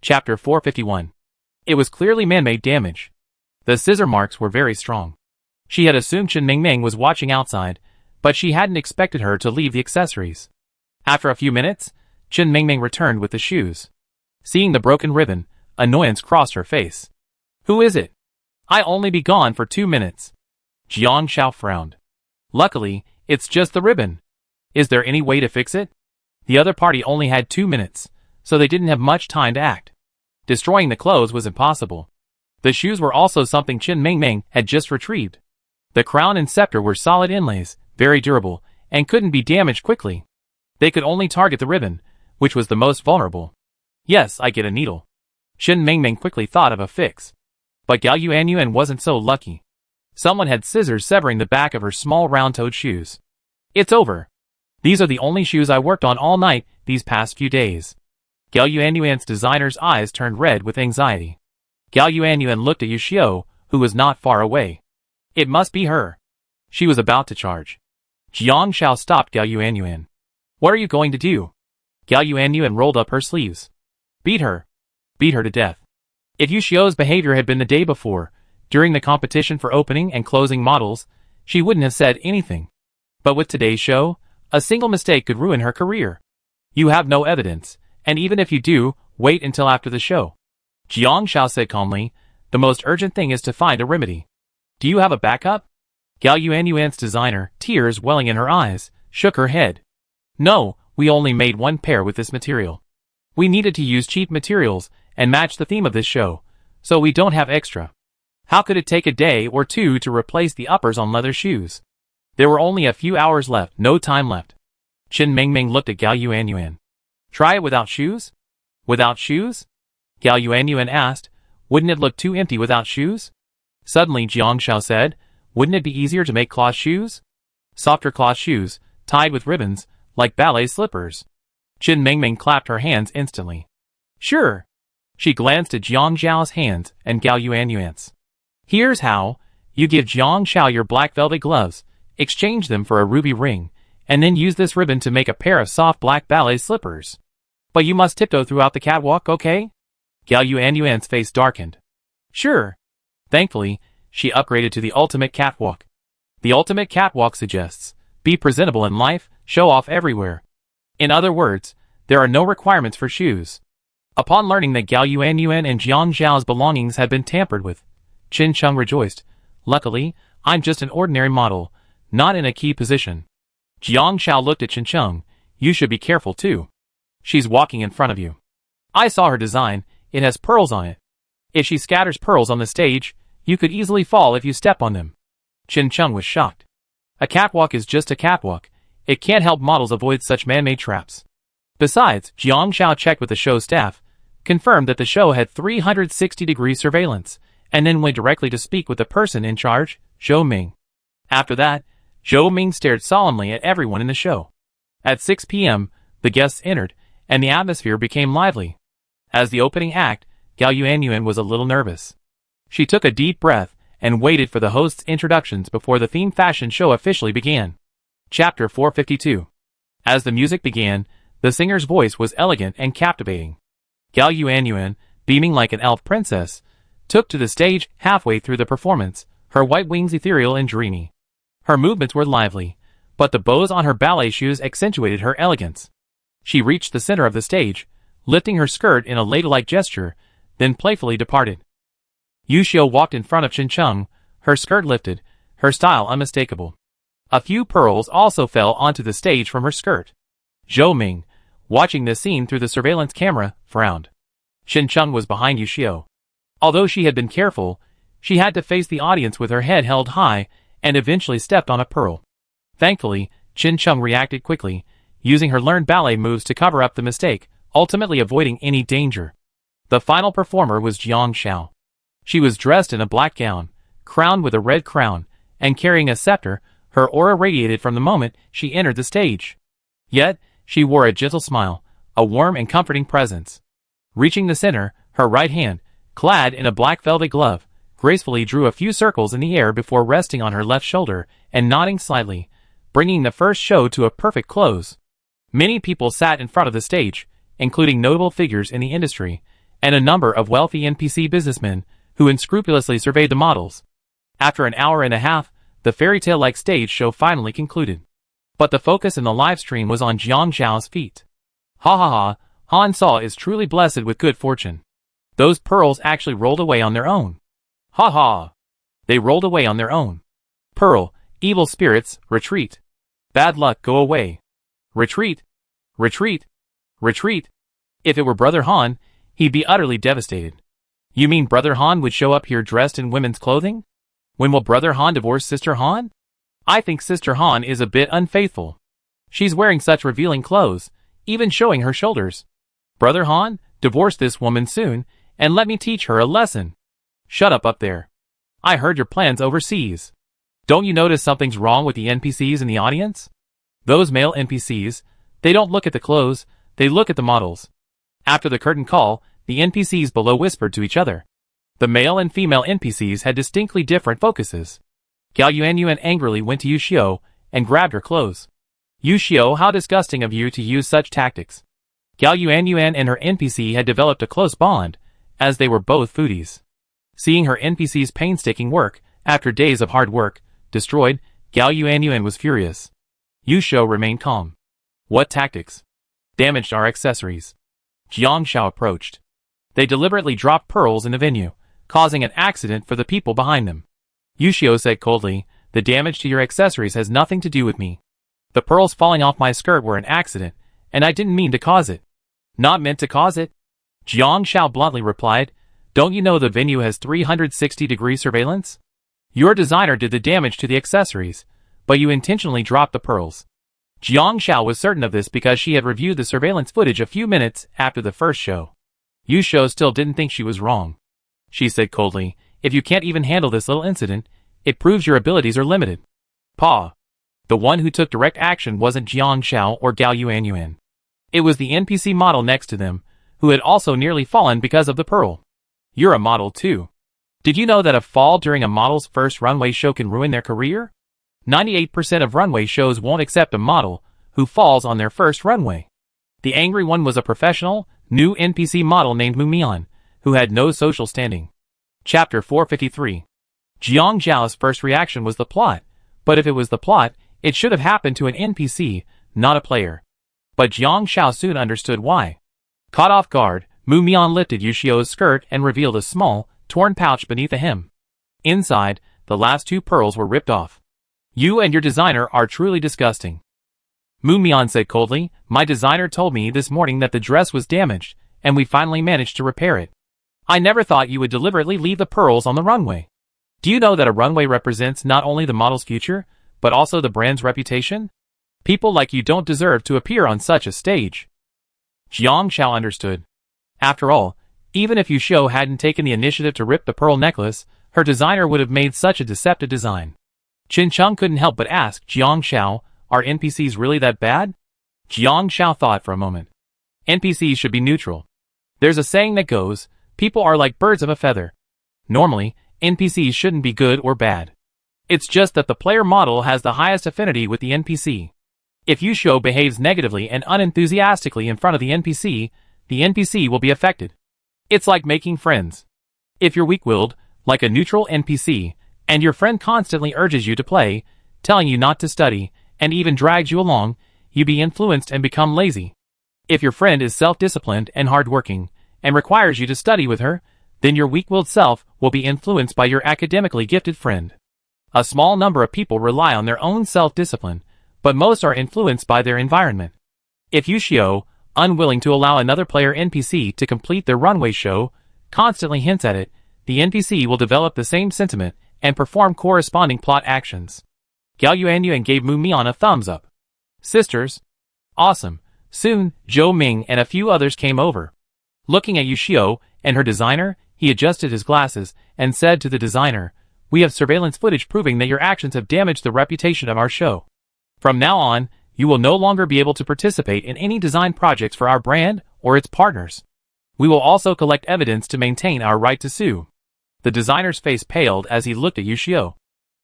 Chapter 451. It was clearly man-made damage. The scissor marks were very strong. She had assumed Chen Mingming was watching outside, but she hadn't expected her to leave the accessories. After a few minutes, Chen Mingming returned with the shoes. Seeing the broken ribbon, annoyance crossed her face. "Who is it? I'll only be gone for 2 minutes." Jiang Xiao frowned. "Luckily, it's just the ribbon. Is there any way to fix it?" The other party only had 2 minutes, so they didn't have much time to act. Destroying the clothes was impossible. The shoes were also something Chen Mingming had just retrieved. The crown and scepter were solid inlays, very durable, and couldn't be damaged quickly. They could only target the ribbon, which was the most vulnerable. "Yes, I get a needle." Chen Mingming quickly thought of a fix. But Gao Yuanyuan wasn't so lucky. Someone had scissors severing the back of her small round-toed shoes. "It's over. These are the only shoes I worked on all night these past few days." Gao Yuanyuan's designer's eyes turned red with anxiety. Gao Yuanyuan looked at Yuxiu, who was not far away. It must be her. She was about to charge. Jiang Xiao stopped Gao Yuanyuan. "What are you going to do?" Gao Yuanyuan rolled up her sleeves. "Beat her. Beat her to death." If Yuxiu's behavior had been the day before, during the competition for opening and closing models, she wouldn't have said anything. But with today's show, a single mistake could ruin her career. "You have no evidence, and even if you do, wait until after the show." Jiang Xiao said calmly, "The most urgent thing is to find a remedy." "Do you have a backup?" Gao Yuanyuan's designer, tears welling in her eyes, shook her head. "No, we only made one pair with this material. We needed to use cheap materials and match the theme of this show, so we don't have extra." How could it take a day or two to replace the uppers on leather shoes? There were only a few hours left, no time left. Chen Mingming looked at Gao Yuanyuan. "Try it without shoes?" "Without shoes?" Gao Yuanyuan asked. "Wouldn't it look too empty without shoes?" Suddenly Jiang Xiao said, "Wouldn't it be easier to make cloth shoes? Softer cloth shoes, tied with ribbons, like ballet slippers." Chen Mingming clapped her hands instantly. "Sure." She glanced at Jiang Xiao's hands and Gao Yuanyuan's. "Here's how. You give Jiang Xiao your black velvet gloves, exchange them for a ruby ring, and then use this ribbon to make a pair of soft black ballet slippers. But you must tiptoe throughout the catwalk, okay?" Gao Yuanyuan's face darkened. "Sure." Thankfully, she upgraded to the ultimate catwalk. The ultimate catwalk suggests, be presentable in life, show off everywhere. In other words, there are no requirements for shoes. Upon learning that Gao Yuanyuan and Jiang Xiao's belongings had been tampered with, Qin Cheng rejoiced. "Luckily, I'm just an ordinary model, not in a key position." Jiang Xiao looked at Qin Cheng. "You should be careful too. She's walking in front of you. I saw her design, it has pearls on it. If she scatters pearls on the stage, you could easily fall if you step on them." Qin Cheng was shocked. A catwalk is just a catwalk. It can't help models avoid such man-made traps. Besides, Jiang Xiao checked with the show staff, confirmed that the show had 360-degree surveillance, and then went directly to speak with the person in charge, Zhou Ming. After that, Zhou Ming stared solemnly at everyone in the show. At 6 p.m., the guests entered, and the atmosphere became lively. As the opening act, Gao Yuanyuan was a little nervous. She took a deep breath and waited for the host's introductions before the theme fashion show officially began. Chapter 452. As the music began, the singer's voice was elegant and captivating. Gao Yuanyuan, beaming like an elf princess, took to the stage halfway through the performance, her white wings ethereal and dreamy. Her movements were lively, but the bows on her ballet shoes accentuated her elegance. She reached the center of the stage, lifting her skirt in a ladylike gesture, then playfully departed. Yuxiu walked in front of Qin Cheng, her skirt lifted, her style unmistakable. A few pearls also fell onto the stage from her skirt. Zhou Ming, watching this scene through the surveillance camera, frowned. Qin Cheng was behind Yuxiu. Although she had been careful, she had to face the audience with her head held high and eventually stepped on a pearl. Thankfully, Qin Cheng reacted quickly, using her learned ballet moves to cover up the mistake, ultimately avoiding any danger. The final performer was Jiang Xiao. She was dressed in a black gown, crowned with a red crown, and carrying a scepter. Her aura radiated from the moment she entered the stage. Yet, she wore a gentle smile, a warm and comforting presence. Reaching the center, her right hand, clad in a black velvet glove, gracefully drew a few circles in the air before resting on her left shoulder and nodding slightly, bringing the first show to a perfect close. Many people sat in front of the stage, including notable figures in the industry, and a number of wealthy NPC businessmen who unscrupulously surveyed the models. After an hour and a half, the fairy tale-like stage show finally concluded. But the focus in the live stream was on Jiang Xiao's feet. Ha ha ha, Han Sa is truly blessed with good fortune. Those pearls actually rolled away on their own. Ha ha! They rolled away on their own. Pearl, evil spirits, retreat. Bad luck, go away. Retreat. Retreat. Retreat. If it were Brother Han, he'd be utterly devastated. You mean Brother Han would show up here dressed in women's clothing? When will Brother Han divorce Sister Han? I think Sister Han is a bit unfaithful. She's wearing such revealing clothes, even showing her shoulders. Brother Han, divorce this woman soon, and let me teach her a lesson. Shut up there. I heard your plans overseas. Don't you notice something's wrong with the NPCs in the audience? Those male NPCs, they don't look at the clothes, they look at the models. After the curtain call, the NPCs below whispered to each other. The male and female NPCs had distinctly different focuses. Gao Yuanyuan angrily went to Yu Xiao and grabbed her clothes. Yu Xiao, how disgusting of you to use such tactics. Gao Yuanyuan and her NPC had developed a close bond, as they were both foodies. Seeing her NPC's painstaking work, after days of hard work, destroyed, Gao Yuanyuan was furious. Yu Xiao remained calm. What tactics? Damaged our accessories. Jiang Xiao approached. They deliberately dropped pearls in the venue, causing an accident for the people behind them. Yu Xiao said coldly, the damage to your accessories has nothing to do with me. The pearls falling off my skirt were an accident, and I didn't mean to cause it. Not meant to cause it? Jiang Xiao bluntly replied, don't you know the venue has 360-degree surveillance? Your designer did the damage to the accessories, but you intentionally dropped the pearls. Jiang Xiao was certain of this because she had reviewed the surveillance footage a few minutes after the first show. Yu Xiao still didn't think she was wrong. She said coldly, if you can't even handle this little incident, it proves your abilities are limited. Pa. The one who took direct action wasn't Jiang Xiao or Gao Yuanyuan. It was the NPC model next to them, who had also nearly fallen because of the pearl. You're a model too. Did you know that a fall during a model's first runway show can ruin their career? 98% of runway shows won't accept a model who falls on their first runway. The angry one was a professional, new NPC model named Mumian, who had no social standing. Chapter 453. Jiang Zhao's first reaction was the plot, but if it was the plot, it should have happened to an NPC, not a player. But Jiang Xiao soon understood why. Caught off guard, Mumian lifted Yu Xiao's skirt and revealed a small, torn pouch beneath the hem. Inside, the last two pearls were ripped off. You and your designer are truly disgusting. Mumian said coldly, my designer told me this morning that the dress was damaged, and we finally managed to repair it. I never thought you would deliberately leave the pearls on the runway. Do you know that a runway represents not only the model's future, but also the brand's reputation? People like you don't deserve to appear on such a stage. Jiang Xiao understood. After all, even if Yu Xiao hadn't taken the initiative to rip the pearl necklace, her designer would have made such a deceptive design. Qin Cheng couldn't help but ask Jiang Xiao, are NPCs really that bad? Jiang Xiao thought for a moment. NPCs should be neutral. There's a saying that goes, people are like birds of a feather. Normally, NPCs shouldn't be good or bad. It's just that the player model has the highest affinity with the NPC. If Yu Xiao behaves negatively and unenthusiastically in front of the NPC will be affected. It's like making friends. If you're weak-willed, like a neutral NPC, and your friend constantly urges you to play, telling you not to study, and even drags you along, you be influenced and become lazy. If your friend is self-disciplined and hardworking, and requires you to study with her, then your weak-willed self will be influenced by your academically gifted friend. A small number of people rely on their own self-discipline, but most are influenced by their environment. If Yu Xiao, unwilling to allow another player NPC to complete their runway show, constantly hints at it, the NPC will develop the same sentiment and perform corresponding plot actions. Gao Yuanyuan gave Mumian a thumbs up. Sisters. Awesome. Soon, Zhou Ming and a few others came over. Looking at Yu Xiao and her designer, he adjusted his glasses and said to the designer, we have surveillance footage proving that your actions have damaged the reputation of our show. From now on, you will no longer be able to participate in any design projects for our brand or its partners. We will also collect evidence to maintain our right to sue. The designer's face paled as he looked at Yu Xiao.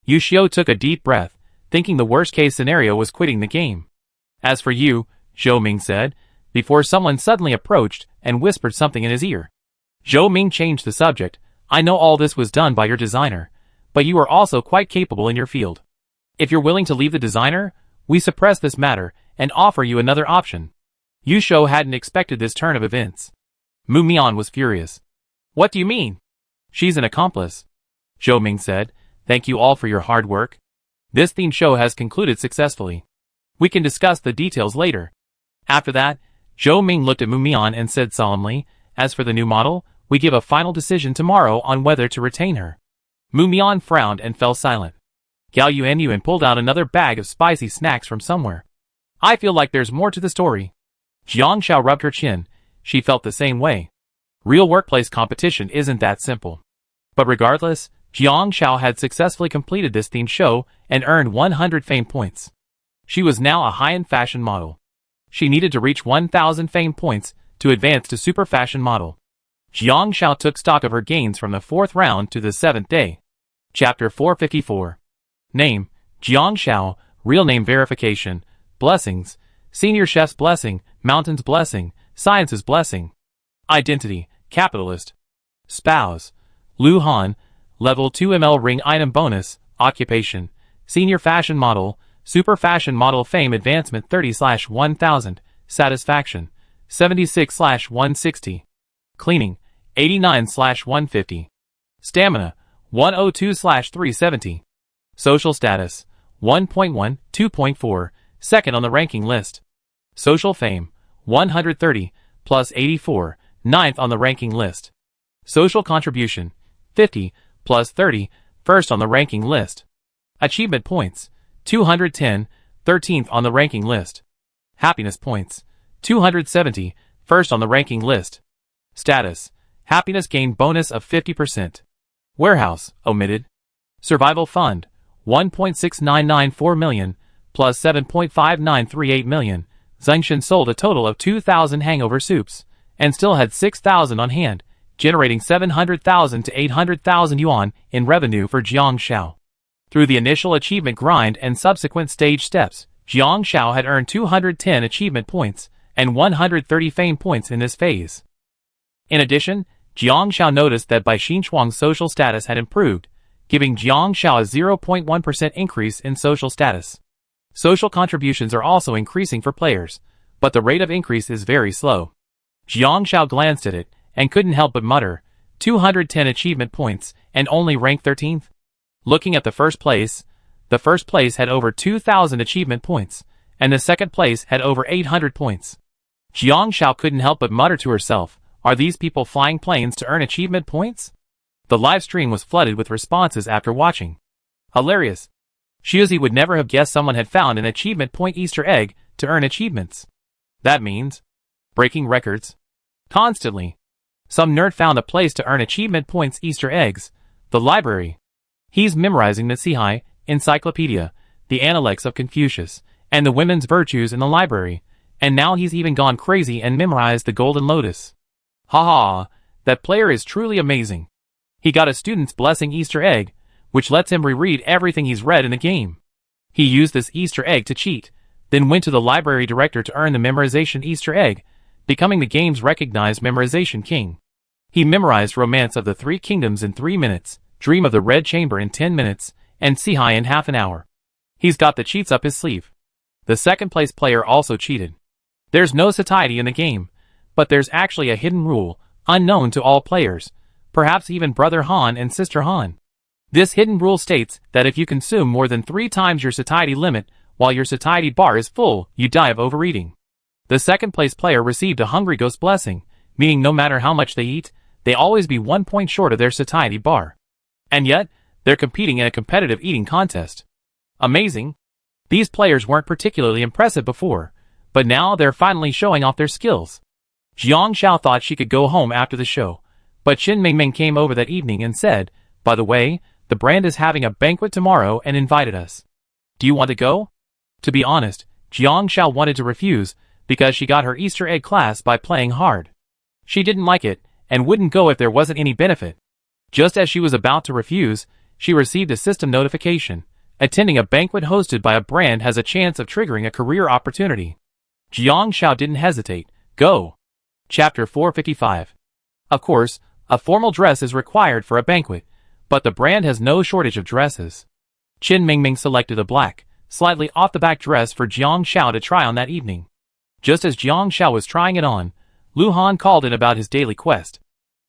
Yu Xiao took a deep breath, thinking the worst-case scenario was quitting the game. As for you, Zhou Ming said, before someone suddenly approached and whispered something in his ear. Zhou Ming changed the subject. I know all this was done by your designer, but you are also quite capable in your field. If you're willing to leave the designer, we suppress this matter and offer you another option. Yu Shou hadn't expected this turn of events. Mu Mian was furious. What do you mean? She's an accomplice. Zhou Ming said, thank you all for your hard work. This theme show has concluded successfully. We can discuss the details later. After that, Zhou Ming looked at Mu Mian and said solemnly, as for the new model, we give a final decision tomorrow on whether to retain her. Mu Mian frowned and fell silent. Gao Yuan pulled out another bag of spicy snacks from somewhere. I feel like there's more to the story. Jiang Xiao rubbed her chin. She felt the same way. Real workplace competition isn't that simple. But regardless, Jiang Xiao had successfully completed this themed show and earned 100 fame points. She was now a high-end fashion model. She needed to reach 1,000 fame points to advance to super fashion model. Jiang Xiao took stock of her gains from the 4th round to the 7th day. Chapter 454. Name, Jiang Xiao, real name verification, blessings, senior chef's blessing, mountain's blessing, science's blessing. Identity, capitalist. Spouse, Lu Han, level 2 ML ring item bonus, occupation, senior fashion model, super fashion model fame advancement 30/1000, satisfaction, 76/160. Cleaning, 89/150. Stamina, 102/370. Social status, 1.1, 2.4, second on the ranking list. Social fame, 130, plus 84, 9th on the ranking list. Social contribution, 50, plus 30, first on the ranking list. Achievement points, 210, 13th on the ranking list. Happiness points, 270, first on the ranking list. Status, happiness gain bonus of 50%. Warehouse, omitted. Survival fund, 1.6994 million, plus 7.5938 million. Zhengshan sold a total of 2,000 hangover soups, and still had 6,000 on hand, generating 700,000 to 800,000 yuan in revenue for Jiang Xiao. Through the initial achievement grind and subsequent stage steps, Jiang Xiao had earned 210 achievement points and 130 fame points in this phase. In addition, Jiang Xiao noticed that Bai Xinchuang's social status had improved, giving Jiang Xiao a 0.1% increase in social status. Social contributions are also increasing for players, but the rate of increase is very slow. Jiang Xiao glanced at it and couldn't help but mutter, 210 achievement points and only rank 13th? Looking at the first place had over 2,000 achievement points, and the second place had over 800 points. Jiang Xiao couldn't help but mutter to herself, are these people flying planes to earn achievement points? The live stream was flooded with responses after watching. Hilarious. Shuzi would never have guessed someone had found an achievement point Easter egg to earn achievements. That means breaking records. Constantly. Some nerd found a place to earn achievement points Easter eggs, the library. He's memorizing the Sihai Encyclopedia, the Analects of Confucius, and the women's virtues in the library, and now he's even gone crazy and memorized the Golden Lotus. Haha, that player is truly amazing. He got a student's blessing Easter egg, which lets him reread everything he's read in the game. He used this Easter egg to cheat, then went to the library director to earn the memorization Easter egg, becoming the game's recognized memorization king. He memorized Romance of the Three Kingdoms in 3 minutes, Dream of the Red Chamber in 10 minutes, and Sihai in half an hour. He's got the cheats up his sleeve. The second place player also cheated. There's no satiety in the game, but there's actually a hidden rule, unknown to all players, perhaps even Brother Han and Sister Han. This hidden rule states that if you consume more than 3 times your satiety limit while your satiety bar is full, you die of overeating. The second place player received a Hungry Ghost blessing, meaning no matter how much they eat, they always be 1 point short of their satiety bar. And yet, they're competing in a competitive eating contest. Amazing. These players weren't particularly impressive before, but now they're finally showing off their skills. Jiang Xiao thought she could go home after the show, but Qin Mingming came over that evening and said, by the way, the brand is having a banquet tomorrow and invited us. Do you want to go? To be honest, Jiang Xiao wanted to refuse, because she got her Easter egg class by playing hard. She didn't like it, and wouldn't go if there wasn't any benefit. Just as she was about to refuse, she received a system notification. Attending a banquet hosted by a brand has a chance of triggering a career opportunity. Jiang Xiao didn't hesitate. Go. Chapter 455. Of course, A formal dress is required for a banquet, but the brand has no shortage of dresses. Qin Mingming selected a black, slightly off-the-back dress for Jiang Xiao to try on that evening. Just as Jiang Xiao was trying it on, Lu Han called in about his daily quest.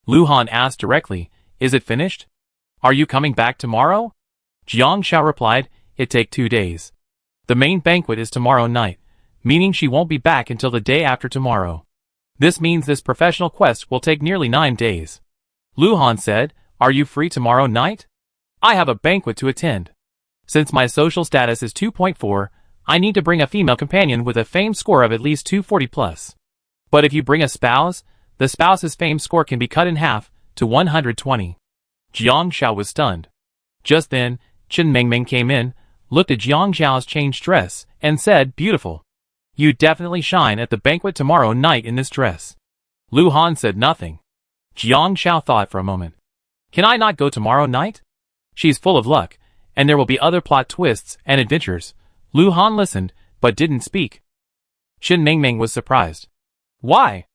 Lu Han asked directly, "Is it finished? Are you coming back tomorrow?" Jiang Xiao replied, "It take 2 days. The main banquet is tomorrow night, meaning she won't be back until the day after tomorrow. This means this professional quest will take nearly 9 days. Lu Han said, "Are you free tomorrow night? I have a banquet to attend. Since my social status is 2.4, I need to bring a female companion with a fame score of at least 240 plus. But if you bring a spouse, the spouse's fame score can be cut in half to 120. Jiang Xiao was stunned. Just then, Qin Mingming came in, looked at Jiang Xiao's changed dress, and said, "Beautiful. You definitely shine at the banquet tomorrow night in this dress." Lu Han said nothing. Jiang Xiao thought for a moment. "Can I not go tomorrow night? She's full of luck, and there will be other plot twists and adventures." Lu Han listened, but didn't speak. Qin Mingming was surprised. "Why?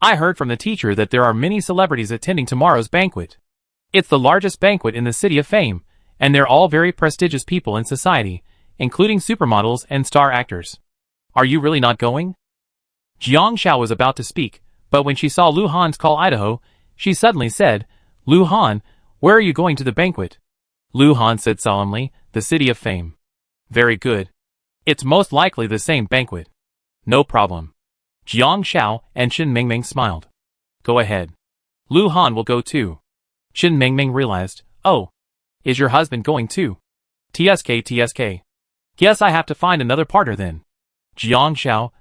I heard from the teacher that there are many celebrities attending tomorrow's banquet. It's the largest banquet in the City of Fame, and they're all very prestigious people in society, including supermodels and star actors. Are you really not going?" Jiang Xiao was about to speak, but when she saw Lu Han's call Idaho, she suddenly said, "Lu Han, where are you going to the banquet?" Lu Han said solemnly, "The City of Fame." "Very good. It's most likely the same banquet. No problem." Jiang Xiao and Qin Mingming smiled. "Go ahead. Lu Han will go too." Qin Mingming realized, "Oh, is your husband going too? TSK. Guess I have to find another partner then." Jiang Xiao,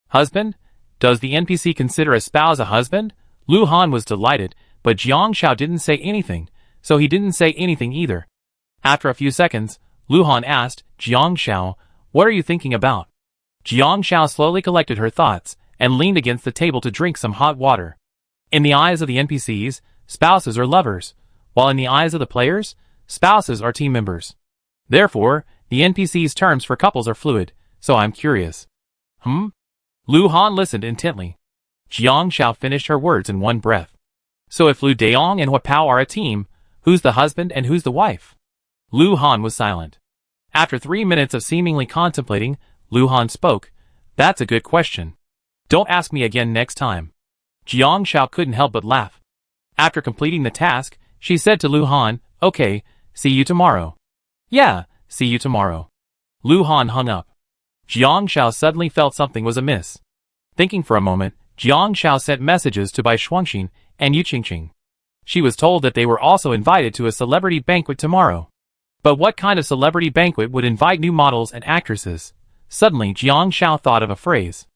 husband? Does the NPC consider a spouse a husband? Lu Han was delighted, but Jiang Xiao didn't say anything, so he didn't say anything either. After a few seconds, Lu Han asked, "Jiang Xiao, what are you thinking about?" Jiang Xiao slowly collected her thoughts and leaned against the table to drink some hot water. In the eyes of the NPCs, spouses are lovers, while in the eyes of the players, spouses are team members. Therefore, the NPCs' terms for couples are fluid, so I'm curious. Lu Han listened intently. Jiang Xiao finished her words in one breath. "So if Lu Daong and Hua Pao are a team, who's the husband and who's the wife?" Lu Han was silent. After 3 minutes of seemingly contemplating, Lu Han spoke, "That's a good question. Don't ask me again next time." Jiang Xiao couldn't help but laugh. After completing the task, she said to Lu Han, "Okay, see you tomorrow." "Yeah, see you tomorrow." Lu Han hung up. Jiang Xiao suddenly felt something was amiss. Thinking for a moment, Jiang Xiao sent messages to Bai Shuangxin and Yu Qingqing. She was told that they were also invited to a celebrity banquet tomorrow. But what kind of celebrity banquet would invite new models and actresses? Suddenly Jiang Xiao thought of a phrase.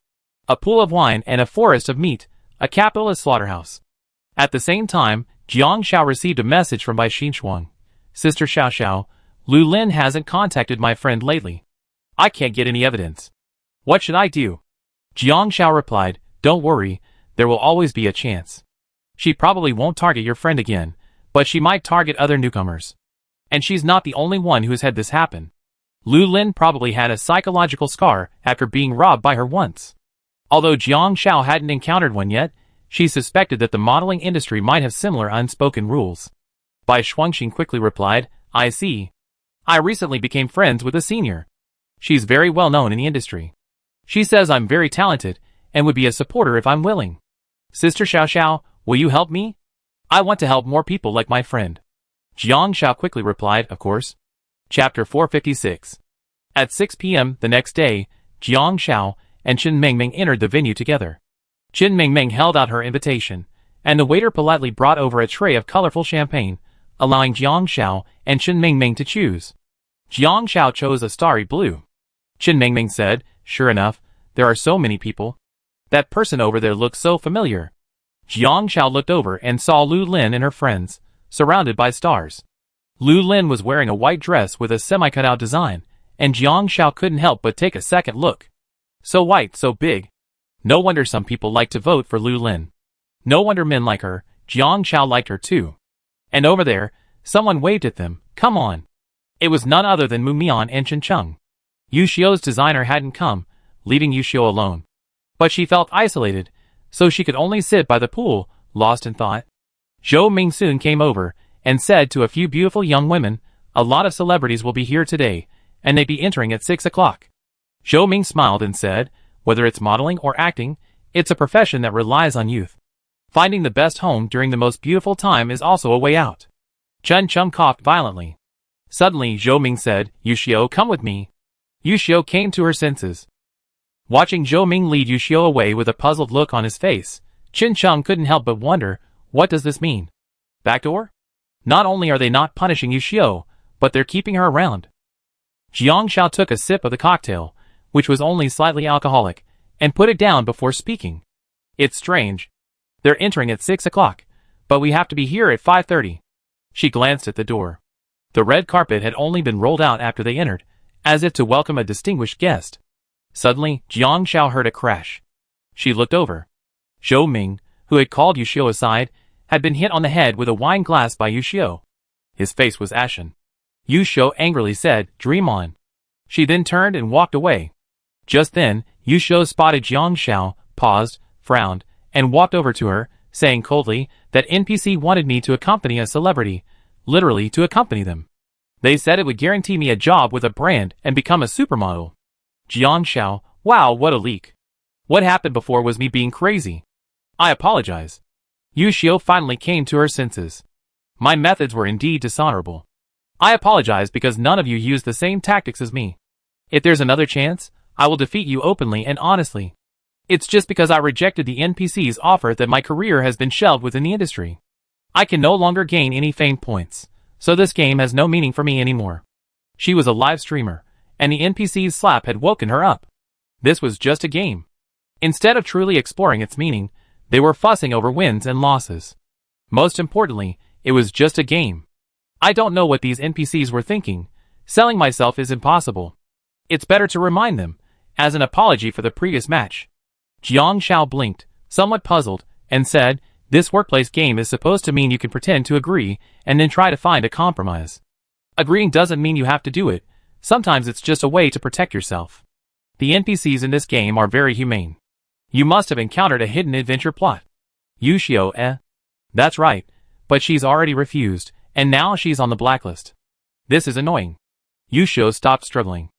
A pool of wine and a forest of meat, a capitalist slaughterhouse. At the same time, Jiang Xiao received a message from Bai Xinchuang. "Sister Xiao Xiao, Lu Lin hasn't contacted my friend lately. I can't get any evidence. What should I do?" Jiang Xiao replied, "Don't worry, there will always be a chance. She probably won't target your friend again, but she might target other newcomers. And she's not the only one who has had this happen. Lu Lin probably had a psychological scar after being robbed by her once." Although Jiang Xiao hadn't encountered one yet, she suspected that the modeling industry might have similar unspoken rules. Bai Shuangxin quickly replied, "I see. I recently became friends with a senior. She's very well known in the industry. She says I'm very talented and would be a supporter if I'm willing. Sister Xiao Xiao, will you help me? I want to help more people like my friend." Jiang Xiao quickly replied, "Of course." Chapter 456. At 6 p.m. the next day, Jiang Xiao and Qin Mingming entered the venue together. Qin Mingming held out her invitation, and the waiter politely brought over a tray of colorful champagne, allowing Jiang Xiao and Qin Mingming to choose. Jiang Xiao chose a starry blue. Qin Mingming said, "Sure enough, there are so many people. That person over there looks so familiar." Jiang Xiao looked over and saw Lu Lin and her friends, surrounded by stars. Lu Lin was wearing a white dress with a semi-cutout design, and Jiang Xiao couldn't help but take a second look. So white, so big. No wonder some people like to vote for Lu Lin. No wonder men like her. Jiang Xiao liked her too. And over there, someone waved at them. Come on. It was none other than Mu Mian and Chen Cheng. Yu Xiu's designer hadn't come, leaving Yu Xiu alone. But she felt isolated, so she could only sit by the pool, lost in thought. Zhou Ming soon came over and said to a few beautiful young women, "A lot of celebrities will be here today, and they be entering at 6 o'clock." Zhou Ming smiled and said, "Whether it's modeling or acting, it's a profession that relies on youth. Finding the best home during the most beautiful time is also a way out." Chen Chung coughed violently. Suddenly Zhou Ming said, "Yushio, come with me." Yushio came to her senses. Watching Zhou Ming lead Yushio away with a puzzled look on his face, Chen Chung couldn't help but wonder, what does this mean? Backdoor? Not only are they not punishing Yushio, but they're keeping her around. Jiang Xiao took a sip of the cocktail, which was only slightly alcoholic, and put it down before speaking. "It's strange. They're entering at 6 o'clock, but we have to be here at 5:30. She glanced at the door. The red carpet had only been rolled out after they entered, as if to welcome a distinguished guest. Suddenly, Jiang Xiao heard a crash. She looked over. Zhou Ming, who had called Yushio aside, had been hit on the head with a wine glass by Yushio. His face was ashen. Yushio angrily said, "Dream on." She then turned and walked away. Just then, Yushio spotted Jiang Xiao, paused, frowned, and walked over to her, saying coldly that NPC wanted me to accompany a celebrity, literally to accompany them. They said it would guarantee me a job with a brand and become a supermodel. Jiang Xiao, wow, what a leak. What happened before was me being crazy. I apologize. Yushio finally came to her senses. My methods were indeed dishonorable. I apologize because none of you used the same tactics as me. If there's another chance, I will defeat you openly and honestly. It's just because I rejected the NPC's offer that my career has been shelved within the industry. I can no longer gain any fame points, so this game has no meaning for me anymore. She was a live streamer, and the NPC's slap had woken her up. This was just a game. Instead of truly exploring its meaning, they were fussing over wins and losses. Most importantly, it was just a game. I don't know what these NPCs were thinking. Selling myself is impossible. It's better to remind them, as an apology for the previous match. Jiang Xiao blinked, somewhat puzzled, and said, "This workplace game is supposed to mean you can pretend to agree and then try to find a compromise. Agreeing doesn't mean you have to do it. Sometimes it's just a way to protect yourself. The NPCs in this game are very humane. You must have encountered a hidden adventure plot." Yushio, That's right, but she's already refused, and now she's on the blacklist. This is annoying. Yushio stopped struggling.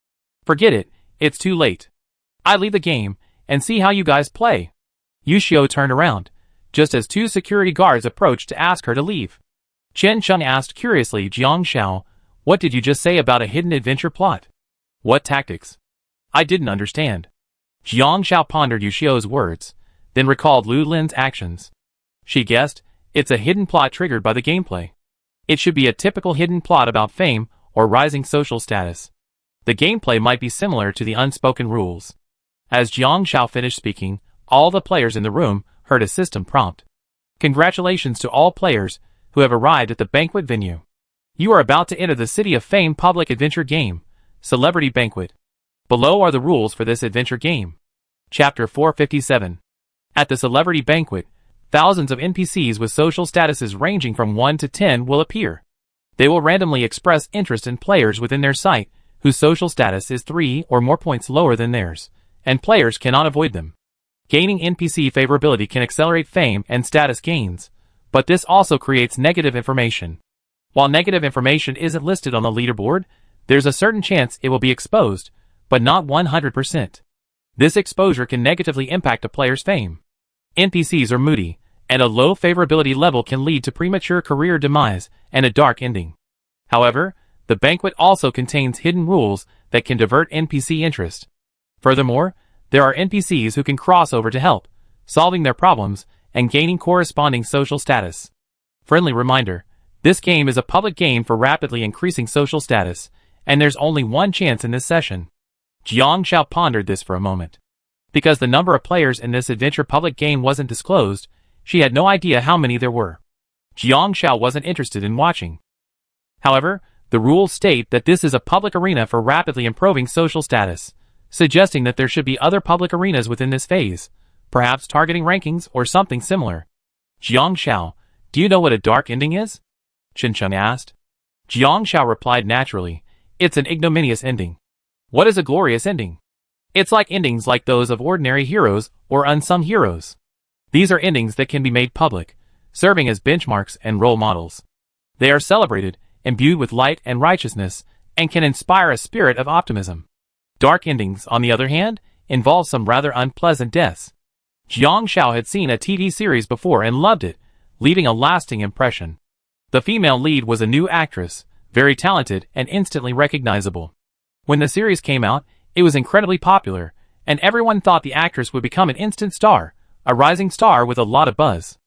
Forget it, it's too late. I leave the game, and see how you guys play. Yushio turned around, just as two security guards approached to ask her to leave. Chen Chung asked curiously, "Jiang Xiao, what did you just say about a hidden adventure plot? What tactics?" I didn't understand. Jiang Xiao pondered Yushio's words, then recalled Lu Lin's actions. She guessed, it's a hidden plot triggered by the gameplay. It should be a typical hidden plot about fame or rising social status. The gameplay might be similar to the unspoken rules. As Jiang Xiao finished speaking, all the players in the room heard a system prompt. Congratulations to all players who have arrived at the banquet venue. You are about to enter the City of Fame public adventure game, Celebrity Banquet. Below are the rules for this adventure game. Chapter 457. At the Celebrity Banquet, thousands of NPCs with social statuses ranging from 1 to 10 will appear. They will randomly express interest in players within their site whose social status is 3 or more points lower than theirs, and players cannot avoid them. Gaining NPC favorability can accelerate fame and status gains, but this also creates negative information. While negative information isn't listed on the leaderboard, there's a certain chance it will be exposed, but not 100%. This exposure can negatively impact a player's fame. NPCs are moody, and a low favorability level can lead to premature career demise and a dark ending. However, the banquet also contains hidden rules that can divert NPC interest. Furthermore, there are NPCs who can cross over to help, solving their problems and gaining corresponding social status. Friendly reminder, this game is a public game for rapidly increasing social status, and there's only one chance in this session. Jiang Xiao pondered this for a moment. Because the number of players in this adventure public game wasn't disclosed, she had no idea how many there were. Jiang Xiao wasn't interested in watching. However, the rules state that this is a public arena for rapidly improving social status, suggesting that there should be other public arenas within this phase, perhaps targeting rankings or something similar. Jiang Xiao, do you know what a dark ending is? Chen Chung asked. Jiang Xiao replied naturally, it's an ignominious ending. What is a glorious ending? It's like endings like those of ordinary heroes or unsung heroes. These are endings that can be made public, serving as benchmarks and role models. They are celebrated, imbued with light and righteousness, and can inspire a spirit of optimism. Dark endings, on the other hand, involve some rather unpleasant deaths. Jiang Xiao had seen a TV series before and loved it, leaving a lasting impression. The female lead was a new actress, very talented and instantly recognizable. When the series came out, it was incredibly popular, and everyone thought the actress would become an instant star, a rising star with a lot of buzz.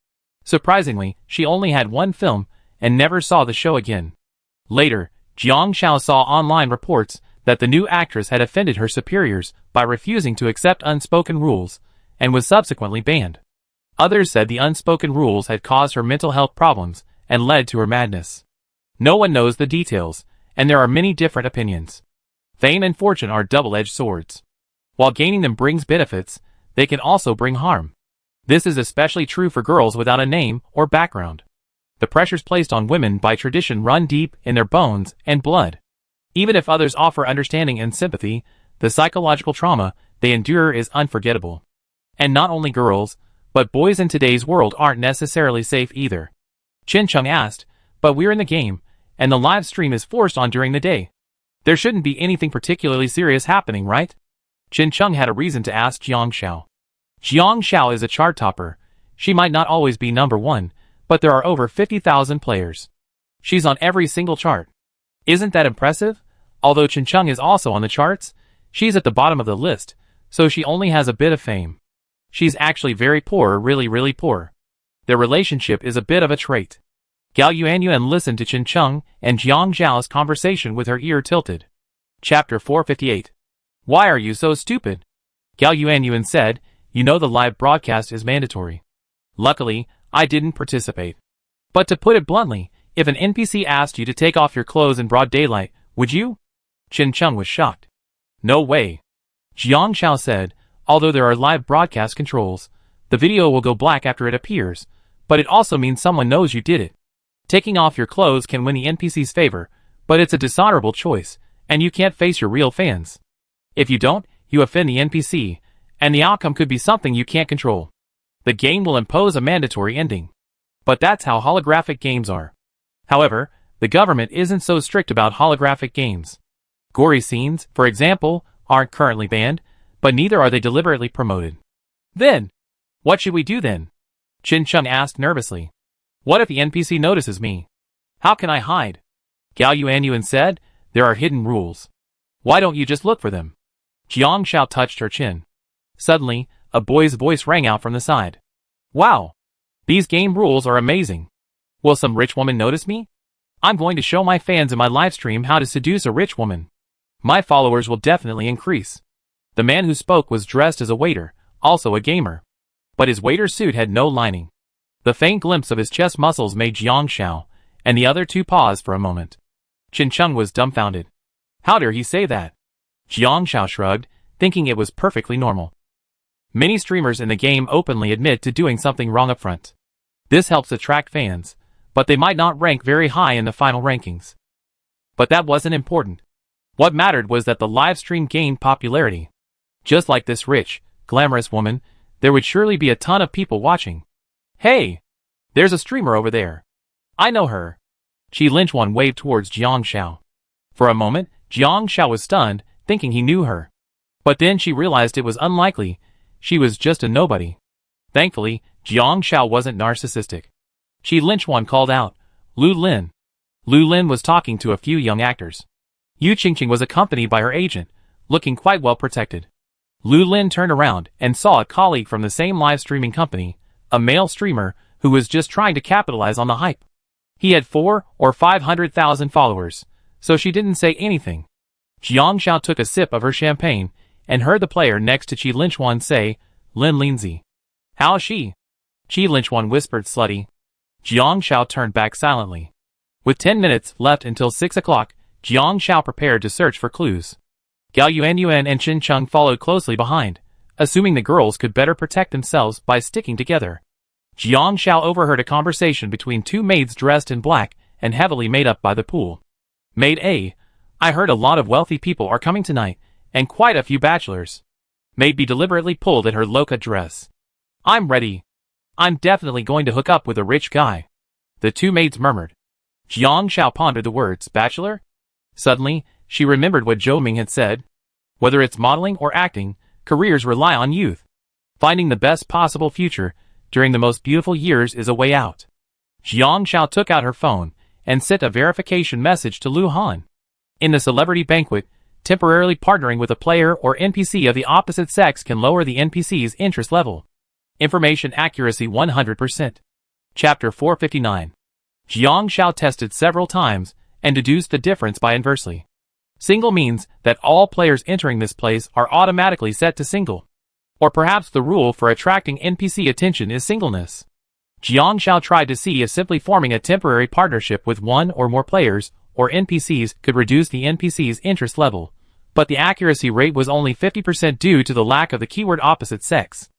Surprisingly, she only had one film and never saw the show again. Later, Jiang Xiao saw online reports that the new actress had offended her superiors by refusing to accept unspoken rules, and was subsequently banned. Others said the unspoken rules had caused her mental health problems and led to her madness. No one knows the details, and there are many different opinions. Fame and fortune are double-edged swords. While gaining them brings benefits, they can also bring harm. This is especially true for girls without a name or background. The pressures placed on women by tradition run deep in their bones and blood. Even if others offer understanding and sympathy, the psychological trauma they endure is unforgettable. And not only girls, but boys in today's world aren't necessarily safe either. Chen Chung asked, "But we're in the game, and the live stream is forced on during the day. There shouldn't be anything particularly serious happening, right?" Chen Chung had a reason to ask Jiang Xiao. Jiang Xiao is a chart topper. She might not always be number one, but there are over 50,000 players. She's on every single chart. Isn't that impressive? Although Chen Chung is also on the charts, she's at the bottom of the list, so she only has a bit of fame. She's actually very poor, really poor. Their relationship is a bit of a trait. Gao Yuanyuan listened to Chen Chung and Jiang Zhao's conversation with her ear tilted. Chapter 458. Why are you so stupid? Gao Yuanyuan said, "You know the live broadcast is mandatory. Luckily, I didn't participate. But to put it bluntly, if an NPC asked you to take off your clothes in broad daylight, would you?" Chen Chung was shocked. "No way." Jiang Xiao said, "Although there are live broadcast controls, the video will go black after it appears, but it also means someone knows you did it. Taking off your clothes can win the NPC's favor, but it's a dishonorable choice, and you can't face your real fans. If you don't, you offend the NPC, and the outcome could be something you can't control. The game will impose a mandatory ending. But that's how holographic games are. However, the government isn't so strict about holographic games. Gory scenes, for example, aren't currently banned, but neither are they deliberately promoted." "Then, what should we do then?" Chen Chung asked nervously. "What if the NPC notices me? How can I hide?" Gao Yuanyuan said, "There are hidden rules. Why don't you just look for them?" Jiang Xiao touched her chin. Suddenly, a boy's voice rang out from the side. "Wow! These game rules are amazing. Will some rich woman notice me? I'm going to show my fans in my livestream how to seduce a rich woman. My followers will definitely increase." The man who spoke was dressed as a waiter, also a gamer. But his waiter suit had no lining. The faint glimpse of his chest muscles made Jiang Xiao and the other two pause for a moment. Chen Chung was dumbfounded. How dare he say that? Jiang Xiao shrugged, thinking it was perfectly normal. Many streamers in the game openly admit to doing something wrong up front. This helps attract fans, but they might not rank very high in the final rankings. But that wasn't important. What mattered was that the live stream gained popularity. Just like this rich, glamorous woman, there would surely be a ton of people watching. "Hey! There's a streamer over there. I know her." Qi Linchuan waved towards Jiang Xiao. For a moment, Jiang Xiao was stunned, thinking he knew her. But then she realized it was unlikely. She was just a nobody. Thankfully, Jiang Xiao wasn't narcissistic. Qi Linchuan called out, "Lu Lin." Lu Lin was talking to a few young actors. Yu Qingqing was accompanied by her agent, looking quite well protected. Lu Lin turned around and saw a colleague from the same live streaming company, a male streamer who was just trying to capitalize on the hype. He had 400,000 or 500,000 followers, so she didn't say anything. Jiang Xiao took a sip of her champagne and heard the player next to Qi Linchuan say, "Lin Linzi. How is she?" Qi Linchuan whispered, "Slutty." Jiang Xiao turned back silently. With 10 minutes left until 6 o'clock, Jiang Xiao prepared to search for clues. Gao Yuanyuan and Chen Chung followed closely behind, assuming the girls could better protect themselves by sticking together. Jiang Xiao overheard a conversation between two maids dressed in black and heavily made up by the pool. "Maid A, I heard a lot of wealthy people are coming tonight, and quite a few bachelors." Maid B deliberately pulled at her loca dress. "I'm ready. I'm definitely going to hook up with a rich guy. The two maids murmured. Jiang Xiao pondered the words, bachelor? Suddenly, she remembered what Zhou Ming had said. Whether it's modeling or acting, careers rely on youth. Finding the best possible future during the most beautiful years is a way out. Jiang Xiao took out her phone and sent a verification message to Lu Han. In the celebrity banquet, temporarily partnering with a player or NPC of the opposite sex can lower the NPC's interest level. Information accuracy 100%. Chapter 459. Jiang Xiao tested several times and deduced the difference by inversely. Single means that all players entering this place are automatically set to single. Or perhaps the rule for attracting NPC attention is singleness. Jiang Xiao tried to see if simply forming a temporary partnership with one or more players or NPCs could reduce the NPC's interest level, but the accuracy rate was only 50% due to the lack of the keyword opposite sex.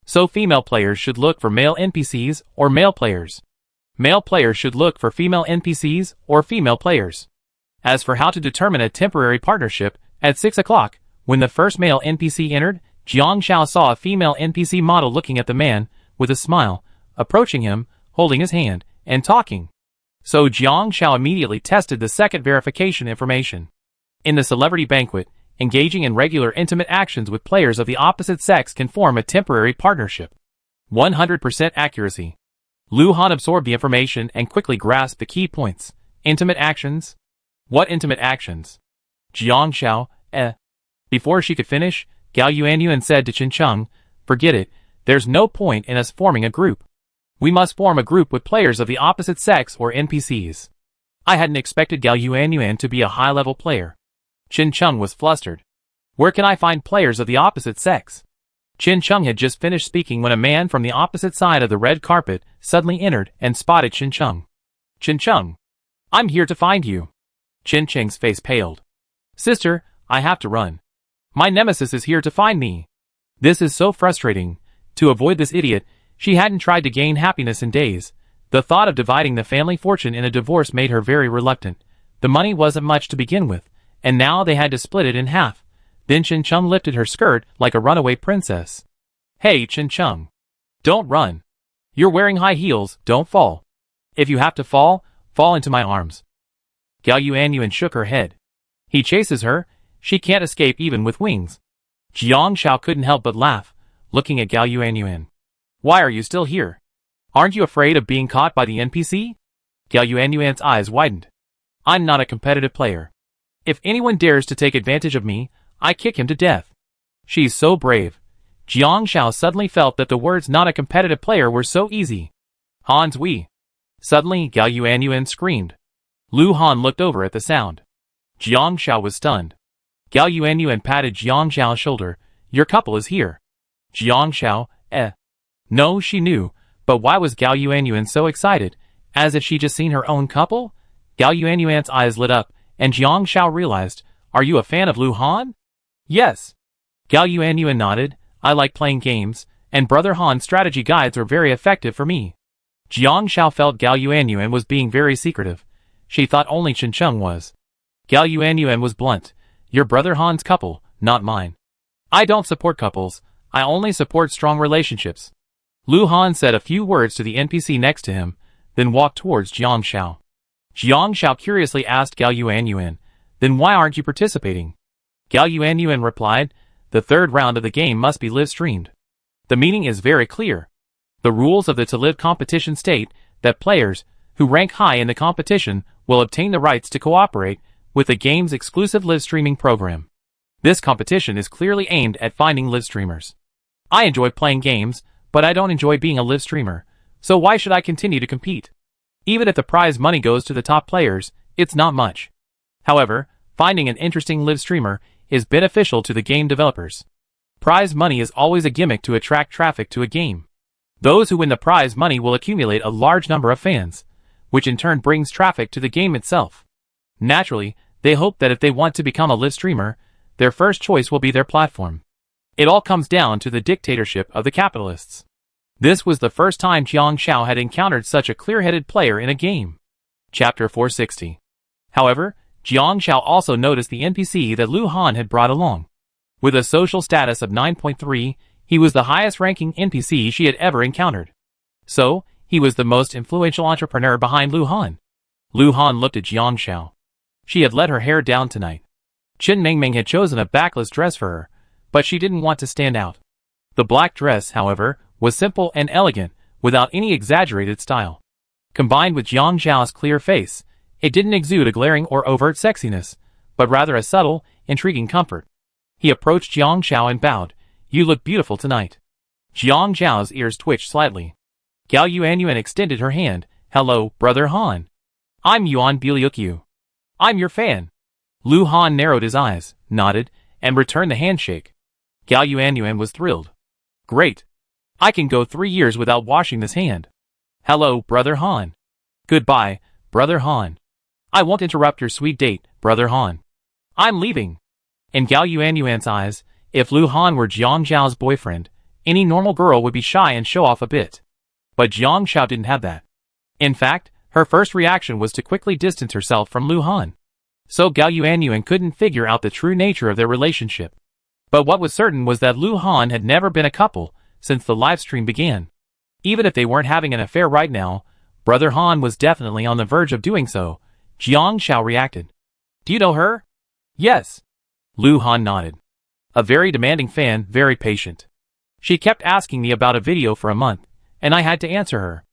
So female players should look for male NPCs or male players. Male players should look for female NPCs or female players. As for how to determine a temporary partnership, at 6 o'clock, when the first male NPC entered, Jiang Xiao saw a female NPC model looking at the man, with a smile, approaching him, holding his hand, and talking. So Jiang Xiao immediately tested the second verification information. In the celebrity banquet, engaging in regular intimate actions with players of the opposite sex can form a temporary partnership. 100% accuracy. Lu Han absorbed the information and quickly grasped the key points. Intimate actions? What intimate actions? Jiang Xiao, Before she could finish, Gao Yuanyuan said to Chen Cheng, forget it, there's no point in us forming a group. We must form a group with players of the opposite sex or NPCs. I hadn't expected Gao Yuanyuan to be a high-level player. Chen Cheng was flustered. Where can I find players of the opposite sex? Chen Cheng had just finished speaking when a man from the opposite side of the red carpet suddenly entered and spotted Chen Cheng. Chen Cheng, I'm here to find you. Chen Cheng's face paled. Sister, I have to run. My nemesis is here to find me. This is so frustrating. To avoid this idiot, she hadn't tried to gain happiness in days. The thought of dividing the family fortune in a divorce made her very reluctant. The money wasn't much to begin with, and now they had to split it in half. Then Chen Cheng lifted her skirt like a runaway princess. Hey, Chen Cheng. Don't run. You're wearing high heels, don't fall. If you have to fall, fall into my arms. Gao Yuanyuan shook her head. He chases her, she can't escape even with wings. Jiang Xiao couldn't help but laugh, looking at Gao Yuanyuan. Why are you still here? Aren't you afraid of being caught by the NPC? Gao Yuanyuan's eyes widened. I'm not a competitive player. If anyone dares to take advantage of me, I kick him to death. She's so brave. Jiang Xiao suddenly felt that the words not a competitive player were so easy. Hans Wei. Suddenly, Gao Yuanyuan screamed. Lu Han looked over at the sound. Jiang Xiao was stunned. Gao Yuanyuan patted Jiang Xiao's shoulder. Your couple is here. Jiang Xiao, No, she knew, but why was Gao Yuanyuan so excited? As if she'd just seen her own couple? Gao Yuanyuan's eyes lit up, and Jiang Xiao realized, are you a fan of Lu Han? Yes. Gao Yuanyuan nodded, I like playing games, and Brother Han's strategy guides are very effective for me. Jiang Xiao felt Gao Yuanyuan was being very secretive. She thought only Chen Cheng was. Gao Yuanyuan was blunt. You're Brother Han's couple, not mine. I don't support couples, I only support strong relationships. Lu Han said a few words to the NPC next to him, then walked towards Jiang Xiao. Jiang Xiao curiously asked Gao Yuanyuan, then why aren't you participating? Gao Yuanyuan replied, the third round of the game must be live-streamed. The meaning is very clear. The rules of the To Live competition state that players who rank high in the competition will obtain the rights to cooperate with the game's exclusive live streaming program. This competition is clearly aimed at finding live streamers. I enjoy playing games, but I don't enjoy being a live streamer, so why should I continue to compete? Even if the prize money goes to the top players, it's not much. However, finding an interesting live streamer is beneficial to the game developers. Prize money is always a gimmick to attract traffic to a game. Those who win the prize money will accumulate a large number of fans, which in turn brings traffic to the game itself. Naturally, they hope that if they want to become a live streamer, their first choice will be their platform. It all comes down to the dictatorship of the capitalists. This was the first time Jiang Xiao had encountered such a clear-headed player in a game. Chapter 460. However, Jiang Xiao also noticed the NPC that Lu Han had brought along. With a social status of 9.3, he was the highest-ranking NPC she had ever encountered. So, he was the most influential entrepreneur behind Lu Han. Lu Han looked at Jiang Xiao. She had let her hair down tonight. Chen Mingming had chosen a backless dress for her, but she didn't want to stand out. The black dress, however, was simple and elegant, without any exaggerated style. Combined with Jiang Xiao's clear face, it didn't exude a glaring or overt sexiness, but rather a subtle, intriguing comfort. He approached Jiang Xiao and bowed. "You look beautiful tonight." Jiang Xiao's ears twitched slightly. Gao Yuanyuan extended her hand. "Hello, Brother Han. I'm Yuan Biliukyu. I'm your fan." Lu Han narrowed his eyes, nodded, and returned the handshake. Gao Yuanyuan was thrilled. "Great. I can go 3 years without washing this hand." "Hello, Brother Han." "Goodbye, Brother Han. I won't interrupt your sweet date, Brother Han. I'm leaving." In Gao Yuanyuan's eyes, if Lu Han were Jiang Xiao's boyfriend, any normal girl would be shy and show off a bit. But Jiang Xiao didn't have that. In fact, her first reaction was to quickly distance herself from Lu Han. So Gao Yuanyuan couldn't figure out the true nature of their relationship. But what was certain was that Lu Han had never been a couple since the livestream began. Even if they weren't having an affair right now, Brother Han was definitely on the verge of doing so. Jiang Xiao reacted. "Do you know her?" "Yes." Lu Han nodded. "A very demanding fan, very patient. She kept asking me about a video for a month, and I had to answer her."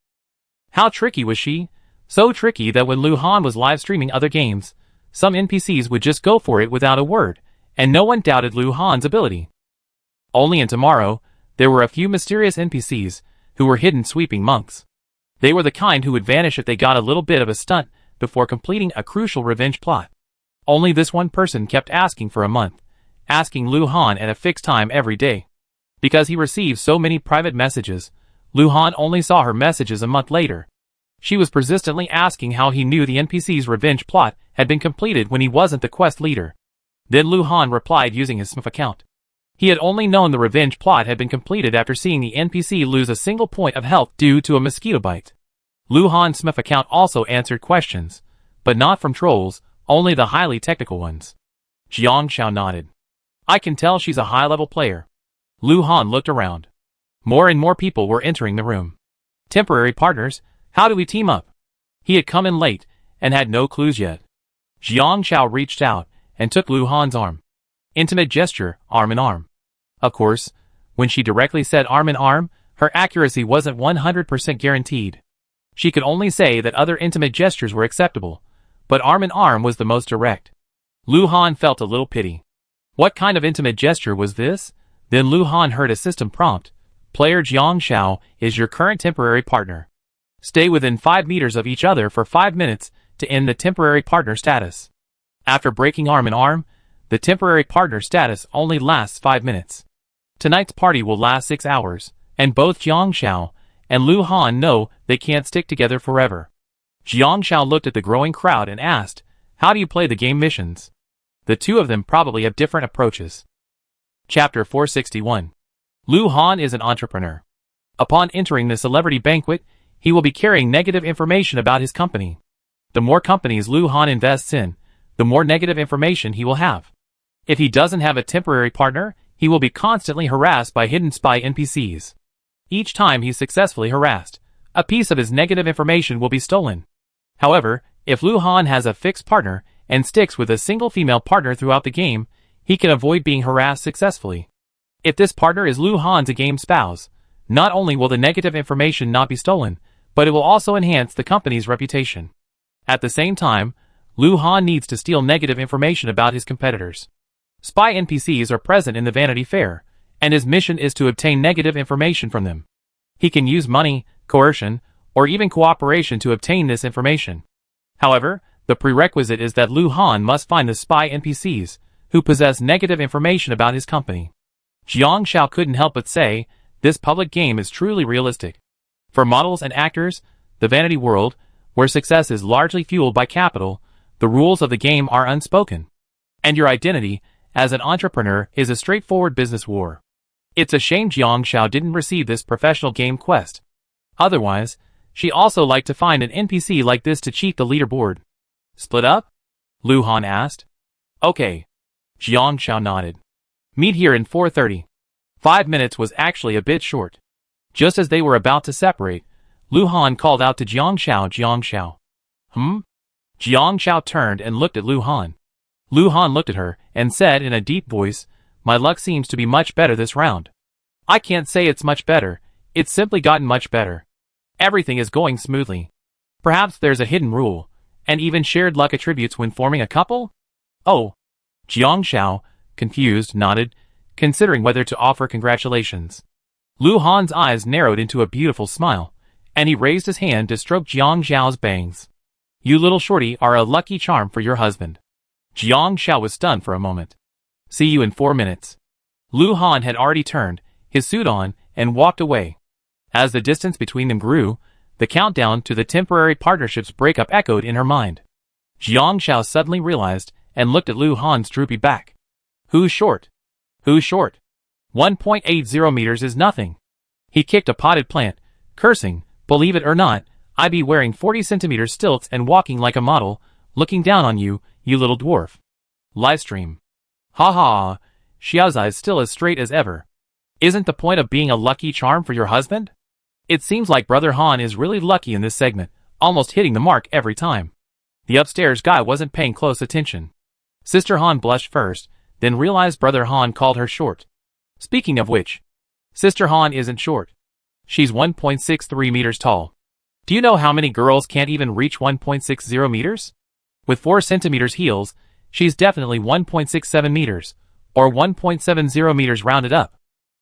"How tricky was she?" "So tricky that when Lu Han was live streaming other games, some NPCs would just go for it without a word, and no one doubted Lu Han's ability. Only in Tomorrow, there were a few mysterious NPCs who were hidden sweeping monks. They were the kind who would vanish if they got a little bit of a stunt before completing a crucial revenge plot. Only this one person kept asking for a month, asking Lu Han at a fixed time every day. Because he received so many private messages, Lu Han only saw her messages a month later. She was persistently asking how he knew the NPC's revenge plot had been completed when he wasn't the quest leader. Then Lu Han replied using his SMF account. He had only known the revenge plot had been completed after seeing the NPC lose a single point of health due to a mosquito bite. Lu Han's SMF account also answered questions, but not from trolls, only the highly technical ones. Jiang Xiao nodded. "I can tell she's a high-level player." Lu Han looked around. More and more people were entering the room. "Temporary partners, how do we team up?" He had come in late, and had no clues yet. Jiang Xiao reached out, and took Lu Han's arm. Intimate gesture, arm in arm. Of course, when she directly said arm in arm, her accuracy wasn't 100% guaranteed. She could only say that other intimate gestures were acceptable, but arm in arm was the most direct. Lu Han felt a little pity. What kind of intimate gesture was this? Then Lu Han heard a system prompt. Player Jiang Xiao is your current temporary partner. Stay within 5 meters of each other for 5 minutes to end the temporary partner status. After breaking arm in arm, the temporary partner status only lasts 5 minutes. Tonight's party will last 6 hours, and both Jiang Xiao and Lu Han know they can't stick together forever. Jiang Xiao looked at the growing crowd and asked, "How do you play the game missions?" The two of them probably have different approaches. Chapter 461. Lu Han is an entrepreneur. Upon entering the celebrity banquet, he will be carrying negative information about his company. The more companies Lu Han invests in, the more negative information he will have. If he doesn't have a temporary partner, he will be constantly harassed by hidden spy NPCs. Each time he's successfully harassed, a piece of his negative information will be stolen. However, if Lu Han has a fixed partner and sticks with a single female partner throughout the game, he can avoid being harassed successfully. If this partner is Lu Han's game spouse, not only will the negative information not be stolen, but it will also enhance the company's reputation. At the same time, Lu Han needs to steal negative information about his competitors. Spy NPCs are present in the Vanity Fair, and his mission is to obtain negative information from them. He can use money, coercion, or even cooperation to obtain this information. However, the prerequisite is that Lu Han must find the spy NPCs who possess negative information about his company. Jiang Xiao couldn't help but say, this public game is truly realistic. For models and actors, the vanity world, where success is largely fueled by capital, the rules of the game are unspoken. And your identity, as an entrepreneur, is a straightforward business war. It's a shame Jiang Xiao didn't receive this professional game quest. Otherwise, she also liked to find an NPC like this to cheat the leaderboard. Split up? Lu Han asked. Okay. Jiang Xiao nodded. Meet here in 4:30. 5 minutes was actually a bit short. Just as they were about to separate, Lu Han called out to Jiang Xiao. Jiang Xiao. Jiang Xiao turned and looked at Lu Han. Lu Han looked at her and said in a deep voice, "My luck seems to be much better this round." "I can't say it's much better, it's simply gotten much better. Everything is going smoothly. Perhaps there's a hidden rule, and even shared luck attributes when forming a couple?" "Oh." Jiang Xiao, confused, nodded, considering whether to offer congratulations. Lu Han's eyes narrowed into a beautiful smile, and he raised his hand to stroke Jiang Xiao's bangs. "You little shorty are a lucky charm for your husband." Jiang Xiao was stunned for a moment. "See you in 4 minutes." Lu Han had already turned, his suit on, and walked away. As the distance between them grew, the countdown to the temporary partnership's breakup echoed in her mind. Jiang Xiao suddenly realized and looked at Lu Han's droopy back. "Who's short? Who's short? 1.80 meters is nothing." He kicked a potted plant, cursing, "Believe it or not, I be wearing 40 centimeter stilts and walking like a model, looking down on you, you little dwarf." Livestream. "Ha ha, Xiao's eyes still as straight as ever. Isn't the point of being a lucky charm for your husband?" It seems like Brother Han is really lucky in this segment, almost hitting the mark every time. The upstairs guy wasn't paying close attention. Sister Han blushed first, then realized Brother Han called her short. Speaking of which, Sister Han isn't short. She's 1.63 meters tall. Do you know how many girls can't even reach 1.60 meters? With 4 centimeters heels, she's definitely 1.67 meters, or 1.70 meters rounded up.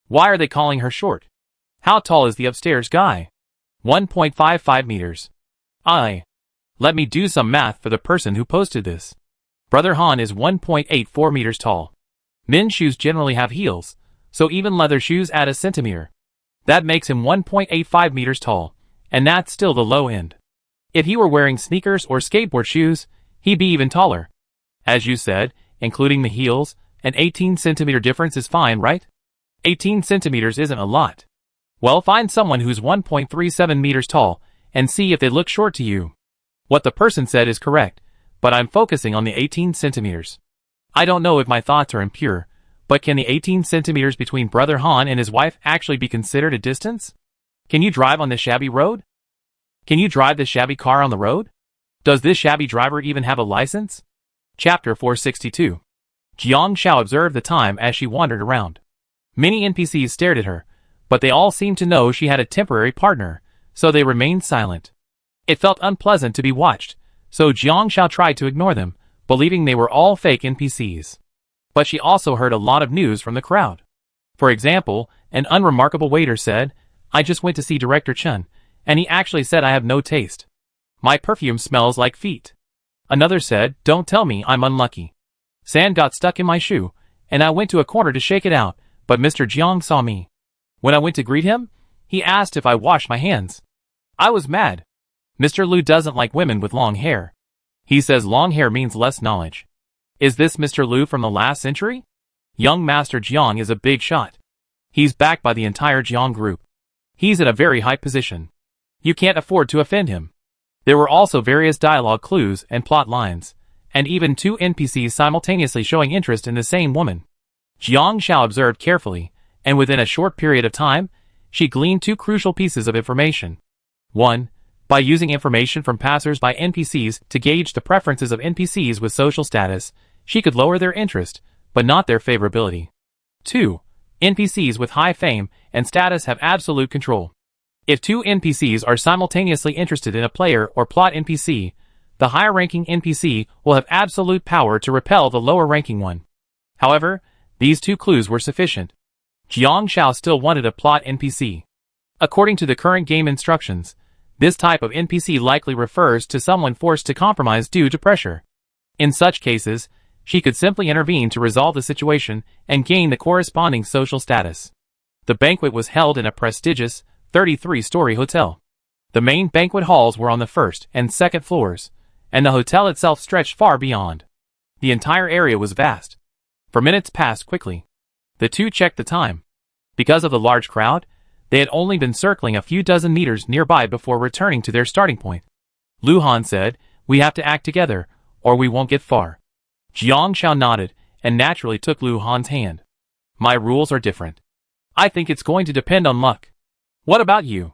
Why are they calling her short? How tall is the upstairs guy? 1.55 meters. Let me do some math for the person who posted this. Brother Han is 1.84 meters tall. Men's shoes generally have heels, so even leather shoes add a centimeter. That makes him 1.85 meters tall, and that's still the low end. If he were wearing sneakers or skateboard shoes, he'd be even taller. As you said, including the heels, an 18 centimeter difference is fine, right? 18 centimeters isn't a lot. Well, find someone who's 1.37 meters tall, and see if they look short to you. What the person said is correct, but I'm focusing on the 18 centimeters. I don't know if my thoughts are impure, but can the 18 centimeters between Brother Han and his wife actually be considered a distance? Can you drive on this shabby road? Can you drive this shabby car on the road? Does this shabby driver even have a license? Chapter 462. Jiang Xiao observed the time as she wandered around. Many NPCs stared at her, but they all seemed to know she had a temporary partner, so they remained silent. It felt unpleasant to be watched, so Jiang Xiao tried to ignore them, believing they were all fake NPCs. But she also heard a lot of news from the crowd. For example, an unremarkable waiter said, "I just went to see Director Chen, and he actually said I have no taste. My perfume smells like feet." Another said, "Don't tell me I'm unlucky. Sand got stuck in my shoe, and I went to a corner to shake it out, but Mr. Jiang saw me. When I went to greet him, he asked if I washed my hands. I was mad. Mr. Liu doesn't like women with long hair. He says long hair means less knowledge. Is this Mr. Liu from the last century? Young Master Jiang is a big shot. He's backed by the entire Jiang group. He's in a very high position. You can't afford to offend him." There were also various dialogue clues and plot lines, and even 2 NPCs simultaneously showing interest in the same woman. Jiang Xiao observed carefully, and within a short period of time, she gleaned 2 crucial pieces of information. 1. By using information from passers-by NPCs to gauge the preferences of NPCs with social status, she could lower their interest, but not their favorability. 2. NPCs with high fame and status have absolute control. If 2 NPCs are simultaneously interested in a player or plot NPC, the higher-ranking NPC will have absolute power to repel the lower-ranking one. However, these 2 clues were sufficient. Jiang Xiao still wanted a plot NPC. According to the current game instructions, this type of NPC likely refers to someone forced to compromise due to pressure. In such cases, she could simply intervene to resolve the situation and gain the corresponding social status. The banquet was held in a prestigious, 33-story hotel. The main banquet halls were on the 1st and 2nd floors, and the hotel itself stretched far beyond. The entire area was vast. For minutes passed quickly. The 2 checked the time. Because of the large crowd, they had only been circling a few dozen meters nearby before returning to their starting point. Lu Han said, "We have to act together, or we won't get far." Jiang Xiao nodded, and naturally took Lu Han's hand. "My rules are different. I think it's going to depend on luck." "What about you?"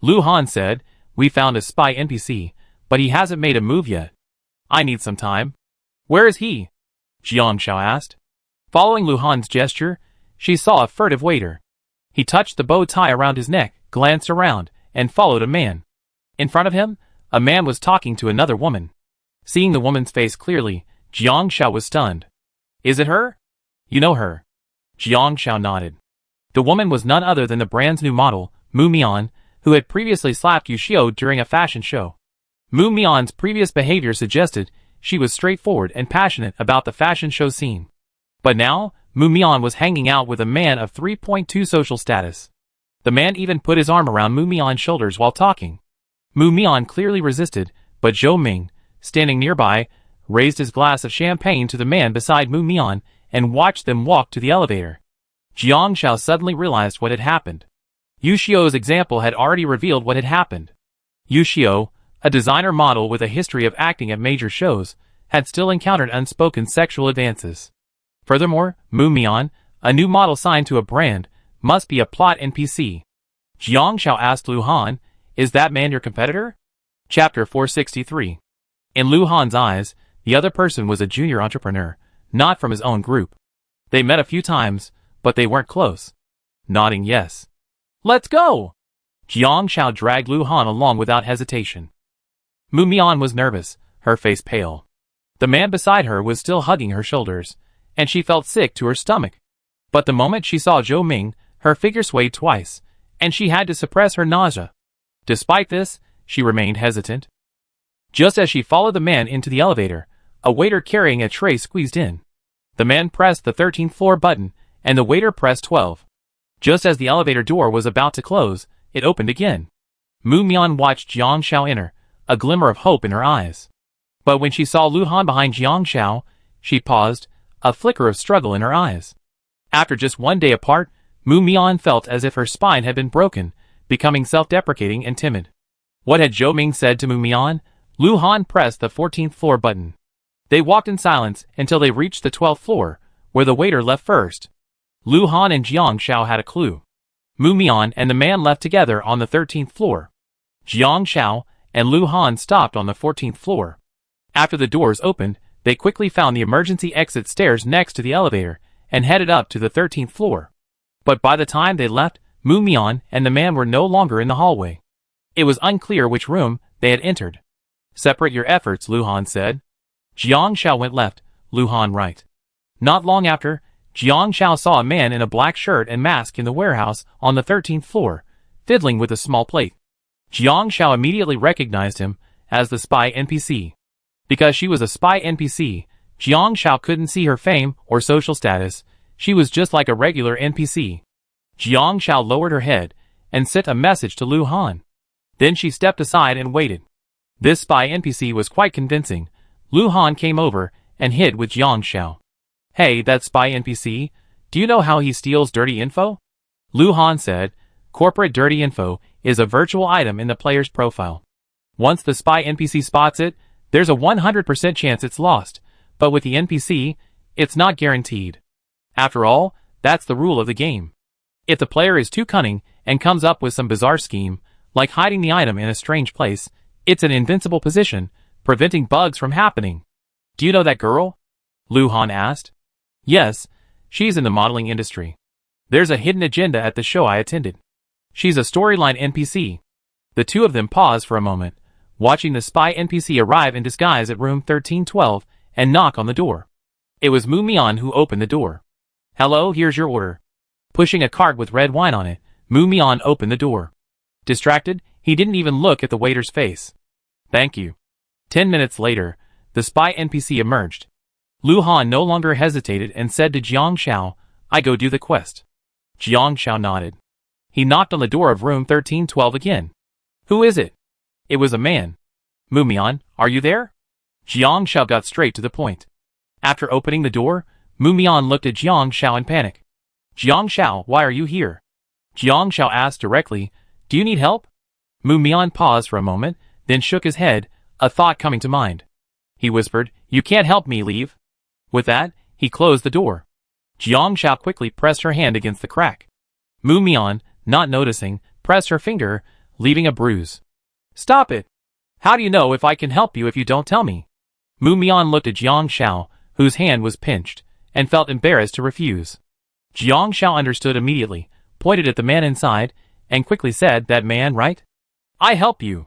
Lu Han said, we found a spy NPC, but he hasn't made a move yet. I need some time. Where is he? Jiang Xiao asked. Following Lu Han's gesture, she saw a furtive waiter. He touched the bow tie around his neck, glanced around, and followed a man. In front of him, a man was talking to another woman. Seeing the woman's face clearly, Jiang Xiao was stunned. Is it her? You know her. Jiang Xiao nodded. The woman was none other than the brand's new model, Mu Mian, who had previously slapped Yu Xiao during a fashion show. Mu Mian's previous behavior suggested she was straightforward and passionate about the fashion show scene. But now, Mu Mian was hanging out with a man of 3.2 social status. The man even put his arm around Mu Mian's shoulders while talking. Mu Mian clearly resisted, but Zhou Ming, standing nearby, raised his glass of champagne to the man beside Mu Mian and watched them walk to the elevator. Jiang Xiao suddenly realized what had happened. Yu Xiao's example had already revealed what had happened. Yu Xiao, a designer model with a history of acting at major shows, had still encountered unspoken sexual advances. Furthermore, Mu Mian, a new model signed to a brand, must be a plot NPC. Jiang Xiao asked Lu Han, is that man your competitor? Chapter 463. In Lu Han's eyes, the other person was a junior entrepreneur, not from his own group. They met a few times, but they weren't close. Nodding yes. Let's go! Jiang Xiao dragged Lu Han along without hesitation. Mu Mian was nervous, her face pale. The man beside her was still hugging her shoulders, and she felt sick to her stomach. But the moment she saw Zhou Ming, her figure swayed twice, and she had to suppress her nausea. Despite this, she remained hesitant. Just as she followed the man into the elevator, a waiter carrying a tray squeezed in. The man pressed the 13th floor button, and the waiter pressed 12. Just as the elevator door was about to close, it opened again. Mu Mian watched Jiang Xiao enter, a glimmer of hope in her eyes. But when she saw Lu Han behind Jiang Xiao, she paused, a flicker of struggle in her eyes. After just one day apart, Mu Mian felt as if her spine had been broken, becoming self-deprecating and timid. What had Zhou Ming said to Mu Mian? Lu Han pressed the 14th floor button. They walked in silence until they reached the 12th floor, where the waiter left first. Lu Han and Jiang Xiao had a clue. Mu Mian and the man left together on the 13th floor. Jiang Xiao and Lu Han stopped on the 14th floor. After the doors opened, they quickly found the emergency exit stairs next to the elevator and headed up to the 13th floor. But by the time they left, Mu Mian and the man were no longer in the hallway. It was unclear which room they had entered. Separate your efforts, Lu Han said. Jiang Xiao went left, Lu Han right. Not long after, Jiang Xiao saw a man in a black shirt and mask in the warehouse on the 13th floor, fiddling with a small plate. Jiang Xiao immediately recognized him as the spy NPC. Because she was a spy NPC, Jiang Xiao couldn't see her fame or social status. She was just like a regular NPC. Jiang Xiao lowered her head and sent a message to Lu Han. Then she stepped aside and waited. This spy NPC was quite convincing. Lu Han came over and hid with Jiang Xiao. Hey, that spy NPC, do you know how he steals dirty info? Lu Han said, corporate dirty info is a virtual item in the player's profile. Once the spy NPC spots it, there's a 100% chance it's lost, but with the NPC, it's not guaranteed. After all, that's the rule of the game. If the player is too cunning and comes up with some bizarre scheme, like hiding the item in a strange place, it's an invincible position, preventing bugs from happening. Do you know that girl? Lu Han asked. Yes, she's in the modeling industry. There's a hidden agenda at the show I attended. She's a storyline NPC. The two of them paused for a moment, watching the spy NPC arrive in disguise at room 1312 and knock on the door. It was Mu Mian who opened the door. Hello, here's your order. Pushing a cart with red wine on it, Mu Mian opened the door. Distracted, he didn't even look at the waiter's face. Thank you. 10 minutes later, the spy NPC emerged. Lu Han no longer hesitated and said to Jiang Xiao, I go do the quest. Jiang Xiao nodded. He knocked on the door of room 1312 again. Who is it? It was a man. Mu Mian, are you there? Jiang Xiao got straight to the point. After opening the door, Mu Mian looked at Jiang Xiao in panic. Jiang Xiao, why are you here? Jiang Xiao asked directly, do you need help? Mu Mian paused for a moment, then shook his head, a thought coming to mind. He whispered, you can't help me, leave. With that, he closed the door. Jiang Xiao quickly pressed her hand against the crack. Mu Mian, not noticing, pressed her finger, leaving a bruise. Stop it! How do you know if I can help you if you don't tell me? Mu Mian looked at Jiang Xiao, whose hand was pinched, and felt embarrassed to refuse. Jiang Xiao understood immediately, pointed at the man inside, and quickly said, "That man, right? I help you."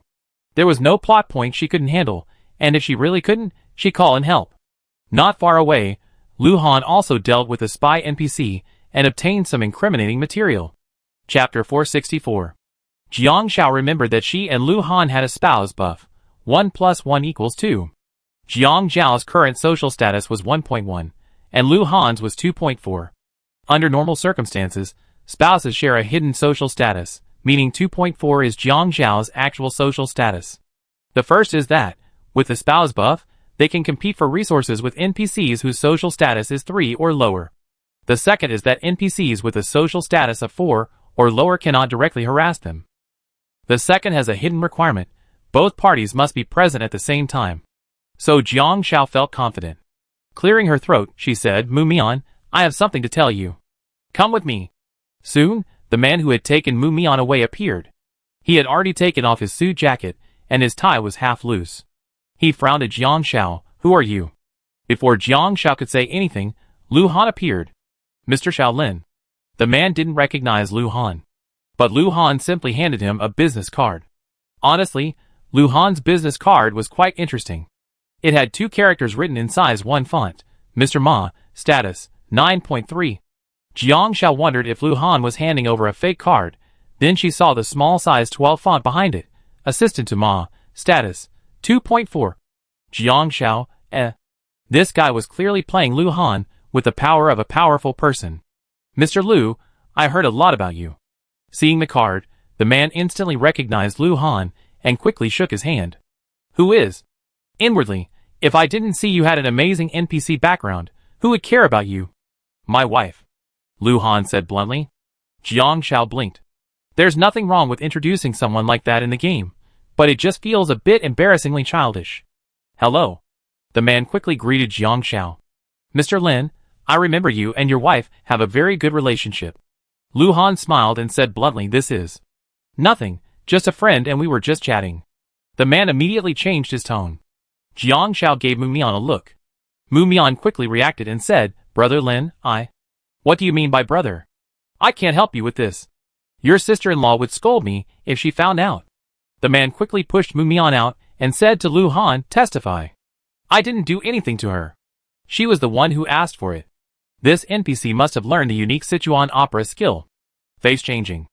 There was no plot point she couldn't handle, and if she really couldn't, she'd call in help. Not far away, Lu Han also dealt with a spy NPC and obtained some incriminating material. Chapter 464. Jiang Xiao remembered that she and Lu Han had a spouse buff. 1 + 1 = 2. Jiang Zhao's current social status was 1.1, and Lu Han's was 2.4. Under normal circumstances, spouses share a hidden social status, meaning 2.4 is Jiang Zhao's actual social status. The first is that, with the spouse buff, they can compete for resources with NPCs whose social status is 3 or lower. The second is that NPCs with a social status of 4 or lower cannot directly harass them. The second has a hidden requirement: both parties must be present at the same time. So Jiang Xiao felt confident. Clearing her throat, she said, "Mu Mian, I have something to tell you. Come with me." Soon, the man who had taken Mu Mian away appeared. He had already taken off his suit jacket, and his tie was half loose. He frowned at Jiang Xiao. "Who are you?" Before Jiang Xiao could say anything, Lu Han appeared. "Mr. Shaolin." The man didn't recognize Lu Han. But Lu Han simply handed him a business card. Honestly, Lu Han's business card was quite interesting. It had 2 characters written in size 1 font. Mr. Ma, status, 9.3. Jiang Xiao wondered if Lu Han was handing over a fake card. Then she saw the small size 12 font behind it. Assistant to Ma, status, 2.4. Jiang Xiao, This guy was clearly playing Lu Han with the power of a powerful person. "Mr. Lu, I heard a lot about you." Seeing the card, the man instantly recognized Lu Han and quickly shook his hand. "Who is?" Inwardly, "If I didn't see you had an amazing NPC background, who would care about you?" "My wife," Lu Han said bluntly. Jiang Xiao blinked. There's nothing wrong with introducing someone like that in the game, but it just feels a bit embarrassingly childish. "Hello." The man quickly greeted Jiang Xiao. "Mr. Lin, I remember you and your wife have a very good relationship." Lu Han smiled and said bluntly, "This is nothing, just a friend and we were just chatting." The man immediately changed his tone. Jiang Xiao gave Mu Mian a look. Mu Mian quickly reacted and said, "Brother Lin, What do you mean by brother? I can't help you with this. Your sister-in-law would scold me if she found out." The man quickly pushed Mu Mian out and said to Lu Han, "Testify. I didn't do anything to her. She was the one who asked for it." This NPC must have learned the unique Sichuan opera skill. Face changing.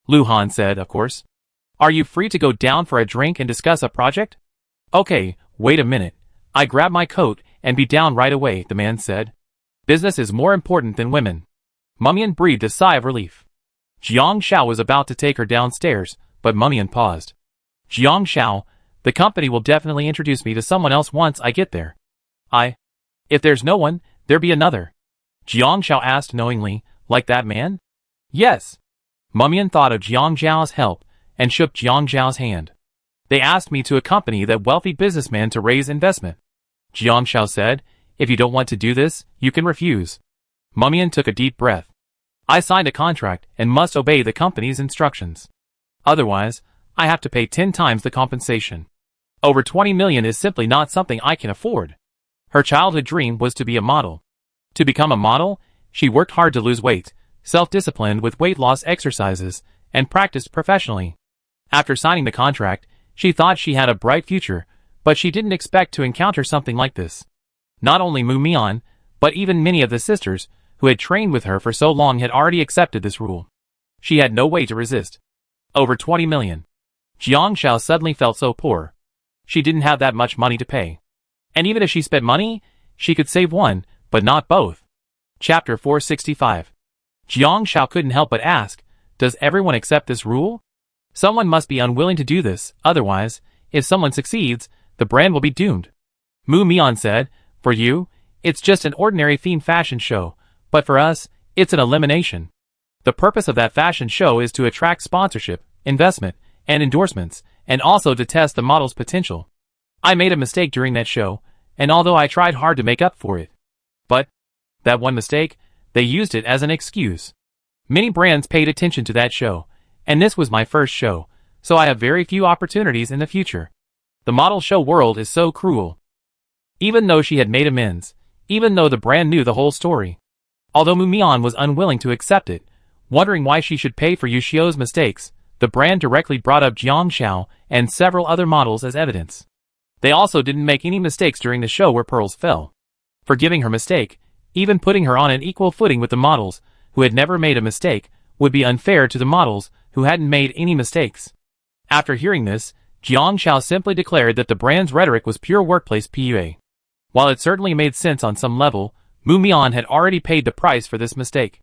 Lu Han said, "Of course. Are you free to go down for a drink and discuss a project?" "Okay, wait a minute. I grab my coat and be down right away," the man said. Business is more important than women. Mumian breathed a sigh of relief. Jiang Xiao was about to take her downstairs, but Mumian paused. "Jiang Xiao, the company will definitely introduce me to someone else once I get there." If there's no one, there be another?" Jiang Xiao asked knowingly, "Like that man?" "Yes." Mumian thought of Jiang Zhao's help and shook Jiang Zhao's hand. "They asked me to accompany that wealthy businessman to raise investment." Jiang Xiao said, "If you don't want to do this, you can refuse." Mumian took a deep breath. "I signed a contract and must obey the company's instructions. Otherwise, I have to pay 10 times the compensation. Over 20 million is simply not something I can afford." Her childhood dream was to be a model. To become a model, she worked hard to lose weight, self-disciplined with weight loss exercises, and practiced professionally. After signing the contract, she thought she had a bright future, but she didn't expect to encounter something like this. Not only Mu Mian, but even many of the sisters, who had trained with her for so long, had already accepted this rule. She had no way to resist. Over 20 million. Jiang Xiao suddenly felt so poor. She didn't have that much money to pay. And even if she spent money, she could save one, but not both. Chapter 465. Jiang Xiao couldn't help but ask, does everyone accept this rule? Someone must be unwilling to do this, otherwise, if someone succeeds, the brand will be doomed. Mu Mian said, for you, it's just an ordinary theme fashion show, but for us, it's an elimination. The purpose of that fashion show is to attract sponsorship, investment, and endorsements, and also to test the model's potential. I made a mistake during that show, and although I tried hard to make up for it. But, that one mistake, they used it as an excuse. Many brands paid attention to that show, and this was my first show, so I have very few opportunities in the future. The model show world is so cruel. Even though she had made amends, even though the brand knew the whole story. Although Mumian was unwilling to accept it, wondering why she should pay for Yushio's mistakes, the brand directly brought up Jiang Xiao and several other models as evidence. They also didn't make any mistakes during the show where pearls fell. Forgiving her mistake, even putting her on an equal footing with the models who had never made a mistake, would be unfair to the models who hadn't made any mistakes. After hearing this, Jiang Xiao simply declared that the brand's rhetoric was pure workplace PUA. While it certainly made sense on some level, Mumian had already paid the price for this mistake.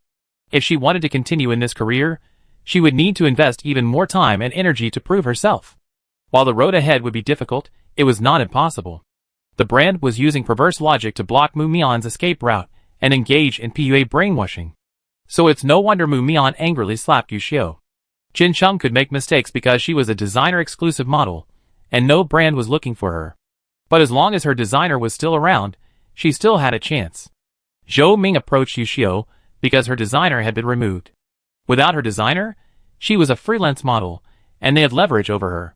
If she wanted to continue in this career, she would need to invest even more time and energy to prove herself. While the road ahead would be difficult, it was not impossible. The brand was using perverse logic to block Mumian's escape route and engage in PUA brainwashing. So it's no wonder Mumian angrily slapped Yushio. Jin Chung could make mistakes because she was a designer-exclusive model, and no brand was looking for her. But as long as her designer was still around, she still had a chance. Zhou Ming approached Yushio because her designer had been removed. Without her designer, she was a freelance model, and they had leverage over her.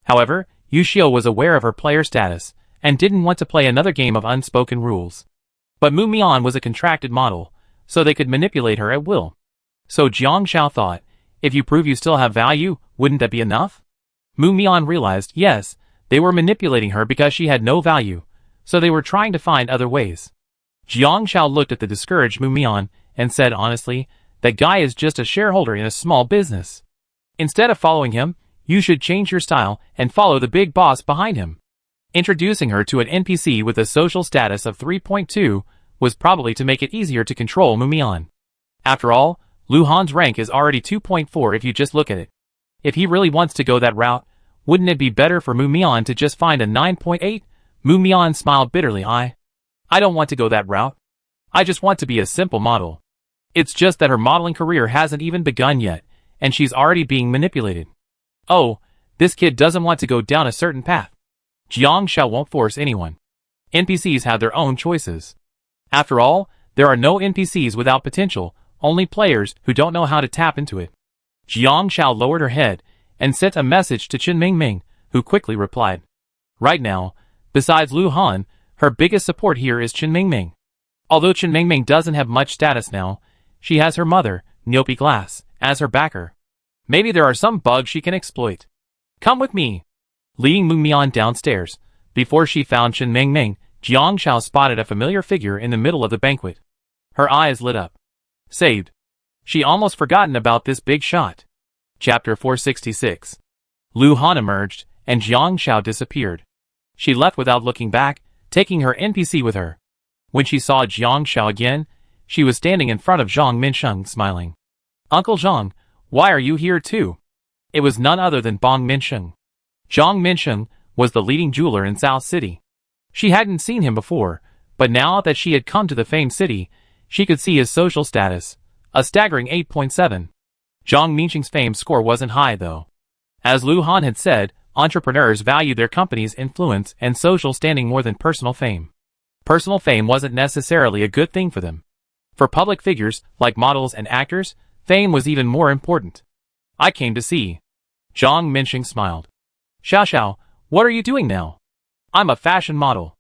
However, Yushio was aware of her player status and didn't want to play another game of unspoken rules. But Mumian was a contracted model, so they could manipulate her at will. So Jiang Xiao thought, if you prove you still have value, wouldn't that be enough? Mumian realized, yes, they were manipulating her because she had no value, so they were trying to find other ways. Jiang Xiao looked at the discouraged Mumian and said honestly, that guy is just a shareholder in a small business. Instead of following him, you should change your style and follow the big boss behind him. Introducing her to an NPC with a social status of 3.2 was probably to make it easier to control Mumian. After all, Lu Han's rank is already 2.4 if you just look at it. If he really wants to go that route, wouldn't it be better for Mumian to just find a 9.8? Mumian smiled bitterly. I don't want to go that route. I just want to be a simple model. It's just that her modeling career hasn't even begun yet, and she's already being manipulated. Oh, this kid doesn't want to go down a certain path. Jiang Xiao won't force anyone. NPCs have their own choices. After all, there are no NPCs without potential, only players who don't know how to tap into it. Jiang Xiao lowered her head and sent a message to Chen Mingming, who quickly replied. Right now, besides Lu Han, her biggest support here is Chen Mingming. Although Chen Mingming doesn't have much status now, she has her mother, Niopi Glass, as her backer. Maybe there are some bugs she can exploit. Come with me. Leading Mumian downstairs, before she found Chen Mingming, Jiang Xiao spotted a familiar figure in the middle of the banquet. Her eyes lit up. Saved. She almost forgotten about this big shot. Chapter 466. Lu Han emerged, and Jiang Xiao disappeared. She left without looking back, taking her NPC with her. When she saw Jiang Xiao again, she was standing in front of Zhang Minsheng smiling. Uncle Zhang, why are you here too? It was none other than Bong Minsheng. Zhang Minsheng was the leading jeweler in South City. She hadn't seen him before, but now that she had come to the famed city, she could see his social status, a staggering 8.7. Zhang Minsheng's fame score wasn't high though. As Lu Han had said, entrepreneurs value their company's influence and social standing more than personal fame. Personal fame wasn't necessarily a good thing for them. For public figures, like models and actors, fame was even more important. I came to see. Zhang Minsheng smiled. Xiao Xiao, what are you doing now? I'm a fashion model.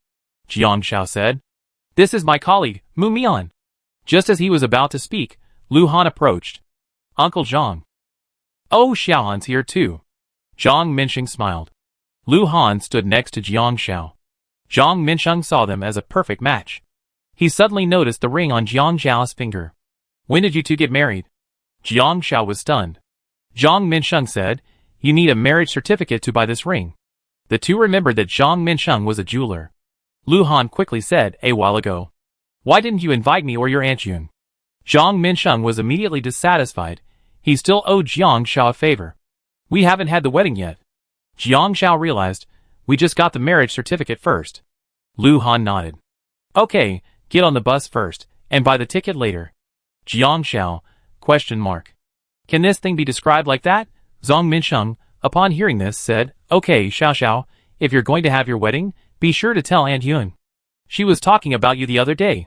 Jiang Xiao said. This is my colleague, Mumian. Just as he was about to speak, Lu Han approached. Uncle Zhang. Oh, Xiaohan's here too. Zhang Minsheng smiled. Lu Han stood next to Jiang Xiao. Zhang Minsheng saw them as a perfect match. He suddenly noticed the ring on Jiang Xiao's finger. When did you two get married? Jiang Xiao was stunned. Zhang Minsheng said, you need a marriage certificate to buy this ring. The two remembered that Zhang Minsheng was a jeweler. Lu Han quickly said, a while ago. Why didn't you invite me or your Aunt Yun? Zhang Minsheng was immediately dissatisfied. He still owed Jiang Xiao a favor. We haven't had the wedding yet. Jiang Xiao realized, we just got the marriage certificate first. Lu Han nodded. Okay, get on the bus first, and buy the ticket later. Jiang Xiao, question mark. Can this thing be described like that? Zhang Minsheng, upon hearing this, said, okay, Xiao Xiao, if you're going to have your wedding, be sure to tell Aunt Yun. She was talking about you the other day.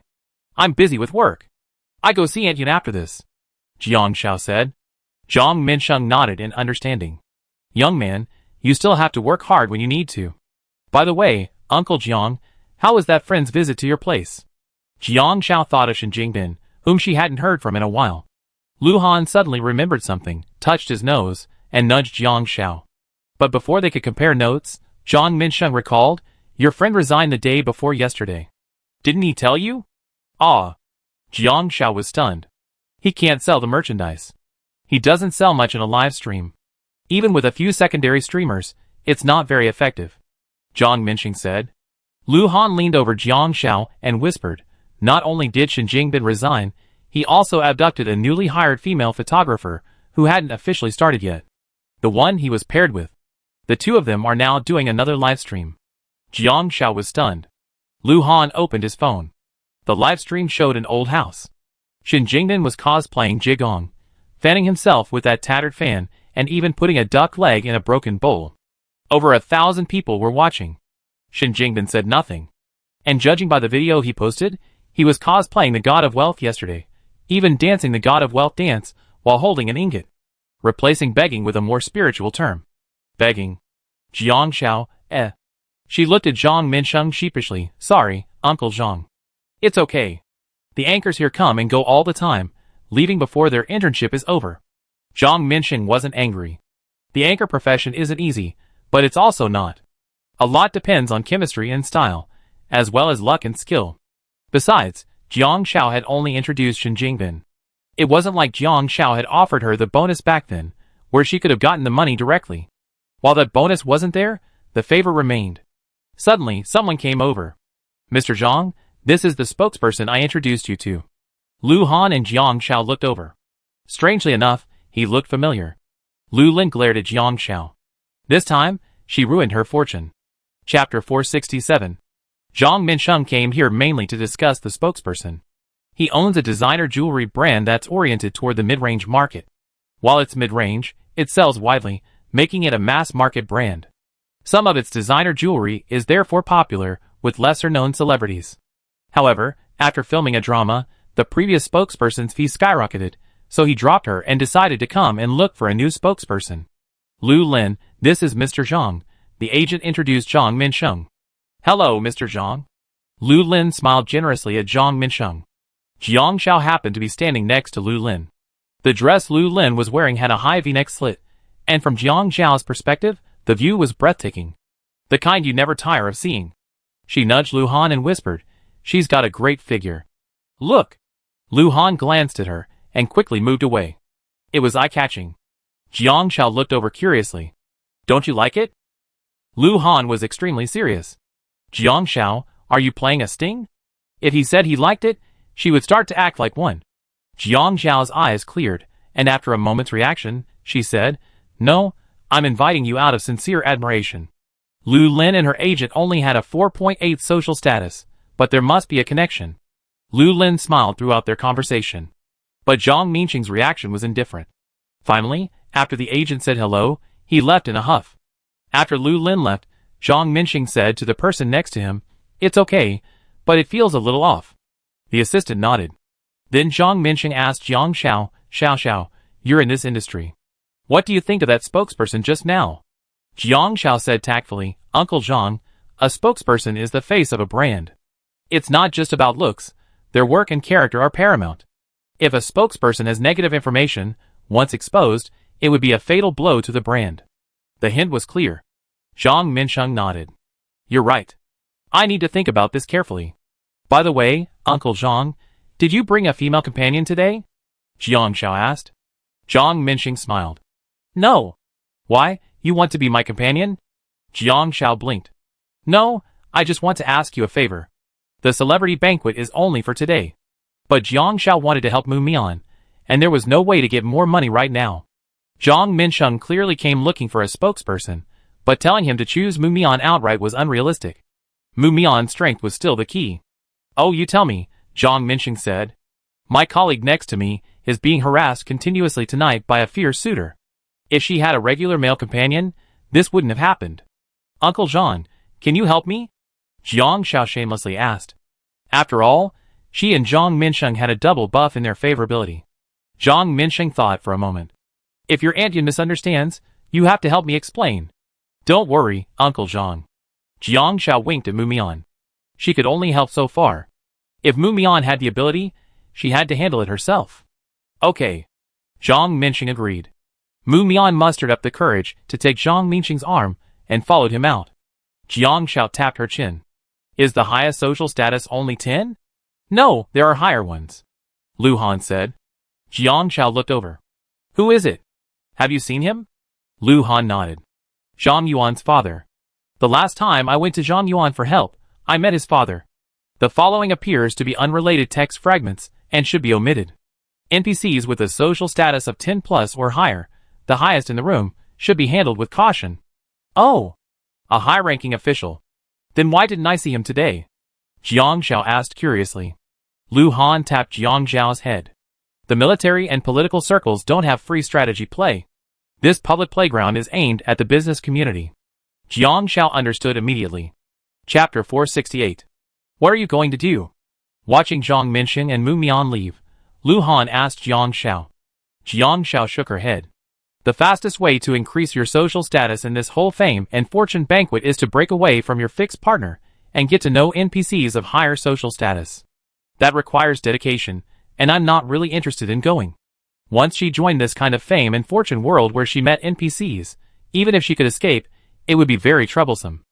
I'm busy with work. I go see Aunt Yun after this. Jiang Xiao said. Zhang Minsheng nodded in understanding. Young man, you still have to work hard when you need to. By the way, Uncle Jiang, how was that friend's visit to your place? Jiang Xiao thought of Shen Jingbin, whom she hadn't heard from in a while. Lu Han suddenly remembered something, touched his nose, and nudged Jiang Xiao. But before they could compare notes, Zhang Minsheng recalled, your friend resigned the day before yesterday. Didn't he tell you? Ah. Jiang Xiao was stunned. He can't sell the merchandise. He doesn't sell much in a live stream. Even with a few secondary streamers, it's not very effective. Zhang Minsheng said. Lu Han leaned over Jiang Xiao and whispered, not only did Shen Jingbin resign, he also abducted a newly hired female photographer who hadn't officially started yet. The one he was paired with. The two of them are now doing another live stream. Jiang Xiao was stunned. Lu Han opened his phone. The live stream showed an old house. Shen Jingbin was cosplaying Jigong, fanning himself with that tattered fan and even putting a duck leg in a broken bowl. Over 1,000 people were watching. Shen Jingbin said nothing. And judging by the video he posted, he was cosplaying the God of Wealth yesterday, even dancing the God of Wealth dance while holding an ingot, replacing begging with a more spiritual term. Begging. Jiang Xiao, eh. She looked at Zhang Minsheng sheepishly. Sorry, Uncle Zhang. It's okay. The anchors here come and go all the time, leaving before their internship is over. Zhang Minsheng wasn't angry. The anchor profession isn't easy, but it's also not. A lot depends on chemistry and style, as well as luck and skill. Besides, Jiang Xiao had only introduced Shen Jingbin. It wasn't like Jiang Xiao had offered her the bonus back then, where she could have gotten the money directly. While that bonus wasn't there, the favor remained. Suddenly, someone came over. Mr. Zhang, this is the spokesperson I introduced you to. Lu Han and Jiang Xiao looked over. Strangely enough, he looked familiar. Lu Lin glared at Jiang Xiao. This time, she ruined her fortune. Chapter 467. Zhang Minsheng came here mainly to discuss the spokesperson. He owns a designer jewelry brand that's oriented toward the mid-range market. While it's mid-range, it sells widely, making it a mass-market brand. Some of its designer jewelry is therefore popular with lesser-known celebrities. However, after filming a drama, the previous spokesperson's fee skyrocketed, so he dropped her and decided to come and look for a new spokesperson. Lu Lin, this is Mr. Zhang. The agent introduced Zhang Minsheng. Hello, Mr. Zhang. Lu Lin smiled generously at Zhang Minsheng. Jiang Xiao happened to be standing next to Lu Lin. The dress Lu Lin was wearing had a high V-neck slit, and from Jiang Xiao's perspective, the view was breathtaking. The kind you never tire of seeing. She nudged Lu Han and whispered, she's got a great figure. Look! Lu Han glanced at her, and quickly moved away. It was eye-catching. Jiang Xiao looked over curiously. Don't you like it? Lu Han was extremely serious. Jiang Xiao, are you playing a sting? If he said he liked it, she would start to act like one. Jiang Xiao's eyes cleared, and after a moment's reaction, she said, no, I'm inviting you out of sincere admiration. Lu Lin and her agent only had a 4.8 social status, but there must be a connection. Lu Lin smiled throughout their conversation. But Zhang Minsheng's reaction was indifferent. Finally, after the agent said hello, he left in a huff. After Lu Lin left, Zhang Minsheng said to the person next to him, it's okay, but it feels a little off. The assistant nodded. Then Zhang Minsheng asked Jiang Xiao, Xiao, you're in this industry. What do you think of that spokesperson just now? Jiang Xiao said tactfully, Uncle Zhang, a spokesperson is the face of a brand. It's not just about looks, their work and character are paramount. If a spokesperson has negative information, once exposed, it would be a fatal blow to the brand. The hint was clear. Zhang Minsheng nodded. You're right. I need to think about this carefully. By the way, Uncle Zhang, did you bring a female companion today? Jiang Xiao asked. Zhang Minsheng smiled. No. Why, you want to be my companion? Jiang Xiao blinked. No, I just want to ask you a favor. The celebrity banquet is only for today. But Jiang Xiao wanted to help Mu Mian, and there was no way to get more money right now. Zhang Minsheng clearly came looking for a spokesperson, but telling him to choose Mu Mian outright was unrealistic. Mu Mian's strength was still the key. Oh, you tell me, Zhang Minsheng said. My colleague next to me is being harassed continuously tonight by a fierce suitor. If she had a regular male companion, this wouldn't have happened. Uncle Zhang, can you help me? Jiang Xiao shamelessly asked. After all, she and Zhang Minsheng had a double buff in their favorability. Zhang Minsheng thought for a moment. If your aunt misunderstands, You have to help me explain. Don't worry, Uncle Zhang. Jiang Xiao winked at Mu Mian. She could only help so far. If Mu Mian had the ability, she had to handle it herself. Okay. Zhang Minxing agreed. Mu Mian mustered up the courage to take Zhang Minxing's arm and followed him out. Jiang Xiao tapped her chin. Is the highest social status only 10? No, there are higher ones. Lu Han said. Jiang Xiao looked over. Who is it? Have you seen him? Lu Han nodded. Zhang Yuan's father. The last time I went to Zhang Yuan for help, I met his father. The following appears to be unrelated text fragments and should be omitted. NPCs with a social status of 10 plus or higher, the highest in the room, should be handled with caution. Oh! A high-ranking official. Then why didn't I see him today? Jiang Xiao asked curiously. Lu Han tapped Jiang Zhao's head. The military and political circles don't have free strategy play. This public playground is aimed at the business community. Jiang Xiao understood immediately. Chapter 468. What are you going to do? Watching Zhang Minxing and Mu Mian leave, Lu Han asked Jiang Xiao. Jiang Xiao shook her head. The fastest way to increase your social status in this whole fame and fortune banquet is to break away from your fixed partner and get to know NPCs of higher social status. That requires dedication, and I'm not really interested in going. Once she joined this kind of fame and fortune world where she met NPCs, even if she could escape, it would be very troublesome.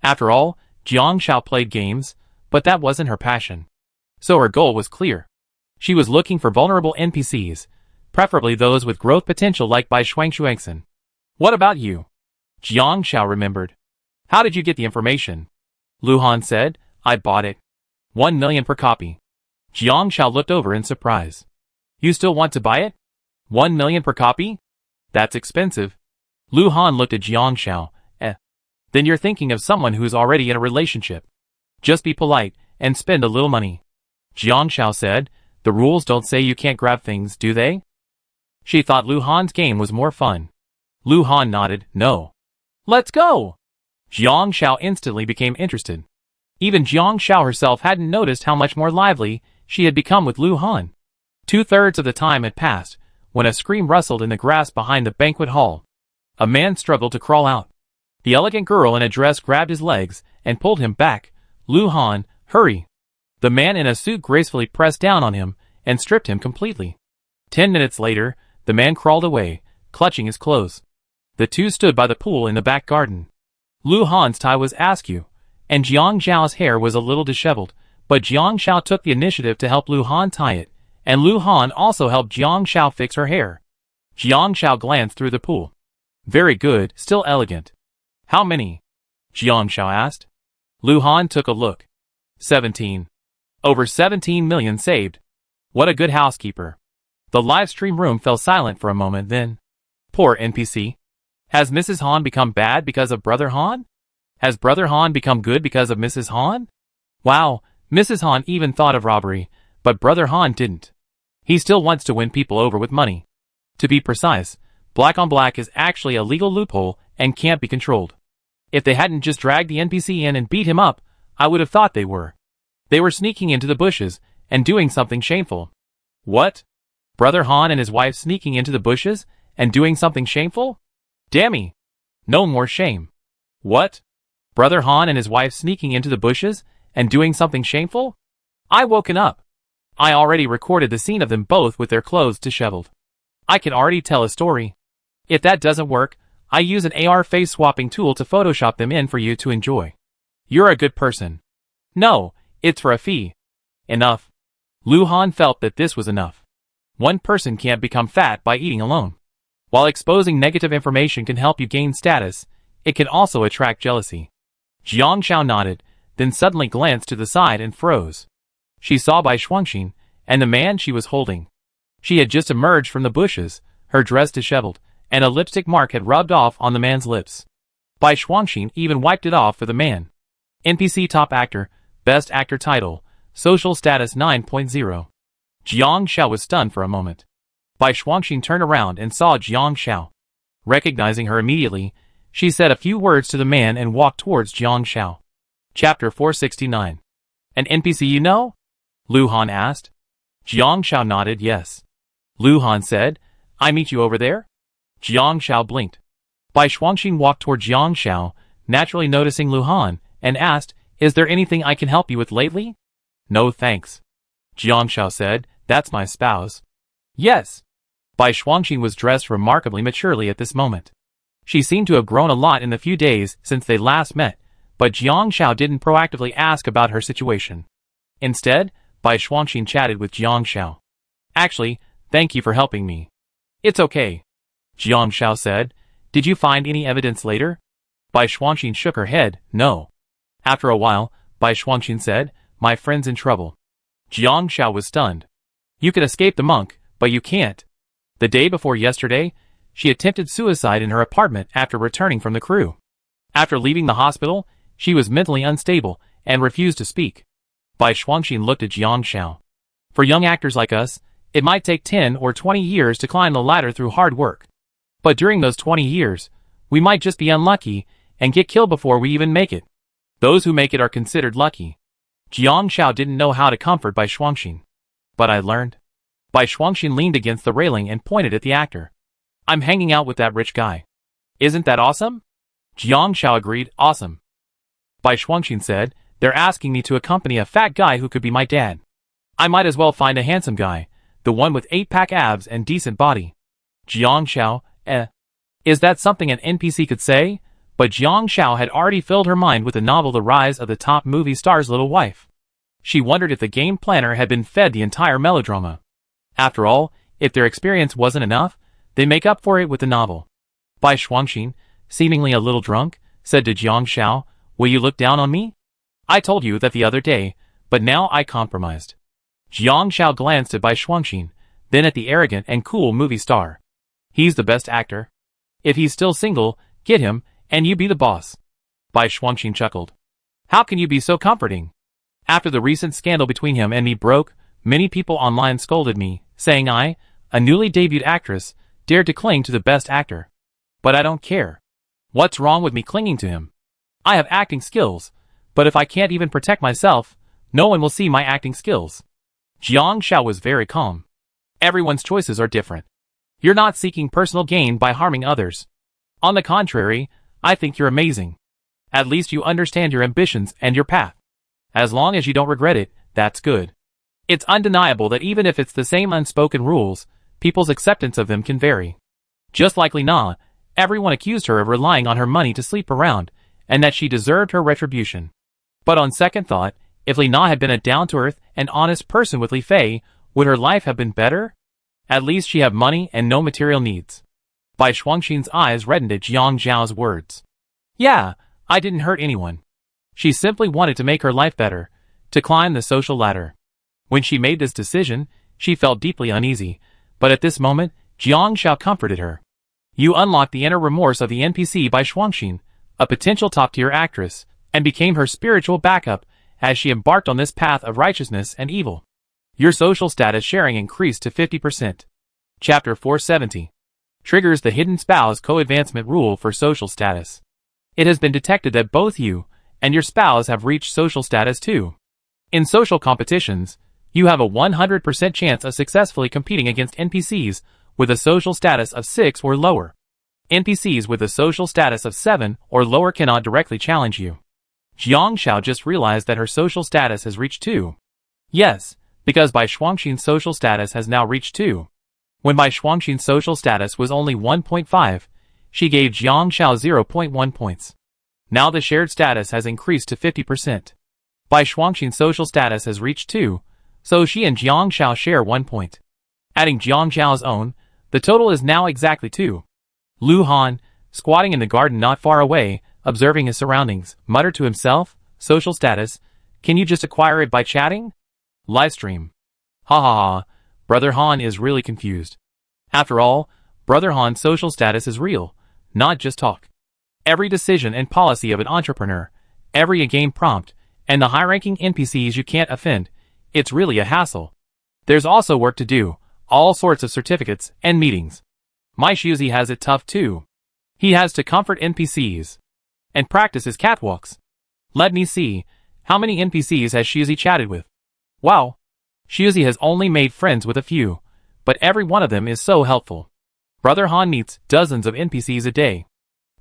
After all, Jiang Xiao played games, but that wasn't her passion. So her goal was clear. She was looking for vulnerable NPCs, preferably those with growth potential like Bai Shuangxuangsen. What about you? Jiang Xiao remembered. How did you get the information? Lu Han said, I bought it. 1 million per copy. Jiang Xiao looked over in surprise. You still want to buy it? 1 million per copy? That's expensive. Lu Han looked at Jiang Xiao. Then you're thinking of someone who's already in a relationship. Just be polite and spend a little money. Jiang Xiao said, the rules don't say you can't grab things, do they? She thought Lu Han's game was more fun. Lu Han nodded, no. Let's go! Jiang Xiao instantly became interested. Even Jiang Xiao herself hadn't noticed how much more lively she had become with Lu Han. 2/3 of the time had passed, when a scream rustled in the grass behind the banquet hall. A man struggled to crawl out. The elegant girl in a dress grabbed his legs and pulled him back. Lu Han, hurry! The man in a suit gracefully pressed down on him and stripped him completely. 10 minutes later, the man crawled away, clutching his clothes. The two stood by the pool in the back garden. Lu Han's tie was askew, and Jiang Zhao's hair was a little disheveled, but Jiang Xiao took the initiative to help Lu Han tie it, and Lu Han also helped Jiang Xiao fix her hair. Jiang Xiao glanced through the pool. Very good, still elegant. How many? Jiang Xiao asked. Lu Han took a look. 17. Over 17 million saved. What a good housekeeper. The live stream room fell silent for a moment then. Poor NPC. Has Mrs. Han become bad because of Brother Han? Has Brother Han become good because of Mrs. Han? Wow, Mrs. Han even thought of robbery, but Brother Han didn't. He still wants to win people over with money. To be precise, black on black is actually a legal loophole and can't be controlled. If they hadn't just dragged the NPC in and beat him up, I would have thought they were. They were sneaking into the bushes and doing something shameful. What? Brother Han and his wife sneaking into the bushes and doing something shameful? Dammy! No more shame. What? Brother Han and his wife sneaking into the bushes and doing something shameful? I woken up. I already recorded the scene of them both with their clothes disheveled. I can already tell a story. If that doesn't work, I use an AR face swapping tool to Photoshop them in for you to enjoy. You're a good person. No, it's for a fee. Enough. Lu Han felt that this was enough. One person can't become fat by eating alone. While exposing negative information can help you gain status, it can also attract jealousy. Jiang Xiao nodded, then suddenly glanced to the side and froze. She saw Bai Shuangxin and the man she was holding. She had just emerged from the bushes, her dress disheveled, and a lipstick mark had rubbed off on the man's lips. Bai Shuangxin even wiped it off for the man. NPC Top Actor, Best Actor Title, Social Status 9.0. Jiang Xiao was stunned for a moment. Bai Shuangxin turned around and saw Jiang Xiao. Recognizing her immediately, she said a few words to the man and walked towards Jiang Xiao. Chapter 469. An NPC you know? Lu Han asked. Jiang Xiao nodded yes. Lu Han said, I meet you over there? Jiang Xiao blinked. Bai Shuangxin walked toward Jiang Shao, naturally noticing Lu Han, and asked, "Is there anything I can help you with lately?" "No thanks," Jiang Shao said, "that's my spouse." "Yes." Bai Shuangxin was dressed remarkably maturely at this moment. She seemed to have grown a lot in the few days since they last met, but Jiang Shao didn't proactively ask about her situation. Instead, Bai Shuangxin chatted with Jiang Shao. "Actually, thank you for helping me." "It's okay," Jiang Shao said. "Did you find any evidence later?" Bai Shuangxin shook her head, "No." After a while, Bai Shuangxin said, "My friend's in trouble." Jiang Shao was stunned. "You could escape the monk, but you can't." The day before yesterday, she attempted suicide in her apartment after returning from the crew. After leaving the hospital, she was mentally unstable and refused to speak. Bai Shuangxin looked at Jiang Shao. "For young actors like us, it might take 10 or 20 years to climb the ladder through hard work. But during those 20 years, we might just be unlucky and get killed before we even make it. Those who make it are considered lucky." Jiang Shao didn't know how to comfort Bai Shuangxin. "But I learned." Bai Shuangxin leaned against the railing and pointed at the actor. "I'm hanging out with that rich guy. Isn't that awesome?" Jiang Shao agreed, "Awesome." Bai Shuangxin said, "They're asking me to accompany a fat guy who could be my dad. I might as well find a handsome guy, the one with 8-pack abs and decent body." Jiang Shao, Is that something an NPC could say? But Jiang Shao had already filled her mind with the novel The Rise of the Top Movie Star's Little Wife. She wondered if the game planner had been fed the entire melodrama. After all, if their experience wasn't enough, they make up for it with the novel. Bai Shuangxin, seemingly a little drunk, said to Jiang Shao, "Will you look down on me? I told you that the other day, but now I compromised." Jiang Shao glanced at Bai Shuangxin, then at the arrogant and cool movie star. "He's the best actor. If he's still single, get him, and you be the boss." Bai Shuangxin chuckled. "How can you be so comforting? After the recent scandal between him and me broke, many people online scolded me, saying I, a newly debuted actress, dared to cling to the best actor. But I don't care. What's wrong with me clinging to him? I have acting skills, but if I can't even protect myself, no one will see my acting skills." Jiang Shao was very calm. "Everyone's choices are different. You're not seeking personal gain by harming others. On the contrary, I think you're amazing. At least you understand your ambitions and your path. As long as you don't regret it, that's good. It's undeniable that even if it's the same unspoken rules, people's acceptance of them can vary. Just like Lina, everyone accused her of relying on her money to sleep around, and that she deserved her retribution. But on second thought, if Lina had been a down-to-earth and honest person with Li Fei, would her life have been better? At least she had money and no material needs." Bai Shuangxin's eyes reddened at Jiang Zhao's words. "Yeah, I didn't hurt anyone. She simply wanted to make her life better, to climb the social ladder. When she made this decision, she felt deeply uneasy, but at this moment, Jiang Shao comforted her. You unlocked the inner remorse of the NPC Bai Shuangxin, a potential top-tier actress, and became her spiritual backup as she embarked on this path of righteousness and evil. Your social status sharing increased to 50%. Chapter 470. Triggers the hidden spouse co-advancement rule for social status. It has been detected that both you and your spouse have reached social status 2. In social competitions, you have a 100% chance of successfully competing against NPCs with a social status of 6 or lower. NPCs with a social status of 7 or lower cannot directly challenge you. Jiang Shao just realized that her social status has reached 2. Yes, because Bai Shuangxin's social status has now reached 2. When Bai Shuangxin's social status was only 1.5, she gave Jiang Shao 0.1 points. Now the shared status has increased to 50%. Bai Shuangxin's social status has reached 2, so she and Jiang Shao share 1 point. Adding Jiang Zhao's own, the total is now exactly 2. Lu Han, squatting in the garden not far away, observing his surroundings, muttered to himself, "Social status, can you just acquire it by chatting? Livestream. Ha ha ha, Brother Han is really confused." After all, Brother Han's social status is real, not just talk. Every decision and policy of an entrepreneur, every game prompt, and the high-ranking NPCs you can't offend, it's really a hassle. There's also work to do, all sorts of certificates and meetings. My Shuzi has it tough too. He has to comfort NPCs and practice his catwalks. Let me see, how many NPCs has Shuzi chatted with? Wow. Shuzi has only made friends with a few, but every one of them is so helpful. Brother Han meets dozens of NPCs a day.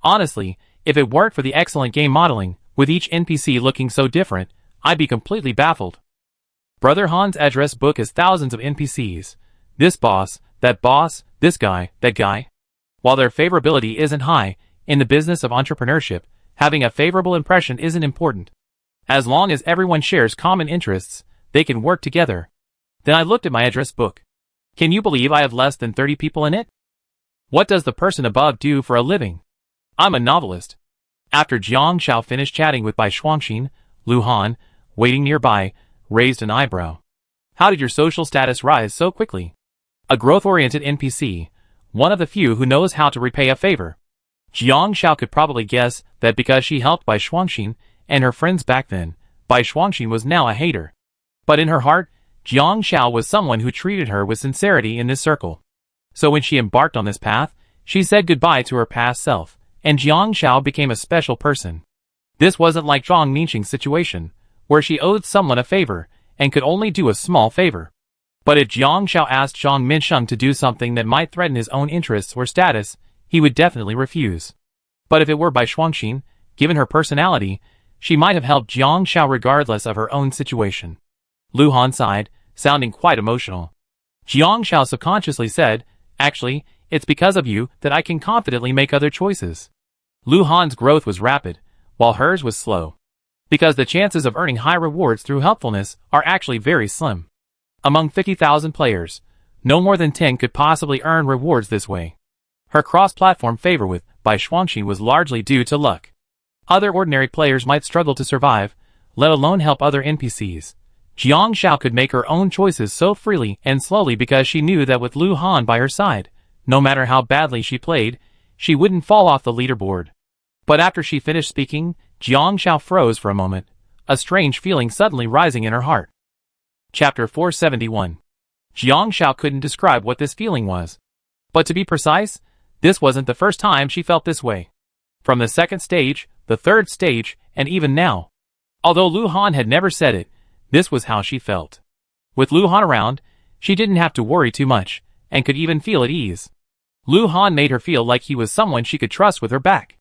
Honestly, if it weren't for the excellent game modeling, with each NPC looking so different, I'd be completely baffled. Brother Han's address book has thousands of NPCs. This boss, this guy, that guy. While their favorability isn't high, in the business of entrepreneurship, having a favorable impression isn't important. As long as everyone shares common interests, they can work together. Then I looked at my address book. Can you believe I have less than 30 people in it? What does the person above do for a living? I'm a novelist. After Jiang Xiao finished chatting with Bai Shuangxin, Lu Han, waiting nearby, raised an eyebrow. How did your social status rise so quickly? A growth-oriented NPC, one of the few who knows how to repay a favor. Jiang Xiao could probably guess that because she helped Bai Shuangxin and her friends back then, Bai Shuangxin was now a hater. But in her heart, Jiang Xiao was someone who treated her with sincerity in this circle. So when she embarked on this path, she said goodbye to her past self, and Jiang Xiao became a special person. This wasn't like Zhang Ningxing's situation, where she owed someone a favor, and could only do a small favor. But if Jiang Xiao asked Zhang Minsheng to do something that might threaten his own interests or status, he would definitely refuse. But if it were Bai Shuangxin, given her personality, she might have helped Jiang Xiao regardless of her own situation. Lu Han sighed, sounding quite emotional. Jiang Xiao subconsciously said, actually, it's because of you that I can confidently make other choices. Lu Han's growth was rapid, while hers was slow. Because the chances of earning high rewards through helpfulness are actually very slim. Among 50,000 players, no more than 10 could possibly earn rewards this way. Her cross-platform favor with Bai Shuangxin was largely due to luck. Other ordinary players might struggle to survive, let alone help other NPCs. Jiang Xiao could make her own choices so freely and slowly because she knew that with Lu Han by her side, no matter how badly she played, she wouldn't fall off the leaderboard. But after she finished speaking, Jiang Xiao froze for a moment, a strange feeling suddenly rising in her heart. Chapter 471. Jiang Xiao couldn't describe what this feeling was. But to be precise, this wasn't the first time she felt this way. From the second stage, the third stage, and even now. Although Lu Han had never said it, this was how she felt. With Lu Han around, she didn't have to worry too much, and could even feel at ease. Lu Han made her feel like he was someone she could trust with her back.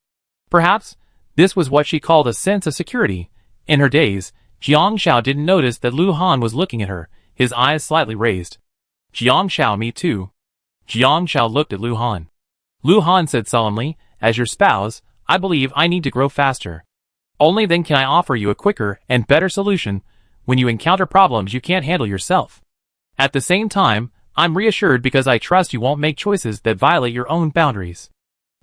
Perhaps, this was what she called a sense of security. In her daze, Jiang Xiao didn't notice that Lu Han was looking at her, his eyes slightly raised. Jiang Xiao, me too. Jiang Xiao looked at Lu Han. Lu Han said solemnly, as your spouse, I believe I need to grow faster. Only then can I offer you a quicker and better solution when you encounter problems you can't handle yourself. At the same time, I'm reassured because I trust you won't make choices that violate your own boundaries.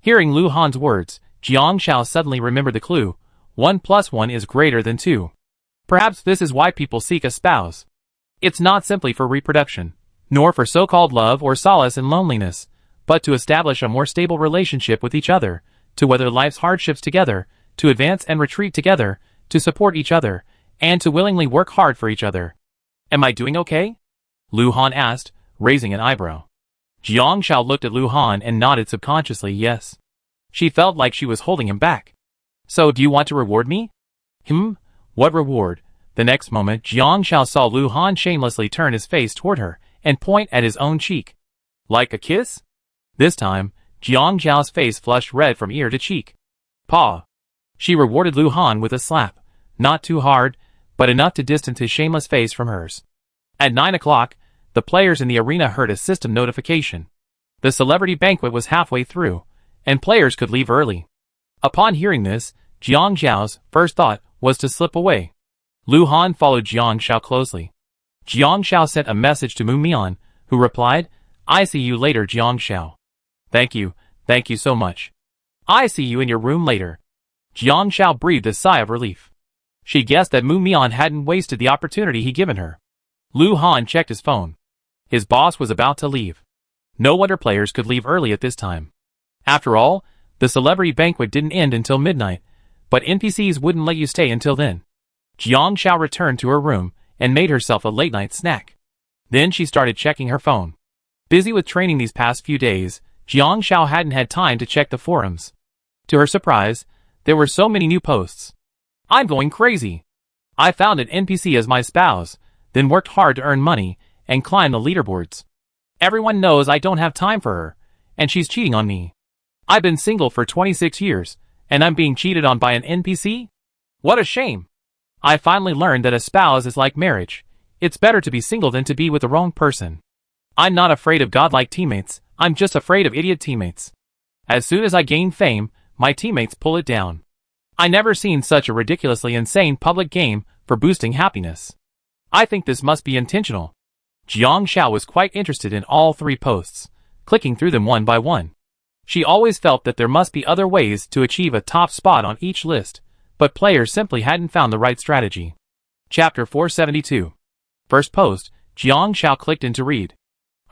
Hearing Lu Han's words, Jiang Xiao suddenly remembered the clue, 1 + 1 is greater than 2. Perhaps this is why people seek a spouse. It's not simply for reproduction, nor for so-called love or solace in loneliness, but to establish a more stable relationship with each other, to weather life's hardships together, to advance and retreat together, to support each other, and to willingly work hard for each other. Am I doing okay? Lu Han asked, raising an eyebrow. Jiang Xiao looked at Lu Han and nodded subconsciously yes. She felt like she was holding him back. So do you want to reward me? What reward? The next moment Jiang Xiao saw Lu Han shamelessly turn his face toward her and point at his own cheek. Like a kiss? This time, Jiang Xiao's face flushed red from ear to cheek. Paw. She rewarded Lu Han with a slap, not too hard, but enough to distance his shameless face from hers. At 9 o'clock, the players in the arena heard a system notification. The celebrity banquet was halfway through, and players could leave early. Upon hearing this, Jiang Xiao's first thought was to slip away. Lu Han followed Jiang Xiao closely. Jiang Xiao sent a message to Mu Mian, who replied, I see you later, Jiang Xiao. Thank you so much. I see you in your room later. Jiang Xiao breathed a sigh of relief. She guessed that Mu Mian hadn't wasted the opportunity he'd given her. Lu Han checked his phone. His boss was about to leave. No wonder players could leave early at this time. After all, the celebrity banquet didn't end until midnight, but NPCs wouldn't let you stay until then. Jiang Xiao returned to her room and made herself a late-night snack. Then she started checking her phone. Busy with training these past few days, Jiang Xiao hadn't had time to check the forums. To her surprise, there were so many new posts. I'm going crazy. I found an NPC as my spouse, then worked hard to earn money and climb the leaderboards. Everyone knows I don't have time for her, and she's cheating on me. I've been single for 26 years, and I'm being cheated on by an NPC? What a shame. I finally learned that a spouse is like marriage. It's better to be single than to be with the wrong person. I'm not afraid of godlike teammates, I'm just afraid of idiot teammates. As soon as I gain fame, my teammates pull it down. I never seen such a ridiculously insane public game for boosting happiness. I think this must be intentional. Jiang Xiao was quite interested in all 3 posts, clicking through them one by one. She always felt that there must be other ways to achieve a top spot on each list, but players simply hadn't found the right strategy. Chapter 472. First post, Jiang Xiao clicked in to read.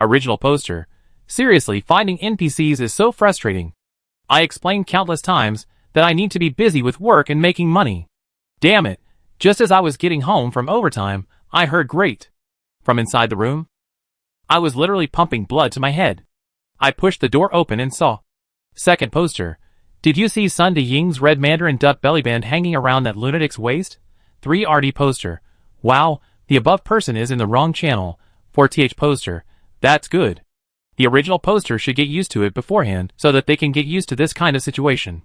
Original poster. Seriously, finding NPCs is so frustrating. I explained countless times that I need to be busy with work and making money. Damn it, just as I was getting home from overtime, I heard great from inside the room. I was literally pumping blood to my head. I pushed the door open and saw. Second poster. Did you see Sun De Ying's red mandarin duck bellyband hanging around that lunatic's waist? 3RD poster. Wow, the above person is in the wrong channel. 4th poster. That's good. The original poster should get used to it beforehand so that they can get used to this kind of situation.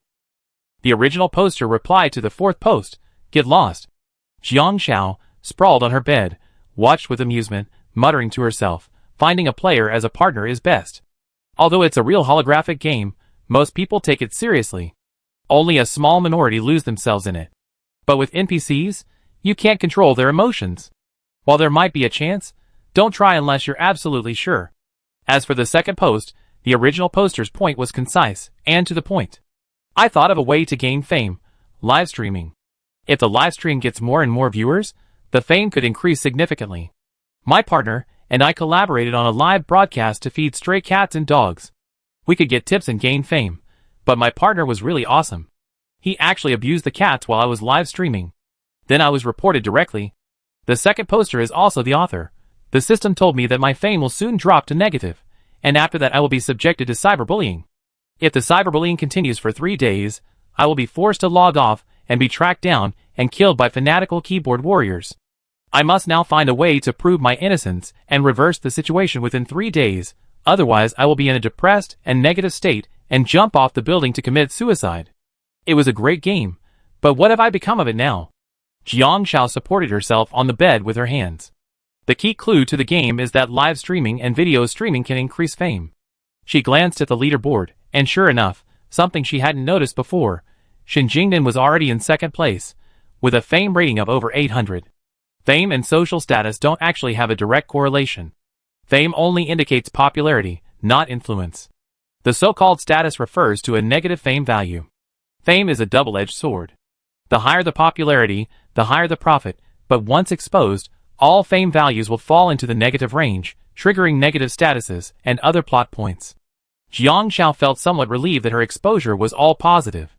The original poster replied to the 4th post, get lost. Jiang Xiao, sprawled on her bed, watched with amusement, muttering to herself, finding a player as a partner is best. Although it's a real holographic game, most people take it seriously. Only a small minority lose themselves in it. But with NPCs, you can't control their emotions. While there might be a chance, don't try unless you're absolutely sure. As for the second post, the original poster's point was concise and to the point. I thought of a way to gain fame, live streaming. If the live stream gets more and more viewers, the fame could increase significantly. My partner and I collaborated on a live broadcast to feed stray cats and dogs. We could get tips and gain fame, but my partner was really awesome. He actually abused the cats while I was live streaming. Then I was reported directly. The second poster is also the author. The system told me that my fame will soon drop to negative, and after that I will be subjected to cyberbullying. If the cyberbullying continues for 3 days, I will be forced to log off and be tracked down and killed by fanatical keyboard warriors. I must now find a way to prove my innocence and reverse the situation within 3 days, otherwise I will be in a depressed and negative state and jump off the building to commit suicide. It was a great game, but what have I become of it now? Jiang Xiao supported herself on the bed with her hands. The key clue to the game is that live streaming and video streaming can increase fame. She glanced at the leaderboard, and sure enough, something she hadn't noticed before, Shen Jingnan was already in second place, with a fame rating of over 800. Fame and social status don't actually have a direct correlation. Fame only indicates popularity, not influence. The so-called status refers to a negative fame value. Fame is a double-edged sword. The higher the popularity, the higher the profit, but once exposed, all fame values will fall into the negative range, triggering negative statuses and other plot points. Jiang Xiao felt somewhat relieved that her exposure was all positive.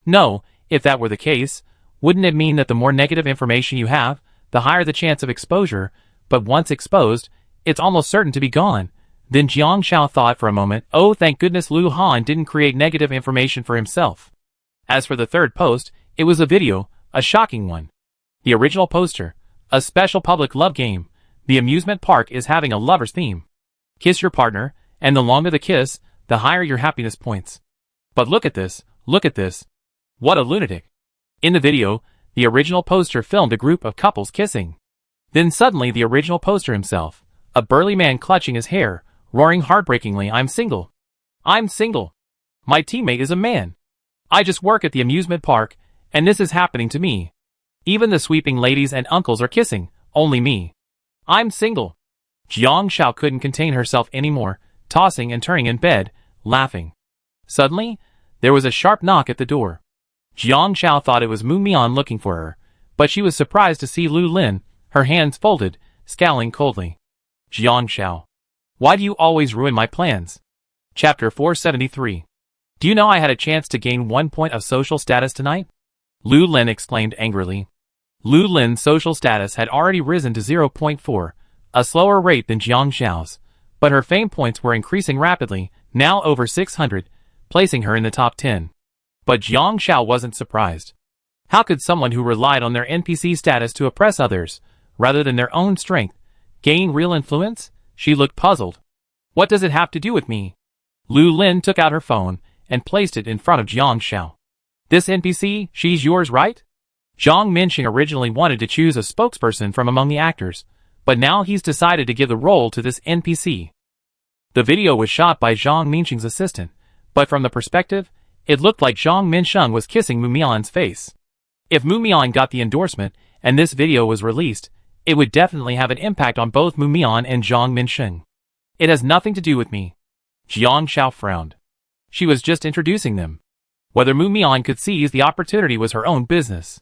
No, if that were the case, wouldn't it mean that the more negative information you have, the higher the chance of exposure, but once exposed, it's almost certain to be gone. Then Jiang Xiao thought for a moment, oh thank goodness Lu Han didn't create negative information for himself. As for the third post, it was a video, a shocking one. The original poster, a special public love game. The amusement park is having a lover's theme. Kiss your partner, and the longer the kiss, the higher your happiness points. But look at this, look at this. What a lunatic. In the video, the original poster filmed a group of couples kissing. Then suddenly the original poster himself, a burly man clutching his hair, roaring heartbreakingly, I'm single. I'm single. My teammate is a man. I just work at the amusement park, and this is happening to me. Even the sweeping ladies and uncles are kissing, only me. I'm single. Jiang Xiao couldn't contain herself anymore, tossing and turning in bed, laughing. Suddenly, there was a sharp knock at the door. Jiang Xiao thought it was Mu Mian looking for her, but she was surprised to see Lu Lin, her hands folded, scowling coldly. Jiang Xiao. Why do you always ruin my plans? Chapter 473. Do you know I had a chance to gain 1 point of social status tonight? Lu Lin exclaimed angrily. Lu Lin's social status had already risen to 0.4, a slower rate than Jiang Xiao's, but her fame points were increasing rapidly, now over 600, placing her in the top 10. But Jiang Xiao wasn't surprised. How could someone who relied on their NPC status to oppress others, rather than their own strength, gain real influence? She looked puzzled. What does it have to do with me? Lu Lin took out her phone and placed it in front of Jiang Xiao. This NPC, she's yours, right? Zhang Minxing originally wanted to choose a spokesperson from among the actors, but now he's decided to give the role to this NPC. The video was shot by Zhang Minxing's assistant, but from the perspective, it looked like Zhang Minsheng was kissing Mu Mian's face. If Mu Mian got the endorsement and this video was released, it would definitely have an impact on both Mu Mian and Zhang Minsheng. It has nothing to do with me. Jiang Xiao frowned. She was just introducing them. Whether Mu Mian could seize the opportunity was her own business.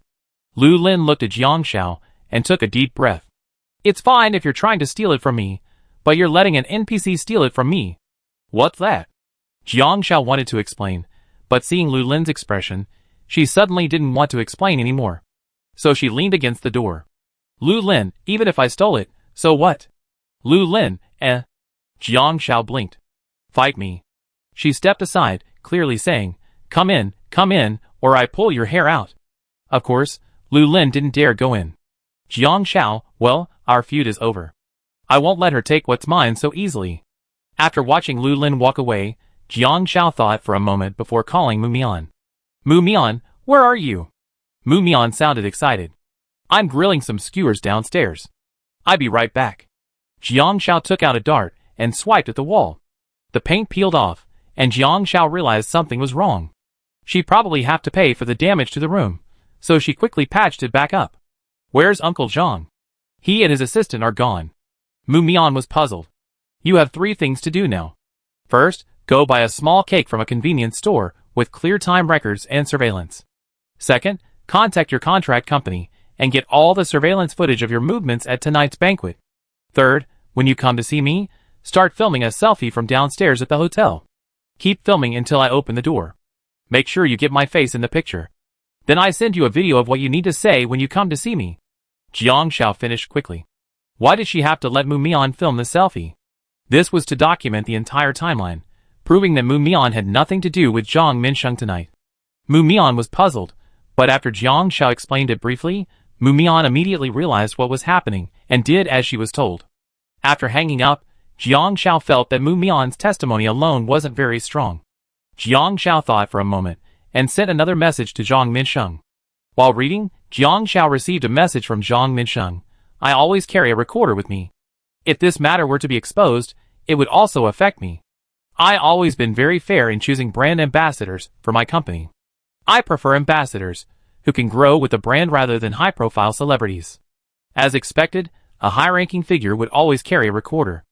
Lu Lin looked at Jiang Xiao and took a deep breath. It's fine if you're trying to steal it from me, but you're letting an NPC steal it from me. What's that? Jiang Xiao wanted to explain, but seeing Lu Lin's expression, she suddenly didn't want to explain anymore. So she leaned against the door. Lu Lin, even if I stole it, so what? Lu Lin, Jiang Xiao blinked. Fight me. She stepped aside, clearly saying, come in, or I pull your hair out. Of course, Lu Lin didn't dare go in. Jiang Xiao, well, our feud is over. I won't let her take what's mine so easily. After watching Lu Lin walk away, Jiang Xiao thought for a moment before calling Mu Mian. Mu Mian, where are you? Mu Mian sounded excited. I'm grilling some skewers downstairs. I'll be right back. Jiang Xiao took out a dart and swiped at the wall. The paint peeled off, and Jiang Xiao realized something was wrong. She'd probably have to pay for the damage to the room, so she quickly patched it back up. Where's Uncle Zhang? He and his assistant are gone. Mu Mian was puzzled. You have 3 things to do now. First, go buy a small cake from a convenience store with clear time records and surveillance. Second, contact your contract company and get all the surveillance footage of your movements at tonight's banquet. Third, when you come to see me, start filming a selfie from downstairs at the hotel. Keep filming until I open the door. Make sure you get my face in the picture. Then I send you a video of what you need to say when you come to see me. Jiang Xiao finished quickly. Why did she have to let Mu Mian film the selfie? This was to document the entire timeline, proving that Mu Mian had nothing to do with Zhang Minsheng tonight. Mu Mian was puzzled, but after Jiang Xiao explained it briefly, Mu Mian immediately realized what was happening and did as she was told. After hanging up, Jiang Xiao felt that Mu Mian's testimony alone wasn't very strong. Jiang Xiao thought for a moment and sent another message to Zhang Minsheng. While reading, Jiang Xiao received a message from Zhang Minsheng. I always carry a recorder with me. If this matter were to be exposed, it would also affect me. I always been very fair in choosing brand ambassadors for my company. I prefer ambassadors who can grow with the brand rather than high-profile celebrities. As expected, a high-ranking figure would always carry a recorder.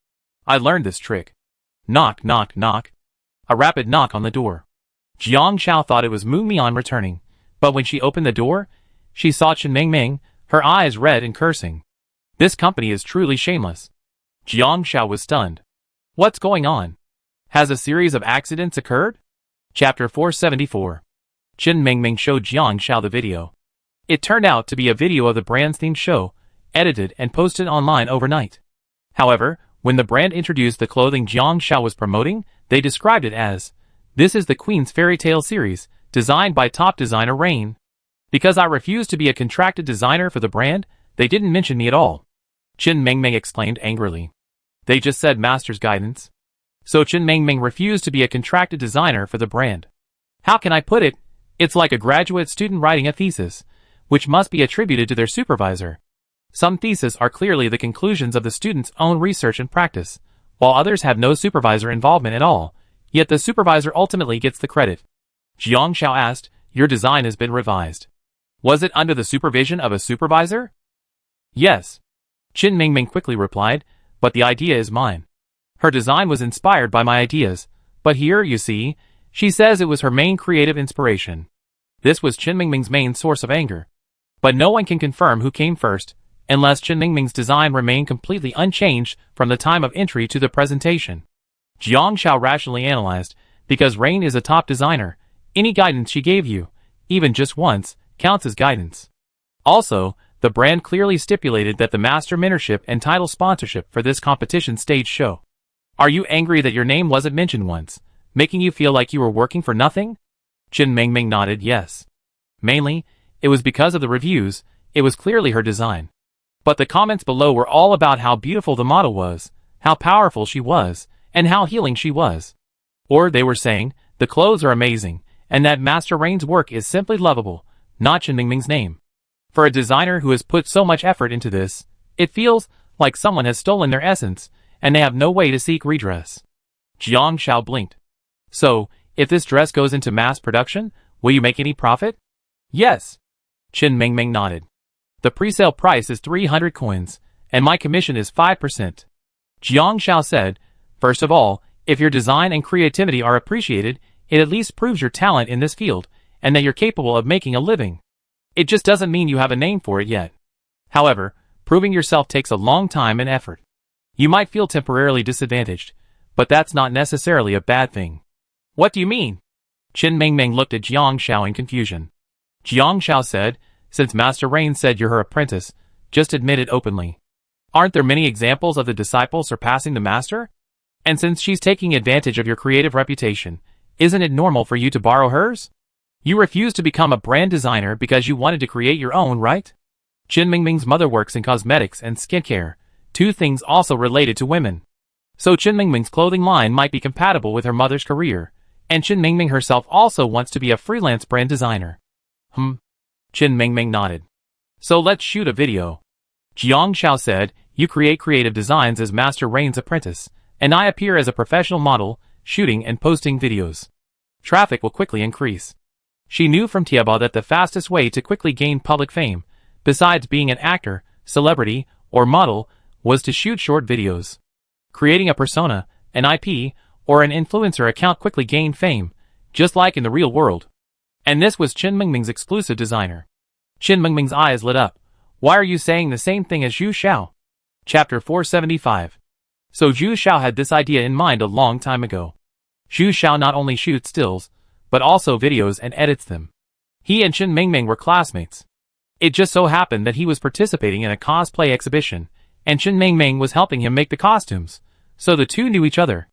I learned this trick. Knock, knock, knock. A rapid knock on the door. Jiang Xiao thought it was Mu Mian returning, but when she opened the door, she saw Chen Mingming, her eyes red and cursing. This company is truly shameless. Jiang Xiao was stunned. What's going on? Has a series of accidents occurred? Chapter 474. Chen Mingming showed Jiang Xiao the video. It turned out to be a video of the brand's themed show, edited and posted online overnight. However, when the brand introduced the clothing Jiang Xiao was promoting, they described it as, "This is the Queen's Fairy Tale series, designed by top designer Rain." Because I refused to be a contracted designer for the brand, they didn't mention me at all. Chen Mingming exclaimed angrily. They just said master's guidance. So Chen Mingming refused to be a contracted designer for the brand. How can I put it? It's like a graduate student writing a thesis, which must be attributed to their supervisor. Some theses are clearly the conclusions of the student's own research and practice, while others have no supervisor involvement at all, yet the supervisor ultimately gets the credit. Jiang Xiao asked, your design has been revised. Was it under the supervision of a supervisor? Yes. Chen Mingming quickly replied, but the idea is mine. Her design was inspired by my ideas, but here, you see, she says it was her main creative inspiration. This was Chen Mingming's main source of anger. But no one can confirm who came first, unless Chen Mingming's design remained completely unchanged from the time of entry to the presentation. Jiang Xiao rationally analyzed, because Rain is a top designer, any guidance she gave you, even just once, counts as guidance. Also, the brand clearly stipulated that the master mentorship and title sponsorship for this competition stage show. Are you angry that your name wasn't mentioned once, making you feel like you were working for nothing? Chen Mingming nodded yes. Mainly, it was because of the reviews, it was clearly her design. But the comments below were all about how beautiful the model was, how powerful she was, and how healing she was. Or they were saying The clothes are amazing, and that Master Rain's work is simply lovable, not Chen Mingming's name. For a designer who has put so much effort into this, it feels like someone has stolen their essence, and they have no way to seek redress. Jiang Xiao blinked. So, if this dress goes into mass production, will you make any profit? Yes. Chen Mingming nodded. The pre-sale price is 300 coins, and my commission is 5%. Jiang Xiao said, first of all, if your design and creativity are appreciated, it at least proves your talent in this field, and that you're capable of making a living. It just doesn't mean you have a name for it yet. However, proving yourself takes a long time and effort. You might feel temporarily disadvantaged, but that's not necessarily a bad thing. What do you mean? Chen Mingming looked at Jiang Xiao in confusion. Jiang Xiao said, since Master Rain said you're her apprentice, just admit it openly. Aren't there many examples of the disciple surpassing the master? And since she's taking advantage of your creative reputation, isn't it normal for you to borrow hers? You refused to become a brand designer because you wanted to create your own, right? Chen Mingming's mother works in cosmetics and skincare, two things also related to women. So Chen Mingming's clothing line might be compatible with her mother's career, and Chen Mingming herself also wants to be a freelance brand designer. Chen Mingming nodded. So let's shoot a video. Jiang Xiao said, you create creative designs as Master Rain's apprentice, and I appear as a professional model, shooting and posting videos. Traffic will quickly increase. She knew from Tiaba that the fastest way to quickly gain public fame, besides being an actor, celebrity, or model, was to shoot short videos. Creating a persona, an IP, or an influencer account quickly gained fame, just like in the real world. And this was Chen Mingming's exclusive designer. Chen Mingming's eyes lit up. Why are you saying the same thing as Zhu Xiao? Chapter 475. So Zhu Xiao had this idea in mind a long time ago. Zhu Xiao not only shoots stills, but also videos and edits them. He and Chen Mingming were classmates. It just so happened that he was participating in a cosplay exhibition, and Chen Mingming was helping him make the costumes, so the two knew each other.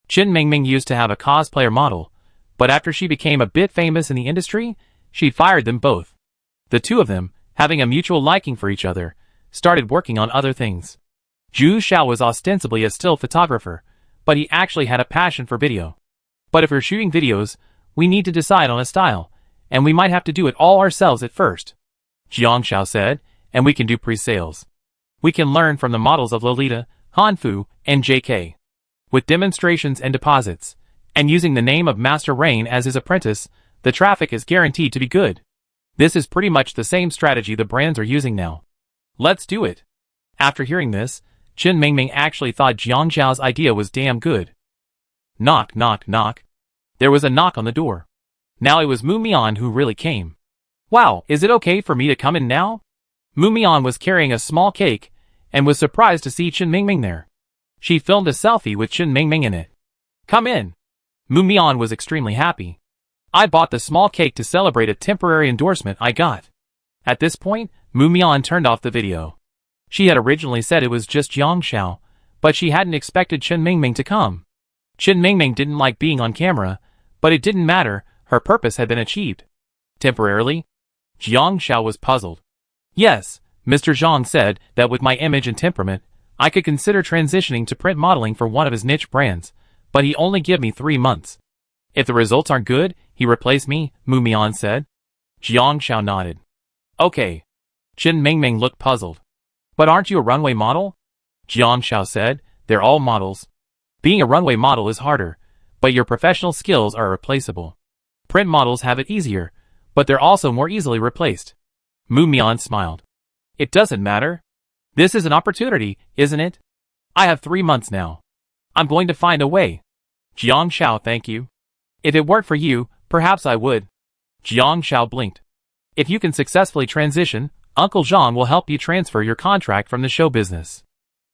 Chen Mingming used to have a cosplayer model, but after she became a bit famous in the industry, she fired them both. The two of them, having a mutual liking for each other, started working on other things. Zhu Xiao was ostensibly a still photographer, but he actually had a passion for video. But if we're shooting videos, we need to decide on a style, and we might have to do it all ourselves at first. Jiang Xiao said, and we can do pre-sales. We can learn from the models of Lolita, Hanfu, and JK. With demonstrations and deposits, and using the name of Master Rain as his apprentice, the traffic is guaranteed to be good. This is pretty much the same strategy the brands are using now. Let's do it. After hearing this, Chen Mingming actually thought Jiang Xiao's idea was damn good. Knock, knock, knock. There was a knock on the door. Now it was Mu Mian who really came. Wow, is it okay for me to come in now? Mu Mian was carrying a small cake, and was surprised to see Chen Mingming there. She filmed a selfie with Chen Mingming in it. Come in. Mu Mian was extremely happy. I bought the small cake to celebrate a temporary endorsement I got. At this point, Mu Mian turned off the video. She had originally said it was just Jiang Xiao, but she hadn't expected Chen Mingming to come. Chen Mingming didn't like being on camera, but it didn't matter, her purpose had been achieved. Temporarily? Jiang Xiao was puzzled. Yes, Mr. Zhang said that with my image and temperament, I could consider transitioning to print modeling for one of his niche brands, but he only gave me 3 months. If the results aren't good, he replaced me, Mu Mian said. Jiang Xiao nodded. Okay. Chen Mingming looked puzzled. But aren't you a runway model? Jiang Xiao said, they're all models. Being a runway model is harder, but your professional skills are irreplaceable. Print models have it easier, but they're also more easily replaced. Mu Mian smiled. It doesn't matter. This is an opportunity, isn't it? I have 3 months now. I'm going to find a way. Jiang Xiao, thank you. If it weren't for you, perhaps I would. Jiang Xiao blinked. If you can successfully transition, Uncle Zhang will help you transfer your contract from the show business.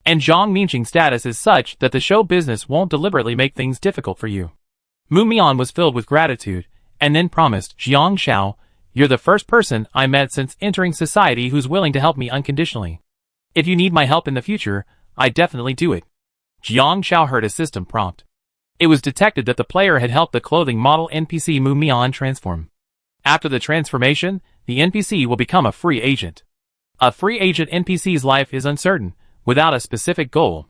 And Zhang Minqing's status is such that the show business won't deliberately make things difficult for you. Mu Mian was filled with gratitude, and then promised, Jiang Xiao, you're the first person I met since entering society who's willing to help me unconditionally. If you need my help in the future, I definitely do it. Jiang Xiao heard a system prompt. It was detected that the player had helped the clothing model NPC Mu Mian transform. After the transformation, the NPC will become a free agent. A free agent NPC's life is uncertain, without a specific goal.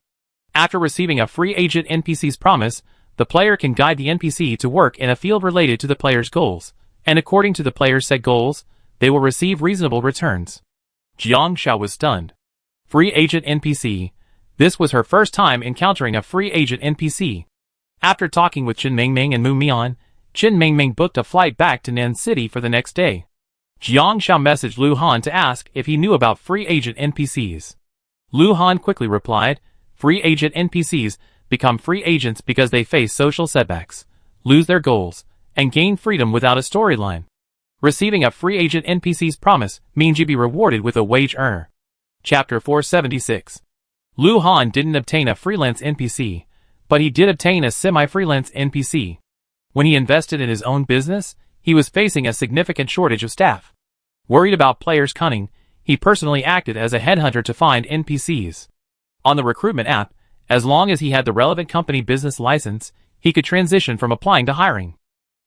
After receiving a free agent NPC's promise, the player can guide the NPC to work in a field related to the player's goals, and according to the player's set goals, they will receive reasonable returns. Jiang Xiao was stunned. Free agent NPC. This was her first time encountering a free agent NPC. After talking with Chen Mingming and Mu Mian, Chen Mingming booked a flight back to Nan City for the next day. Jiang Xiao messaged Lu Han to ask if he knew about free agent NPCs. Lu Han quickly replied, free agent NPCs become free agents because they face social setbacks, lose their goals, and gain freedom without a storyline. Receiving a free agent NPC's promise means you be rewarded with a wage earner. Chapter 476. Lu Han didn't obtain a freelance NPC, but he did obtain a semi-freelance NPC. When he invested in his own business, he was facing a significant shortage of staff. Worried about players' cunning, he personally acted as a headhunter to find NPCs. On the recruitment app, as long as he had the relevant company business license, he could transition from applying to hiring.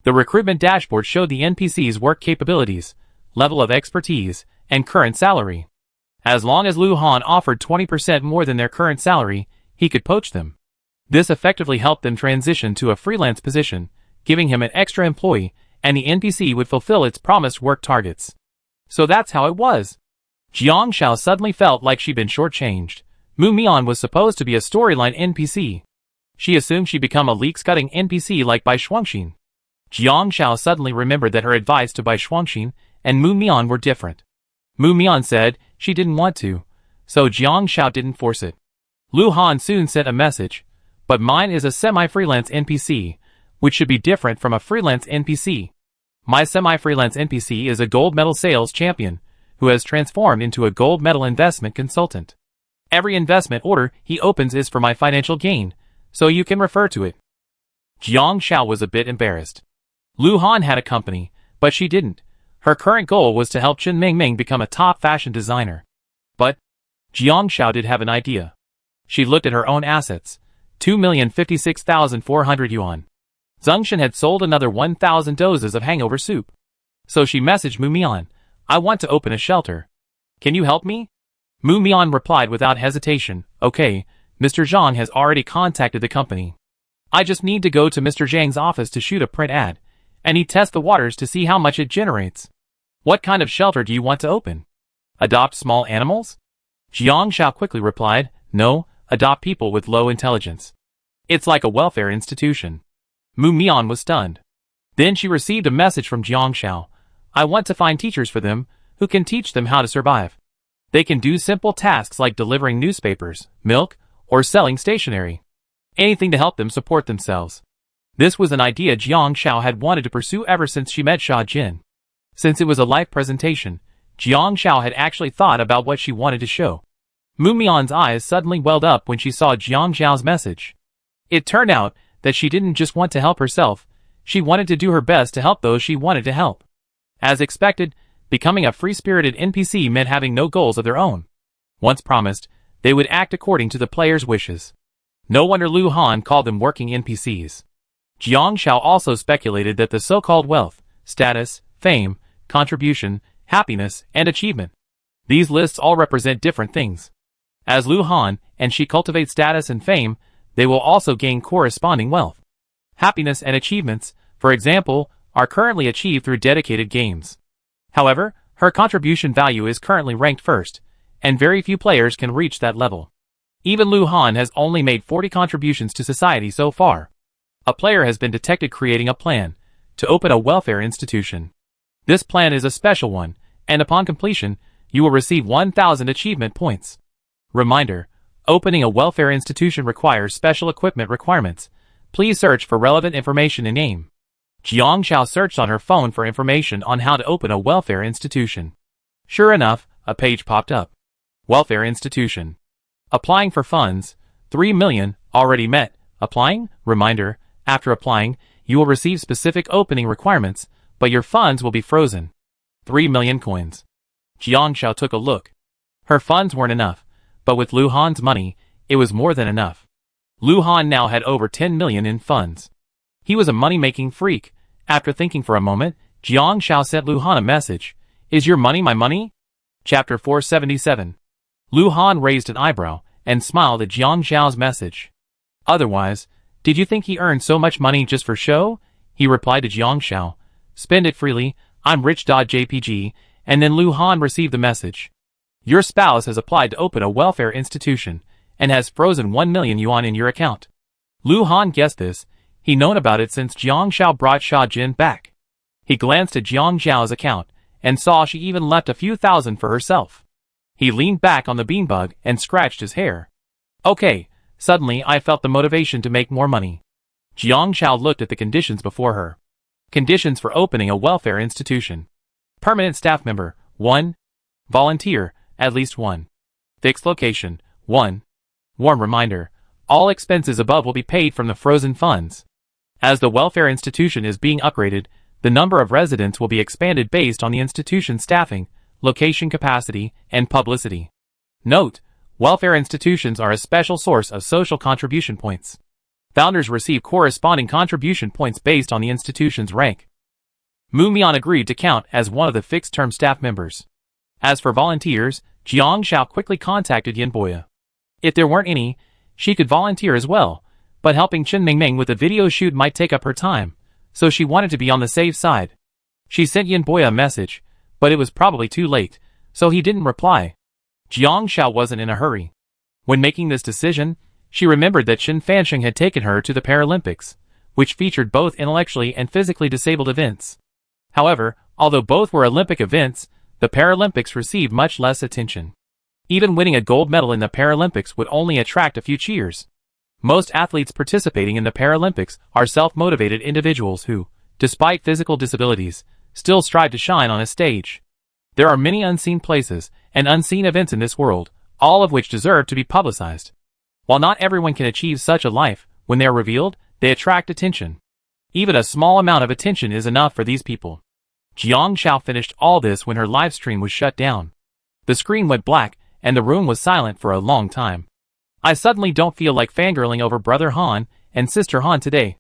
The recruitment dashboard showed the NPC's work capabilities, level of expertise, and current salary. As long as Lu Han offered 20% more than their current salary, he could poach them. This effectively helped them transition to a freelance position, giving him an extra employee, and the NPC would fulfill its promised work targets. So that's how it was. Jiang Xiao suddenly felt like she'd been shortchanged. Mu Mian was supposed to be a storyline NPC. She assumed she'd become a leak-scudding NPC like Bai Shuangxin. Jiang Xiao suddenly remembered that her advice to Bai Shuangxin and Mu Mian were different. Mu Mian said she didn't want to, so Jiang Xiao didn't force it. Lu Han soon sent a message, but mine is a semi-freelance NPC, which should be different from a freelance NPC. My semi-freelance NPC is a gold medal sales champion, who has transformed into a gold medal investment consultant. Every investment order he opens is for my financial gain, so you can refer to it. Jiang Xiao was a bit embarrassed. Lu Han had a company, but she didn't. Her current goal was to help Chen Mingming become a top fashion designer. But Jiang Xiao did have an idea. She looked at her own assets. 2,056,400 yuan. Zhengshan had sold another 1,000 doses of hangover soup. So she messaged Mu Mian, I want to open a shelter. Can you help me? Mu Mian replied without hesitation, okay, Mr. Zhang has already contacted the company. I just need to go to Mr. Zhang's office to shoot a print ad, and he tests the waters to see how much it generates. What kind of shelter do you want to open? Adopt small animals? Jiang Xiao quickly replied, no, adopt people with low intelligence. It's like a welfare institution. Mu Mian was stunned. Then she received a message from Jiang Xiao. I want to find teachers for them, who can teach them how to survive. They can do simple tasks like delivering newspapers, milk, or selling stationery. Anything to help them support themselves. This was an idea Jiang Xiao had wanted to pursue ever since she met Sha Jin. Since it was a live presentation, Jiang Xiao had actually thought about what she wanted to show. Mu Mian's eyes suddenly welled up when she saw Jiang Xiao's message. It turned out that she didn't just want to help herself, she wanted to do her best to help those she wanted to help. As expected, becoming a free-spirited NPC meant having no goals of their own. Once promised, they would act according to the player's wishes. No wonder Lu Han called them working NPCs. Jiang Xiao also speculated that the so-called wealth, status, fame, contribution, happiness, and achievement. These lists all represent different things. As Lu Han and she cultivate status and fame, they will also gain corresponding wealth. Happiness and achievements, for example, are currently achieved through dedicated games. However, her contribution value is currently ranked first, and very few players can reach that level. Even Lu Han has only made 40 contributions to society so far. A player has been detected creating a plan to open a welfare institution. This plan is a special one, and upon completion, you will receive 1,000 achievement points. Reminder: opening a welfare institution requires special equipment requirements. Please search for relevant information in AIM. Jiang Xiao searched on her phone for information on how to open a welfare institution. Sure enough, a page popped up. Welfare institution. Applying for funds, 3 million, already met. Applying? Reminder: after applying, you will receive specific opening requirements, but your funds will be frozen. 3 million coins. Jiang Xiao took a look. Her funds weren't enough, but with Lu Han's money, it was more than enough. Lu Han now had over 10 million in funds. He was a money-making freak. After thinking for a moment, Jiang Xiao sent Lu Han a message. Is your money my money? Chapter 477. Lu Han raised an eyebrow and smiled at Jiang Xiao's message. Otherwise, Did you think he earned so much money just for show? He replied to Jiang Shao. Spend it freely, I'm rich.jpg, and then Lu Han received the message. Your spouse has applied to open a welfare institution, and has frozen 1 million yuan in your account. Lu Han guessed this. He'd known about it since Jiang Shao brought Sha Jin back. He glanced at Jiang Zhao's account, and saw she even left a few thousand for herself. He leaned back on the beanbag and scratched his hair. Okay, suddenly I felt the motivation to make more money. Jiang Shao looked at the conditions before her. Conditions for opening a welfare institution. Permanent staff member, 1. Volunteer, at least 1. Fixed location, 1. Warm reminder, all expenses above will be paid from the frozen funds. As the welfare institution is being upgraded, the number of residents will be expanded based on the institution's staffing, location capacity, and publicity. Note, welfare institutions are a special source of social contribution points. Founders receive corresponding contribution points based on the institution's rank. Mu Mian agreed to count as one of the fixed-term staff members. As for volunteers, Jiang Shao quickly contacted Yin Boya. If there weren't any, she could volunteer as well, but helping Chen Mingming with the video shoot might take up her time, so she wanted to be on the safe side. She sent Yin Boya a message, but it was probably too late, so he didn't reply. Jiang Shao wasn't in a hurry. When making this decision, she remembered that Shen Fansheng had taken her to the Paralympics, which featured both intellectually and physically disabled events. However, although both were Olympic events, the Paralympics received much less attention. Even winning a gold medal in the Paralympics would only attract a few cheers. Most athletes participating in the Paralympics are self-motivated individuals who, despite physical disabilities, still strive to shine on a stage. There are many unseen places and unseen events in this world, all of which deserve to be publicized. While not everyone can achieve such a life, when they are revealed, they attract attention. Even a small amount of attention is enough for these people. Jiang Shao finished all this when her live stream was shut down. The screen went black, and the room was silent for a long time. I suddenly don't feel like fangirling over Brother Han and Sister Han today.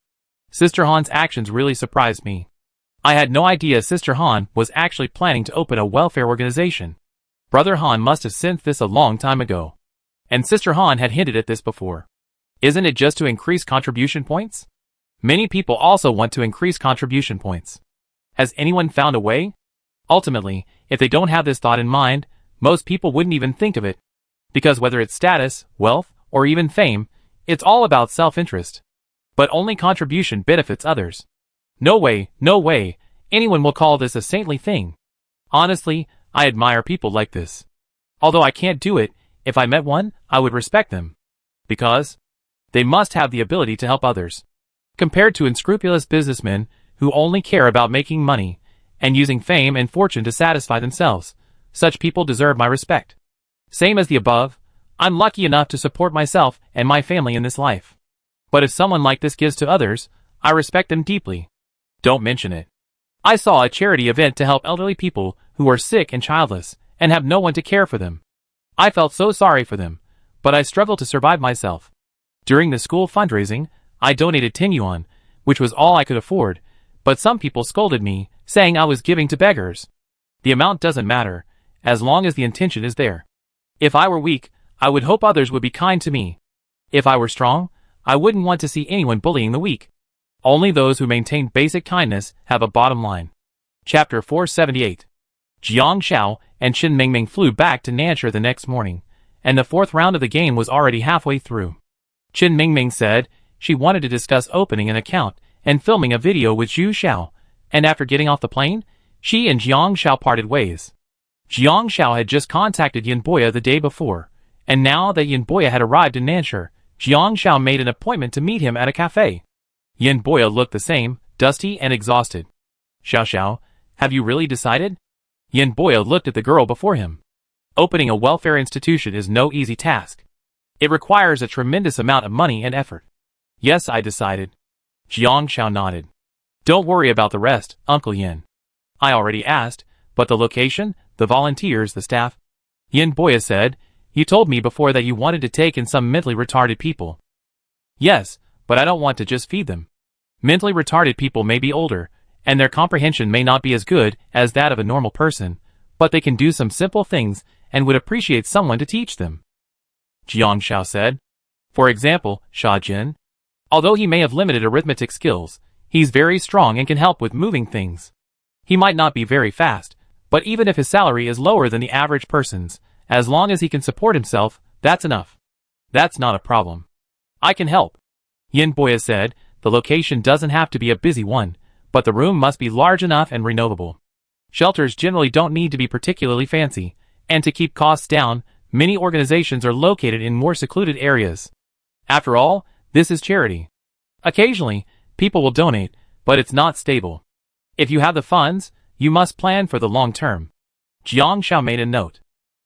Sister Han's actions really surprised me. I had no idea Sister Han was actually planning to open a welfare organization. Brother Han must have sensed this a long time ago. And Sister Han had hinted at this before. Isn't it just to increase contribution points? Many people also want to increase contribution points. Has anyone found a way? Ultimately, if they don't have this thought in mind, most people wouldn't even think of it. Because whether it's status, wealth, or even fame, it's all about self-interest. But only contribution benefits others. No way, anyone will call this a saintly thing. Honestly, I admire people like this. Although I can't do it, if I met one, I would respect them. Because they must have the ability to help others. Compared to unscrupulous businessmen who only care about making money and using fame and fortune to satisfy themselves, such people deserve my respect. Same as the above, I'm lucky enough to support myself and my family in this life. But if someone like this gives to others, I respect them deeply. Don't mention it. I saw a charity event to help elderly people who are sick and childless and have no one to care for them. I felt so sorry for them, but I struggled to survive myself. During the school fundraising, I donated 10 yuan, which was all I could afford, but some people scolded me, saying I was giving to beggars. The amount doesn't matter, as long as the intention is there. If I were weak, I would hope others would be kind to me. If I were strong, I wouldn't want to see anyone bullying the weak. Only those who maintain basic kindness have a bottom line. Chapter 478. Jiang Shao and Chen Mingming flew back to Nanshur the next morning, and the fourth round of the game was already halfway through. Chen Mingming said she wanted to discuss opening an account and filming a video with Zhu Xiao, and after getting off the plane, she and Jiang Shao parted ways. Jiang Shao had just contacted Yin Boya the day before, and now that Yin Boya had arrived in Nanshur, Jiang Shao made an appointment to meet him at a cafe. Yin Boya looked the same, dusty and exhausted. Xiao, have you really decided? Yin Boya looked at the girl before him. Opening a welfare institution is no easy task. It requires a tremendous amount of money and effort. Yes, I decided. Jiang Shao nodded. Don't worry about the rest, Uncle Yin. I already asked, but the location, the volunteers, the staff. Yin Boya said, you told me before that you wanted to take in some mentally retarded people. Yes, but I don't want to just feed them. Mentally retarded people may be older, and their comprehension may not be as good as that of a normal person, but they can do some simple things and would appreciate someone to teach them. Jiang Shao said. For example, Sha Jin. Although he may have limited arithmetic skills, he's very strong and can help with moving things. He might not be very fast, but even if his salary is lower than the average person's, as long as he can support himself, that's enough. That's not a problem. I can help. Yin Boya said, the location doesn't have to be a busy one, but the room must be large enough and renovable. Shelters generally don't need to be particularly fancy, and to keep costs down, many organizations are located in more secluded areas. After all, this is charity. Occasionally, people will donate, but it's not stable. If you have the funds, you must plan for the long term. Jiang Xiao made a note.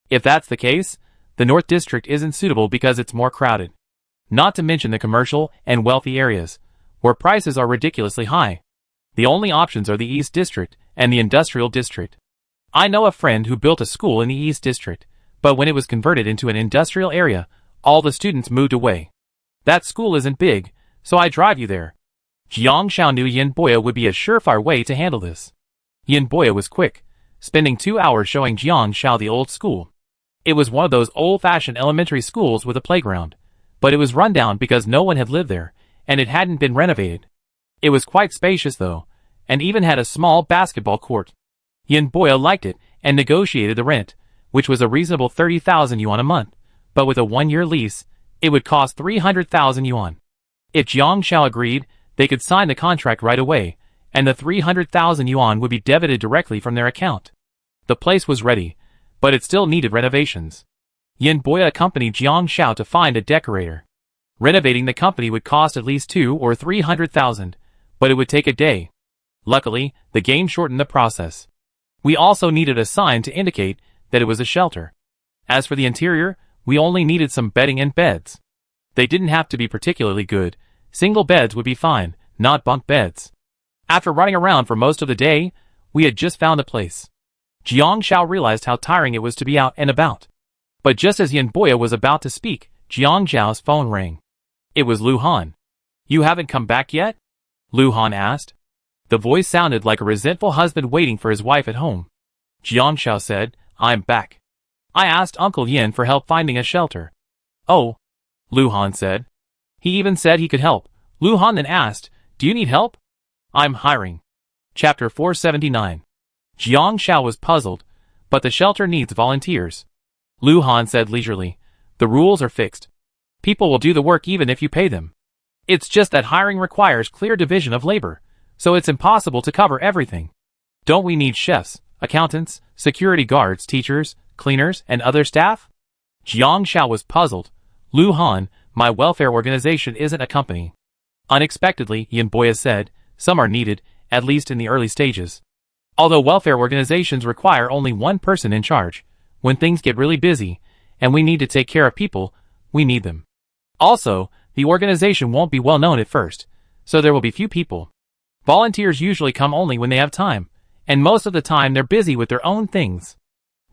If that's the case, the North District isn't suitable because it's more crowded. Not to mention the commercial and wealthy areas, where prices are ridiculously high. The only options are the East District and the Industrial District. I know a friend who built a school in the East District, but when it was converted into an industrial area, all the students moved away. That school isn't big, so I drive you there. Jiang Xiao knew Yin Boya would be a surefire way to handle this. Yin Boya was quick, spending 2 hours showing Jiang Xiao the old school. It was one of those old-fashioned elementary schools with a playground, but it was run down because no one had lived there, and it hadn't been renovated. It was quite spacious though, and even had a small basketball court. Yin Boya liked it and negotiated the rent, which was a reasonable 30,000 yuan a month, but with a 1-year lease, it would cost 300,000 yuan. If Jiang Xiao agreed, they could sign the contract right away, and the 300,000 yuan would be debited directly from their account. The place was ready, but it still needed renovations. Yin Boya accompanied Jiang Xiao to find a decorator. Renovating the company would cost at least 200,000 or 300,000, but it would take a day. Luckily, the game shortened the process. We also needed a sign to indicate that it was a shelter. As for the interior, we only needed some bedding and beds. They didn't have to be particularly good. Single beds would be fine, not bunk beds. After running around for most of the day, we had just found a place. Jiang Xiao realized how tiring it was to be out and about. But just as Yin Boya was about to speak, Jiang Xiao's phone rang. It was Lu Han. You haven't come back yet? Lu Han asked. The voice sounded like a resentful husband waiting for his wife at home. Jiang Xiao said, I'm back. I asked Uncle Yin for help finding a shelter. Oh, Lu Han said. He even said he could help. Lu Han then asked, do you need help? I'm hiring. Chapter 479. Jiang Xiao was puzzled, but the shelter needs volunteers. Lu Han said leisurely, the rules are fixed. People will do the work even if you pay them. It's just that hiring requires clear division of labor, so it's impossible to cover everything. Don't we need chefs, accountants, security guards, teachers, cleaners, and other staff? Jiang Xiao was puzzled. Lu Han, my welfare organization isn't a company. Unexpectedly, Yin Boya said, some are needed, at least in the early stages. Although welfare organizations require only one person in charge, when things get really busy, and we need to take care of people, we need them. Also, the organization won't be well known at first, so there will be few people. Volunteers usually come only when they have time, and most of the time they're busy with their own things.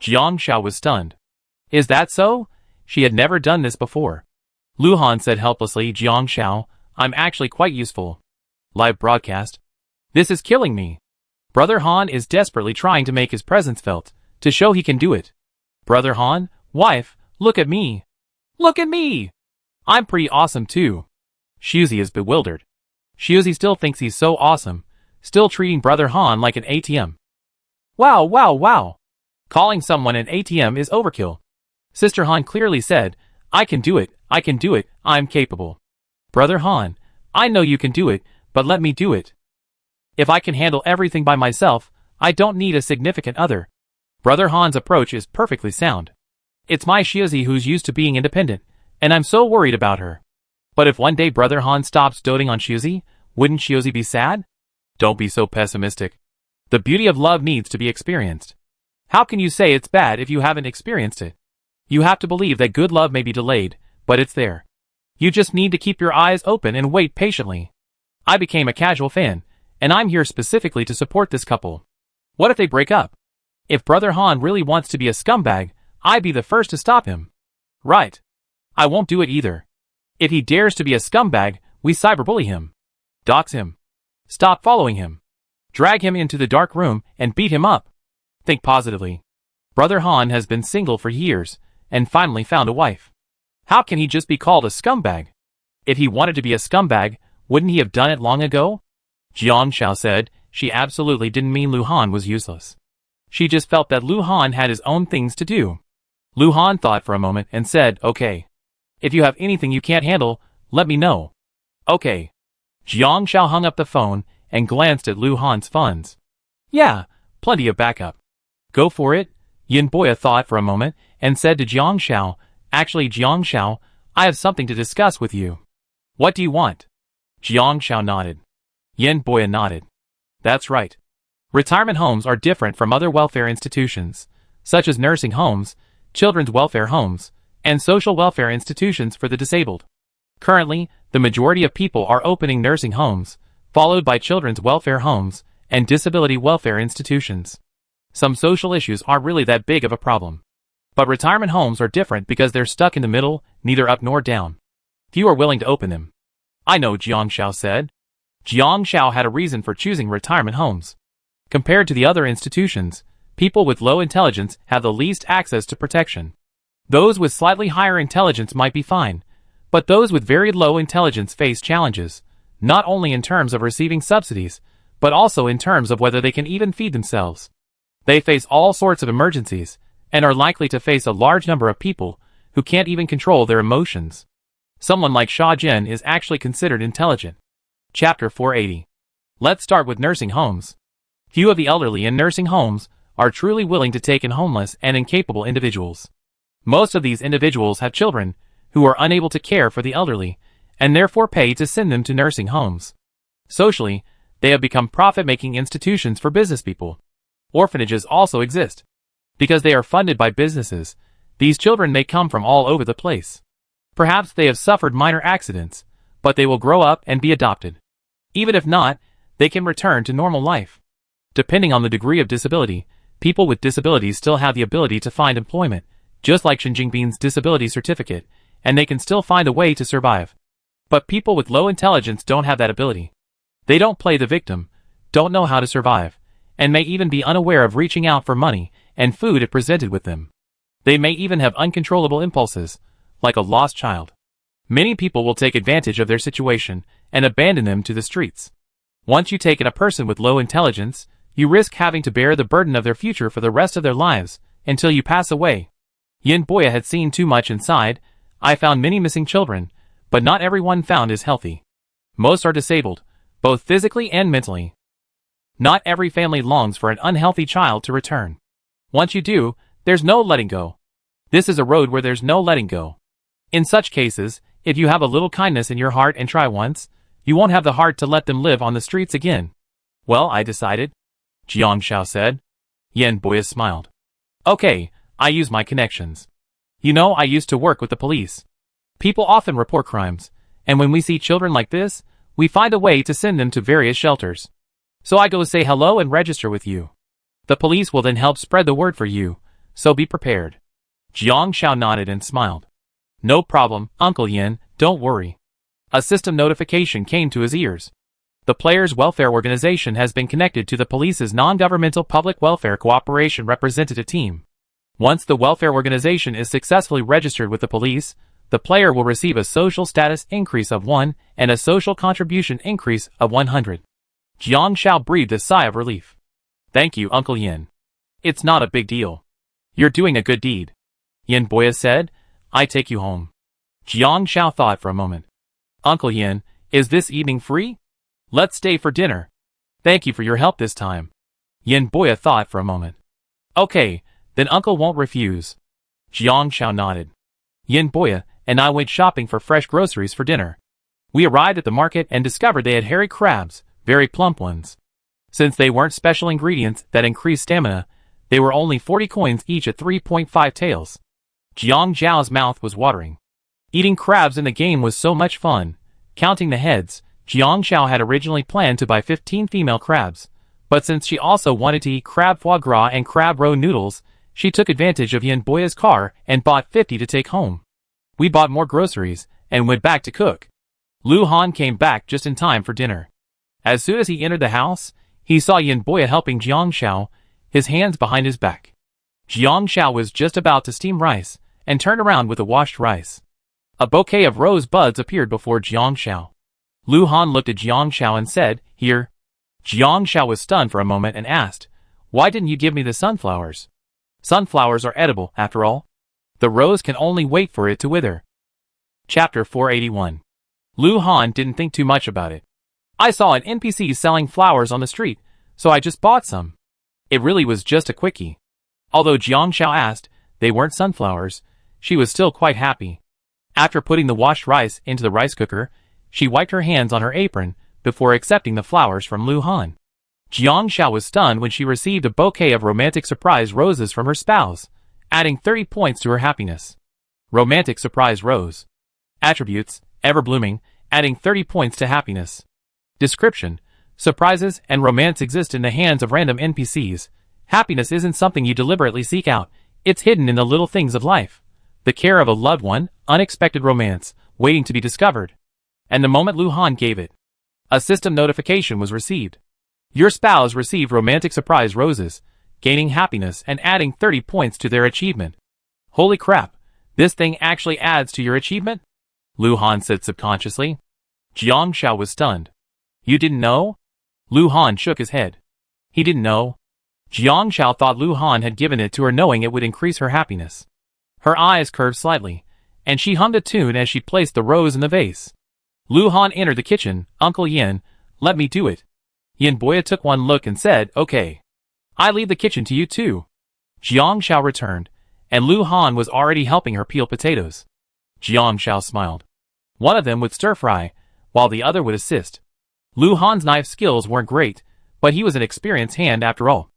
Jiang Xiao was stunned. Is that so? She had never done this before. Lu Han said helplessly, Jiang Xiao, I'm actually quite useful. Live broadcast. This is killing me. Brother Han is desperately trying to make his presence felt, to show he can do it. Brother Han, wife, look at me. Look at me! I'm pretty awesome too. Shuzi is bewildered. Shuzi still thinks he's so awesome, still treating Brother Han like an ATM. Wow, wow, wow. Calling someone an ATM is overkill. Sister Han clearly said, I can do it, I'm capable. Brother Han, I know you can do it, but let me do it. If I can handle everything by myself, I don't need a significant other. Brother Han's approach is perfectly sound. It's my Shuzi who's used to being independent, and I'm so worried about her. But if one day Brother Han stops doting on Shuzi, wouldn't Shuzi be sad? Don't be so pessimistic. The beauty of love needs to be experienced. How can you say it's bad if you haven't experienced it? You have to believe that good love may be delayed, but it's there. You just need to keep your eyes open and wait patiently. I became a casual fan, and I'm here specifically to support this couple. What if they break up? If Brother Han really wants to be a scumbag, I'd be the first to stop him. Right. I won't do it either. If he dares to be a scumbag, we cyberbully him. Dox him. Stop following him. Drag him into the dark room and beat him up. Think positively. Brother Han has been single for years, and finally found a wife. How can he just be called a scumbag? If he wanted to be a scumbag, wouldn't he have done it long ago? Jiang Xiao said she absolutely didn't mean Lu Han was useless. She just felt that Lu Han had his own things to do. Lu Han thought for a moment and said, okay. If you have anything you can't handle, let me know. Okay. Jiang Xiao hung up the phone and glanced at Lu Han's funds. Yeah, plenty of backup. Go for it, Yin Boya thought for a moment and said to Jiang Xiao, actually Jiang Xiao, I have something to discuss with you. What do you want? Jiang Xiao nodded. Yin Boya nodded. That's right. Retirement homes are different from other welfare institutions, such as nursing homes, children's welfare homes, and social welfare institutions for the disabled. Currently, the majority of people are opening nursing homes, followed by children's welfare homes, and disability welfare institutions. Some social issues aren't really that big of a problem. But retirement homes are different because they're stuck in the middle, neither up nor down. Few are willing to open them. I know, Jiang Xiao said. Jiang Xiao had a reason for choosing retirement homes. Compared to the other institutions, people with low intelligence have the least access to protection. Those with slightly higher intelligence might be fine, but those with very low intelligence face challenges, not only in terms of receiving subsidies, but also in terms of whether they can even feed themselves. They face all sorts of emergencies, and are likely to face a large number of people who can't even control their emotions. Someone like Sha Jin is actually considered intelligent. Chapter 480. Let's start with nursing homes. Few of the elderly in nursing homes are truly willing to take in homeless and incapable individuals. Most of these individuals have children who are unable to care for the elderly, and therefore pay to send them to nursing homes. Socially, they have become profit-making institutions for business people. Orphanages also exist. Because they are funded by businesses, these children may come from all over the place. Perhaps they have suffered minor accidents, but they will grow up and be adopted. Even if not, they can return to normal life. Depending on the degree of disability, people with disabilities still have the ability to find employment, just like Shen Jingbing's disability certificate, and they can still find a way to survive. But people with low intelligence don't have that ability. They don't play the victim, don't know how to survive, and may even be unaware of reaching out for money and food if presented with them. They may even have uncontrollable impulses, like a lost child. Many people will take advantage of their situation and abandon them to the streets. Once you take in a person with low intelligence, you risk having to bear the burden of their future for the rest of their lives, until you pass away. Yin Boya had seen too much inside. I found many missing children, but not everyone found is healthy. Most are disabled, both physically and mentally. Not every family longs for an unhealthy child to return. Once you do, there's no letting go. This is a road where there's no letting go. In such cases, if you have a little kindness in your heart and try once, you won't have the heart to let them live on the streets again. Well, I decided, Jiang Xiao said. Yin Boya smiled. Okay, I use my connections. You know, I used to work with the police. People often report crimes, and when we see children like this, we find a way to send them to various shelters. So I go say hello and register with you. The police will then help spread the word for you, so be prepared. Jiang Xiao nodded and smiled. No problem, Uncle Yin, don't worry. A system notification came to his ears. The players' welfare organization has been connected to the police's non-governmental public welfare cooperation representative team. Once the welfare organization is successfully registered with the police, the player will receive a social status increase of 1 and a social contribution increase of 100. Jiang Xiao breathed a sigh of relief. Thank you, Uncle Yin. It's not a big deal. You're doing a good deed. Yin Boya said, I take you home. Jiang Xiao thought for a moment. Uncle Yin, is this evening free? Let's stay for dinner. Thank you for your help this time. Yin Boya thought for a moment. Okay, then Uncle won't refuse. Jiang Xiao nodded. Yin Boya and I went shopping for fresh groceries for dinner. We arrived at the market and discovered they had hairy crabs, very plump ones. Since they weren't special ingredients that increased stamina, they were only 40 coins each at 3.5 taels. Jiang Zhao's mouth was watering. Eating crabs in the game was so much fun. Counting the heads, Jiang Xiao had originally planned to buy 15 female crabs, but since she also wanted to eat crab foie gras and crab roe noodles, she took advantage of Yin Boya's car and bought 50 to take home. We bought more groceries and went back to cook. Lu Han came back just in time for dinner. As soon as he entered the house, he saw Yin Boya helping Jiang Xiao, his hands behind his back. Jiang Xiao was just about to steam rice and turned around with the washed rice. A bouquet of rose buds appeared before Jiang Shao. Lu Han looked at Jiang Shao and said, "Here." Jiang Shao was stunned for a moment and asked, "Why didn't you give me the sunflowers?" "Sunflowers are edible, after all. The rose can only wait for it to wither." Chapter 481. Lu Han didn't think too much about it. "I saw an NPC selling flowers on the street, so I just bought some." It really was just a quickie. Although Jiang Shao asked, they weren't sunflowers, she was still quite happy. After putting the washed rice into the rice cooker, she wiped her hands on her apron before accepting the flowers from Lu Han. Jiang Shao was stunned when she received a bouquet of romantic surprise roses from her spouse, adding 30 points to her happiness. Romantic surprise rose. Attributes: ever blooming, adding 30 points to happiness. Description: surprises and romance exist in the hands of random NPCs. Happiness isn't something you deliberately seek out, it's hidden in the little things of life. The care of a loved one, unexpected romance, waiting to be discovered. And the moment Lu Han gave it, a system notification was received. Your spouse received romantic surprise roses, gaining happiness and adding 30 points to their achievement. Holy crap, this thing actually adds to your achievement? Lu Han said subconsciously. Jiang Shao was stunned. You didn't know? Lu Han shook his head. He didn't know. Jiang Shao thought Lu Han had given it to her knowing it would increase her happiness. Her eyes curved slightly, and she hummed a tune as she placed the rose in the vase. Lu Han entered the kitchen. "Uncle Yin, let me do it." Yin Boya took one look and said, "Okay. I leave the kitchen to you too." Jiang Shao returned, and Lu Han was already helping her peel potatoes. Jiang Shao smiled. One of them would stir-fry, while the other would assist. Lu Han's knife skills weren't great, but he was an experienced hand after all.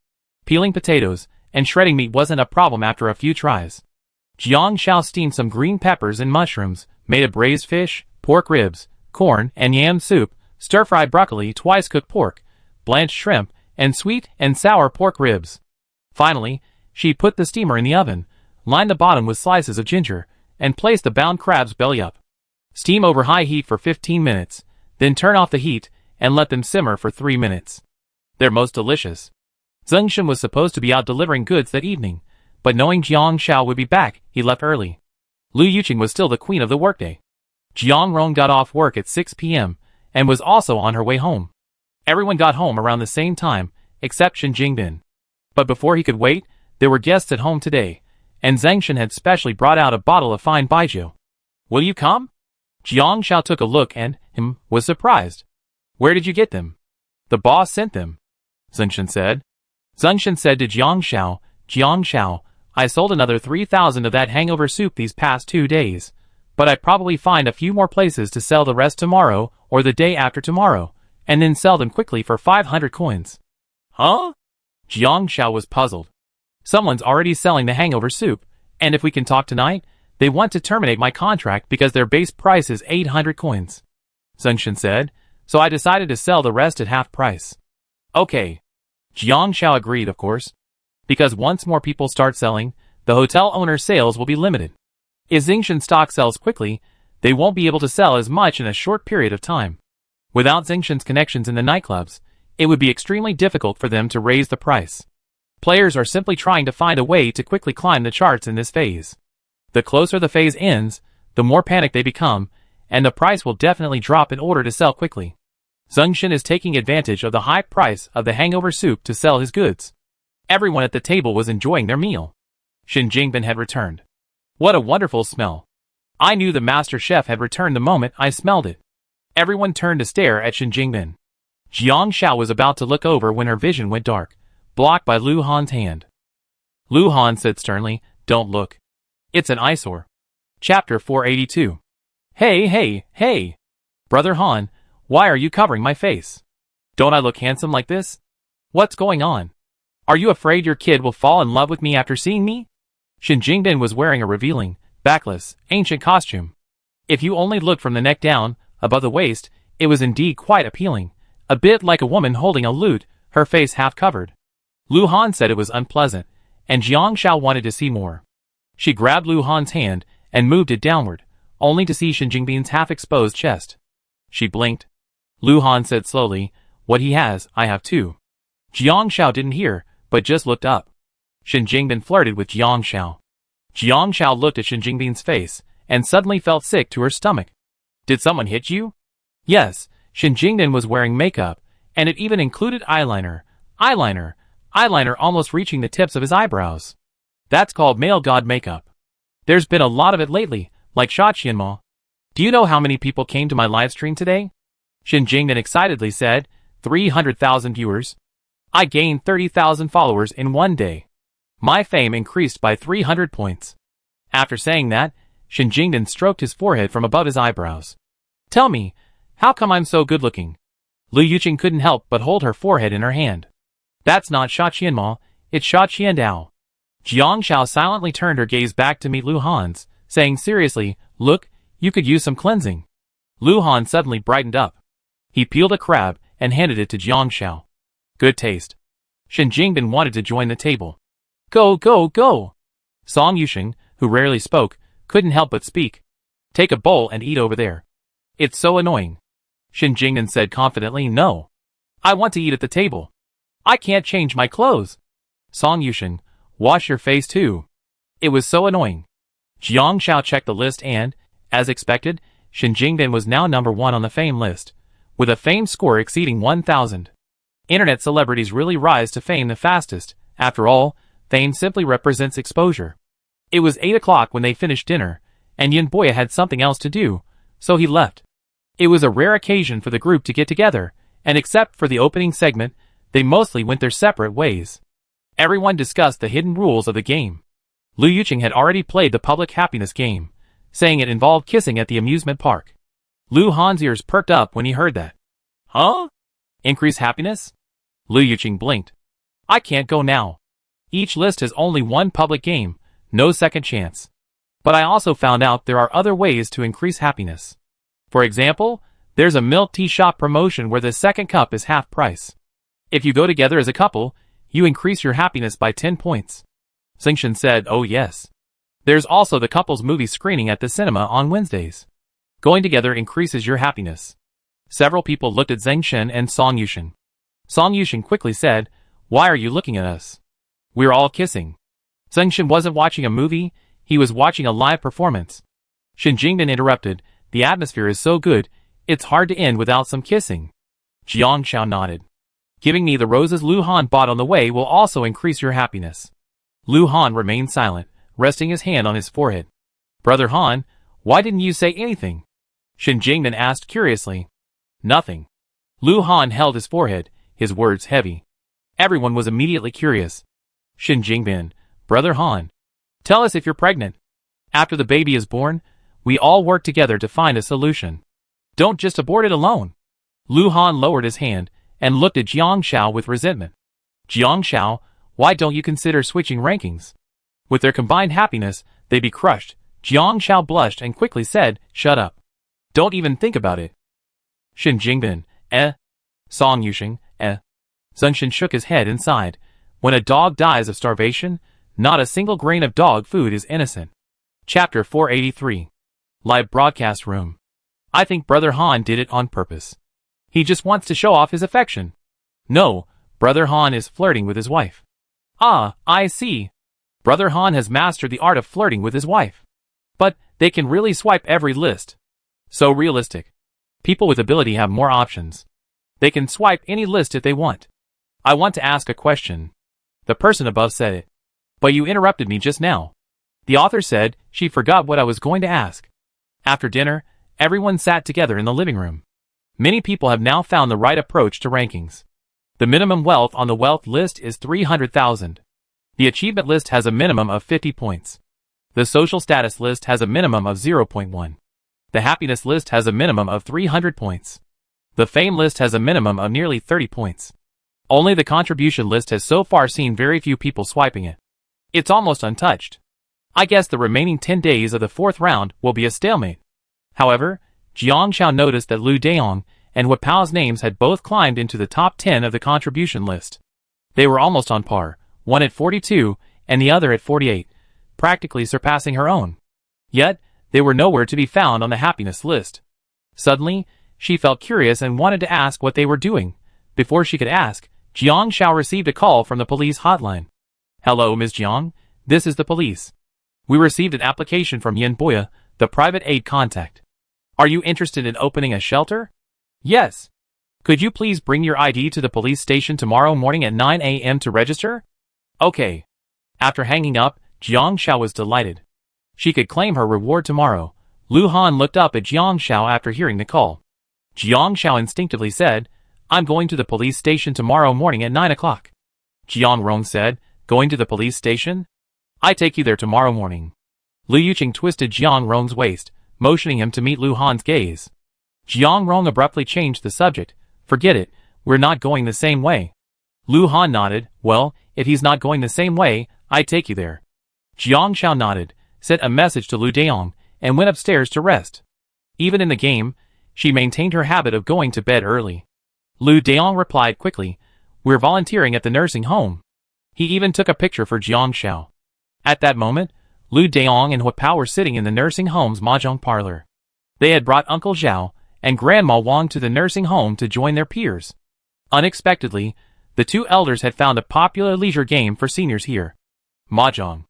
Peeling potatoes and shredding meat wasn't a problem after a few tries. Jiang Shao steamed some green peppers and mushrooms, made a braised fish, pork ribs, corn and yam soup, stir-fried broccoli, twice-cooked pork, blanched shrimp, and sweet and sour pork ribs. Finally, she put the steamer in the oven, lined the bottom with slices of ginger, and placed the bound crabs belly up. Steam over high heat for 15 minutes, then turn off the heat and let them simmer for 3 minutes. They're most delicious. Zengshan was supposed to be out delivering goods that evening, but knowing Jiang Shao would be back, he left early. Lu Yuqing was still the queen of the workday. Jiang Rong got off work at 6 p.m. and was also on her way home. Everyone got home around the same time, except Shen Jingbin. But before he could wait, there were guests at home today, and Zengshan had specially brought out a bottle of fine baijiu. "Will you come?" Jiang Shao took a look and, was surprised. "Where did you get them?" "The boss sent them," Zengshan said. Zengshan said to Jiang Shao, "I sold another 3,000 of that hangover soup these past 2 days, but I'd probably find a few more places to sell the rest tomorrow or the day after tomorrow, and then sell them quickly for 500 coins. Huh? Jiang Shao was puzzled. Someone's already selling the hangover soup, and if we can talk tonight, they want to terminate my contract because their base price is 800 coins. Zengshan said, so I decided to sell the rest at half price. Okay. Jiang Shao agreed, of course. Because once more people start selling, the hotel owner's sales will be limited. If Zengshan stock sells quickly, they won't be able to sell as much in a short period of time. Without Zengshan's connections in the nightclubs, it would be extremely difficult for them to raise the price. Players are simply trying to find a way to quickly climb the charts in this phase. The closer the phase ends, the more panicked they become, and the price will definitely drop in order to sell quickly. Zengshan is taking advantage of the high price of the hangover soup to sell his goods. Everyone at the table was enjoying their meal. Shen Jingbin had returned. What a wonderful smell. I knew the master chef had returned the moment I smelled it. Everyone turned to stare at Shen Jingbin. Jiang Shao was about to look over when her vision went dark, blocked by Lu Han's hand. Lu Han said sternly, "Don't look. It's an eyesore." Chapter 482. Hey! Brother Han, why are you covering my face? Don't I look handsome like this? What's going on? Are you afraid your kid will fall in love with me after seeing me? Shen Jingbin was wearing a revealing, backless, ancient costume. If you only looked from the neck down, above the waist, it was indeed quite appealing, a bit like a woman holding a lute, her face half covered. Lu Han said it was unpleasant, and Jiang Shao wanted to see more. She grabbed Lu Han's hand and moved it downward, only to see Shen Jingbin's half-exposed chest. She blinked. Lu Han said slowly, "What he has, I have too." Jiang Shao didn't hear, but just looked up. Shen Jingbin flirted with Jiang Shao. Jiang Shao looked at Shen Jingbin's face, and suddenly felt sick to her stomach. Did someone hit you? Yes, Shin Jingdan was wearing makeup, and it even included eyeliner, almost reaching the tips of his eyebrows. That's called male god makeup. There's been a lot of it lately, like Sha Qianma. Do you know how many people came to my livestream today? Shin Jingdan excitedly said, 300,000 viewers. I gained 30,000 followers in one day. My fame increased by 300 points. After saying that, Shin Jingdan stroked his forehead from above his eyebrows. Tell me, how come I'm so good looking? Lu Yuqing couldn't help but hold her forehead in her hand. That's not Sha Qianma, it's Sha Qiandao. Jiang Shao silently turned her gaze back to meet Lu Han's, saying seriously, look, you could use some cleansing. Lu Han suddenly brightened up. He peeled a crab and handed it to Jiang Shao. Good taste. Shin Jingdan wanted to join the table. Go, go, go! Song Yusheng, who rarely spoke, couldn't help but speak. Take a bowl and eat over there. It's so annoying. Shin Jingdan said confidently, no. I want to eat at the table. I can't change my clothes. Song Yusheng, wash your face too. It was so annoying. Jiang Shao checked the list and, as expected, Shin Jingdan was now number 1 on the fame list, with a fame score exceeding 1,000. Internet celebrities really rise to fame the fastest. After all, fame simply represents exposure. It was 8 o'clock when they finished dinner, and Yin Boya had something else to do, so he left. It was a rare occasion for the group to get together, and except for the opening segment, they mostly went their separate ways. Everyone discussed the hidden rules of the game. Lu Yuqing had already played the public happiness game, saying it involved kissing at the amusement park. Lu Han's ears perked up when he heard that. Huh? Increase happiness? Lu Yuqing blinked. I can't go now. Each list has only one public game, no second chance. But I also found out there are other ways to increase happiness. For example, there's a milk tea shop promotion where the second cup is half price. If you go together as a couple, you increase your happiness by 10 points. Xingshen said, oh yes. There's also the couple's movie screening at the cinema on Wednesdays. Going together increases your happiness. Several people looked at Zheng Shen and Song Yusheng. Song Yusheng quickly said, why are you looking at us? We're all kissing. Zheng Shen wasn't watching a movie, he was watching a live performance. Shin Jingdan interrupted, the atmosphere is so good, it's hard to end without some kissing. Jiang Shao nodded. Giving me the roses Lu Han bought on the way will also increase your happiness. Lu Han remained silent, resting his hand on his forehead. Brother Han, why didn't you say anything? Shin Jingdan asked curiously. Nothing. Lu Han held his forehead, his words heavy. Everyone was immediately curious. Shin Jingdan, Brother Han, tell us if you're pregnant. After the baby is born, we all work together to find a solution. Don't just abort it alone. Lu Han lowered his hand and looked at Jiang Shao with resentment. Jiang Shao, why don't you consider switching rankings? With their combined happiness, they'd be crushed. Jiang Shao blushed and quickly said, shut up. Don't even think about it. Shin Jingdan, Song Yusheng, Zheng Shen shook his head and sighed. When a dog dies of starvation, not a single grain of dog food is innocent. Chapter 483. Live broadcast room. I think Brother Han did it on purpose. He just wants to show off his affection. No, Brother Han is flirting with his wife. Ah, I see. Brother Han has mastered the art of flirting with his wife. But they can really swipe every list. So realistic. People with ability have more options. They can swipe any list if they want. I want to ask a question. The person above said it. But you interrupted me just now. The author said she forgot what I was going to ask. After dinner, everyone sat together in the living room. Many people have now found the right approach to rankings. The minimum wealth on the wealth list is 300,000. The achievement list has a minimum of 50 points. The social status list has a minimum of 0.1. The happiness list has a minimum of 300 points. The fame list has a minimum of nearly 30 points. Only the contribution list has so far seen very few people swiping it. It's almost untouched. I guess the remaining 10 days of the 4th round will be a stalemate. However, Jiang Shao noticed that Lu Daong and Hua Pao's names had both climbed into the top 10 of the contribution list. They were almost on par, one at 42 and the other at 48, practically surpassing her own. Yet, they were nowhere to be found on the happiness list. Suddenly, she felt curious and wanted to ask what they were doing. Before she could ask, Jiang Shao received a call from the police hotline. Hello, Ms. Jiang, this is the police. We received an application from Yin Boya, The private aid contact. Are you interested in opening a shelter? Yes. Could you please bring your ID to the police station tomorrow morning at 9 a.m. to register? Okay. After hanging up, Jiang Xiao was delighted. She could claim her reward tomorrow. Lu Han looked up at Jiang Xiao after hearing the call. Jiang Xiao instinctively said, I'm going to the police station tomorrow morning at 9 o'clock. Jiang Rong said, going to the police station? I take you there tomorrow morning. Lu Yuqing twisted Jiang Rong's waist, motioning him to meet Lu Han's gaze. Jiang Rong abruptly changed the subject. Forget it, we're not going the same way. Lu Han nodded. Well, if he's not going the same way, I'd take you there. Jiang Xiao nodded, sent a message to Lu Deong, and went upstairs to rest. Even in the game, she maintained her habit of going to bed early. Lu Deong replied quickly, We're volunteering at the nursing home. He even took a picture for Jiang Xiao. At that moment, Lu Deong and Hua Pao were sitting in the nursing home's mahjong parlor. They had brought Uncle Zhao and Grandma Wang to the nursing home to join their peers. Unexpectedly, the two elders had found a popular leisure game for seniors here. Mahjong.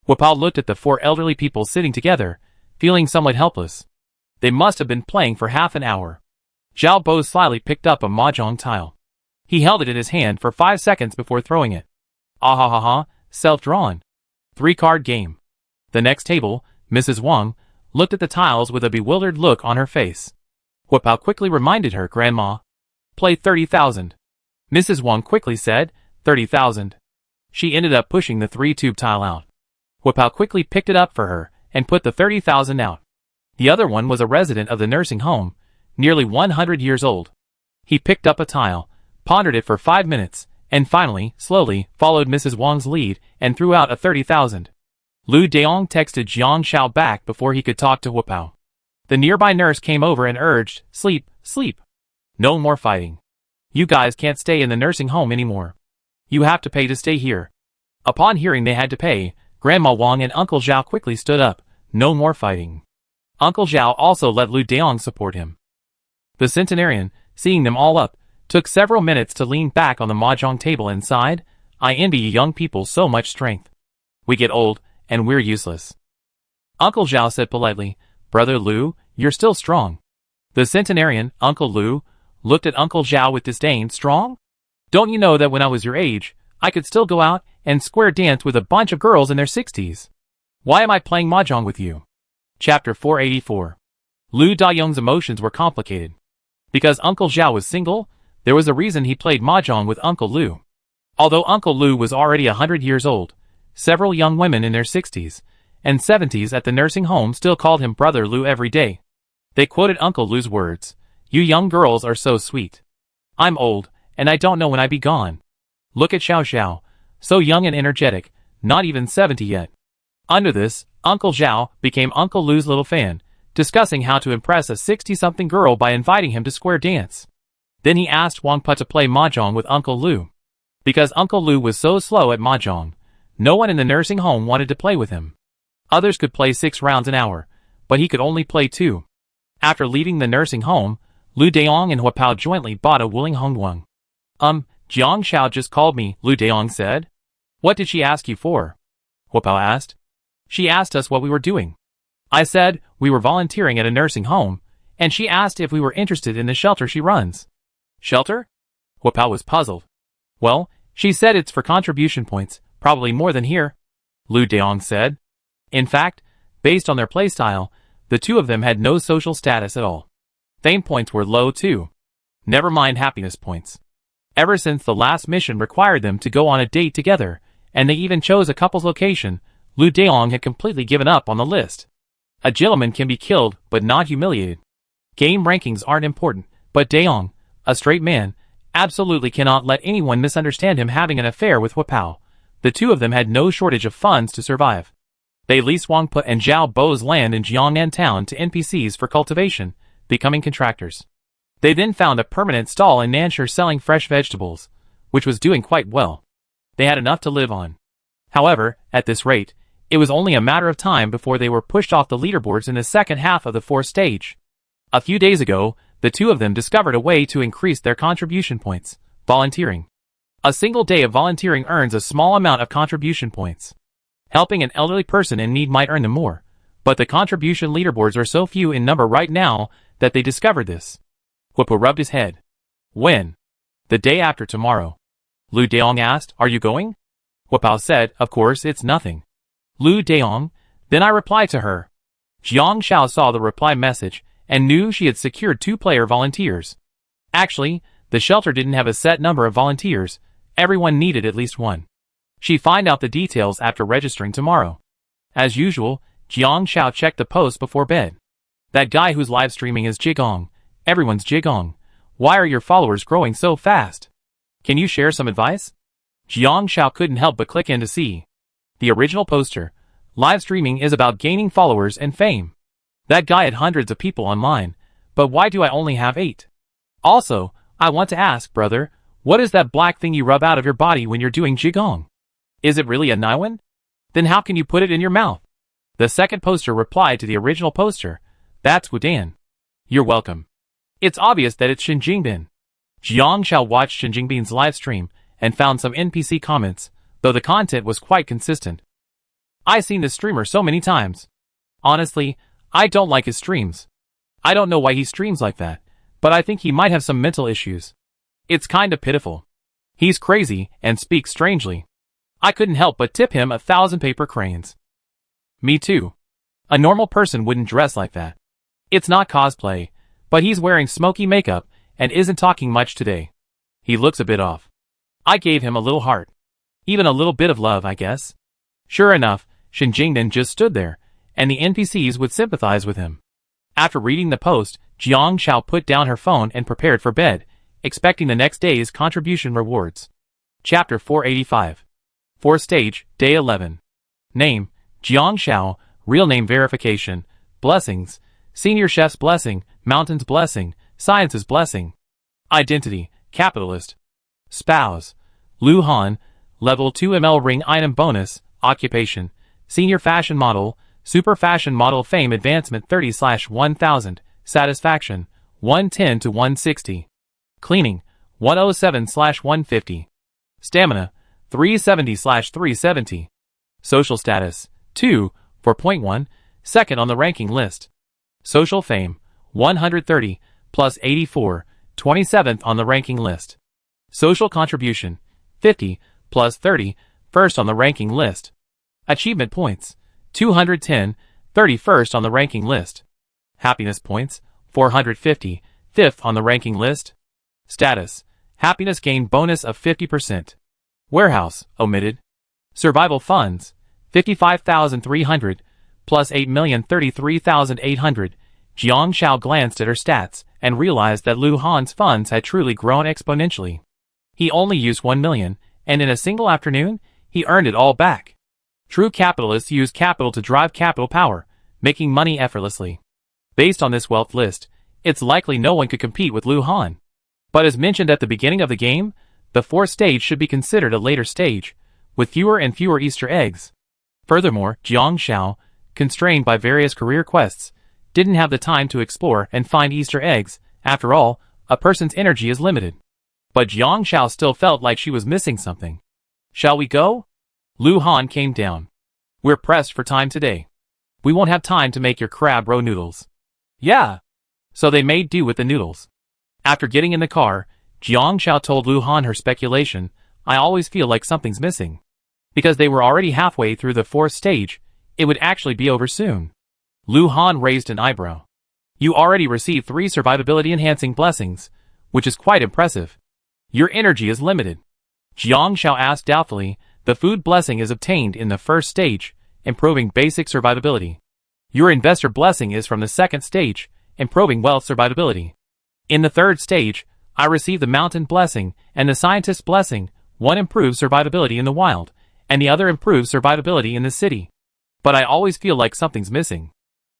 Hua Pao looked at the four elderly people sitting together, feeling somewhat helpless. They must have been playing for half an hour. Zhao Bo slyly picked up a mahjong tile. He held it in his hand for 5 seconds before throwing it. Ah ha ha ha, self-drawn. 3-card game. The next table, Mrs. Wang, looked at the tiles with a bewildered look on her face. Hua Pao quickly reminded her, Grandma. Play 30,000. Mrs. Wang quickly said, 30,000. She ended up pushing the 3-tube tile out. Hua Pao quickly picked it up for her and put the 30,000 out. The other one was a resident of the nursing home, nearly 100 years old. He picked up a tile, pondered it for 5 minutes, and finally, slowly, followed Mrs. Wang's lead and threw out a 30,000. Lu Deong texted Jiang Xiao back before he could talk to Hua Pao. The nearby nurse came over and urged, Sleep, sleep. No more fighting. You guys can't stay in the nursing home anymore. You have to pay to stay here. Upon hearing they had to pay, Grandma Wang and Uncle Zhao quickly stood up. No more fighting. Uncle Zhao also let Lu Deong support him. The centenarian, seeing them all up, took several minutes to lean back on the mahjong table and sighed, I envy you young people so much strength. We get old, and we're useless. Uncle Zhao said politely, Brother Lu, you're still strong. The centenarian, Uncle Lu, looked at Uncle Zhao with disdain. Strong? Don't you know that when I was your age, I could still go out and square dance with a bunch of girls in their 60s? Why am I playing mahjong with you? Chapter 484. Lu Dayong's emotions were complicated. Because Uncle Zhao was single, there was a reason he played mahjong with Uncle Lu. Although Uncle Lu was already 100 years old, several young women in their 60s and 70s at the nursing home still called him Brother Lu every day. They quoted Uncle Lu's words, You young girls are so sweet. I'm old, and I don't know when I be gone. Look at Xiao Xiao, so young and energetic, not even 70 yet. Under this, Uncle Zhao became Uncle Lu's little fan, discussing how to impress a 60-something girl by inviting him to square dance. Then he asked Wang Pa to play mahjong with Uncle Lu. Because Uncle Lu was so slow at mahjong, no one in the nursing home wanted to play with him. Others could play 6 rounds an hour, but he could only play 2. After leaving the nursing home, Lu Deong and Hua Pao jointly bought a Wuling Hongguang. Jiang Xiao just called me, Lu Deong said. What did she ask you for? Hua Pao asked. She asked us what we were doing. I said we were volunteering at a nursing home, and she asked if we were interested in the shelter she runs. Shelter? Hua Pao was puzzled. Well, she said it's for contribution points, probably more than here, Lu Deong said. In fact, based on their playstyle, the two of them had no social status at all. Fame points were low too. Never mind happiness points. Ever since the last mission required them to go on a date together, and they even chose a couple's location, Lu Deong had completely given up on the list. A gentleman can be killed, but not humiliated. Game rankings aren't important, but Deong, a straight man, absolutely cannot let anyone misunderstand him having an affair with Hua Pao. The two of them had no shortage of funds to survive. They leased Wang Pa and Zhao Bo's land in Jiangnan town to NPCs for cultivation, becoming contractors. They then found a permanent stall in Nanshur selling fresh vegetables, which was doing quite well. They had enough to live on. However, at this rate, it was only a matter of time before they were pushed off the leaderboards in the second half of the 4th stage. A few days ago, the two of them discovered a way to increase their contribution points: volunteering. A single day of volunteering earns a small amount of contribution points. Helping an elderly person in need might earn them more, But the contribution leaderboards are so few in number right now that they discovered this. Huipo rubbed his head. When? The day after tomorrow. Lu Daong asked, are you going? Huipo said, of course, it's nothing. Lu Daong. Then I replied to her. Jiang Xiao saw the reply message and knew she had secured 2 player volunteers. Actually, the shelter didn't have a set number of volunteers. Everyone needed at least one. She'd find out the details after registering tomorrow. As usual, Jiang Xiao checked the post before bed. That guy who's live streaming is Jigong. Everyone's Jigong. Why are your followers growing so fast? Can you share some advice? Jiang Xiao couldn't help but click in to see. The original poster. Live streaming is about gaining followers and fame. That guy had hundreds of people online, but why do I only have 8? Also, I want to ask, brother, what is that black thing you rub out of your body when you're doing Jigong? Is it really a Naiwan? Then how can you put it in your mouth? The second poster replied to the original poster. That's Wudan. You're welcome. It's obvious that it's Shin Jingbin. Jiang Xiao watched Shin Jingbin's live stream and found some NPC comments, though the content was quite consistent. I've seen this streamer so many times. Honestly, I don't like his streams. I don't know why he streams like that, but I think he might have some mental issues. It's kinda pitiful. He's crazy and speaks strangely. I couldn't help but tip him 1,000 paper cranes. Me too. A normal person wouldn't dress like that. It's not cosplay, but he's wearing smoky makeup and isn't talking much today. He looks a bit off. I gave him a little heart. Even a little bit of love, I guess. Sure enough, Shin Jingnan just stood there, and the NPCs would sympathize with him. After reading the post, Jiang Xiao put down her phone and prepared for bed, expecting the next day's contribution rewards. Chapter 485. 4th Stage, Day 11. Name, Jiang Xiao, Real Name Verification, Blessings, Senior Chef's Blessing, Mountain's Blessing, Science's Blessing. Identity, Capitalist. Spouse, Lu Han, Level 2 ML Ring Item Bonus, Occupation, Senior Fashion Model, Super Fashion Model Fame Advancement 30/1000, Satisfaction, 110 to 160. Cleaning, 107/150. Stamina, 370/370. Social status, 2, 4.1, second on the ranking list. Social fame, 130, plus 84, 27th on the ranking list. Social contribution, 50, plus 30, first on the ranking list. Achievement points, 210, 31st on the ranking list. Happiness points, 450, 5th on the ranking list. Status, happiness gain bonus of 50%. Warehouse, omitted. Survival funds, 55,300, plus 8,033,800. Jiang Xiao glanced at her stats and realized that Lu Han's funds had truly grown exponentially. He only used 1 million, and in a single afternoon, he earned it all back. True capitalists use capital to drive capital power, making money effortlessly. Based on this wealth list, it's likely no one could compete with Lu Han. But as mentioned at the beginning of the game, the 4th stage should be considered a later stage, with fewer and fewer Easter eggs. Furthermore, Jiang Xiao, constrained by various career quests, didn't have the time to explore and find Easter eggs. After all, a person's energy is limited. But Jiang Xiao still felt like she was missing something. Shall we go? Lu Han came down. We're pressed for time today. We won't have time to make your crab roe noodles. Yeah. So they made do with the noodles. After getting in the car, Jiang Xiao told Lu Han her speculation. I always feel like something's missing. Because they were already halfway through the 4th stage, it would actually be over soon. Lu Han raised an eyebrow. You already received 3 survivability enhancing blessings, which is quite impressive. Your energy is limited. Jiang Xiao asked doubtfully. The food blessing is obtained in the 1st stage, improving basic survivability. Your investor blessing is from the 2nd stage, improving wealth survivability. In the 3rd stage, I received the mountain blessing and the scientist's blessing. One improves survivability in the wild, and the other improves survivability in the city. But I always feel like something's missing.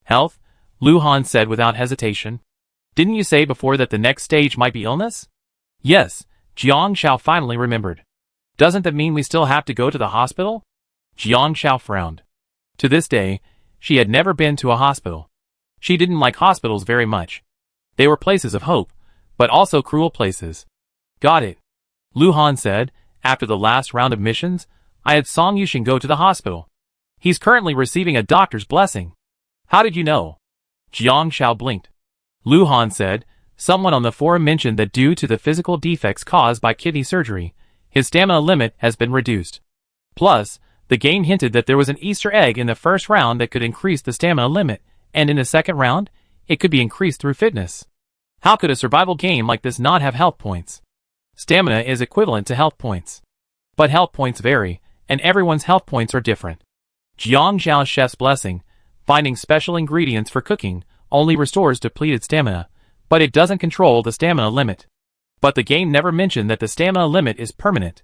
Health? Lu Han said without hesitation. Didn't you say before that the next stage might be illness? Yes, Jiang Xiao finally remembered. Doesn't that mean we still have to go to the hospital? Jiang Xiao frowned. To this day, she had never been to a hospital. She didn't like hospitals very much. They were places of hope, but also cruel places. Got it. Lu Han said, after the last round of missions, I had Song Yushin go to the hospital. He's currently receiving a doctor's blessing. How did you know? Jiang Xiao blinked. Lu Han said, someone on the forum mentioned that due to the physical defects caused by kidney surgery, his stamina limit has been reduced. Plus, the game hinted that there was an Easter egg in the first round that could increase the stamina limit, and in the second round, it could be increased through fitness. How could a survival game like this not have health points? Stamina is equivalent to health points. But health points vary, and everyone's health points are different. Jiang Xiao's chef's blessing, finding special ingredients for cooking, only restores depleted stamina, but it doesn't control the stamina limit. But the game never mentioned that the stamina limit is permanent.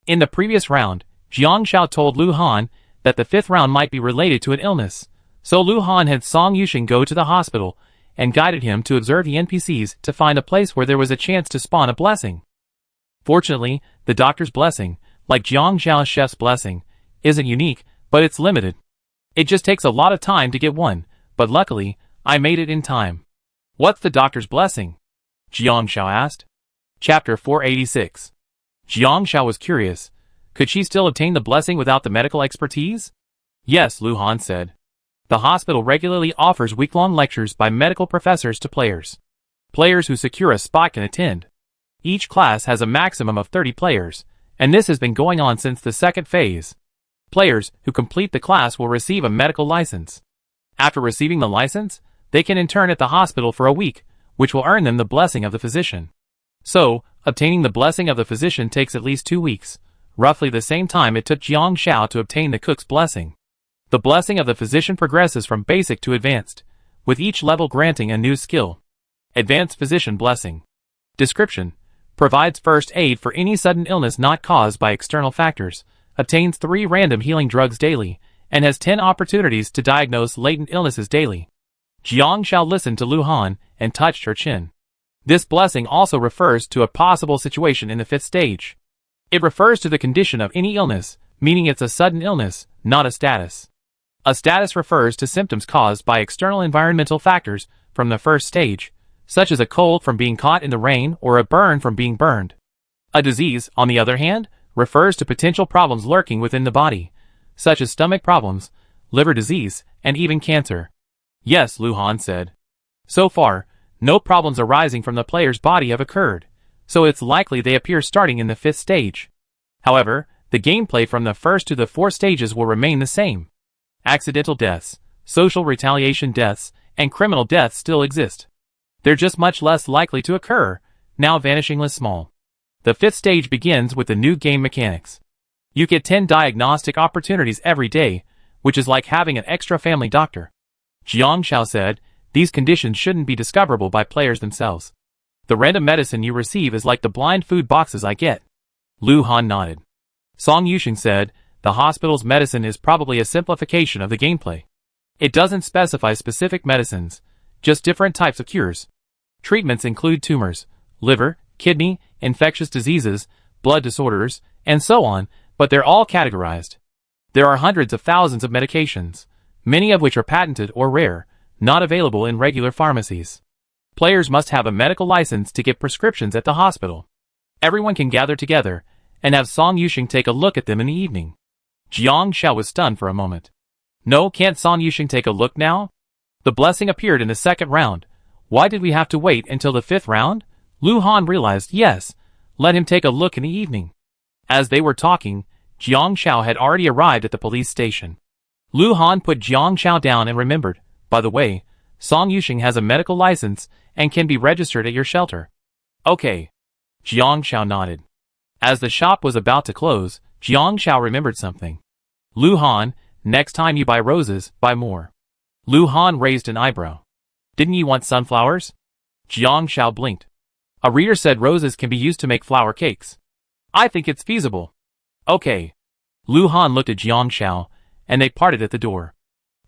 In the previous round, Jiang Xiao told Lu Han that the fifth round might be related to an illness, so Lu Han had Song Yuxing go to the hospital and guided him to observe the NPCs to find a place where there was a chance to spawn a blessing. Fortunately, the doctor's blessing, like Jiang Xiao's chef's blessing, isn't unique, but it's limited. It just takes a lot of time to get one, but luckily, I made it in time. What's the doctor's blessing? Jiang Xiao asked. Chapter 486. Jiang Xiao was curious. Could she still obtain the blessing without the medical expertise? Yes, Lu Han said. The hospital regularly offers week-long lectures by medical professors to players. Players who secure a spot can attend. Each class has a maximum of 30 players, and this has been going on since the second phase. Players who complete the class will receive a medical license. After receiving the license, they can intern at the hospital for a week, which will earn them the blessing of the physician. So, obtaining the blessing of the physician takes at least 2 weeks, roughly the same time it took Jiang Xiao to obtain the cook's blessing. The blessing of the physician progresses from basic to advanced, with each level granting a new skill. Advanced Physician Blessing. Description: provides first aid for any sudden illness not caused by external factors, obtains 3 random healing drugs daily, and has 10 opportunities to diagnose latent illnesses daily. Jiang Xiao listened to Lu Han and touched her chin. This blessing also refers to a possible situation in the 5th stage. It refers to the condition of any illness, meaning it's a sudden illness, not a status. A status refers to symptoms caused by external environmental factors from the 1st stage, such as a cold from being caught in the rain or a burn from being burned. A disease, on the other hand, refers to potential problems lurking within the body, such as stomach problems, liver disease, and even cancer. Yes, Lu Han said. So far, no problems arising from the player's body have occurred, so it's likely they appear starting in the 5th stage. However, the gameplay from the 1st to the 4th stages will remain the same. Accidental deaths, social retaliation deaths, and criminal deaths still exist. They're just much less likely to occur, now vanishingly small. The 5th stage begins with the new game mechanics. You get 10 diagnostic opportunities every day, which is like having an extra family doctor. Jiang Xiao said, these conditions shouldn't be discoverable by players themselves. The random medicine you receive is like the blind food boxes I get. Lu Han nodded. Song Yuxing said, the hospital's medicine is probably a simplification of the gameplay. It doesn't specify specific medicines, just different types of cures. Treatments include tumors, liver, kidney, infectious diseases, blood disorders, and so on, but they're all categorized. There are hundreds of thousands of medications, many of which are patented or rare, not available in regular pharmacies. Players must have a medical license to get prescriptions at the hospital. Everyone can gather together and have Song Yuxing take a look at them in the evening. Jiang Xiao was stunned for a moment. No, can't Song Yuxing take a look now? The blessing appeared in the 2nd round. Why did we have to wait until the 5th round? Lu Han realized, yes, let him take a look in the evening. As they were talking, Jiang Xiao had already arrived at the police station. Lu Han put Jiang Xiao down and remembered, by the way, Song Yuxing has a medical license and can be registered at your shelter. Okay. Jiang Xiao nodded. As the shop was about to close, Jiang Xiao remembered something. Lu Han, next time you buy roses, buy more. Lu Han raised an eyebrow. Didn't you want sunflowers? Jiang Xiao blinked. A reader said roses can be used to make flower cakes. I think it's feasible. Okay. Lu Han looked at Jiang Xiao, and they parted at the door.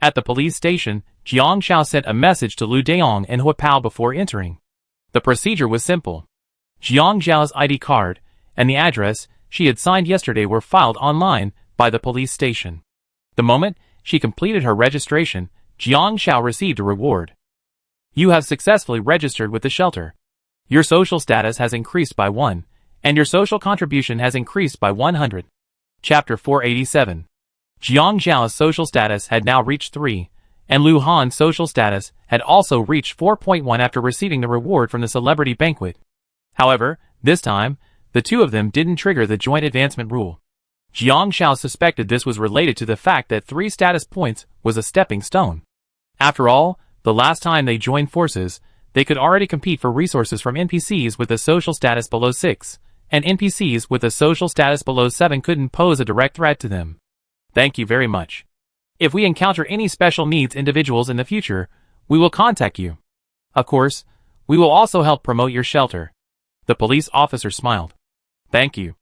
At the police station, Jiang Xiao sent a message to Lu Daong and Hua Pao before entering. The procedure was simple. Jiang Xiao's ID card and the address she had signed yesterday were filed online by the police station. The moment she completed her registration, Jiang Xiao received a reward. You have successfully registered with the shelter. Your social status has increased by 1, and your social contribution has increased by 100. Chapter 487. Jiang Xiao's social status had now reached 3, And Lu Han's social status had also reached 4.1 after receiving the reward from the celebrity banquet. However, this time, the two of them didn't trigger the joint advancement rule. Jiang Xiao suspected this was related to the fact that 3 status points was a stepping stone. After all, the last time they joined forces, they could already compete for resources from NPCs with a social status below 6, and NPCs with a social status below 7 couldn't pose a direct threat to them. Thank you very much. If we encounter any special needs individuals in the future, we will contact you. Of course, we will also help promote your shelter. The police officer smiled. Thank you.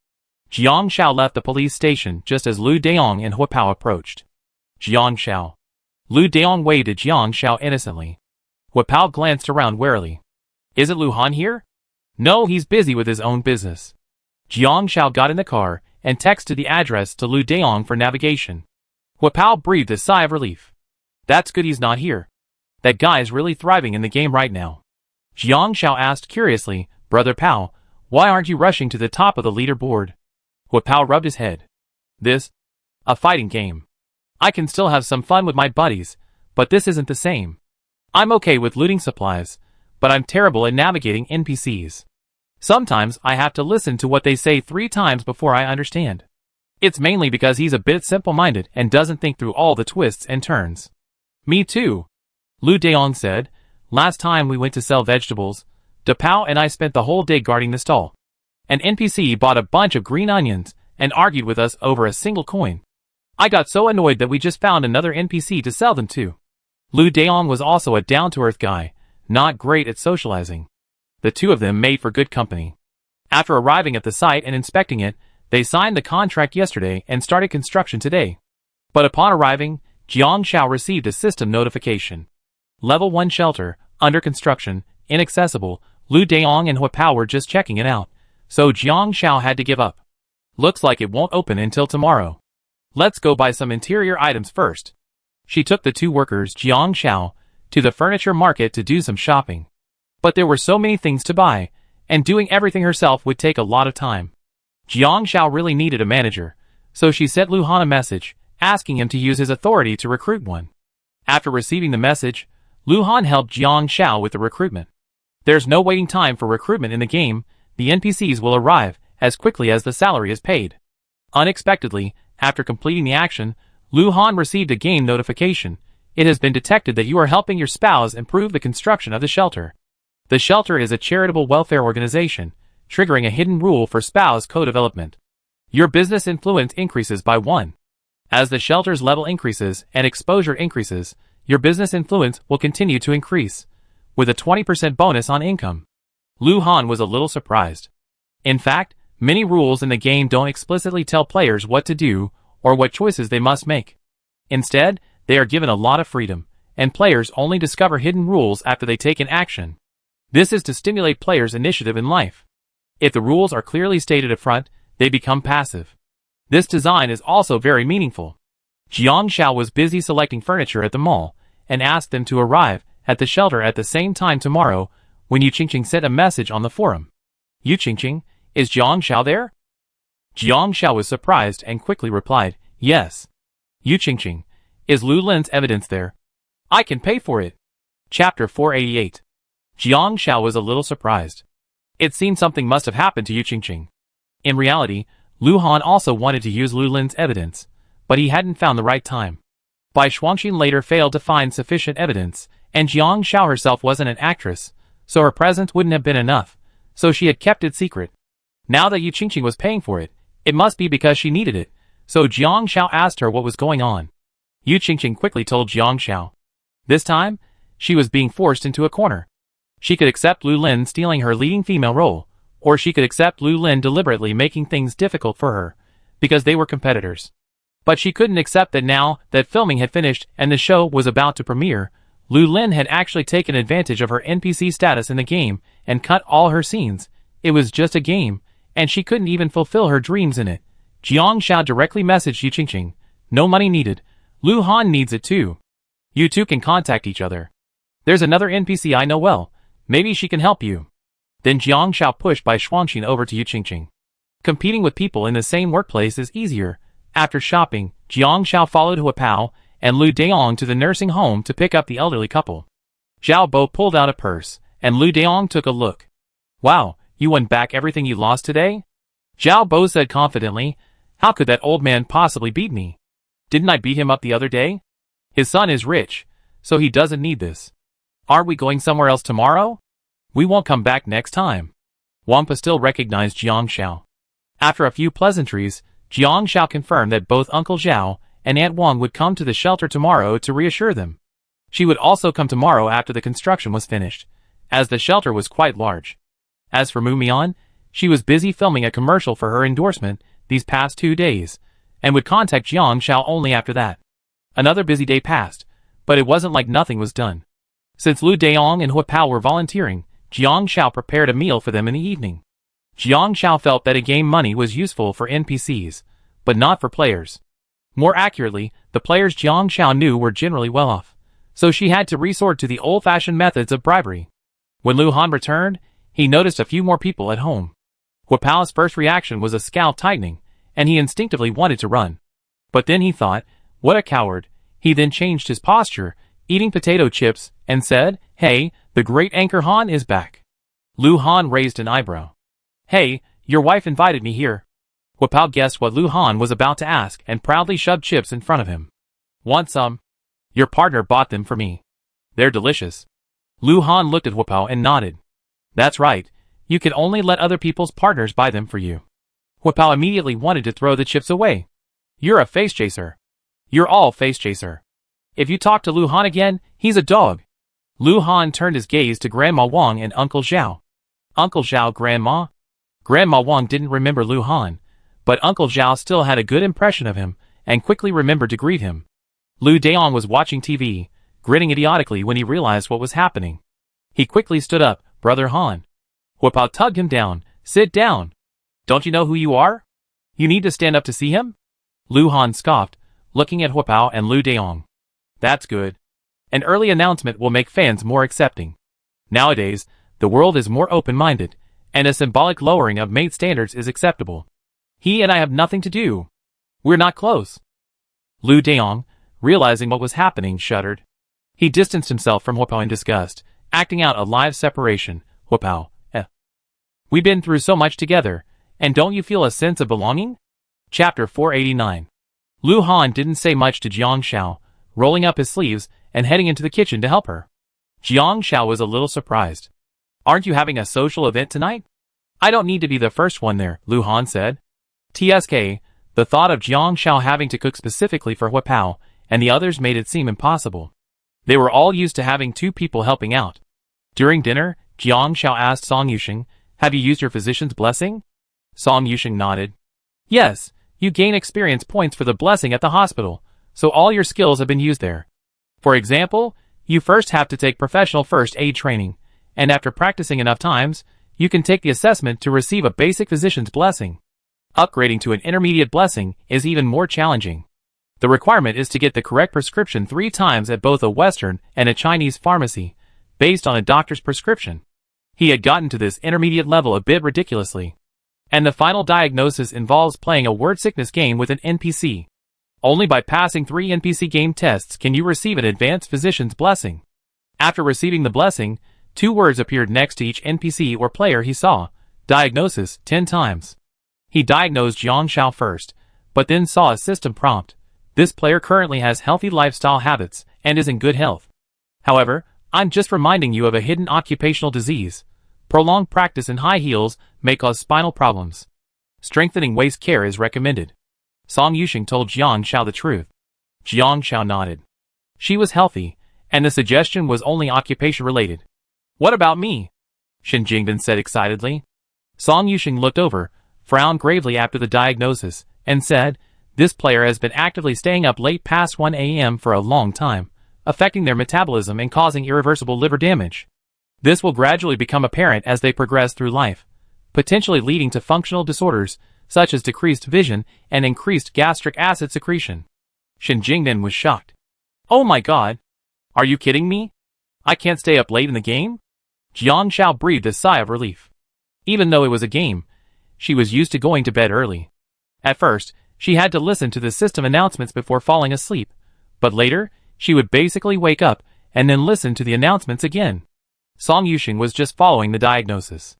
Jiang Xiao left the police station just as Lu Daong and Hua Pao approached. Jiang Xiao. Lu Daong waved at Jiang Xiao innocently. Hua Pao glanced around warily. Isn't Lu Han here? No, he's busy with his own business. Jiang Xiao got in the car and texted the address to Lu Daong for navigation. Hua Pao breathed a sigh of relief. That's good he's not here. That guy is really thriving in the game right now. Jiang Xiao asked curiously, Brother Pao, why aren't you rushing to the top of the leaderboard? Hua Pao rubbed his head. This? A fighting game. I can still have some fun with my buddies, but this isn't the same. I'm okay with looting supplies, but I'm terrible at navigating NPCs. Sometimes I have to listen to what they say 3 times before I understand. It's mainly because he's a bit simple-minded and doesn't think through all the twists and turns. Me too. Lu Daong said, last time we went to sell vegetables, Da Pao and I spent the whole day guarding the stall. An NPC bought a bunch of green onions and argued with us over a single coin. I got so annoyed that we just found another NPC to sell them to. Lu Daong was also a down-to-earth guy, not great at socializing. The two of them made for good company. After arriving at the site and inspecting it, they signed the contract yesterday and started construction today. But upon arriving, Jiang Xiao received a system notification. Level 1 shelter, under construction, inaccessible. Lu Daong and Hua Pao were just checking it out, so Jiang Xiao had to give up. Looks like it won't open until tomorrow. Let's go buy some interior items first. She took the 2 workers, Jiang Xiao, to the furniture market to do some shopping. But there were so many things to buy, and doing everything herself would take a lot of time. Jiang Xiao really needed a manager, so she sent Lu Han a message, asking him to use his authority to recruit one. After receiving the message, Lu Han helped Jiang Xiao with the recruitment. There's no waiting time for recruitment in the game, the NPCs will arrive as quickly as the salary is paid. Unexpectedly, after completing the action, Lu Han received a game notification. It has been detected that you are helping your spouse improve the construction of the shelter. The shelter is a charitable welfare organization, triggering a hidden rule for spouse co-development. Your business influence increases by 1. As the shelter's level increases and exposure increases, your business influence will continue to increase, with a 20% bonus on income. Lu Han was a little surprised. In fact, many rules in the game don't explicitly tell players what to do or what choices they must make. Instead, they are given a lot of freedom, and players only discover hidden rules after they take an action. This is to stimulate players' initiative in life. If the rules are clearly stated up front, they become passive. This design is also very meaningful. Jiang Xiao was busy selecting furniture at the mall, and asked them to arrive at the shelter at the same time tomorrow when Yu Qingqing sent a message on the forum. Yu Qingqing, is Jiang Xiao there? Jiang Xiao was surprised and quickly replied, yes. Yu Qingqing, is Lu Lin's evidence there? I can pay for it. Chapter 488. Jiang Xiao was a little surprised. It seemed something must have happened to Yu Qingqing. In reality, Lu Han also wanted to use Lu Lin's evidence, but he hadn't found the right time. Bai Shuangxin later failed to find sufficient evidence, and Jiang Xiao herself wasn't an actress, so her presence wouldn't have been enough, so she had kept it secret. Now that Yu Qingqing was paying for it, it must be because she needed it, so Jiang Xiao asked her what was going on. Yu Qingqing quickly told Jiang Xiao. This time, she was being forced into a corner. She could accept Lu Lin stealing her leading female role, or she could accept Lu Lin deliberately making things difficult for her, because they were competitors. But she couldn't accept that now that filming had finished and the show was about to premiere, Lu Lin had actually taken advantage of her NPC status in the game and cut all her scenes. It was just a game, and she couldn't even fulfill her dreams in it. Jiang Xiao directly messaged Yu Qingqing. No money needed. Lu Han needs it too. You two can contact each other. There's another NPC I know well. Maybe she can help you. Then Jiang Xiao pushed Bai Shuangxin over to Yu Qingqing. Competing with people in the same workplace is easier. After shopping, Jiang Xiao followed Hua Pao and Lu Daong to the nursing home to pick up the elderly couple. Zhao Bo pulled out a purse, and Lu Daong took a look. "Wow, you won back everything you lost today?" Zhao Bo said confidently. "How could that old man possibly beat me? Didn't I beat him up the other day? His son is rich, so he doesn't need this. Aren't we going somewhere else tomorrow? We won't come back next time." Wampa still recognized Jiang Xiao. After a few pleasantries, Jiang Xiao confirmed that both Uncle Zhao and Aunt Wang would come to the shelter tomorrow to reassure them. She would also come tomorrow after the construction was finished, as the shelter was quite large. As for Mu Mian, she was busy filming a commercial for her endorsement these past 2 days, and would contact Jiang Xiao only after that. Another busy day passed, but it wasn't like nothing was done. Since Lu Daong and Hua Pao were volunteering, Jiang Xiao prepared a meal for them in the evening. Jiang Xiao felt that a game money was useful for NPCs, but not for players. More accurately, the players Jiang Xiao knew were generally well off, so she had to resort to the old-fashioned methods of bribery. When Lu Han returned, he noticed a few more people at home. Hua Pao's first reaction was a scowl tightening, and he instinctively wanted to run. But then he thought, what a coward. He then changed his posture, eating potato chips, and said, "Hey, the great Anchor Han is back." Lu Han raised an eyebrow. "Hey, your wife invited me here." Hua Pao guessed what Lu Han was about to ask and proudly shoved chips in front of him. "Want some? Your partner bought them for me. They're delicious." Lu Han looked at Hua Pao and nodded. "That's right, you can only let other people's partners buy them for you." Hua Pao immediately wanted to throw the chips away. "You're a face chaser. You're all face chaser. If you talk to Lu Han again, he's a dog." Lu Han turned his gaze to Grandma Wang and Uncle Zhao. "Uncle Zhao, Grandma?" Grandma Wang didn't remember Lu Han, but Uncle Zhao still had a good impression of him, and quickly remembered to greet him. Lu Daong was watching TV, grinning idiotically when he realized what was happening. He quickly stood up. "Brother Han." Hua Pao tugged him down. "Sit down. Don't you know who you are? You need to stand up to see him?" Lu Han scoffed, looking at Hua Pao and Lu Daong. "That's good. An early announcement will make fans more accepting. Nowadays, the world is more open-minded, and a symbolic lowering of mate standards is acceptable. He and I have nothing to do. We're not close." Lu Daong, realizing what was happening, shuddered. He distanced himself from Hua Pao in disgust, acting out a live separation. "Hua Pao, we've been through so much together, and don't you feel a sense of belonging?" Chapter 489. Lu Han didn't say much to Jiang Xiao, rolling up his sleeves and heading into the kitchen to help her. Jiang Xiao was a little surprised. "Aren't you having a social event tonight?" "I don't need to be the first one there," Lu Han said. TSK, the thought of Jiang Xiao having to cook specifically for Hua Pao and the others made it seem impossible. They were all used to having 2 people helping out. During dinner, Jiang Xiao asked Song Yusheng, "Have you used your physician's blessing?" Song Yusheng nodded. "Yes, you gain experience points for the blessing at the hospital, so all your skills have been used there. For example, you first have to take professional first aid training, and after practicing enough times, you can take the assessment to receive a basic physician's blessing. Upgrading to an intermediate blessing is even more challenging. The requirement is to get the correct prescription 3 times at both a Western and a Chinese pharmacy, based on a doctor's prescription." He had gotten to this intermediate level a bit ridiculously. And the final diagnosis involves playing a word sickness game with an NPC. Only by passing 3 NPC game tests can you receive an advanced physician's blessing. After receiving the blessing, 2 words appeared next to each NPC or player he saw. Diagnosis, 10 times. He diagnosed Jiang Xiao first, but then saw a system prompt. This player currently has healthy lifestyle habits and is in good health. However, I'm just reminding you of a hidden occupational disease. Prolonged practice in high heels may cause spinal problems. Strengthening waist care is recommended. Song Yusheng told Jiang Xiao the truth. Jiang Xiao nodded. She was healthy, and the suggestion was only occupation-related. "What about me?" Shen Jingdan said excitedly. Song Yusheng looked over, frowned gravely after the diagnosis, and said, "This player has been actively staying up late past 1 a.m. for a long time, affecting their metabolism and causing irreversible liver damage. This will gradually become apparent as they progress through life, potentially leading to functional disorders such as decreased vision and increased gastric acid secretion." Shen Jingdan was shocked. "Oh my god! Are you kidding me? I can't stay up late in the game?" Jiang Xiao breathed a sigh of relief. Even though it was a game, she was used to going to bed early. At first, she had to listen to the system announcements before falling asleep, But later, she would basically wake up and then listen to the announcements again. Song Yuxing was just following the diagnosis.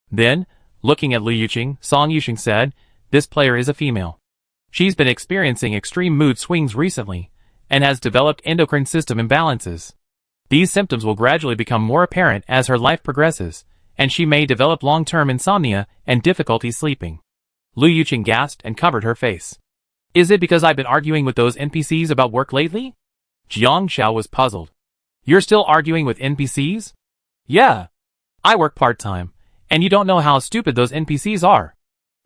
Then, looking at Lu Yuqing, Song Yuxing said, "This player is a female. She's been experiencing extreme mood swings recently, and has developed endocrine system imbalances. These symptoms will gradually become more apparent as her life progresses, and she may develop long-term insomnia and difficulty sleeping." Lu Yuqing gasped and covered her face. "Is it because I've been arguing with those NPCs about work lately?" Jiang Xiao was puzzled. "You're still arguing with NPCs?" "Yeah. I work part-time, and you don't know how stupid those NPCs are.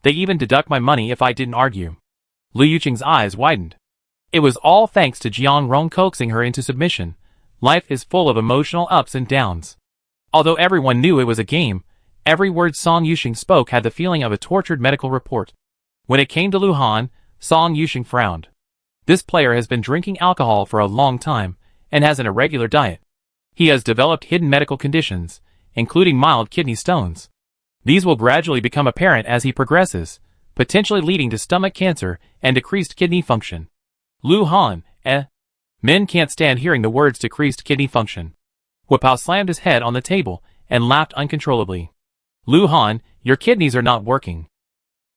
They even deduct my money if I didn't argue." Lu Yuqing's eyes widened. It was all thanks to Jiang Rong coaxing her into submission. Life is full of emotional ups and downs. Although everyone knew it was a game, every word Song Yuxing spoke had the feeling of a tortured medical report. When it came to Lu Han, Song Yuxing frowned. This player has been drinking alcohol for a long time, and has an irregular diet. He has developed hidden medical conditions, including mild kidney stones. These will gradually become apparent as he progresses, potentially leading to stomach cancer and decreased kidney function. Lu Han, Men can't stand hearing the words decreased kidney function. Huapao slammed his head on the table and laughed uncontrollably. Lu Han, your kidneys are not working.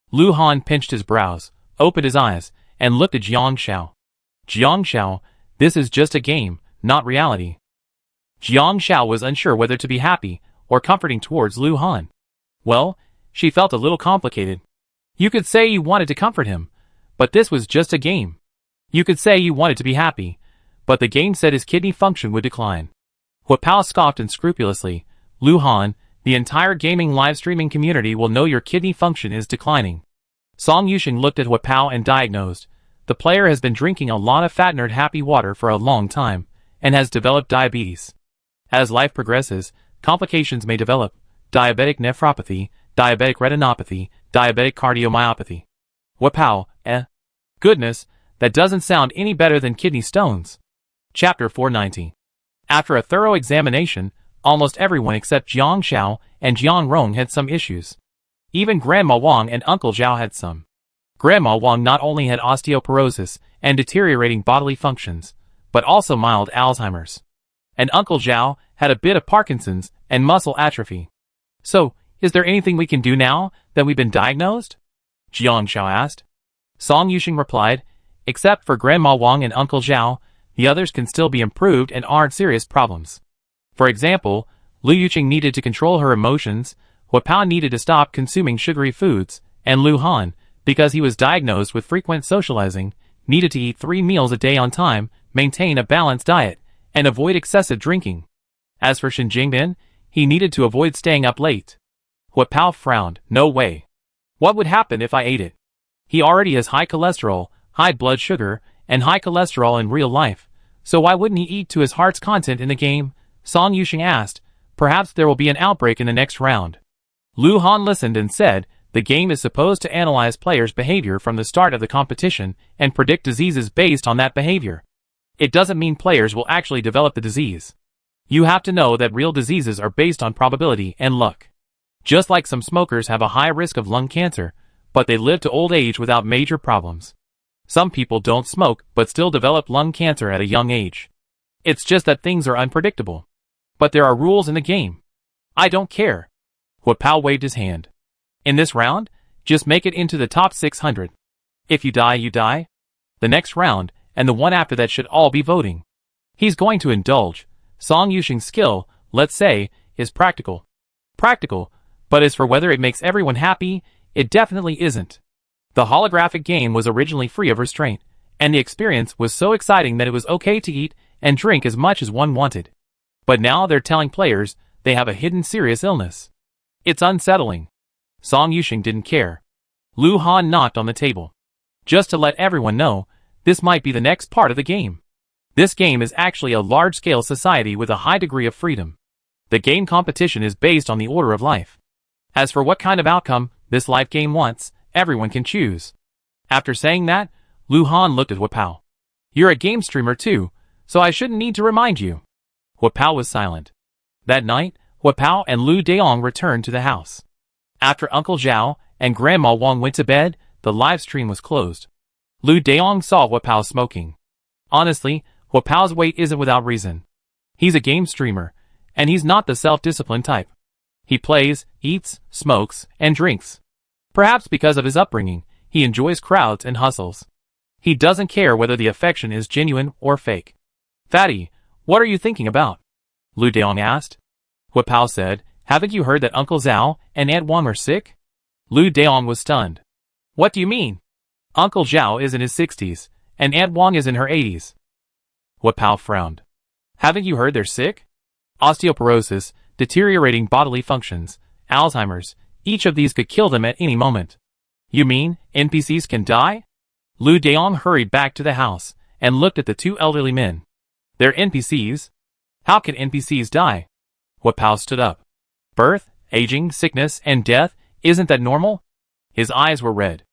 Lu Han pinched his brows, opened his eyes, and looked at Jiang Xiao. Jiang Xiao, this is just a game, not reality. Jiang Xiao was unsure whether to be happy or comforting towards Lu Han. Well, she felt a little complicated. You could say you wanted to comfort him, but this was just a game. You could say you wanted to be happy, but the game said his kidney function would decline. Huapao scoffed unscrupulously. Lu Han, the entire gaming live streaming community will know your kidney function is declining. Song Yuxing looked at Huapao and diagnosed, the player has been drinking a lot of fattener happy water for a long time, and has developed diabetes. As life progresses, complications may develop: diabetic nephropathy, diabetic retinopathy, diabetic cardiomyopathy. Huapao, Goodness, that doesn't sound any better than kidney stones. Chapter 490. After a thorough examination, almost everyone except Jiang Xiao and Jiang Rong had some issues. Even Grandma Wang and Uncle Zhao had some. Grandma Wang not only had osteoporosis and deteriorating bodily functions, but also mild Alzheimer's. And Uncle Zhao had a bit of Parkinson's and muscle atrophy. "So, is there anything we can do now that we've been diagnosed?" Jiang Xiao asked. Song Yuxing replied, "Except for Grandma Wang and Uncle Zhao, the others can still be improved and aren't serious problems. For example, Lu Yuqing needed to control her emotions, Huapao needed to stop consuming sugary foods, and Lu Han, because he was diagnosed with frequent socializing, needed to eat 3 meals a day on time, maintain a balanced diet, and avoid excessive drinking. As for Shen Jingbin, he needed to avoid staying up late." Huapao frowned. "No way. What would happen if I ate it? He already has high cholesterol, high blood sugar, and high cholesterol in real life, so why wouldn't he eat to his heart's content in the game?" Song Yuxing asked. "Perhaps there will be an outbreak in the next round." Lu Han listened and said, "The game is supposed to analyze players' behavior from the start of the competition and predict diseases based on that behavior. It doesn't mean players will actually develop the disease. You have to know that real diseases are based on probability and luck. Just like some smokers have a high risk of lung cancer, but they live to old age without major problems. Some people don't smoke but still develop lung cancer at a young age. It's just that things are unpredictable. But there are rules in the game. I don't care." Huapao waved his hand. "In this round, just make it into the top 600. If you die, you die. The next round, and the one after that should all be voting." He's going to indulge. Song Yuxing's skill, let's say, is practical. Practical, but as for whether it makes everyone happy, it definitely isn't. The holographic game was originally free of restraint, and the experience was so exciting that it was okay to eat and drink as much as one wanted. But now they're telling players they have a hidden serious illness. It's unsettling. Song Yuxing didn't care. Lu Han knocked on the table. "Just to let everyone know, this might be the next part of the game. This game is actually a large-scale society with a high degree of freedom. The game competition is based on the order of life. As for what kind of outcome this life game wants, everyone can choose." After saying that, Lu Han looked at Huapao. "You're a game streamer too, so I shouldn't need to remind you." Huapao was silent. That night, Huapao and Lu Daong returned to the house. After Uncle Zhao and Grandma Wang went to bed, the live stream was closed. Lu Daong saw Huapao smoking. Honestly, Huapao's weight isn't without reason. He's a game streamer, and he's not the self-disciplined type. He plays, eats, smokes, and drinks. Perhaps because of his upbringing, he enjoys crowds and hustles. He doesn't care whether the affection is genuine or fake. Fatty, what are you thinking about? Lu Deong asked. Huapao said, haven't you heard that Uncle Zhao and Aunt Wang are sick? Lu Deong was stunned. What do you mean? Uncle Zhao is in his 60s, and Aunt Wang is in her 80s. Huapao frowned. Haven't you heard they're sick? Osteoporosis, deteriorating bodily functions, Alzheimer's, each of these could kill them at any moment. You mean, NPCs can die? Lu Deong hurried back to the house, and looked at the two elderly men. They're NPCs? How can NPCs die? Huapao stood up. Birth, aging, sickness, and death, isn't that normal? His eyes were red.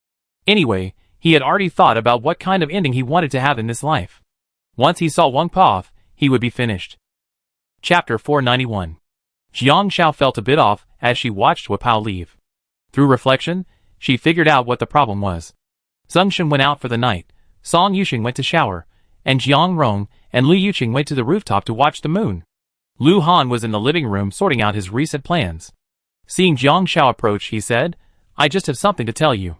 Anyway, he had already thought about what kind of ending he wanted to have in this life. Once he saw Wang Pa, he would be finished. Chapter 491. Jiang Xiao felt a bit off as she watched Huapao leave. Through reflection, she figured out what the problem was. Zheng Shen went out for the night, Song Yuxing went to shower, and Jiang Rong and Lu Yuqing went to the rooftop to watch the moon. Lu Han was in the living room sorting out his recent plans. Seeing Jiang Xiao approach, he said, I just have something to tell you.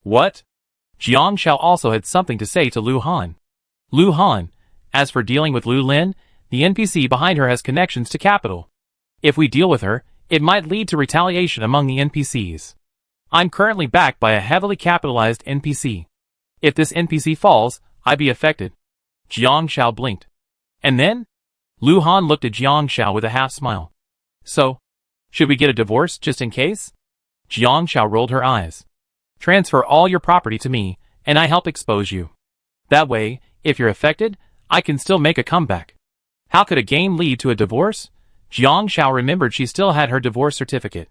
What? Jiang Xiao also had something to say to Lu Han. Lu Han, as for dealing with Lu Lin, the NPC behind her has connections to capital. If we deal with her, it might lead to retaliation among the NPCs. I'm currently backed by a heavily capitalized NPC. If this NPC falls, I'd be affected. Jiang Xiao blinked. And then? Lu Han looked at Jiang Xiao with a half smile. So, should we get a divorce just in case? Jiang Xiao rolled her eyes. Transfer all your property to me, and I help expose you. That way, if you're affected, I can still make a comeback. How could a game lead to a divorce? Jiang Xiao remembered she still had her divorce certificate.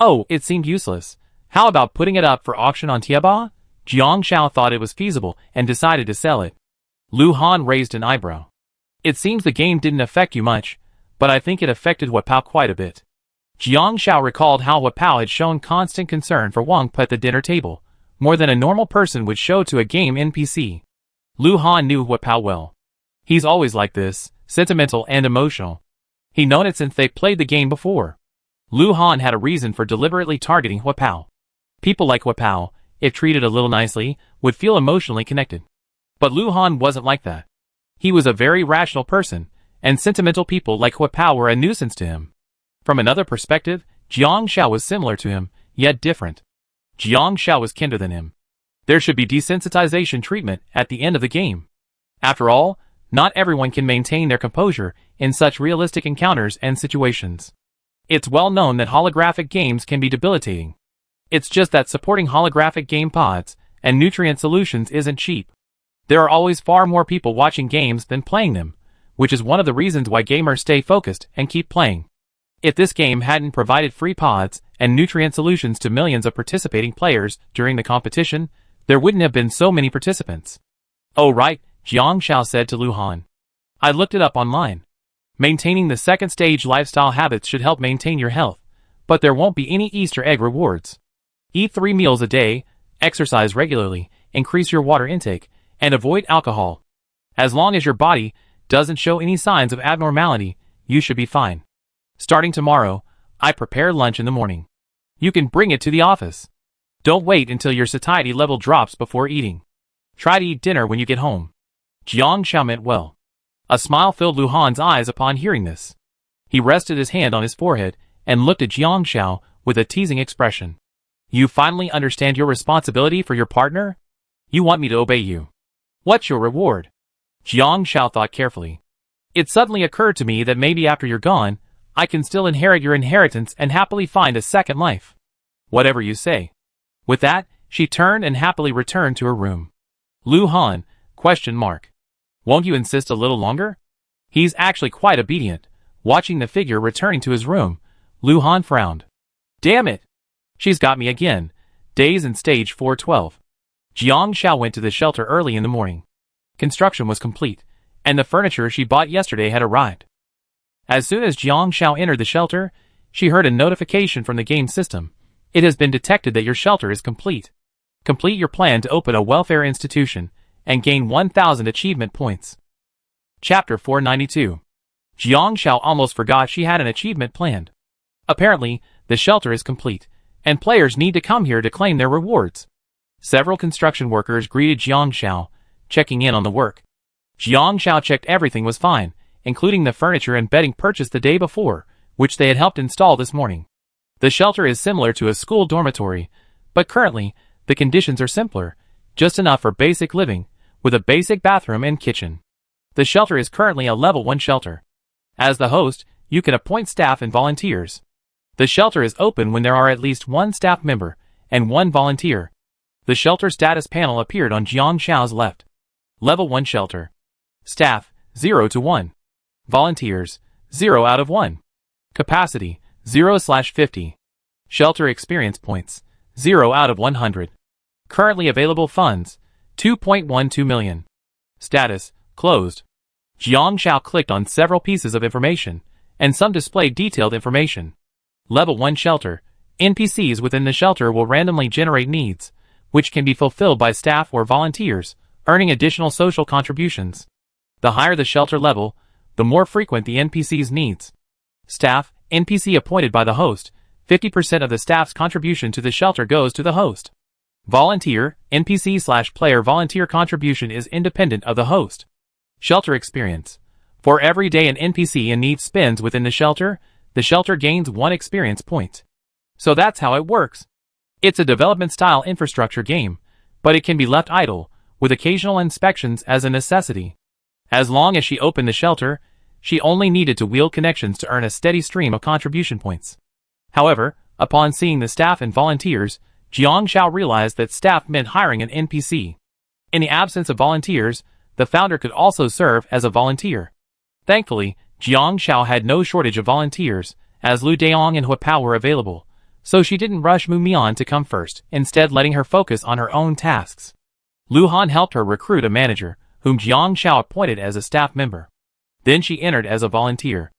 Oh, it seemed useless. How about putting it up for auction on Tieba? Jiang Xiao thought it was feasible and decided to sell it. Lu Han raised an eyebrow. It seems the game didn't affect you much, but I think it affected Huapao quite a bit. Jiang Xiao recalled how Huapao had shown constant concern for Wang Pa at the dinner table, more than a normal person would show to a game NPC. Lu Han knew Huapao well. He's always like this, sentimental and emotional. He'd known it since they played the game before. Lu Han had a reason for deliberately targeting Huapao. People like Huapao, if treated a little nicely, would feel emotionally connected. But Lu Han wasn't like that. He was a very rational person, and sentimental people like Huapao were a nuisance to him. From another perspective, Jiang Xiao was similar to him, yet different. Jiang Xiao was kinder than him. There should be desensitization treatment at the end of the game. After all, not everyone can maintain their composure in such realistic encounters and situations. It's well known that holographic games can be debilitating. It's just that supporting holographic game pods and nutrient solutions isn't cheap. There are always far more people watching games than playing them, which is one of the reasons why gamers stay focused and keep playing. If this game hadn't provided free pods and nutrient solutions to millions of participating players during the competition, there wouldn't have been so many participants. Oh right, Jiang Xiao said to Lu Han. I looked it up online. Maintaining the second stage lifestyle habits should help maintain your health, but there won't be any Easter egg rewards. Eat 3 meals a day, exercise regularly, increase your water intake, and avoid alcohol. As long as your body doesn't show any signs of abnormality, you should be fine. Starting tomorrow, I prepare lunch in the morning. You can bring it to the office. Don't wait until your satiety level drops before eating. Try to eat dinner when you get home. Jiang Xiao meant well. A smile filled Lu Han's eyes upon hearing this. He rested his hand on his forehead and looked at Jiang Xiao with a teasing expression. You finally understand your responsibility for your partner? You want me to obey you. What's your reward? Jiang Xiao thought carefully. It suddenly occurred to me that maybe after you're gone, I can still inherit your inheritance and happily find a second life. Whatever you say. With that, she turned and happily returned to her room. Lu Han, ? Won't you insist a little longer? He's actually quite obedient. Watching the figure returning to his room, Lu Han frowned. Damn it! She's got me again. Days in stage 412. Jiang Xiao went to the shelter early in the morning. Construction was complete, and the furniture she bought yesterday had arrived. As soon as Jiang Xiao entered the shelter, she heard a notification from the game system. It has been detected that your shelter is complete. Complete your plan to open a welfare institution and gain 1,000 achievement points. Chapter 492. Jiang Shao almost forgot she had an achievement planned. Apparently, the shelter is complete, and players need to come here to claim their rewards. Several construction workers greeted Jiang Shao, checking in on the work. Jiang Shao checked everything was fine, including the furniture and bedding purchased the day before, which they had helped install this morning. The shelter is similar to a school dormitory, but currently, the conditions are simpler, just enough for basic living, with a basic bathroom and kitchen. The shelter is currently a level 1 shelter. As the host, you can appoint staff and volunteers. The shelter is open when there are at least 1 staff member and 1 volunteer. The shelter status panel appeared on Jiang Shao's left. Level 1 shelter. Staff, 0 to 1. Volunteers, 0 out of 1. Capacity, 0/50. Shelter experience points, 0 out of 100. Currently available funds, 2.12 million. Status, closed. Jiang Shao clicked on several pieces of information, and some displayed detailed information. Level 1 shelter. NPCs within the shelter will randomly generate needs, which can be fulfilled by staff or volunteers, earning additional social contributions. The higher the shelter level, the more frequent the NPC's needs. Staff, NPC appointed by the host, 50% of the staff's contribution to the shelter goes to the host. Volunteer, NPC/player volunteer contribution is independent of the host. Shelter experience. For every day an NPC in need spends within the shelter gains 1 experience point. So that's how it works. It's a development-style infrastructure game, but it can be left idle, with occasional inspections as a necessity. As long as she opened the shelter, she only needed to wield connections to earn a steady stream of contribution points. However, upon seeing the staff and volunteers, Jiang Shao realized that staff meant hiring an NPC. In the absence of volunteers, the founder could also serve as a volunteer. Thankfully, Jiang Shao had no shortage of volunteers, as Lu Daong and Huapao were available, so she didn't rush Mu Mian to come first, instead letting her focus on her own tasks. Lu Han helped her recruit a manager, whom Jiang Shao appointed as a staff member. Then she entered as a volunteer.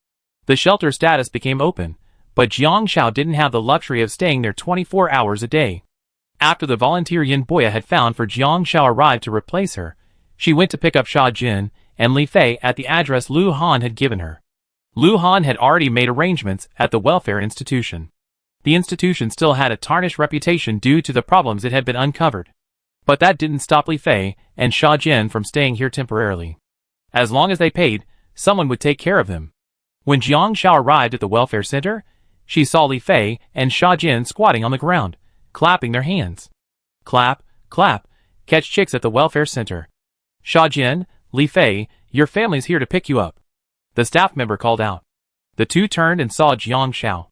The shelter status became open, but Jiang Shao didn't have the luxury of staying there 24 hours a day. After the volunteer Yin Boya had found for Jiang Shao arrived to replace her, she went to pick up Sha Jin and Li Fei at the address Lu Han had given her. Lu Han had already made arrangements at the welfare institution. The institution still had a tarnished reputation due to the problems it had been uncovered. But that didn't stop Li Fei and Sha Jin from staying here temporarily. As long as they paid, someone would take care of them. When Jiang Shao arrived at the welfare center, she saw Li Fei and Sha Jin squatting on the ground, clapping their hands. Clap, clap, catch chicks at the welfare center. Sha Jin, Li Fei, your family's here to pick you up. The staff member called out. The two turned and saw Jiang Shao.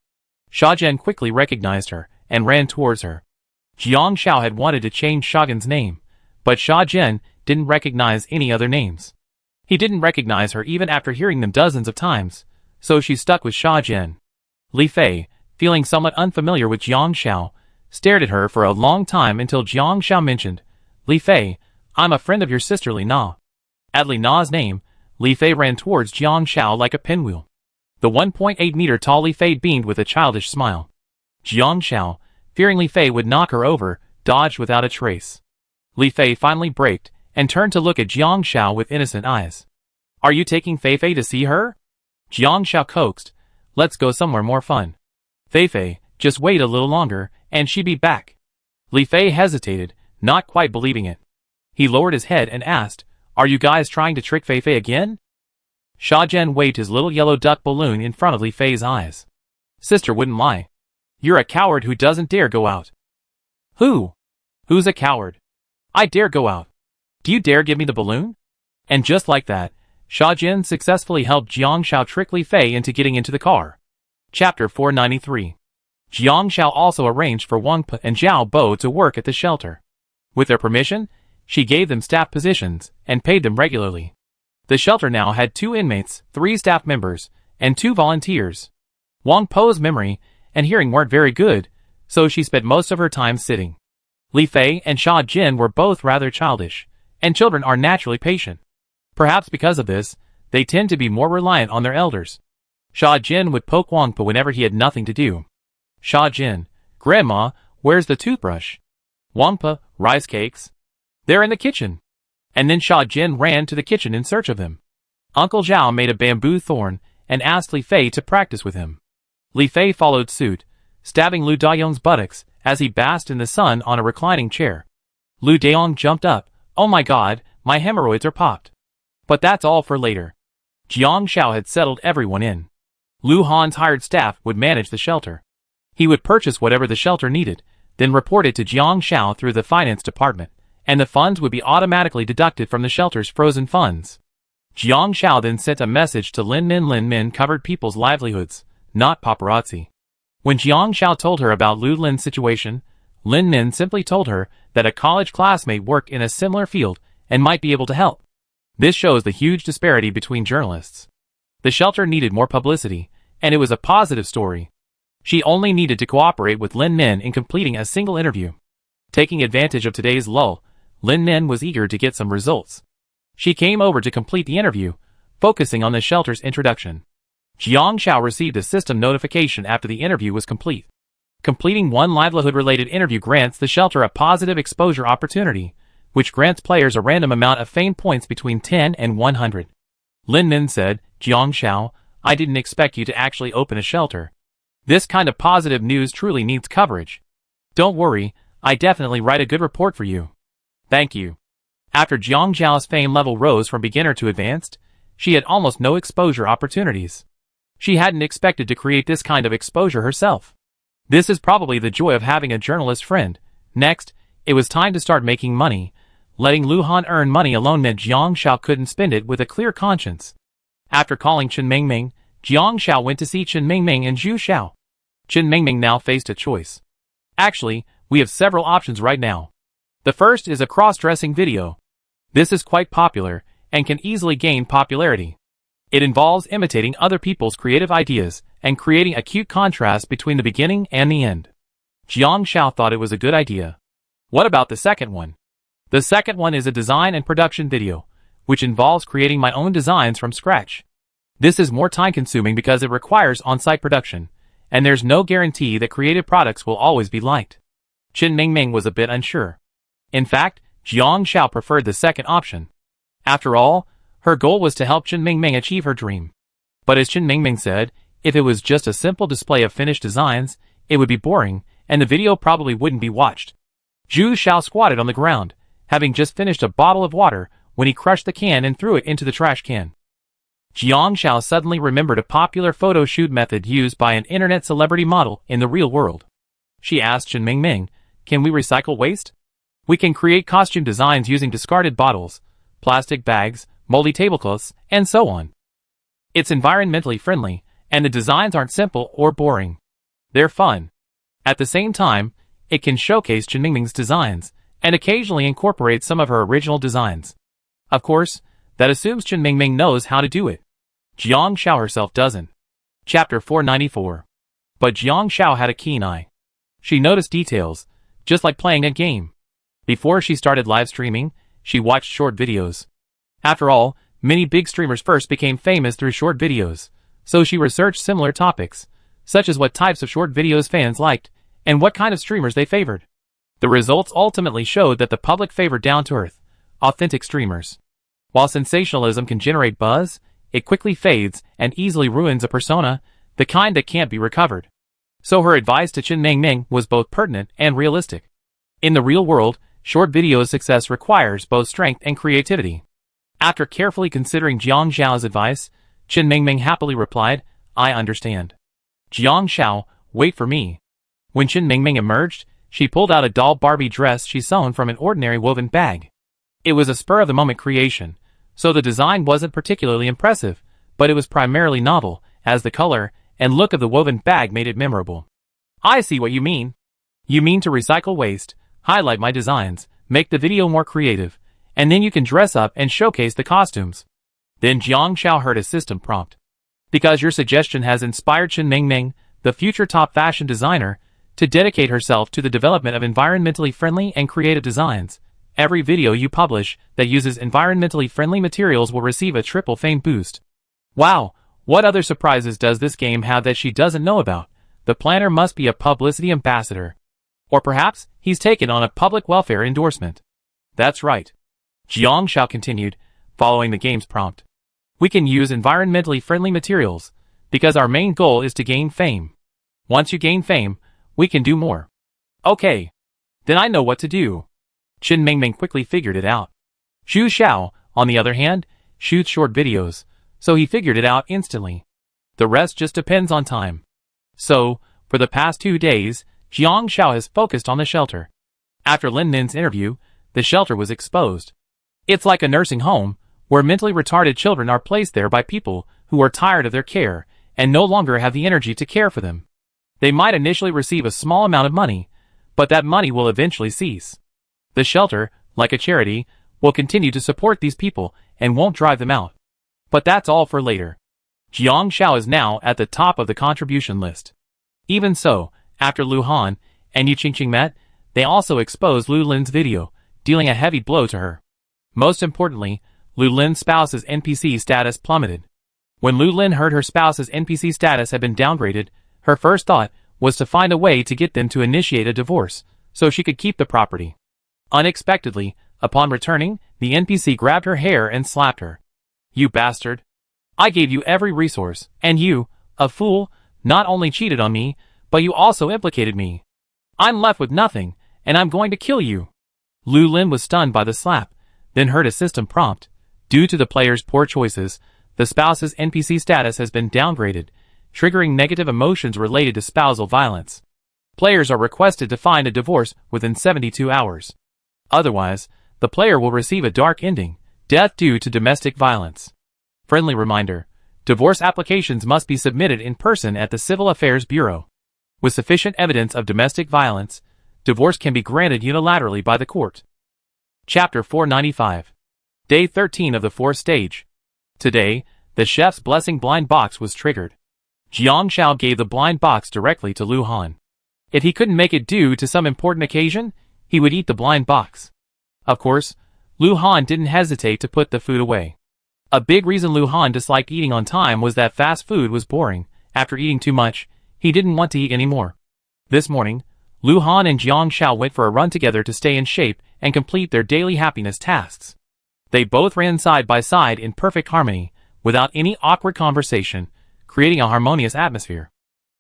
Sha Jin quickly recognized her and ran towards her. Jiang Shao had wanted to change Shagan's name, but Sha Jin didn't recognize any other names. He didn't recognize her even after hearing them dozens of times, so she stuck with Sha Jin. Li Fei, feeling somewhat unfamiliar with Jiang Shao, stared at her for a long time until Jiang Shao mentioned, Li Fei, I'm a friend of your sister Li Na. At Li Na's name, Li Fei ran towards Jiang Shao like a pinwheel. The 1.8-meter tall Li Fei beamed with a childish smile. Jiang Shao, fearing Li Fei would knock her over, dodged without a trace. Li Fei finally braked and turned to look at Jiang Shao with innocent eyes. Are you taking Fei Fei to see her? Jiang Shao coaxed. Let's go somewhere more fun. Fei Fei, just wait a little longer, and she'd be back. Li Fei hesitated, not quite believing it. He lowered his head and asked, Are you guys trying to trick Fei Fei again? Sha Jin waved his little yellow duck balloon in front of Li Fei's eyes. Sister wouldn't lie. You're a coward who doesn't dare go out. Who? Who's a coward? I dare go out. Do you dare give me the balloon? And just like that, Sha Jin successfully helped Jiang Shao trick Li Fei into getting into the car. Chapter 493. Jiang Shao also arranged for Wang Pe and Zhao Bo to work at the shelter. With their permission, she gave them staff positions and paid them regularly. The shelter now had 2 inmates, 3 staff members, and 2 volunteers. Wang Po's memory and hearing weren't very good, so she spent most of her time sitting. Li Fei and Sha Jin were both rather childish, and children are naturally patient. Perhaps because of this, they tend to be more reliant on their elders. Sha Jin would poke Wang Po whenever he had nothing to do. Sha Jin, Grandma, where's the toothbrush? Wang Po, rice cakes. They're in the kitchen. And then Sha Jin ran to the kitchen in search of them. Uncle Zhao made a bamboo thorn and asked Li Fei to practice with him. Li Fei followed suit, stabbing Lu Dayong's buttocks as he basked in the sun on a reclining chair. Lu Dayong jumped up. "Oh my god, my hemorrhoids are popped." But that's all for later. Jiang Shao had settled everyone in. Lu Han's hired staff would manage the shelter. He would purchase whatever the shelter needed, then report it to Jiang Shao through the finance department, and the funds would be automatically deducted from the shelter's frozen funds. Jiang Shao then sent a message to Lin Min. Lin Min covered people's livelihoods, not paparazzi. When Jiang Shao told her about Lu Lin's situation, Lin Min simply told her that a college classmate worked in a similar field and might be able to help. This shows the huge disparity between journalists. The shelter needed more publicity, and it was a positive story. She only needed to cooperate with Lin Min in completing a single interview. Taking advantage of today's lull, Lin Min was eager to get some results. She came over to complete the interview, focusing on the shelter's introduction. Jiang Shao received a system notification after the interview was complete. Completing one livelihood-related interview grants the shelter a positive exposure opportunity, which grants players a random amount of fame points between 10 and 100. Lin Min said, "Jiang Shao, I didn't expect you to actually open a shelter. This kind of positive news truly needs coverage. Don't worry, I definitely write a good report for you." "Thank you." After Jiang Zhao's fame level rose from beginner to advanced, she had almost no exposure opportunities. She hadn't expected to create this kind of exposure herself. This is probably the joy of having a journalist friend. Next, it was time to start making money. Letting Lu Han earn money alone meant Jiang Shao couldn't spend it with a clear conscience. After calling Chen Mingming, Jiang Shao went to see Chen Mingming and Zhu Xiao. Chen Mingming now faced a choice. "Actually, we have several options right now. The first is a cross-dressing video. This is quite popular and can easily gain popularity. It involves imitating other people's creative ideas and creating a cute contrast between the beginning and the end." Jiang Shao thought it was a good idea. "What about the second one?" "The second one is a design and production video, which involves creating my own designs from scratch. This is more time-consuming because it requires on-site production, and there's no guarantee that creative products will always be liked." Chen Mingming was a bit unsure. In fact, Jiang Shao preferred the second option. After all, her goal was to help Chen Mingming achieve her dream. But as Chen Mingming said, if it was just a simple display of finished designs, it would be boring, and the video probably wouldn't be watched. Zhu Xiao squatted on the ground, having just finished a bottle of water when he crushed the can and threw it into the trash can. Jiang Shao suddenly remembered a popular photo shoot method used by an internet celebrity model in the real world. She asked Chen Mingming, "Can we recycle waste? We can create costume designs using discarded bottles, plastic bags, moldy tablecloths, and so on. It's environmentally friendly, and the designs aren't simple or boring. They're fun. At the same time, it can showcase Chen Mingming's designs, and occasionally incorporate some of her original designs. Of course, that assumes Chen Mingming knows how to do it. Jiang Shao herself doesn't." Chapter 494. But Jiang Shao had a keen eye. She noticed details, just like playing a game. Before she started live streaming, she watched short videos. After all, many big streamers first became famous through short videos, so she researched similar topics, such as what types of short videos fans liked, and what kind of streamers they favored. The results ultimately showed that the public favored down-to-earth, authentic streamers. While sensationalism can generate buzz, it quickly fades and easily ruins a persona, the kind that can't be recovered. So her advice to Chen Mingming was both pertinent and realistic. In the real world, short video success requires both strength and creativity. After carefully considering Jiang Zhao's advice, Chen Mingming happily replied, "I understand. Jiang Shao, wait for me." When Chen Mingming emerged, she pulled out a doll Barbie dress she sewn from an ordinary woven bag. It was a spur-of-the-moment creation, so the design wasn't particularly impressive, but it was primarily novel, as the color and look of the woven bag made it memorable. "I see what you mean. You mean to recycle waste, highlight my designs, make the video more creative, and then you can dress up and showcase the costumes." Then Jiang Shao heard a system prompt. "Because your suggestion has inspired Chen Mingming, the future top fashion designer, to dedicate herself to the development of environmentally friendly and creative designs. Every video you publish that uses environmentally friendly materials will receive a triple fame boost." Wow, what other surprises does this game have that she doesn't know about? The planner must be a publicity ambassador. Or perhaps he's taken on a public welfare endorsement. That's right. Jiang Shao continued, following the game's prompt. We can use environmentally friendly materials, because our main goal is to gain fame. Once you gain fame, we can do more. Okay. Then I know what to do. Chen Mingming quickly figured it out. Xu Xiao, on the other hand, shoots short videos, so he figured it out instantly. The rest just depends on time. So, for the past 2 days, Jiang Xiao has focused on the shelter. After Lin Nin's interview, the shelter was exposed. It's like a nursing home, where mentally retarded children are placed there by people who are tired of their care and no longer have the energy to care for them. They might initially receive a small amount of money, but that money will eventually cease. The shelter, like a charity, will continue to support these people and won't drive them out. But that's all for later. Jiang Xiao is now at the top of the contribution list. Even so, after Lu Han and Yu Qingqing met, they also exposed Lu Lin's video, dealing a heavy blow to her. Most importantly, Lu Lin's spouse's NPC status plummeted. When Lu Lin heard her spouse's NPC status had been downgraded, her first thought was to find a way to get them to initiate a divorce, so she could keep the property. Unexpectedly, upon returning, the NPC grabbed her hair and slapped her. "You bastard! I gave you every resource, and you, a fool, not only cheated on me, but you also implicated me. I'm left with nothing, and I'm going to kill you." Lu Lin was stunned by the slap, then heard a system prompt. Due to the player's poor choices, the spouse's NPC status has been downgraded, triggering negative emotions related to spousal violence. Players are requested to find a divorce within 72 hours. Otherwise, the player will receive a dark ending, death due to domestic violence. Friendly reminder: divorce applications must be submitted in person at the Civil Affairs Bureau. With sufficient evidence of domestic violence, divorce can be granted unilaterally by the court. Chapter 495. Day 13 of the 4th stage. Today, the chef's blessing blind box was triggered. Jiang Xiao gave the blind box directly to Lu Han. If he couldn't make it due to some important occasion, he would eat the blind box. Of course, Lu Han didn't hesitate to put the food away. A big reason Lu Han disliked eating on time was that fast food was boring. After eating too much, he didn't want to eat anymore. This morning, Lu Han and Jiang Xiao went for a run together to stay in shape and complete their daily happiness tasks. They both ran side by side in perfect harmony, without any awkward conversation, creating a harmonious atmosphere.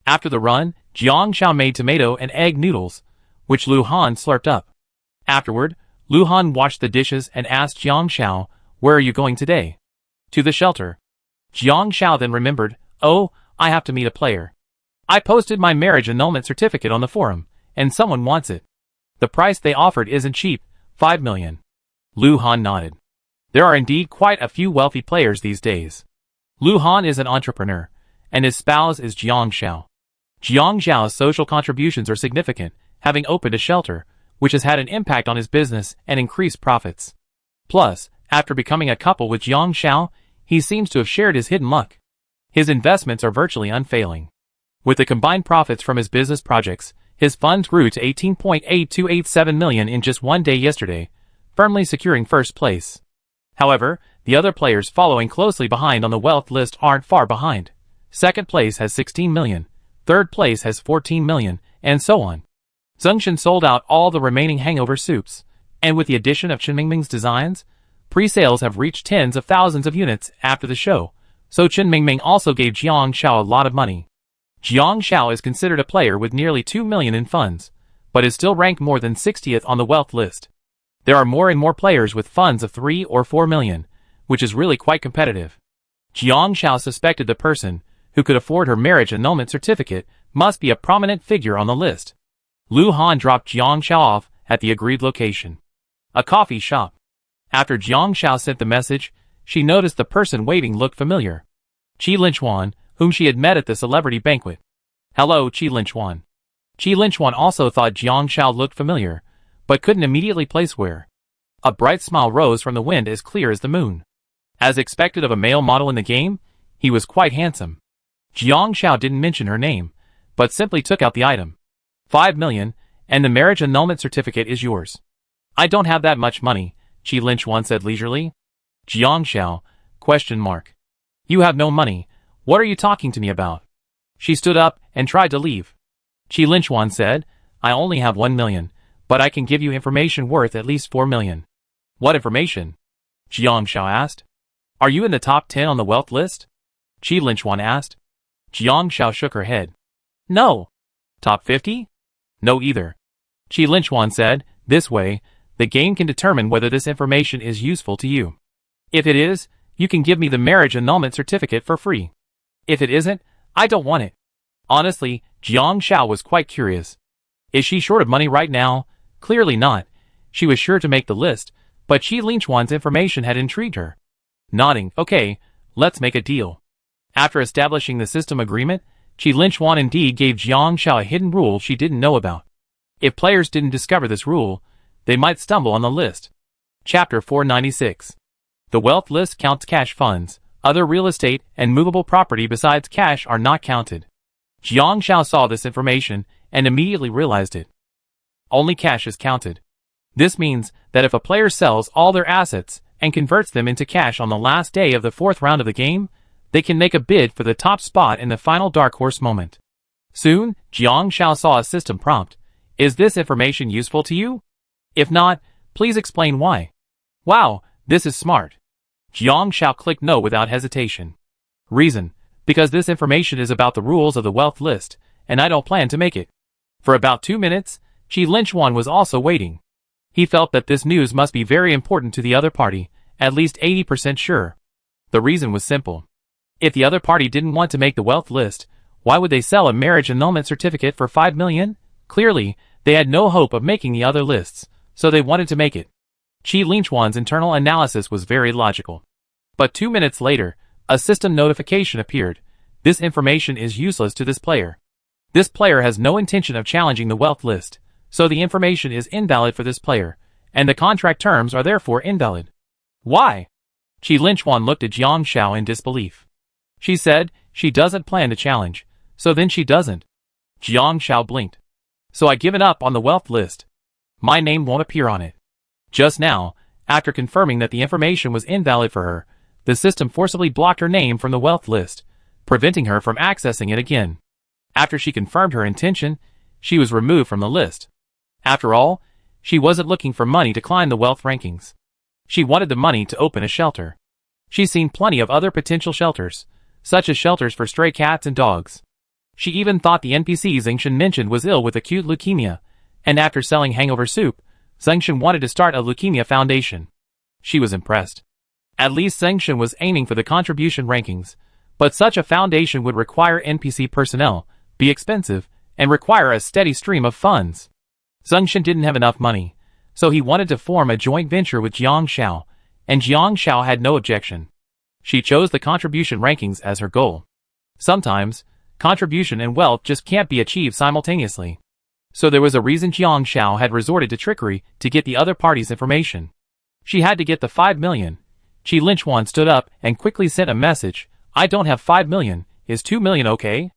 After the run, Jiang Xiao made tomato and egg noodles, which Lu Han slurped up. Afterward, Lu Han washed the dishes and asked Jiang Xiao, "Where are you going today?" "To the shelter." Jiang Xiao then remembered, "Oh, I have to meet a player. I posted my marriage annulment certificate on the forum, and someone wants it. The price they offered isn't cheap, 5 million. Lu Han nodded. There are indeed quite a few wealthy players these days. Lu Han is an entrepreneur, and his spouse is Jiang Xiao. Jiang Xiao's social contributions are significant, having opened a shelter, which has had an impact on his business and increased profits. Plus, after becoming a couple with Jiang Xiao, he seems to have shared his hidden luck. His investments are virtually unfailing. With the combined profits from his business projects, his funds grew to 18.8287 million in just one day yesterday, firmly securing first place. However, the other players following closely behind on the wealth list aren't far behind. Second place has 16 million, third place has 14 million, and so on. Zhengshan sold out all the remaining hangover soups, and with the addition of Chen Mingming's designs, pre-sales have reached tens of thousands of units after the show, so Chen Mingming also gave Jiang Xiao a lot of money. Jiang Xiao is considered a player with nearly 2 million in funds, but is still ranked more than 60th on the wealth list. There are more and more players with funds of 3 or 4 million, which is really quite competitive. Jiang Xiao suspected the person who could afford her marriage annulment certificate must be a prominent figure on the list. Lu Han dropped Jiang Xiao off at the agreed location, a coffee shop. After Jiang Xiao sent the message, she noticed the person waiting looked familiar. Qi Linchuan, whom she had met at the celebrity banquet. "Hello, Qi Linchuan." Qi Linchuan also thought Jiang Xiao looked familiar, but couldn't immediately place where. A bright smile rose from the wind as clear as the moon. As expected of a male model in the game, he was quite handsome. Jiang Xiao didn't mention her name, but simply took out the item. 5 million, and the marriage annulment certificate is yours. "I don't have that much money," Qi Linchuan said leisurely. Jiang Xiao, ? "You have no money, what are you talking to me about?" She stood up and tried to leave. Qi Linchuan said, "I only have 1 million, but I can give you information worth at least 4 million. "What information?" Jiang Xiao asked. Are you in the top 10 on the wealth list? Qi Linchuan asked. Jiang Shao shook her head. No. Top 50? No either. Qi Linchuan said, this way, the game can determine whether this information is useful to you. If it is, you can give me the marriage annulment certificate for free. If it isn't, I don't want it. Honestly, Jiang Shao was quite curious. Is she short of money right now? Clearly not. She was sure to make the list, but Qi Linchuan's information had intrigued her. Nodding, okay, let's make a deal. After establishing the system agreement, Qi Linchuan indeed gave Jiang Shao a hidden rule she didn't know about. If players didn't discover this rule, they might stumble on the list. Chapter 496. The wealth list counts cash funds. Other real estate and movable property besides cash are not counted. Jiang Shao saw this information and immediately realized it. Only cash is counted. This means that if a player sells all their assets and converts them into cash on the last day of the 4th round of the game, they can make a bid for the top spot in the final Dark Horse moment. Soon, Jiang Shao saw a system prompt. Is this information useful to you? If not, please explain why. Wow, this is smart. Jiang Shao clicked no without hesitation. Reason: because this information is about the rules of the wealth list, and I don't plan to make it. For about 2 minutes, Qi Linchuan was also waiting. He felt that this news must be very important to the other party, at least 80% sure. The reason was simple. If the other party didn't want to make the wealth list, why would they sell a marriage annulment certificate for 5 million? Clearly, they had no hope of making the other lists, so they wanted to make it. Qi Linchuan's internal analysis was very logical. But 2 minutes later, a system notification appeared. This information is useless to this player. This player has no intention of challenging the wealth list, so the information is invalid for this player, and the contract terms are therefore invalid. Why? Qi Linchuan looked at Jiang Shao in disbelief. She said she doesn't plan to challenge, so then she doesn't. Jiang Shao blinked. So I given up on the wealth list. My name won't appear on it. Just now, after confirming that the information was invalid for her, the system forcibly blocked her name from the wealth list, preventing her from accessing it again. After she confirmed her intention, she was removed from the list. After all, she wasn't looking for money to climb the wealth rankings. She wanted the money to open a shelter. She's seen plenty of other potential shelters, such as shelters for stray cats and dogs. She even thought the NPC Zengshan mentioned was ill with acute leukemia, and after selling hangover soup, Zengshan wanted to start a leukemia foundation. She was impressed. At least Zengshan was aiming for the contribution rankings, but such a foundation would require NPC personnel, be expensive, and require a steady stream of funds. Zengshan didn't have enough money, so he wanted to form a joint venture with Jiang Shao, and Jiang Shao had no objection. She chose the contribution rankings as her goal. Sometimes, contribution and wealth just can't be achieved simultaneously. So there was a reason Jiang Shao had resorted to trickery to get the other party's information. She had to get the 5 million. Qi Linchuan stood up and quickly sent a message. I don't have 5 million, is 2 million okay?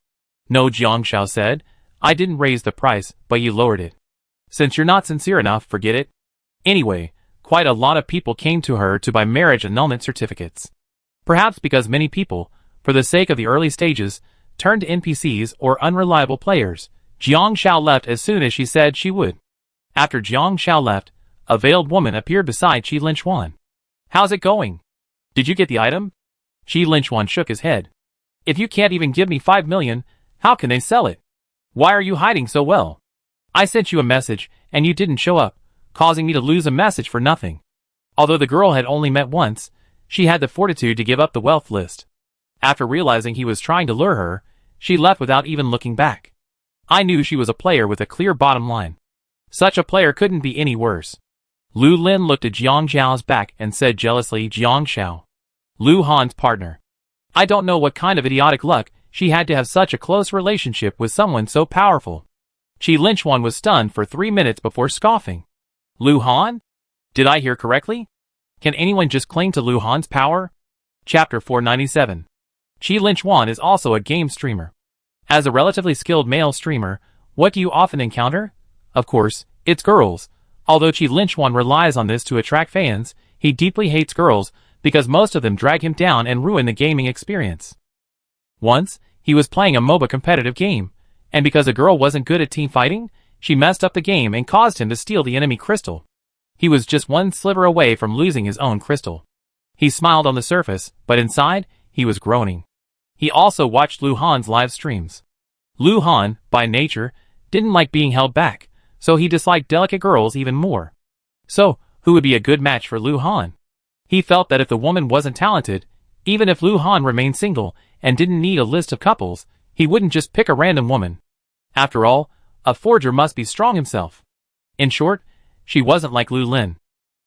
No, Jiang Shao said. I didn't raise the price, but you lowered it. Since you're not sincere enough, forget it. Anyway, quite a lot of people came to her to buy marriage annulment certificates. Perhaps because many people, for the sake of the early stages, turned to NPCs or unreliable players. Jiang Shao left as soon as she said she would. After Jiang Shao left, a veiled woman appeared beside Qi Linchuan. How's it going? Did you get the item? Qi Linchuan shook his head. If you can't even give me 5 million, how can they sell it? Why are you hiding so well? I sent you a message, and you didn't show up, causing me to lose a message for nothing. Although the girl had only met once, she had the fortitude to give up the wealth list. After realizing he was trying to lure her, she left without even looking back. I knew she was a player with a clear bottom line. Such a player couldn't be any worse. Lu Lin looked at Jiang Xiao's back and said jealously, Jiang Xiao. Lu Han's partner. I don't know what kind of idiotic luck she had to have such a close relationship with someone so powerful. Qi Linchuan was stunned for 3 minutes before scoffing. Lu Han? Did I hear correctly? Can anyone just cling to Lu Han's power? Chapter 497. Qi Linchuan is also a game streamer. As a relatively skilled male streamer, what do you often encounter? Of course, it's girls. Although Qi Linchuan relies on this to attract fans, he deeply hates girls because most of them drag him down and ruin the gaming experience. Once, he was playing a MOBA competitive game, and because a girl wasn't good at team fighting, she messed up the game and caused him to steal the enemy crystal. He was just one sliver away from losing his own crystal. He smiled on the surface, but inside, he was groaning. He also watched Lu Han's live streams. Lu Han, by nature, didn't like being held back, so he disliked delicate girls even more. So, who would be a good match for Lu Han? He felt that if the woman wasn't talented, even if Lu Han remained single and didn't need a list of couples, he wouldn't just pick a random woman. After all, a forger must be strong himself. In short, she wasn't like Lu Lin.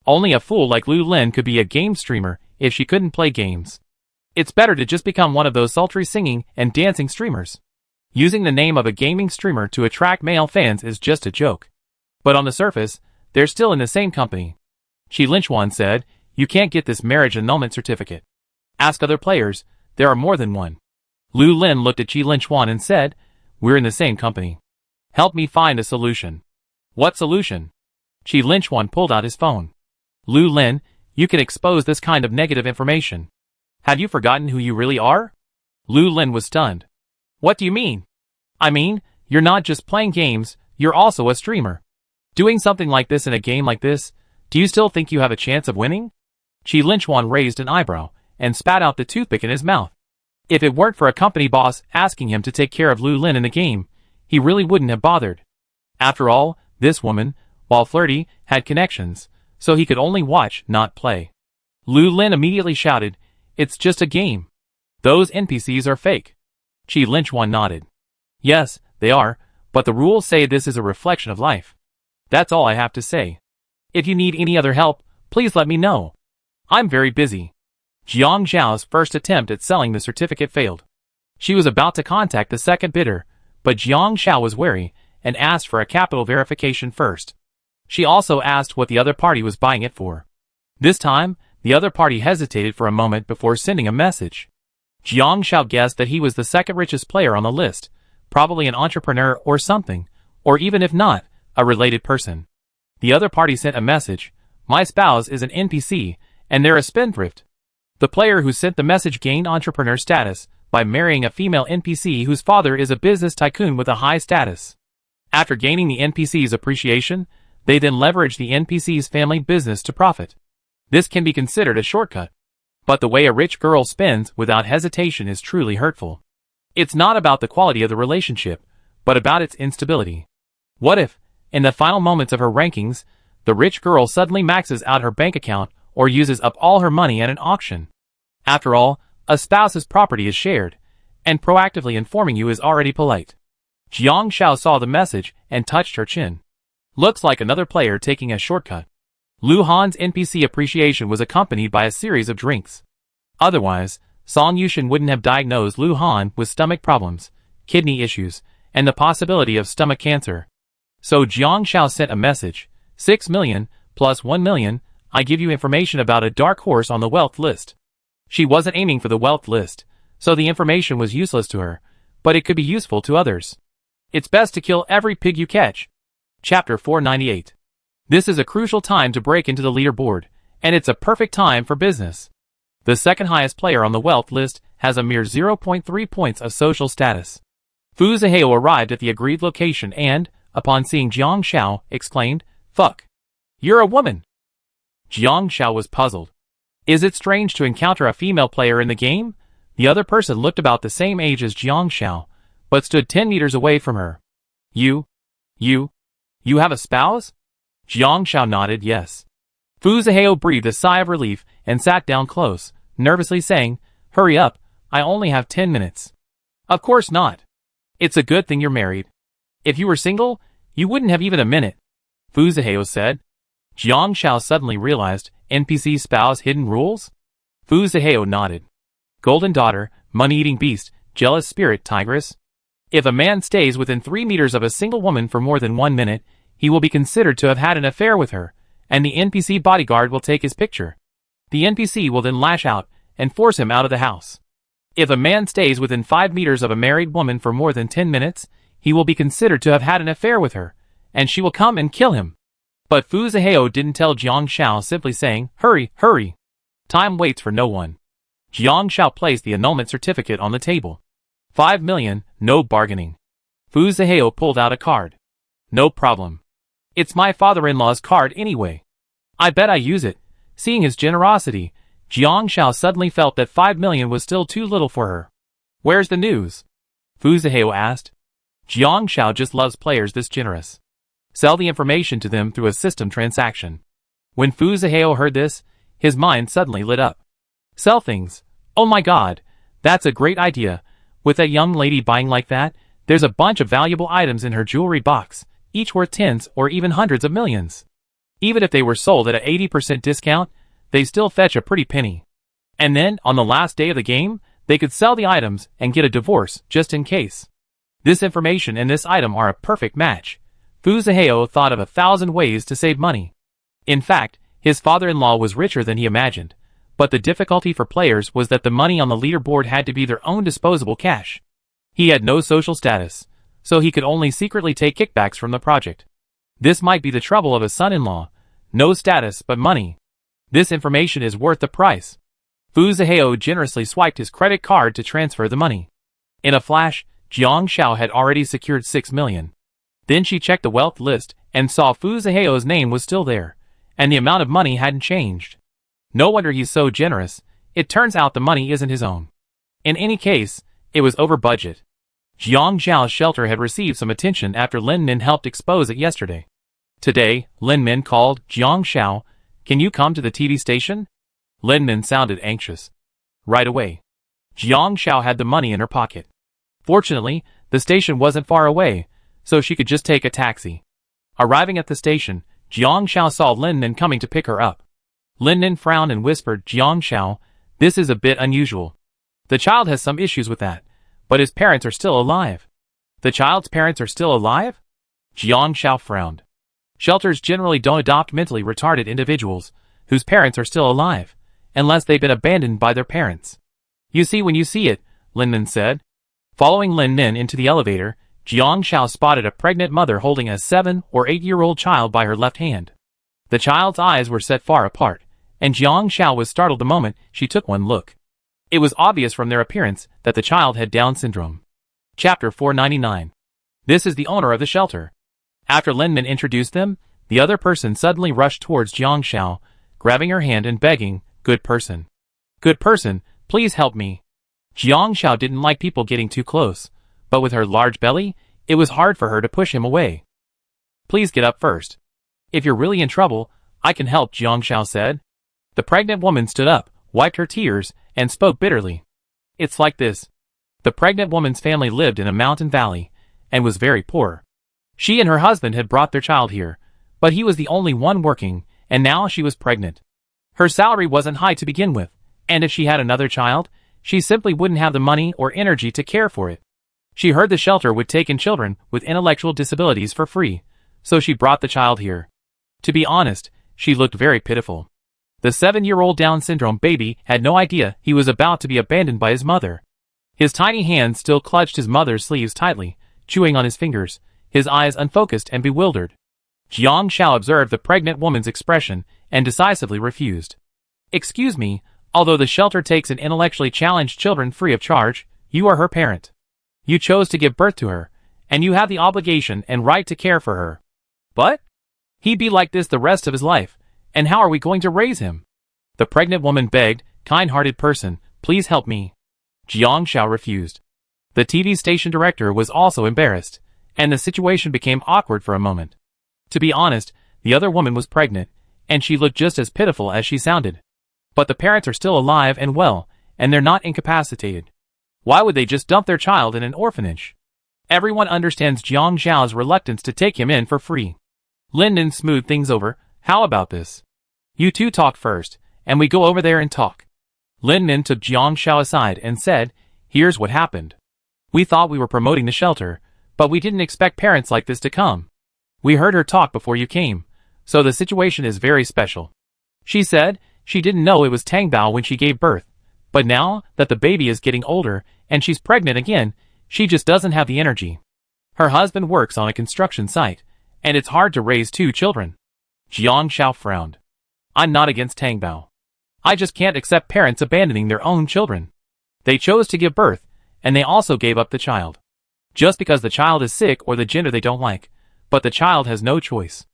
Only a fool like Lu Lin could be a game streamer if she couldn't play games. It's better to just become one of those sultry singing and dancing streamers. Using the name of a gaming streamer to attract male fans is just a joke. But on the surface, they're still in the same company. Shi Linchuan said, "You can't get this marriage annulment certificate. Ask other players, there are more than one." Lu Lin looked at Shi Linchuan and said, "We're in the same company. Help me find a solution." "What solution?" Shi Linchuan pulled out his phone. "Lu Lin, you can expose this kind of negative information. Have you forgotten who you really are?" Lu Lin was stunned. "What do you mean?" "I mean, you're not just playing games, you're also a streamer. Doing something like this in a game like this, do you still think you have a chance of winning?" Shi Linchuan raised an eyebrow and spat out the toothpick in his mouth. If it weren't for a company boss asking him to take care of Lu Lin in the game, he really wouldn't have bothered. After all, this woman, while flirty, had connections, so he could only watch, not play. Lu Lin immediately shouted, "It's just a game. Those NPCs are fake." Shi Linchuan nodded. "Yes, they are, but the rules say this is a reflection of life. That's all I have to say. If you need any other help, please let me know. I'm very busy." Jiang Zhao's first attempt at selling the certificate failed. She was about to contact the second bidder, but Jiang Zhao was wary and asked for a capital verification first. She also asked what the other party was buying it for. This time, the other party hesitated for a moment before sending a message. Jiang Zhao guessed that he was the second richest player on the list, probably an entrepreneur or something, or even if not, a related person. The other party sent a message, "My spouse is an NPC, and they're a spendthrift." The player who sent the message gained entrepreneur status by marrying a female NPC whose father is a business tycoon with a high status. After gaining the NPC's appreciation, they then leverage the NPC's family business to profit. This can be considered a shortcut. But the way a rich girl spends without hesitation is truly hurtful. It's not about the quality of the relationship, but about its instability. What if, in the final moments of her rankings, the rich girl suddenly maxes out her bank account or uses up all her money at an auction? After all, a spouse's property is shared, and proactively informing you is already polite. Jiang Zhao saw the message and touched her chin. Looks like another player taking a shortcut. Lu Han's NPC appreciation was accompanied by a series of drinks. Otherwise, Song Yushin wouldn't have diagnosed Lu Han with stomach problems, kidney issues, and the possibility of stomach cancer. So Jiang Zhao sent a message, 6 million, plus 1 million, I give you information about a dark horse on the wealth list. She wasn't aiming for the wealth list, so the information was useless to her, but it could be useful to others. It's best to kill every pig you catch. Chapter 498. This is a crucial time to break into the leaderboard, and it's a perfect time for business. The second highest player on the wealth list has a mere 0.3 points of social status. Fu Zihao arrived at the agreed location and, upon seeing Jiang Zhao, exclaimed, "Fuck. You're a woman." Jiang Zhao was puzzled. Is it strange to encounter a female player in the game? The other person looked about the same age as Jiang Zhao, but stood 10 meters away from her. You have a spouse?" Jiang Zhao nodded yes. Fu Zihao breathed a sigh of relief and sat down close, nervously saying, "Hurry up, I only have 10 minutes. "Of course not. It's a good thing you're married. If you were single, you wouldn't have even a minute," Fu Zihao said. Jiang Zhao suddenly realized NPC spouse hidden rules? Fu Zihao nodded. Golden daughter, money-eating beast, jealous spirit tigress. If a man stays within 3 meters of a single woman for more than 1 minute, he will be considered to have had an affair with her, and the NPC bodyguard will take his picture. The NPC will then lash out and force him out of the house. If a man stays within 5 meters of a married woman for more than 10 minutes, he will be considered to have had an affair with her, and she will come and kill him. But Fu Zihao didn't tell Jiang Zhao, simply saying, "Hurry, hurry. Time waits for no one." Jiang Zhao placed the annulment certificate on the table. 5 million, no bargaining. Fu Zihao pulled out a card. "No problem. It's my father-in-law's card anyway. I bet I use it." Seeing his generosity, Jiang Xiao suddenly felt that 5 million was still too little for her. Where's the news? Fu Zihao asked. Jiang Xiao just loves players this generous. Sell the information to them through a system transaction. When Fu Zihao heard this, his mind suddenly lit up. Sell things. Oh my god, that's a great idea. With that young lady buying like that, there's a bunch of valuable items in her jewelry box, each worth tens or even hundreds of millions. Even if they were sold at an 80% discount, they still fetch a pretty penny. And then, on the last day of the game, they could sell the items and get a divorce just in case. This information and this item are a perfect match. Fu Zihao thought of 1,000 ways to save money. In fact, his father-in-law was richer than he imagined, but the difficulty for players was that the money on the leaderboard had to be their own disposable cash. He had no social status, so he could only secretly take kickbacks from the project. This might be the trouble of a son-in-law. No status but money. This information is worth the price. Fu Zihao generously swiped his credit card to transfer the money. In a flash, Jiang Xiao had already secured 6 million. Then she checked the wealth list and saw Fu Zihao's name was still there, and the amount of money hadn't changed. No wonder he's so generous. It turns out the money isn't his own. In any case, it was over budget. Jiang Xiao's shelter had received some attention after Lin Min helped expose it yesterday. Today, Lin Min called, Jiang Xiao, can you come to the TV station? Lin Min sounded anxious. Right away. Jiang Xiao had the money in her pocket. Fortunately, the station wasn't far away, so she could just take a taxi. Arriving at the station, Jiang Xiao saw Lin Min coming to pick her up. Lin Min frowned and whispered, Jiang Xiao, this is a bit unusual. The child has some issues with that, but his parents are still alive. The child's parents are still alive? Jiang Xiao frowned. Shelters generally don't adopt mentally retarded individuals whose parents are still alive, unless they've been abandoned by their parents. You see when you see it, Lin Min said. Following Lin Min into the elevator, Jiang Xiao spotted a pregnant mother holding a 7 or 8-year-old child by her left hand. The child's eyes were set far apart, and Jiang Xiao was startled the moment she took one look. It was obvious from their appearance that the child had Down syndrome. Chapter 499. This is the owner of the shelter. After Lin Min introduced them, the other person suddenly rushed towards Jiang Xiao, grabbing her hand and begging, Good person, please help me. Jiang Xiao didn't like people getting too close, but with her large belly, it was hard for her to push him away. Please get up first. If you're really in trouble, I can help, Jiang Xiao said. The pregnant woman stood up, wiped her tears, and spoke bitterly. It's like this. The pregnant woman's family lived in a mountain valley, and was very poor. She and her husband had brought their child here, but he was the only one working, and now she was pregnant. Her salary wasn't high to begin with, and if she had another child, she simply wouldn't have the money or energy to care for it. She heard the shelter would take in children with intellectual disabilities for free, so she brought the child here. To be honest, she looked very pitiful. The 7-year-old Down syndrome baby had no idea he was about to be abandoned by his mother. His tiny hands still clutched his mother's sleeves tightly, chewing on his fingers, his eyes unfocused and bewildered. Jiang Xiao observed the pregnant woman's expression and decisively refused. Excuse me, although the shelter takes in intellectually challenged children free of charge, you are her parent. You chose to give birth to her, and you have the obligation and right to care for her. But he'd be like this the rest of his life, and how are we going to raise him? The pregnant woman begged, kind-hearted person, please help me. Jiang Xiao refused. The TV station director was also embarrassed, and the situation became awkward for a moment. To be honest, the other woman was pregnant, and she looked just as pitiful as she sounded. But the parents are still alive and well, and they're not incapacitated. Why would they just dump their child in an orphanage? Everyone understands Jiang Xiao's reluctance to take him in for free. Lin Min smoothed things over. How about this? You two talk first, and we go over there and talk. Lin Min took Jiang Xiao aside and said, here's what happened. We thought we were promoting the shelter, but we didn't expect parents like this to come. We heard her talk before you came, so the situation is very special. She said she didn't know it was Tangbao when she gave birth, but now that the baby is getting older and she's pregnant again, she just doesn't have the energy. Her husband works on a construction site, and it's hard to raise 2 children. Jiang Xiao frowned. I'm not against Tangbao. I just can't accept parents abandoning their own children. They chose to give birth, and they also gave up the child. Just because the child is sick or the gender they don't like, but the child has no choice.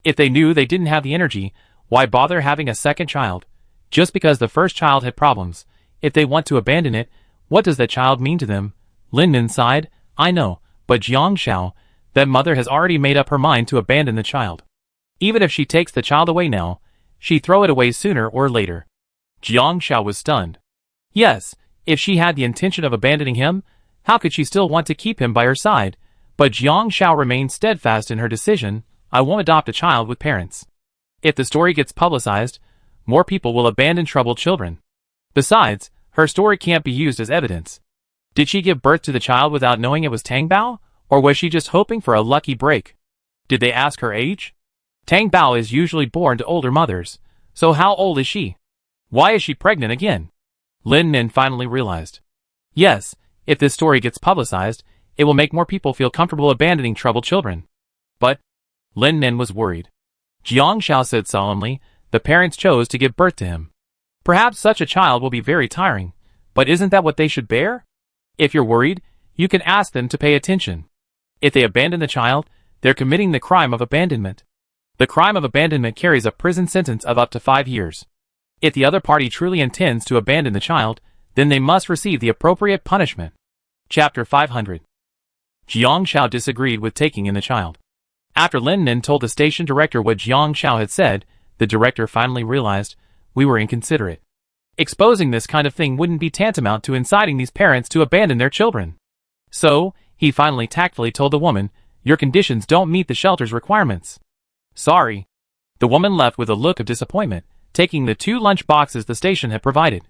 If they knew they didn't have the energy, why bother having a second child? Just because the first child had problems, if they want to abandon it, what does that child mean to them? Lin Nin sighed. I know, but Jiang Xiao, that mother has already made up her mind to abandon the child. Even if she takes the child away now, she'd throw it away sooner or later. Jiang Xiao was stunned. Yes, if she had the intention of abandoning him, how could she still want to keep him by her side? But Jiang Xiao remained steadfast in her decision. I won't adopt a child with parents. If the story gets publicized, more people will abandon troubled children. Besides, her story can't be used as evidence. Did she give birth to the child without knowing it was Tang Bao? Or was she just hoping for a lucky break? Did they ask her age? Tang Bao is usually born to older mothers, so how old is she? Why is she pregnant again? Lin Nin finally realized. Yes, if this story gets publicized, it will make more people feel comfortable abandoning troubled children. But Lin Nin was worried. Jiang Xiao said solemnly, the parents chose to give birth to him. Perhaps such a child will be very tiring, but isn't that what they should bear? If you're worried, you can ask them to pay attention. If they abandon the child, they're committing the crime of abandonment. The crime of abandonment carries a prison sentence of up to 5 years. If the other party truly intends to abandon the child, then they must receive the appropriate punishment. Chapter 500. Jiang Xiao disagreed with taking in the child. After Lin Nin told the station director what Jiang Xiao had said, the director finally realized, we were inconsiderate. Exposing this kind of thing wouldn't be tantamount to inciting these parents to abandon their children. So, he finally tactfully told the woman, your conditions don't meet the shelter's requirements. Sorry. The woman left with a look of disappointment, taking the 2 lunch boxes the station had provided.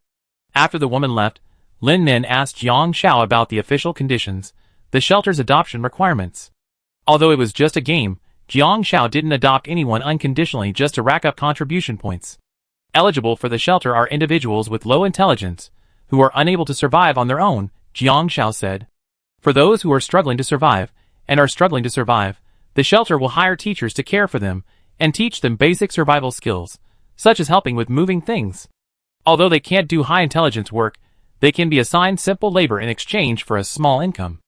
After the woman left, Lin Nin asked Jiang Xiao about the official conditions, the shelter's adoption requirements. Although it was just a game, Jiang Xiao didn't adopt anyone unconditionally just to rack up contribution points. Eligible for the shelter are individuals with low intelligence, who are unable to survive on their own, Jiang Xiao said. For those who are struggling to survive, the shelter will hire teachers to care for them, and teach them basic survival skills, such as helping with moving things. Although they can't do high intelligence work, they can be assigned simple labor in exchange for a small income.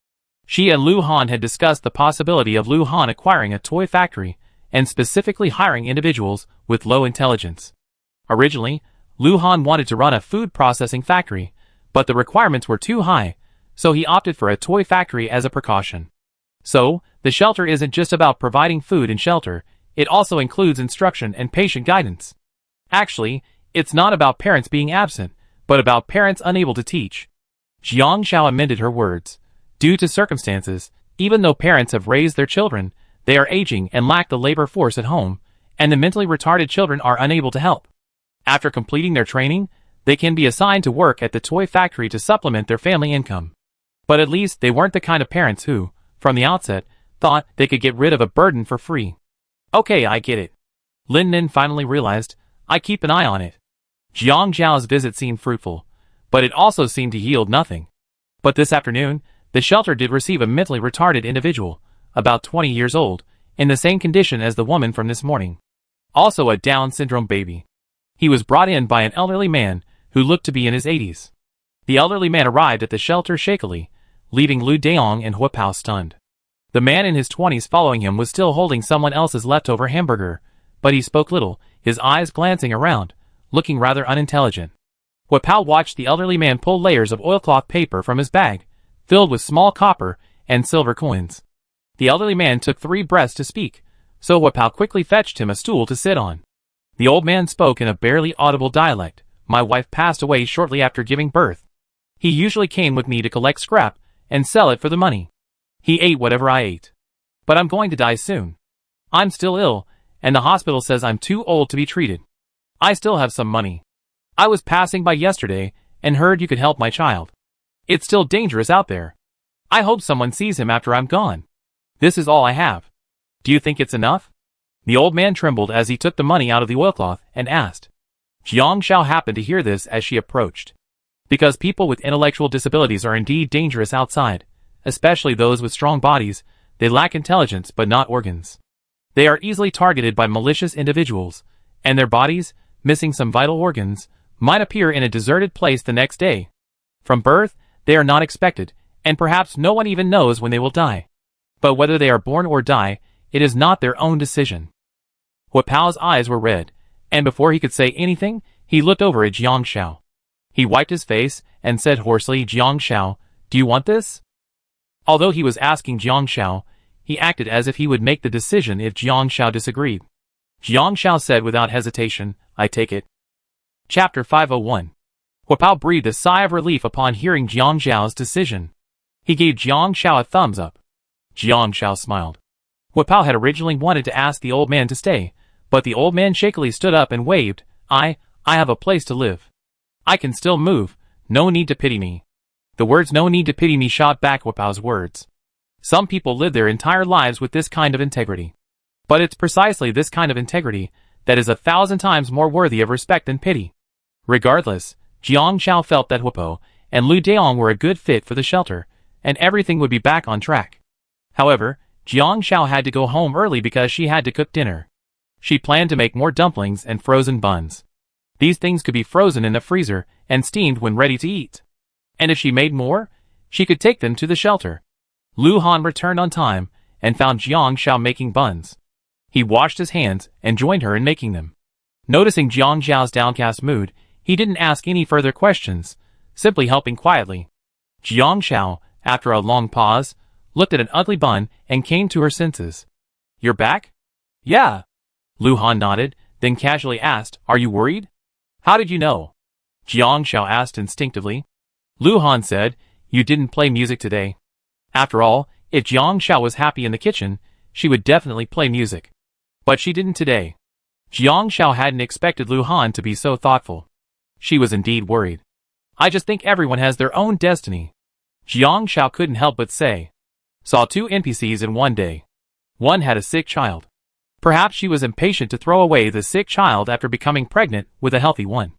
She and Lu Han had discussed the possibility of Lu Han acquiring a toy factory, and specifically hiring individuals with low intelligence. Originally, Lu Han wanted to run a food processing factory, but the requirements were too high, so he opted for a toy factory as a precaution. So, the shelter isn't just about providing food and shelter, it also includes instruction and patient guidance. Actually, it's not about parents being absent, but about parents unable to teach. Jiang Xiao amended her words. Due to circumstances, even though parents have raised their children, they are aging and lack the labor force at home, and the mentally retarded children are unable to help. After completing their training, they can be assigned to work at the toy factory to supplement their family income. But at least they weren't the kind of parents who, from the outset, thought they could get rid of a burden for free. Okay, I get it. Lin Nin finally realized, I keep an eye on it. Jiang Zhao's visit seemed fruitful, but it also seemed to yield nothing. But this afternoon, the shelter did receive a mentally retarded individual, about 20 years old, in the same condition as the woman from this morning. Also a Down syndrome baby. He was brought in by an elderly man who looked to be in his 80s. The elderly man arrived at the shelter shakily, leaving Lu Daong and Hua Pao stunned. The man in his 20s following him was still holding someone else's leftover hamburger, but he spoke little, his eyes glancing around, looking rather unintelligent. Hua Pao watched the elderly man pull layers of oilcloth paper from his bag, filled with small copper and silver coins. The elderly man took 3 breaths to speak, so Hua Pao quickly fetched him a stool to sit on. The old man spoke in a barely audible dialect. My wife passed away shortly after giving birth. He usually came with me to collect scrap and sell it for the money. He ate whatever I ate. But I'm going to die soon. I'm still ill, and the hospital says I'm too old to be treated. I still have some money. I was passing by yesterday and heard you could help my child. It's still dangerous out there. I hope someone sees him after I'm gone. This is all I have. Do you think it's enough? The old man trembled as he took the money out of the oilcloth and asked. Jiang Xiao happened to hear this as she approached. Because people with intellectual disabilities are indeed dangerous outside, especially those with strong bodies, they lack intelligence but not organs. They are easily targeted by malicious individuals, and their bodies, missing some vital organs, might appear in a deserted place the next day. From birth, they are not expected, and perhaps no one even knows when they will die. But whether they are born or die, it is not their own decision. Hua Pao's eyes were red, and before he could say anything, He looked over at Jiang Shao. He wiped his face and said hoarsely, Jiang Shao, do you want this? Although he was asking Jiang Shao, he acted as if he would make the decision if Jiang Shao disagreed. Jiang Shao said without hesitation, I take it. Chapter 501. Huapao breathed a sigh of relief upon hearing Jiang Shao's decision. He gave Jiang Shao a thumbs up. Jiang Shao smiled. Huapao had originally wanted to ask the old man to stay, but the old man shakily stood up and waved, I have a place to live. I can still move, no need to pity me. The words no need to pity me shot back Huapao's words. Some people live their entire lives with this kind of integrity. But it's precisely this kind of integrity that is 1,000 times more worthy of respect than pity. Regardless, Jiang Shao felt that Huapao and Lu Daong were a good fit for the shelter, and everything would be back on track. However, Jiang Shao had to go home early because she had to cook dinner. She planned to make more dumplings and frozen buns. These things could be frozen in the freezer and steamed when ready to eat. And if she made more, she could take them to the shelter. Lu Han returned on time and found Jiang Shao making buns. He washed his hands and joined her in making them. Noticing Jiang Shao's downcast mood, he didn't ask any further questions, simply helping quietly. Jiang Shao, after a long pause, looked at an ugly bun and came to her senses. You're back? Yeah. Lu Han nodded, then casually asked, Are you worried? How did you know? Jiang Shao asked instinctively. Lu Han said, You didn't play music today. After all, if Jiang Shao was happy in the kitchen, she would definitely play music. But she didn't today. Jiang Shao hadn't expected Lu Han to be so thoughtful. She was indeed worried. I just think everyone has their own destiny. Jiang Shao couldn't help but say. Saw 2 NPCs in one day. One had a sick child. Perhaps she was impatient to throw away the sick child after becoming pregnant with a healthy one.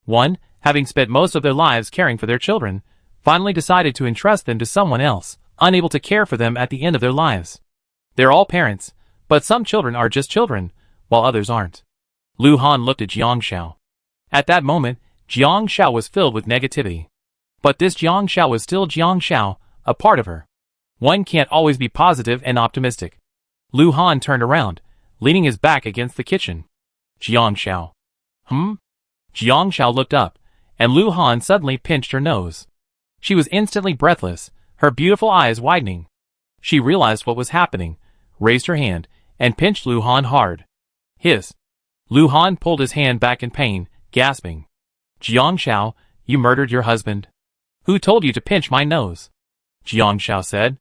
One, having spent most of their lives caring for their children, finally decided to entrust them to someone else, unable to care for them at the end of their lives. They're all parents, but some children are just children, while others aren't. Lu Han looked at Jiang Shao. At that moment, Jiang Shao was filled with negativity. But this Jiang Shao was still Jiang Shao, a part of her. One can't always be positive and optimistic. Lu Han turned around, leaning his back against the kitchen. Jiang Shao. Jiang Shao looked up, and Lu Han suddenly pinched her nose. She was instantly breathless, her beautiful eyes widening. She realized what was happening, raised her hand, and pinched Lu Han hard. Hiss. Lu Han pulled his hand back in pain, gasping. Jiang Shao, you murdered your husband. Who told you to pinch my nose? Jiang Shao said.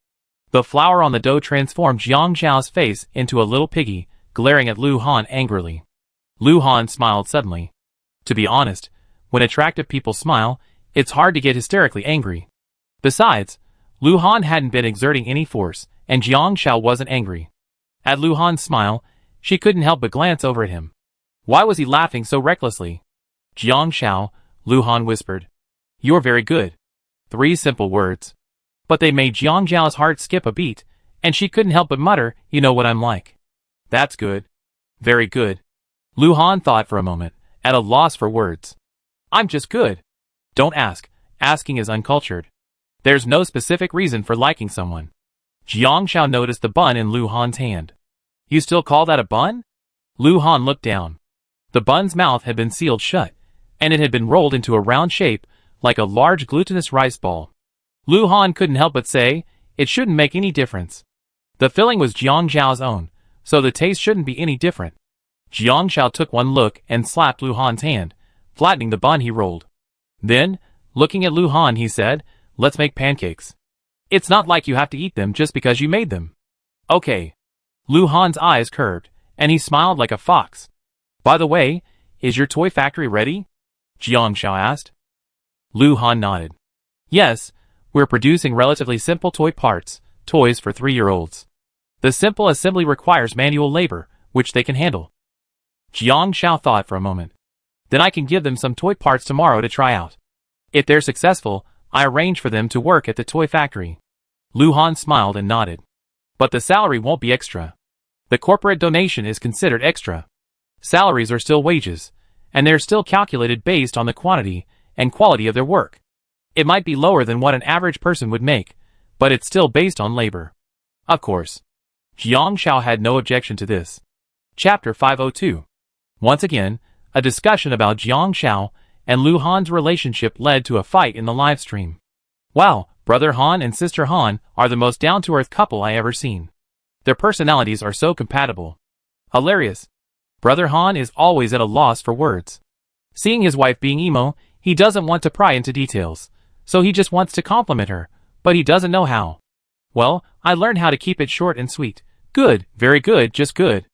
The flour on the dough transformed Jiang Shao's face into a little piggy, glaring at Lu Han angrily. Lu Han smiled suddenly. To be honest, when attractive people smile, it's hard to get hysterically angry. Besides, Lu Han hadn't been exerting any force, and Jiang Shao wasn't angry. At Lu Han's smile, she couldn't help but glance over at him. Why was he laughing so recklessly? Jiang Shao, Lu Han whispered. You're very good. 3 simple words. But they made Jiang Shao's heart skip a beat, and she couldn't help but mutter, You know what I'm like. That's good. Very good. Lu Han thought for a moment, at a loss for words. I'm just good. Don't ask. Asking is uncultured. There's no specific reason for liking someone. Jiang Shao noticed the bun in Lu Han's hand. You still call that a bun? Lu Han looked down. The bun's mouth had been sealed shut, and it had been rolled into a round shape, like a large glutinous rice ball. Lu Han couldn't help but say, it shouldn't make any difference. The filling was Jiang Shao's own, so the taste shouldn't be any different. Jiang Shao took one look and slapped Lu Han's hand, flattening the bun he rolled. Then, looking at Lu Han, he said, Let's make pancakes. It's not like you have to eat them just because you made them. Okay. Lu Han's eyes curved, and he smiled like a fox. By the way, is your toy factory ready? Jiang Shao asked. Lu Han nodded. Yes, we're producing relatively simple toy parts, toys for 3-year-olds. The simple assembly requires manual labor, which they can handle. Jiang Shao thought for a moment. Then I can give them some toy parts tomorrow to try out. If they're successful, I arrange for them to work at the toy factory. Lu Han smiled and nodded. But the salary won't be extra. The corporate donation is considered extra. Salaries are still wages, and they're still calculated based on the quantity and quality of their work. It might be lower than what an average person would make, but it's still based on labor. Of course. Jiang Shao had no objection to this. Chapter 502. Once again, A discussion about Jiang Xiao and Lu Han's relationship led to a fight in the live stream. Wow, brother Han and sister Han are the most down-to-earth couple I ever seen. Their personalities are so compatible. Hilarious. Brother Han is always at a loss for words. Seeing his wife being emo, he doesn't want to pry into details, so he just wants to compliment her, but he doesn't know how. Well, I learned how to keep it short and sweet. Good, very good, just good.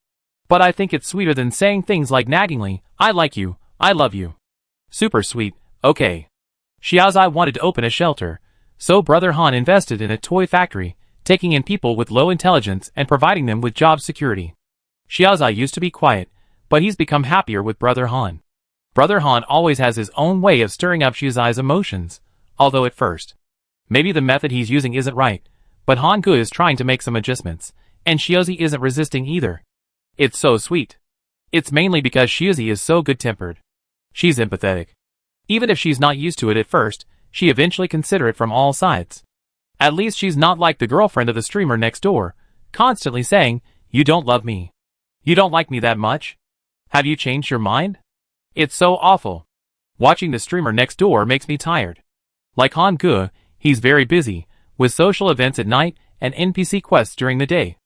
But I think it's sweeter than saying things like naggingly, I like you, I love you. Super sweet, okay. Xiaozai wanted to open a shelter, so brother Han invested in a toy factory, taking in people with low intelligence and providing them with job security. Xiaozai used to be quiet, but he's become happier with brother Han. Brother Han always has his own way of stirring up Xiaozai's emotions, although at first, maybe the method he's using isn't right, but Han Gu is trying to make some adjustments, and Xiaozai isn't resisting either. It's so sweet. It's mainly because Xiaozai is so good-tempered. She's empathetic. Even if she's not used to it at first, she eventually considers it from all sides. At least she's not like the girlfriend of the streamer next door, constantly saying, you don't love me. You don't like me that much? Have you changed your mind? It's so awful. Watching the streamer next door makes me tired. Like Han Gu, he's very busy, with social events at night and NPC quests during the day.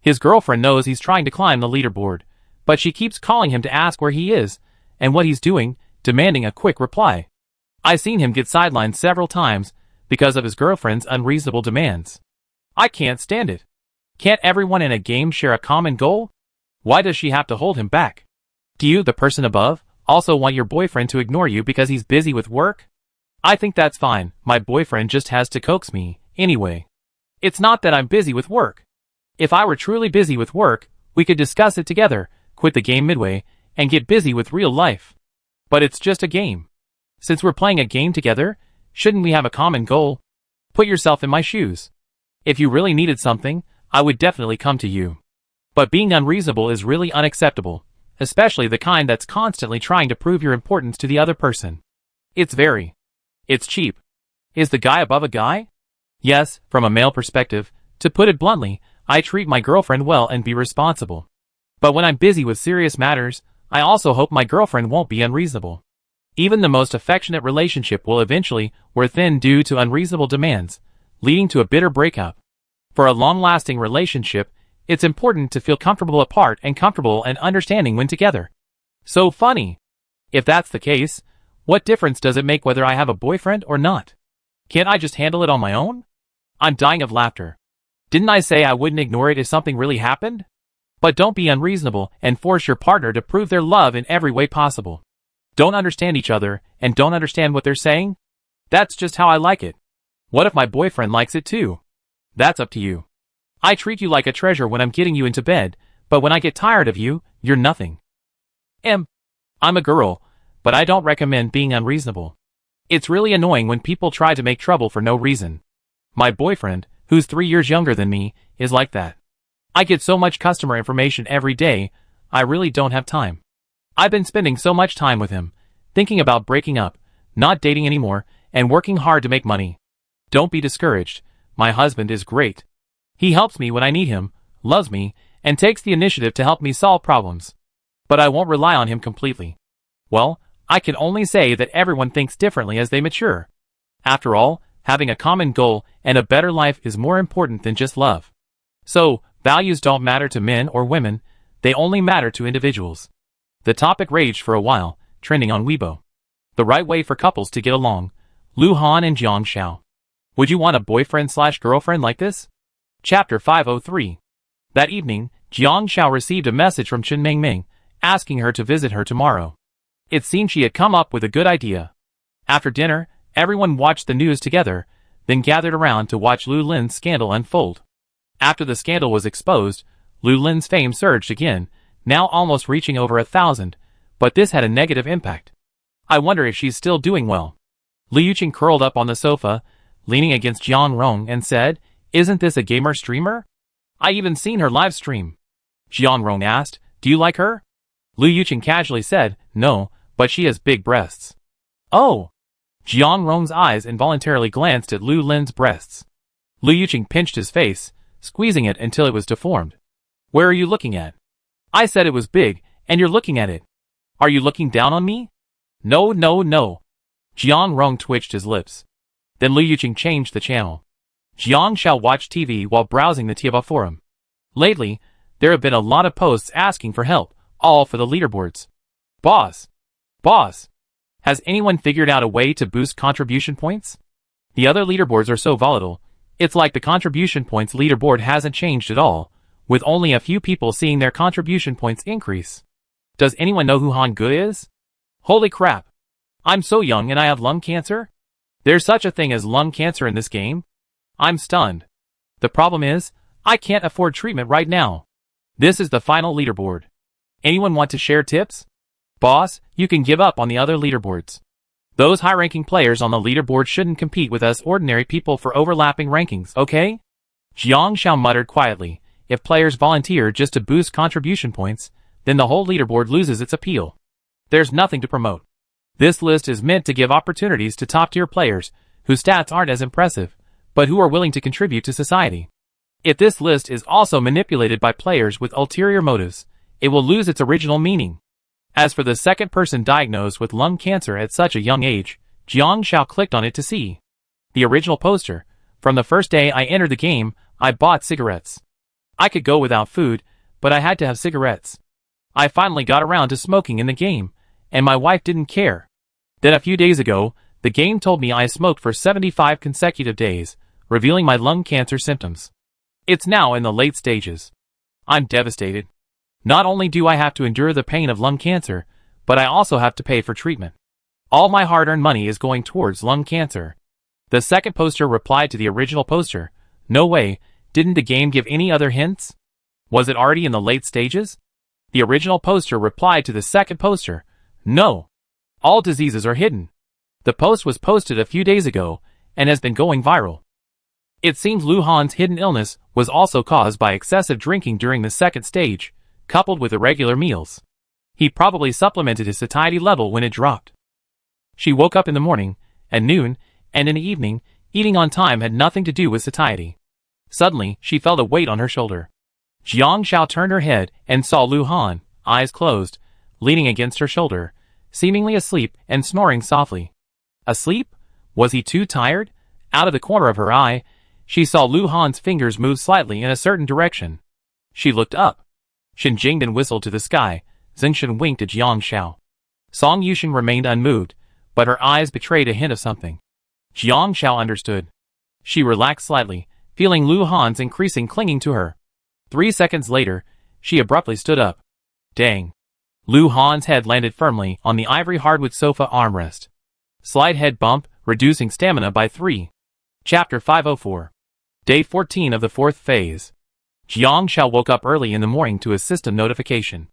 His girlfriend knows he's trying to climb the leaderboard, but she keeps calling him to ask where he is, and what he's doing, demanding a quick reply. I've seen him get sidelined several times, because of his girlfriend's unreasonable demands. I can't stand it. Can't everyone in a game share a common goal? Why does she have to hold him back? Do you, the person above, also want your boyfriend to ignore you because he's busy with work? I think that's fine, my boyfriend just has to coax me, anyway. It's not that I'm busy with work. If I were truly busy with work, we could discuss it together, quit the game midway, and get busy with real life. But it's just a game. Since we're playing a game together, shouldn't we have a common goal? Put yourself in my shoes. If you really needed something, I would definitely come to you. But being unreasonable is really unacceptable, especially the kind that's constantly trying to prove your importance to the other person. It's cheap. Is the guy above a guy? Yes, from a male perspective, to put it bluntly, I treat my girlfriend well and be responsible. But when I'm busy with serious matters, I also hope my girlfriend won't be unreasonable. Even the most affectionate relationship will eventually wear thin due to unreasonable demands, leading to a bitter breakup. For a long-lasting relationship, it's important to feel comfortable apart and comfortable and understanding when together. So funny. If that's the case, what difference does it make whether I have a boyfriend or not? Can't I just handle it on my own? I'm dying of laughter. Didn't I say I wouldn't ignore it if something really happened? But don't be unreasonable and force your partner to prove their love in every way possible. Don't understand each other and don't understand what they're saying? That's just how I like it. What if my boyfriend likes it too? That's up to you. I treat you like a treasure when I'm getting you into bed, but when I get tired of you, you're nothing. I'm a girl, but I don't recommend being unreasonable. It's really annoying when people try to make trouble for no reason. My boyfriend, who's 3 years younger than me, is like that. I get so much customer information every day, I really don't have time. I've been spending so much time with him, thinking about breaking up, not dating anymore, and working hard to make money. Don't be discouraged, my husband is great. He helps me when I need him, loves me, and takes the initiative to help me solve problems. But I won't rely on him completely. Well, I can only say that everyone thinks differently as they mature. After all, having a common goal and a better life is more important than just love. So, values don't matter to men or women, they only matter to individuals. The topic raged for a while, trending on Weibo. The right way for couples to get along, Lu Han and Jiang Xiao. Would you want a boyfriend/girlfriend like this? Chapter 503. That evening, Jiang Xiao received a message from Chen Mingming, asking her to visit her tomorrow. It seemed she had come up with a good idea. After dinner, everyone watched the news together, then gathered around to watch Lu Lin's scandal unfold. After the scandal was exposed, Lu Lin's fame surged again, now almost reaching over 1,000, but this had a negative impact. I wonder if she's still doing well. Liu Yuqing curled up on the sofa, leaning against Jiang Rong and said, "Isn't this a gamer streamer? I even seen her live stream." Jiang Rong asked, "Do you like her?" Liu Yuqing casually said, "No, but she has big breasts." "Oh!" Jiang Rong's eyes involuntarily glanced at Lu Lin's breasts. Liu Yuqing pinched his face, squeezing it until it was deformed. "Where are you looking at?" "I said it was big, and you're looking at it." Are you looking down on me? No, no, no. Jiang Rong twitched his lips. Then Liu Yuqing changed the channel. Jiang Shao watched TV while browsing the Tieba forum. Lately, there have been a lot of posts asking for help, all for the leaderboards. Boss! Boss! Has anyone figured out a way to boost contribution points? The other leaderboards are so volatile, it's like the contribution points leaderboard hasn't changed at all, with only a few people seeing their contribution points increase. Does anyone know who Han Ge is? Holy crap! I'm so young and I have lung cancer? There's such a thing as lung cancer in this game? I'm stunned. The problem is, I can't afford treatment right now. This is the final leaderboard. Anyone want to share tips? Boss, you can give up on the other leaderboards. Those high-ranking players on the leaderboard shouldn't compete with us ordinary people for overlapping rankings, okay? Jiang Shao muttered quietly, if players volunteer just to boost contribution points, then the whole leaderboard loses its appeal. There's nothing to promote. This list is meant to give opportunities to top-tier players, whose stats aren't as impressive, but who are willing to contribute to society. If this list is also manipulated by players with ulterior motives, it will lose its original meaning. As for the second person diagnosed with lung cancer at such a young age, Jiang Shao clicked on it to see the original poster. From the first day I entered the game, I bought cigarettes. I could go without food, but I had to have cigarettes. I finally got around to smoking in the game, and my wife didn't care. Then a few days ago, the game told me I smoked for 75 consecutive days, revealing my lung cancer symptoms. It's now in the late stages. I'm devastated. Not only do I have to endure the pain of lung cancer, but I also have to pay for treatment. All my hard-earned money is going towards lung cancer. The second poster replied to the original poster. No way, didn't the game give any other hints? Was it already in the late stages? The original poster replied to the second poster. No. All diseases are hidden. The post was posted a few days ago, and has been going viral. It seems Lu Han's hidden illness was also caused by excessive drinking during the second stage, coupled with irregular meals. He probably supplemented his satiety level when it dropped. She woke up in the morning, at noon, and in the evening. Eating on time had nothing to do with satiety. Suddenly, she felt a weight on her shoulder. Jiang Shao turned her head and saw Lu Han, eyes closed, leaning against her shoulder, seemingly asleep and snoring softly. Asleep? Was he too tired? Out of the corner of her eye, she saw Lu Han's fingers move slightly in a certain direction. She looked up. Shen Jingdan whistled to the sky. Zingshen winked at Jiang Shao. Song Yusheng remained unmoved, but her eyes betrayed a hint of something. Jiang Shao understood. She relaxed slightly, feeling Lu Han's increasing clinging to her. 3 seconds later, she abruptly stood up. Dang. Lu Han's head landed firmly on the ivory hardwood sofa armrest. Slight head bump, reducing stamina by 3. Chapter 504. Day 14 of the 4th phase. Jiang Shao woke up early in the morning to a system notification.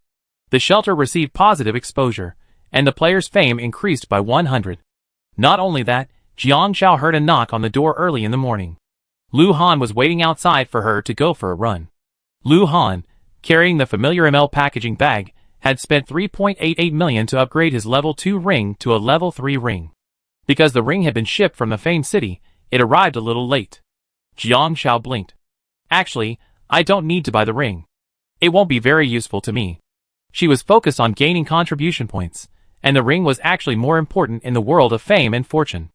The shelter received positive exposure, and the player's fame increased by 100. Not only that, Jiang Shao heard a knock on the door early in the morning. Lu Han was waiting outside for her to go for a run. Lu Han, carrying the familiar ML packaging bag, had spent 3.88 million to upgrade his level 2 ring to a level 3 ring. Because the ring had been shipped from the famed city, it arrived a little late. Jiang Shao blinked. Actually, I don't need to buy the ring. It won't be very useful to me. She was focused on gaining contribution points, and the ring was actually more important in the world of fame and fortune.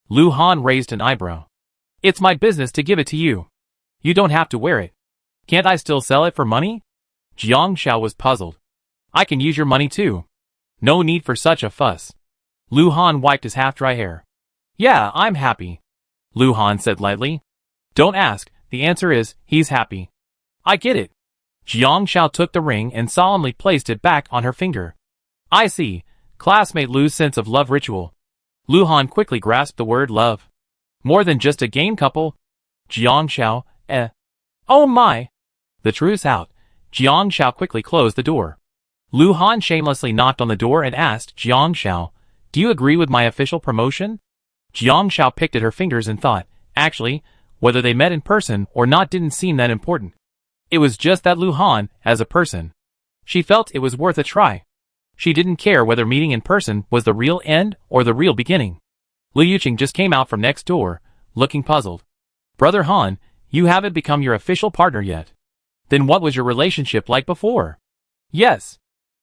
Lu Han raised an eyebrow. It's my business to give it to you. You don't have to wear it. Can't I still sell it for money? Jiang Shao was puzzled. I can use your money too. No need for such a fuss. Lu Han wiped his half-dry hair. Yeah, I'm happy. Lu Han said lightly. Don't ask, the answer is, he's happy. I get it. Jiang Shao took the ring and solemnly placed it back on her finger. I see, classmate Lu's sense of love ritual. Lu Han quickly grasped the word love. More than just a game couple. Jiang Shao, Oh my! The truth's out. Jiang Shao quickly closed the door. Lu Han shamelessly knocked on the door and asked Jiang Shao, do you agree with my official promotion? Jiang Shao picked at her fingers and thought, actually, whether they met in person or not didn't seem that important. It was just that Lu Han, as a person. She felt it was worth a try. She didn't care whether meeting in person was the real end or the real beginning. Liu Yuqing just came out from next door, looking puzzled. Brother Han, you haven't become your official partner yet. Then what was your relationship like before? Yes.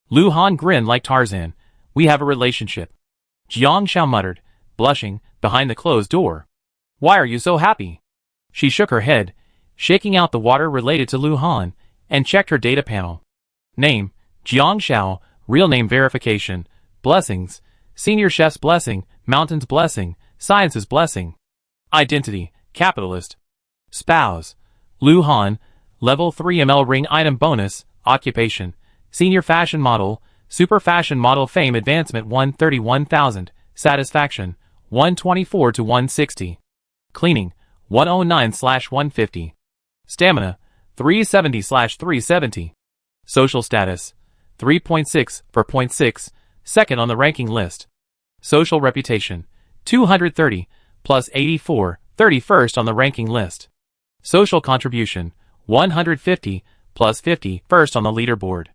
Lu Han grinned like Tarzan, We have a relationship. Jiang Xiao muttered, blushing, behind the closed door. Why are you so happy? She shook her head, shaking out the water related to Lu Han, and checked her data panel. Name, Jiang Xiao, real name verification, blessings, senior chef's blessing, mountain's blessing, science's blessing. Identity, capitalist. Spouse, Lu Han, level 3 ML ring item bonus, occupation, senior fashion model, super fashion model fame advancement 131,000, satisfaction, 124 to 160. Cleaning, 109/150. Stamina, 370/370. Social status, 3.6 for 0.6, second on the ranking list. Social reputation, 230, plus 84, 31st on the ranking list. Social contribution, 150, plus 50, first on the leaderboard.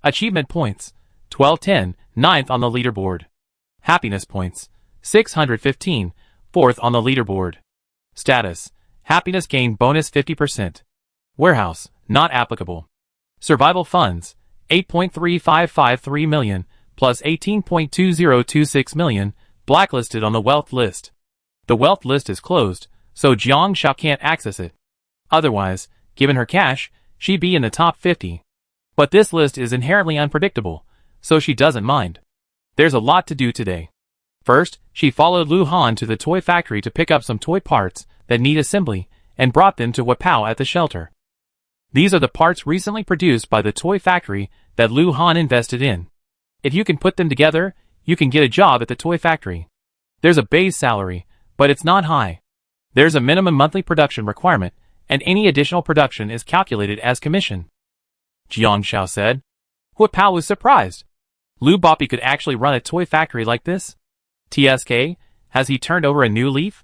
Achievement points, 1210, 9th on the leaderboard. Happiness points, 615, 4th on the leaderboard. Status, happiness gain bonus 50%. Warehouse, not applicable. Survival funds, 8.3553 million, plus 18.2026 million, blacklisted on the wealth list. The wealth list is closed, so Jiang Xiao can't access it. Otherwise, given her cash, she'd be in the top 50. But this list is inherently unpredictable, so she doesn't mind. There's a lot to do today. First, she followed Lu Han to the toy factory to pick up some toy parts that need assembly and brought them to Wapao at the shelter. These are the parts recently produced by the toy factory that Lu Han invested in. If you can put them together, you can get a job at the toy factory. There's a base salary, but it's not high. There's a minimum monthly production requirement, and any additional production is calculated as commission. Jiang Xiao said. Wapao was surprised. Lu Boppy could actually run a toy factory like this? TSK, has he turned over a new leaf?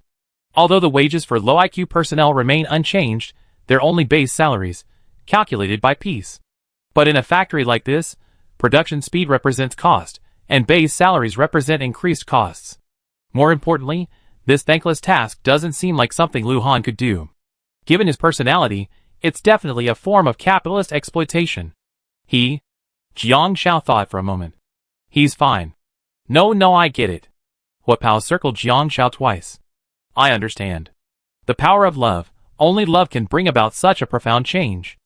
Although the wages for low IQ personnel remain unchanged, they're only base salaries, calculated by piece. But in a factory like this, production speed represents cost, and base salaries represent increased costs. More importantly, this thankless task doesn't seem like something Lu Han could do. Given his personality, it's definitely a form of capitalist exploitation. Jiang Xiao thought for a moment. He's fine. No, I get it. Wapao circled Jiang Xiao twice. I understand. The power of love, only love can bring about such a profound change.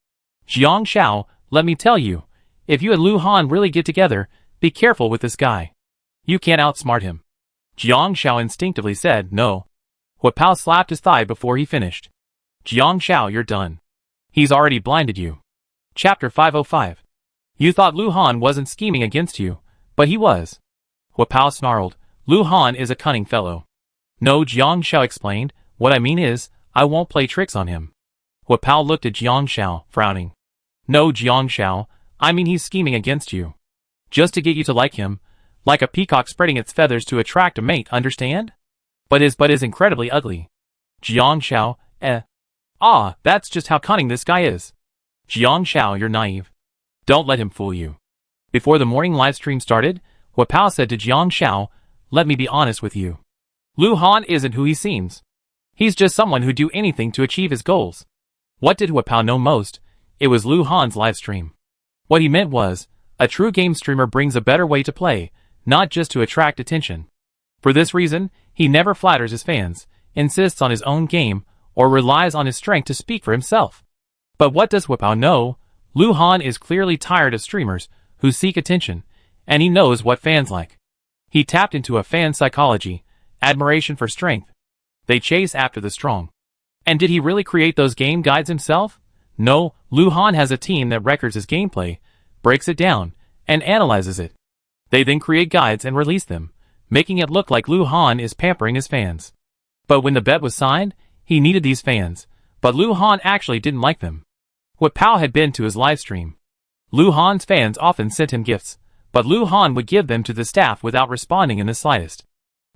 Jiang Xiao, let me tell you, if you and Lu Han really get together, be careful with this guy. You can't outsmart him. Jiang Xiao instinctively said no. Wapao slapped his thigh before he finished. Jiang Xiao, you're done. He's already blinded you. Chapter 505. You thought Lu Han wasn't scheming against you, but he was. Wapao snarled. Lu Han is a cunning fellow. No, Jiang Xiao explained, what I mean is, I won't play tricks on him. Wapao looked at Jiang Xiao, frowning. No, Jiang Xiao, I mean he's scheming against you. Just to get you to like him, like a peacock spreading its feathers to attract a mate, understand? But his butt is incredibly ugly. Jiang Xiao, that's just how cunning this guy is. Jiang Xiao, you're naive. Don't let him fool you. Before the morning livestream started, Wapao said to Jiang Xiao, let me be honest with you. Lu Han isn't who he seems. He's just someone who'd do anything to achieve his goals. What did Wapao know most? It was Lu Han's livestream. What he meant was, a true game streamer brings a better way to play, not just to attract attention. For this reason, he never flatters his fans, insists on his own game, or relies on his strength to speak for himself. But what does Wapao know? Lu Han is clearly tired of streamers who seek attention, and he knows what fans like. He tapped into a fan psychology, admiration for strength. They chase after the strong. And did he really create those game guides himself? No, Lu Han has a team that records his gameplay, breaks it down, and analyzes it. They then create guides and release them, making it look like Lu Han is pampering his fans. But when the bet was signed, he needed these fans, but Lu Han actually didn't like them. Wapao had been to his livestream. Lu Han's fans often sent him gifts, but Lu Han would give them to the staff without responding in the slightest.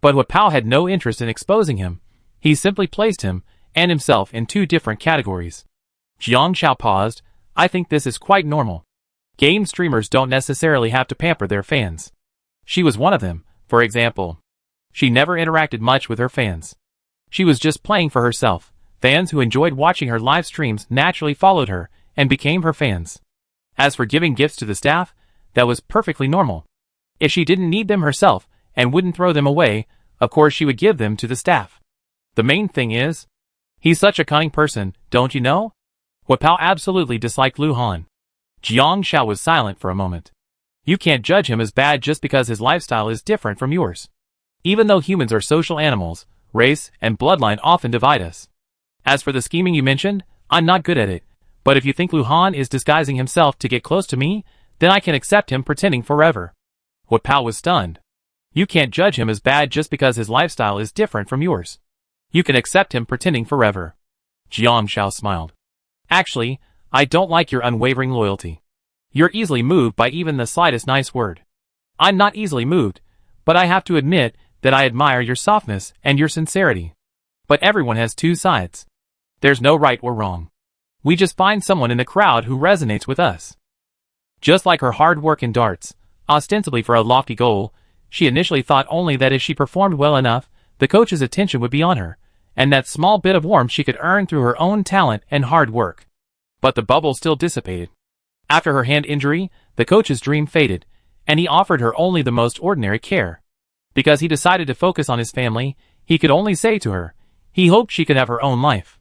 But Wapao had no interest in exposing him. He simply placed him and himself in two different categories. Jiang Xiao paused. I think this is quite normal. Game streamers don't necessarily have to pamper their fans. She was one of them, for example. She never interacted much with her fans. She was just playing for herself. Fans who enjoyed watching her live streams naturally followed her and became her fans. As for giving gifts to the staff, that was perfectly normal. If she didn't need them herself and wouldn't throw them away, of course she would give them to the staff. The main thing is, he's such a cunning person, don't you know? Huapao absolutely disliked Lu Han. Jiang Xiao was silent for a moment. You can't judge him as bad just because his lifestyle is different from yours. Even though humans are social animals, race and bloodline often divide us. As for the scheming you mentioned, I'm not good at it, but if you think Lu Han is disguising himself to get close to me, then I can accept him pretending forever. Huapao was stunned. You can't judge him as bad just because his lifestyle is different from yours. You can accept him pretending forever. Jiang Xiao smiled. Actually, I don't like your unwavering loyalty. You're easily moved by even the slightest nice word. I'm not easily moved, but I have to admit that I admire your softness and your sincerity. But everyone has two sides. There's no right or wrong. We just find someone in the crowd who resonates with us. Just like her hard work in darts, ostensibly for a lofty goal, she initially thought only that if she performed well enough, the coach's attention would be on her, and that small bit of warmth she could earn through her own talent and hard work. But the bubble still dissipated. After her hand injury, the coach's dream faded, and he offered her only the most ordinary care. Because he decided to focus on his family, he could only say to her, he hoped she could have her own life.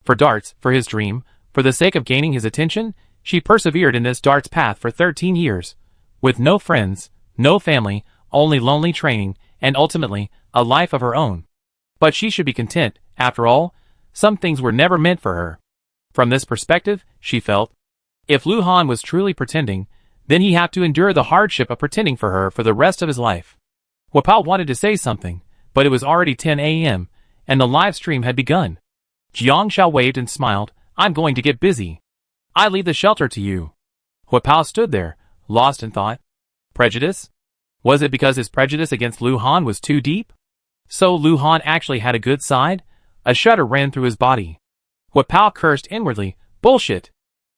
For darts, for his dream, for the sake of gaining his attention, she persevered in this darts path for 13 years, with no friends, no family, only lonely training, and ultimately, a life of her own. But she should be content, after all, some things were never meant for her. From this perspective, she felt, if Lu Han was truly pretending, then he had to endure the hardship of pretending for her for the rest of his life. Huapao wanted to say something, but it was already 10 a.m., and the live stream had begun. Jiang Xiao waved and smiled, I'm going to get busy. I leave the shelter to you. Huapao stood there, lost in thought. Prejudice? Was it because his prejudice against Lu Han was too deep? So Lu Han actually had a good side? A shudder ran through his body. Huapao cursed inwardly, bullshit.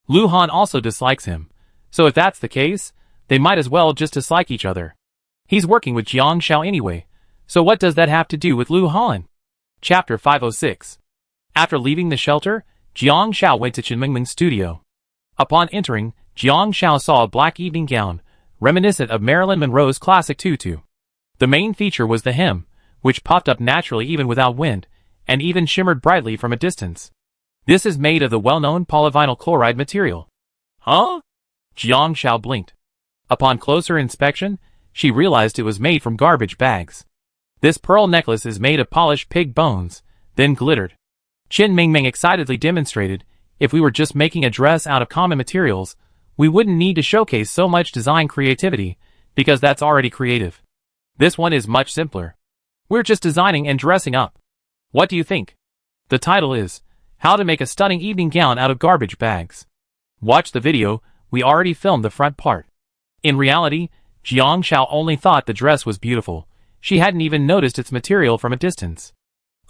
Lu Han also dislikes him, so if that's the case, they might as well just dislike each other. He's working with Jiang Xiao anyway, so what does that have to do with Lu Han? Chapter 506. After leaving the shelter, Jiang Xiao went to Chen Mingming's studio. Upon entering, Jiang Xiao saw a black evening gown, reminiscent of Marilyn Monroe's classic tutu. The main feature was the hem, which popped up naturally even without wind, and even shimmered brightly from a distance. This is made of the well-known polyvinyl chloride material. Huh? Jiang Xiao blinked. Upon closer inspection, she realized it was made from garbage bags. This pearl necklace is made of polished pig bones, then glittered. Chen Mingming excitedly demonstrated, if we were just making a dress out of common materials, we wouldn't need to showcase so much design creativity, because that's already creative. This one is much simpler. We're just designing and dressing up. What do you think? The title is, How to Make a Stunning Evening Gown Out of Garbage Bags. Watch the video, we already filmed the front part. In reality, Jiang Xiao only thought the dress was beautiful. She hadn't even noticed its material from a distance.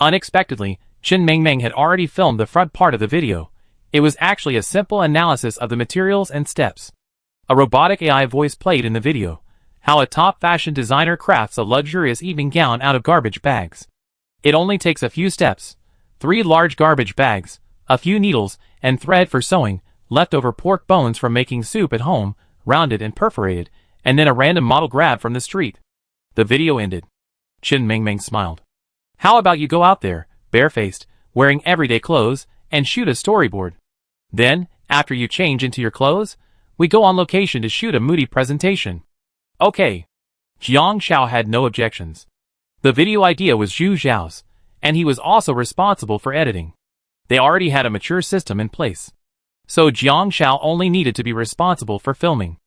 Unexpectedly, Chen Mingming had already filmed the front part of the video. It was actually a simple analysis of the materials and steps. A robotic AI voice played in the video, how a top fashion designer crafts a luxurious evening gown out of garbage bags. It only takes a few steps. 3 large garbage bags, a few needles, and thread for sewing, leftover pork bones from making soup at home, rounded and perforated, and then a random model grab from the street. The video ended. Chen Mingming smiled. How about you go out there, barefaced, wearing everyday clothes, and shoot a storyboard. Then, after you change into your clothes, we go on location to shoot a moody presentation. Okay. Jiang Xiao had no objections. The video idea was Zhu Zhao's, and he was also responsible for editing. They already had a mature system in place. So Jiang Xiao only needed to be responsible for filming.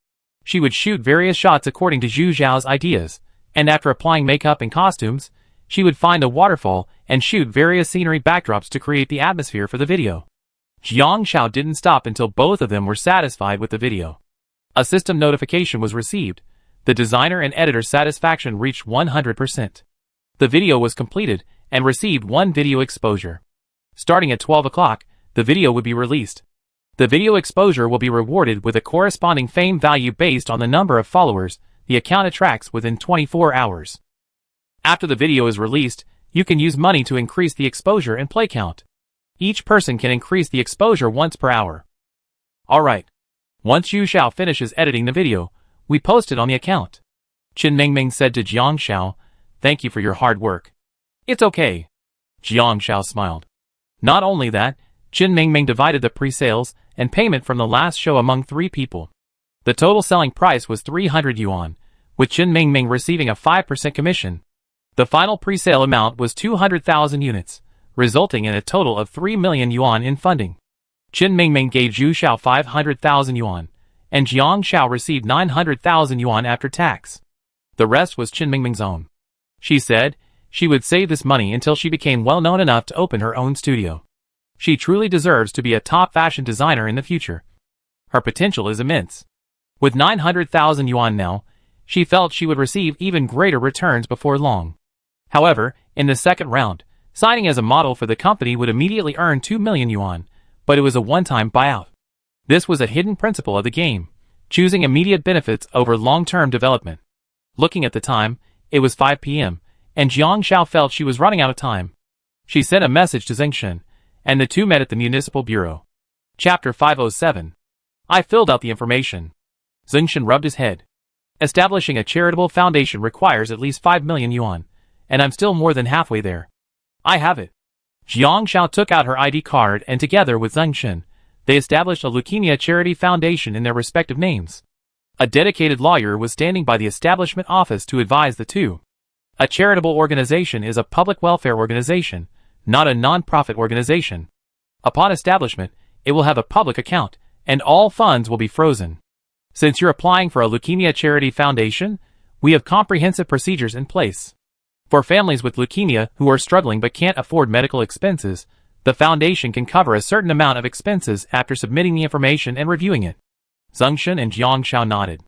She would shoot various shots according to Zhu Zhao's ideas, and after applying makeup and costumes, she would find a waterfall and shoot various scenery backdrops to create the atmosphere for the video. Jiang Xiao didn't stop until both of them were satisfied with the video. A system notification was received. The designer and editor's satisfaction reached 100%. The video was completed and received 1 video exposure. Starting at 12 o'clock, the video would be released. The video exposure will be rewarded with a corresponding fame value based on the number of followers the account attracts within 24 hours. After the video is released, you can use money to increase the exposure and play count. Each person can increase the exposure once per hour. Alright. Once Yu Xiao finishes editing the video, we post it on the account. Qin Mingming said to Jiang Shao, "Thank you for your hard work." "It's okay." Jiang Shao smiled. Not only that, Qin Mingming divided the pre-sales and payment from the last show among 3 people. The total selling price was 300 yuan, with Qin Mingming receiving a 5% commission. The final pre-sale amount was 200,000 units, resulting in a total of 3 million yuan in funding. Qin Mingming gave Zhu Xiao 500,000 yuan, and Jiang Shao received 900,000 yuan after tax. The rest was Qin Mingming's own. She said she would save this money until she became well known enough to open her own studio. She truly deserves to be a top fashion designer in the future. Her potential is immense. With 900,000 yuan now, she felt she would receive even greater returns before long. However, in the second round, signing as a model for the company would immediately earn 2 million yuan, but it was a one-time buyout. This was a hidden principle of the game, choosing immediate benefits over long-term development. Looking at the time, it was 5 p.m., and Jiang Shao felt she was running out of time. She sent a message to Zengshen, and the two met at the municipal bureau. Chapter 507. I filled out the information. Zengshen rubbed his head. Establishing a charitable foundation requires at least 5 million yuan, and I'm still more than halfway there. I have it. Jiang Shao took out her ID card and together with Zengshen, they established a leukemia charity foundation in their respective names. A dedicated lawyer was standing by the establishment office to advise the two. A charitable organization is a public welfare organization, not a non-profit organization. Upon establishment, it will have a public account, and all funds will be frozen. Since you're applying for a leukemia charity foundation, we have comprehensive procedures in place. For families with leukemia who are struggling but can't afford medical expenses, the foundation can cover a certain amount of expenses after submitting the information and reviewing it. Zengshen and Jiang Shao nodded.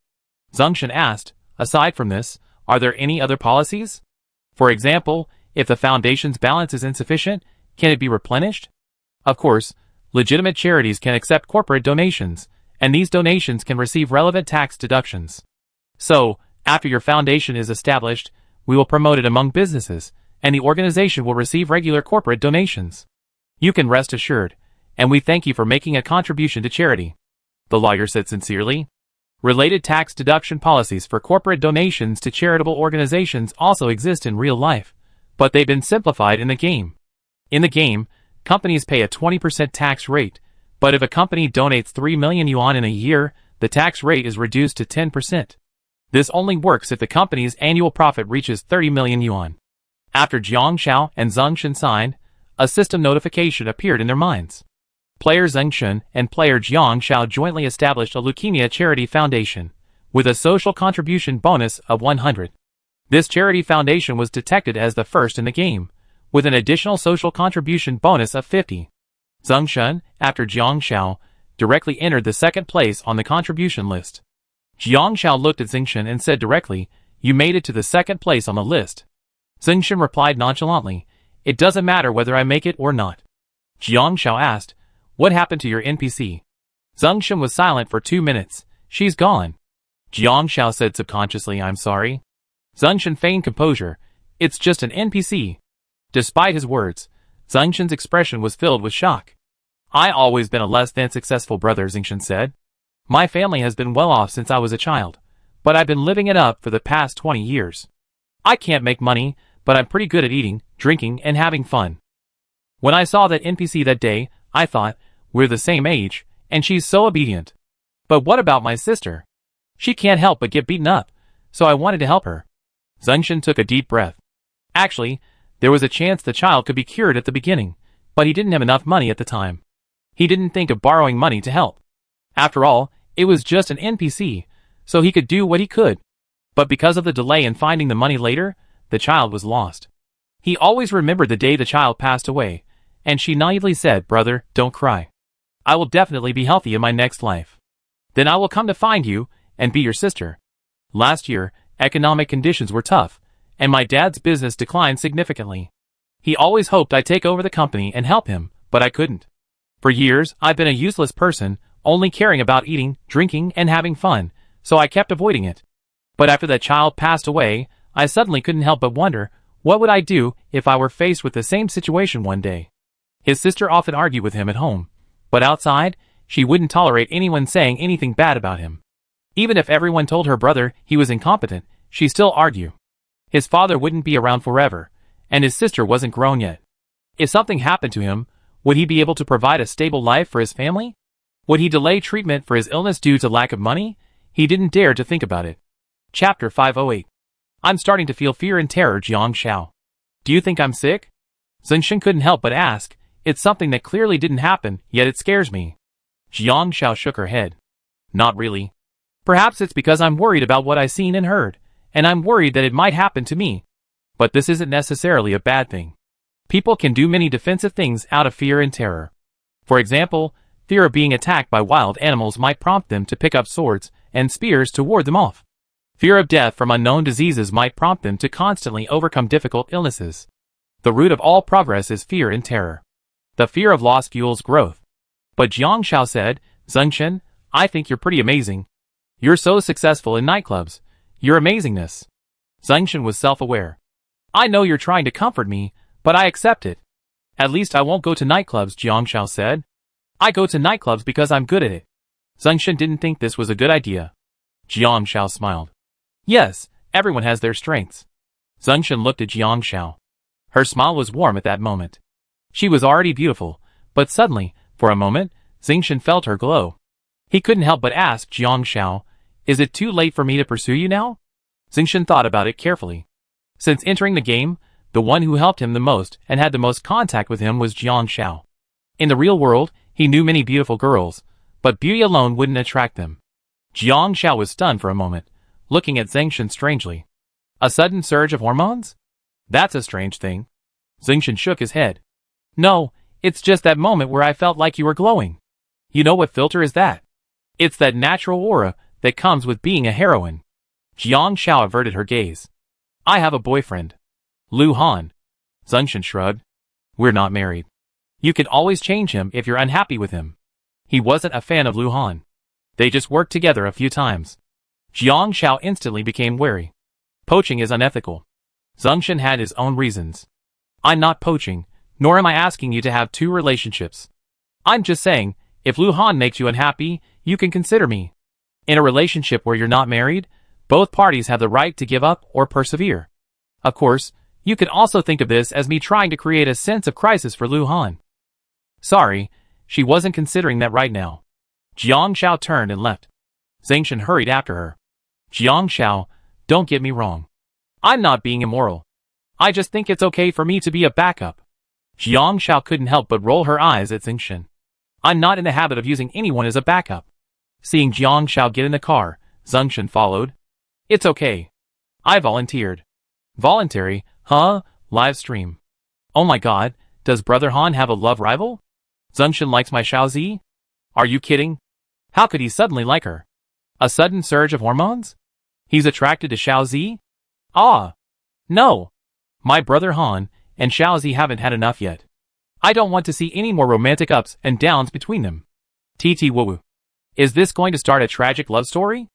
Zengshen asked, aside from this, are there any other policies? For example, if the foundation's balance is insufficient, can it be replenished? Of course, legitimate charities can accept corporate donations, and these donations can receive relevant tax deductions. So, after your foundation is established, we will promote it among businesses, and the organization will receive regular corporate donations. You can rest assured, and we thank you for making a contribution to charity. The lawyer said sincerely. Related tax deduction policies for corporate donations to charitable organizations also exist in real life, but they've been simplified in the game. In the game, companies pay a 20% tax rate, but if a company donates 3 million yuan in a year, the tax rate is reduced to 10%. This only works if the company's annual profit reaches 30 million yuan. After Jiang Shao and Zengshen signed, a system notification appeared in their minds. Player Zengshen and player Jiang Shao jointly established a leukemia charity foundation, with a social contribution bonus of 100. This charity foundation was detected as the first in the game, with an additional social contribution bonus of 50. Zengshen, after Jiang Shao, directly entered the second place on the contribution list. Jiang Shao looked at Zengshen and said directly, "You made it to the second place on the list." Zengshen replied nonchalantly, "It doesn't matter whether I make it or not." Jiang Shao asked, "What happened to your NPC?" Zengshen was silent for 2 minutes. "She's gone." Jiang Shao said subconsciously, "I'm sorry." Zengshen feigned composure. "It's just an NPC." Despite his words, Zengshen's expression was filled with shock. "I always been a less than successful brother," Zengshen said. "My family has been well off since I was a child, but I've been living it up for the past 20 years. I can't make money, but I'm pretty good at eating, drinking, and having fun. When I saw that NPC that day, I thought, we're the same age, and she's so obedient. But what about my sister? She can't help but get beaten up, so I wanted to help her." Zengshen took a deep breath. Actually, there was a chance the child could be cured at the beginning, but he didn't have enough money at the time. He didn't think of borrowing money to help. After all, it was just an NPC, so he could do what he could. But because of the delay in finding the money later, the child was lost. He always remembered the day the child passed away, and she naively said, "Brother, don't cry. I will definitely be healthy in my next life. Then I will come to find you and be your sister." Last year, economic conditions were tough, and my dad's business declined significantly. He always hoped I'd take over the company and help him, but I couldn't. For years, I've been a useless person, only caring about eating, drinking, and having fun, so I kept avoiding it. But after that child passed away, I suddenly couldn't help but wonder, what would I do if I were faced with the same situation one day? His sister often argued with him at home, but outside, she wouldn't tolerate anyone saying anything bad about him. Even if everyone told her brother he was incompetent, She still argue. His father wouldn't be around forever, and his sister wasn't grown yet. If something happened to him, would he be able to provide a stable life for his family? Would he delay treatment for his illness due to lack of money? He didn't dare to think about it. Chapter 508. I'm starting to feel fear and terror, Jiang Xiao. Do you think I'm sick? Zingshan couldn't help but ask. It's something that clearly didn't happen, yet it scares me. Jiang Xiao shook her head. Not really. Perhaps it's because I'm worried about what I've seen and heard, and I'm worried that it might happen to me. But this isn't necessarily a bad thing. People can do many defensive things out of fear and terror. For example, fear of being attacked by wild animals might prompt them to pick up swords and spears to ward them off. Fear of death from unknown diseases might prompt them to constantly overcome difficult illnesses. The root of all progress is fear and terror. The fear of loss fuels growth. But Jiang Xiao said, Zingshan, I think you're pretty amazing. You're so successful in nightclubs. Your amazingness. Zingshan was self-aware. I know you're trying to comfort me, but I accept it. At least I won't go to nightclubs, Jiang Xiao said. I go to nightclubs because I'm good at it. Zingshan didn't think this was a good idea. Jiang Xiao smiled. Yes, everyone has their strengths. Zingshan looked at Jiang Xiao. Her smile was warm at that moment. She was already beautiful, but suddenly, for a moment, Zingshan felt her glow. He couldn't help but ask Jiang Xiao, is it too late for me to pursue you now? Zingshan thought about it carefully. Since entering the game, the one who helped him the most and had the most contact with him was Jiang Xiao. In the real world, he knew many beautiful girls, but beauty alone wouldn't attract them. Jiang Xiao was stunned for a moment, looking at Zingshan strangely. A sudden surge of hormones? That's a strange thing. Zingshan shook his head. No, it's just that moment where I felt like you were glowing. You know what filter is that? It's that natural aura that comes with being a heroine. Jiang Xiao averted her gaze. I have a boyfriend. Lu Han. Zingshan shrugged. We're not married. You can always change him if you're unhappy with him. He wasn't a fan of Lu Han. They just worked together a few times. Jiang Xiao instantly became wary. Poaching is unethical. Zingshan had his own reasons. I'm not poaching, nor am I asking you to have two relationships. I'm just saying, if Lu Han makes you unhappy, you can consider me. In a relationship where you're not married, both parties have the right to give up or persevere. Of course, you can also think of this as me trying to create a sense of crisis for Lu Han. Sorry, she wasn't considering that right now. Jiang Xiao turned and left. Zingshan hurried after her. Jiang Xiao, don't get me wrong. I'm not being immoral. I just think it's okay for me to be a backup. Jiang Xiao couldn't help but roll her eyes at Zingshan. I'm not in the habit of using anyone as a backup. Seeing Jiang Xiao get in the car, Zingshan followed. It's okay. I volunteered. Voluntary, huh? Live stream. Oh my god, does Brother Han have a love rival? Zingshan likes my Xiaozi? Are you kidding? How could he suddenly like her? A sudden surge of hormones? He's attracted to Xiaozi? Ah. No. My Brother Han and Xiaozi haven't had enough yet. I don't want to see any more romantic ups and downs between them. TT woo. Is this going to start a tragic love story?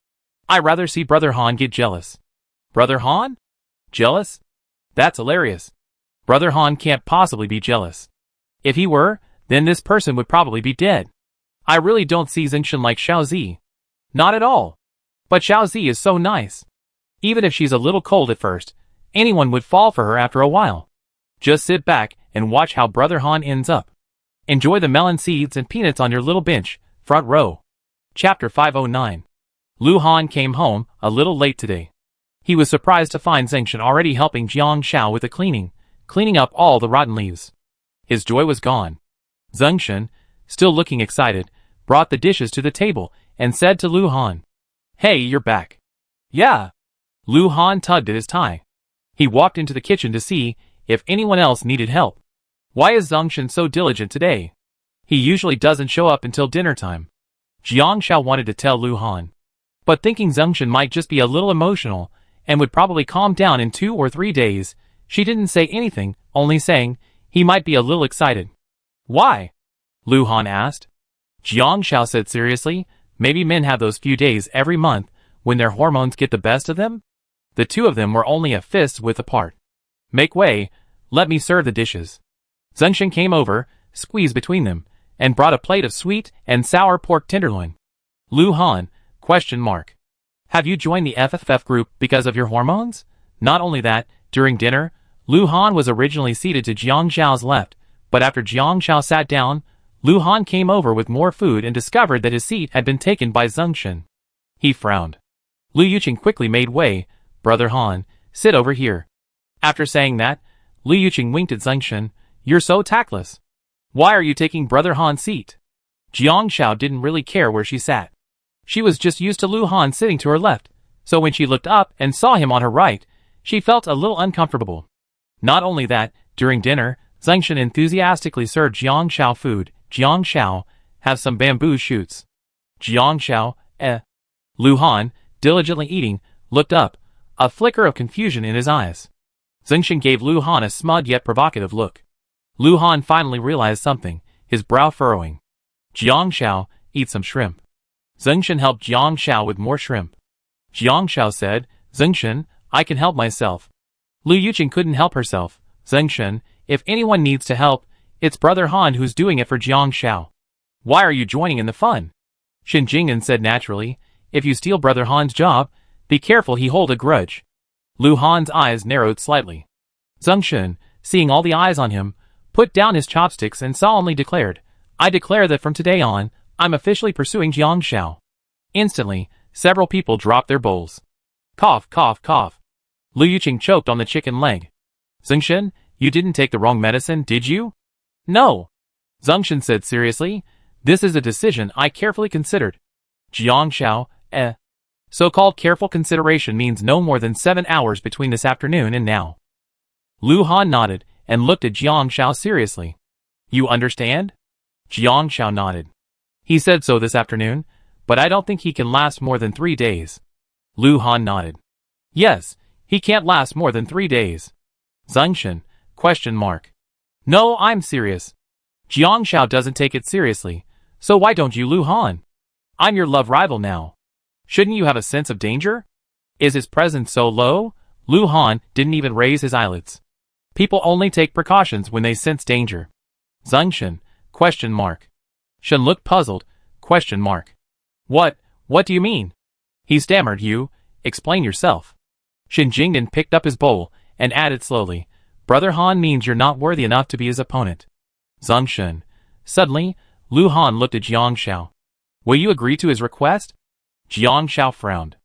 I'd rather see Brother Han get jealous. Brother Han? Jealous? That's hilarious. Brother Han can't possibly be jealous. If he were, then this person would probably be dead. I really don't see Zingshan like Xiaozi. Not at all. But Xiaozi is so nice. Even if she's a little cold at first, anyone would fall for her after a while. Just sit back and watch how Brother Han ends up. Enjoy the melon seeds and peanuts on your little bench, front row. Chapter 509. Lu Han came home a little late today. He was surprised to find Zingshan already helping Jiang Xiao with the cleaning up all the rotten leaves. His joy was gone. Zingshan, still looking excited, brought the dishes to the table and said to Lu Han, Hey, you're back. Yeah. Lu Han tugged at his tie. He walked into the kitchen to see if anyone else needed help. Why is Zingshan so diligent today? He usually doesn't show up until dinner time. Jiang Xiao wanted to tell Lu Han, but thinking Zingshan might just be a little emotional and would probably calm down in 2 or 3 days, she didn't say anything, only saying he might be a little excited. Why? Lu Han asked. Jiang Xiao said seriously, maybe men have those few days every month when their hormones get the best of them? The two of them were only a fist's width apart. Make way, let me serve the dishes. Zingshan came over, squeezed between them, and brought a plate of sweet and sour pork tenderloin. Lu Han, ? Have you joined the FFF group because of your hormones? Not only that, during dinner, Lu Han was originally seated to Jiang Xiao's left, but after Jiang Xiao sat down, Lu Han came over with more food and discovered that his seat had been taken by Zeng Shen. He frowned. Lu Yuqing quickly made way. Brother Han, sit over here. After saying that, Lu Yuqing winked at Zeng Shen. You're so tactless. Why are you taking Brother Han's seat? Jiang Xiao didn't really care where she sat. She was just used to Lu Han sitting to her left, so when she looked up and saw him on her right, she felt a little uncomfortable. Not only that, during dinner, Zeng Shen enthusiastically served Jiang Xiao food. Jiang Xiao, have some bamboo shoots. Jiang Xiao, Lu Han, diligently eating, looked up, a flicker of confusion in his eyes. Zeng Shen gave Lu Han a smug yet provocative look. Lu Han finally realized something, his brow furrowing. Jiang Xiao, eat some shrimp. Zeng Shen helped Jiang Xiao with more shrimp. Jiang Xiao said, Zeng Shen, I can help myself. Lu Yuqing couldn't help herself. Zeng Shen, if anyone needs to help, it's Brother Han who's doing it for Jiang Xiao. Why are you joining in the fun? Shen Jingnan said naturally, if you steal Brother Han's job, be careful he hold a grudge. Lu Han's eyes narrowed slightly. Zeng Shen, seeing all the eyes on him, put down his chopsticks and solemnly declared, I declare that from today on, I'm officially pursuing Jiang Xiao. Instantly, several people dropped their bowls. Cough, cough, cough. Lu Yuqing choked on the chicken leg. Zeng Shen, you didn't take the wrong medicine, did you? No. Zeng Shen said seriously, this is a decision I carefully considered. Jiang Xiao, So-called careful consideration means no more than 7 hours between this afternoon and now. Lu Han nodded and looked at Jiang Xiao seriously. You understand? Jiang Xiao nodded. He said so this afternoon, but I don't think he can last more than 3 days. Lu Han nodded. Yes, he can't last more than 3 days. Zeng Shen, ? No, I'm serious. Jiang Xiao doesn't take it seriously, so why don't you, Lu Han? I'm your love rival now. Shouldn't you have a sense of danger? Is his presence so low? Lu Han didn't even raise his eyelids. People only take precautions when they sense danger. Zeng Shen, ? Shen looked puzzled, ? What do you mean? He stammered, explain yourself. Shen Jingnan picked up his bowl and added slowly, Brother Han means you're not worthy enough to be his opponent. Zeng Shen. Suddenly, Lu Han looked at Jiang Xiao. Will you agree to his request? Jiang Xiao frowned.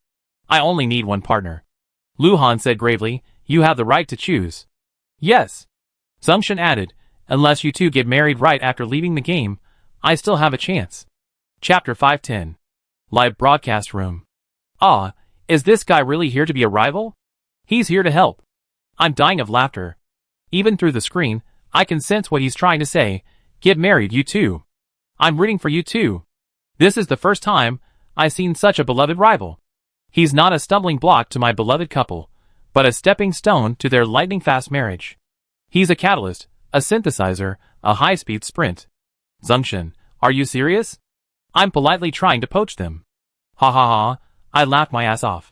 I only need one partner. Lu Han said gravely, you have the right to choose. Yes. Zeng Shen added, unless you two get married right after leaving the game, I still have a chance. Chapter 510. Live Broadcast Room. Ah, is this guy really here to be a rival? He's here to help. I'm dying of laughter. Even through the screen, I can sense what he's trying to say. Get married, you two. I'm rooting for you too. This is the first time I've seen such a beloved rival. He's not a stumbling block to my beloved couple, but a stepping stone to their lightning-fast marriage. He's a catalyst, a synthesizer, a high-speed sprint. Zeng Shen, are you serious? I'm politely trying to poach them. Ha ha ha, I laughed my ass off.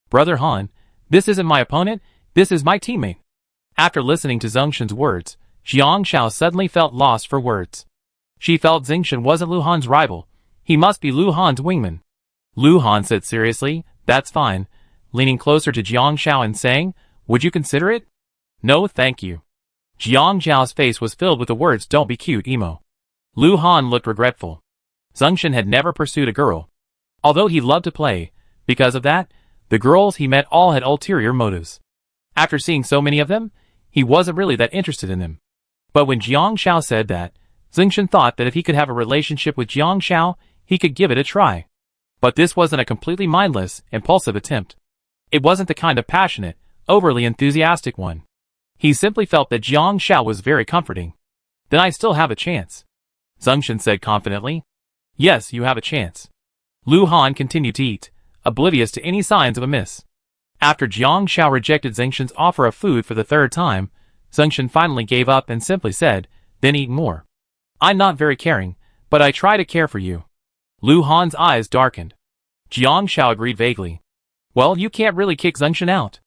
Brother Han, this isn't my opponent, this is my teammate. After listening to Zeng Shen's words, Jiang Xiao suddenly felt lost for words. She felt Zeng Shen wasn't Lu Han's rival. He must be Lu Han's wingman. Lu Han said seriously, that's fine, leaning closer to Jiang Xiao and saying, would you consider it? No, thank you. Jiang Xiao's face was filled with the words don't be cute emo. Lu Han looked regretful. Zeng Shen had never pursued a girl. Although he loved to play, because of that, the girls he met all had ulterior motives. After seeing so many of them, he wasn't really that interested in them. But when Jiang Xiao said that, Zeng Shen thought that if he could have a relationship with Jiang Xiao, he could give it a try. But this wasn't a completely mindless, impulsive attempt. It wasn't the kind of passionate, overly enthusiastic one. He simply felt that Jiang Xiao was very comforting. Then I still have a chance. Zeng Shen said confidently. Yes, you have a chance. Lu Han continued to eat, oblivious to any signs of a miss. After Jiang Xiao rejected Zeng Shen's offer of food for the third time, Zeng Shen finally gave up and simply said, then eat more. I'm not very caring, but I try to care for you. Lu Han's eyes darkened. Jiang Xiao agreed vaguely. Well, you can't really kick Zeng Shen out.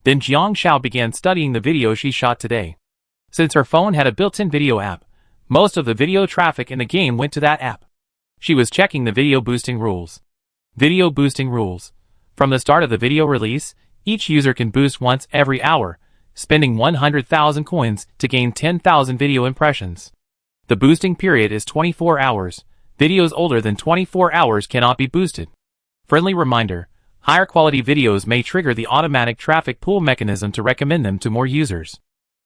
Then Jiang Xiao began studying the video she shot today. Since her phone had a built-in video app, most of the video traffic in the game went to that app. She was checking the video boosting rules. Video boosting rules. From the start of the video release, each user can boost once every hour, spending 100,000 coins to gain 10,000 video impressions. The boosting period is 24 hours. Videos older than 24 hours cannot be boosted. Friendly reminder, higher quality videos may trigger the automatic traffic pool mechanism to recommend them to more users.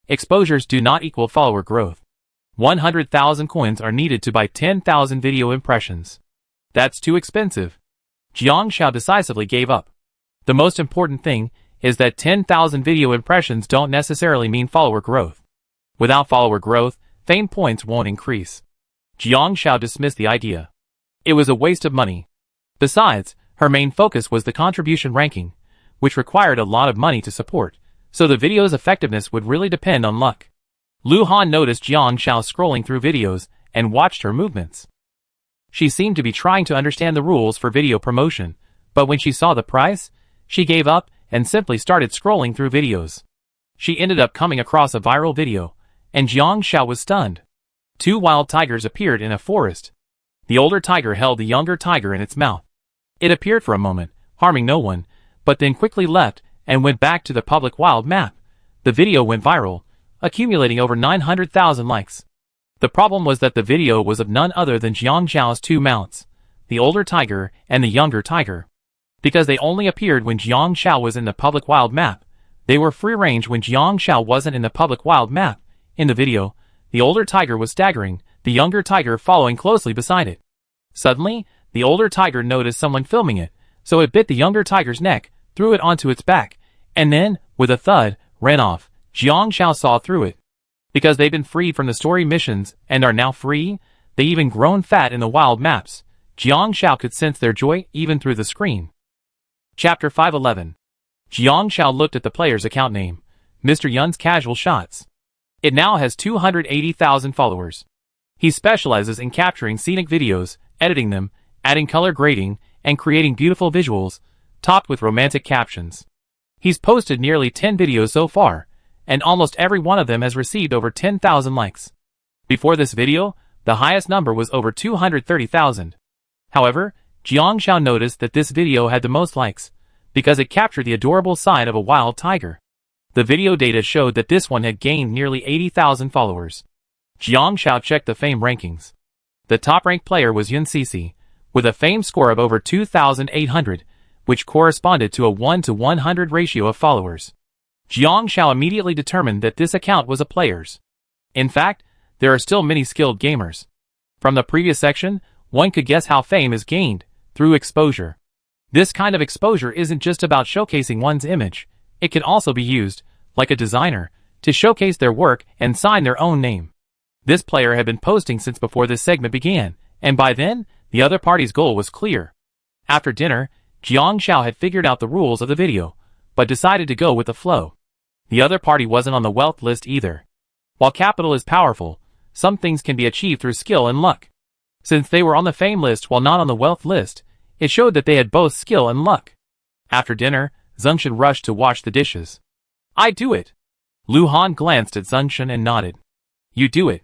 Exposures do not equal follower growth. 100,000 coins are needed to buy 10,000 video impressions. That's too expensive. Jiang Xiao decisively gave up. The most important thing is that 10,000 video impressions don't necessarily mean follower growth. Without follower growth, fame points won't increase. Jiang Xiao dismissed the idea. It was a waste of money. Besides, her main focus was the contribution ranking, which required a lot of money to support, so the video's effectiveness would really depend on luck. Lu Han noticed Jiang Xiao scrolling through videos and watched her movements. She seemed to be trying to understand the rules for video promotion, but when she saw the price, she gave up and simply started scrolling through videos. She ended up coming across a viral video, and Jiang Xiao was stunned. Two wild tigers appeared in a forest. The older tiger held the younger tiger in its mouth. It appeared for a moment, harming no one, but then quickly left and went back to the public wild map. The video went viral, accumulating over 900,000 likes. The problem was that the video was of none other than Jiang Xiao's two mounts, the older tiger and the younger tiger. Because they only appeared when Jiang Xiao was in the public wild map, they were free range when Jiang Xiao wasn't in the public wild map. In the video, the older tiger was staggering, the younger tiger following closely beside it. Suddenly, the older tiger noticed someone filming it, so it bit the younger tiger's neck, threw it onto its back, and then, with a thud, ran off. Jiang Xiao saw through it. Because they've been freed from the story missions and are now free, they even grown fat in the wild maps. Jiang Xiao could sense their joy even through the screen. Chapter 511. Jiang Xiao looked at the player's account name, Mr. Yun's Casual Shots. It now has 280,000 followers. He specializes in capturing scenic videos, editing them, adding color grading, and creating beautiful visuals, topped with romantic captions. He's posted nearly 10 videos so far, and almost every one of them has received over 10,000 likes. Before this video, the highest number was over 230,000. However, Jiang Xiao noticed that this video had the most likes, because it captured the adorable side of a wild tiger. The video data showed that this one had gained nearly 80,000 followers. Jiang Xiao checked the fame rankings. The top-ranked player was Yun Cece, with a fame score of over 2,800, which corresponded to a 1:100 ratio of followers. Jiang Xiao immediately determined that this account was a player's. In fact, there are still many skilled gamers. From the previous section, one could guess how fame is gained, through exposure. This kind of exposure isn't just about showcasing one's image, it can also be used, like a designer, to showcase their work and sign their own name. This player had been posting since before this segment began, and by then, the other party's goal was clear. After dinner, Jiang Xiao had figured out the rules of the video, but decided to go with the flow. The other party wasn't on the wealth list either. While capital is powerful, some things can be achieved through skill and luck. Since they were on the fame list while not on the wealth list, it showed that they had both skill and luck. After dinner, Zhengshan rushed to wash the dishes. I do it. Lu Han glanced at Zhengshan and nodded. You do it.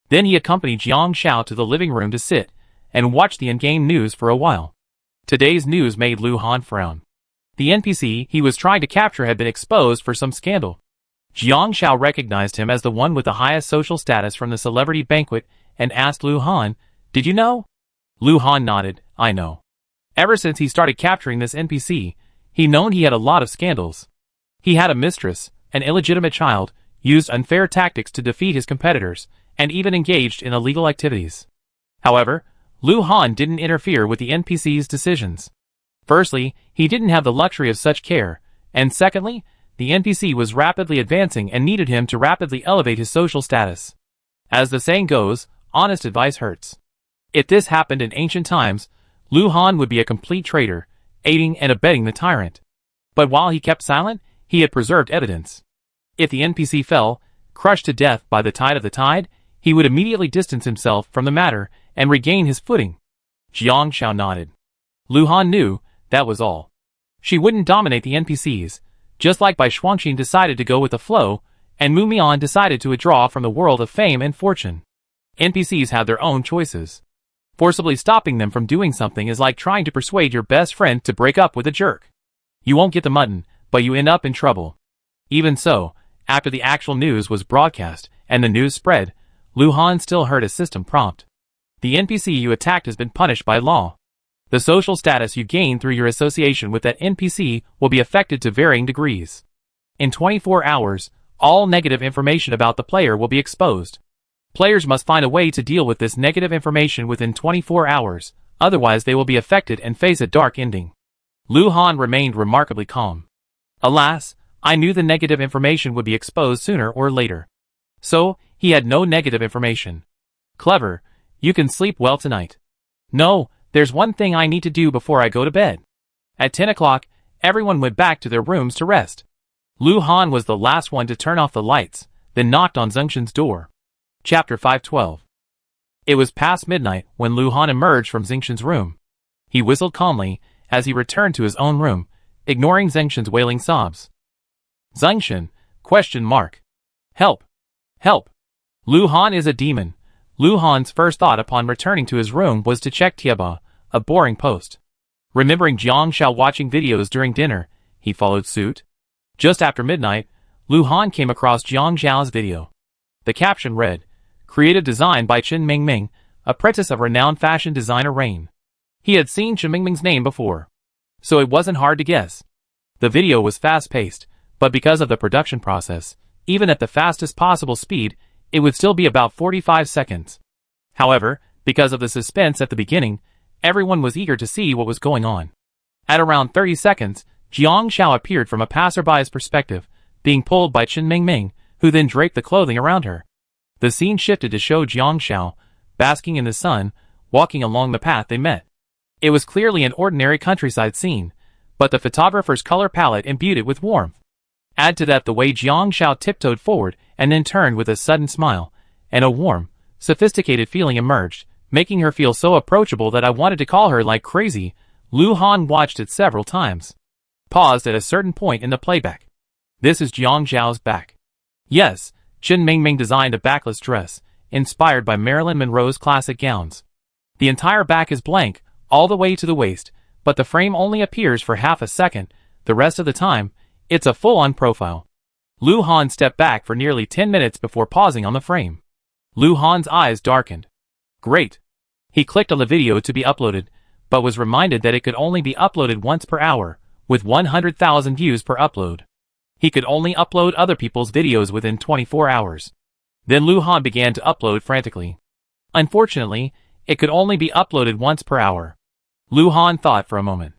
Then he accompanied Jiang Xiao to the living room to sit and watch the in-game news for a while. Today's news made Lu Han frown. The NPC he was trying to capture had been exposed for some scandal. Jiang Xiao recognized him as the one with the highest social status from the celebrity banquet and asked Lu Han, "Did you know?" Lu Han nodded, "I know. Ever since he started capturing this NPC, he known he had a lot of scandals. He had a mistress, an illegitimate child, used unfair tactics to defeat his competitors, and even engaged in illegal activities." However, Lu Han didn't interfere with the NPC's decisions. Firstly, he didn't have the luxury of such care, and secondly, the NPC was rapidly advancing and needed him to rapidly elevate his social status. As the saying goes, honest advice hurts. If this happened in ancient times, Lu Han would be a complete traitor, aiding and abetting the tyrant. But while he kept silent, he had preserved evidence. If the NPC fell, crushed to death by the tide of the tide, he would immediately distance himself from the matter and regain his footing. Jiang Xiao nodded. Lu Han knew, that was all. She wouldn't dominate the NPCs, just like Bai Shuangxin decided to go with the flow, and Mu Mian decided to withdraw from the world of fame and fortune. NPCs have their own choices. Forcibly stopping them from doing something is like trying to persuade your best friend to break up with a jerk. You won't get the mutton, but you end up in trouble. Even so, after the actual news was broadcast and the news spread, Lu Han still heard a system prompt. The NPC you attacked has been punished by law. The social status you gain through your association with that NPC will be affected to varying degrees. In 24 hours, all negative information about the player will be exposed. Players must find a way to deal with this negative information within 24 hours, otherwise they will be affected and face a dark ending. Lu Han remained remarkably calm. Alas, I knew the negative information would be exposed sooner or later. So, he had no negative information. Clever, you can sleep well tonight. No, there's one thing I need to do before I go to bed. At 10 o'clock, everyone went back to their rooms to rest. Lu Han was the last one to turn off the lights, then knocked on Zhengshan's door. Chapter 512. It was past midnight when Lu Han emerged from Zhengshan's room. He whistled calmly as he returned to his own room, ignoring Zhengshan's wailing sobs. Zhengshan? ? Help! Help! Lu Han is a demon. Lu Han's first thought upon returning to his room was to check Tieba, a boring post. Remembering Jiang Shao watching videos during dinner, he followed suit. Just after midnight, Lu Han came across Jiang Zhao's video. The caption read, "Creative design by Chen Mingming, apprentice of renowned fashion designer Rain." He had seen Chen Mingming's name before, so it wasn't hard to guess. The video was fast-paced, but because of the production process, even at the fastest possible speed, it would still be about 45 seconds. However, because of the suspense at the beginning, everyone was eager to see what was going on. At around 30 seconds, Jiang Shao appeared from a passerby's perspective, being pulled by Chen Mingming, who then draped the clothing around her. The scene shifted to show Jiang Shao, basking in the sun, walking along the path they met. It was clearly an ordinary countryside scene, but the photographer's color palette imbued it with warmth. Add to that the way Jiang Shao tiptoed forward and then turned with a sudden smile, and a warm, sophisticated feeling emerged, making her feel so approachable that I wanted to call her like crazy. Lu Han watched it several times. Paused at a certain point in the playback. This is Jiang Zhao's back. Yes, Chen Mingming designed a backless dress, inspired by Marilyn Monroe's classic gowns. The entire back is blank, all the way to the waist, but the frame only appears for half a second. The rest of the time, it's a full-on profile. Lu Han stepped back for nearly 10 minutes before pausing on the frame. Lu Han's eyes darkened. Great. He clicked on the video to be uploaded, but was reminded that it could only be uploaded once per hour, with 100,000 views per upload. He could only upload other people's videos within 24 hours. Then Lu Han began to upload frantically. Unfortunately, it could only be uploaded once per hour. Lu Han thought for a moment.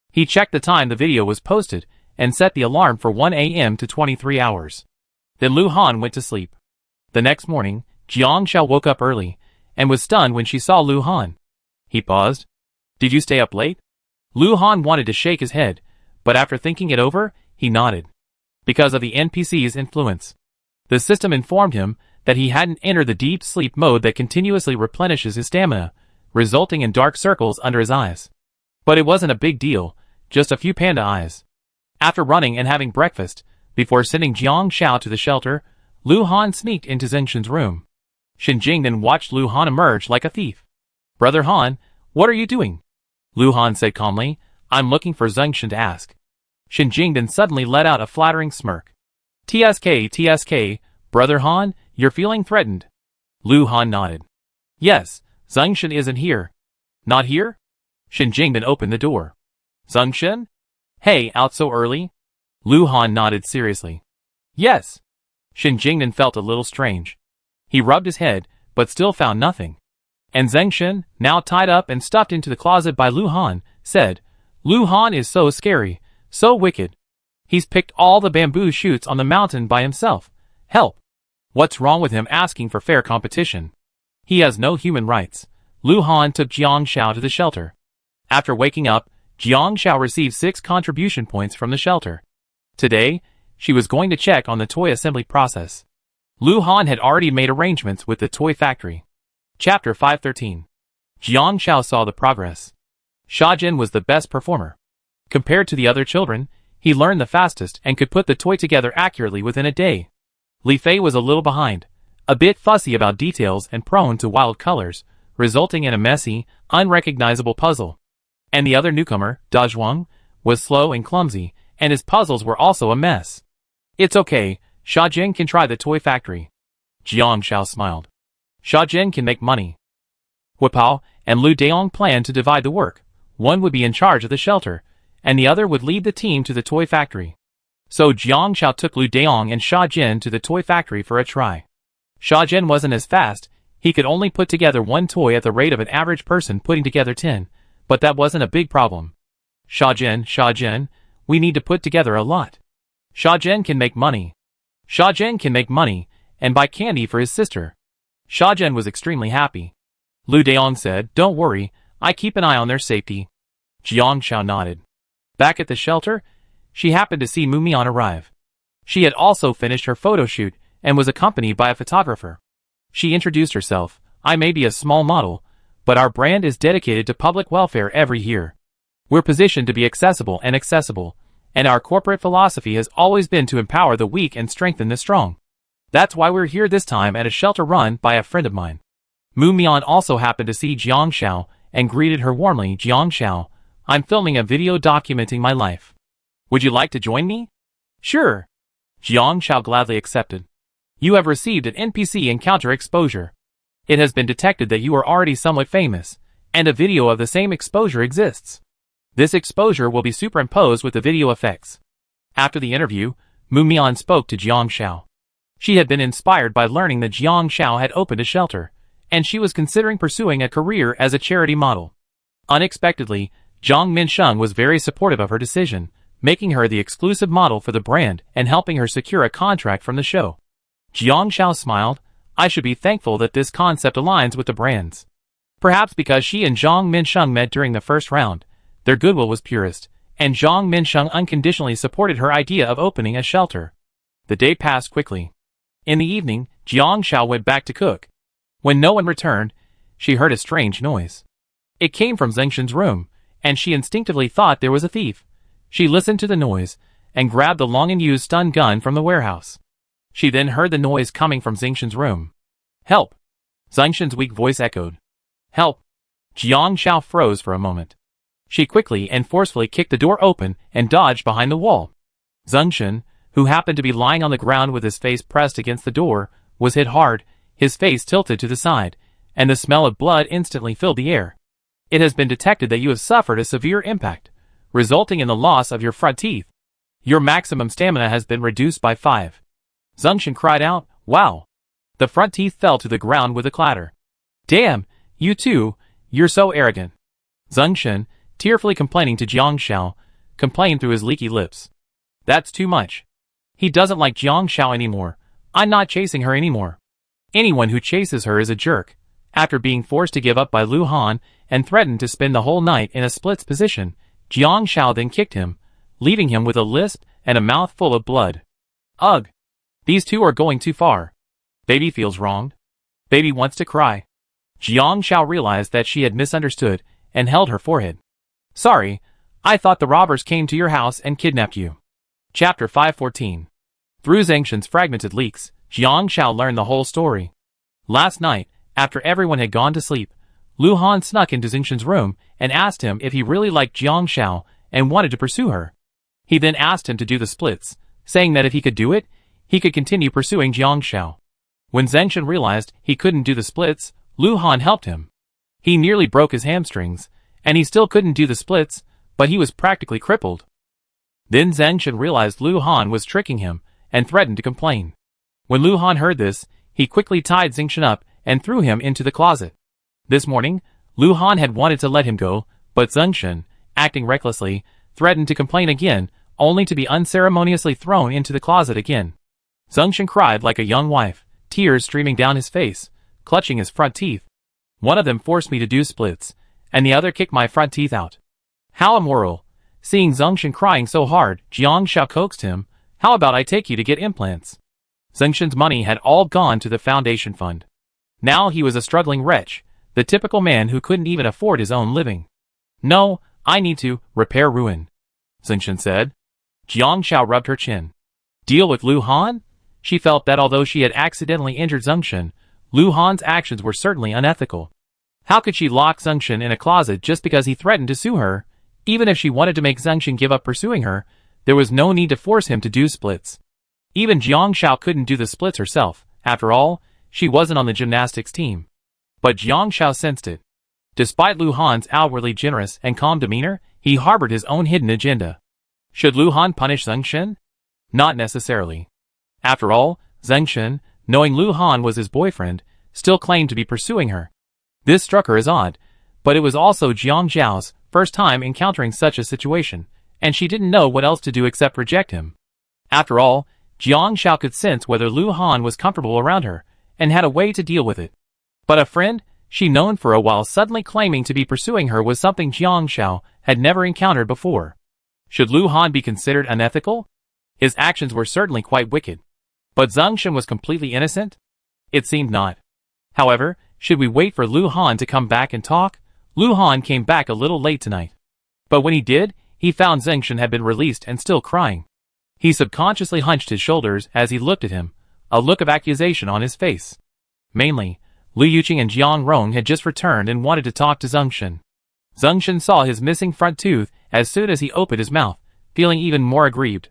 He checked the time the video was posted, and set the alarm for 1 a.m. to 23 hours. Then Lu Han went to sleep. The next morning, Jiang Shao woke up early, and was stunned when she saw Lu Han. He paused. Did you stay up late? Lu Han wanted to shake his head, but after thinking it over, he nodded. Because of the NPC's influence. The system informed him that he hadn't entered the deep sleep mode that continuously replenishes his stamina, resulting in dark circles under his eyes. But it wasn't a big deal, just a few panda eyes. After running and having breakfast, before sending Jiang Shao to the shelter, Lu Han sneaked into Zhengshan's room. Shen Jing then watched Lu Han emerge like a thief. Brother Han, what are you doing? Lu Han said calmly, I'm looking for Zhengshan to ask. Shen Jing then suddenly let out a flattering smirk. TSK, Brother Han, you're feeling threatened. Lu Han nodded. Yes, Zhengshan isn't here. Not here? Shen Jing then opened the door. Zhengshan? Hey, out so early? Lu Han nodded seriously. Yes. Shen Jing then felt a little strange. He rubbed his head, but still found nothing. And Zhengshan, now tied up and stuffed into the closet by Lu Han, said, Lu Han is so scary, so wicked. He's picked all the bamboo shoots on the mountain by himself. Help. What's wrong with him asking for fair competition? He has no human rights. Lu Han took Jiang Shao to the shelter. After waking up, Jiang Shao received 6 contribution points from the shelter. Today, she was going to check on the toy assembly process. Lu Han had already made arrangements with the toy factory. Chapter 513. Jiang Shao saw the progress. Xiaojun was the best performer. Compared to the other children, he learned the fastest and could put the toy together accurately within a day. Li Fei was a little behind, a bit fussy about details and prone to wild colors, resulting in a messy, unrecognizable puzzle. And the other newcomer, Da Zhuang, was slow and clumsy, and his puzzles were also a mess. It's okay, Xiaojin can try the toy factory. Jiang Xiao smiled. Xiaojin can make money. Huapao and Lu Daong planned to divide the work. One would be in charge of the shelter, and the other would lead the team to the toy factory. So Jiang Xiao took Lu Daong and Xiaojin to the toy factory for a try. Xiaojin wasn't as fast, he could only put together one toy at the rate of an average person putting together 10, but that wasn't a big problem. Xiaojin, we need to put together a lot. Xiaojin can make money. Xiaojin can make money, and buy candy for his sister. Xiaojin was extremely happy. Lu Daong said, don't worry, I keep an eye on their safety. Jiang Xiao nodded. Back at the shelter, she happened to see Mu Mian arrive. She had also finished her photo shoot, and was accompanied by a photographer. She introduced herself, I may be a small model, but our brand is dedicated to public welfare every year. We're positioned to be accessible, and our corporate philosophy has always been to empower the weak and strengthen the strong. That's why we're here this time at a shelter run by a friend of mine. Mu Mian also happened to see Jiang Xiao and greeted her warmly. Jiang Xiao, I'm filming a video documenting my life. Would you like to join me? Sure. Jiang Xiao gladly accepted. You have received an NPC encounter exposure. It has been detected that you are already somewhat famous, and a video of the same exposure exists. This exposure will be superimposed with the video effects. After the interview, Mu Mian spoke to Jiang Xiao. She had been inspired by learning that Jiang Xiao had opened a shelter, and she was considering pursuing a career as a charity model. Unexpectedly, Zhang Minsheng was very supportive of her decision, making her the exclusive model for the brand and helping her secure a contract from the show. Jiang Xiao smiled, I should be thankful that this concept aligns with the brands. Perhaps because she and Zhang Minsheng met during the first round, their goodwill was purest, and Zhang Minsheng unconditionally supported her idea of opening a shelter. The day passed quickly. In the evening, Jiang Xiao went back to cook. When no one returned, she heard a strange noise. It came from Zengshan's room, and she instinctively thought there was a thief. She listened to the noise, and grabbed the long-unused stun gun from the warehouse. She then heard the noise coming from Zengshan's room. Help! Zengshan's weak voice echoed. Help! Jiang Xiao froze for a moment. She quickly and forcefully kicked the door open and dodged behind the wall. Zengshan, who happened to be lying on the ground with his face pressed against the door, was hit hard, his face tilted to the side, and the smell of blood instantly filled the air. It has been detected that you have suffered a severe impact, resulting in the loss of your front teeth. Your maximum stamina has been reduced by 5. Zengshan cried out, wow! The front teeth fell to the ground with a clatter. Damn, you two, you're so arrogant. Zengshan, tearfully complaining to Jiang Xiao, complained through his leaky lips. That's too much. He doesn't like Jiang Xiao anymore. I'm not chasing her anymore. Anyone who chases her is a jerk. After being forced to give up by Lu Han and threatened to spend the whole night in a splits position, Jiang Xiao then kicked him, leaving him with a lisp and a mouth full of blood. Ugh! These two are going too far. Baby feels wronged. Baby wants to cry. Jiang Xiao realized that she had misunderstood and held her forehead. Sorry, I thought the robbers came to your house and kidnapped you. Chapter 514. Through Zengshan's fragmented leaks, Jiang Xiao learned the whole story. Last night, after everyone had gone to sleep, Lu Han snuck into Zengshan's room and asked him if he really liked Jiang Xiao and wanted to pursue her. He then asked him to do the splits, saying that if he could do it, he could continue pursuing Jiang Xiao. When Zengshan realized he couldn't do the splits, Lu Han helped him. He nearly broke his hamstrings, and he still couldn't do the splits, but he was practically crippled. Then Zengshan realized Lu Han was tricking him and threatened to complain. When Lu Han heard this, he quickly tied Zengshan up and threw him into the closet. This morning, Lu Han had wanted to let him go, but Zengshan, acting recklessly, threatened to complain again, only to be unceremoniously thrown into the closet again. Zengshan cried like a young wife, tears streaming down his face, clutching his front teeth. One of them forced me to do splits, and the other kicked my front teeth out. How immoral! Seeing Zengshan crying so hard, Jiang Xiao coaxed him, how about I take you to get implants? Zengshan's money had all gone to the foundation fund. Now he was a struggling wretch, the typical man who couldn't even afford his own living. No, I need to repair ruin, Zengshan said. Jiang Xiao rubbed her chin. Deal with Lu Han? She felt that although she had accidentally injured Zengshan, Lu Han's actions were certainly unethical. How could she lock Zengshan in a closet just because he threatened to sue her? Even if she wanted to make Zengshan give up pursuing her, There was no need to force him to do splits. Even Jiang Shao couldn't do the splits herself. After all, she wasn't on the gymnastics team. But Jiang Shao sensed it. Despite Lu Han's outwardly generous and calm demeanor, he harbored his own hidden agenda. Should Lu Han punish Zheng Shen? Not necessarily. After all, Zheng Shen, knowing Lu Han was his boyfriend, still claimed to be pursuing her. This struck her as odd, but it was also Jiang Zhao's first time encountering such a situation, and she didn't know what else to do except reject him. After all, Jiang Shao could sense whether Lu Han was comfortable around her, and had a way to deal with it. But a friend she known for a while suddenly claiming to be pursuing her was something Jiang Shao had never encountered before. Should Lu Han be considered unethical? His actions were certainly quite wicked. But Zheng Shen was completely innocent? It seemed not. However, should we wait for Lu Han to come back and talk? Lu Han came back a little late tonight. But when he did, he found Zheng Shen had been released and still crying. He subconsciously hunched his shoulders as he looked at him, a look of accusation on his face. Mainly, Liu Yuqing and Jiang Rong had just returned and wanted to talk to Zheng Shen. Zheng Shen saw his missing front tooth as soon as he opened his mouth, feeling even more aggrieved.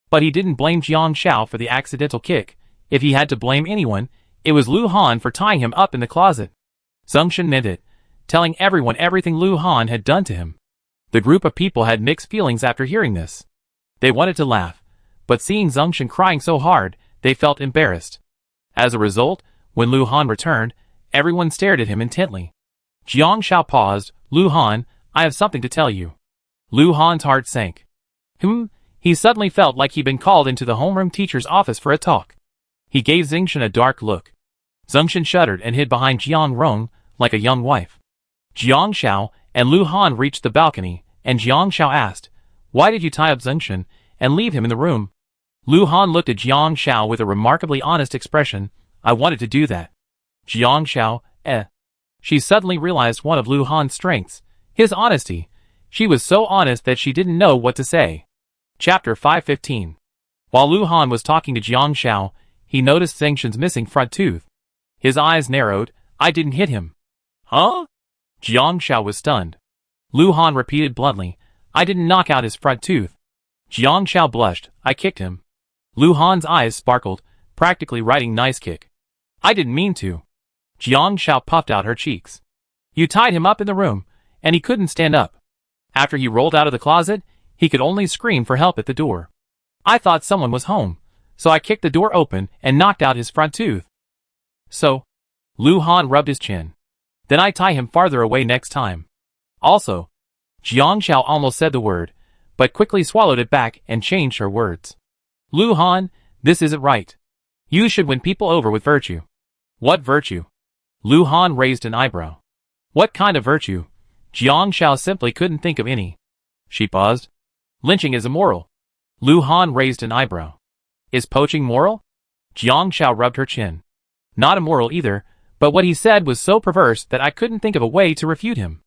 But he didn't blame Jiang Shao for the accidental kick. If he had to blame anyone, it was Lu Han for tying him up in the closet. Zheng Shen meant it, telling everyone everything Lu Han had done to him. The group of people had mixed feelings after hearing this. They wanted to laugh, but seeing Zheng Shen crying so hard, they felt embarrassed. As a result, when Lu Han returned, everyone stared at him intently. Jiang Shao paused. Lu Han, I have something to tell you. Lu Han's heart sank. He suddenly felt like he'd been called into the homeroom teacher's office for a talk. He gave Zheng Shen a dark look. Zheng Shen shuddered and hid behind Jiang Rong, like a young wife. Jiang Shao and Lu Han reached the balcony, and Jiang Shao asked, Why did you tie up Zheng Shen and leave him in the room? Lu Han looked at Jiang Shao with a remarkably honest expression. I wanted to do that. Jiang Shao, She suddenly realized one of Lu Han's strengths, his honesty. She was so honest that she didn't know what to say. Chapter 515. While Lu Han was talking to Jiang Shao, he noticed Zheng Shen's missing front tooth. His eyes narrowed. I didn't hit him. Huh? Jiang Shao was stunned. Lu Han repeated bluntly, I didn't knock out his front tooth. Jiang Shao blushed. I kicked him. Lu Han's eyes sparkled, practically writing nice kick. I didn't mean to. Jiang Shao puffed out her cheeks. You tied him up in the room, and he couldn't stand up. After he rolled out of the closet, he could only scream for help at the door. I thought someone was home, so I kicked the door open and knocked out his front tooth. So? Lu Han rubbed his chin. Then I tie him farther away next time. Also. Jiang Shao almost said the word, but quickly swallowed it back and changed her words. Lu Han, this isn't right. You should win people over with virtue. What virtue? Lu Han raised an eyebrow. What kind of virtue? Jiang Shao simply couldn't think of any. She paused. Lynching is immoral. Lu Han raised an eyebrow. Is poaching moral? Jiang Shao rubbed her chin. Not immoral either, but what he said was so perverse that I couldn't think of a way to refute him.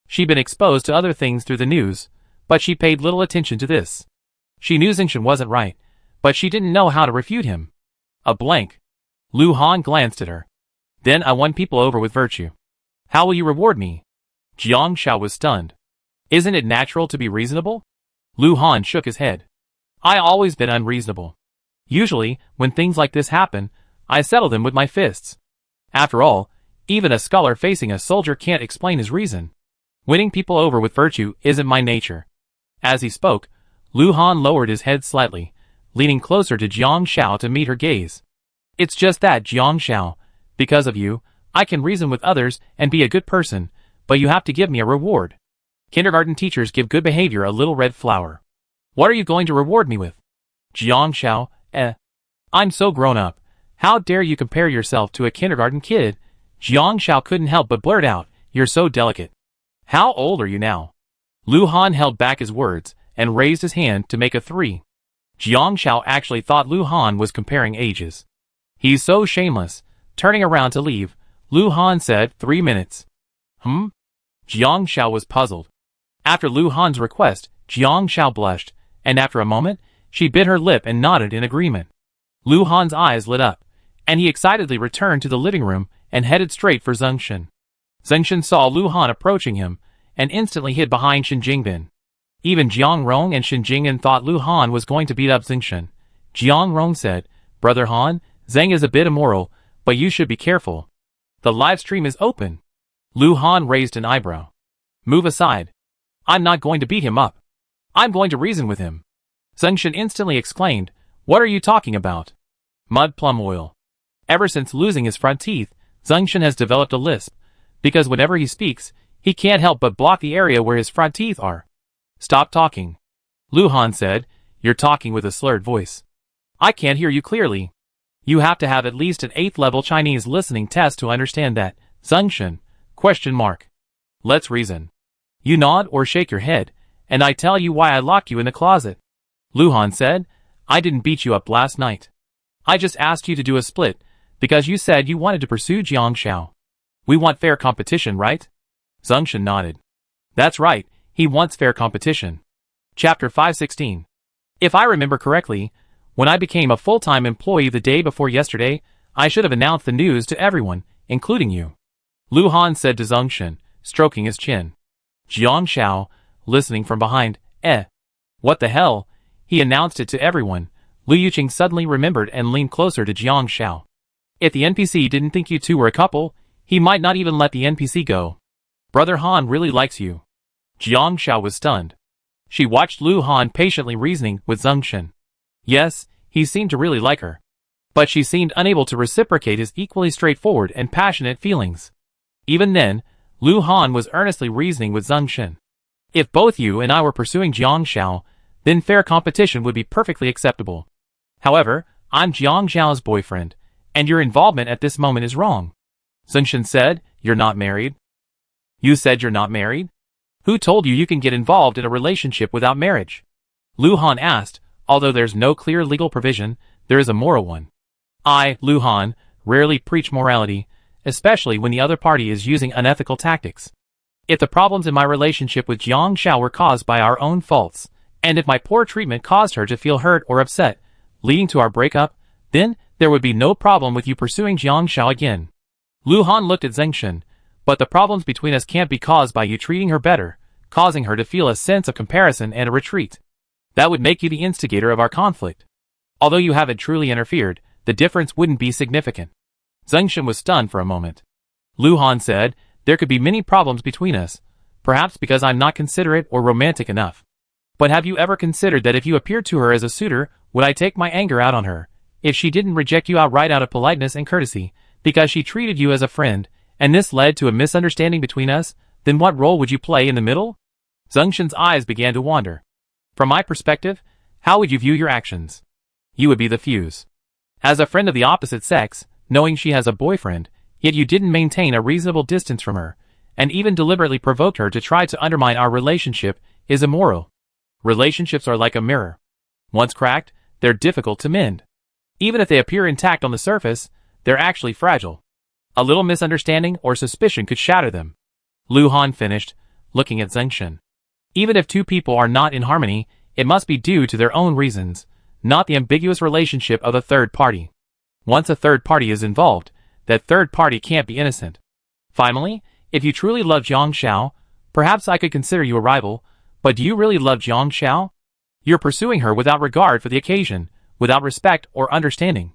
She'd been exposed to other things through the news, but she paid little attention to this. She knew Zheng Shen wasn't right, but she didn't know how to refute him. A blank. Lu Han glanced at her. Then I won people over with virtue. How will you reward me? Jiang Shao was stunned. Isn't it natural to be reasonable? Lu Han shook his head. I always been unreasonable. Usually, when things like this happen, I settle them with my fists. After all, even a scholar facing a soldier can't explain his reason. Winning people over with virtue isn't my nature. As he spoke, Lu Han lowered his head slightly, leaning closer to Jiang Shao to meet her gaze. It's just that, Jiang Shao. Because of you, I can reason with others and be a good person, but you have to give me a reward. Kindergarten teachers give good behavior a little red flower. What are you going to reward me with? Jiang Shao, I'm so grown up. How dare you compare yourself to a kindergarten kid? Jiang Shao couldn't help but blurt out, you're so delicate. How old are you now? Lu Han held back his words and raised his hand to make a 3. Jiang Shao actually thought Lu Han was comparing ages. He's so shameless. Turning around to leave, Lu Han said, 3 minutes. Jiang Shao was puzzled. After Lu Han's request, Jiang Shao blushed, and after a moment, she bit her lip and nodded in agreement. Lu Han's eyes lit up, and he excitedly returned to the living room and headed straight for Zheng Shen. Zheng Shen saw Lu Han approaching him, and instantly hid behind Shen Jingbin. Even Jiang Rong and Shen Jing'an thought Lu Han was going to beat up Zingshan. Jiang Rong said, "Brother Han, Zheng is a bit immoral, but you should be careful. The live stream is open." Lu Han raised an eyebrow. "Move aside. I'm not going to beat him up. I'm going to reason with him." Zingshan instantly exclaimed, "What are you talking about?" Mud plum oil. Ever since losing his front teeth, Zingshan has developed a lisp, because whenever he speaks, he can't help but block the area where his front teeth are. "Stop talking," Lu Han said. "You're talking with a slurred voice. I can't hear you clearly. You have to have at least an 8th level Chinese listening test to understand that, Zingshan. ? Let's reason. You nod or shake your head, and I tell you why I locked you in the closet." Lu Han said, "I didn't beat you up last night. I just asked you to do a split, because you said you wanted to pursue Jiang Xiao. We want fair competition, right?" Zingshan nodded. "That's right, he wants fair competition." Chapter 516. If I remember correctly, when I became a full-time employee the day before yesterday, I should have announced the news to everyone, including you. Lu Han said to Zingshan, stroking his chin. Jiang Xiao, listening from behind, What the hell? He announced it to everyone. Lu Yuqing suddenly remembered and leaned closer to Jiang Xiao. If the NPC didn't think you two were a couple, he might not even let the NPC go. Brother Han really likes you. Jiang Xiao was stunned. She watched Lu Han patiently reasoning with Zingshan. Yes, he seemed to really like her. But she seemed unable to reciprocate his equally straightforward and passionate feelings. Even then, Lu Han was earnestly reasoning with Zingshan. If both you and I were pursuing Jiang Xiao, then fair competition would be perfectly acceptable. However, I'm Jiang Xiao's boyfriend, and your involvement at this moment is wrong. Zingshan said, "You're not married?" You said you're not married? Who told you you can get involved in a relationship without marriage? Lu Han asked. Although there's no clear legal provision, there is a moral one. I, Lu Han, rarely preach morality, especially when the other party is using unethical tactics. If the problems in my relationship with Jiang Xiao were caused by our own faults, and if my poor treatment caused her to feel hurt or upset, leading to our breakup, then there would be no problem with you pursuing Jiang Xiao again. Lu Han looked at Zingshan, but the problems between us can't be caused by you treating her better, causing her to feel a sense of comparison and a retreat. That would make you the instigator of our conflict. Although you haven't truly interfered, the difference wouldn't be significant. Zingshan was stunned for a moment. Lu Han said, "There could be many problems between us, perhaps because I'm not considerate or romantic enough. But have you ever considered that if you appeared to her as a suitor, would I take my anger out on her, if she didn't reject you outright out of politeness and courtesy, because she treated you as a friend, and this led to a misunderstanding between us, then what role would you play in the middle?" Zingshan's eyes began to wander. From my perspective, how would you view your actions? You would be the fuse. As a friend of the opposite sex, knowing she has a boyfriend, yet you didn't maintain a reasonable distance from her, and even deliberately provoked her to try to undermine our relationship, is immoral. Relationships are like a mirror. Once cracked, they're difficult to mend. Even if they appear intact on the surface, they're actually fragile. A little misunderstanding or suspicion could shatter them. Lu Han finished, looking at Zingshan. Even if two people are not in harmony, it must be due to their own reasons, not the ambiguous relationship of a third party. Once a third party is involved, that third party can't be innocent. Finally, if you truly love Jiang Xiao, perhaps I could consider you a rival, but do you really love Jiang Xiao? You're pursuing her without regard for the occasion, without respect or understanding.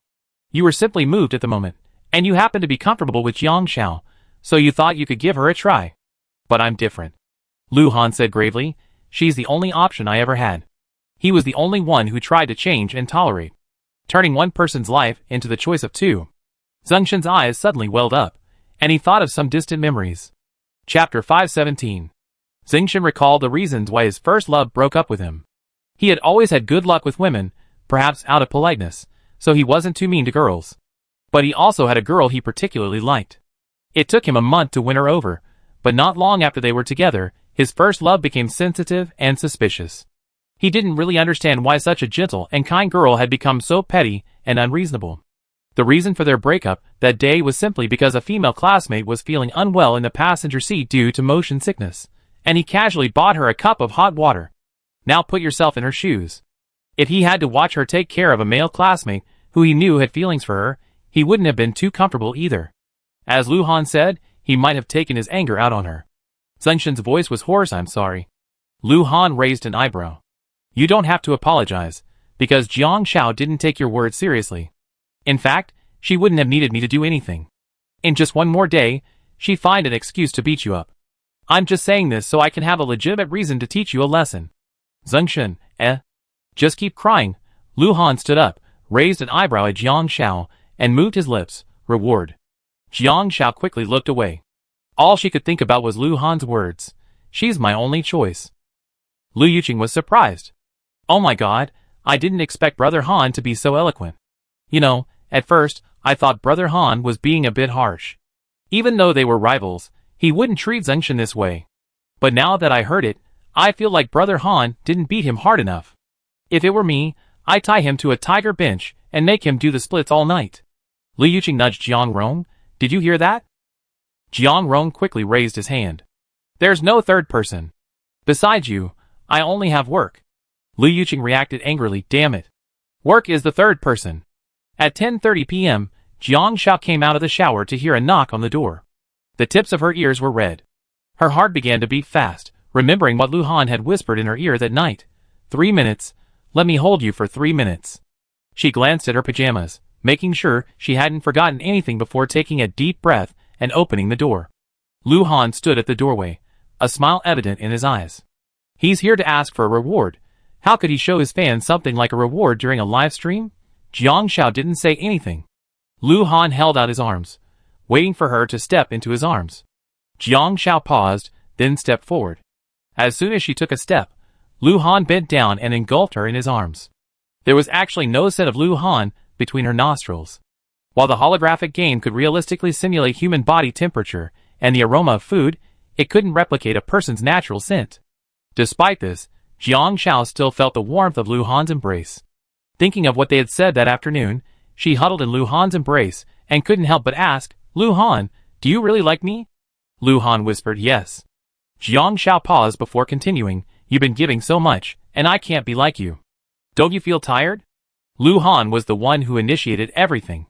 You were simply moved at the moment, and you happen to be comfortable with Jiang Xiao, so you thought you could give her a try. But I'm different. Lu Han said gravely, "She's the only option I ever had." He was the only one who tried to change and tolerate, turning one person's life into the choice of two. Zingshan's eyes suddenly welled up, and he thought of some distant memories. Chapter 517. Zingshan recalled the reasons why his first love broke up with him. He had always had good luck with women, perhaps out of politeness, so he wasn't too mean to girls. But he also had a girl he particularly liked. It took him a month to win her over, but not long after they were together, his first love became sensitive and suspicious. He didn't really understand why such a gentle and kind girl had become so petty and unreasonable. The reason for their breakup that day was simply because a female classmate was feeling unwell in the passenger seat due to motion sickness, and he casually bought her a cup of hot water. Now put yourself in her shoes. If he had to watch her take care of a male classmate who he knew had feelings for her, he wouldn't have been too comfortable either. As Lu Han said, he might have taken his anger out on her. Zingshan's voice was hoarse. "I'm sorry. Lu Han raised an eyebrow. You don't have to apologize, because Jiang Xiao didn't take your words seriously. In fact, she wouldn't have needed me to do anything. In just one more day, she'd find an excuse to beat you up. I'm just saying this so I can have a legitimate reason to teach you a lesson. Zengshun, Just keep crying. Lu Han stood up, raised an eyebrow at Jiang Xiao, and moved his lips. Reward. Jiang Xiao quickly looked away. All she could think about was Lu Han's words. She's my only choice. Lu Yuqing was surprised. Oh my god, I didn't expect Brother Han to be so eloquent. You know, at first, I thought Brother Han was being a bit harsh. Even though they were rivals, he wouldn't treat Zengshun this way. But now that I heard it, I feel like Brother Han didn't beat him hard enough. If it were me, I'd tie him to a tiger bench and make him do the splits all night. Lu Yuqing nudged Jiang Rong. Did you hear that? Jiang Rong quickly raised his hand. There's no third person. Besides you, I only have work. Lu Yuqing reacted angrily. Damn it. Work is the third person. At 10:30 p.m., Jiang Xiao came out of the shower to hear a knock on the door. The tips of her ears were red. Her heart began to beat fast, remembering what Lu Han had whispered in her ear that night. 3 minutes. Let me hold you for 3 minutes. She glanced at her pajamas, making sure she hadn't forgotten anything before taking a deep breath and opening the door. Lu Han stood at the doorway, a smile evident in his eyes. He's here to ask for a reward. How could he show his fans something like a reward during a live stream? Jiang Xiao didn't say anything. Lu Han held out his arms, waiting for her to step into his arms. Jiang Xiao paused, then stepped forward. As soon as she took a step, Lu Han bent down and engulfed her in his arms. There was actually no scent of Lu Han between her nostrils. While the holographic game could realistically simulate human body temperature and the aroma of food, it couldn't replicate a person's natural scent. Despite this, Jiang Xiao still felt the warmth of Lu Han's embrace. Thinking of what they had said that afternoon, she huddled in Lu Han's embrace and couldn't help but ask, Lu Han, do you really like me? Lu Han whispered yes. Jiang Xiao paused before continuing, you've been giving so much, and I can't be like you. Don't you feel tired? Lu Han was the one who initiated everything.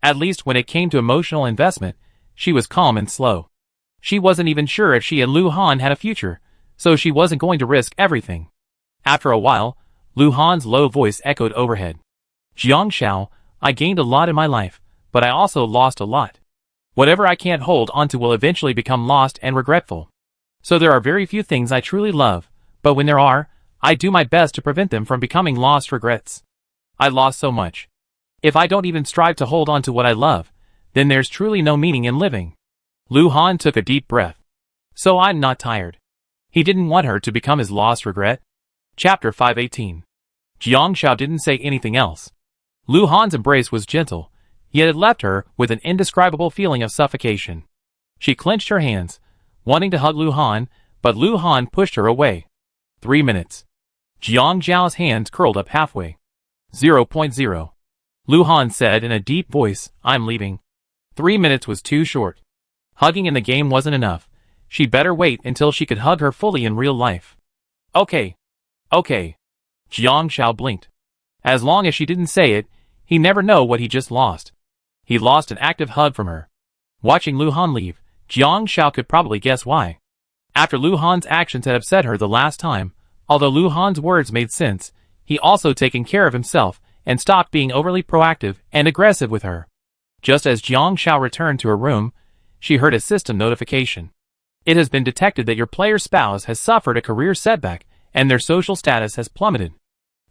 At least when it came to emotional investment, she was calm and slow. She wasn't even sure if she and Lu Han had a future, so she wasn't going to risk everything. After a while, Lu Han's low voice echoed overhead. Jiang Xiao, I gained a lot in my life, but I also lost a lot. Whatever I can't hold onto will eventually become lost and regretful. So there are very few things I truly love, but when there are, I do my best to prevent them from becoming lost regrets. I lost so much. If I don't even strive to hold on to what I love, then there's truly no meaning in living. Lu Han took a deep breath. So I'm not tired. He didn't want her to become his lost regret. Chapter 518. Jiang Xiao didn't say anything else. Lu Han's embrace was gentle, yet it left her with an indescribable feeling of suffocation. She clenched her hands, wanting to hug Lu Han, but Lu Han pushed her away. 3 minutes. Jiang Xiao's hands curled up halfway. 0.0. Lu Han said in a deep voice, I'm leaving. 3 minutes was too short. Hugging in the game wasn't enough. She'd better wait until she could hug her fully in real life. Okay. Okay. Jiang Xiao blinked. As long as she didn't say it, he'd never know what he just lost. He lost an active hug from her. Watching Lu Han leave, Jiang Xiao could probably guess why. After Lu Han's actions had upset her the last time, although Lu Han's words made sense, he also taken care of himself and stopped being overly proactive and aggressive with her. Just as Jiang Xiao returned to her room, she heard a system notification. It has been detected that your player's spouse has suffered a career setback and their social status has plummeted.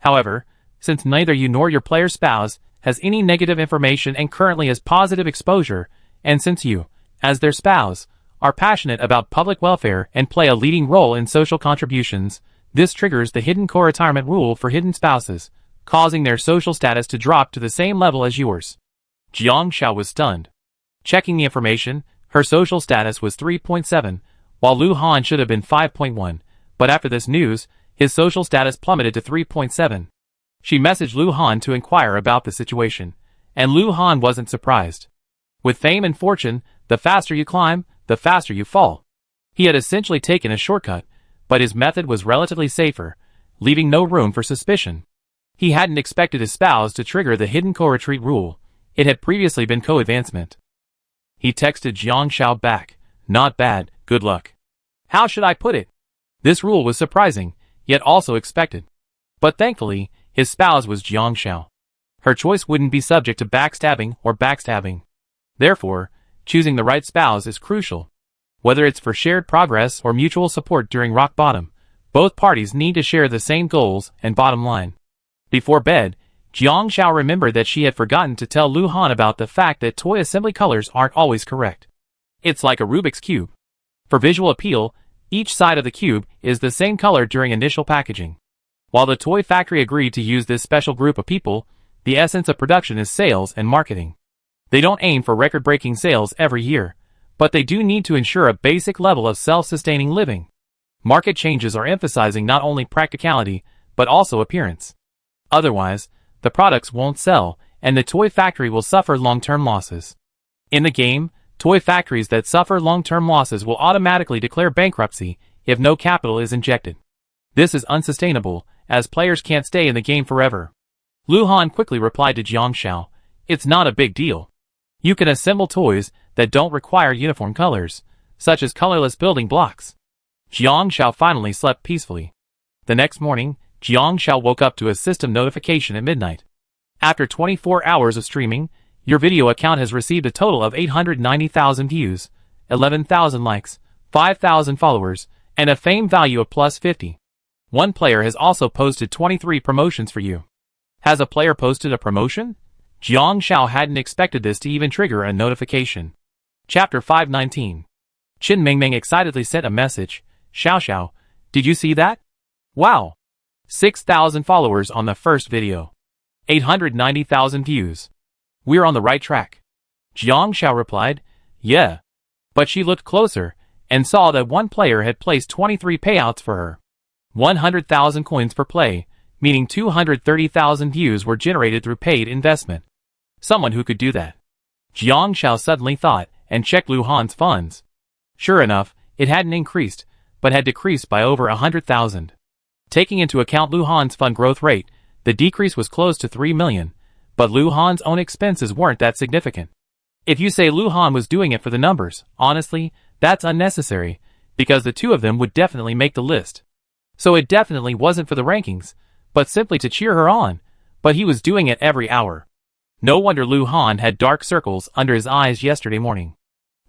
However, since neither you nor your player's spouse has any negative information and currently has positive exposure, and since you, as their spouse, are passionate about public welfare and play a leading role in social contributions, this triggers the hidden co-retirement rule for hidden spouses, causing their social status to drop to the same level as yours. Jiang Xiao was stunned. Checking the information, her social status was 3.7, while Lu Han should have been 5.1, but after this news, his social status plummeted to 3.7. She messaged Lu Han to inquire about the situation, and Lu Han wasn't surprised. With fame and fortune, the faster you climb, the faster you fall. He had essentially taken a shortcut, but his method was relatively safer, leaving no room for suspicion. He hadn't expected his spouse to trigger the hidden co-retreat rule. It had previously been co-advancement. He texted Jiang Xiao back, not bad, good luck. How should I put it? This rule was surprising, yet also expected. But thankfully, his spouse was Jiang Xiao. Her choice wouldn't be subject to backstabbing. Therefore, choosing the right spouse is crucial. Whether it's for shared progress or mutual support during rock bottom, both parties need to share the same goals and bottom line. Before bed, Jiang Xiao remembered that she had forgotten to tell Lu Han about the fact that toy assembly colors aren't always correct. It's like a Rubik's Cube. For visual appeal, each side of the cube is the same color during initial packaging. While the toy factory agreed to use this special group of people, the essence of production is sales and marketing. They don't aim for record-breaking sales every year, but they do need to ensure a basic level of self-sustaining living. Market changes are emphasizing not only practicality, but also appearance. Otherwise, the products won't sell, and the toy factory will suffer long-term losses. In the game, toy factories that suffer long-term losses will automatically declare bankruptcy if no capital is injected. This is unsustainable, as players can't stay in the game forever. Lu Han quickly replied to Jiang Xiao, "It's not a big deal. You can assemble toys that don't require uniform colors, such as colorless building blocks." Jiang Xiao finally slept peacefully. The next morning, Jiang Xiao woke up to a system notification at midnight. After 24 hours of streaming, your video account has received a total of 890,000 views, 11,000 likes, 5,000 followers, and a fame value of plus 50. One player has also posted 23 promotions for you. Has a player posted a promotion? Jiang Xiao hadn't expected this to even trigger a notification. Chapter 519. Qin Mingming excitedly sent a message. "Xiao Xiao, did you see that? Wow! 6,000 followers on the first video. 890,000 views. We're on the right track." Jiang Xiao replied, "Yeah." But she looked closer, and saw that one player had placed 23 payouts for her. 100,000 coins per play, meaning 230,000 views were generated through paid investment. Someone who could do that. Jiang Xiao suddenly thought, and checked Lu Han's funds. Sure enough, it hadn't increased, but had decreased by over 100,000. Taking into account Lu Han's fund growth rate, the decrease was close to 3 million, but Lu Han's own expenses weren't that significant. If you say Lu Han was doing it for the numbers, honestly, that's unnecessary, because the two of them would definitely make the list. So it definitely wasn't for the rankings, but simply to cheer her on, but he was doing it every hour. No wonder Lu Han had dark circles under his eyes yesterday morning.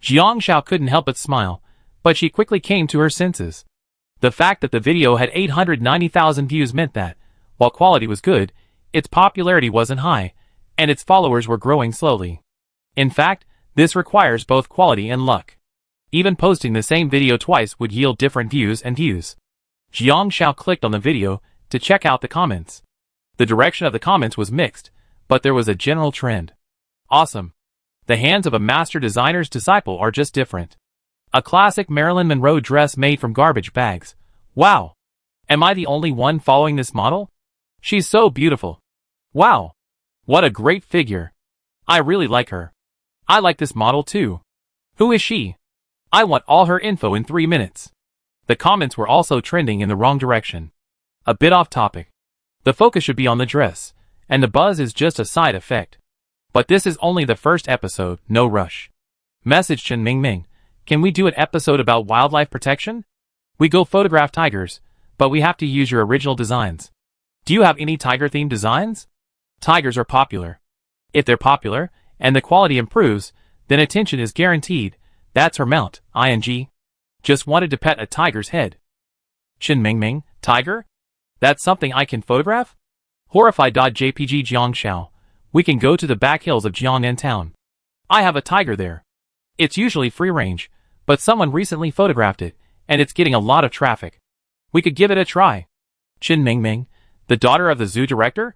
Jiang Xiao couldn't help but smile, but she quickly came to her senses. The fact that the video had 890,000 views meant that, while quality was good, its popularity wasn't high, and its followers were growing slowly. In fact, this requires both quality and luck. Even posting the same video twice would yield different views and views. Jiang Xiao clicked on the video to check out the comments. The direction of the comments was mixed, but there was a general trend. Awesome. The hands of a master designer's disciple are just different. A classic Marilyn Monroe dress made from garbage bags. Wow. Am I the only one following this model? She's so beautiful. Wow. What a great figure. I really like her. I like this model too. Who is she? I want all her info in 3 minutes. The comments were also trending in the wrong direction. A bit off topic. The focus should be on the dress, and the buzz is just a side effect. But this is only the first episode, no rush. Message Qin Mingming, can we do an episode about wildlife protection? We go photograph tigers, but we have to use your original designs. Do you have any tiger-themed designs? Tigers are popular. If they're popular, and the quality improves, then attention is guaranteed. That's her mount, ing. Just wanted to pet a tiger's head. Qin Mingming, tiger? That's something I can photograph? Horrified.jpg Jiang Xiao. We can go to the back hills of Jiangnan town. I have a tiger there. It's usually free range, but someone recently photographed it, and it's getting a lot of traffic. We could give it a try. Qin Mingming, the daughter of the zoo director?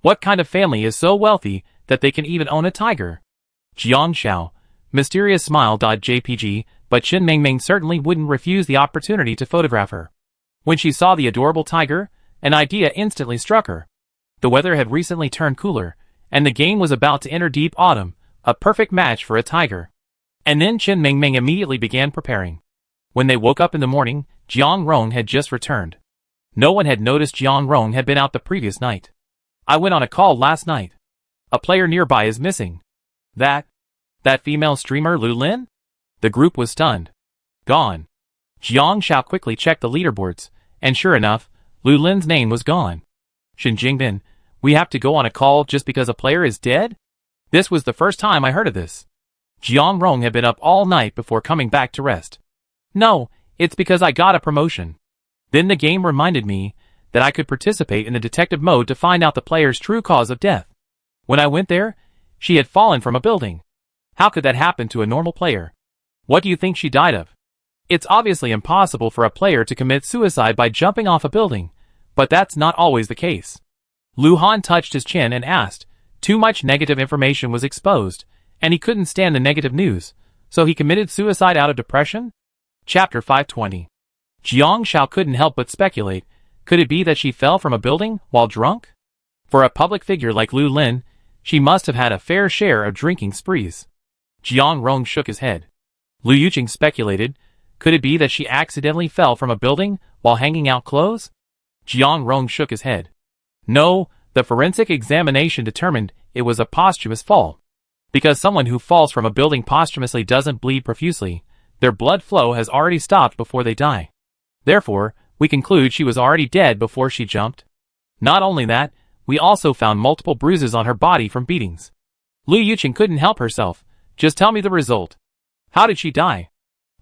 What kind of family is so wealthy that they can even own a tiger? Jiang Xiao, mysterious smile.jpg, but Qin Mingming certainly wouldn't refuse the opportunity to photograph her. When she saw the adorable tiger, an idea instantly struck her. The weather had recently turned cooler, and the game was about to enter deep autumn, a perfect match for a tiger. And then Qin Mingming immediately began preparing. When they woke up in the morning, Jiang Rong had just returned. No one had noticed Jiang Rong had been out the previous night. I went on a call last night. A player nearby is missing. That female streamer Lu Lin? The group was stunned. Gone. Jiang Xiao quickly checked the leaderboards, and sure enough, Lu Lin's name was gone. Shen Jingbin, we have to go on a call just because a player is dead? This was the first time I heard of this. Jiang Rong had been up all night before coming back to rest. No, it's because I got a promotion. Then the game reminded me that I could participate in the detective mode to find out the player's true cause of death. When I went there, she had fallen from a building. How could that happen to a normal player? What do you think she died of? It's obviously impossible for a player to commit suicide by jumping off a building, but that's not always the case. Lu Han touched his chin and asked. Too much negative information was exposed, and he couldn't stand the negative news, so he committed suicide out of depression? Chapter 520. Jiang Xiao couldn't help but speculate. Could it be that she fell from a building while drunk? For a public figure like Lu Lin, she must have had a fair share of drinking sprees. Jiang Rong shook his head. Lu Yuqing speculated. Could it be that she accidentally fell from a building while hanging out clothes? Jiang Rong shook his head. No, the forensic examination determined it was a posthumous fall. Because someone who falls from a building posthumously doesn't bleed profusely, their blood flow has already stopped before they die. Therefore, we conclude she was already dead before she jumped. Not only that, we also found multiple bruises on her body from beatings. Lu Yuqing couldn't help herself. Just tell me the result. How did she die?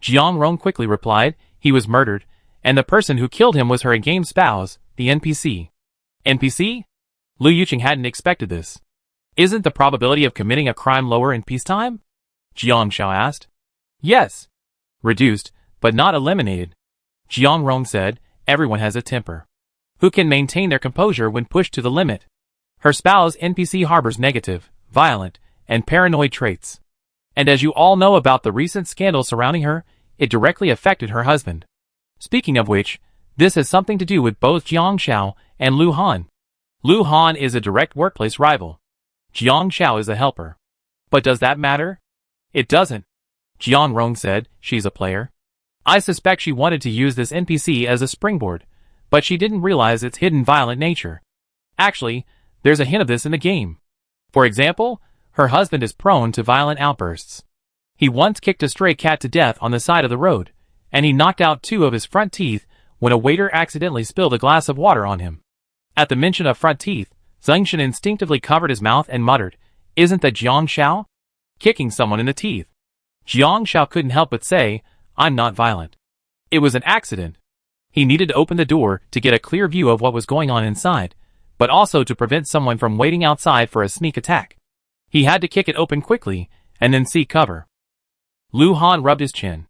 Jiang Rong quickly replied. He was murdered, and the person who killed him was her in-game spouse, the NPC. NPC? Lu Yuqing hadn't expected this. Isn't the probability of committing a crime lower in peacetime? Jiang Xiao asked. Yes. Reduced, but not eliminated. Jiang Rong said, everyone has a temper. Who can maintain their composure when pushed to the limit? Her spouse NPC harbors negative, violent, and paranoid traits. And as you all know about the recent scandal surrounding her, it directly affected her husband. Speaking of which, this has something to do with both Jiang Xiao and Lu Han. Lu Han is a direct workplace rival. Jiang Xiao is a helper. But does that matter? It doesn't. Jiang Rong said, she's a player. I suspect she wanted to use this NPC as a springboard, but she didn't realize its hidden violent nature. Actually, there's a hint of this in the game. For example, her husband is prone to violent outbursts. He once kicked a stray cat to death on the side of the road, and he knocked out 2 of his front teeth when a waiter accidentally spilled a glass of water on him. At the mention of front teeth, Zengshan instinctively covered his mouth and muttered, Isn't that Jiang Xiao? Kicking someone in the teeth. Jiang Xiao couldn't help but say, I'm not violent. It was an accident. He needed to open the door to get a clear view of what was going on inside, but also to prevent someone from waiting outside for a sneak attack. He had to kick it open quickly, and then seek cover. Lu Han rubbed his chin.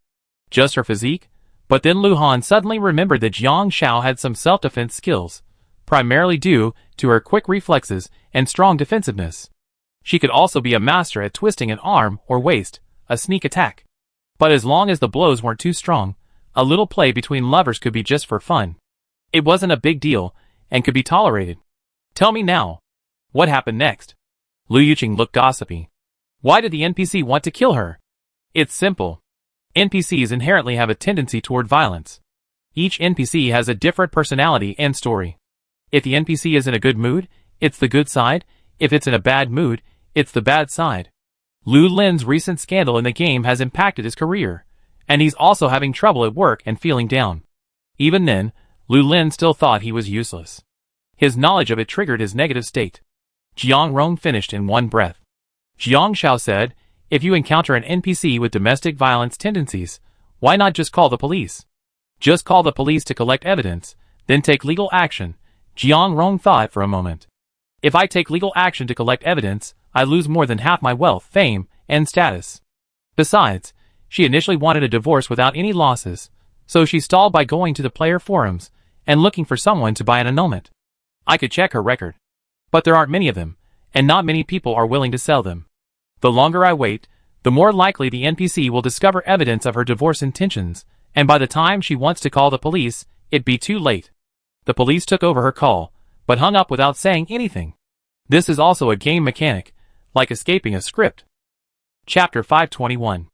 Just her physique? But then Lu Han suddenly remembered that Jiang Xiao had some self-defense skills, primarily due to her quick reflexes and strong defensiveness. She could also be a master at twisting an arm or waist, a sneak attack. But as long as the blows weren't too strong, a little play between lovers could be just for fun. It wasn't a big deal, and could be tolerated. Tell me now. What happened next? Lu Yuqing looked gossipy. Why did the NPC want to kill her? It's simple. NPCs inherently have a tendency toward violence. Each NPC has a different personality and story. If the NPC is in a good mood, it's the good side. If it's in a bad mood, it's the bad side. Lu Lin's recent scandal in the game has impacted his career, and he's also having trouble at work and feeling down. Even then, Lu Lin still thought he was useless. His knowledge of it triggered his negative state. Jiang Rong finished in one breath. Jiang Xiao said, if you encounter an NPC with domestic violence tendencies, why not just call the police? Just call the police to collect evidence, then take legal action. Jiang Rong thought for a moment. If I take legal action to collect evidence, I lose more than half my wealth, fame, and status. Besides, she initially wanted a divorce without any losses, so she stalled by going to the player forums and looking for someone to buy an annulment. I could check her record. But there aren't many of them, and not many people are willing to sell them. The longer I wait, the more likely the NPC will discover evidence of her divorce intentions, and by the time she wants to call the police, it'd be too late. The police took over her call, but hung up without saying anything. This is also a game mechanic, like escaping a script. Chapter 521.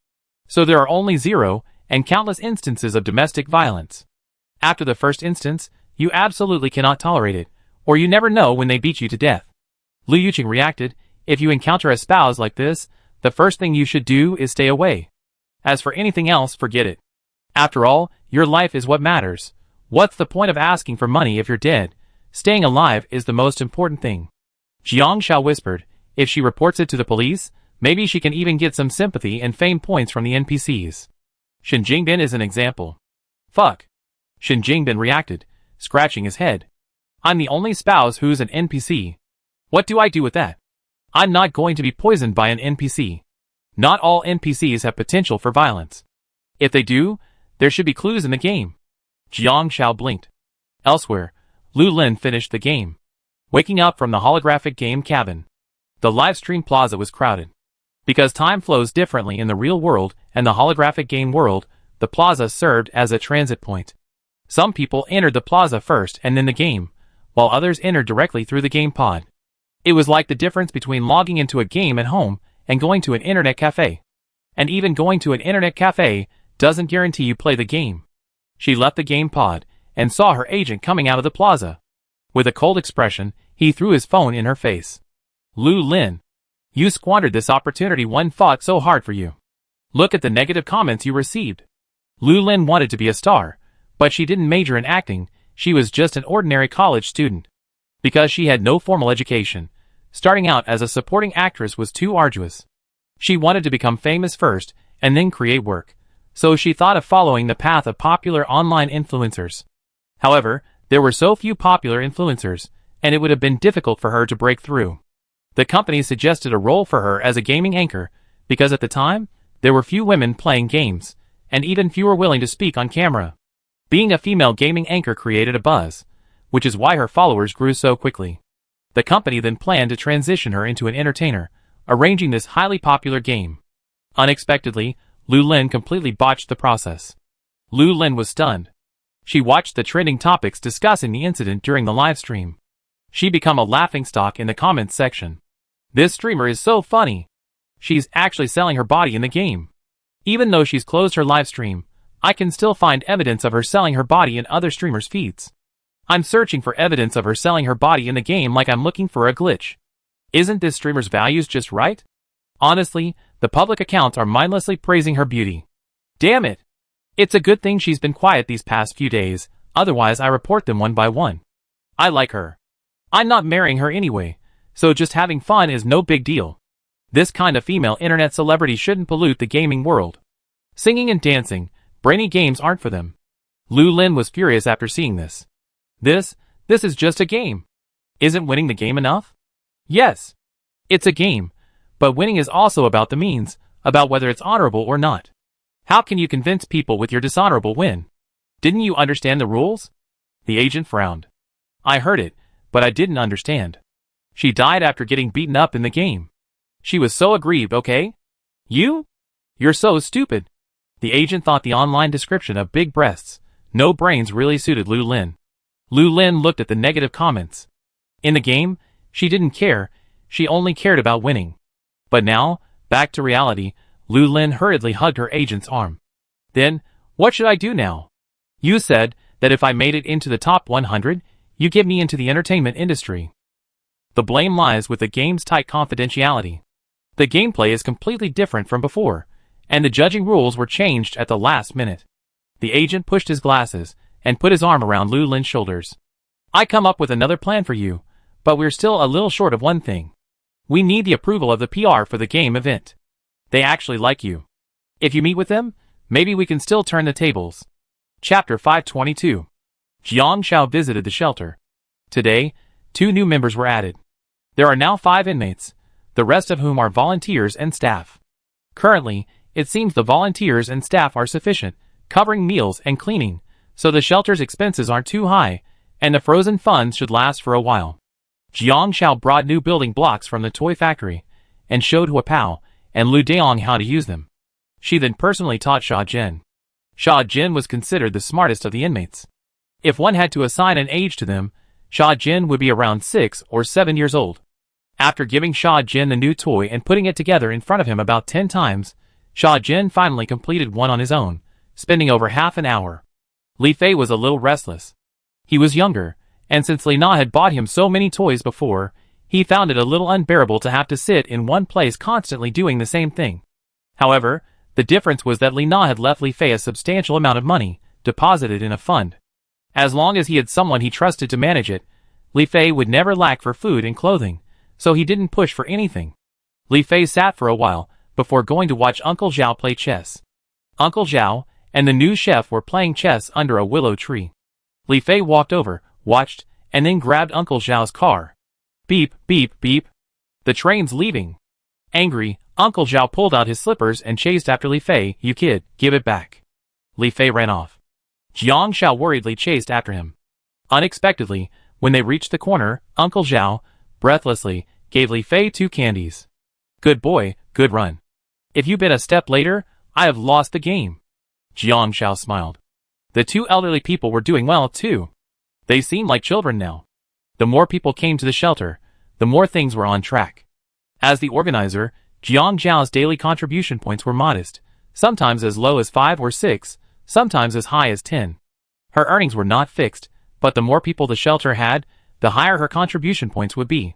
So there are only 0 and countless instances of domestic violence. After the first instance, you absolutely cannot tolerate it, or you never know when they beat you to death. Lu Yuqing reacted, if you encounter a spouse like this, the first thing you should do is stay away. As for anything else, forget it. After all, Your life is what matters. What's the point of asking for money if you're dead? Staying alive is the most important thing. Jiang Xiao whispered, if she reports it to the police, maybe she can even get some sympathy and fame points from the NPCs. Shen Jingbin is an example. Fuck. Shen Jingbin reacted, scratching his head. I'm the only spouse who's an NPC. What do I do with that? I'm not going to be poisoned by an NPC. Not all NPCs have potential for violence. If they do, there should be clues in the game. Jiang Xiao blinked. Elsewhere, Lu Lin finished the game. Waking up from the holographic game cabin. The livestream plaza was crowded. Because time flows differently in the real world and the holographic game world, the plaza served as a transit point. Some people entered the plaza first and then the game, while others entered directly through the game pod. It was like the difference between logging into a game at home and going to an internet cafe. And even going to an internet cafe doesn't guarantee you play the game. She left the game pod and saw her agent coming out of the plaza. With a cold expression, he threw his phone in her face. Lu Lin. You squandered this opportunity. One fought so hard for you. Look at the negative comments you received. Lu Lin wanted to be a star, but she didn't major in acting, she was just an ordinary college student. Because she had no formal education, starting out as a supporting actress was too arduous. She wanted to become famous first, and then create work, so she thought of following the path of popular online influencers. However, there were so few popular influencers, and it would have been difficult for her to break through. The company suggested a role for her as a gaming anchor, because at the time, there were few women playing games, and even fewer willing to speak on camera. Being a female gaming anchor created a buzz, which is why her followers grew so quickly. The company then planned to transition her into an entertainer, arranging this highly popular game. Unexpectedly, Lu Lin completely botched the process. Lu Lin was stunned. She watched the trending topics discussing the incident during the live stream. She became a laughingstock in the comments section. This streamer is so funny. She's actually selling her body in the game. Even though she's closed her live stream, I can still find evidence of her selling her body in other streamers' feeds. I'm searching for evidence of her selling her body in the game like I'm looking for a glitch. Isn't this streamer's values just right? Honestly, the public accounts are mindlessly praising her beauty. Damn it! It's a good thing she's been quiet these past few days, otherwise I report them one by one. I like her. I'm not marrying her anyway, so just having fun is no big deal. This kind of female internet celebrity shouldn't pollute the gaming world. Singing and dancing, brainy games aren't for them. Lu Lin was furious after seeing this. This is just a game. Isn't winning the game enough? Yes. It's a game, but winning is also about the means, about whether it's honorable or not. How can you convince people with your dishonorable win? Didn't you understand the rules? The agent frowned. I heard it, but I didn't understand. She died after getting beaten up in the game. She was so aggrieved, okay? You're so stupid. The agent thought the online description of big breasts, no brains really suited Lu Lin. Lu Lin looked at the negative comments. In the game, she didn't care, she only cared about winning. But now, back to reality, Lu Lin hurriedly hugged her agent's arm. Then, what should I do now? You said that if I made it into the top 100, you get me into the entertainment industry. The blame lies with the game's tight confidentiality. The gameplay is completely different from before, and the judging rules were changed at the last minute. The agent pushed his glasses and put his arm around Lu Lin's shoulders. I come up with another plan for you, but we're still a little short of one thing. We need the approval of the PR for the game event. They actually like you. If you meet with them, maybe we can still turn the tables. Chapter 522. Jiang Xiao visited the shelter. Today, 2 new members were added. There are now 5 inmates, the rest of whom are volunteers and staff. Currently, it seems the volunteers and staff are sufficient, covering meals and cleaning, so the shelter's expenses aren't too high, and the frozen funds should last for a while. Jiang Xiao brought new building blocks from the toy factory, and showed Hua Pao and Lu Daong how to use them. She then personally taught Sha Jin. Sha Jin was considered the smartest of the inmates. If one had to assign an age to them, Sha Jin would be around 6 or 7 years old. After giving Sha Jin the new toy and putting it together in front of him about 10 times, Sha Jin finally completed one on his own, spending over half an hour. Li Fei was a little restless. He was younger, and since Li Na had bought him so many toys before, he found it a little unbearable to have to sit in one place constantly doing the same thing. However, the difference was that Li Na had left Li Fei a substantial amount of money, deposited in a fund. As long as he had someone he trusted to manage it, Li Fei would never lack for food and clothing, so he didn't push for anything. Li Fei sat for a while before going to watch Uncle Zhao play chess. Uncle Zhao and the new chef were playing chess under a willow tree. Li Fei walked over, watched, and then grabbed Uncle Zhao's car. Beep, beep, beep. The train's leaving. Angry, Uncle Zhao pulled out his slippers and chased after Li Fei. You kid, give it back. Li Fei ran off. Jiang Shao worriedly chased after him. Unexpectedly, when they reached the corner, Uncle Zhao, breathlessly, gave Li Fei 2 candies. Good boy, good run. If you'd been a step later, I have lost the game. Jiang Shao smiled. The 2 elderly people were doing well too. They seemed like children now. The more people came to the shelter, the more things were on track. As the organizer, Jiang Zhao's daily contribution points were modest, sometimes as low as 5 or 6, sometimes as high as 10. Her earnings were not fixed, but the more people the shelter had, the higher her contribution points would be.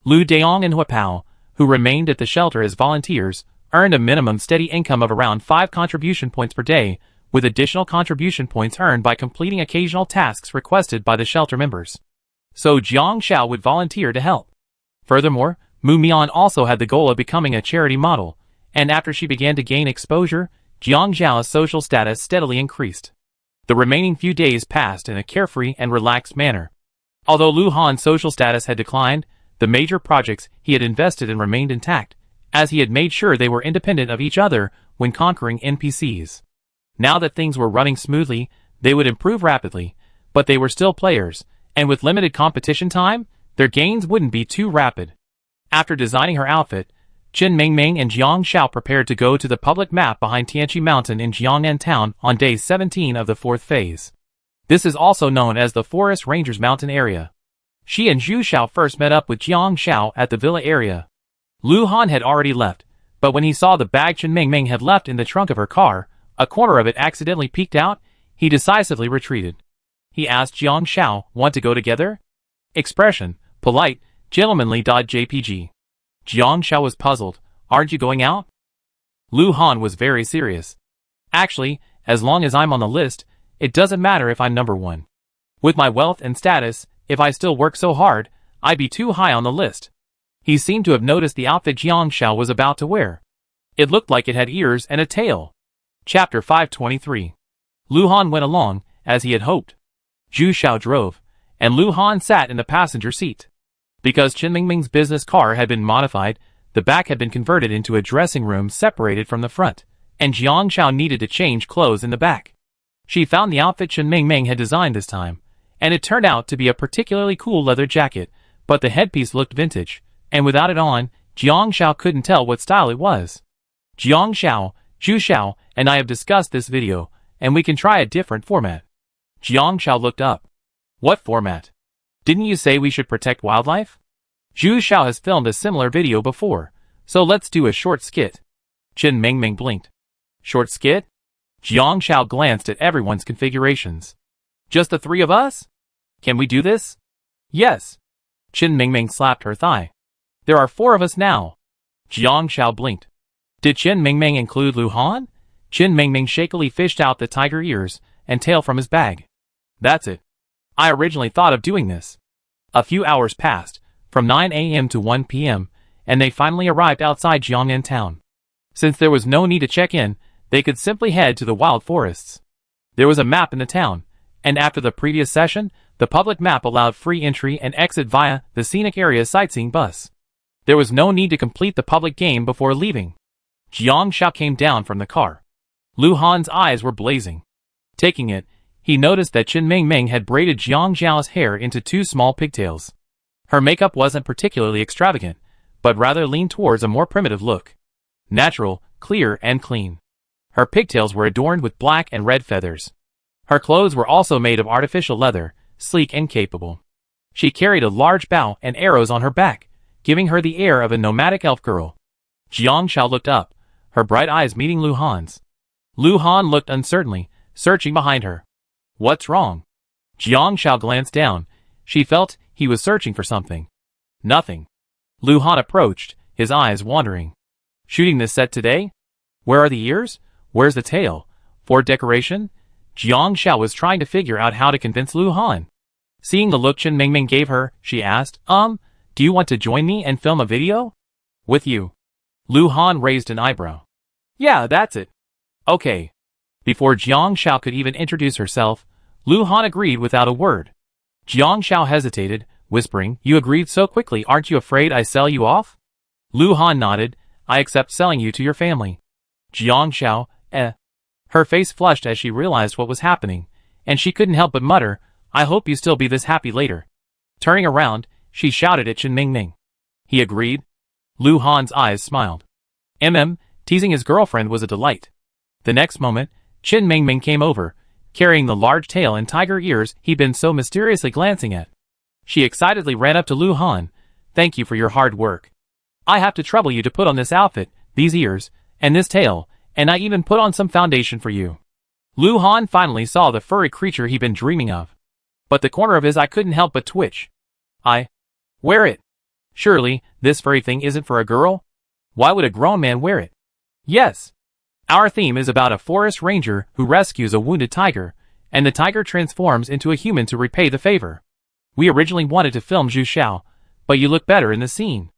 Lu Daong and Huapao, who remained at the shelter as volunteers, earned a minimum steady income of around 5 contribution points per day, with additional contribution points earned by completing occasional tasks requested by the shelter members. So Jiang Shao would volunteer to help. Furthermore, Mu Mian also had the goal of becoming a charity model, and after she began to gain exposure, Jiang Zhao's social status steadily increased. The remaining few days passed in a carefree and relaxed manner. Although Lu Han's social status had declined, the major projects he had invested in remained intact, as he had made sure they were independent of each other when conquering NPCs. Now that things were running smoothly, they would improve rapidly, but they were still players, and with limited competition time, their gains wouldn't be too rapid. After designing her outfit, Chen Mingming and Jiang Shao prepared to go to the public map behind Tianqi Mountain in Jiangnan Town on day 17 of the 4th phase. This is also known as the Forest Rangers Mountain area. She and Zhu Shao first met up with Jiang Shao at the villa area. Lu Han had already left, but when he saw the bag Chen Mingming had left in the trunk of her car, a corner of it accidentally peeked out, he decisively retreated. He asked Jiang Shao, want to go together? Expression, polite, gentlemanly. JPG. Jiang Shao was puzzled. Aren't you going out? Lu Han was very serious. Actually, as long as I'm on the list, it doesn't matter if I'm number 1. With my wealth and status, if I still work so hard, I'd be too high on the list. He seemed to have noticed the outfit Jiang Shao was about to wear. It looked like it had ears and a tail. Chapter 523. Lu Han went along, as he had hoped. Zhu Shao drove, and Lu Han sat in the passenger seat. Because Chen Mingming's business car had been modified, the back had been converted into a dressing room separated from the front, and Jiang Shao needed to change clothes in the back. She found the outfit Chen Mingming had designed this time, and it turned out to be a particularly cool leather jacket, but the headpiece looked vintage, and without it on, Jiang Shao couldn't tell what style it was. Jiang Shao, Zhu Shao, and I have discussed this video, and we can try a different format. Jiang Shao looked up. What format? Didn't you say we should protect wildlife? Zhu Shao has filmed a similar video before, so let's do a short skit. Chen Mingming blinked. Short skit? Jiang Shao glanced at everyone's configurations. Just the 3 of us? Can we do this? Yes. Chen Mingming slapped her thigh. There are 4 of us now. Jiang Shao blinked. Did Chen Mingming include Lu Han? Chen Mingming shakily fished out the tiger ears and tail from his bag. That's it. I originally thought of doing this. A few hours passed, from 9 a.m. to 1 p.m., and they finally arrived outside Jiangnan town. Since there was no need to check in, they could simply head to the wild forests. There was a map in the town, and after the previous session, the public map allowed free entry and exit via the scenic area sightseeing bus. There was no need to complete the public game before leaving. Jiang Shao came down from the car. Lu Han's eyes were blazing. Taking it, he noticed that Chen Mingming had braided Jiang Zhao's hair into 2 small pigtails. Her makeup wasn't particularly extravagant, but rather leaned towards a more primitive look. Natural, clear, and clean. Her pigtails were adorned with black and red feathers. Her clothes were also made of artificial leather, sleek and capable. She carried a large bow and arrows on her back, giving her the air of a nomadic elf girl. Jiang Shao looked up, her bright eyes meeting Lu Han's. Lu Han looked uncertainly, searching behind her. What's wrong? Jiang Shao glanced down. She felt he was searching for something. Nothing. Lu Han approached, his eyes wandering. Shooting this set today? Where are the ears? Where's the tail? For decoration? Jiang Xiao was trying to figure out how to convince Lu Han. Seeing the look Chen Mingming gave her, she asked, do you want to join me and film a video? With you? Lu Han raised an eyebrow. Yeah, that's it. Okay. Before Jiang Xiao could even introduce herself, Lu Han agreed without a word. Jiang Xiao hesitated, whispering, you agreed so quickly, aren't you afraid I sell you off? Lu Han nodded, I accept selling you to your family. Jiang Xiao, Her face flushed as she realized what was happening, and she couldn't help but mutter, I hope you still be this happy later. Turning around, she shouted at Chen Mingming. He agreed. Lu Han's eyes smiled. Teasing his girlfriend was a delight. The next moment, Chen Mingming came over, carrying the large tail and tiger ears he'd been so mysteriously glancing at. She excitedly ran up to Lu Han. Thank you for your hard work. I have to trouble you to put on this outfit, these ears, and this tail, and I even put on some foundation for you. Lu Han finally saw the furry creature he'd been dreaming of. But the corner of his eye couldn't help but twitch. Wear it. Surely, this furry thing isn't for a girl? Why would a grown man wear it? Yes. Our theme is about a forest ranger who rescues a wounded tiger, and the tiger transforms into a human to repay the favor. We originally wanted to film Zhu Xiao, but you look better in the scene.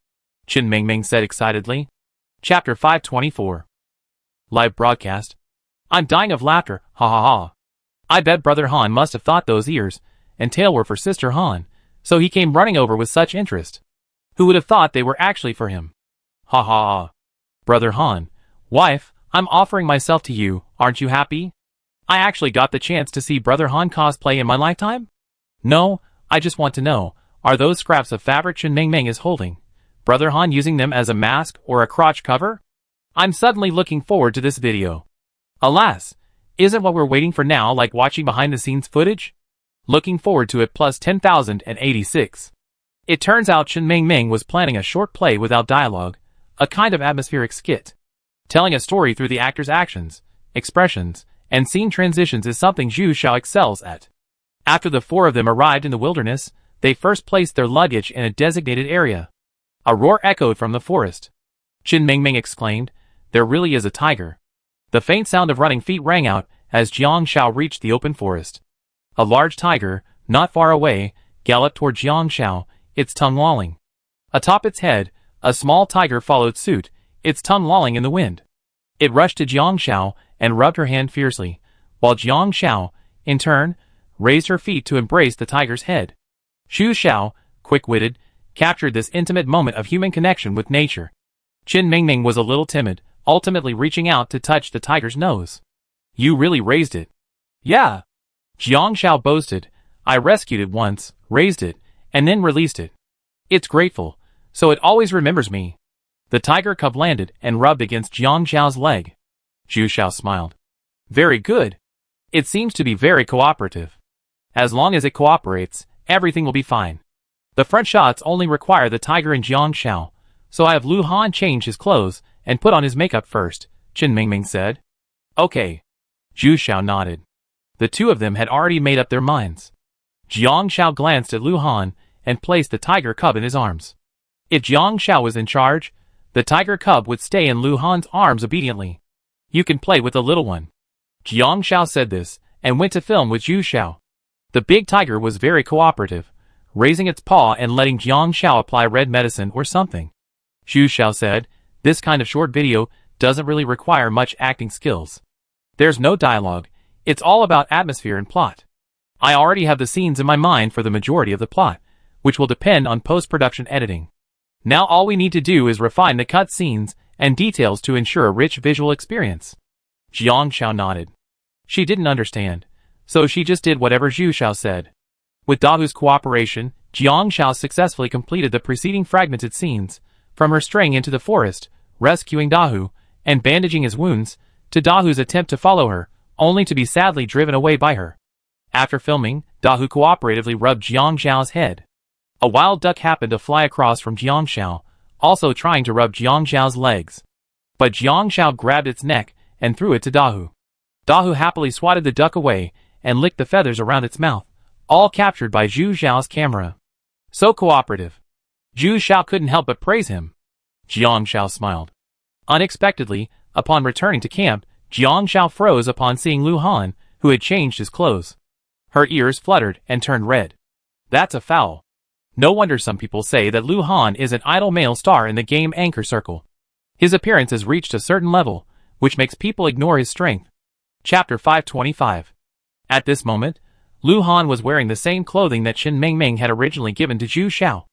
Chen Mingming said excitedly. Chapter 524. Live broadcast. I'm dying of laughter, ha ha ha. I bet Brother Han must have thought those ears and tail were for Sister Han, so he came running over with such interest. Who would have thought they were actually for him? Ha ha ha. Brother Han, wife, I'm offering myself to you, aren't you happy? I actually got the chance to see Brother Han cosplay in my lifetime? No, I just want to know, are those scraps of fabric Chen Mingming is holding, Brother Han using them as a mask or a crotch cover? I'm suddenly looking forward to this video. Alas, isn't what we're waiting for now like watching behind the scenes footage? Looking forward to it plus 10,086. It turns out Chen Mingming was planning a short play without dialogue, a kind of atmospheric skit. Telling a story through the actor's actions, expressions, and scene transitions is something Zhu Xiao excels at. After the four of them arrived in the wilderness, they first placed their luggage in a designated area. A roar echoed from the forest. Chen Mingming exclaimed, there really is a tiger. The faint sound of running feet rang out as Jiang Xiao reached the open forest. A large tiger, not far away, galloped toward Jiang Xiao, its tongue lolling. Atop its head, a small tiger followed suit, its tongue lolling in the wind. It rushed to Jiang Xiao and rubbed her hand fiercely, while Jiang Xiao, in turn, raised her feet to embrace the tiger's head. Zhu Xiao, quick-witted, captured this intimate moment of human connection with nature. Chen Mingming was a little timid, ultimately reaching out to touch the tiger's nose. You really raised it. Yeah. Jiang Xiao boasted, I rescued it once, raised it, and then released it. It's grateful, so it always remembers me. The tiger cub landed and rubbed against Jiang Xiao's leg. Zhu Xiao smiled. Very good. It seems to be very cooperative. As long as it cooperates, everything will be fine. The front shots only require the tiger and Jiang Xiao, so I have Lu Han change his clothes and put on his makeup first, Chen Mingming said. Okay. Zhu Xiao nodded. The two of them had already made up their minds. Jiang Xiao glanced at Lu Han and placed the tiger cub in his arms. If Jiang Xiao was in charge, the tiger cub would stay in Lu Han's arms obediently. You can play with the little one. Jiang Xiao said this and went to film with Zhu Xiao. The big tiger was very cooperative, raising its paw and letting Jiang Xiao apply red medicine or something. Zhu Xiao said, this kind of short video doesn't really require much acting skills. There's no dialogue, it's all about atmosphere and plot. I already have the scenes in my mind for the majority of the plot, which will depend on post-production editing. Now all we need to do is refine the cut scenes and details to ensure a rich visual experience. Jiang Xiao nodded. She didn't understand, so she just did whatever Zhu Xiao said. With Dahu's cooperation, Jiang Xiao successfully completed the preceding fragmented scenes, from her straying into the forest, rescuing Dahu, and bandaging his wounds, to Dahu's attempt to follow her, only to be sadly driven away by her. After filming, Dahu cooperatively rubbed Jiang Xiao's head. A wild duck happened to fly across from Jiang Xiao, also trying to rub Jiang Xiao's legs. But Jiang Xiao grabbed its neck and threw it to Dahu. Dahu happily swatted the duck away and licked the feathers around its mouth, all captured by Zhu Xiao's camera. So cooperative. Zhu Xiao couldn't help but praise him. Jiang Xiao smiled. Unexpectedly, upon returning to camp, Jiang Xiao froze upon seeing Lu Han, who had changed his clothes. Her ears fluttered and turned red. That's a foul. No wonder some people say that Lu Han is an idle male star in the game anchor circle. His appearance has reached a certain level, which makes people ignore his strength. Chapter 525. At this moment, Lu Han was wearing the same clothing that Shen Mengmeng had originally given to Zhu Xiao.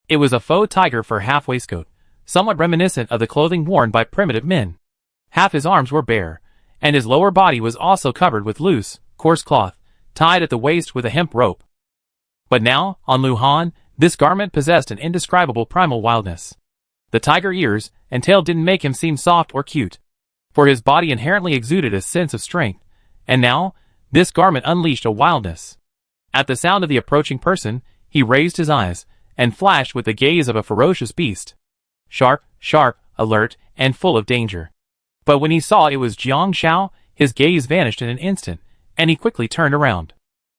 It was a faux tiger fur half waistcoat, somewhat reminiscent of the clothing worn by primitive men. Half his arms were bare, and his lower body was also covered with loose, coarse cloth, tied at the waist with a hemp rope. But now, on Lu Han, this garment possessed an indescribable primal wildness. The tiger ears and tail didn't make him seem soft or cute, for his body inherently exuded a sense of strength, and now, this garment unleashed a wildness. At the sound of the approaching person, he raised his eyes, and flashed with the gaze of a ferocious beast. Sharp, sharp, alert, and full of danger. But when he saw it was Jiang Xiao, his gaze vanished in an instant, and he quickly turned around.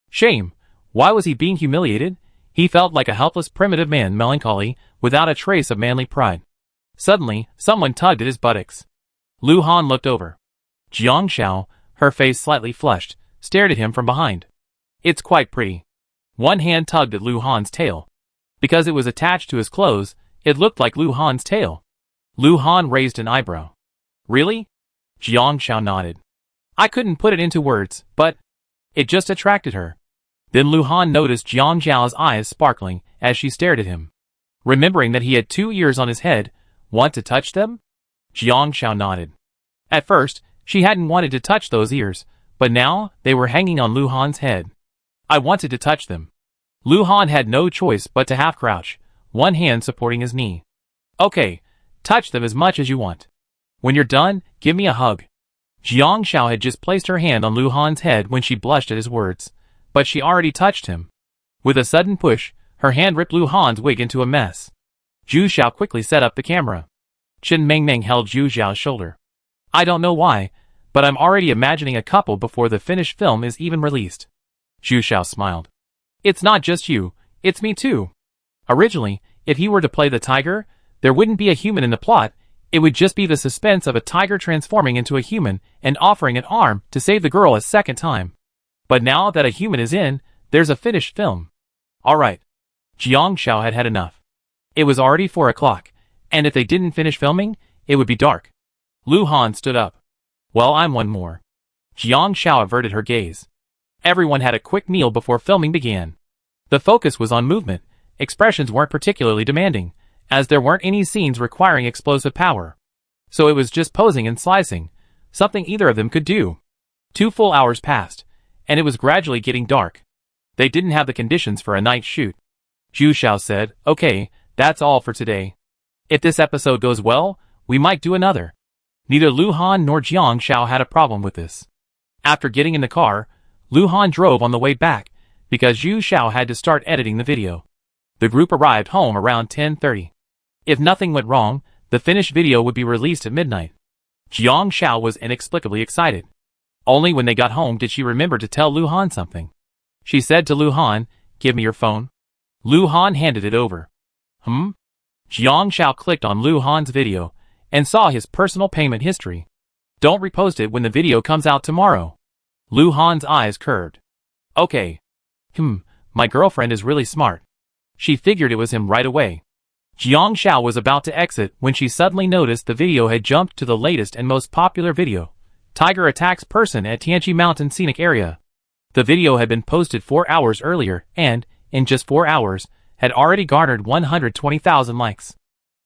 Shame! Why was he being humiliated? He felt like a helpless primitive man, melancholy, without a trace of manly pride. Suddenly, someone tugged at his buttocks. Lu Han looked over. Jiang Xiao, her face slightly flushed, stared at him from behind. It's quite pretty. One hand tugged at Lu Han's tail. Because it was attached to his clothes, it looked like Lu Han's tail. Lu Han raised an eyebrow. Really? Jiang Xiao nodded. I couldn't put it into words, but it just attracted her. Then Lu Han noticed Jiang Xiao's eyes sparkling as she stared at him. Remembering that he had 2 ears on his head, want to touch them? Jiang Xiao nodded. At first, she hadn't wanted to touch those ears, but now they were hanging on Lu Han's head. I wanted to touch them. Lu Han had no choice but to half crouch, one hand supporting his knee. Okay, touch them as much as you want. When you're done, give me a hug. Jiang Xiao had just placed her hand on Lu Han's head when she blushed at his words, but she already touched him. With a sudden push, her hand ripped Lu Han's wig into a mess. Zhu Xiao quickly set up the camera. Shen Mengmeng held Zhu Xiao's shoulder. I don't know why, but I'm already imagining a couple before the finished film is even released. Zhu Xiao smiled. It's not just you, it's me too. Originally, if he were to play the tiger, there wouldn't be a human in the plot, it would just be the suspense of a tiger transforming into a human and offering an arm to save the girl a second time. But now that a human is in, there's a finished film. Alright. Jiang Xiao had had enough. It was already 4 o'clock, and if they didn't finish filming, it would be dark. Lu Han stood up. Well, I'm one more. Jiang Xiao averted her gaze. Everyone had a quick meal before filming began. The focus was on movement, expressions weren't particularly demanding, as there weren't any scenes requiring explosive power. So it was just posing and slicing, something either of them could do. 2 full hours passed, and it was gradually getting dark. They didn't have the conditions for a night shoot. Zhu Xiao said, okay, that's all for today. If this episode goes well, we might do another. Neither Lu Han nor Jiang Xiao had a problem with this. After getting in the car, Lu Han drove on the way back, because Zhu Xiao had to start editing the video. The group arrived home around 10:30. If nothing went wrong, the finished video would be released at midnight. Jiang Xiao was inexplicably excited. Only when they got home did she remember to tell Lu Han something. She said to Lu Han, give me your phone. Lu Han handed it over. Jiang Xiao clicked on Lu Han's video, and saw his personal payment history. Don't repost it when the video comes out tomorrow. Lu Han's eyes curved. Okay. My girlfriend is really smart. She figured it was him right away. Jiang Xiao was about to exit when she suddenly noticed the video had jumped to the latest and most popular video. Tiger attacks person at Tianqi Mountain Scenic Area. The video had been posted 4 hours earlier and, in just 4 hours, had already garnered 120,000 likes.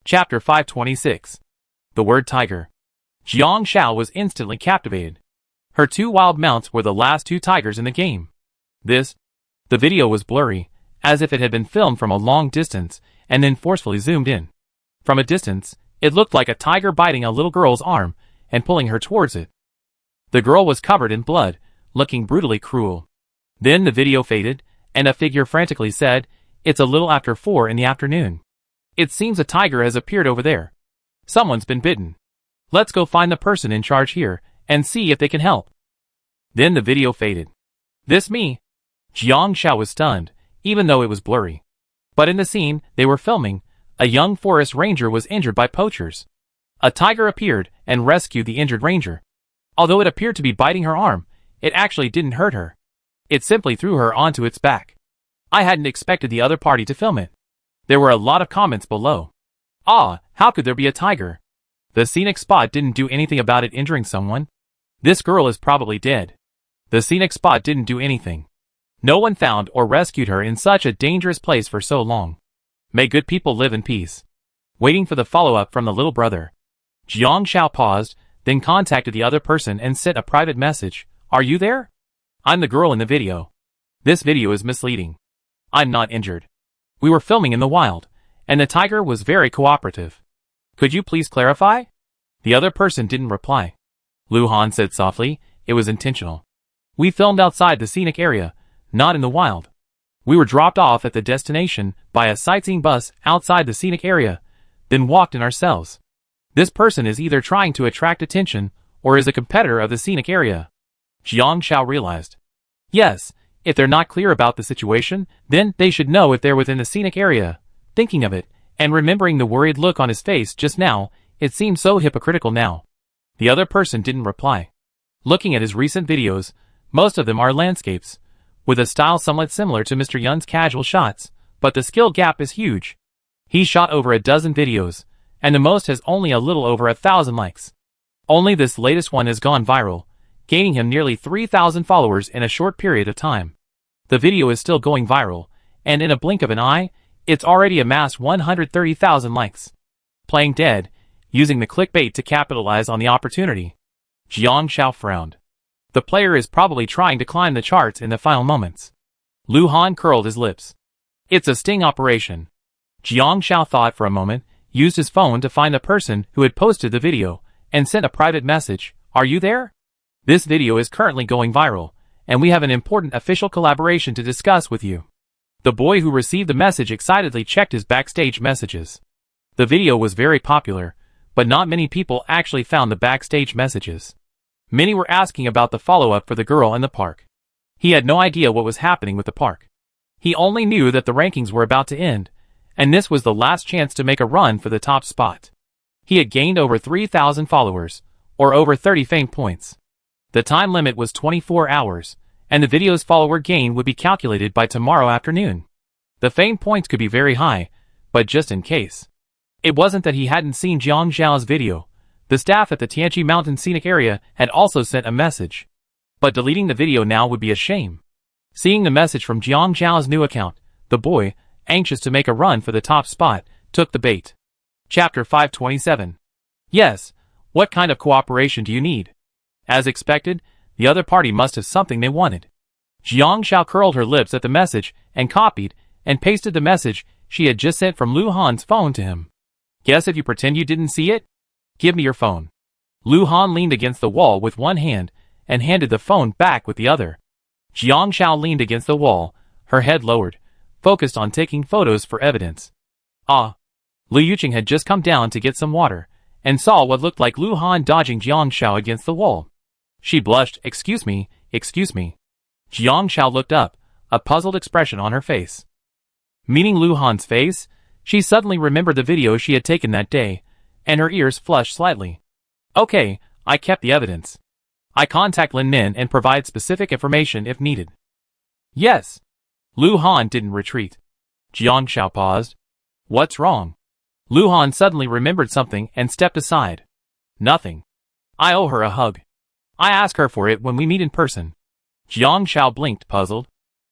Chapter 526. The word tiger. Jiang Xiao was instantly captivated. Her 2 wild mounts were the last 2 tigers in the game. The video was blurry, as if it had been filmed from a long distance and then forcefully zoomed in. From a distance, it looked like a tiger biting a little girl's arm and pulling her towards it. The girl was covered in blood, looking brutally cruel. Then the video faded, and a figure frantically said, "It's a little after 4 in the afternoon. It seems a tiger has appeared over there. Someone's been bitten. Let's go find the person in charge here and see if they can help." Then the video faded. This me? Jiang Xiao was stunned, even though it was blurry. But in the scene they were filming, a young forest ranger was injured by poachers. A tiger appeared and rescued the injured ranger. Although it appeared to be biting her arm, It actually didn't hurt her. It simply threw her onto its back. I hadn't expected the other party to film it. There were a lot of comments below. Ah, how could there be a tiger? The scenic spot didn't do anything about it injuring someone. This girl is probably dead. The scenic spot didn't do anything. No one found or rescued her in such a dangerous place for so long. May good people live in peace. Waiting for the follow-up from the little brother. Jiang Xiao paused, then contacted the other person and sent a private message. Are you there? I'm the girl in the video. This video is misleading. I'm not injured. We were filming in the wild, and the tiger was very cooperative. Could you please clarify? The other person didn't reply. Lu Han said softly, it was intentional. We filmed outside the scenic area, not in the wild. We were dropped off at the destination by a sightseeing bus outside the scenic area, then walked in ourselves. This person is either trying to attract attention or is a competitor of the scenic area. Jiang Xiao realized. Yes, if they're not clear about the situation, then they should know if they're within the scenic area. Thinking of it, and remembering the worried look on his face just now, it seemed so hypocritical now. The other person didn't reply. Looking at his recent videos, most of them are landscapes, with a style somewhat similar to Mr. Yun's casual shots, but the skill gap is huge. He shot over a dozen videos, and the most has only a little over 1,000 likes. Only this latest one has gone viral, gaining him nearly 3,000 followers in a short period of time. The video is still going viral, and in a blink of an eye, it's already amassed 130,000 likes. Playing dead, using the clickbait to capitalize on the opportunity. Jiang Xiao frowned. The player is probably trying to climb the charts in the final moments. Lu Han curled his lips. It's a sting operation. Jiang Xiao thought for a moment, used his phone to find the person who had posted the video, and sent a private message. Are you there? This video is currently going viral, and we have an important official collaboration to discuss with you. The boy who received the message excitedly checked his backstage messages. The video was very popular, but not many people actually found the backstage messages. Many were asking about the follow-up for the girl in the park. He had no idea what was happening with the park. He only knew that the rankings were about to end, and this was the last chance to make a run for the top spot. He had gained over 3,000 followers, or over 30 fame points. The time limit was 24 hours, and the video's follower gain would be calculated by tomorrow afternoon. The fame points could be very high, but just in case. It wasn't that he hadn't seen Jiang Xiao's video. The staff at the Tianqi Mountain Scenic Area had also sent a message. But deleting the video now would be a shame. Seeing the message from Jiang Xiao's new account, the boy, anxious to make a run for the top spot, took the bait. Chapter 527. Yes, what kind of cooperation do you need? As expected, the other party must have something they wanted. Jiang Xiao curled her lips at the message and copied and pasted the message she had just sent from Lu Han's phone to him. Guess if you pretend you didn't see it? Give me your phone. Lu Han leaned against the wall with one hand and handed the phone back with the other. Jiang Xiao leaned against the wall, her head lowered, focused on taking photos for evidence. Ah! Lu Yuqing had just come down to get some water, and saw what looked like Lu Han dodging Jiang Xiao against the wall. She blushed. Excuse me, excuse me. Jiang Xiao looked up, a puzzled expression on her face. Meeting Lu Han's face, she suddenly remembered the video she had taken that day, and her ears flushed slightly. Okay, I kept the evidence. I contact Lin Min and provide specific information if needed. Yes. Lu Han didn't retreat. Jiang Xiao paused. What's wrong? Lu Han suddenly remembered something and stepped aside. Nothing. I owe her a hug. I ask her for it when we meet in person. Jiang Xiao blinked, puzzled.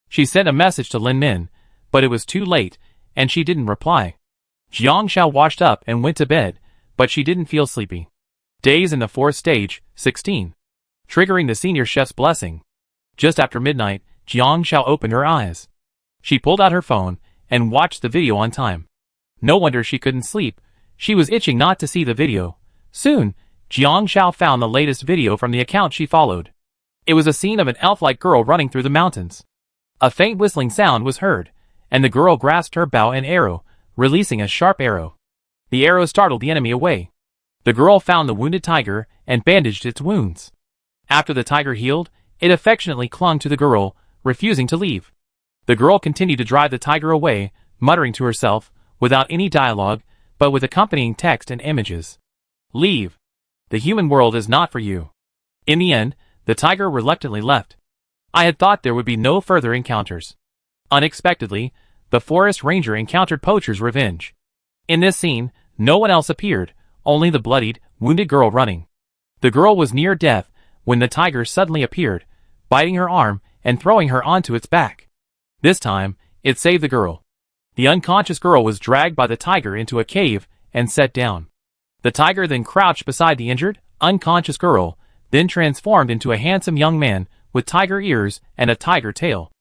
She sent a message to Lin Min, but it was too late, and she didn't reply. Jiang Xiao washed up and went to bed, but she didn't feel sleepy. Days in the fourth stage, 16. Triggering the senior chef's blessing. Just after midnight, Jiang Xiao opened her eyes. She pulled out her phone and watched the video on time. No wonder she couldn't sleep. She was itching not to see the video. Soon, Jiang Xiao found the latest video from the account she followed. It was a scene of an elf-like girl running through the mountains. A faint whistling sound was heard, and the girl grasped her bow and arrow, releasing a sharp arrow. The arrow startled the enemy away. The girl found the wounded tiger and bandaged its wounds. After the tiger healed, it affectionately clung to the girl, refusing to leave. The girl continued to drive the tiger away, muttering to herself, without any dialogue, but with accompanying text and images. Leave. The human world is not for you. In the end, The tiger reluctantly left. I had thought there would be no further encounters. Unexpectedly, the forest ranger encountered Poacher's revenge. In this scene, no one else appeared, only the bloodied, wounded girl running. The girl was near death when the tiger suddenly appeared, biting her arm and throwing her onto its back. This time, it saved the girl. The unconscious girl was dragged by the tiger into a cave and set down. The tiger then crouched beside the injured, unconscious girl, then transformed into a handsome young man with tiger ears and a tiger tail.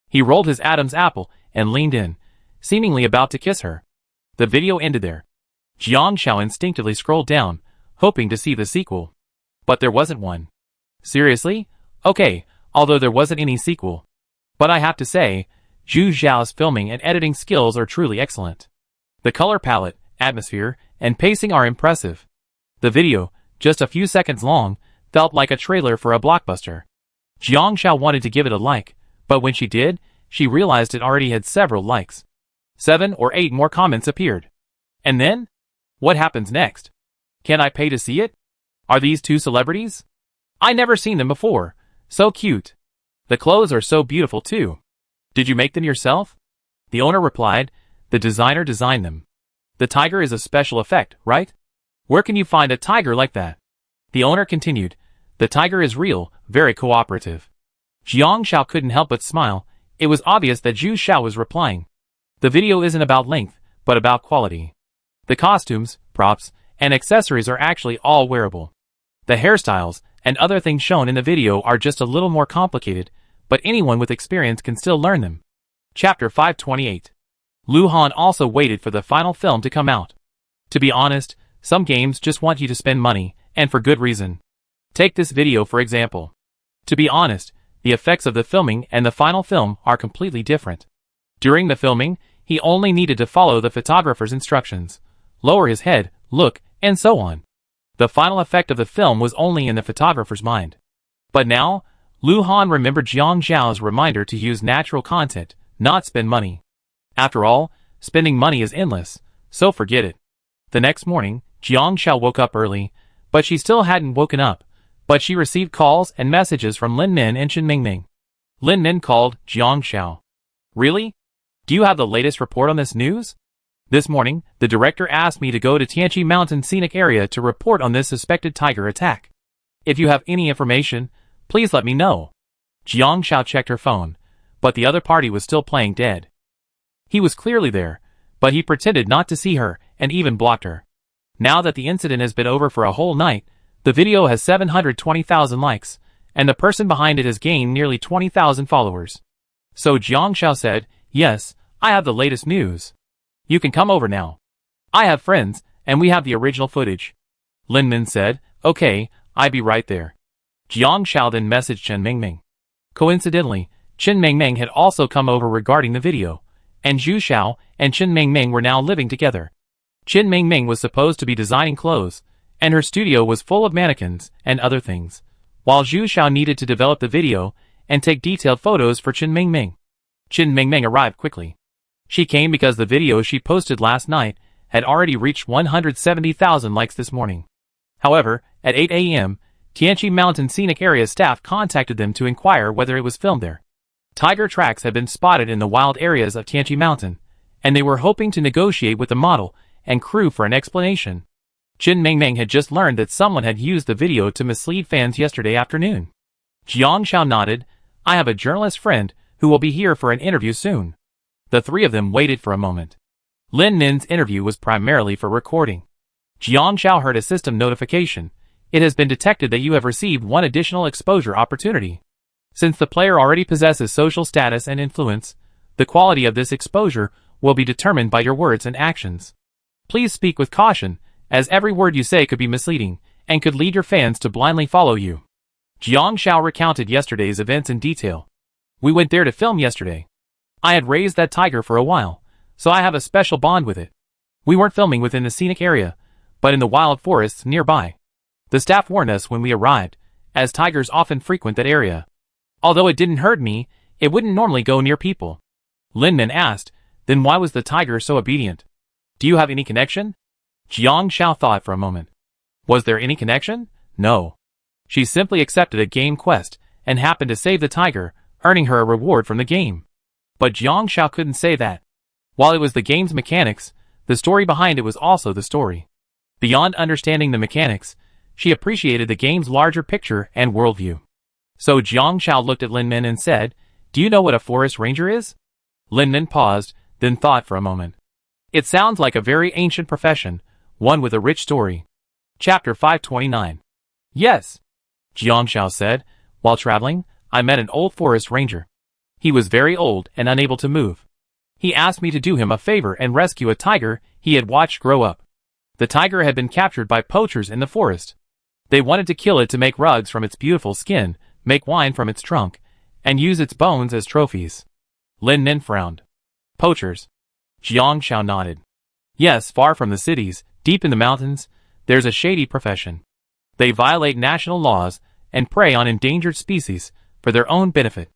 He rolled his Adam's apple and leaned in, seemingly about to kiss her. The video ended there. Jiang Xiao instinctively scrolled down, hoping to see the sequel. But there wasn't one. Seriously? Okay, although there wasn't any sequel. But I have to say, Zhu Zhao's filming and editing skills are truly excellent. The color palette, atmosphere, and pacing are impressive. The video, just a few seconds long, felt like a trailer for a blockbuster. Jiang Xiao wanted to give it a like, but when she did, she realized it already had several likes. 7 or 8 more comments appeared. And then? What happens next? Can I pay to see it? Are these two celebrities? I never seen them before. So cute. The clothes are so beautiful too. Did you make them yourself? The owner replied, the designer designed them. The tiger is a special effect, right? Where can you find a tiger like that? The owner continued, the tiger is real, very cooperative. Jiang Xiao couldn't help but smile. It was obvious that Zhu Xiao was replying. The video isn't about length, but about quality. The costumes, props, and accessories are actually all wearable. The hairstyles and other things shown in the video are just a little more complicated, but anyone with experience can still learn them. Chapter 528. Lu Han also waited for the final film to come out. To be honest, some games just want you to spend money, and for good reason. Take this video for example. To be honest, the effects of the filming and the final film are completely different. During the filming, he only needed to follow the photographer's instructions, lower his head, look, and so on. The final effect of the film was only in the photographer's mind. But now, Lu Han remembered Jiang Zhao's reminder to use natural content, not spend money. After all, spending money is endless, so forget it. The next morning, Jiang Xiao woke up early, but she still hadn't woken up, but she received calls and messages from Lin Min and Chen Mingming. Lin Min called Jiang Xiao. Really? Do you have the latest report on this news? This morning, the director asked me to go to Tianqi Mountain Scenic Area to report on this suspected tiger attack. If you have any information, please let me know. Jiang Xiao checked her phone, but the other party was still playing dead. He was clearly there, but he pretended not to see her and even blocked her. Now that the incident has been over for a whole night, the video has 720,000 likes, and the person behind it has gained nearly 20,000 followers. So Jiang Xiao said, yes, I have the latest news. You can come over now. I have friends, and we have the original footage. Lin Min said, okay, I'll be right there. Jiang Xiao then messaged Chen Mingming. Coincidentally, Chen Mingming had also come over regarding the video, and Zhu Xiao and Chen Mingming were now living together. Chen Mingming was supposed to be designing clothes, and her studio was full of mannequins and other things, while Zhu Xiao needed to develop the video and take detailed photos for Chen Mingming. Chen Mingming arrived quickly. She came because the video she posted last night had already reached 170,000 likes this morning. However, at 8 a.m., Tianqi Mountain Scenic Area staff contacted them to inquire whether it was filmed there. Tiger tracks had been spotted in the wild areas of Tianqi Mountain, and they were hoping to negotiate with the model and crew for an explanation. Chen Mingming had just learned that someone had used the video to mislead fans yesterday afternoon. Jiang Xiao nodded. I have a journalist friend who will be here for an interview soon. The three of them waited for a moment. Lin Min's interview was primarily for recording. Jiang Xiao heard a system notification. It has been detected that you have received one additional exposure opportunity. Since the player already possesses social status and influence, the quality of this exposure will be determined by your words and actions. Please speak with caution, as every word you say could be misleading, and could lead your fans to blindly follow you. Jiang Xiao recounted yesterday's events in detail. We went there to film yesterday. I had raised that tiger for a while, so I have a special bond with it. We weren't filming within the scenic area, but in the wild forests nearby. The staff warned us when we arrived, as tigers often frequent that area. Although it didn't hurt me, it wouldn't normally go near people. Lin Min asked, then why was the tiger so obedient? Do you have any connection? Jiang Xiao thought for a moment. Was there any connection? No. She simply accepted a game quest and happened to save the tiger, earning her a reward from the game. But Jiang Xiao couldn't say that. While it was the game's mechanics, the story behind it was also the story. Beyond understanding the mechanics, she appreciated the game's larger picture and worldview. So Jiang Xiao looked at Lin Min and said, "Do you know what a forest ranger is?" Lin Min paused, then thought for a moment. "It sounds like a very ancient profession, one with a rich story." Chapter 529. "Yes," Jiang Xiao said, "while traveling, I met an old forest ranger. He was very old and unable to move. He asked me to do him a favor and rescue a tiger he had watched grow up. The tiger had been captured by poachers in the forest. They wanted to kill it to make rugs from its beautiful skin, make wine from its trunk, and use its bones as trophies." Lin Min frowned. "Poachers?" Jiang Xiao nodded. "Yes, far from the cities, deep in the mountains, there's a shady profession. They violate national laws and prey on endangered species for their own benefit.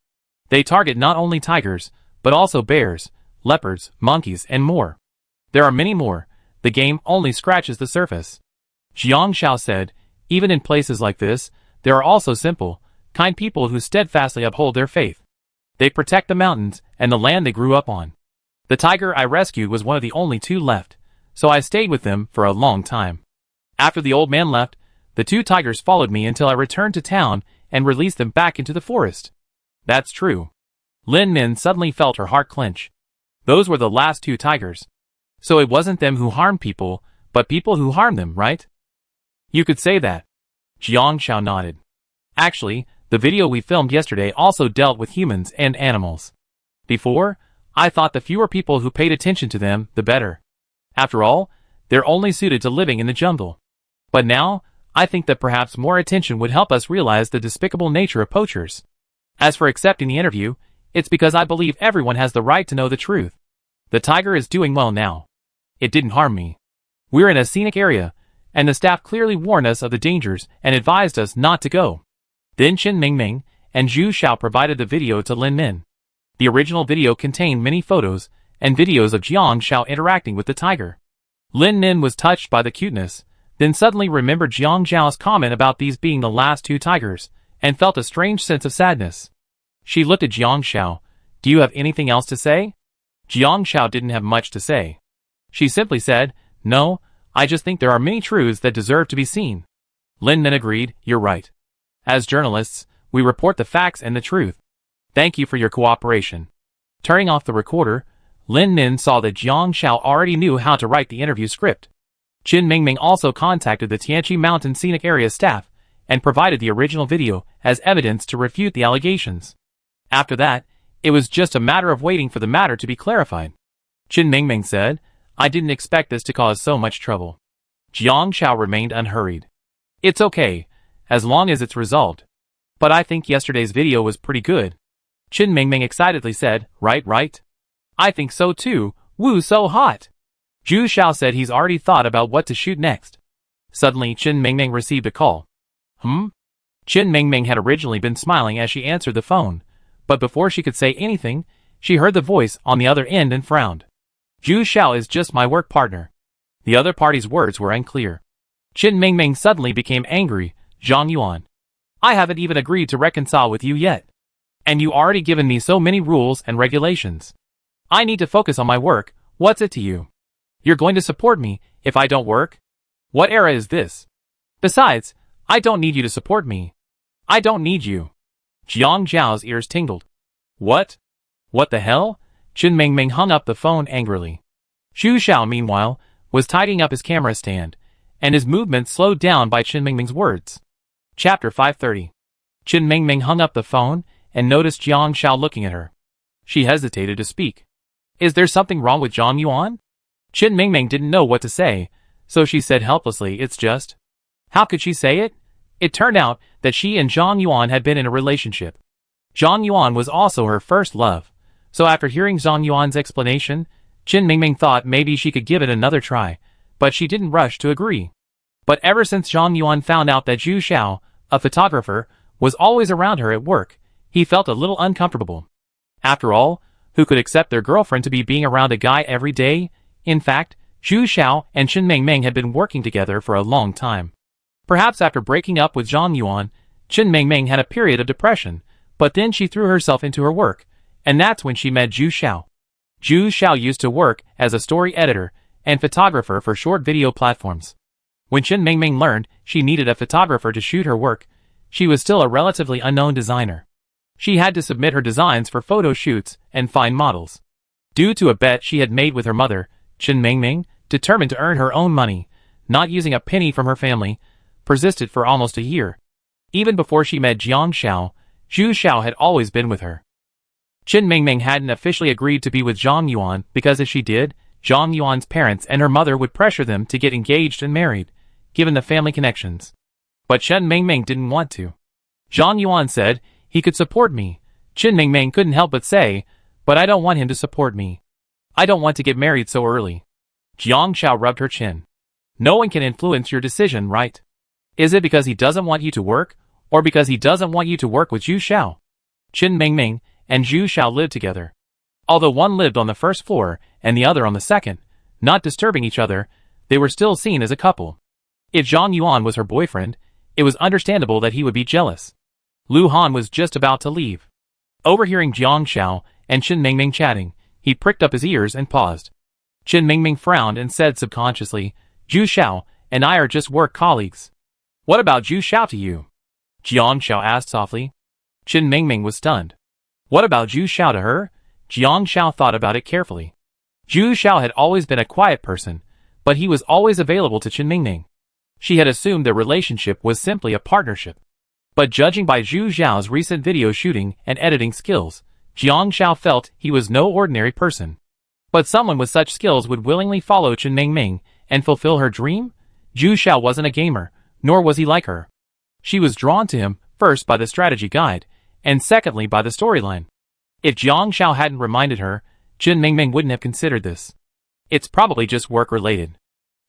They target not only tigers, but also bears, leopards, monkeys, and more. There are many more. The game only scratches the surface." Jiang Xiao said, "Even in places like this, there are also simple, kind people who steadfastly uphold their faith. They protect the mountains and the land they grew up on. The tiger I rescued was one of the only two left, so I stayed with them for a long time. After the old man left, the two tigers followed me until I returned to town and released them back into the forest." "That's true." Lin Min suddenly felt her heart clench. Those were the last two tigers. So it wasn't them who harmed people, but people who harmed them, right? "You could say that." Jiang Xiao nodded. "Actually, the video we filmed yesterday also dealt with humans and animals. Before, I thought the fewer people who paid attention to them, the better. After all, they're only suited to living in the jungle. But now, I think that perhaps more attention would help us realize the despicable nature of poachers. As for accepting the interview, it's because I believe everyone has the right to know the truth. The tiger is doing well now. It didn't harm me. We're in a scenic area, and the staff clearly warned us of the dangers and advised us not to go." Then Qin Mingming and Zhu Xiao provided the video to Lin Min. The original video contained many photos and videos of Jiang Xiao interacting with the tiger. Lin Min was touched by the cuteness, then suddenly remembered Jiang Xiao's comment about these being the last two tigers, and felt a strange sense of sadness. She looked at Jiang Xiao. "Do you have anything else to say?" Jiang Xiao didn't have much to say. She simply said, "No, I just think there are many truths that deserve to be seen." Lin Min agreed, "You're right. As journalists, we report the facts and the truth. Thank you for your cooperation." Turning off the recorder, Lin Min saw that Jiang Xiao already knew how to write the interview script. Qin Mingming also contacted the Tianqi Mountain Scenic Area staff and provided the original video as evidence to refute the allegations. After that, it was just a matter of waiting for the matter to be clarified. Qin Mingming said, "I didn't expect this to cause so much trouble." Jiang Xiao remained unhurried. "It's okay, as long as it's resolved. But I think yesterday's video was pretty good." Qin Mingming excitedly said, Right. I think so too, woo, so hot." Zhu Xiao said he's already thought about what to shoot next. Suddenly Qin Mingming received a call. Qin Mingming had originally been smiling as she answered the phone, but before she could say anything, she heard the voice on the other end and frowned. "Zhu Xiao is just my work partner." The other party's words were unclear. Qin Mingming suddenly became angry. "Zhang Yuan, I haven't even agreed to reconcile with you yet. And you already given me so many rules and regulations. I need to focus on my work. What's it to you? You're going to support me if I don't work? What era is this? Besides, I don't need you to support me. I don't need you." Jiang Zhao's ears tingled. What? What the hell? Qin Mingming hung up the phone angrily. Zhu Xiao, meanwhile, was tidying up his camera stand, and his movements slowed down by Qin Mingming's words. Chapter 530. Qin Mingming hung up the phone and noticed Jiang Xiao looking at her. She hesitated to speak. "Is there something wrong with Zhang Yuan?" Qin Mingming didn't know what to say, so she said helplessly, "It's just..." How could she say it? It turned out that she and Zhang Yuan had been in a relationship. Zhang Yuan was also her first love, so after hearing Zhang Yuan's explanation, Qin Mingming thought maybe she could give it another try, but she didn't rush to agree. But ever since Zhang Yuan found out that Zhu Xiao, a photographer, was always around her at work, he felt a little uncomfortable. After all, who could accept their girlfriend to be being around a guy every day? In fact, Zhu Xiao and Qin Mingming had been working together for a long time. Perhaps after breaking up with Zhang Yuan, Chen Mingming had a period of depression, but then she threw herself into her work, and that's when she met Zhu Xiao. Zhu Xiao used to work as a story editor and photographer for short video platforms. When Chen Mingming learned she needed a photographer to shoot her work, she was still a relatively unknown designer. She had to submit her designs for photo shoots and find models. Due to a bet she had made with her mother, Chen Mingming, determined to earn her own money, not using a penny from her family, persisted for almost a year. Even before she met Jiang Xiao, Zhu Xiao had always been with her. Chen Mingming hadn't officially agreed to be with Zhang Yuan because if she did, Zhang Yuan's parents and her mother would pressure them to get engaged and married, given the family connections. But Chen Mingming didn't want to. Zhang Yuan said, "He could support me." Chen Mingming couldn't help but say, "But I don't want him to support me. I don't want to get married so early." Jiang Xiao rubbed her chin. "No one can influence your decision, right? Is it because he doesn't want you to work, or because he doesn't want you to work with Zhu Xiao?" Chen Mingming and Zhu Xiao lived together. Although one lived on the first floor and the other on the second, not disturbing each other, they were still seen as a couple. If Zhang Yuan was her boyfriend, it was understandable that he would be jealous. Lu Han was just about to leave. Overhearing Jiang Xiao and Chen Mingming chatting, he pricked up his ears and paused. Chen Mingming frowned and said subconsciously, "Zhu Xiao and I are just work colleagues." "What about Zhu Xiao to you?" Jiang Xiao asked softly. Chen Mingming was stunned. What about Zhu Xiao to her? Jiang Xiao thought about it carefully. Zhu Xiao had always been a quiet person, but he was always available to Chen Mingming. She had assumed their relationship was simply a partnership. But judging by Zhu Xiao's recent video shooting and editing skills, Jiang Xiao felt he was no ordinary person. But someone with such skills would willingly follow Chen Mingming and fulfill her dream? Zhu Xiao wasn't a gamer, nor was he like her. She was drawn to him, first by the strategy guide, and secondly by the storyline. If Jiang Xiao hadn't reminded her, Chen Mingming wouldn't have considered this. "It's probably just work-related."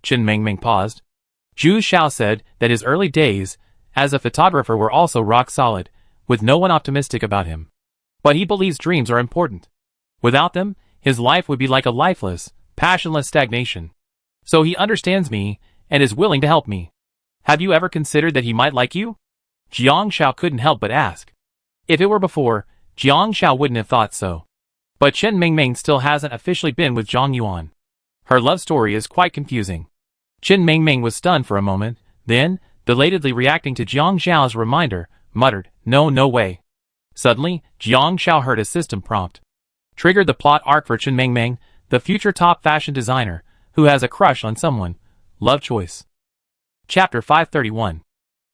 Chen Mingming paused. Zhu Xiao said that his early days as a photographer were also rock solid, with no one optimistic about him. But he believes dreams are important. Without them, his life would be like a lifeless, passionless stagnation. So he understands me and is willing to help me. Have you ever considered that he might like you? Jiang Xiao couldn't help but ask. If it were before, Jiang Xiao wouldn't have thought so. But Chen Mingming still hasn't officially been with Zhang Yuan. Her love story is quite confusing. Chen Mingming was stunned for a moment, then, belatedly reacting to Jiang Xiao's reminder, muttered, "No, no way." Suddenly, Jiang Xiao heard a system prompt. Triggered the plot arc for Chen Mingming, the future top fashion designer, who has a crush on someone. Love choice. Chapter 531.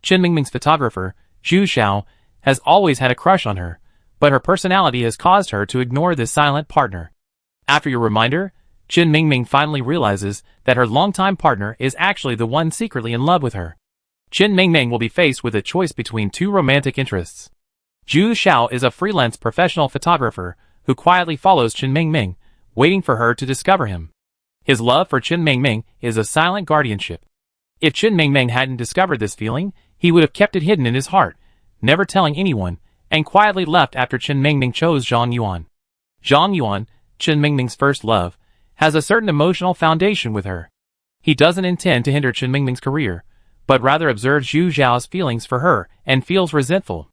Chen Mingming's photographer, Zhu Xiao, has always had a crush on her, but her personality has caused her to ignore this silent partner. After your reminder, Chen Mingming finally realizes that her longtime partner is actually the one secretly in love with her. Chen Mingming will be faced with a choice between two romantic interests. Zhu Xiao is a freelance professional photographer who quietly follows Chen Mingming, waiting for her to discover him. His love for Chen Mingming is a silent guardianship. If Chen Mingming hadn't discovered this feeling, he would have kept it hidden in his heart, never telling anyone, and quietly left after Chen Mingming chose Zhang Yuan. Zhang Yuan, Chen Mingming's first love, has a certain emotional foundation with her. He doesn't intend to hinder Chen Mingming's career, but rather observes Zhu Xiao's feelings for her and feels resentful.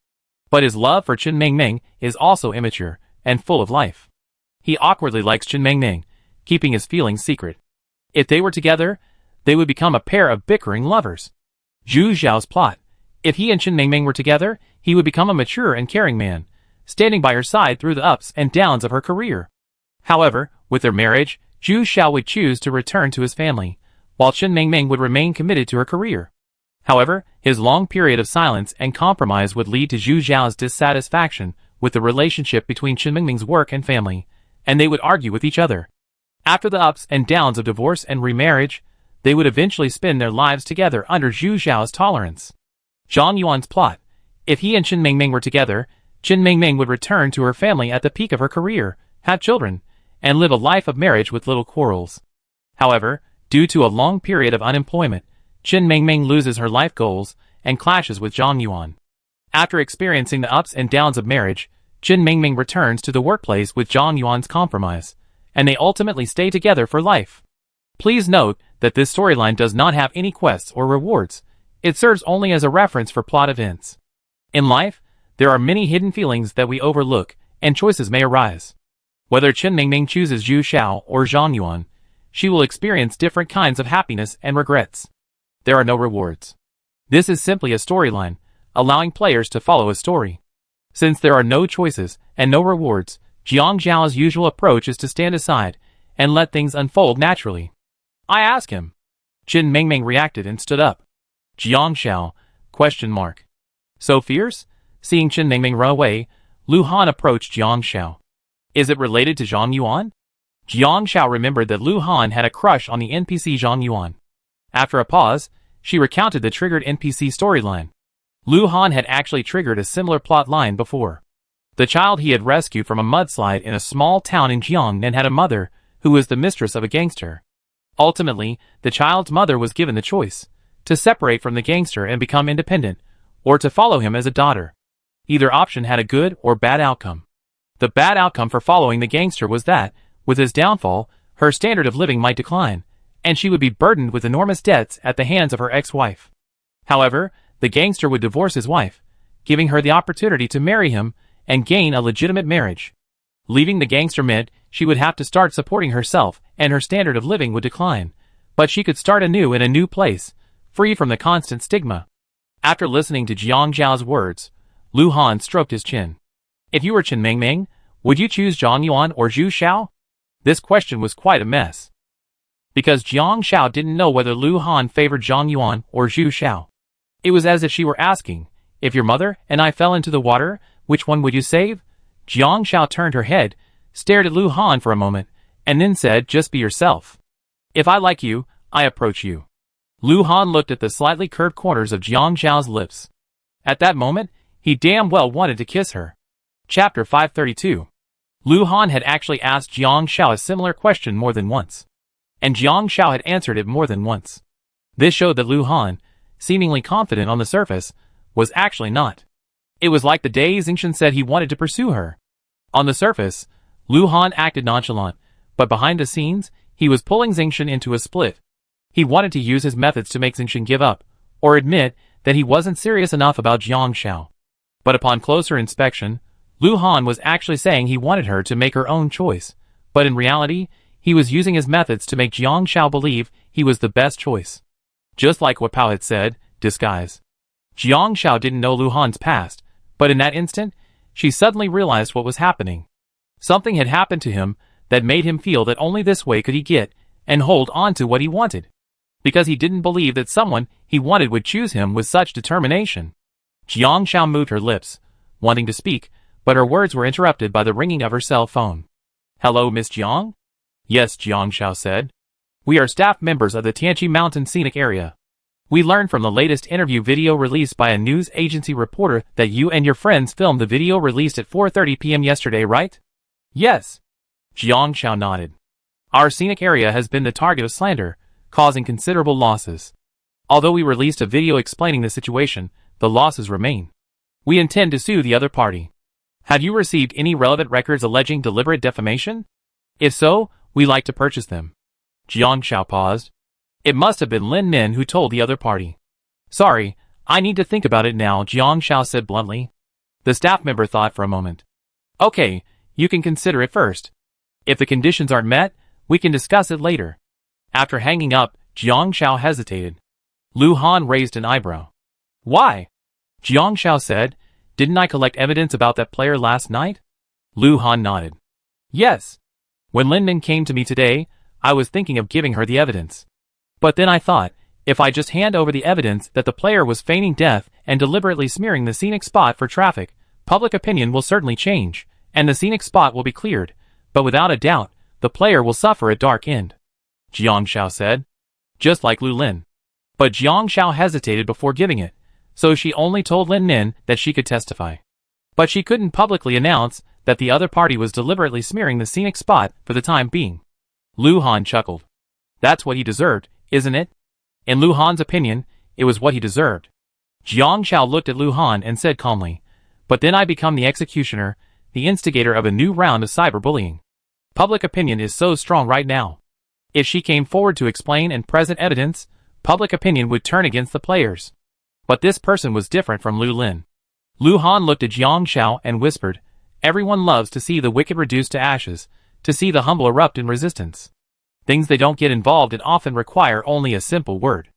But his love for Chen Mingming is also immature and full of life. He awkwardly likes Chen Mingming, keeping his feelings secret. If they were together, they would become a pair of bickering lovers. Zhu Xiao's plot. If he and Chen Mingming were together, he would become a mature and caring man, standing by her side through the ups and downs of her career. However, with their marriage, Zhu Xiao would choose to return to his family, while Chen Mingming would remain committed to her career. However, his long period of silence and compromise would lead to Zhu Xiao's dissatisfaction with the relationship between Chen Mingming's work and family, and they would argue with each other. After the ups and downs of divorce and remarriage, they would eventually spend their lives together under Zhu Xiao's tolerance. Zhang Yuan's plot. If he and Chen Mingming were together, Chen Mingming would return to her family at the peak of her career, have children, and live a life of marriage with little quarrels. However, due to a long period of unemployment, Chen Mingming loses her life goals and clashes with Zhang Yuan. After experiencing the ups and downs of marriage, Chen Mingming returns to the workplace with Zhang Yuan's compromise, and they ultimately stay together for life. Please note that this storyline does not have any quests or rewards. It serves only as a reference for plot events. In life, there are many hidden feelings that we overlook, and choices may arise. Whether Chen Mingming chooses Zhu Xiao or Zhang Yuan, she will experience different kinds of happiness and regrets. There are no rewards. This is simply a storyline, allowing players to follow a story. Since there are no choices and no rewards, Jiang Zhao's usual approach is to stand aside and let things unfold naturally. I ask him. Chen Mingming reacted and stood up. Jiang Zhao? Question mark. So fierce? Seeing Chen Mingming run away, Lu Han approached Jiang Zhao. Is it related to Zhang Yuan? Jiang Zhao remembered that Lu Han had a crush on the NPC Zhang Yuan. After a pause, she recounted the triggered NPC storyline. Lu Han had actually triggered a similar plot line before. The child he had rescued from a mudslide in a small town in Jiangnan had a mother who was the mistress of a gangster. Ultimately, the child's mother was given the choice to separate from the gangster and become independent, or to follow him as a daughter. Either option had a good or bad outcome. The bad outcome for following the gangster was that, with his downfall, her standard of living might decline, and she would be burdened with enormous debts at the hands of her ex-wife. However, the gangster would divorce his wife, giving her the opportunity to marry him and gain a legitimate marriage. Leaving the gangster meant she would have to start supporting herself and her standard of living would decline, but she could start anew in a new place, free from the constant stigma. After listening to Jiang Zhao's words, Lu Han stroked his chin. If you were Chen Mingming, would you choose Zhang Yuan or Zhu Xiao? This question was quite a mess. Because Jiang Zhao didn't know whether Lu Han favored Zhang Yuan or Zhu Xiao. It was as if she were asking, if your mother and I fell into the water, which one would you save? Jiang Zhao turned her head, stared at Lu Han for a moment, and then said, just be yourself. If I like you, I approach you. Lu Han looked at the slightly curved corners of Jiang Zhao's lips. At that moment, he damn well wanted to kiss her. Chapter 532. Lu Han had actually asked Jiang Zhao a similar question more than once. And Jiang Zhao had answered it more than once. This showed that Lu Han, seemingly confident on the surface, was actually not. It was like the day Xingchen said he wanted to pursue her. On the surface, Lu Han acted nonchalant, but behind the scenes, he was pulling Xingchen into a split. He wanted to use his methods to make Xingchen give up, or admit that he wasn't serious enough about Jiang Zhao. But upon closer inspection, Lu Han was actually saying he wanted her to make her own choice, but in reality, he was using his methods to make Jiang Zhao believe he was the best choice. Just like what Pao had said, disguise. Jiang Zhao didn't know Lu Han's past, but in that instant, she suddenly realized what was happening. Something had happened to him that made him feel that only this way could he get and hold on to what he wanted. Because he didn't believe that someone he wanted would choose him with such determination. Jiang Zhao moved her lips, wanting to speak, but her words were interrupted by the ringing of her cell phone. Hello, Miss Jiang? Yes, Jiang Zhao said. We are staff members of the Tianqi Mountain Scenic Area. We learned from the latest interview video released by a news agency reporter that you and your friends filmed the video released at 4:30 p.m. yesterday, right? Yes. Jiang Zhao nodded. Our scenic area has been the target of slander, causing considerable losses. Although we released a video explaining the situation, the losses remain. We intend to sue the other party. Have you received any relevant records alleging deliberate defamation? If so, we like to purchase them. Jiang Zhao paused. It must have been Lin Min who told the other party. Sorry, I need to think about it now, Jiang Zhao said bluntly. The staff member thought for a moment. Okay, you can consider it first. If the conditions aren't met, we can discuss it later. After hanging up, Jiang Zhao hesitated. Lu Han raised an eyebrow. Why? Jiang Zhao said, didn't I collect evidence about that player last night? Lu Han nodded. Yes. When Lin Min came to me today, I was thinking of giving her the evidence. But then I thought, if I just hand over the evidence that the player was feigning death and deliberately smearing the scenic spot for traffic, public opinion will certainly change, and the scenic spot will be cleared, but without a doubt, the player will suffer a dark end. Jiang Zhao said. Just like Lu Lin. But Jiang Zhao hesitated before giving it, so she only told Lin Min that she could testify. But she couldn't publicly announce that the other party was deliberately smearing the scenic spot for the time being. Lu Han chuckled. That's what he deserved, isn't it? In Lu Han's opinion, it was what he deserved. Jiang Zhao looked at Lu Han and said calmly, but then I become the executioner, the instigator of a new round of cyberbullying. Public opinion is so strong right now. If she came forward to explain and present evidence, public opinion would turn against the players. But this person was different from Lu Lin. Lu Han looked at Jiang Xiao and whispered, "Everyone loves to see the wicked reduced to ashes, to see the humble erupt in resistance. Things they don't get involved in often require only a simple word."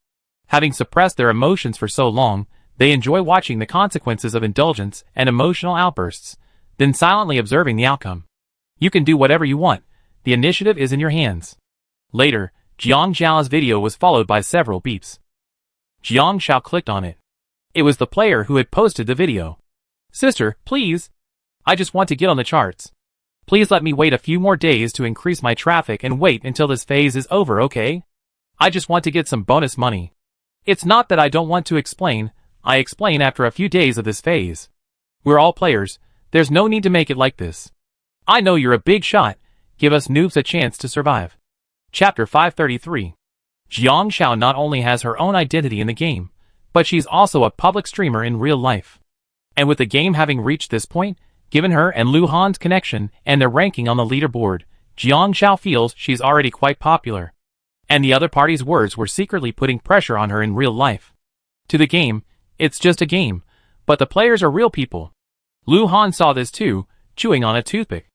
Having suppressed their emotions for so long, they enjoy watching the consequences of indulgence and emotional outbursts, then silently observing the outcome. You can do whatever you want. The initiative is in your hands. Later, Jiang Xiao's video was followed by several beeps. Jiang Xiao clicked on it. It was the player who had posted the video. "Sister, please. I just want to get on the charts. Please let me wait a few more days to increase my traffic and wait until this phase is over, okay? I just want to get some bonus money. It's not that I don't want to explain, I explain after a few days of this phase. We're all players, there's no need to make it like this. I know you're a big shot, give us noobs a chance to survive." Chapter 533. Jiang Xiao not only has her own identity in the game, but she's also a public streamer in real life. And with the game having reached this point, given her and Lu Han's connection and their ranking on the leaderboard, Jiang Xiao feels she's already quite popular. And the other party's words were secretly putting pressure on her in real life. To the game, it's just a game, but the players are real people. Lu Han saw this too, chewing on a toothpick.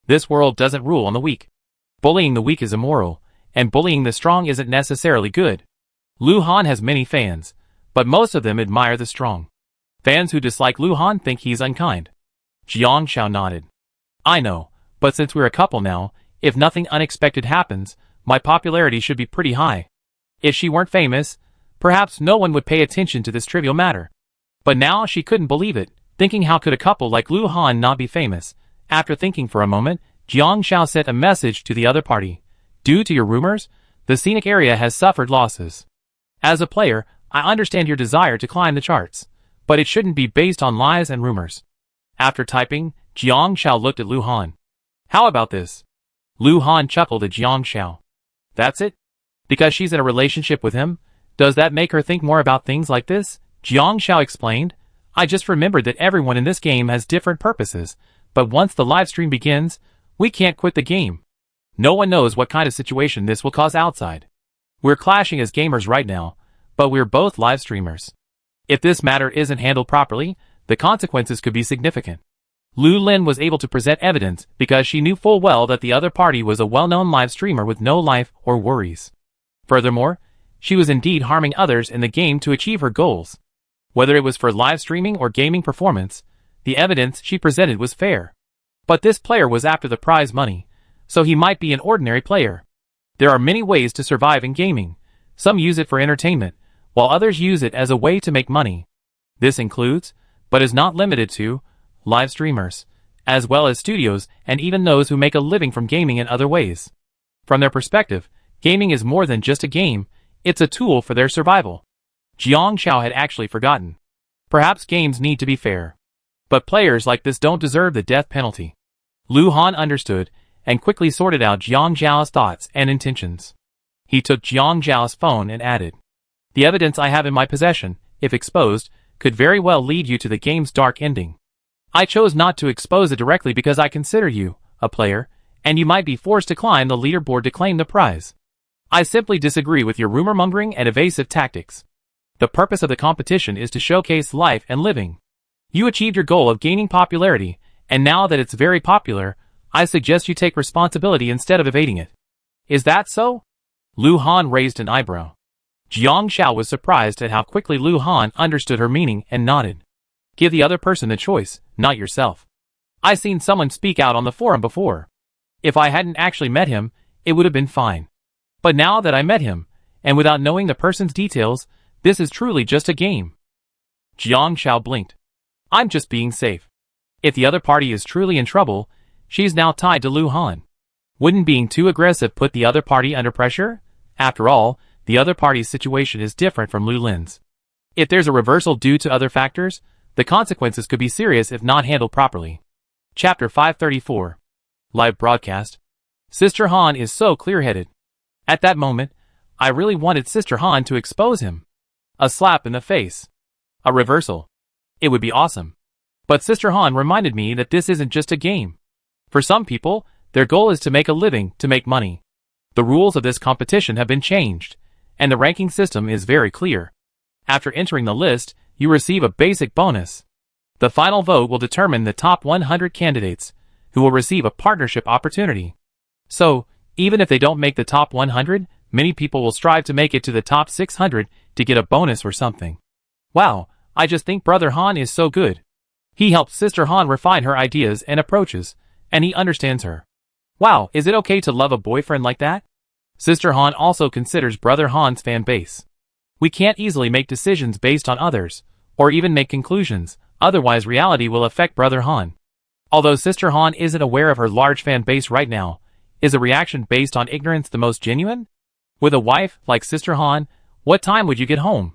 This world doesn't rule on the weak. Bullying the weak is immoral, and bullying the strong isn't necessarily good. Lu Han has many fans, but most of them admire the strong. Fans who dislike Lu Han think he's unkind. Jiang Xiao nodded. "I know, but since we're a couple now, if nothing unexpected happens, my popularity should be pretty high. If she weren't famous, perhaps no one would pay attention to this trivial matter." But now she couldn't believe it, thinking how could a couple like Lu Han not be famous. After thinking for a moment, Jiang Xiao sent a message to the other party. "Due to your rumors, the scenic area has suffered losses. As a player, I understand your desire to climb the charts, but it shouldn't be based on lies and rumors." After typing, Jiang Xiao looked at Lu Han. "How about this?" Lu Han chuckled at Jiang Xiao. "That's it? Because she's in a relationship with him? Does that make her think more about things like this?" Jiang Xiao explained. "I just remembered that everyone in this game has different purposes, but once the live stream begins, we can't quit the game. No one knows what kind of situation this will cause outside. We're clashing as gamers right now, but we're both live streamers. If this matter isn't handled properly, the consequences could be significant." Lu Lin was able to present evidence because she knew full well that the other party was a well-known live streamer with no life or worries. Furthermore, she was indeed harming others in the game to achieve her goals. Whether it was for live streaming or gaming performance, the evidence she presented was fair. But this player was after the prize money, so he might be an ordinary player. There are many ways to survive in gaming. Some use it for entertainment, while others use it as a way to make money. This includes, but is not limited to, live streamers, as well as studios and even those who make a living from gaming in other ways. From their perspective, gaming is more than just a game, it's a tool for their survival. Jiang Xiao had actually forgotten. Perhaps games need to be fair. But players like this don't deserve the death penalty. Lu Han understood, and quickly sorted out Jiang Xiao's thoughts and intentions. He took Jiang Xiao's phone and added, "The evidence I have in my possession, if exposed, could very well lead you to the game's dark ending. I chose not to expose it directly because I consider you a player, and you might be forced to climb the leaderboard to claim the prize. I simply disagree with your rumor-mongering and evasive tactics. The purpose of the competition is to showcase life and living. You achieved your goal of gaining popularity, and now that it's very popular, I suggest you take responsibility instead of evading it. Is that so?" Lu Han raised an eyebrow. Jiang Xiao was surprised at how quickly Lu Han understood her meaning and nodded. "Give the other person the choice, not yourself. I seen someone speak out on the forum before. If I hadn't actually met him, it would have been fine. But now that I met him, and without knowing the person's details, this is truly just a game." Jiang Xiao blinked. "I'm just being safe. If the other party is truly in trouble, she's now tied to Lu Han. Wouldn't being too aggressive put the other party under pressure? After all, the other party's situation is different from Lu Lin's. If there's a reversal due to other factors, the consequences could be serious if not handled properly." Chapter 534. Live broadcast. Sister Han is so clear-headed. At that moment, I really wanted Sister Han to expose him. A slap in the face. A reversal. It would be awesome. But Sister Han reminded me that this isn't just a game. For some people, their goal is to make a living, to make money. The rules of this competition have been changed, and the ranking system is very clear. After entering the list, you receive a basic bonus. The final vote will determine the top 100 candidates, who will receive a partnership opportunity. So, even if they don't make the top 100, many people will strive to make it to the top 600 to get a bonus or something. Wow, I just think Brother Han is so good. He helps Sister Han refine her ideas and approaches, and he understands her. Wow, is it okay to love a boyfriend like that? Sister Han also considers Brother Han's fan base. We can't easily make decisions based on others, or even make conclusions, otherwise reality will affect Brother Han. Although Sister Han isn't aware of her large fan base right now, is a reaction based on ignorance the most genuine? With a wife like Sister Han, what time would you get home?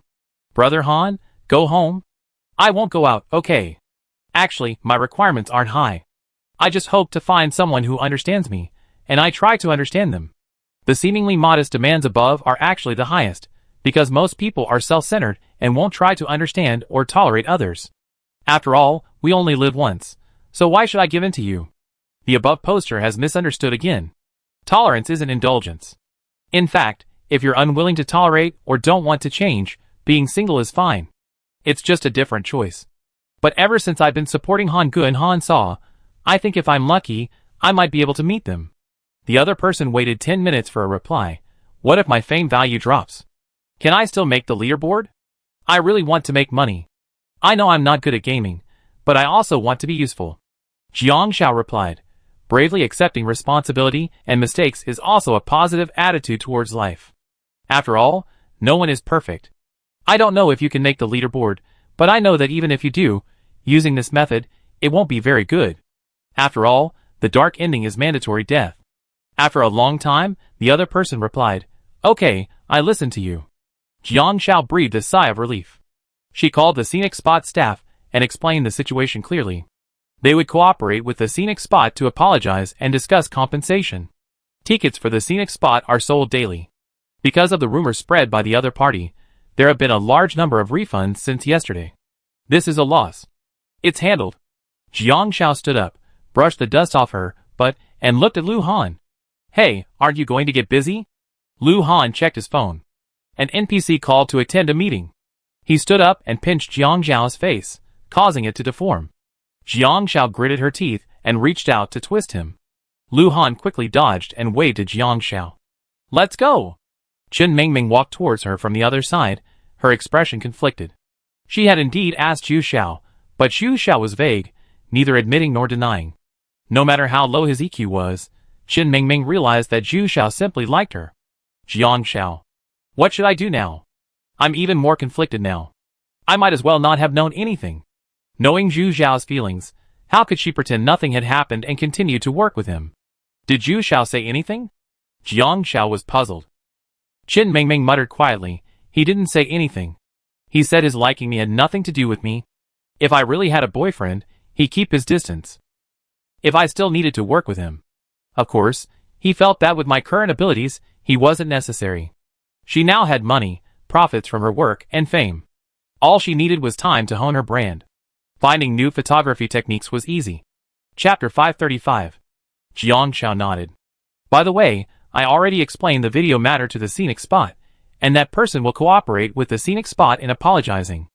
Brother Han, go home? I won't go out, okay. Actually, my requirements aren't high. I just hope to find someone who understands me, and I try to understand them. The seemingly modest demands above are actually the highest, because most people are self-centered and won't try to understand or tolerate others. After all, we only live once, so why should I give in to you? The above poster has misunderstood again. Tolerance isn't indulgence. In fact, if you're unwilling to tolerate or don't want to change, being single is fine. It's just a different choice. But ever since I've been supporting Han Gu and Han Saw, I think if I'm lucky, I might be able to meet them. The other person waited 10 minutes for a reply. What if my fame value drops? Can I still make the leaderboard? I really want to make money. I know I'm not good at gaming, but I also want to be useful. Jiang Xiao replied. Bravely accepting responsibility and mistakes is also a positive attitude towards life. After all, no one is perfect. I don't know if you can make the leaderboard, but I know that even if you do, using this method, it won't be very good. After all, the dark ending is mandatory death. After a long time, the other person replied, Okay, I listen to you. Jiang Xiao breathed a sigh of relief. She called the scenic spot staff and explained the situation clearly. They would cooperate with the scenic spot to apologize and discuss compensation. Tickets for the scenic spot are sold daily. Because of the rumors spread by the other party, there have been a large number of refunds since yesterday. This is a loss. It's handled. Jiang Xiao stood up, brushed the dust off her butt, and looked at Lu Han. Hey, aren't you going to get busy? Lu Han checked his phone. An NPC called to attend a meeting. He stood up and pinched Jiang Xiao's face, causing it to deform. Jiang Xiao gritted her teeth and reached out to twist him. Lu Han quickly dodged and waved to Jiang Xiao. Let's go! Chen Mingming walked towards her from the other side, her expression conflicted. She had indeed asked Zhu Xiao, but Zhu Xiao was vague, neither admitting nor denying. No matter how low his EQ was, Chen Mingming realized that Zhu Xiao simply liked her. Jiang Xiao. What should I do now? I'm even more conflicted now. I might as well not have known anything. Knowing Zhu Xiao's feelings, how could she pretend nothing had happened and continue to work with him? Did Zhu Xiao say anything? Jiang Xiao was puzzled. Chen Mingming muttered quietly, he didn't say anything. He said his liking me had nothing to do with me. If I really had a boyfriend, he'd keep his distance. If I still needed to work with him. Of course, he felt that with my current abilities, he wasn't necessary. She now had money, profits from her work, and fame. All she needed was time to hone her brand. Finding new photography techniques was easy. Chapter 535. Jiang Xiao nodded. By the way, I already explained the video matter to the scenic spot, and that person will cooperate with the scenic spot in apologizing.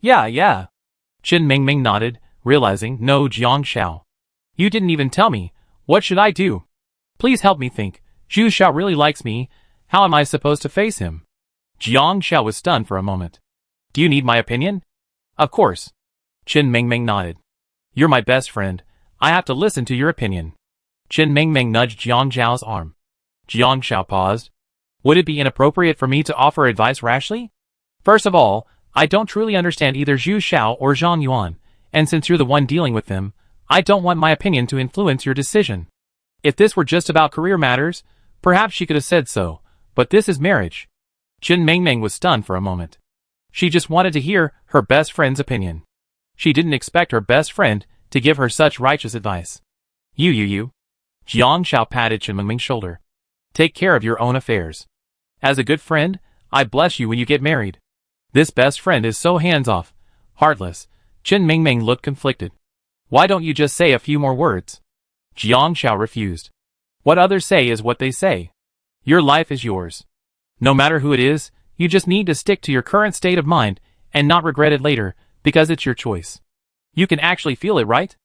Yeah. Chen Mingming nodded, realizing, no Jiang Xiao. You didn't even tell me. What should I do? Please help me think. Zhu Xiao really likes me. How am I supposed to face him? Jiang Xiao was stunned for a moment. Do you need my opinion? Of course. Chen Mingming nodded. You're my best friend. I have to listen to your opinion. Chen Mingming nudged Jiang Xiao's arm. Jiang Xiao paused. Would it be inappropriate for me to offer advice rashly? First of all, I don't truly understand either Zhu Xiao or Zhang Yuan, and since you're the one dealing with them, I don't want my opinion to influence your decision. If this were just about career matters, perhaps she could have said so, but this is marriage. Chen Mingming was stunned for a moment. She just wanted to hear her best friend's opinion. She didn't expect her best friend to give her such righteous advice. You. Jiang Xiao patted Chen Mingming's shoulder. Take care of your own affairs. As a good friend, I bless you when you get married. This best friend is so hands-off, heartless. Chen Mingming looked conflicted. Why don't you just say a few more words? Jiang Xiao refused. What others say is what they say. Your life is yours. No matter who it is, you just need to stick to your current state of mind and not regret it later, because it's your choice. You can actually feel it, right?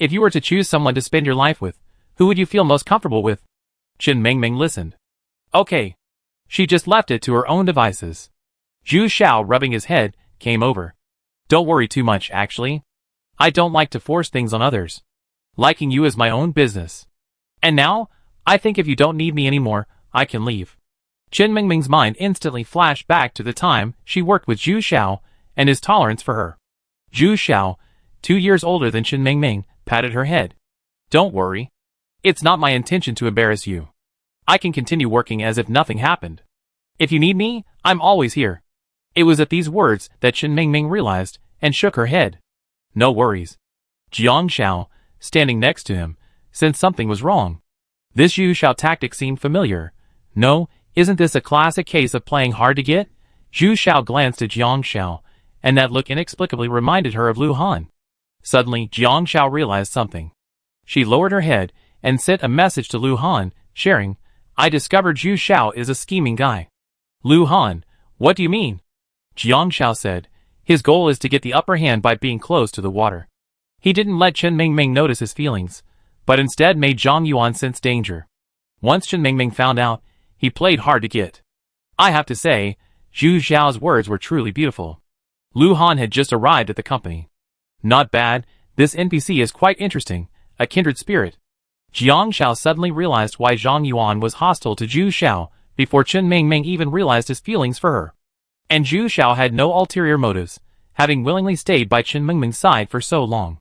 If you were to choose someone to spend your life with, who would you feel most comfortable with? Chen Mingming listened. Okay. She just left it to her own devices. Zhu Xiao, rubbing his head, came over. Don't worry too much, actually. I don't like to force things on others. Liking you is my own business. And now, I think if you don't need me anymore, I can leave. Chen Mingming's mind instantly flashed back to the time she worked with Zhu Xiao and his tolerance for her. Zhu Xiao, 2 years older than Chen Mingming, patted her head. Don't worry. It's not my intention to embarrass you. I can continue working as if nothing happened. If you need me, I'm always here. It was at these words that Chen Mingming realized and shook her head. No worries. Jiang Xiao, standing next to him, sensed something was wrong. This Zhu Xiao tactic seemed familiar. No, isn't this a classic case of playing hard to get? Zhu Xiao glanced at Jiang Xiao, and that look inexplicably reminded her of Lu Han. Suddenly, Jiang Xiao realized something. She lowered her head and sent a message to Lu Han, sharing, I discovered Zhu Xiao is a scheming guy. Lu Han, what do you mean? Jiang Xiao said, his goal is to get the upper hand by being close to the water. He didn't let Chen Mingming notice his feelings, but instead made Zhang Yuan sense danger. Once Chen Mingming found out, he played hard to get. I have to say, Zhu Xiao's words were truly beautiful. Lu Han had just arrived at the company. Not bad, this NPC is quite interesting, a kindred spirit. Jiang Xiao suddenly realized why Zhang Yuan was hostile to Zhu Xiao before Chen Mingming even realized his feelings for her. And Zhu Xiao had no ulterior motives, having willingly stayed by Chen Mingming's side for so long.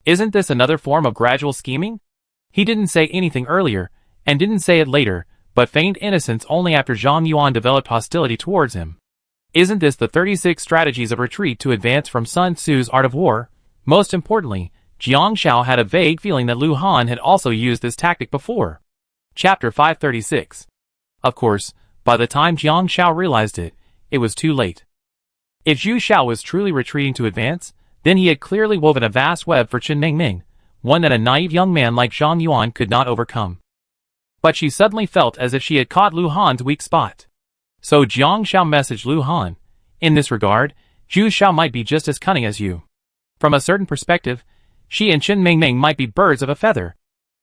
Isn't this another form of gradual scheming? He didn't say anything earlier, and didn't say it later, but feigned innocence only after Zhang Yuan developed hostility towards him. Isn't this the 36 strategies of retreat to advance from Sun Tzu's art of war? Most importantly, Jiang Xiao had a vague feeling that Lu Han had also used this tactic before. Chapter 536. Of course, by the time Jiang Xiao realized it, it was too late. If Zhu Xiao was truly retreating to advance, then he had clearly woven a vast web for Chen Mingming, one that a naive young man like Zhang Yuan could not overcome. But she suddenly felt as if she had caught Lu Han's weak spot. So Jiang Xiao messaged Lu Han, in this regard, Zhu Xiao might be just as cunning as you. From a certain perspective, she and Chen Mingming might be birds of a feather.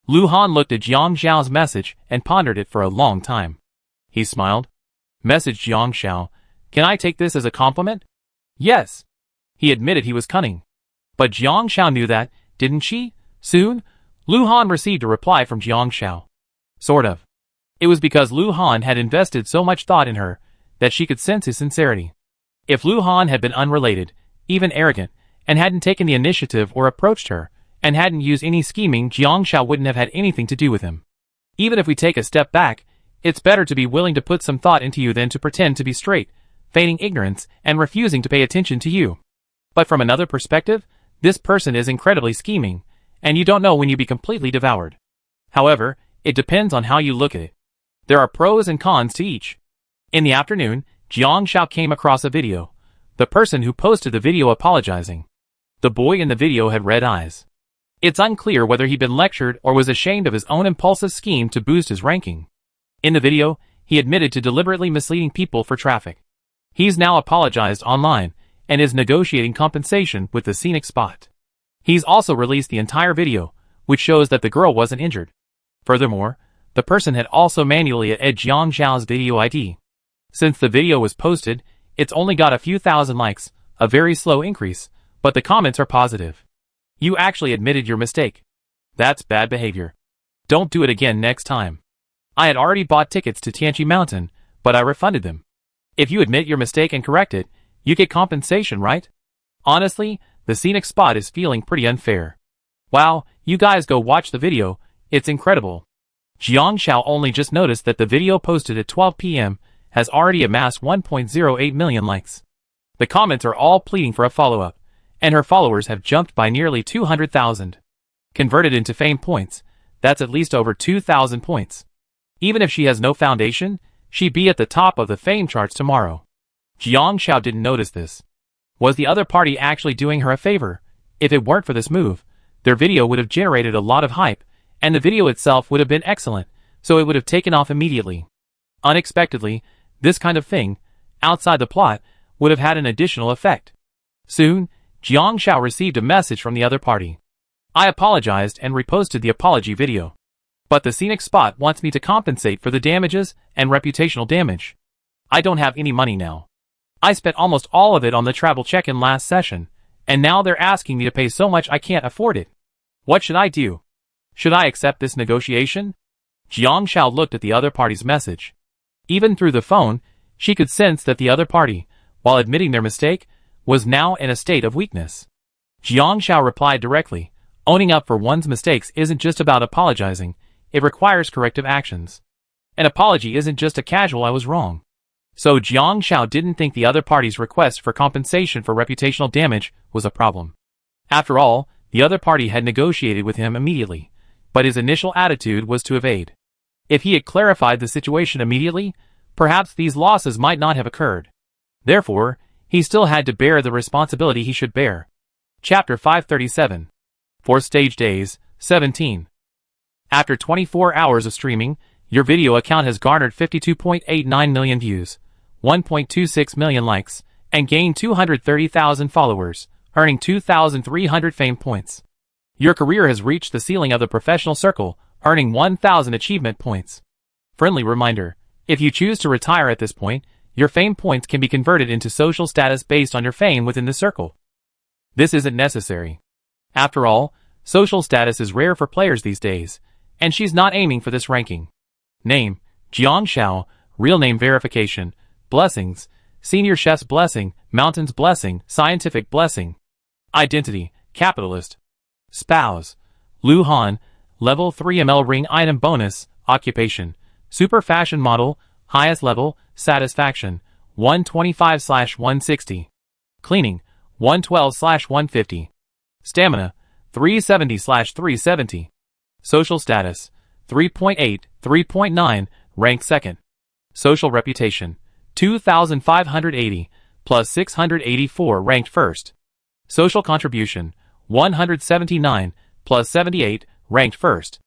Lu Han looked at Jiang Xiao's message and pondered it for a long time. He smiled. Message Jiang Xiao, can I take this as a compliment? Yes. He admitted he was cunning. But Jiang Xiao knew that, didn't she? Soon, Lu Han received a reply from Jiang Xiao. Sort of. It was because Lu Han had invested so much thought in her that she could sense his sincerity. If Lu Han had been unrelated, even arrogant, and hadn't taken the initiative or approached her, and hadn't used any scheming, Jiang Xiao wouldn't have had anything to do with him. Even if we take a step back, it's better to be willing to put some thought into you than to pretend to be straight, feigning ignorance and refusing to pay attention to you. But from another perspective, this person is incredibly scheming, and you don't know when you'll be completely devoured. However, it depends on how you look at it. There are pros and cons to each. In the afternoon, Jiang Xiao came across a video. The person who posted the video apologizing. The boy in the video had red eyes. It's unclear whether he'd been lectured or was ashamed of his own impulsive scheme to boost his ranking. In the video, he admitted to deliberately misleading people for traffic. He's now apologized online, and is negotiating compensation with the scenic spot. He's also released the entire video, which shows that the girl wasn't injured. Furthermore, the person had also manually added Jiang Xiao's video ID. Since the video was posted, it's only got a few thousand likes, a very slow increase, but the comments are positive. You actually admitted your mistake. That's bad behavior. Don't do it again next time. I had already bought tickets to Tianqi Mountain, but I refunded them. If you admit your mistake and correct it, you get compensation, right? Honestly, the scenic spot is feeling pretty unfair. Wow, you guys go watch the video, it's incredible. Jiang Xiao only just noticed that the video posted at 12 p.m. has already amassed 1.08 million likes. The comments are all pleading for a follow-up, and her followers have jumped by nearly 200,000. Converted into fame points, that's at least over 2,000 points. Even if she has no foundation, she'd be at the top of the fame charts tomorrow. Jiang Xiao didn't notice this. Was the other party actually doing her a favor? If it weren't for this move, their video would have generated a lot of hype, and the video itself would have been excellent, so it would have taken off immediately. Unexpectedly, this kind of thing, outside the plot, would have had an additional effect. Soon, Jiang Shao received a message from the other party. I apologized and reposted the apology video. But the scenic spot wants me to compensate for the damages and reputational damage. I don't have any money now. I spent almost all of it on the travel check-in last session, and now they're asking me to pay so much I can't afford it. What should I do? Should I accept this negotiation? Jiang Shao looked at the other party's message. Even through the phone, she could sense that the other party, while admitting their mistake, was now in a state of weakness. Jiang Shao replied directly, owning up for one's mistakes isn't just about apologizing, it requires corrective actions. An apology isn't just a casual "I was wrong." So Jiang Shao didn't think the other party's request for compensation for reputational damage was a problem. After all, the other party had negotiated with him immediately, but his initial attitude was to evade. If he had clarified the situation immediately, perhaps these losses might not have occurred. Therefore, he still had to bear the responsibility he should bear. Chapter 537. 4 Stage Days, 17. After 24 hours of streaming, your video account has garnered 52.89 million views, 1.26 million likes, and gained 230,000 followers, earning 2,300 fame points. Your career has reached the ceiling of the professional circle, earning 1,000 achievement points. Friendly reminder, if you choose to retire at this point, your fame points can be converted into social status based on your fame within the circle. This isn't necessary. After all, social status is rare for players these days, and she's not aiming for this ranking. Name, Jiang Shao, real name verification, blessings, senior chef's blessing, mountain's blessing, scientific blessing. Identity, capitalist. Spouse, Lu Han, level 3 ML ring item bonus, occupation, super fashion model, highest level, satisfaction, 125/160. Cleaning, 112/150. Stamina, 370/370. Social status, 3.8, 3.9, ranked second. Social reputation, 2,580, plus 684 ranked first. Social contribution, 179, plus 78, ranked first.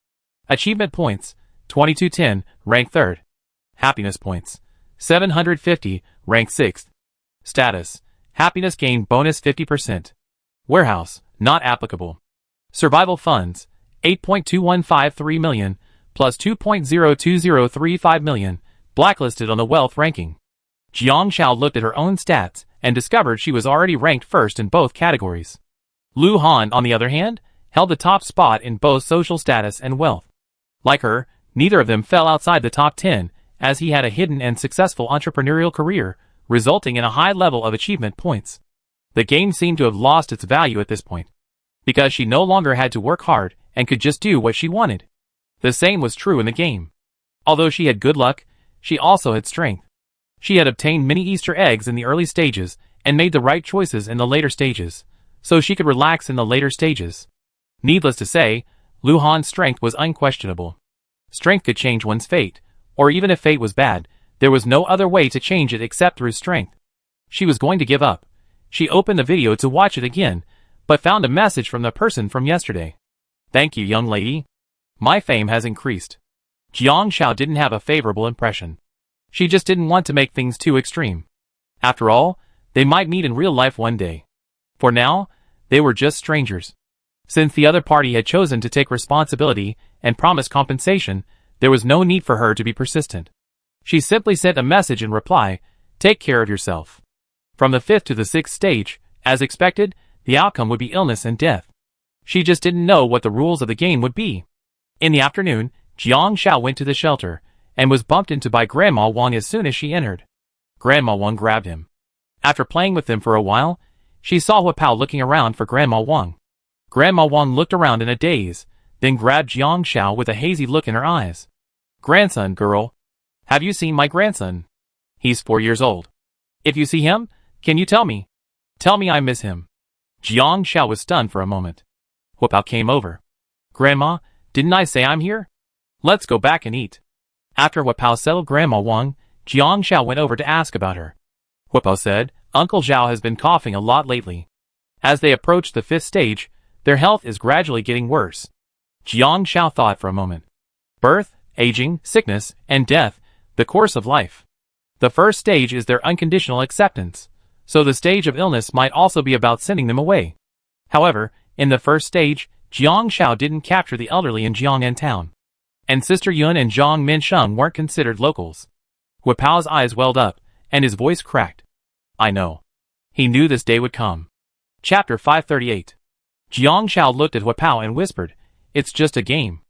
Achievement points, 2210, ranked third. Happiness points, 750, ranked sixth. Status, happiness gain bonus 50%. Warehouse, not applicable. Survival funds, 8.2153 million, plus 2.02035 million, blacklisted on the wealth ranking. Jiang Shao looked at her own stats and discovered she was already ranked first in both categories. Lu Han, on the other hand, held the top spot in both social status and wealth. Like her, neither of them fell outside the top 10, as he had a hidden and successful entrepreneurial career, resulting in a high level of achievement points. The game seemed to have lost its value at this point, because she no longer had to work hard and could just do what she wanted. The same was true in the game. Although she had good luck, she also had strength. She had obtained many Easter eggs in the early stages and made the right choices in the later stages, so she could relax in the later stages. Needless to say, Lu Han's strength was unquestionable. Strength could change one's fate, or even if fate was bad, there was no other way to change it except through strength. She was going to give up. She opened the video to watch it again, but found a message from the person from yesterday. Thank you, young lady. My fame has increased. Jiang Shao didn't have a favorable impression. She just didn't want to make things too extreme. After all, they might meet in real life one day. For now, they were just strangers. Since the other party had chosen to take responsibility and promise compensation, there was no need for her to be persistent. She simply sent a message in reply, "Take care of yourself." From the 5th to the 6th stage, as expected, the outcome would be illness and death. She just didn't know what the rules of the game would be. In the afternoon, Jiang Shao went to the shelter, and was bumped into by Grandma Wang as soon as she entered. Grandma Wang grabbed him. After playing with him for a while, she saw Hua Pao looking around for Grandma Wang. Grandma Wang looked around in a daze, then grabbed Jiang Shao with a hazy look in her eyes. "Grandson, girl. Have you seen my grandson? He's 4 years old. If you see him, can you tell me? Tell me I miss him." Jiang Shao was stunned for a moment. Hua Pao came over. "Grandma, didn't I say I'm here? Let's go back and eat." After Hua Pao settled Grandma Wang, Jiang Shao went over to ask about her. Hua Pao said, "Uncle Zhao has been coughing a lot lately. As they approach the 5th stage, their health is gradually getting worse." Jiang Shao thought for a moment. Birth, aging, sickness, and death, the course of life. The first stage is their unconditional acceptance. so the stage of illness might also be about sending them away. However, in the first stage, Jiang Shao didn't capture the elderly in Jiang'an town. And Sister Yun and Zhang Minsheng weren't considered locals. Hu Pao's eyes welled up, and his voice cracked. I know. He knew this day would come. Chapter 538. Jiang Shao looked at Hu Pao and whispered, "It's just a game."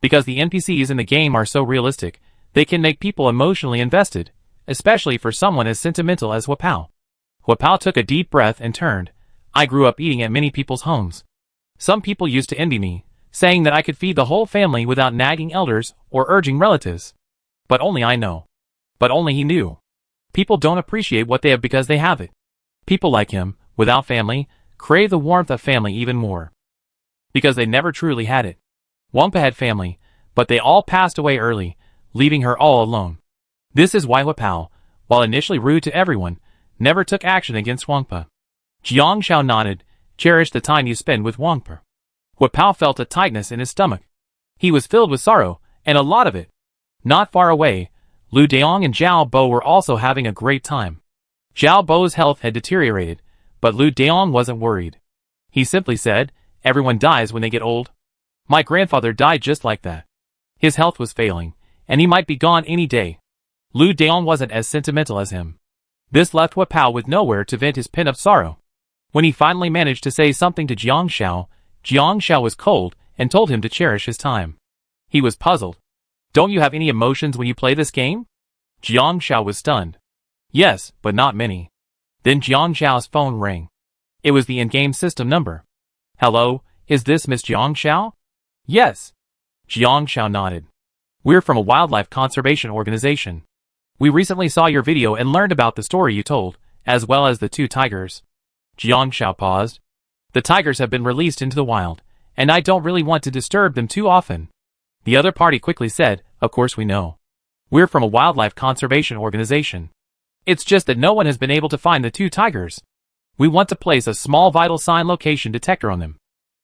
Because the NPCs in the game are so realistic, they can make people emotionally invested, especially for someone as sentimental as Hu Pao. Hu Pao took a deep breath and turned. I grew up eating at many people's homes. Some people used to envy me, saying that I could feed the whole family without nagging elders or urging relatives. But only I know. But only he knew. People don't appreciate what they have because they have it. People like him, without family, crave the warmth of family even more. Because they never truly had it. Wangpa had family, but they all passed away early, leaving her all alone. This is why Hu Pao, while initially rude to everyone, never took action against Wangpa. Jiang Shao nodded, cherish the time you spend with Wangpa. Hu Pao felt a tightness in his stomach. He was filled with sorrow, and a lot of it. Not far away, Lu Daong and Zhao Bo were also having a great time. Zhao Bo's health had deteriorated, but Lu Daong wasn't worried. He simply said, everyone dies when they get old. My grandfather died just like that. His health was failing, and he might be gone any day. Lu Daong wasn't as sentimental as him. This left Hu Pao with nowhere to vent his pent-up sorrow. When he finally managed to say something to Jiang Shao was cold and told him to cherish his time. He was puzzled. Don't you have any emotions when you play this game? Jiang Shao was stunned. Yes, but not many. Then Jiang Shao's phone rang. It was the in-game system number. Hello, is this Miss Jiang Shao? Yes. Jiang Shao nodded. We're from a wildlife conservation organization. We recently saw your video and learned about the story you told, as well as the 2 tigers. Jiang Shao paused. The tigers have been released into the wild, and I don't really want to disturb them too often. The other party quickly said, of course we know. We're from a wildlife conservation organization. It's just that no one has been able to find the 2 tigers. We want to place a small vital sign location detector on them.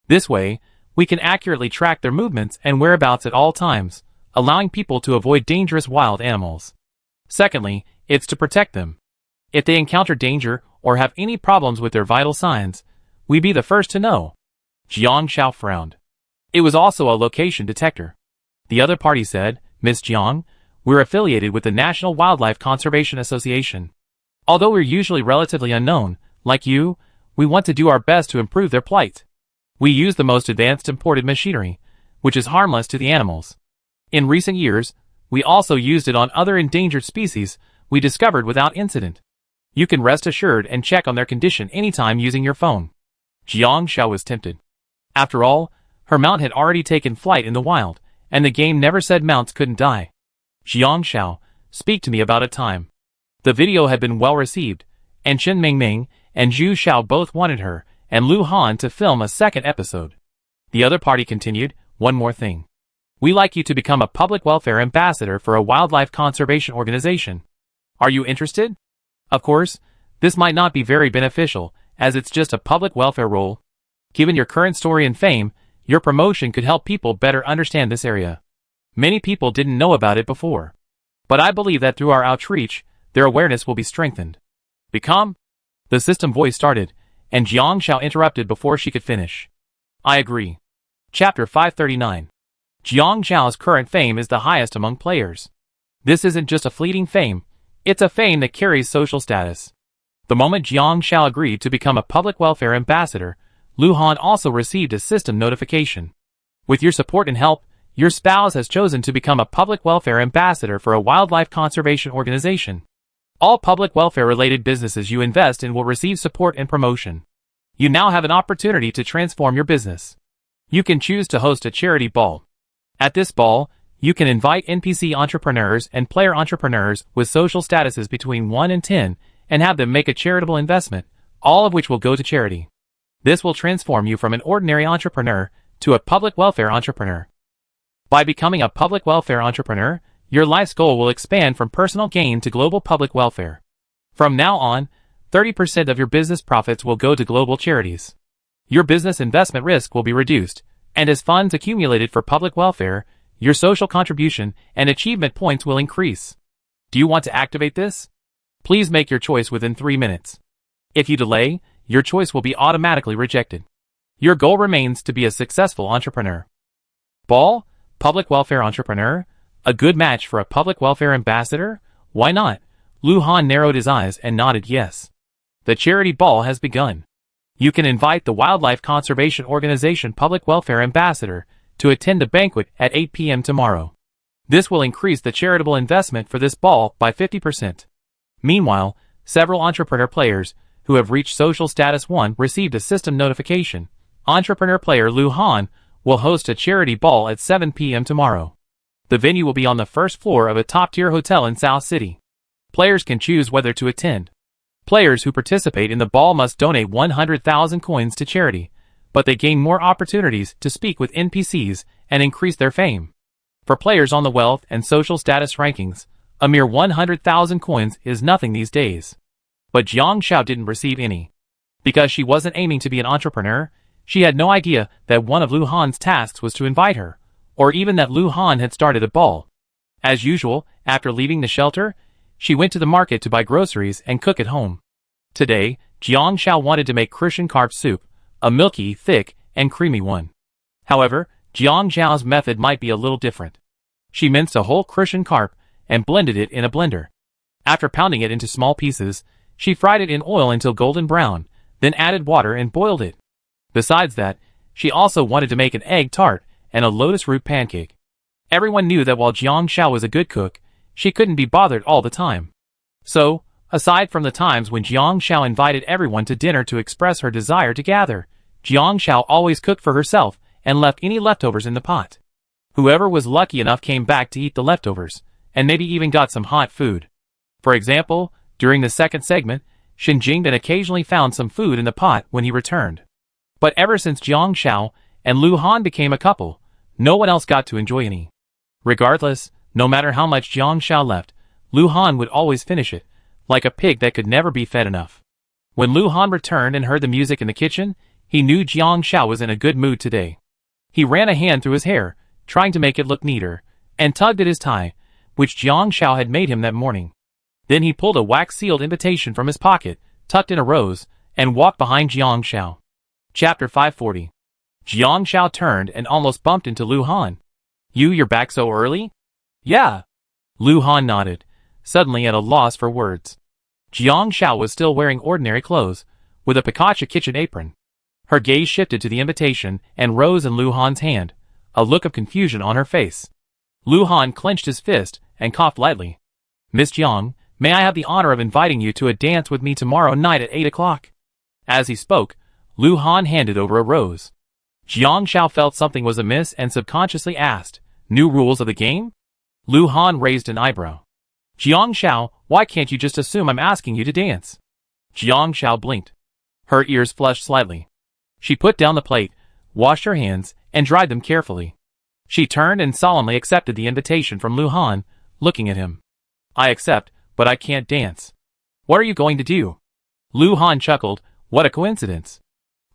This way, we can accurately track their movements and whereabouts at all times, allowing people to avoid dangerous wild animals. Secondly, it's to protect them. If they encounter danger or have any problems with their vital signs, we'd be the first to know. Jiang Shao frowned. It was also a location detector. The other party said, Miss Jiang, we're affiliated with the National Wildlife Conservation Association. Although we're usually relatively unknown, like you, we want to do our best to improve their plight. We use the most advanced imported machinery, which is harmless to the animals. In recent years, we also used it on other endangered species we discovered without incident. You can rest assured and check on their condition anytime using your phone. Jiang Shao was tempted. After all, her mount had already taken flight in the wild, and the game never said mounts couldn't die. Jiang Shao, speak to me about a time. The video had been well received, and Chen Mingming and Zhu Xiao both wanted her and Lu Han to film a second episode. The other party continued, one more thing. We like you to become a public welfare ambassador for a wildlife conservation organization. Are you interested? Of course, this might not be very beneficial, as it's just a public welfare role. Given your current story and fame, your promotion could help people better understand this area. Many people didn't know about it before. But I believe that through our outreach, their awareness will be strengthened. Become? The system voice started, and Jiang Shao interrupted before she could finish. I agree. Chapter 539. Jiang Shao's current fame is the highest among players. This isn't just a fleeting fame, it's a fame that carries social status. The moment Jiang Shao agreed to become a public welfare ambassador, Lu Han also received a system notification. With your support and help, your spouse has chosen to become a public welfare ambassador for a wildlife conservation organization. All public welfare-related businesses you invest in will receive support and promotion. You now have an opportunity to transform your business. You can choose to host a charity ball. At this ball, you can invite NPC entrepreneurs and player entrepreneurs with social statuses between 1 and 10 and have them make a charitable investment, all of which will go to charity. This will transform you from an ordinary entrepreneur to a public welfare entrepreneur. By becoming a public welfare entrepreneur, your life's goal will expand from personal gain to global public welfare. From now on, 30% of your business profits will go to global charities. Your business investment risk will be reduced, and as funds accumulated for public welfare, your social contribution and achievement points will increase. Do you want to activate this? Please make your choice within 3 minutes. If you delay, your choice will be automatically rejected. Your goal remains to be a successful entrepreneur. Ball, public welfare entrepreneur, a good match for a public welfare ambassador? Why not? Lu Han narrowed his eyes and nodded yes. The charity ball has begun. You can invite the Wildlife Conservation Organization Public Welfare Ambassador to attend the banquet at 8 p.m. tomorrow. This will increase the charitable investment for this ball by 50%. Meanwhile, several entrepreneur players who have reached social status 1 received a system notification. Entrepreneur player Lu Han will host a charity ball at 7 p.m. tomorrow. The venue will be on the first floor of a top-tier hotel in South City. Players can choose whether to attend. Players who participate in the ball must donate 100,000 coins to charity, but they gain more opportunities to speak with NPCs and increase their fame. For players on the wealth and social status rankings, a mere 100,000 coins is nothing these days. But Jiang Xiao didn't receive any. Because she wasn't aiming to be an entrepreneur, she had no idea that one of Lu Han's tasks was to invite her, or even that Lu Han had started a ball. As usual, after leaving the shelter, she went to the market to buy groceries and cook at home. Today, Jiang Xiao wanted to make Crucian carp soup, a milky, thick, and creamy one. However, Jiang Xiao's method might be a little different. She minced a whole Crucian carp and blended it in a blender. After pounding it into small pieces, she fried it in oil until golden brown, then added water and boiled it. Besides that, she also wanted to make an egg tart and a lotus root pancake. Everyone knew that while Jiang Xiao was a good cook, she couldn't be bothered all the time. So, aside from the times when Jiang Xiao invited everyone to dinner to express her desire to gather, Jiang Xiao always cooked for herself and left any leftovers in the pot. Whoever was lucky enough came back to eat the leftovers, and maybe even got some hot food. For example, during the second segment, Shen Jingdan occasionally found some food in the pot when he returned. But ever since Jiang Xiao and Lu Han became a couple, no one else got to enjoy any. Regardless, no matter how much Jiang Xiao left, Lu Han would always finish it, like a pig that could never be fed enough. When Lu Han returned and heard the music in the kitchen, he knew Jiang Xiao was in a good mood today. He ran a hand through his hair, trying to make it look neater, and tugged at his tie, which Jiang Xiao had made him that morning. Then he pulled a wax-sealed invitation from his pocket, tucked in a rose, and walked behind Jiang Xiao. Chapter 540. Jiang Xiao turned and almost bumped into Lu Han. You're back so early? Yeah. Lu Han nodded, suddenly at a loss for words. Jiang Xiao was still wearing ordinary clothes, with a Pikachu kitchen apron. Her gaze shifted to the invitation and rose in Lu Han's hand, a look of confusion on her face. Lu Han clenched his fist and coughed lightly. Miss Jiang, may I have the honor of inviting you to a dance with me tomorrow night at 8 o'clock? As he spoke, Lu Han handed over a rose. Jiang Xiao felt something was amiss and subconsciously asked, New rules of the game? Lu Han raised an eyebrow. Jiang Xiao, why can't you just assume I'm asking you to dance? Jiang Xiao blinked. Her ears flushed slightly. She put down the plate, washed her hands, and dried them carefully. She turned and solemnly accepted the invitation from Lu Han, looking at him. I accept, but I can't dance. What are you going to do? Lu Han chuckled, what a coincidence.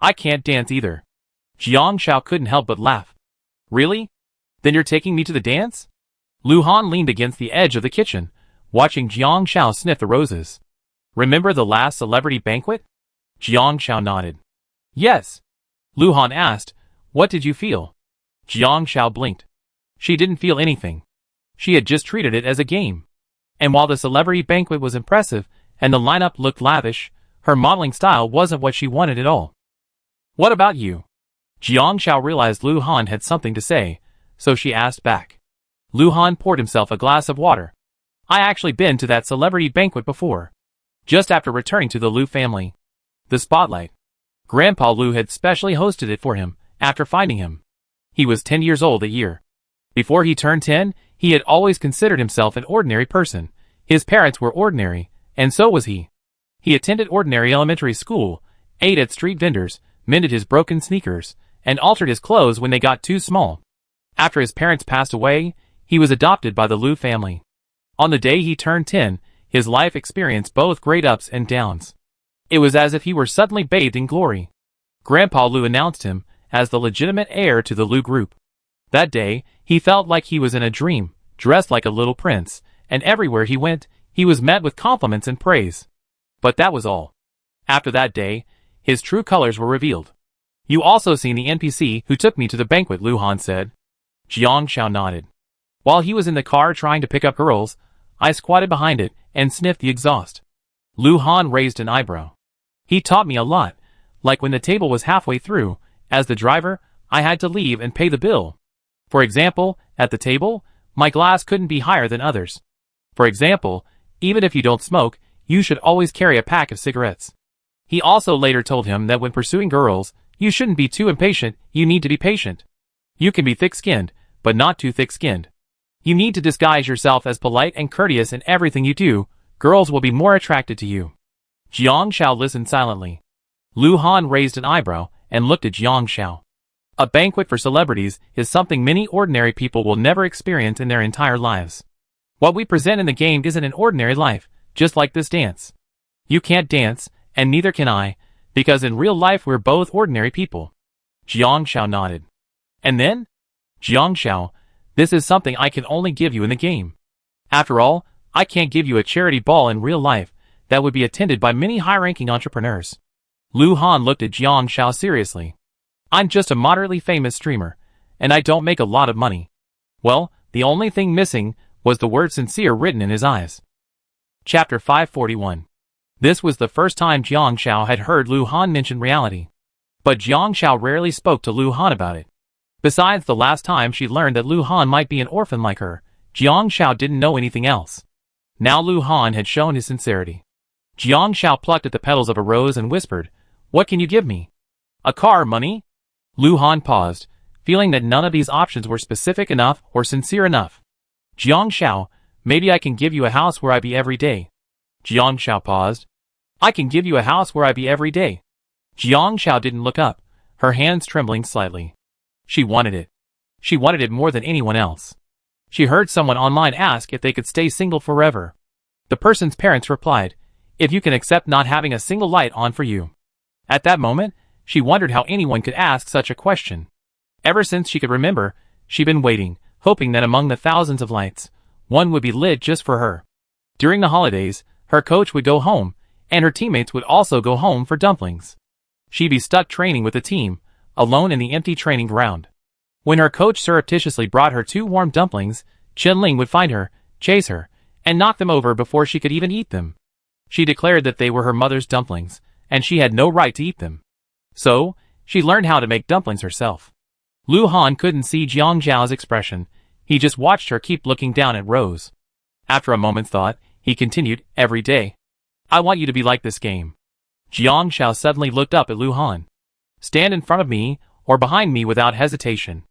I can't dance either. Jiang Xiao couldn't help but laugh. Really? Then you're taking me to the dance? Lu Han leaned against the edge of the kitchen, watching Jiang Xiao sniff the roses. Remember the last celebrity banquet? Jiang Xiao nodded. Yes. Lu Han asked, what did you feel? Jiang Xiao blinked. She didn't feel anything. She had just treated it as a game. And while the celebrity banquet was impressive and the lineup looked lavish, her modeling style wasn't what she wanted at all. What about you? Jiang Xiao realized Lu Han had something to say, so she asked back. Lu Han poured himself a glass of water. I actually been to that celebrity banquet before. Just after returning to the Lu family. The spotlight. Grandpa Lu had specially hosted it for him, after finding him. He was 10 years old that year. Before he turned 10, he had always considered himself an ordinary person. His parents were ordinary, and so was he. He attended ordinary elementary school, ate at street vendors, mended his broken sneakers, and altered his clothes when they got too small. After his parents passed away, he was adopted by the Lu family. On the day he turned 10, his life experienced both great ups and downs. It was as if he were suddenly bathed in glory. Grandpa Lu announced him as the legitimate heir to the Lu group. That day, he felt like he was in a dream, dressed like a little prince, and everywhere he went, he was met with compliments and praise. But that was all. After that day, his true colors were revealed. You also seen the NPC who took me to the banquet, Lu Han said. Jiang Shao nodded. While he was in the car trying to pick up girls, I squatted behind it and sniffed the exhaust. Lu Han raised an eyebrow. He taught me a lot, like when the table was halfway through, as the driver, I had to leave and pay the bill. For example, at the table, my glass couldn't be higher than others. For example, even if you don't smoke, you should always carry a pack of cigarettes. He also later told him that when pursuing girls, you shouldn't be too impatient, you need to be patient. You can be thick-skinned, but not too thick-skinned. You need to disguise yourself as polite and courteous in everything you do, girls will be more attracted to you. Jiang Shao listened silently. Lu Han raised an eyebrow and looked at Jiang Shao. A banquet for celebrities is something many ordinary people will never experience in their entire lives. What we present in the game isn't an ordinary life, just like this dance. You can't dance, and neither can I, because in real life we're both ordinary people. Jiang Shao nodded. And then? Jiang Shao, this is something I can only give you in the game. After all, I can't give you a charity ball in real life that would be attended by many high-ranking entrepreneurs. Lu Han looked at Jiang Shao seriously. I'm just a moderately famous streamer, and I don't make a lot of money. Well, the only thing missing was the word sincere written in his eyes. Chapter 541. This was the first time Jiang Shao had heard Lu Han mention reality. But Jiang Shao rarely spoke to Lu Han about it. Besides the last time she learned that Lu Han might be an orphan like her, Jiang Shao didn't know anything else. Now Lu Han had shown his sincerity. Jiang Shao plucked at the petals of a rose and whispered, "What can you give me? A car, money?" Lu Han paused, feeling that none of these options were specific enough or sincere enough. Jiang Shao, maybe I can give you a house where I be every day. Jiang Shao paused. I can give you a house where I be every day. Jiang Shao didn't look up, her hands trembling slightly. She wanted it. She wanted it more than anyone else. She heard someone online ask if they could stay single forever. The person's parents replied, "If you can accept not having a single light on for you." At that moment, she wondered how anyone could ask such a question. Ever since she could remember, she'd been waiting, hoping that among the thousands of lights, one would be lit just for her. During the holidays, her coach would go home, and her teammates would also go home for dumplings. She'd be stuck training with the team, alone in the empty training ground. When her coach surreptitiously brought her 2 warm dumplings, Chen-Ling would find her, chase her, and knock them over before she could even eat them. She declared that they were her mother's dumplings, and she had no right to eat them. So, she learned how to make dumplings herself. Lu Han couldn't see Jiang Zhao's expression, he just watched her keep looking down at Rose. After a moment's thought, he continued, "Every day. I want you to be like this game." Jiang Shao suddenly looked up at Lu Han. "Stand in front of me, or behind me without hesitation."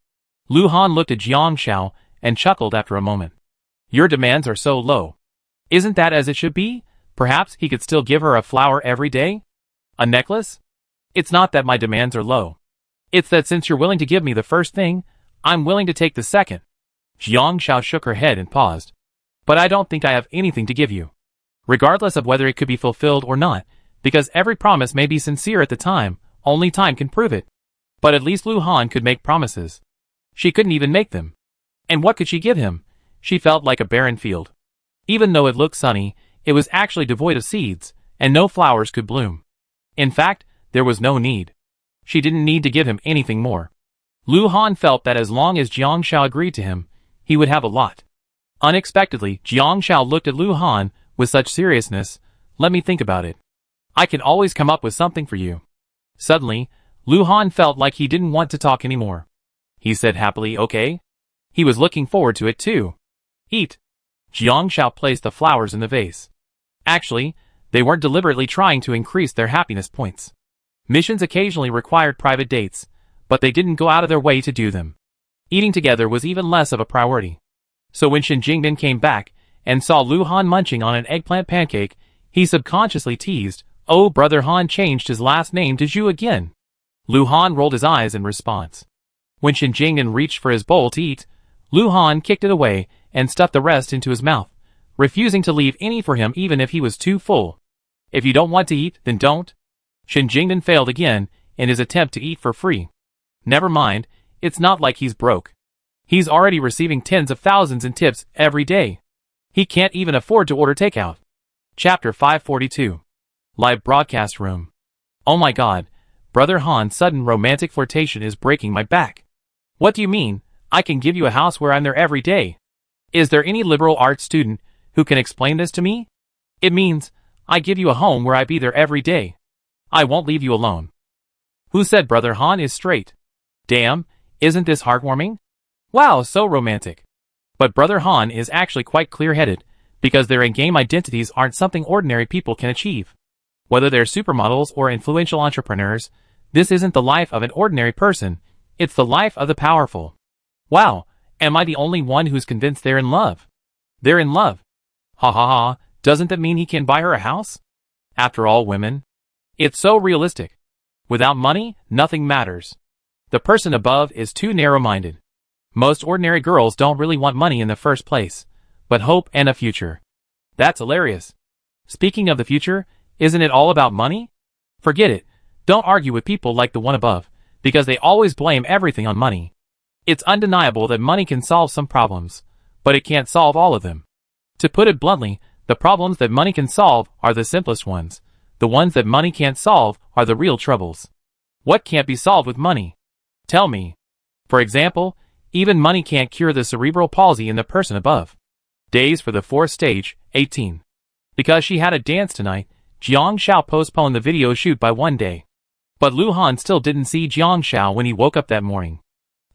Lu Han looked at Jiang Shao, and chuckled after a moment. "Your demands are so low. Isn't that as it should be? Perhaps he could still give her a flower every day? A necklace? It's not that my demands are low. It's that since you're willing to give me the first thing, I'm willing to take the second." Jiang Shao shook her head and paused. "But I don't think I have anything to give you. Regardless of whether it could be fulfilled or not, because every promise may be sincere at the time, only time can prove it." But at least Lu Han could make promises. She couldn't even make them. And what could she give him? She felt like a barren field. Even though it looked sunny, it was actually devoid of seeds, and no flowers could bloom. In fact, there was no need. She didn't need to give him anything more. Lu Han felt that as long as Jiang Shao agreed to him, he would have a lot. Unexpectedly, Jiang Shao looked at Lu Han with such seriousness. "Let me think about it. I can always come up with something for you." Suddenly, Lu Han felt like he didn't want to talk anymore. He said happily, "Okay." He was looking forward to it too. "Eat." Jiang Shao placed the flowers in the vase. Actually, they weren't deliberately trying to increase their happiness points. Missions occasionally required private dates, but they didn't go out of their way to do them. Eating together was even less of a priority. So when Shen Jingbin came back and saw Lu Han munching on an eggplant pancake, he subconsciously teased, "Oh, brother Han changed his last name to Zhu again." Lu Han rolled his eyes in response. When Shen Jingbin reached for his bowl to eat, Lu Han kicked it away and stuffed the rest into his mouth, refusing to leave any for him even if he was too full. "If you don't want to eat, then don't." Shen Jingbin failed again in his attempt to eat for free. "Never mind, it's not like he's broke. He's already receiving tens of thousands in tips every day. He can't even afford to order takeout." Chapter 542. Live broadcast room. Oh my god, Brother Han's sudden romantic flirtation is breaking my back. What do you mean, I can give you a house where I'm there every day? Is there any liberal arts student who can explain this to me? It means, I give you a home where I be there every day. I won't leave you alone. Who said Brother Han is straight? Damn, isn't this heartwarming? Wow, so romantic. But Brother Han is actually quite clear-headed, because their in-game identities aren't something ordinary people can achieve. Whether they're supermodels or influential entrepreneurs, this isn't the life of an ordinary person, it's the life of the powerful. Wow, am I the only one who's convinced they're in love? They're in love. Ha ha ha, doesn't that mean he can buy her a house? After all, women. It's so realistic. Without money, nothing matters. The person above is too narrow-minded. Most ordinary girls don't really want money in the first place, but hope and a future. That's hilarious. Speaking of the future, isn't it all about money? Forget it. Don't argue with people like the one above, because they always blame everything on money. It's undeniable that money can solve some problems, but it can't solve all of them. To put it bluntly, the problems that money can solve are the simplest ones. The ones that money can't solve are the real troubles. What can't be solved with money? Tell me. For example, even money can't cure the cerebral palsy in the person above. Days for the fourth stage, 18. Because she had a dance tonight, Jiang Shao postponed the video shoot by one day. But Lu Han still didn't see Jiang Shao when he woke up that morning.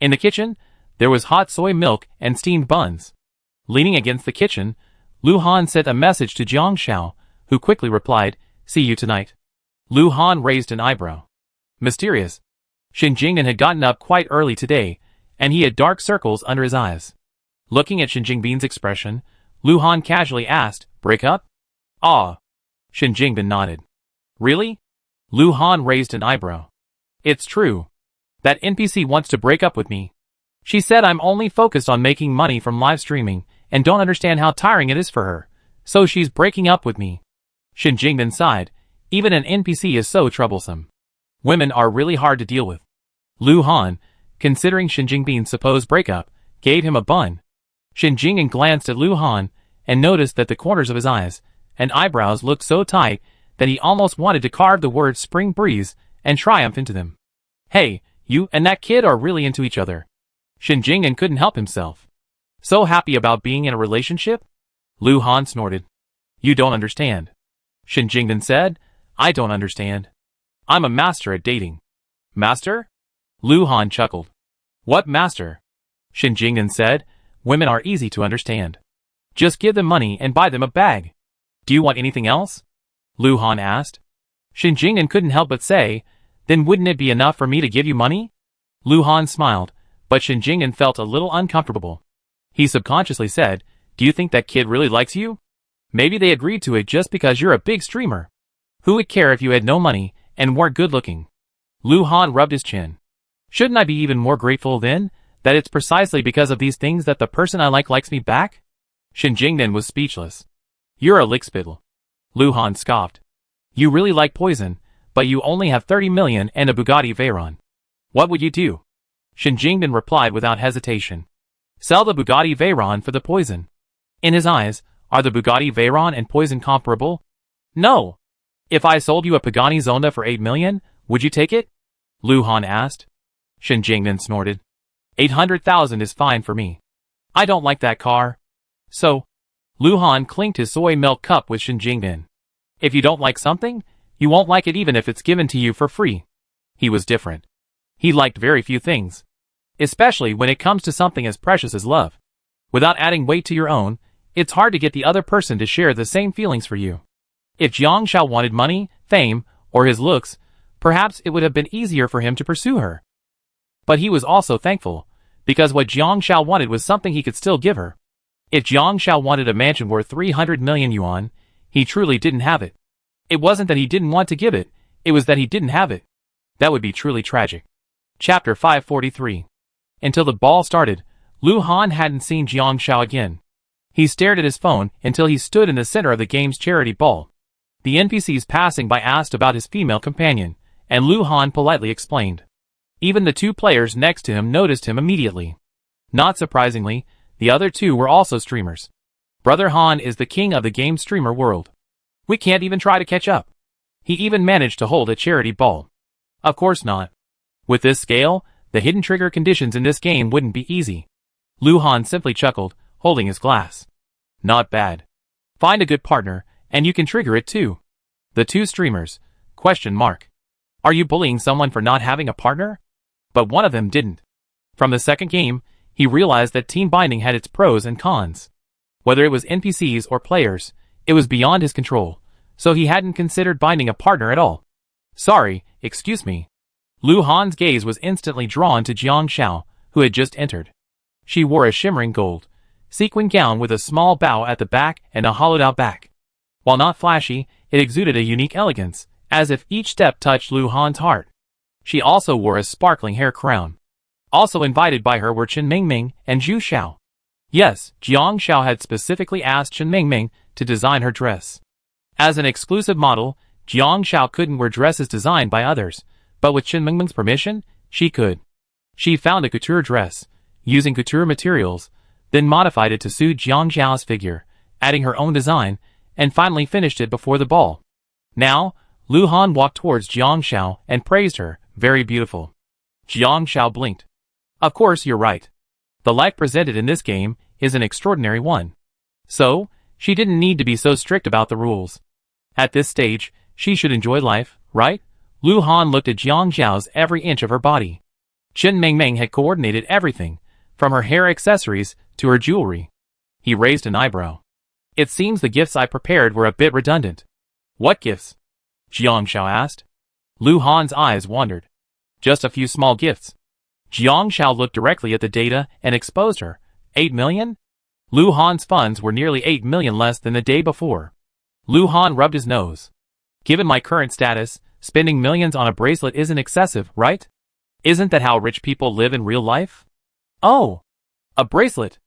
In the kitchen, there was hot soy milk and steamed buns. Leaning against the kitchen, Lu Han sent a message to Jiang Shao, who quickly replied, "See you tonight." Lu Han raised an eyebrow. Mysterious. Shin Jingnan had gotten up quite early today, and he had dark circles under his eyes. Looking at Shin Jingbin's expression, Lu Han casually asked, "Break up?" "Ah." Shin Jingbin nodded. "Really?" Lu Han raised an eyebrow. "It's true. That NPC wants to break up with me. She said I'm only focused on making money from live streaming and don't understand how tiring it is for her, so she's breaking up with me." Shin Jingbin sighed. Even an NPC is so troublesome. Women are really hard to deal with. Lu Han, considering Shin Jingbin's supposed breakup, gave him a bun. Shin Jingbin glanced at Lu Han and noticed that the corners of his eyes and eyebrows looked so tight that he almost wanted to carve the word spring breeze and triumph into them. "Hey, you and that kid are really into each other." Shin Jingbin couldn't help himself. "So happy about being in a relationship?" Lu Han snorted. "You don't understand." Shin Jingbin said, "I don't understand. I'm a master at dating." "Master?" Lu Han chuckled. "What master?" Shin Jingbin said, "Women are easy to understand. Just give them money and buy them a bag." "Do you want anything else?" Lu Han asked. Shin Jingbin couldn't help but say, "Then wouldn't it be enough for me to give you money?" Lu Han smiled, but Shin Jingbin felt a little uncomfortable. He subconsciously said, "Do you think that kid really likes you? Maybe they agreed to it just because you're a big streamer. Who would care if you had no money and weren't good looking?" Lu Han rubbed his chin. "Shouldn't I be even more grateful then, that it's precisely because of these things that the person I like likes me back?" Shin Jingbin was speechless. "You're a lickspittle." Lu Han scoffed. "You really like poison, but you only have 30 million and a Bugatti Veyron. What would you do?" Shin Jingbin replied without hesitation. "Sell the Bugatti Veyron for the poison." In his eyes, are the Bugatti Veyron and poison comparable? No. "If I sold you a Pagani Zonda for 8 million, would you take it?" Lu Han asked. Shin Jingbin snorted. 800,000 is fine for me. I don't like that car. So, Lu Han clinked his soy milk cup with Shin Jingbin. If you don't like something, you won't like it even if it's given to you for free. He was different. He liked very few things. Especially when it comes to something as precious as love. Without adding weight to your own, it's hard to get the other person to share the same feelings for you. If Jiang Shao wanted money, fame, or his looks, perhaps it would have been easier for him to pursue her. But he was also thankful, because what Jiang Shao wanted was something he could still give her. If Jiang Shao wanted a mansion worth 300 million yuan, he truly didn't have it. It wasn't that he didn't want to give it, it was that he didn't have it. That would be truly tragic. Chapter 543. Until the ball started, Lu Han hadn't seen Jiang Shao again. He stared at his phone until he stood in the center of the game's charity ball. The NPCs passing by asked about his female companion, and Lu Han politely explained. Even the two players next to him noticed him immediately. Not surprisingly, the other two were also streamers. Brother Han is the king of the game streamer world. We can't even try to catch up. He even managed to hold a charity ball. Of course not. With this scale, the hidden trigger conditions in this game wouldn't be easy. Lu Han simply chuckled, holding his glass. Not bad. Find a good partner, and you can trigger it too. The two streamers. ? Are you bullying someone for not having a partner? But one of them didn't. From the second game, he realized that team binding had its pros and cons. Whether it was NPCs or players, it was beyond his control, so he hadn't considered binding a partner at all. Sorry, excuse me. Lu Han's gaze was instantly drawn to Jiang Xiao, who had just entered. She wore a shimmering gold, sequin gown with a small bow at the back and a hollowed-out back. While not flashy, it exuded a unique elegance, as if each step touched Lu Han's heart. She also wore a sparkling hair crown. Also invited by her were Chen Mingming and Zhu Xiao. Yes, Jiang Xiao had specifically asked Chen Mingming to design her dress. As an exclusive model, Jiang Xiao couldn't wear dresses designed by others, but with Chen Mingming's permission, she could. She found a couture dress, using couture materials, then modified it to suit Jiang Xiao's figure, adding her own design, and finally finished it before the ball. Now, Lu Han walked towards Jiang Xiao and praised her, very beautiful. Jiang Xiao blinked. Of course you're right. The life presented in this game is an extraordinary one. So, she didn't need to be so strict about the rules. At this stage, she should enjoy life, right? Lu Han looked at Jiang Xiao's every inch of her body. Chen Mingming had coordinated everything, from her hair accessories to her jewelry. He raised an eyebrow. It seems the gifts I prepared were a bit redundant. What gifts? Jiang Xiao asked. Lu Han's eyes wandered. Just a few small gifts. Jiang Xiao looked directly at the data and exposed her. 8 million? Lu Han's funds were nearly 8 million less than the day before. Lu Han rubbed his nose. Given my current status, spending millions on a bracelet isn't excessive, right? Isn't that how rich people live in real life? Oh! A bracelet!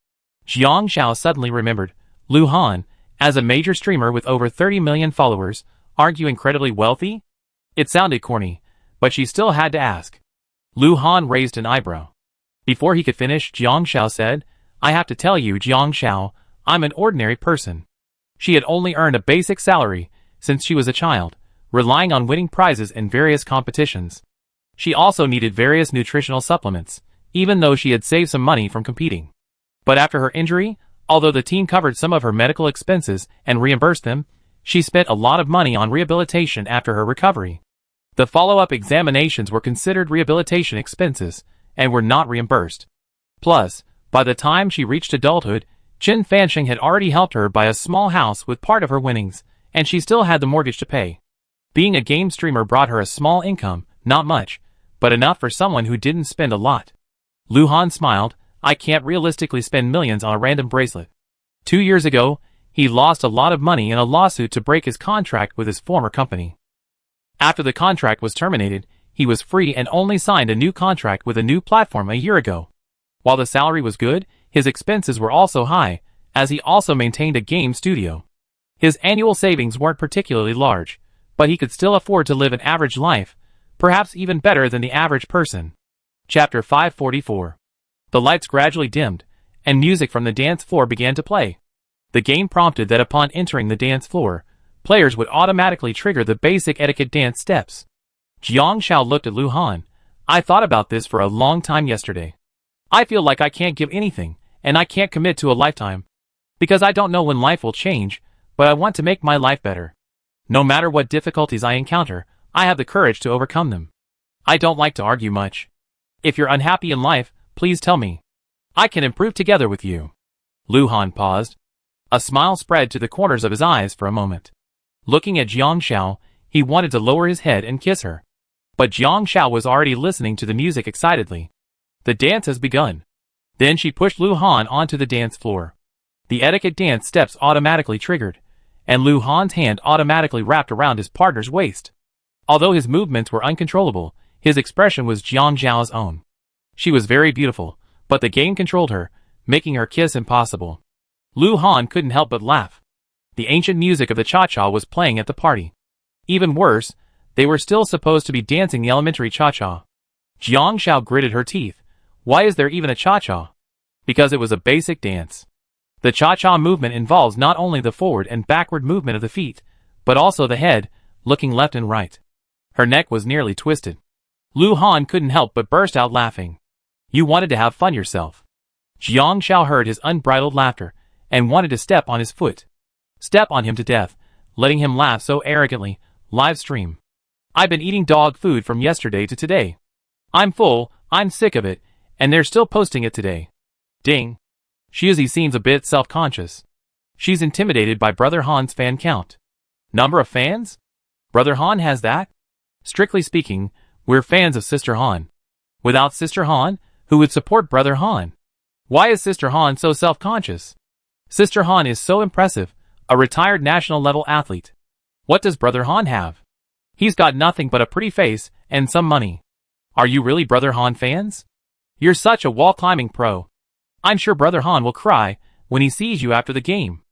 Jiang Xiao suddenly remembered. Lu Han, as a major streamer with over 30 million followers, aren't you incredibly wealthy? It sounded corny, but she still had to ask. Lu Han raised an eyebrow. Before he could finish, Jiang Xiao said, I have to tell you, Jiang Xiao, I'm an ordinary person. She had only earned a basic salary since she was a child, relying on winning prizes in various competitions. She also needed various nutritional supplements, even though she had saved some money from competing. But after her injury, although the team covered some of her medical expenses and reimbursed them, she spent a lot of money on rehabilitation after her recovery. The follow-up examinations were considered rehabilitation expenses and were not reimbursed. Plus, by the time she reached adulthood, Chen Fansheng had already helped her buy a small house with part of her winnings, and she still had the mortgage to pay. Being a game streamer brought her a small income, not much, but enough for someone who didn't spend a lot. Lu Han smiled. I can't realistically spend millions on a random bracelet. 2 years ago, he lost a lot of money in a lawsuit to break his contract with his former company. After the contract was terminated, he was free and only signed a new contract with a new platform a year ago. While the salary was good, his expenses were also high, as he also maintained a game studio. His annual savings weren't particularly large, but he could still afford to live an average life, perhaps even better than the average person. Chapter 544. The lights gradually dimmed, and music from the dance floor began to play. The game prompted that upon entering the dance floor, players would automatically trigger the basic etiquette dance steps. Jiang Xiao looked at Lu Han. I thought about this for a long time yesterday. I feel like I can't give anything, and I can't commit to a lifetime. Because I don't know when life will change, but I want to make my life better. No matter what difficulties I encounter, I have the courage to overcome them. I don't like to argue much. If you're unhappy in life, please tell me. I can improve together with you. Lu Han paused. A smile spread to the corners of his eyes for a moment. Looking at Jiang Xiao, he wanted to lower his head and kiss her. But Jiang Xiao was already listening to the music excitedly. The dance has begun. Then she pushed Lu Han onto the dance floor. The etiquette dance steps automatically triggered, and Lu Han's hand automatically wrapped around his partner's waist. Although his movements were uncontrollable, his expression was Jiang Xiao's own. She was very beautiful, but the game controlled her, making her kiss impossible. Lu Han couldn't help but laugh. The ancient music of the cha-cha was playing at the party. Even worse, they were still supposed to be dancing the elementary cha-cha. Jiang Xiao gritted her teeth. Why is there even a cha-cha? Because it was a basic dance. The cha-cha movement involves not only the forward and backward movement of the feet, but also the head, looking left and right. Her neck was nearly twisted. Lu Han couldn't help but burst out laughing. You wanted to have fun yourself. Jiang Shao heard his unbridled laughter and wanted to step on his foot. Step on him to death, letting him laugh so arrogantly. Live stream. I've been eating dog food from yesterday to today. I'm full, I'm sick of it, and they're still posting it today. Ding. Shiuzi seems a bit self-conscious. She's intimidated by Brother Han's fan count. Number of fans? Brother Han has that? Strictly speaking, we're fans of Sister Han. Without Sister Han, who would support Brother Han? Why is Sister Han so self-conscious? Sister Han is so impressive, a retired national-level athlete. What does Brother Han have? He's got nothing but a pretty face and some money. Are you really Brother Han fans? You're such a wall-climbing pro. I'm sure Brother Han will cry when he sees you after the game.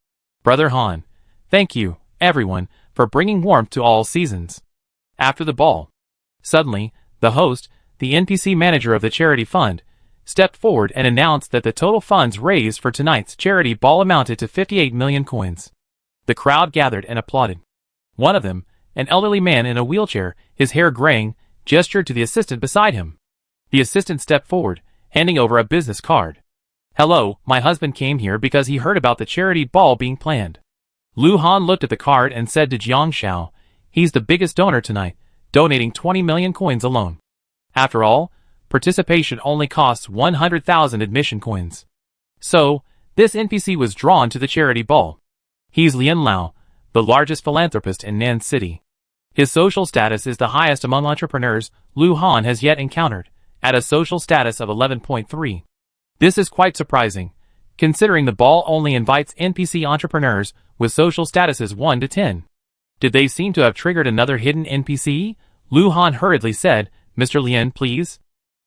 Brother Han, thank you, everyone, for bringing warmth to all seasons. After the ball. Suddenly, the host, the NPC manager of the charity fund, stepped forward and announced that the total funds raised for tonight's charity ball amounted to 58 million coins. The crowd gathered and applauded. One of them, an elderly man in a wheelchair, his hair graying, gestured to the assistant beside him. The assistant stepped forward, handing over a business card. Hello, my husband came here because he heard about the charity ball being planned. Lu Han looked at the card and said to Jiang Shao, he's the biggest donor tonight, donating 20 million coins alone. After all, participation only costs 100,000 admission coins. So, this NPC was drawn to the charity ball. He's Lian Lao, the largest philanthropist in Nan City. His social status is the highest among entrepreneurs Lu Han has yet encountered, at a social status of 11.3. This is quite surprising, considering the ball only invites NPC entrepreneurs with social statuses 1 to 10. Did they seem to have triggered another hidden NPC? Lu Han hurriedly said, Mr. Lian, please.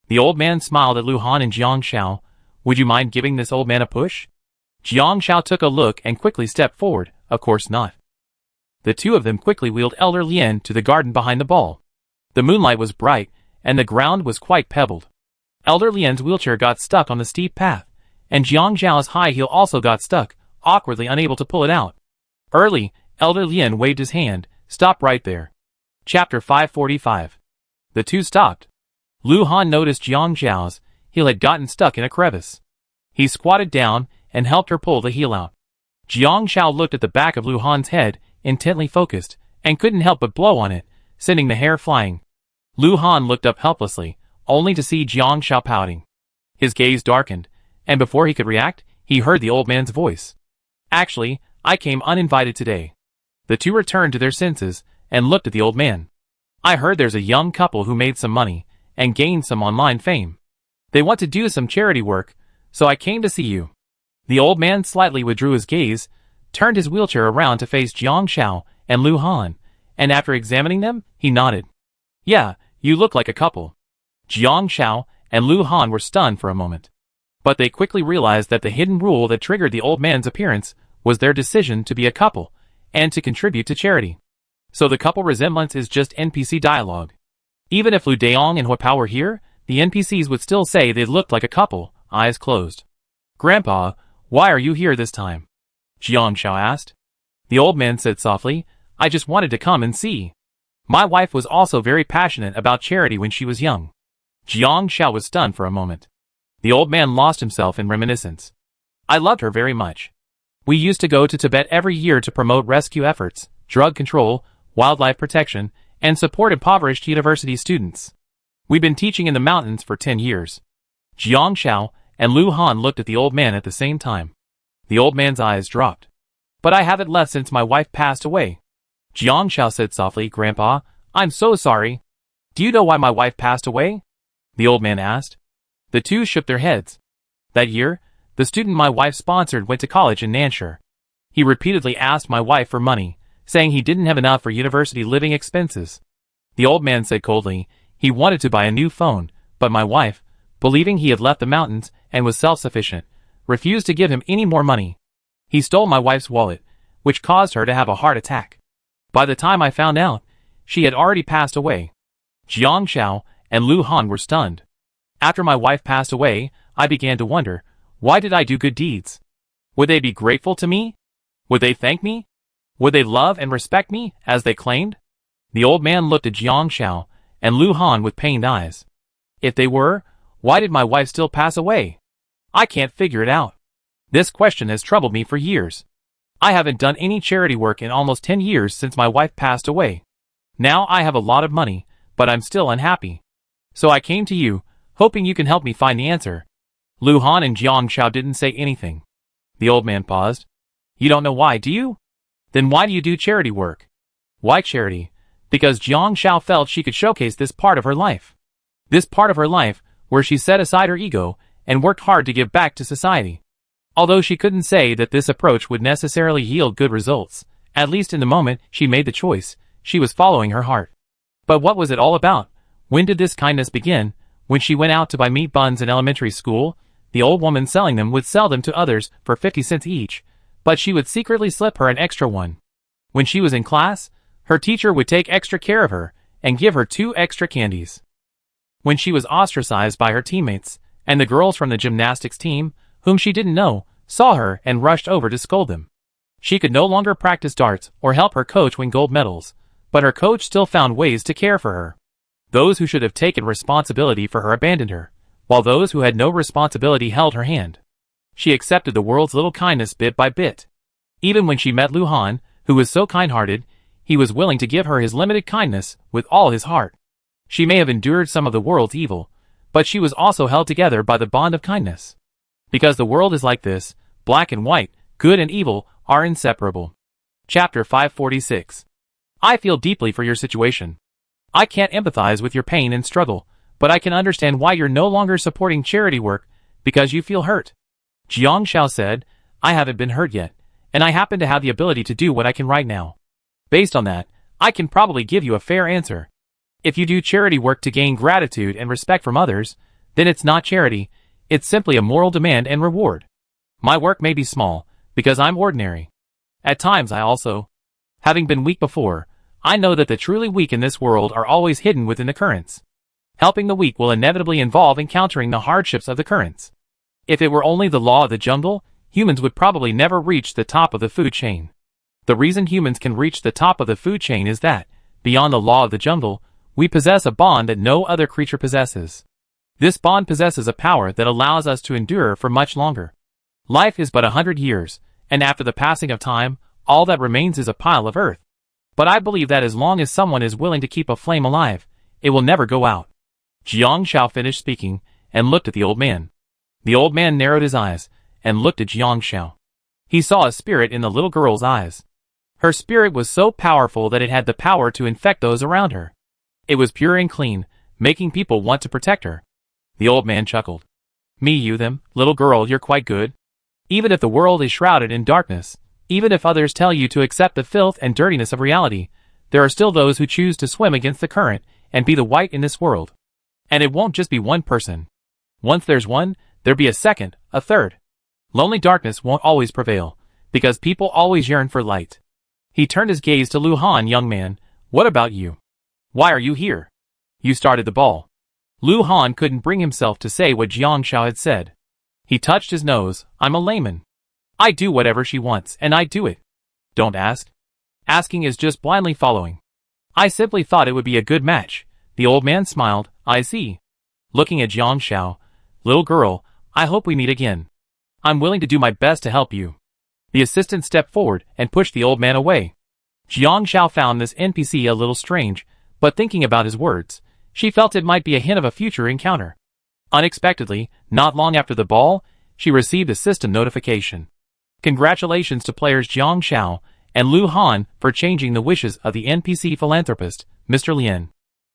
The old man smiled at Lu Han and Jiang Shao. Would you mind giving this old man a push? Jiang Shao took a look and quickly stepped forward. Of course not. The two of them quickly wheeled Elder Lian to the garden behind the ball. The moonlight was bright, and the ground was quite pebbled. Elder Lian's wheelchair got stuck on the steep path, and Jiang Zhao's high heel also got stuck, awkwardly unable to pull it out. Early, Elder Lian waved his hand. Stop right there. Chapter 545. The two stopped. Lu Han noticed Jiang Zhao's heel had gotten stuck in a crevice. He squatted down and helped her pull the heel out. Jiang Zhao looked at the back of Lu Han's head, intently focused, and couldn't help but blow on it, sending the hair flying. Lu Han looked up helplessly, only to see Jiang Zhao pouting. His gaze darkened, and before he could react, he heard the old man's voice. Actually, I came uninvited today. The two returned to their senses and looked at the old man. I heard there's a young couple who made some money and gained some online fame. They want to do some charity work, so I came to see you. The old man slightly withdrew his gaze, turned his wheelchair around to face Jiang Shao and Lu Han, and after examining them, he nodded. Yeah, you look like a couple. Jiang Shao and Lu Han were stunned for a moment. But they quickly realized that the hidden rule that triggered the old man's appearance was their decision to be a couple, and to contribute to charity. So the couple resemblance is just NPC dialogue. Even if Lu Daong and Huapao were here, the NPCs would still say they looked like a couple, eyes closed. Grandpa, why are you here this time? Jiang Shao asked. The old man said softly, I just wanted to come and see. My wife was also very passionate about charity when she was young. Jiang Shao was stunned for a moment. The old man lost himself in reminiscence. I loved her very much. We used to go to Tibet every year to promote rescue efforts, drug control, wildlife protection, and support impoverished university students. We've been teaching in the mountains for 10 years. Jiang Shao and Lu Han looked at the old man at the same time. The old man's eyes dropped. But I haven't left since my wife passed away. Jiang Shao said softly, Grandpa, I'm so sorry. Do you know why my wife passed away? The old man asked. The two shook their heads. That year, the student my wife sponsored went to college in Nanshire. He repeatedly asked my wife for money, saying he didn't have enough for university living expenses. The old man said coldly, he wanted to buy a new phone, but my wife, believing he had left the mountains and was self-sufficient, refused to give him any more money. He stole my wife's wallet, which caused her to have a heart attack. By the time I found out, she had already passed away. Jiang Shao and Lu Han were stunned. After my wife passed away, I began to wonder, why did I do good deeds? Would they be grateful to me? Would they thank me? Would they love and respect me, as they claimed? The old man looked at Jiang Xiao and Lu Han with pained eyes. If they were, why did my wife still pass away? I can't figure it out. This question has troubled me for years. I haven't done any charity work in almost 10 years since my wife passed away. Now I have a lot of money, but I'm still unhappy. So I came to you, hoping you can help me find the answer. Lu Han and Jiang Xiao didn't say anything. The old man paused. You don't know why, do you? Then why do you do charity work? Why charity? Because Jiang Xiao felt she could showcase this part of her life. This part of her life, where she set aside her ego and worked hard to give back to society. Although she couldn't say that this approach would necessarily yield good results, at least in the moment she made the choice, she was following her heart. But what was it all about? When did this kindness begin? When she went out to buy meat buns in elementary school, the old woman selling them would sell them to others for 50 cents each, but she would secretly slip her an extra one. When she was in class, her teacher would take extra care of her and give her 2 extra candies. When she was ostracized by her teammates, and the girls from the gymnastics team, whom she didn't know, saw her and rushed over to scold them. She could no longer practice darts or help her coach win gold medals, but her coach still found ways to care for her. Those who should have taken responsibility for her abandoned her, while those who had no responsibility held her hand. She accepted the world's little kindness bit by bit. Even when she met Lu Han, who was so kind-hearted, he was willing to give her his limited kindness with all his heart. She may have endured some of the world's evil, but she was also held together by the bond of kindness. Because the world is like this, black and white, good and evil, are inseparable. Chapter 546. I feel deeply for your situation. I can't empathize with your pain and struggle, but I can understand why you're no longer supporting charity work, because you feel hurt. Jiang Xiao said, I haven't been hurt yet, and I happen to have the ability to do what I can right now. Based on that, I can probably give you a fair answer. If you do charity work to gain gratitude and respect from others, then it's not charity, it's simply a moral demand and reward. My work may be small, because I'm ordinary. At times I also, having been weak before, I know that the truly weak in this world are always hidden within the currents. Helping the weak will inevitably involve encountering the hardships of the currents. If it were only the law of the jungle, humans would probably never reach the top of the food chain. The reason humans can reach the top of the food chain is that, beyond the law of the jungle, we possess a bond that no other creature possesses. This bond possesses a power that allows us to endure for much longer. Life is but 100 years, and after the passing of time, all that remains is a pile of earth. But I believe that as long as someone is willing to keep a flame alive, it will never go out. Jiang Xiao finished speaking, and looked at the old man. The old man narrowed his eyes, and looked at Jiang Xiao. He saw a spirit in the little girl's eyes. Her spirit was so powerful that it had the power to infect those around her. It was pure and clean, making people want to protect her. The old man chuckled. Me you them, little girl, you're quite good. Even if the world is shrouded in darkness, even if others tell you to accept the filth and dirtiness of reality, there are still those who choose to swim against the current and be the white in this world. And it won't just be one person. Once there's one, there'll be a second, a third. Lonely darkness won't always prevail, because people always yearn for light. He turned his gaze to Lu Han. Young man, what about you? Why are you here? You started the ball. Lu Han couldn't bring himself to say what Jiang Xiao had said. He touched his nose. I'm a layman. I do whatever she wants, and I do it. Don't ask. Asking is just blindly following. I simply thought it would be a good match. The old man smiled. I see. Looking at Jiang Xiao, little girl, I hope we meet again. I'm willing to do my best to help you. The assistant stepped forward and pushed the old man away. Jiang Xiao found this NPC a little strange, but thinking about his words, she felt it might be a hint of a future encounter. Unexpectedly, not long after the ball, she received a system notification. Congratulations to players Jiang Xiao and Lu Han for changing the wishes of the NPC philanthropist, Mr. Lien.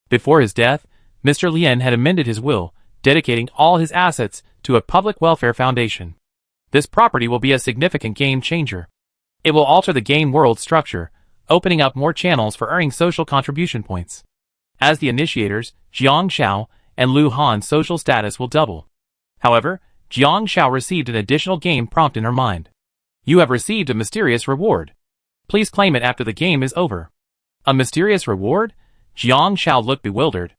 Before his death, Mr. Lien had amended his will, dedicating all his assets to a public welfare foundation. This property will be a significant game changer. It will alter the game world structure, opening up more channels for earning social contribution points. As the initiators, Jiang Xiao and Lu Han's social status will double. However, Jiang Xiao received an additional game prompt in her mind. You have received a mysterious reward. Please claim it after the game is over. A mysterious reward? Jiang Xiao looked bewildered.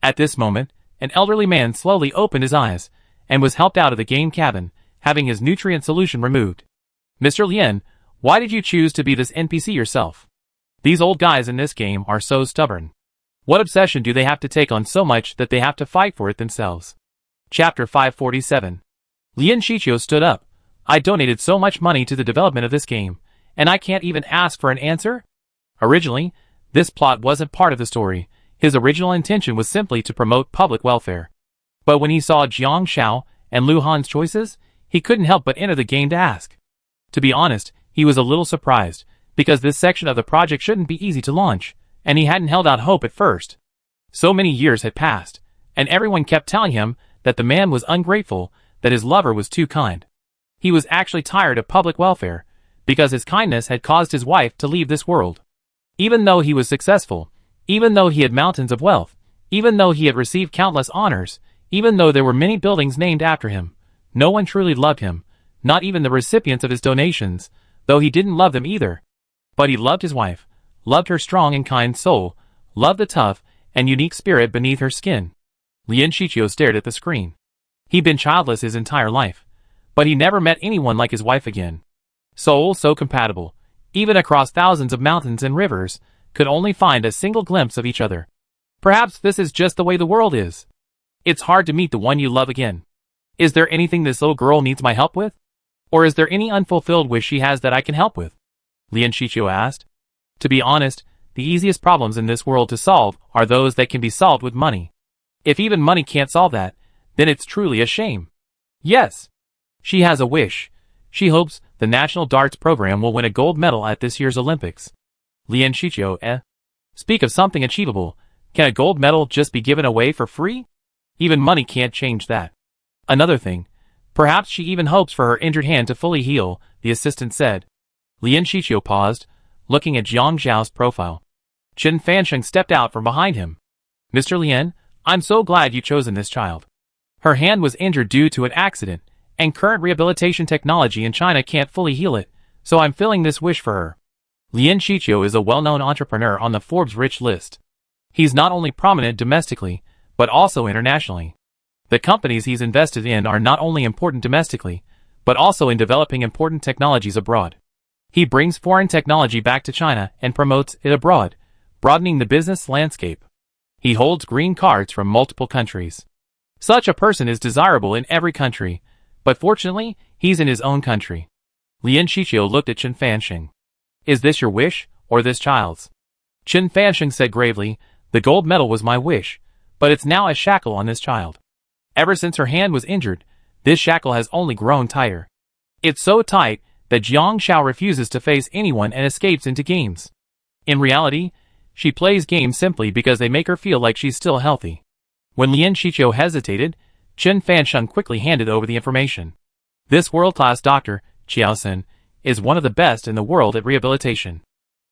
At this moment, an elderly man slowly opened his eyes, and was helped out of the game cabin, having his nutrient solution removed. Mr. Lien, why did you choose to be this NPC yourself? These old guys in this game are so stubborn. What obsession do they have to take on so much that they have to fight for it themselves? Chapter 547. Lian Shiqiu stood up. I donated so much money to the development of this game, and I can't even ask for an answer? Originally, this plot wasn't part of the story. His original intention was simply to promote public welfare. But when he saw Jiang Xiao and Lu Han's choices, he couldn't help but enter the game to ask. To be honest, he was a little surprised, because this section of the project shouldn't be easy to launch, and he hadn't held out hope at first. So many years had passed, and everyone kept telling him that the man was ungrateful, that his lover was too kind. He was actually tired of public welfare, because his kindness had caused his wife to leave this world. Even though he was successful, even though he had mountains of wealth, even though he had received countless honors, even though there were many buildings named after him, no one truly loved him, not even the recipients of his donations, though he didn't love them either. But he loved his wife, loved her strong and kind soul, loved the tough and unique spirit beneath her skin. Lian Shiqiu stared at the screen. He'd been childless his entire life, but he never met anyone like his wife again. Souls so compatible, even across thousands of mountains and rivers, could only find a single glimpse of each other. Perhaps this is just the way the world is. It's hard to meet the one you love again. Is there anything this little girl needs my help with? Or is there any unfulfilled wish she has that I can help with? Lian Shiqiu asked. To be honest, the easiest problems in this world to solve are those that can be solved with money. If even money can't solve that, then it's truly a shame. Yes. She has a wish. She hopes the National Darts Program will win a gold medal at this year's Olympics. Lian Shiqiu, Speak of something achievable. Can a gold medal just be given away for free? Even money can't change that. Another thing. Perhaps she even hopes for her injured hand to fully heal, the assistant said. Lian Shiqiu paused, looking at Jiang Zhao's profile. Chen Fansheng stepped out from behind him. Mr. Lian, I'm so glad you've chosen this child. Her hand was injured due to an accident, and current rehabilitation technology in China can't fully heal it, so I'm filling this wish for her. Lian Shiqiu is a well-known entrepreneur on the Forbes rich list. He's not only prominent domestically, but also internationally. The companies he's invested in are not only important domestically, but also in developing important technologies abroad. He brings foreign technology back to China and promotes it abroad, broadening the business landscape. He holds green cards from multiple countries. Such a person is desirable in every country, but fortunately, he's in his own country. Lian Shiqiu looked at Chen Fansheng. Is this your wish, or this child's? Chen Fansheng said gravely, the gold medal was my wish, but it's now a shackle on this child. Ever since her hand was injured, this shackle has only grown tighter. It's so tight that Jiang Xiao refuses to face anyone and escapes into games. In reality, she plays games simply because they make her feel like she's still healthy. When Lian Shiqiu hesitated, Chen Fansheng quickly handed over the information. This world-class doctor, Qiaosen, is one of the best in the world at rehabilitation.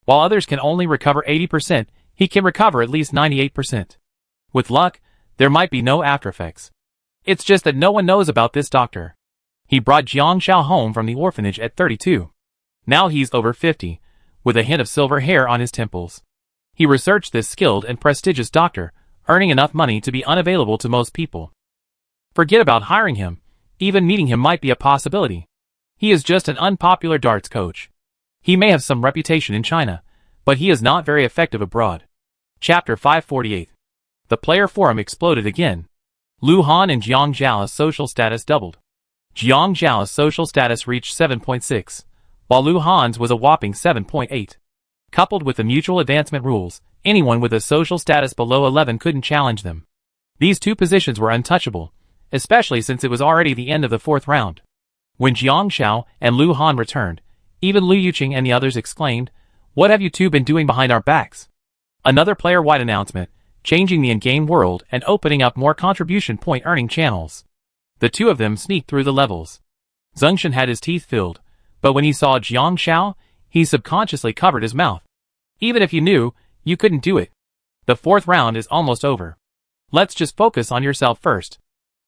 While others can only recover 80%, he can recover at least 98%. With luck, there might be no aftereffects. It's just that no one knows about this doctor. He brought Jiang Xiao home from the orphanage at 32. Now he's over 50, with a hint of silver hair on his temples. He researched this skilled and prestigious doctor, earning enough money to be unavailable to most people. Forget about hiring him. Even meeting him might be a possibility. He is just an unpopular darts coach. He may have some reputation in China, but he is not very effective abroad. Chapter 548. The player forum exploded again. Lu Han and Jiang Zhao's social status doubled. Jiang Zhao's social status reached 7.6, while Lu Han's was a whopping 7.8. Coupled with the mutual advancement rules, anyone with a social status below 11 couldn't challenge them. These two positions were untouchable, especially since it was already the end of the fourth round. When Jiang Xiao and Lu Han returned, even Lu Yuqing and the others exclaimed, "What have you two been doing behind our backs?" Another player-wide announcement, changing the in-game world and opening up more contribution point earning channels. The two of them sneaked through the levels. Zhengshan had his teeth filled, but when he saw Jiang Xiao, he subconsciously covered his mouth. Even if you knew, you couldn't do it. The fourth round is almost over. Let's just focus on yourself first.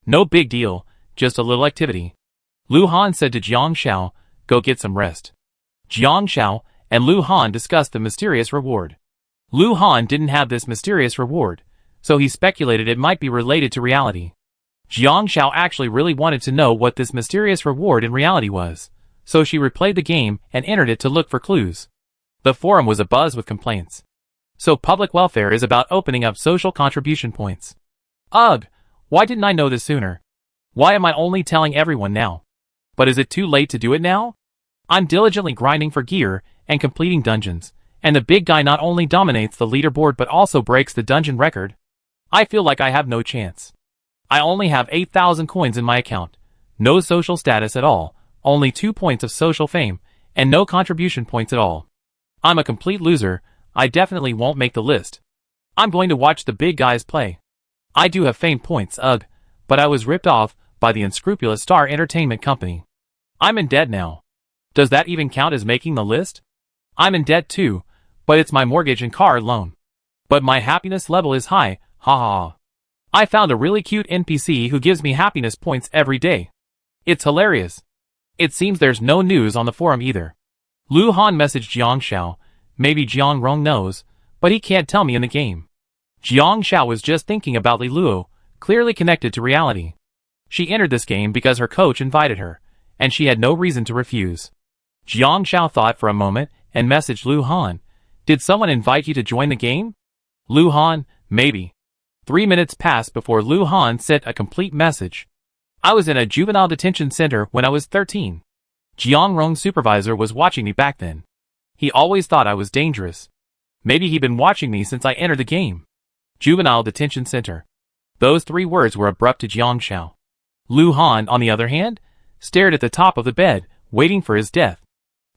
No big deal, just a little activity. Lu Han said to Jiang Xiao, go get some rest. Jiang Xiao and Lu Han discussed the mysterious reward. Lu Han didn't have this mysterious reward, so he speculated it might be related to reality. Jiang Xiao actually really wanted to know what this mysterious reward in reality was, so she replayed the game and entered it to look for clues. The forum was abuzz with complaints. So public welfare is about opening up social contribution points. Ugh, why didn't I know this sooner? Why am I only telling everyone now? But is it too late to do it now? I'm diligently grinding for gear and completing dungeons, and the big guy not only dominates the leaderboard but also breaks the dungeon record. I feel like I have no chance. I only have 8,000 coins in my account, no social status at all, only 2 points of social fame, and no contribution points at all. I'm a complete loser. I definitely won't make the list. I'm going to watch the big guys play. I do have fame points, ugh, but I was ripped off by the unscrupulous Star Entertainment Company. I'm in debt now. Does that even count as making the list? I'm in debt too, but it's my mortgage and car loan. But my happiness level is high, haha. I found a really cute NPC who gives me happiness points every day. It's hilarious. It seems there's no news on the forum either. Lu Han messaged Jiang Xiao. Maybe Jiang Rong knows, but he can't tell me in the game. Jiang Xiao was just thinking about Li Luo, clearly connected to reality. She entered this game because her coach invited her, and she had no reason to refuse. Jiang Xiao thought for a moment and messaged Lu Han. Did someone invite you to join the game? Lu Han, maybe. 3 minutes passed before Lu Han sent a complete message. I was in a juvenile detention center when I was 13. Jiang Rong's supervisor was watching me back then. He always thought I was dangerous. Maybe he'd been watching me since I entered the game. Juvenile detention center. Those 3 words were abrupt to Jiang Xiao. Lu Han, on the other hand, stared at the top of the bed, waiting for his death.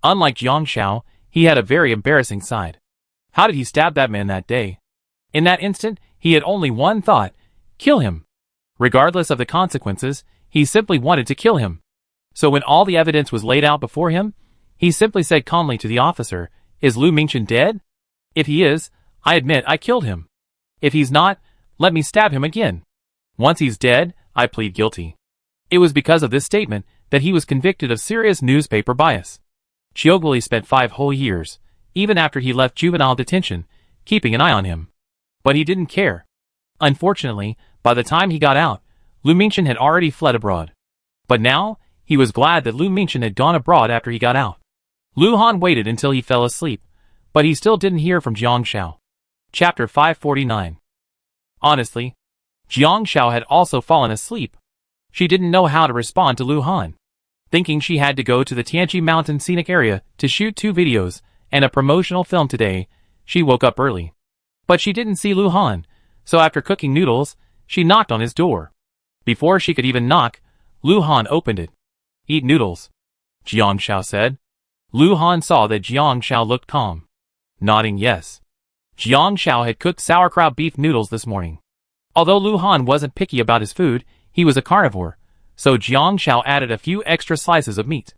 Unlike Jiang Xiao, he had a very embarrassing side. How did he stab that man that day? In that instant, he had only one thought: kill him. Regardless of the consequences, he simply wanted to kill him. So when all the evidence was laid out before him, he simply said calmly to the officer, "Is Lu Mingchen dead? If he is, I admit I killed him. If he's not, let me stab him again. Once he's dead, I plead guilty." It was because of this statement that he was convicted of serious newspaper bias. Chiogwili spent 5 whole years, even after he left juvenile detention, keeping an eye on him. But he didn't care. Unfortunately, by the time he got out, Lu Mingchen had already fled abroad. But now, he was glad that Lu Mingchen had gone abroad after he got out. Lu Han waited until he fell asleep, but he still didn't hear from Jiang Xiao. Chapter 549. Honestly, Jiang Xiao had also fallen asleep. She didn't know how to respond to Lu Han. Thinking she had to go to the Tianqi Mountain scenic area to shoot 2 videos and a promotional film today, she woke up early. But she didn't see Lu Han, so after cooking noodles, she knocked on his door. Before she could even knock, Lu Han opened it. "Eat noodles," Jiang Xiao said. Lu Han saw that Jiang Xiao looked calm. Nodding yes. Jiang Xiao had cooked sauerkraut beef noodles this morning. Although Lu Han wasn't picky about his food, he was a carnivore, so Jiang Xiao added a few extra slices of meat.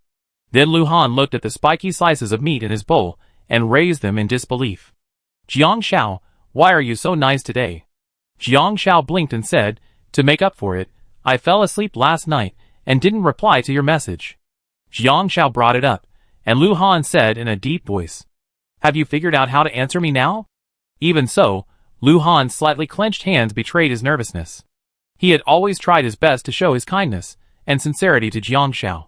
Then Lu Han looked at the spiky slices of meat in his bowl and raised them in disbelief. "Jiang Xiao, why are you so nice today?" Jiang Xiao blinked and said, "To make up for it, I fell asleep last night and didn't reply to your message." Jiang Xiao brought it up, and Lu Han said in a deep voice, "Have you figured out how to answer me now?" Even so, Lu Han's slightly clenched hands betrayed his nervousness. He had always tried his best to show his kindness and sincerity to Jiang Xiao.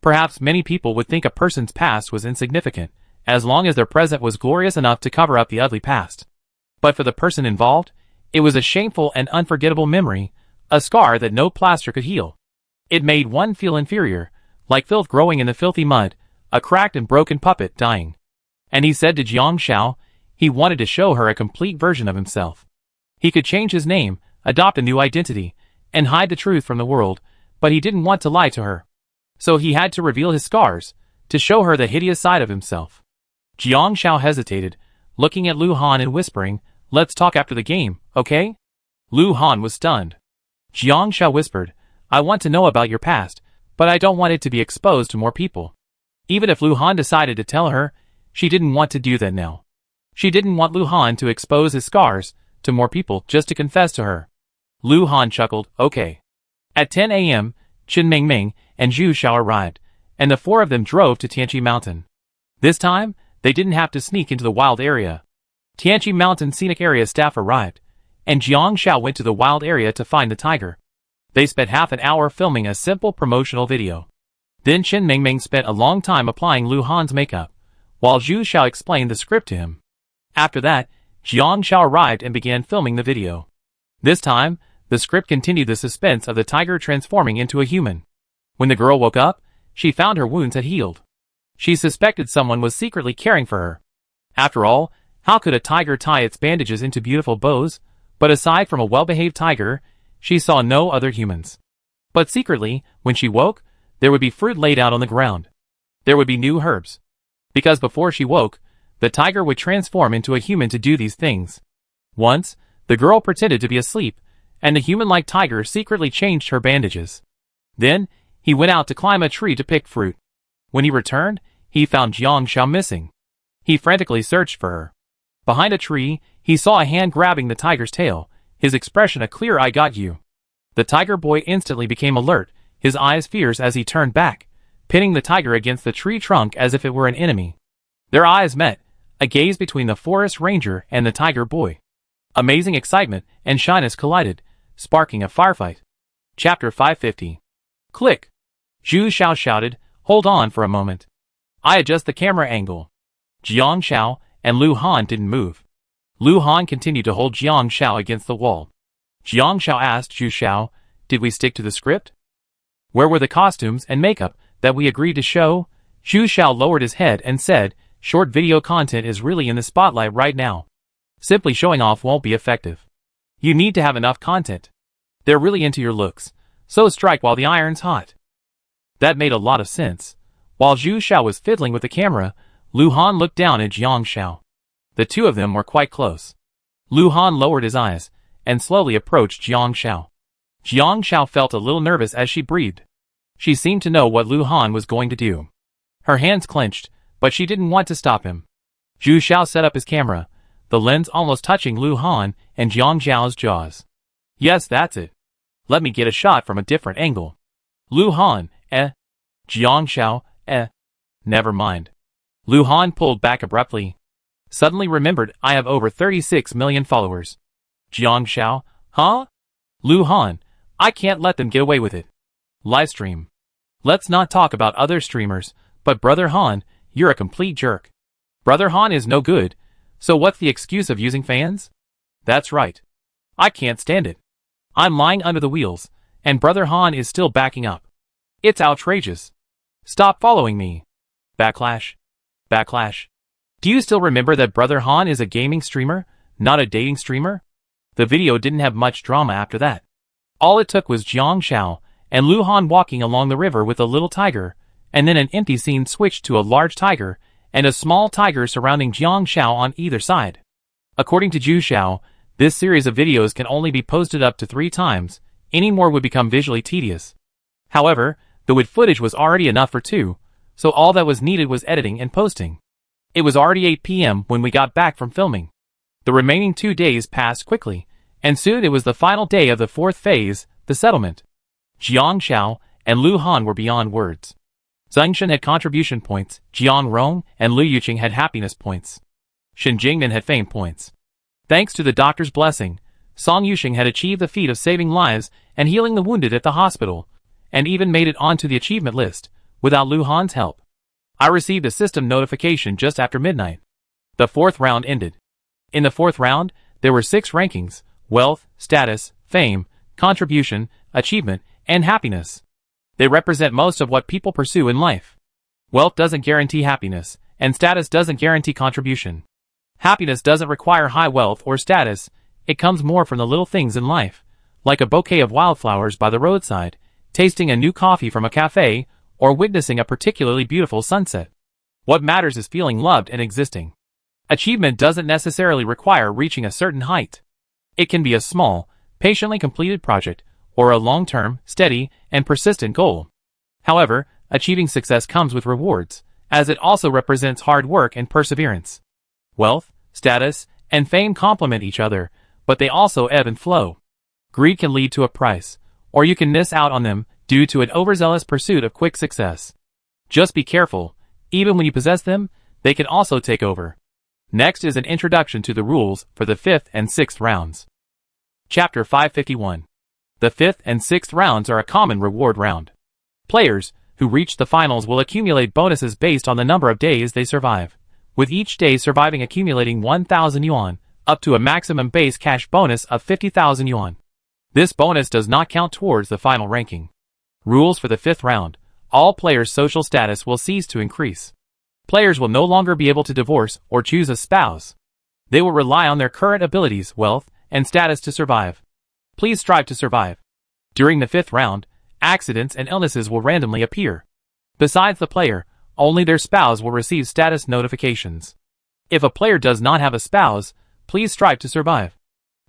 Perhaps many people would think a person's past was insignificant, as long as their present was glorious enough to cover up the ugly past. But for the person involved, it was a shameful and unforgettable memory, a scar that no plaster could heal. It made one feel inferior, like filth growing in the filthy mud, a cracked and broken puppet dying. And he said to Jiang Xiao, he wanted to show her a complete version of himself. He could change his name, adopt a new identity, and hide the truth from the world, but he didn't want to lie to her. So he had to reveal his scars, to show her the hideous side of himself. Jiang Xiao hesitated, looking at Lu Han and whispering, "Let's talk after the game, okay?" Lu Han was stunned. Jiang Xiao whispered, "I want to know about your past, but I don't want it to be exposed to more people." Even if Lu Han decided to tell her, she didn't want to do that now. She didn't want Lu Han to expose his scars to more people just to confess to her. Lu Han chuckled, "Okay." At 10 a.m., Chen Mingming and Zhu Xiao arrived, and the 4 of them drove to Tianqi Mountain. This time, they didn't have to sneak into the wild area. Tianqi Mountain scenic area staff arrived, and Jiang Xiao went to the wild area to find the tiger. They spent half an hour filming a simple promotional video. Then Chen Mingming spent a long time applying Lu Han's makeup, while Zhu Xiao explained the script to him. After that, Jiang Xiao arrived and began filming the video. This time, the script continued the suspense of the tiger transforming into a human. When the girl woke up, she found her wounds had healed. She suspected someone was secretly caring for her. After all, how could a tiger tie its bandages into beautiful bows? But aside from a well-behaved tiger, she saw no other humans. But secretly, when she woke, there would be fruit laid out on the ground. There would be new herbs. Because before she woke, the tiger would transform into a human to do these things. Once, the girl pretended to be asleep, and the human-like tiger secretly changed her bandages. Then, he went out to climb a tree to pick fruit. When he returned, he found Jiang Xiao missing. He frantically searched for her. Behind a tree, he saw a hand grabbing the tiger's tail, his expression a clear "I got you." The tiger boy instantly became alert, his eyes fierce as he turned back, pinning the tiger against the tree trunk as if it were an enemy. Their eyes met, a gaze between the forest ranger and the tiger boy. Amazing excitement and shyness collided, sparking a firefight. Chapter 550. Click! Zhu Xiao shouted, "Hold on for a moment. I adjust the camera angle." Jiang Xiao and Lu Han didn't move. Lu Han continued to hold Jiang Xiao against the wall. Jiang Xiao asked Zhu Xiao, "Did we stick to the script? Where were the costumes and makeup that we agreed to show?" Zhu Xiao lowered his head and said, "Short video content is really in the spotlight right now. Simply showing off won't be effective. You need to have enough content. They're really into your looks, so strike while the iron's hot." That made a lot of sense. While Zhu Xiao was fiddling with the camera, Lu Han looked down at Jiang Xiao. The two of them were quite close. Lu Han lowered his eyes and slowly approached Jiang Xiao. Jiang Xiao felt a little nervous as she breathed. She seemed to know what Lu Han was going to do. Her hands clenched, but she didn't want to stop him. Zhu Xiao set up his camera, the lens almost touching Lu Han and Jiang Xiao's jaws. "Yes, that's it. Let me get a shot from a different angle." Lu Han, Jiang Xiao, Never mind. Lu Han pulled back abruptly. Suddenly remembered, "I have over 36 million followers." Jiang Xiao, "Huh?" Lu Han, "I can't let them get away with it. Livestream. Let's not talk about other streamers, but Brother Han, you're a complete jerk. Brother Han is no good, so what's the excuse of using fans? That's right. I can't stand it. I'm lying under the wheels, and Brother Han is still backing up. It's outrageous. Stop following me." Backlash. Backlash. Do you still remember that Brother Han is a gaming streamer, not a dating streamer? The video didn't have much drama after that. All it took was Jiang Xiao and Lu Han walking along the river with a little tiger, and then an empty scene switched to a large tiger and a small tiger surrounding Jiang Xiao on either side. According to Zhu Xiao, this series of videos can only be posted up to 3 times, any more would become visually tedious. However, the WID footage was already enough for 2, so all that was needed was editing and posting. It was already 8 p.m. when we got back from filming. The remaining 2 days passed quickly, and soon it was the final day of the 4th phase, the settlement. Jiang Xiao and Lu Han were beyond words. Zheng Shen had contribution points, Jiang Rong and Lu Yuqing had happiness points. Shen Jingnan had fame points. Thanks to the doctor's blessing, Song Yuxing had achieved the feat of saving lives and healing the wounded at the hospital, and even made it onto the achievement list, without Lu Han's help. I received a system notification just after midnight. The 4th round ended. In the 4th round, there were 6 rankings: wealth, status, fame, contribution, achievement, and happiness. They represent most of what people pursue in life. Wealth doesn't guarantee happiness, and status doesn't guarantee contribution. Happiness doesn't require high wealth or status, it comes more from the little things in life, like a bouquet of wildflowers by the roadside, tasting a new coffee from a cafe, or witnessing a particularly beautiful sunset. What matters is feeling loved and existing. Achievement doesn't necessarily require reaching a certain height. It can be a small, patiently completed project, or a long-term, steady, and persistent goal. However, achieving success comes with rewards, as it also represents hard work and perseverance. Wealth, status, and fame complement each other, but they also ebb and flow. Greed can lead to a price, or you can miss out on them due to an overzealous pursuit of quick success. Just be careful, even when you possess them, they can also take over. Next is an introduction to the rules for the 5th and 6th rounds. Chapter 551. The 5th and 6th rounds are a common reward round. Players who reach the finals will accumulate bonuses based on the number of days they survive. with each day surviving accumulating 1,000 yuan, up to a maximum base cash bonus of 50,000 yuan. This bonus does not count towards the final ranking. Rules for the 5th round. All players' social status will cease to increase. Players will no longer be able to divorce or choose a spouse. They will rely on their current abilities, wealth, and status to survive. Please strive to survive. During the 5th round, accidents and illnesses will randomly appear. Besides the player, only their spouse will receive status notifications. If a player does not have a spouse, please strive to survive.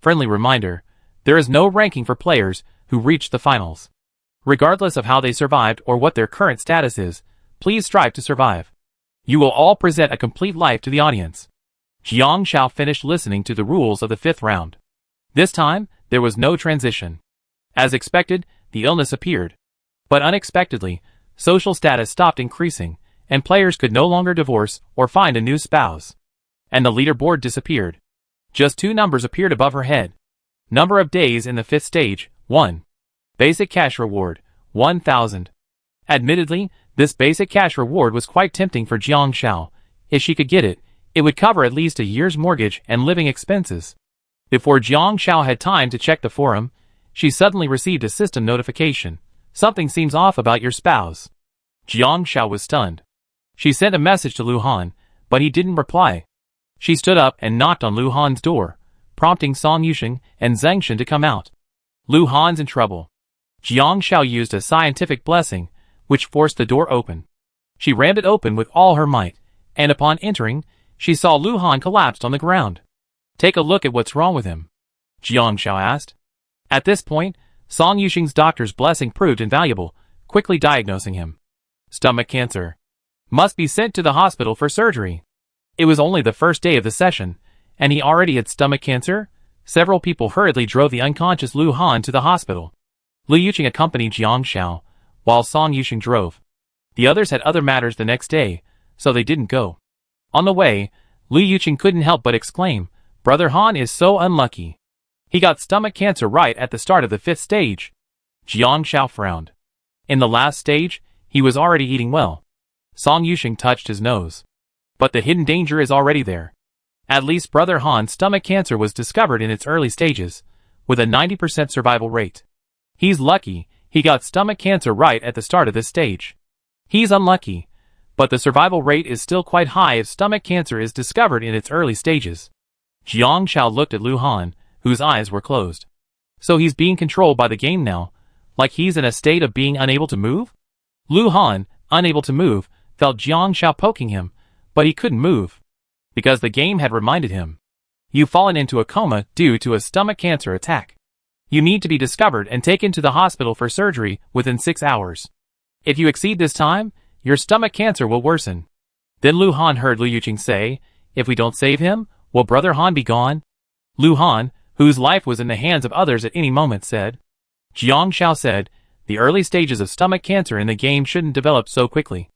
Friendly reminder, there is no ranking for players who reach the finals. Regardless of how they survived or what their current status is, please strive to survive. You will all present a complete life to the audience. Jiang Xiao finished listening to the rules of the 5th round. This time, there was no transition. As expected, the illness appeared. But unexpectedly, social status stopped increasing, and players could no longer divorce or find a new spouse. And the leaderboard disappeared. Just 2 numbers appeared above her head. Number of days in the 5th stage, 1. Basic cash reward, 1,000. Admittedly, this basic cash reward was quite tempting for Jiang Xiao. If she could get it, it would cover at least a year's mortgage and living expenses. Before Jiang Xiao had time to check the forum, she suddenly received a system notification. Something seems off about your spouse. Jiang Xiao was stunned. She sent a message to Lu Han, but he didn't reply. She stood up and knocked on Lu Han's door, prompting Song Yusheng and Zheng Shen to come out. Lu Han's in trouble. Jiang Xiao used a scientific blessing, which forced the door open. She rammed it open with all her might, and upon entering, she saw Lu Han collapsed on the ground. Take a look at what's wrong with him, Jiang Xiao asked. At this point, Song Yusheng's doctor's blessing proved invaluable, quickly diagnosing him. Stomach cancer. Must be sent to the hospital for surgery. It was only the first day of the session, and he already had stomach cancer. Several people hurriedly drove the unconscious Lu Han to the hospital. Lu Yuqing accompanied Jiang Xiao, while Song Yusheng drove. The others had other matters the next day, so they didn't go. On the way, Lu Yuqing couldn't help but exclaim, "Brother Han is so unlucky. He got stomach cancer right at the start of the 5th stage." Jiang Xiao frowned. In the last stage, he was already eating well. Song Yusheng touched his nose. But the hidden danger is already there. At least Brother Han's stomach cancer was discovered in its early stages, with a 90% survival rate. He's lucky, he got stomach cancer right at the start of this stage. He's unlucky, but the survival rate is still quite high if stomach cancer is discovered in its early stages. Jiang Xiao looked at Lu Han, whose eyes were closed. So he's being controlled by the game now, like he's in a state of being unable to move? Lu Han, unable to move, felt Jiang Xiao poking him, but he couldn't move. Because the game had reminded him. You've fallen into a coma due to a stomach cancer attack. You need to be discovered and taken to the hospital for surgery within 6 hours. If you exceed this time, your stomach cancer will worsen. Then Lu Han heard Lu Yuqing say, "If we don't save him, will Brother Han be gone?" Lu Han, whose life was in the hands of others at any moment, said. Jiang Xiao said, "The early stages of stomach cancer in the game shouldn't develop so quickly."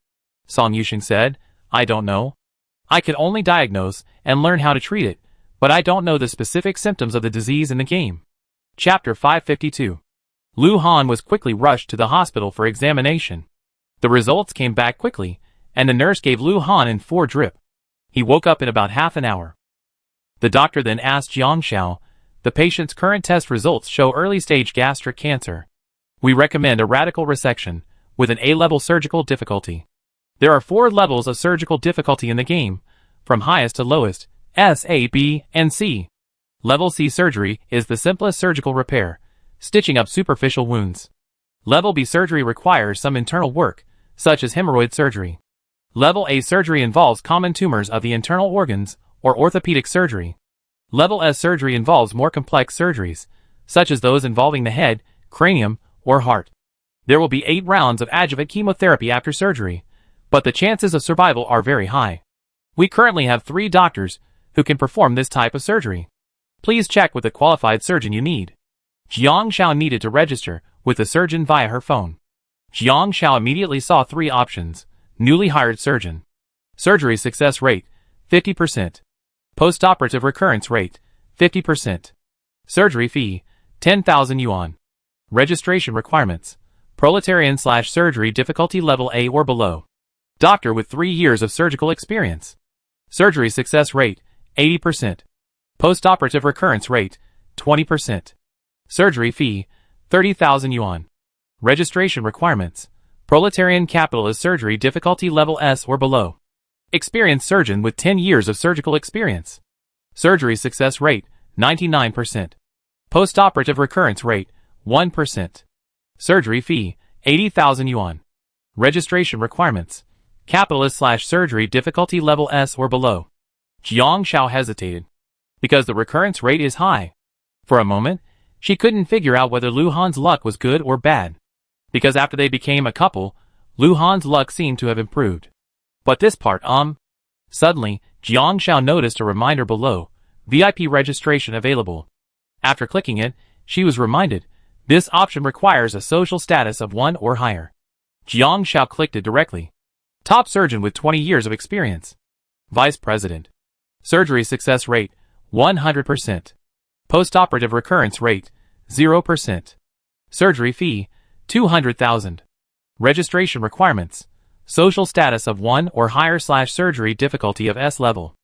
Song Yusheng said, "I don't know. I could only diagnose and learn how to treat it, but I don't know the specific symptoms of the disease in the game." Chapter 552. Lu Han was quickly rushed to the hospital for examination. The results came back quickly, and the nurse gave Lu Han an 4 drip. He woke up in about half an hour. The doctor then asked Jiang Xiao, "The patient's current test results show early-stage gastric cancer. We recommend a radical resection, with an A-level surgical difficulty." There are 4 levels of surgical difficulty in the game, from highest to lowest, S, A, B, and C. Level C surgery is the simplest surgical repair, stitching up superficial wounds. Level B surgery requires some internal work, such as hemorrhoid surgery. Level A surgery involves common tumors of the internal organs, or orthopedic surgery. Level S surgery involves more complex surgeries, such as those involving the head, cranium, or heart. There will be 8 rounds of adjuvant chemotherapy after surgery, but the chances of survival are very high. We currently have 3 doctors who can perform this type of surgery. Please check with the qualified surgeon you need. Jiang Xiao needed to register with the surgeon via her phone. Jiang Xiao immediately saw 3 options. Newly hired surgeon. Surgery success rate, 50%. Postoperative recurrence rate, 50%. Surgery fee, 10,000 yuan. Registration requirements. Proletarian/surgery difficulty level A or below. Doctor with 3 years of surgical experience. Surgery success rate, 80%. Postoperative recurrence rate, 20%. Surgery fee, 30,000 yuan. Registration requirements. Proletarian capitalist surgery difficulty level S or below. Experienced surgeon with 10 years of surgical experience. Surgery success rate, 99%. Postoperative recurrence rate, 1%. Surgery fee, 80,000 yuan. Registration requirements. Capitalist/surgery difficulty level S or below. Jiang Shao hesitated. Because the recurrence rate is high. For a moment, she couldn't figure out whether Lu Han's luck was good or bad. Because after they became a couple, Lu Han's luck seemed to have improved. But this part, Suddenly, Jiang Shao noticed a reminder below, VIP registration available. After clicking it, she was reminded, this option requires a social status of 1 or higher. Jiang Shao clicked it directly. Top surgeon with 20 years of experience. Vice President. Surgery success rate, 100%. Postoperative recurrence rate, 0%. Surgery fee, 200,000. Registration requirements. Social status of 1 or higher/surgery difficulty of S level.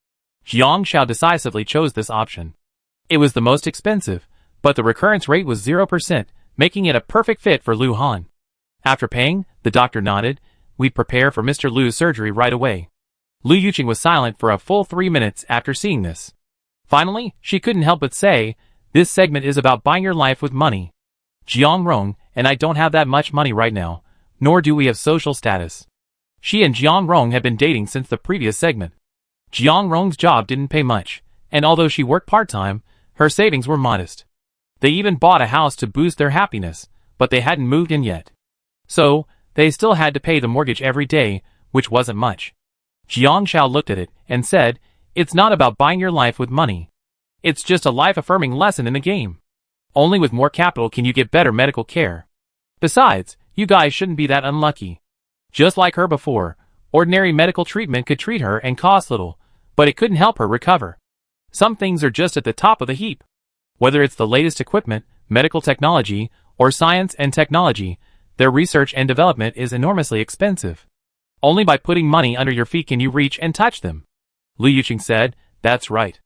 Jiang Shao decisively chose this option. It was the most expensive, but the recurrence rate was 0%, making it a perfect fit for Lu Han. After paying, the doctor nodded, we'd prepare for Mr. Lu's surgery right away. Lu Yuqing was silent for a full 3 minutes after seeing this. Finally, she couldn't help but say, this segment is about buying your life with money. Jiang Rong and I don't have that much money right now, nor do we have social status. She and Jiang Rong had been dating since the previous segment. Jiang Rong's job didn't pay much, and although she worked part-time, her savings were modest. They even bought a house to boost their happiness, but they hadn't moved in yet. So, they still had to pay the mortgage every day, which wasn't much. Jiang Shao looked at it and said, it's not about buying your life with money. It's just a life-affirming lesson in the game. Only with more capital can you get better medical care. Besides, you guys shouldn't be that unlucky. Just like her before, ordinary medical treatment could treat her and cost little, but it couldn't help her recover. Some things are just at the top of the heap. Whether it's the latest equipment, medical technology, or science and technology, their research and development is enormously expensive. Only by putting money under your feet can you reach and touch them. Lu Yuqing said, that's right.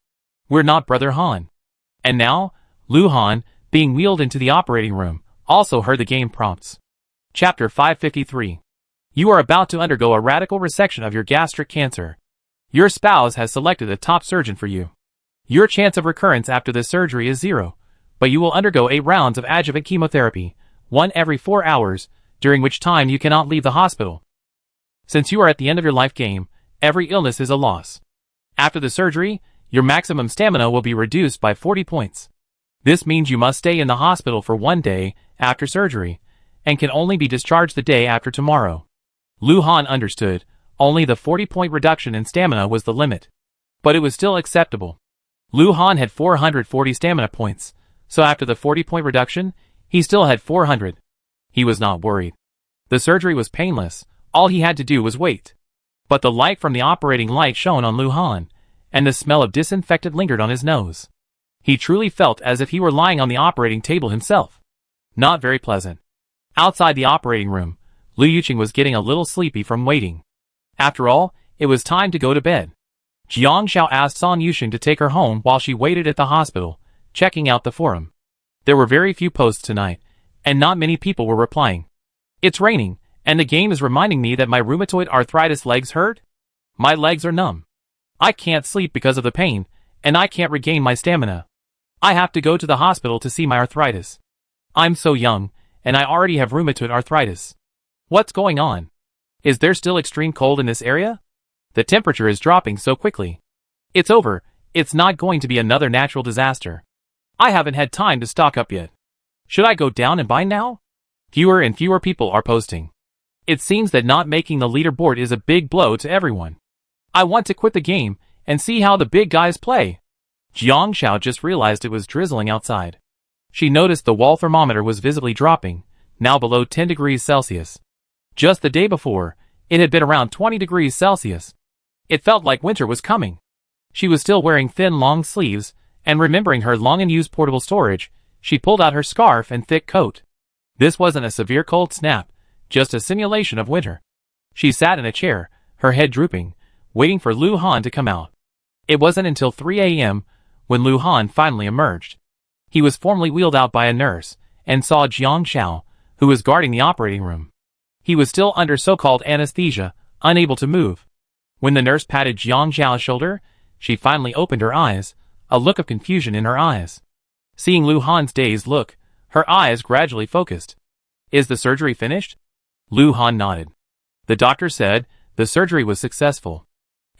We're not Brother Han. And now, Lu Han, being wheeled into the operating room, also heard the game prompts. Chapter 553. You are about to undergo a radical resection of your gastric cancer. Your spouse has selected a top surgeon for you. Your chance of recurrence after this surgery is 0, but you will undergo 8 rounds of adjuvant chemotherapy, 1 every 4 hours, during which time you cannot leave the hospital. Since you are at the end of your life game, every illness is a loss. After the surgery, your maximum stamina will be reduced by 40 points. This means you must stay in the hospital for 1 day after surgery, and can only be discharged the day after tomorrow. Lu Han understood, only the 40-point reduction in stamina was the limit. But it was still acceptable. Lu Han had 440 stamina points, so after the 40-point reduction, he still had 400. He was not worried. The surgery was painless, all he had to do was wait. But the light from the operating light shone on Lu Han, and the smell of disinfectant lingered on his nose. He truly felt as if he were lying on the operating table himself. Not very pleasant. Outside the operating room, Lu Yuqing was getting a little sleepy from waiting. After all, it was time to go to bed. Jiang Shao asked Song Yuxing to take her home while she waited at the hospital, checking out the forum. There were very few posts tonight, and not many people were replying. It's raining, and the game is reminding me that my rheumatoid arthritis legs hurt? My legs are numb. I can't sleep because of the pain, and I can't regain my stamina. I have to go to the hospital to see my arthritis. I'm so young, and I already have rheumatoid arthritis. What's going on? Is there still extreme cold in this area? The temperature is dropping so quickly. It's over, it's not going to be another natural disaster. I haven't had time to stock up yet. Should I go down and buy now? Fewer and fewer people are posting. It seems that not making the leaderboard is a big blow to everyone. I want to quit the game and see how the big guys play. Jiang Shao just realized it was drizzling outside. She noticed the wall thermometer was visibly dropping, now below 10 degrees Celsius. Just the day before, it had been around 20 degrees Celsius. It felt like winter was coming. She was still wearing thin long sleeves, and remembering her long unused portable storage, she pulled out her scarf and thick coat. This wasn't a severe cold snap, just a simulation of winter. She sat in a chair, her head drooping, waiting for Lu Han to come out. It wasn't until 3 a.m. when Lu Han finally emerged. He was formally wheeled out by a nurse, and saw Jiang Xiao, who was guarding the operating room. He was still under so-called anesthesia, unable to move. When the nurse patted Jiang Xiao's shoulder, she finally opened her eyes, a look of confusion in her eyes. Seeing Lu Han's dazed look, her eyes gradually focused. "Is the surgery finished?" Lu Han nodded. The doctor said the surgery was successful.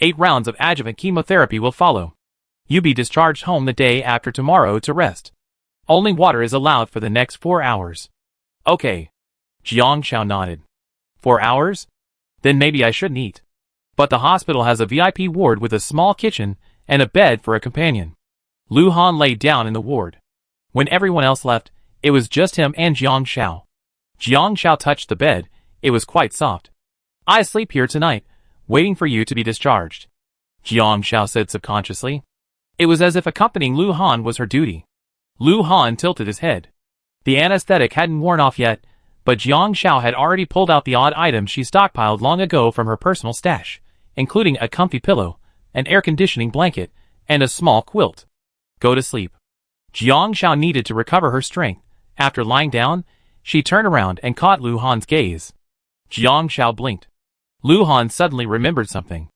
8 rounds of adjuvant chemotherapy will follow. You be discharged home the day after tomorrow to rest. Only water is allowed for the next 4 hours. Okay. Jiang Xiao nodded. 4 hours? Then maybe I shouldn't eat. But the hospital has a VIP ward with a small kitchen and a bed for a companion. Lu Han lay down in the ward. When everyone else left, it was just him and Jiang Xiao. Jiang Xiao touched the bed. It was quite soft. "I sleep here tonight, waiting for you to be discharged," Jiang Xiao said subconsciously. It was as if accompanying Lu Han was her duty. Lu Han tilted his head. The anesthetic hadn't worn off yet, but Jiang Xiao had already pulled out the odd items she stockpiled long ago from her personal stash, including a comfy pillow, an air-conditioning blanket, and a small quilt. "Go to sleep." Jiang Xiao needed to recover her strength. After lying down, she turned around and caught Lu Han's gaze. Jiang Xiao blinked. Lu Han suddenly remembered something.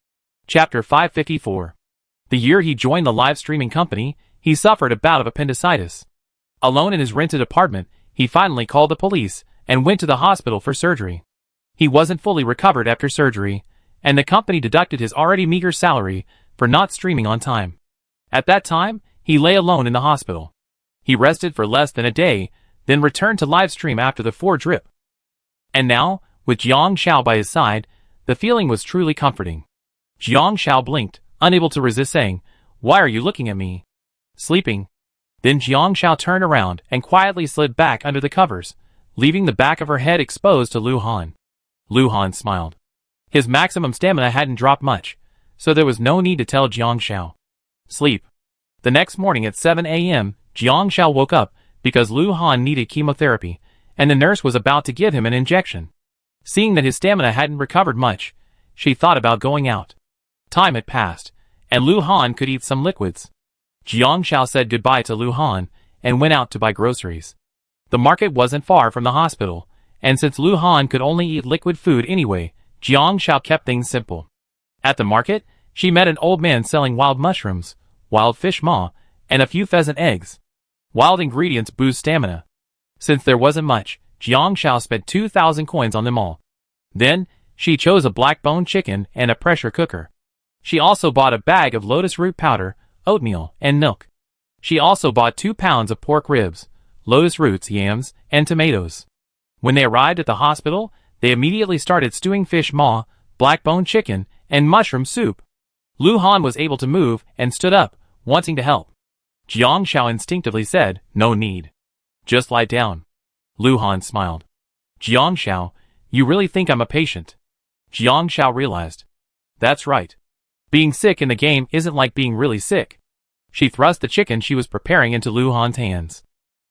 Chapter 554. The year he joined the live streaming company, he suffered a bout of appendicitis. Alone in his rented apartment, he finally called the police and went to the hospital for surgery. He wasn't fully recovered after surgery, and the company deducted his already meager salary for not streaming on time. At that time, he lay alone in the hospital. He rested for less than a day, then returned to live stream after the 4 drip. And now, with Jiang Xiao by his side, the feeling was truly comforting. Jiang Xiao blinked, unable to resist saying, "Why are you looking at me?" "Sleeping." Then Jiang Xiao turned around and quietly slid back under the covers, leaving the back of her head exposed to Lu Han. Lu Han smiled. His maximum stamina hadn't dropped much, so there was no need to tell Jiang Xiao. "Sleep." The next morning at 7 a.m., Jiang Xiao woke up because Lu Han needed chemotherapy, and the nurse was about to give him an injection. Seeing that his stamina hadn't recovered much, she thought about going out. Time had passed, and Lu Han could eat some liquids. Jiang Xiao said goodbye to Lu Han and went out to buy groceries. The market wasn't far from the hospital, and since Lu Han could only eat liquid food anyway, Jiang Xiao kept things simple. At the market, she met an old man selling wild mushrooms, wild fish maw, and a few pheasant eggs. Wild ingredients boost stamina. Since there wasn't much, Jiang Xiao spent 2,000 coins on them all. Then, she chose a black bone chicken and a pressure cooker. She also bought a bag of lotus root powder, oatmeal, and milk. She also bought 2 pounds of pork ribs, lotus roots, yams, and tomatoes. When they arrived at the hospital, they immediately started stewing fish maw, black bone chicken, and mushroom soup. Lu Han was able to move and stood up, wanting to help. Jiang Xiao instinctively said, "No need. Just lie down." Lu Han smiled. "Jiang Xiao, you really think I'm a patient?" Jiang Xiao realized. That's right. Being sick in the game isn't like being really sick. She thrust the chicken she was preparing into Lu Han's hands.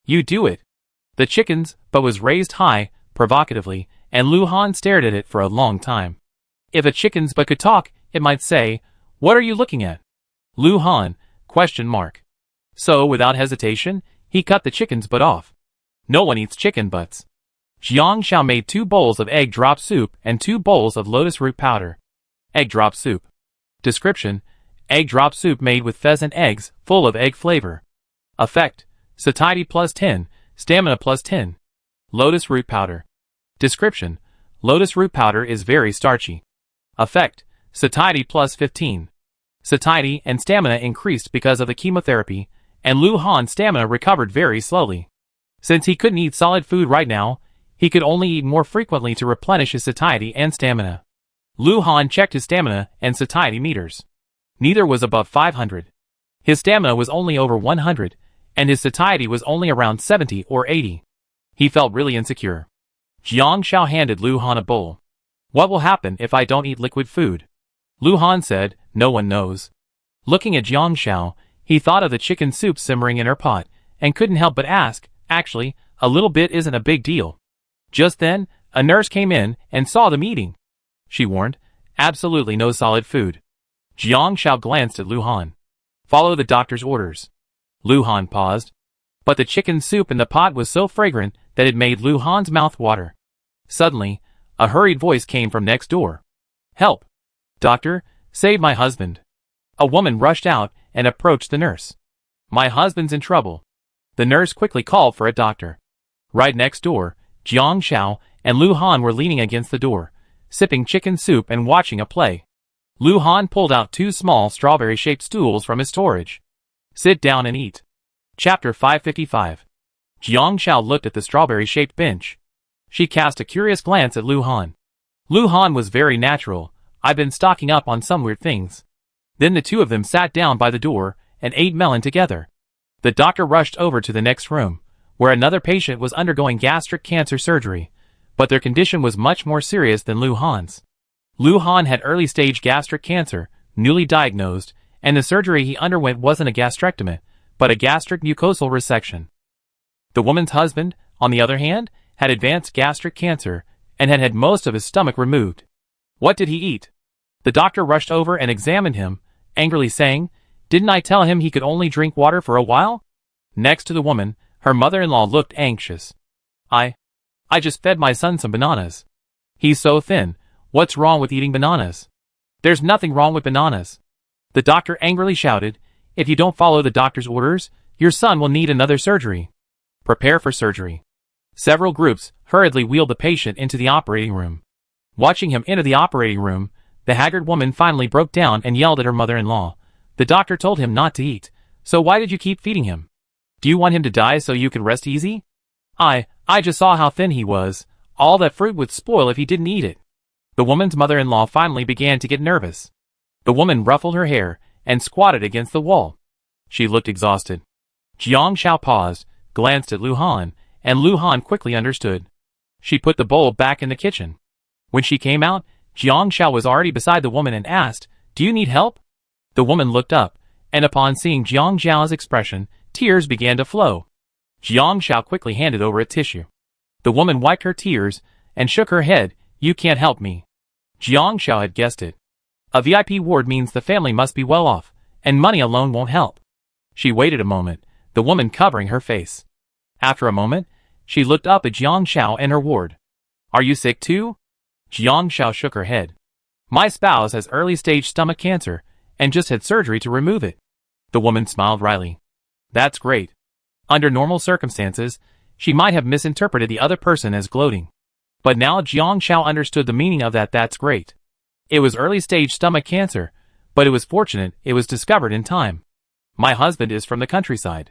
"You do it." The chicken's butt was raised high, provocatively, and Lu Han stared at it for a long time. If a chicken's butt could talk, it might say, "What are you looking at?" Lu Han, ? So, without hesitation, he cut the chicken's butt off. No one eats chicken butts. Jiang Xiao made 2 bowls of egg drop soup and 2 bowls of lotus root powder. Egg drop soup. Description: egg drop soup made with pheasant eggs, full of egg flavor. Effect: satiety +10, stamina +10. Lotus root powder. Description: lotus root powder is very starchy. Effect: satiety +15. Satiety and stamina increased because of the chemotherapy, and Lu Han's stamina recovered very slowly. Since he couldn't eat solid food right now, he could only eat more frequently to replenish his satiety and stamina. Lu Han checked his stamina and satiety meters. Neither was above 500. His stamina was only over 100, and his satiety was only around 70 or 80. He felt really insecure. Jiang Xiao handed Lu Han a bowl. "What will happen if I don't eat liquid food?" Lu Han said, "No one knows." Looking at Jiang Xiao, he thought of the chicken soup simmering in her pot, and couldn't help but ask, "Actually, a little bit isn't a big deal." Just then, a nurse came in and saw the meeting. She warned, "Absolutely no solid food." Jiang Xiao glanced at Lu Han. Follow the doctor's orders. Lu Han paused. But the chicken soup in the pot was so fragrant that it made Lu Han's mouth water. Suddenly, a hurried voice came from next door. Help! Doctor, save my husband. A woman rushed out and approached the nurse. My husband's in trouble. The nurse quickly called for a doctor. Right next door, Jiang Xiao and Lu Han were leaning against the door, sipping chicken soup and watching a play. Lu Han pulled out 2 small strawberry-shaped stools from his storage. Sit down and eat. Chapter 555. Jiang Xiao looked at the strawberry-shaped bench. She cast a curious glance at Lu Han. Lu Han was very natural. I've been stocking up on some weird things. Then the two of them sat down by the door and ate melon together. The doctor rushed over to the next room, where another patient was undergoing gastric cancer surgery, but their condition was much more serious than Lu Han's. Lu Han had early-stage gastric cancer, newly diagnosed, and the surgery he underwent wasn't a gastrectomy, but a gastric mucosal resection. The woman's husband, on the other hand, had advanced gastric cancer and had had most of his stomach removed. What did he eat? The doctor rushed over and examined him, angrily saying, Didn't I tell him he could only drink water for a while? Next to the woman, her mother-in-law looked anxious. I just fed my son some bananas. He's so thin. What's wrong with eating bananas? There's nothing wrong with bananas. The doctor angrily shouted, If you don't follow the doctor's orders, your son will need another surgery. Prepare for surgery. Several groups hurriedly wheeled the patient into the operating room. Watching him enter the operating room, the haggard woman finally broke down and yelled at her mother-in-law. The doctor told him not to eat, so why did you keep feeding him? Do you want him to die so you can rest easy? I just saw how thin he was. All that fruit would spoil if he didn't eat it. The woman's mother-in-law finally began to get nervous. The woman ruffled her hair and squatted against the wall. She looked exhausted. Jiang Xiao paused, glanced at Lu Han, and Lu Han quickly understood. She put the bowl back in the kitchen. When she came out, Jiang Xiao was already beside the woman and asked, Do you need help? The woman looked up, and upon seeing Jiang Xiao's expression, tears began to flow. Jiang Xiao quickly handed over a tissue. The woman wiped her tears and shook her head. You can't help me. Jiang Xiao had guessed it. A VIP ward means the family must be well off, and money alone won't help. She waited a moment, the woman covering her face. After a moment, she looked up at Jiang Xiao and her ward. Are you sick too? Jiang Xiao shook her head. My spouse has early-stage stomach cancer, and just had surgery to remove it. The woman smiled wryly. That's great. Under normal circumstances, she might have misinterpreted the other person as gloating. But now Jiang Xiao understood the meaning of that that's great. It was early-stage stomach cancer, but it was fortunate it was discovered in time. My husband is from the countryside.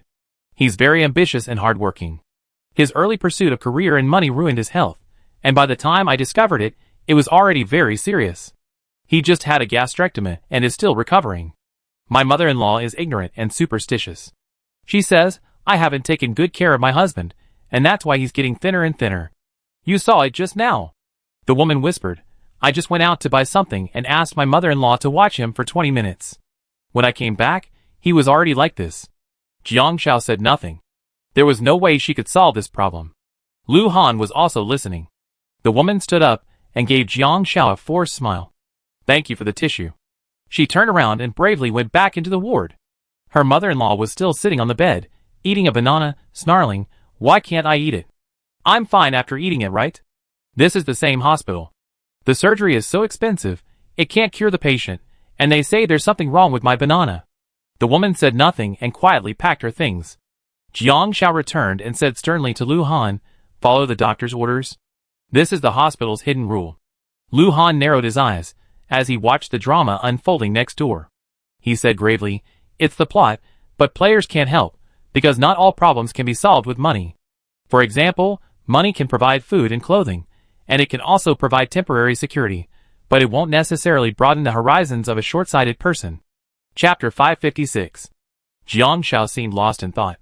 He's very ambitious and hardworking. His early pursuit of career and money ruined his health, and by the time I discovered it, it was already very serious. He just had a gastrectomy and is still recovering. My mother-in-law is ignorant and superstitious. She says, I haven't taken good care of my husband, and that's why he's getting thinner and thinner. You saw it just now. The woman whispered, I just went out to buy something and asked my mother-in-law to watch him for 20 minutes. When I came back, he was already like this. Jiang Xiao said nothing. There was no way she could solve this problem. Lu Han was also listening. The woman stood up and gave Jiang Xiao a forced smile. Thank you for the tissue. She turned around and bravely went back into the ward. Her mother-in-law was still sitting on the bed, eating a banana, snarling, Why can't I eat it? I'm fine after eating it, right? This is the same hospital. The surgery is so expensive, it can't cure the patient, and they say there's something wrong with my banana. The woman said nothing and quietly packed her things. Jiang Xiao returned and said sternly to Lu Han, Follow the doctor's orders. This is the hospital's hidden rule. Lu Han narrowed his eyes as he watched the drama unfolding next door. He said gravely, It's the plot, but players can't help, because not all problems can be solved with money. For example, money can provide food and clothing, and it can also provide temporary security, but it won't necessarily broaden the horizons of a short-sighted person. Chapter 556. Jiang Xiao seemed lost in thought.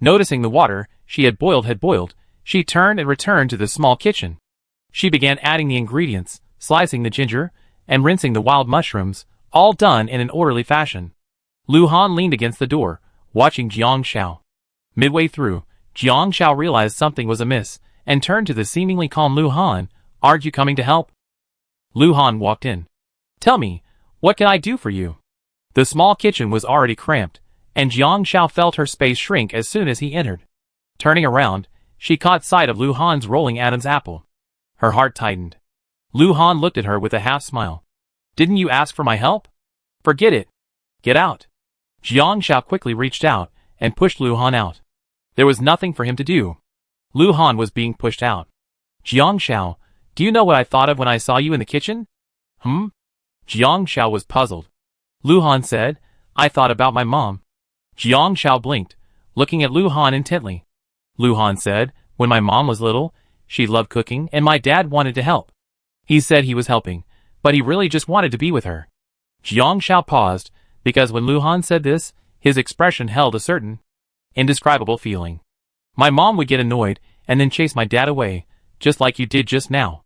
Noticing the water she had boiled, she turned and returned to the small kitchen. She began adding the ingredients, slicing the ginger, and rinsing the wild mushrooms, all done in an orderly fashion. Lu Han leaned against the door, watching Jiang Xiao. Midway through, Jiang Xiao realized something was amiss, and turned to the seemingly calm Lu Han. Aren't you coming to help? Lu Han walked in. Tell me, What can I do for you? The small kitchen was already cramped, and Jiang Shao felt her space shrink as soon as he entered. Turning around, she caught sight of Lu Han's rolling Adam's apple. Her heart tightened. Lu Han looked at her with a half-smile. Didn't you ask for my help? Forget it. Get out. Jiang Shao quickly reached out and pushed Lu Han out. There was nothing for him to do. Lu Han was being pushed out. Jiang Shao, do you know what I thought of when I saw you in the kitchen? Jiang Shao was puzzled. Lu Han said, I thought about my mom. Jiang Shao blinked, looking at Lu Han intently. Lu Han said, when my mom was little, she loved cooking and my dad wanted to help. He said he was helping, but he really just wanted to be with her. Jiang Shao paused, because when Lu Han said this, his expression held a certain, indescribable feeling. My mom would get annoyed and then chase my dad away, just like you did just now.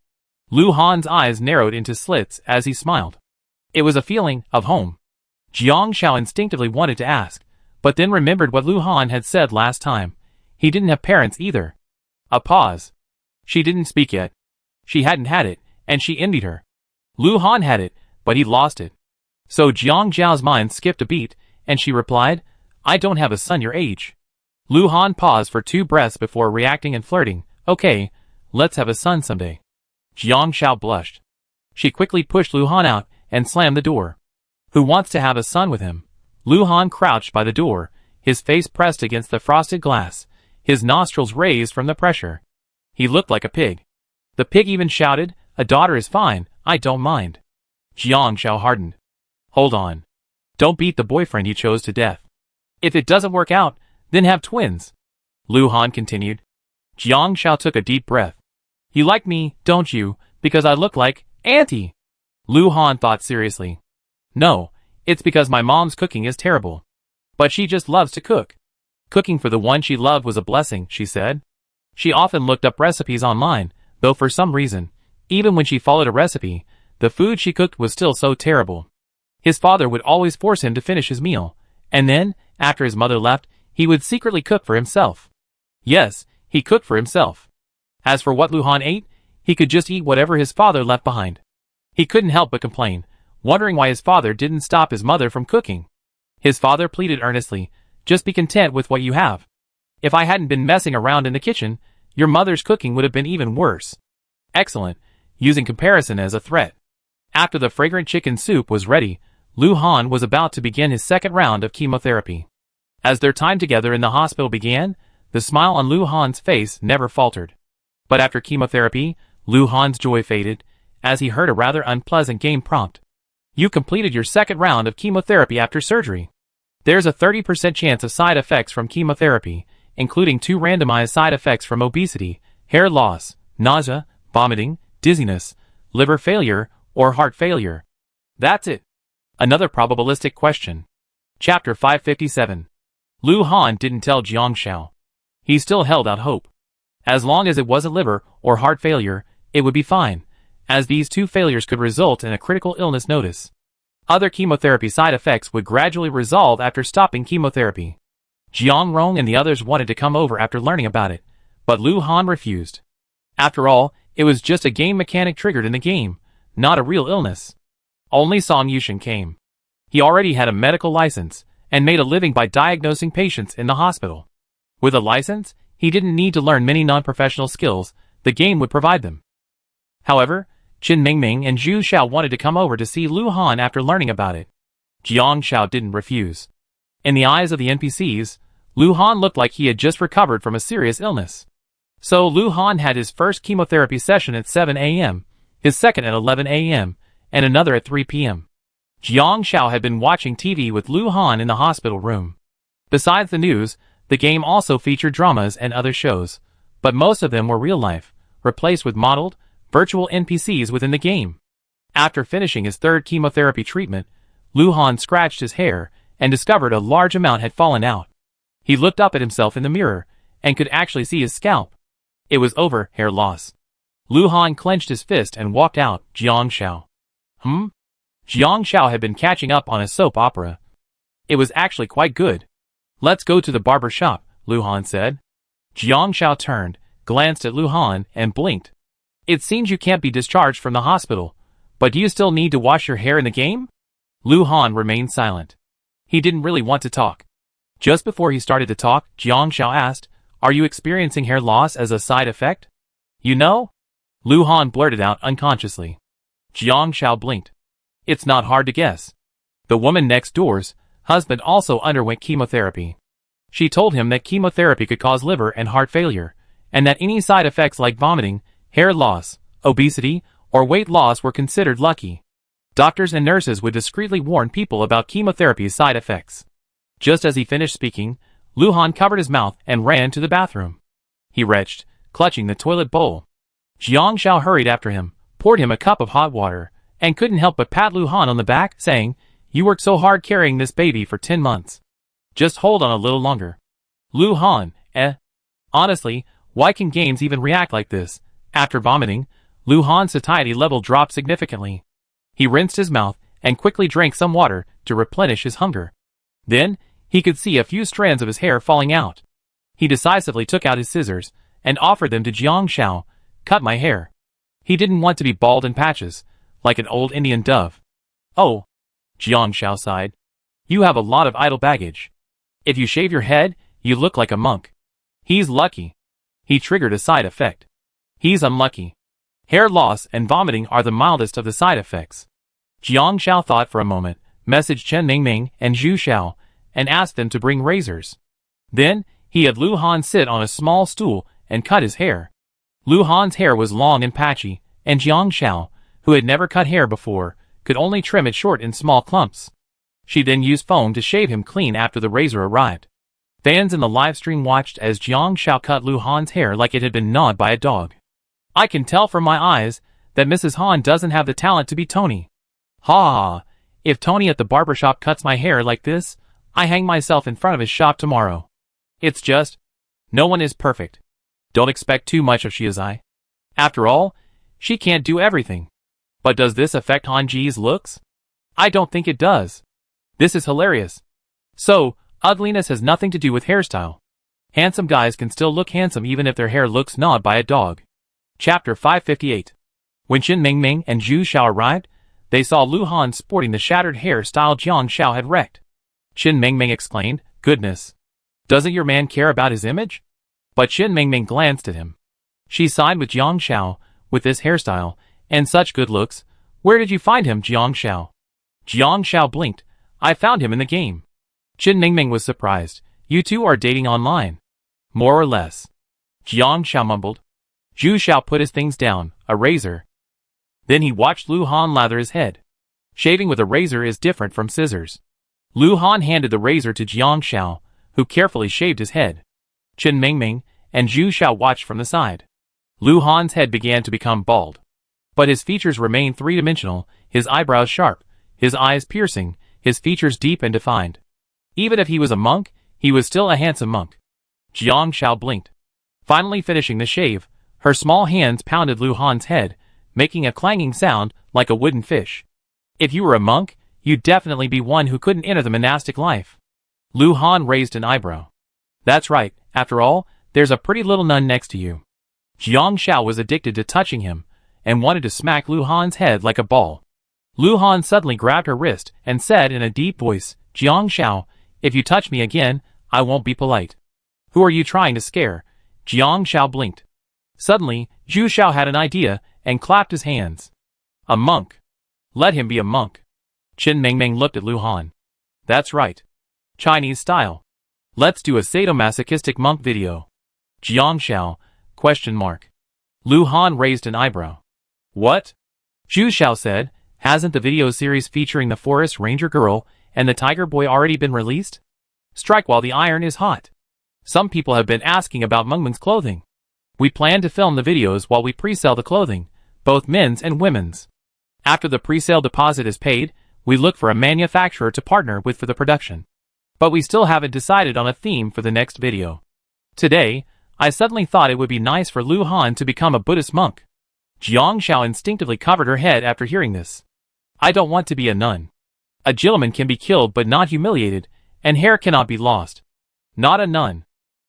Lu Han's eyes narrowed into slits as he smiled. It was a feeling of home. Jiang Shao instinctively wanted to ask, but then remembered what Lu Han had said last time. He didn't have parents either. A pause. She didn't speak yet. She hadn't had it, and she envied her. Lu Han had it, but he lost it. So Jiang Zhao's mind skipped a beat, and she replied, I don't have a son your age. Lu Han paused for 2 breaths before reacting and flirting. Okay, let's have a son someday. Jiang Shao blushed. She quickly pushed Lu Han out and slammed the door. Who wants to have a son with him? Lu Han crouched by the door, his face pressed against the frosted glass, his nostrils raised from the pressure. He looked like a pig. The pig even shouted, a daughter is fine, I don't mind. Jiang Shao hardened. Hold on. Don't beat the boyfriend you chose to death. If it doesn't work out, then have twins. Lu Han continued. Jiang Shao took a deep breath. You like me, don't you, because I look like Auntie? Lu Han thought seriously. No, it's because my mom's cooking is terrible. But she just loves to cook. Cooking for the one she loved was a blessing, she said. She often looked up recipes online, though for some reason, even when she followed a recipe, the food she cooked was still so terrible. His father would always force him to finish his meal, and then, after his mother left, he would secretly cook for himself. Yes, he cooked for himself. As for what Lu Han ate, he could just eat whatever his father left behind. He couldn't help but complain, wondering why his father didn't stop his mother from cooking. His father pleaded earnestly, just be content with what you have. If I hadn't been messing around in the kitchen, your mother's cooking would have been even worse. Excellent, using comparison as a threat. After the fragrant chicken soup was ready, Lu Han was about to begin his second round of chemotherapy. As their time together in the hospital began, the smile on Lu Han's face never faltered. But after chemotherapy, Lu Han's joy faded, as he heard a rather unpleasant game prompt. You completed your second round of chemotherapy after surgery. There's a 30% chance of side effects from chemotherapy, including 2 randomized side effects from obesity, hair loss, nausea, vomiting, dizziness, liver failure, or heart failure. That's it. Another probabilistic question. Chapter 557. Lu Han didn't tell Jiang Shao. He still held out hope. As long as it wasn't liver or heart failure, it would be fine, as these 2 failures could result in a critical illness notice. Other chemotherapy side effects would gradually resolve after stopping chemotherapy. Jiang Rong and the others wanted to come over after learning about it, but Lu Han refused. After all, it was just a game mechanic triggered in the game, not a real illness. Only Song Yushin came. He already had a medical license, and made a living by diagnosing patients in the hospital. With a license, he didn't need to learn many non-professional skills, the game would provide them. However, Qin Mingming and Zhu Xiao wanted to come over to see Lu Han after learning about it. Jiang Shao didn't refuse. In the eyes of the NPCs, Lu Han looked like he had just recovered from a serious illness. So Lu Han had his first chemotherapy session at 7 a.m., his second at 11 a.m., and another at 3 p.m. Jiang Shao had been watching TV with Lu Han in the hospital room. Besides the news, the game also featured dramas and other shows, but most of them were real life, replaced with modeled, virtual NPCs within the game. After finishing his third chemotherapy treatment, Lu Han scratched his hair and discovered a large amount had fallen out. He looked up at himself in the mirror and could actually see his scalp. It was over hair loss. Lu Han clenched his fist and walked out. Jiang Shao. Jiang Shao had been catching up on a soap opera. It was actually quite good. Let's go to the barber shop, Lu Han said. Jiang Shao turned, glanced at Lu Han, and blinked. It seems you can't be discharged from the hospital, but do you still need to wash your hair in the game? Lu Han remained silent. He didn't really want to talk. Just before he started to talk, Jiang Xiao asked, "Are you experiencing hair loss as a side effect?" "You know?" Lu Han blurted out unconsciously. Jiang Xiao blinked. It's not hard to guess. The woman next door's husband also underwent chemotherapy. She told him that chemotherapy could cause liver and heart failure, and that any side effects like vomiting, hair loss, obesity, or weight loss were considered lucky. Doctors and nurses would discreetly warn people about chemotherapy's side effects. Just as he finished speaking, Lu Han covered his mouth and ran to the bathroom. He retched, clutching the toilet bowl. Jiang Xiao hurried after him, poured him a cup of hot water, and couldn't help but pat Lu Han on the back, saying, "You worked so hard carrying this baby for 10 months. Just hold on a little longer." Lu Han, Honestly, why can games even react like this? After vomiting, Lu Han's satiety level dropped significantly. He rinsed his mouth and quickly drank some water to replenish his hunger. Then, he could see a few strands of his hair falling out. He decisively took out his scissors and offered them to Jiang Xiao. "Cut my hair." He didn't want to be bald in patches, like an old Indian dove. "Oh," Jiang Xiao sighed. "You have a lot of idle baggage. If you shave your head, you look like a monk." He's lucky. He triggered a side effect. He's unlucky. Hair loss and vomiting are the mildest of the side effects. Jiang Xiao thought for a moment, messaged Chen Mingming and Zhu Xiao, and asked them to bring razors. Then, he had Lu Han sit on a small stool and cut his hair. Lu Han's hair was long and patchy, and Jiang Xiao, who had never cut hair before, could only trim it short in small clumps. She then used foam to shave him clean after the razor arrived. Fans in the livestream watched as Jiang Xiao cut Lu Han's hair like it had been gnawed by a dog. "I can tell from my eyes that Mrs. Han doesn't have the talent to be Tony. Ha ha, if Tony at the barbershop cuts my hair like this, I hang myself in front of his shop tomorrow. It's just, no one is perfect. Don't expect too much of Shiazai. After all, she can't do everything. But does this affect Han Ji's looks? I don't think it does. This is hilarious. So, ugliness has nothing to do with hairstyle. Handsome guys can still look handsome even if their hair looks gnawed by a dog." Chapter 558. When Chen Mingming and Zhu Xiao arrived, they saw Lu Han sporting the shattered hairstyle Jiang Xiao had wrecked. Chen Mingming exclaimed, "Goodness! Doesn't your man care about his image?" But Chen Mingming glanced at him. "She signed with Jiang Xiao, with this hairstyle, and such good looks. Where did you find him, Jiang Xiao?" Jiang Xiao blinked. "I found him in the game." Chen Mingming was surprised. "You two are dating online?" "More or less." Jiang Xiao mumbled. Zhu Xiao put his things down, a razor. Then he watched Lu Han lather his head. Shaving with a razor is different from scissors. Lu Han handed the razor to Jiang Xiao, who carefully shaved his head. Chen Mingming and Zhu Xiao watched from the side. Lu Han's head began to become bald. But his features remained three-dimensional, his eyebrows sharp, his eyes piercing, his features deep and defined. Even if he was a monk, he was still a handsome monk. Jiang Xiao blinked. Finally finishing the shave, her small hands pounded Lu Han's head, making a clanging sound like a wooden fish. "If you were a monk, you'd definitely be one who couldn't enter the monastic life." Lu Han raised an eyebrow. "That's right, after all, there's a pretty little nun next to you." Jiang Xiao was addicted to touching him, and wanted to smack Lu Han's head like a ball. Lu Han suddenly grabbed her wrist and said in a deep voice, "Jiang Xiao, if you touch me again, I won't be polite." "Who are you trying to scare?" Jiang Xiao blinked. Suddenly, Zhu Xiao had an idea and clapped his hands. "A monk. Let him be a monk." Chen Mingming looked at Lu Han. "That's right. Chinese style. Let's do a sadomasochistic monk video." Jiang Xiao, ? Lu Han raised an eyebrow. "What?" Zhu Xiao said, "Hasn't the video series featuring the Forest Ranger girl and the Tiger Boy already been released? Strike while the iron is hot. Some people have been asking about Mengmeng's clothing. We plan to film the videos while we pre-sell the clothing, both men's and women's. After the pre-sale deposit is paid, we look for a manufacturer to partner with for the production. But we still haven't decided on a theme for the next video. Today, I suddenly thought it would be nice for Lu Han to become a Buddhist monk." Jiang Xiao instinctively covered her head after hearing this. "I don't want to be a nun. A gentleman can be killed but not humiliated, and hair cannot be lost. Not a nun."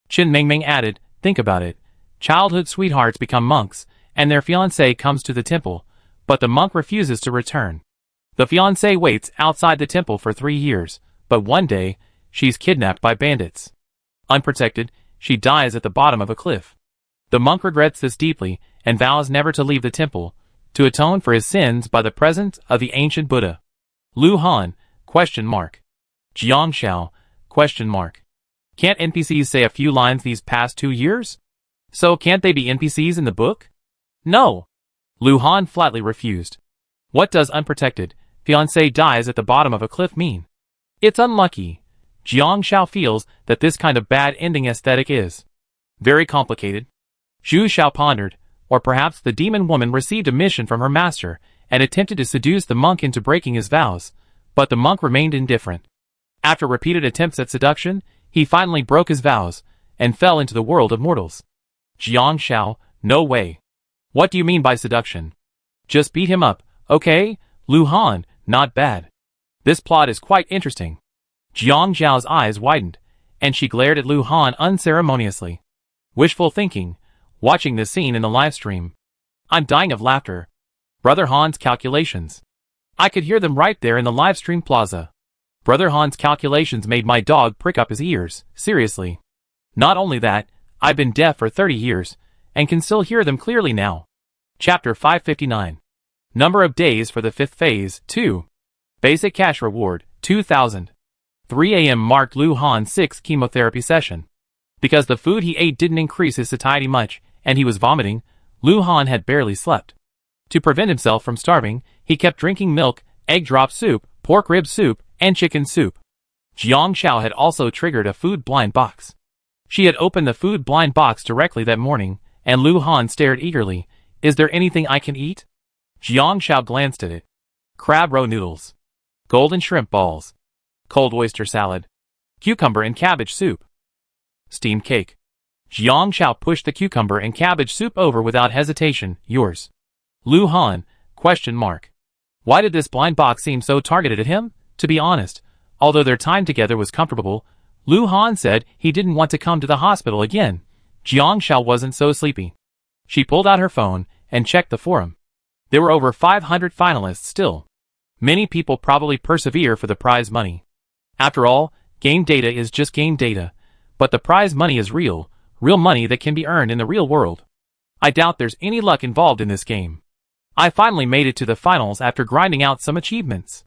Chen Mingming added, "Think about it. Childhood sweethearts become monks, and their fiancé comes to the temple, but the monk refuses to return. The fiancée waits outside the temple for 3 years, but one day, she's kidnapped by bandits. Unprotected, she dies at the bottom of a cliff. The monk regrets this deeply and vows never to leave the temple, to atone for his sins by the presence of the ancient Buddha. Lu Han, ? Jiang Shao, ? Can't NPCs say a few lines these past 2 years? So can't they be NPCs in the book? No. Lu Han flatly refused. What does unprotected, fiancé dies at the bottom of a cliff mean? It's unlucky. Jiang Shao feels that this kind of bad ending aesthetic is very complicated. Zhu Shao pondered, or perhaps the demon woman received a mission from her master and attempted to seduce the monk into breaking his vows, but the monk remained indifferent. After repeated attempts at seduction, he finally broke his vows and fell into the world of mortals. Jiang Shao, no way. What do you mean by seduction? Just beat him up, okay? Lu Han, not bad. This plot is quite interesting. Jiang Zhao's eyes widened, and she glared at Lu Han unceremoniously. Wishful thinking, watching this scene in the livestream. I'm dying of laughter. Brother Han's calculations. I could hear them right there in the livestream plaza. Brother Han's calculations made my dog prick up his ears, seriously. Not only that, I've been deaf for 30 years, and can still hear them clearly now. Chapter 559. Number of days for the 5th phase, 2. Basic cash reward, 2,000. 3 a.m. marked Lu Han's 6th chemotherapy session. Because the food he ate didn't increase his satiety much, and he was vomiting, Lu Han had barely slept. To prevent himself from starving, he kept drinking milk, egg drop soup, pork rib soup, and chicken soup. Jiang Shao had also triggered a food blind box. She had opened the food blind box directly that morning, and Lu Han stared eagerly. Is there anything I can eat? Jiang Shao glanced at it. Crab roe noodles. Golden shrimp balls. Cold oyster salad. Cucumber and cabbage soup. Steamed cake. Jiang Shao pushed the cucumber and cabbage soup over without hesitation. Yours. Lu Han, ? Why did this blind box seem so targeted at him? To be honest, although their time together was comfortable, Lu Han said he didn't want to come to the hospital again. Jiang Shao wasn't so sleepy. She pulled out her phone and checked the forum. There were over 500 finalists still. Many people probably persevere for the prize money. After all, game data is just game data, but the prize money is real money that can be earned in the real world. I doubt there's any luck involved in this game. I finally made it to the finals after grinding out some achievements.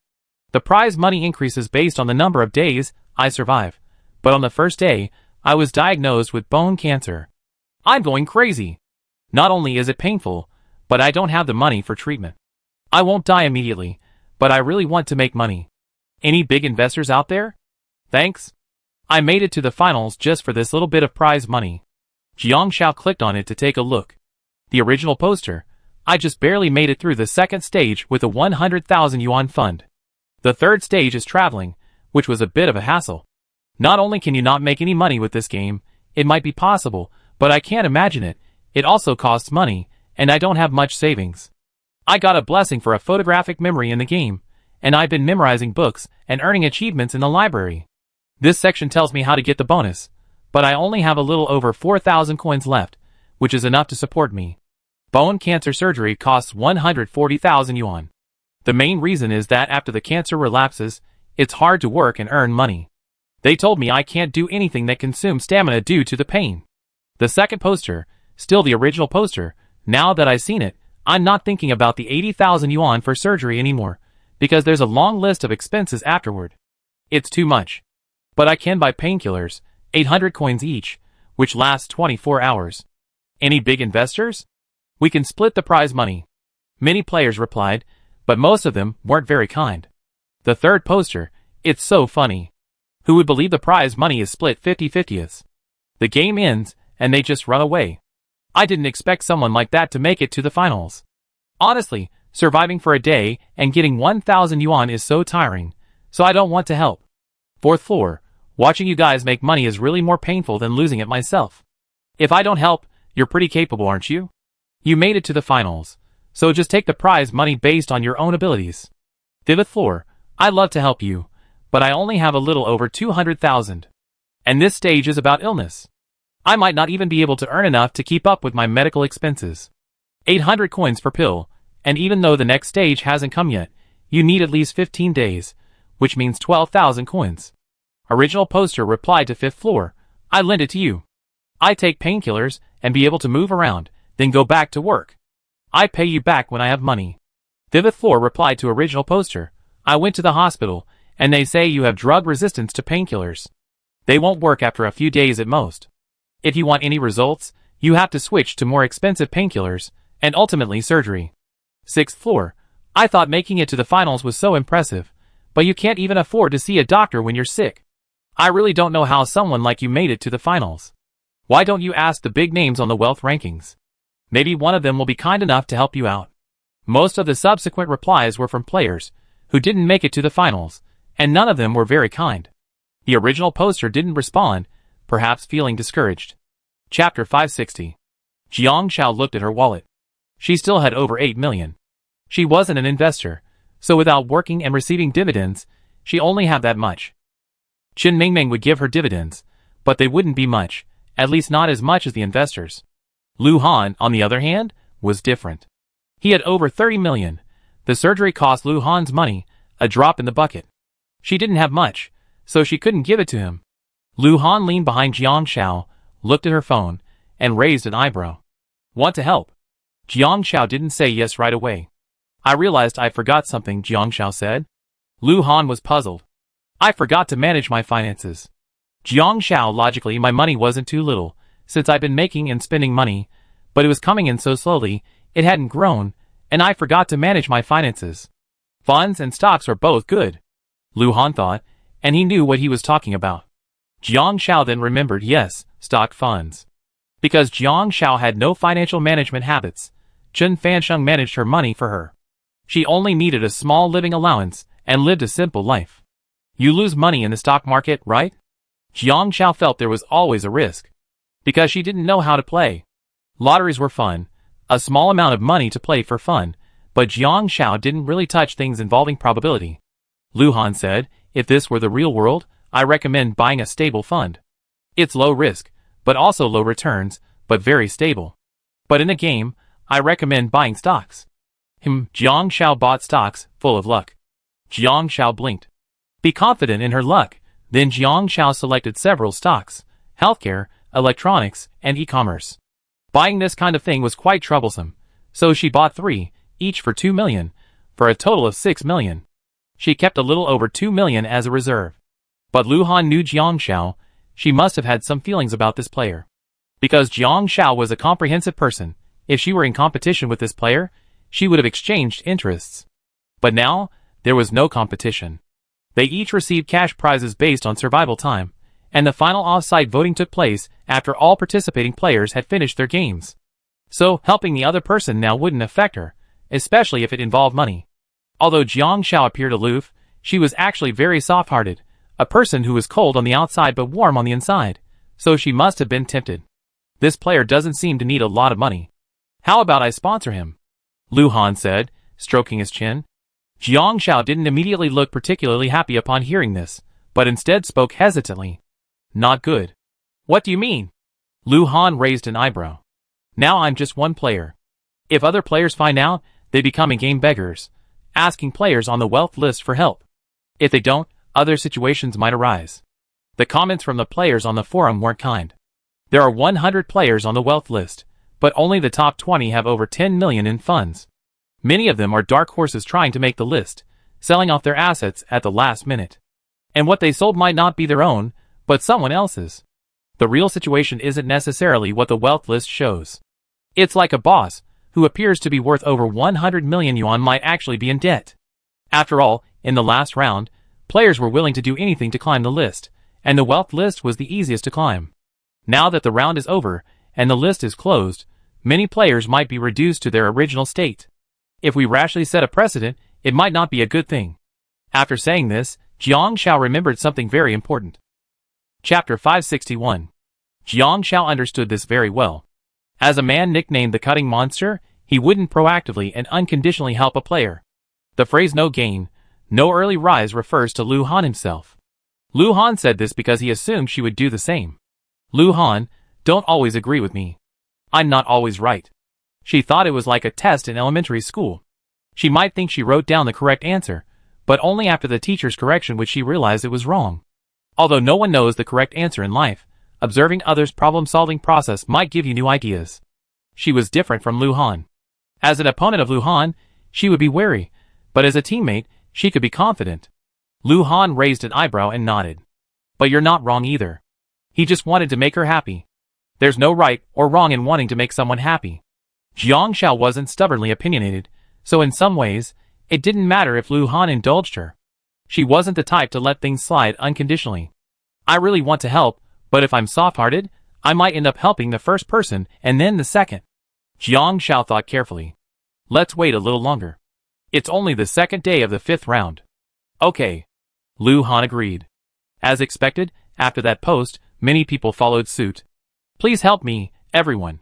The prize money increases based on the number of days I survive, but on the first day, I was diagnosed with bone cancer. I'm going crazy. Not only is it painful, but I don't have the money for treatment. I won't die immediately, but I really want to make money. Any big investors out there? Thanks. I made it to the finals just for this little bit of prize money. Jiang Shao clicked on it to take a look. The original poster. I just barely made it through the 2nd stage with a 100,000 yuan fund. The 3rd stage is traveling, which was a bit of a hassle. Not only can you not make any money with this game, it might be possible, but I can't imagine it. It also costs money, and I don't have much savings. I got a blessing for a photographic memory in the game, and I've been memorizing books and earning achievements in the library. This section tells me how to get the bonus, but I only have a little over 4,000 coins left, which is enough to support me. Bone cancer surgery costs 140,000 yuan. The main reason is that after the cancer relapses, it's hard to work and earn money. They told me I can't do anything that consumes stamina due to the pain. The 2nd poster, still the original poster, now that I've seen it, I'm not thinking about the 80,000 yuan for surgery anymore, because there's a long list of expenses afterward. It's too much. But I can buy painkillers, 800 coins each, which lasts 24 hours. Any big investors? We can split the prize money. Many players replied, but most of them weren't very kind. The 3rd poster, it's so funny. Who would believe the prize money is split 50-50? The game ends, and they just run away. I didn't expect someone like that to make it to the finals. Honestly, surviving for a day and getting 1,000 yuan is so tiring, so I don't want to help. 4th floor, watching you guys make money is really more painful than losing it myself. If I don't help, you're pretty capable, aren't you? You made it to the finals, so just take the prize money based on your own abilities. 5th floor, I'd love to help you, but I only have a little over 200,000. And this stage is about illness. I might not even be able to earn enough to keep up with my medical expenses. 800 coins per pill, and even though the next stage hasn't come yet, You need at least 15 days, which means 12,000 coins. Original poster replied to fifth floor, I lend it to you. I take painkillers and be able to move around, then go back to work. I pay you back when I have money. Fifth floor replied to original poster, I went to the hospital, and they say you have drug resistance to painkillers. They won't work after a few days at most. If you want any results, you have to switch to more expensive painkillers, and ultimately surgery. Sixth floor, I thought making it to the finals was so impressive, but you can't even afford to see a doctor when you're sick. I really don't know how someone like you made it to the finals. Why don't you ask the big names on the wealth rankings? Maybe one of them will be kind enough to help you out. Most of the subsequent replies were from players who didn't make it to the finals, and none of them were very kind. The original poster didn't respond, perhaps feeling discouraged. Chapter 560. Jiang Xiao looked at her wallet. She still had over 8 million. She wasn't an investor, so without working and receiving dividends, she only had that much. Chen Mingming would give her dividends, but they wouldn't be much, at least not as much as the investors. Lu Han, on the other hand, was different. He had over 30 million. The surgery cost Lu Han's money, a drop in the bucket. She didn't have much, so she couldn't give it to him. Lu Han leaned behind Jiang Xiao, looked at her phone, and raised an eyebrow. Want to help? Jiang Xiao didn't say yes right away. I realized I forgot something, Jiang Xiao said. Lu Han was puzzled. I forgot to manage my finances. Jiang Xiao, logically my money wasn't too little, since I'd been making and spending money, but it was coming in so slowly, it hadn't grown, and I forgot to manage my finances. Funds and stocks are both good, Lu Han thought, and he knew what he was talking about. Jiang Xiao then remembered, yes, stock funds. Because Jiang Xiao had no financial management habits, Chen Fansheng managed her money for her. She only needed a small living allowance and lived a simple life. You lose money in the stock market, right? Jiang Xiao felt there was always a risk. Because she didn't know how to play. Lotteries were fun, a small amount of money to play for fun, but Jiang Xiao didn't really touch things involving probability. Lu Han said, if this were the real world, I recommend buying a stable fund. It's low risk, but also low returns, but very stable. But in a game, I recommend buying stocks. Jiang Xiao bought stocks, full of luck. Jiang Xiao blinked. Be confident in her luck. Then Jiang Xiao selected several stocks, healthcare, electronics, and e-commerce. Buying this kind of thing was quite troublesome, so she bought 3, each for 2 million, for a total of 6 million. She kept a little over 2 million as a reserve. But Lu Han knew Jiang Xiao. She must have had some feelings about this player. Because Jiang Xiao was a comprehensive person, if she were in competition with this player, she would have exchanged interests. But now, there was no competition. They each received cash prizes based on survival time, and the final off-site voting took place after all participating players had finished their games. So, helping the other person now wouldn't affect her, especially if it involved money. Although Jiang Xiao appeared aloof, she was actually very soft-hearted, a person who was cold on the outside but warm on the inside, so she must have been tempted. This player doesn't seem to need a lot of money. How about I sponsor him? Lu Han said, stroking his chin. Jiang Xiao didn't immediately look particularly happy upon hearing this, but instead spoke hesitantly. Not good. What do you mean? Lu Han raised an eyebrow. Now I'm just one player. If other players find out, they become in-game beggars, asking players on the wealth list for help. If they don't, other situations might arise. The comments from the players on the forum weren't kind. There are 100 players on the wealth list, but only the top 20 have over 10 million in funds. Many of them are dark horses trying to make the list, selling off their assets at the last minute. And what they sold might not be their own, but someone else's. The real situation isn't necessarily what the wealth list shows. It's like a boss, who appears to be worth over 100 million yuan might actually be in debt. After all, in the last round, players were willing to do anything to climb the list, and the wealth list was the easiest to climb. Now that the round is over, and the list is closed, many players might be reduced to their original state. If we rashly set a precedent, it might not be a good thing. After saying this, Jiang Xiao remembered something very important. Chapter 561. Jiang Xiao understood this very well. As a man nicknamed the Cutting Monster, he wouldn't proactively and unconditionally help a player. The phrase no gain, no early rise refers to Lu Han himself. Lu Han said this because he assumed she would do the same. Lu Han, don't always agree with me. I'm not always right. She thought it was like a test in elementary school. She might think she wrote down the correct answer, but only after the teacher's correction would she realize it was wrong. Although no one knows the correct answer in life, observing others' problem-solving process might give you new ideas. She was different from Lu Han. As an opponent of Lu Han, she would be wary, but as a teammate, she could be confident. Lu Han raised an eyebrow and nodded. But you're not wrong either. He just wanted to make her happy. There's no right or wrong in wanting to make someone happy. Jiang Xiao wasn't stubbornly opinionated, so in some ways, it didn't matter if Lu Han indulged her. She wasn't the type to let things slide unconditionally. I really want to help, but if I'm soft-hearted, I might end up helping the first person and then the second. Jiang Xiao thought carefully. Let's wait a little longer. It's only the second day of the 5th round. Okay. Lu Han agreed. As expected, after that post, many people followed suit. Please help me, everyone.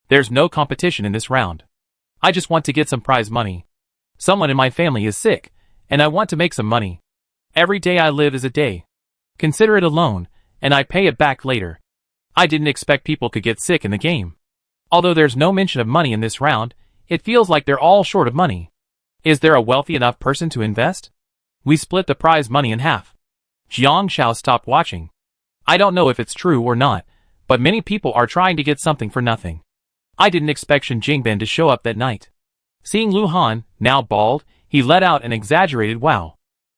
There's no competition in this round. I just want to get some prize money. Someone in my family is sick, and I want to make some money. Every day I live is a day. Consider it a loan, and I pay it back later. I didn't expect people could get sick in the game. Although there's no mention of money in this round, it feels like they're all short of money. Is there a wealthy enough person to invest? We split the prize money in half. Jiang Xiao stopped watching. I don't know if it's true or not, but many people are trying to get something for nothing. I didn't expect Shen Jingbin to show up that night. Seeing Lu Han, now bald, he let out an exaggerated wow.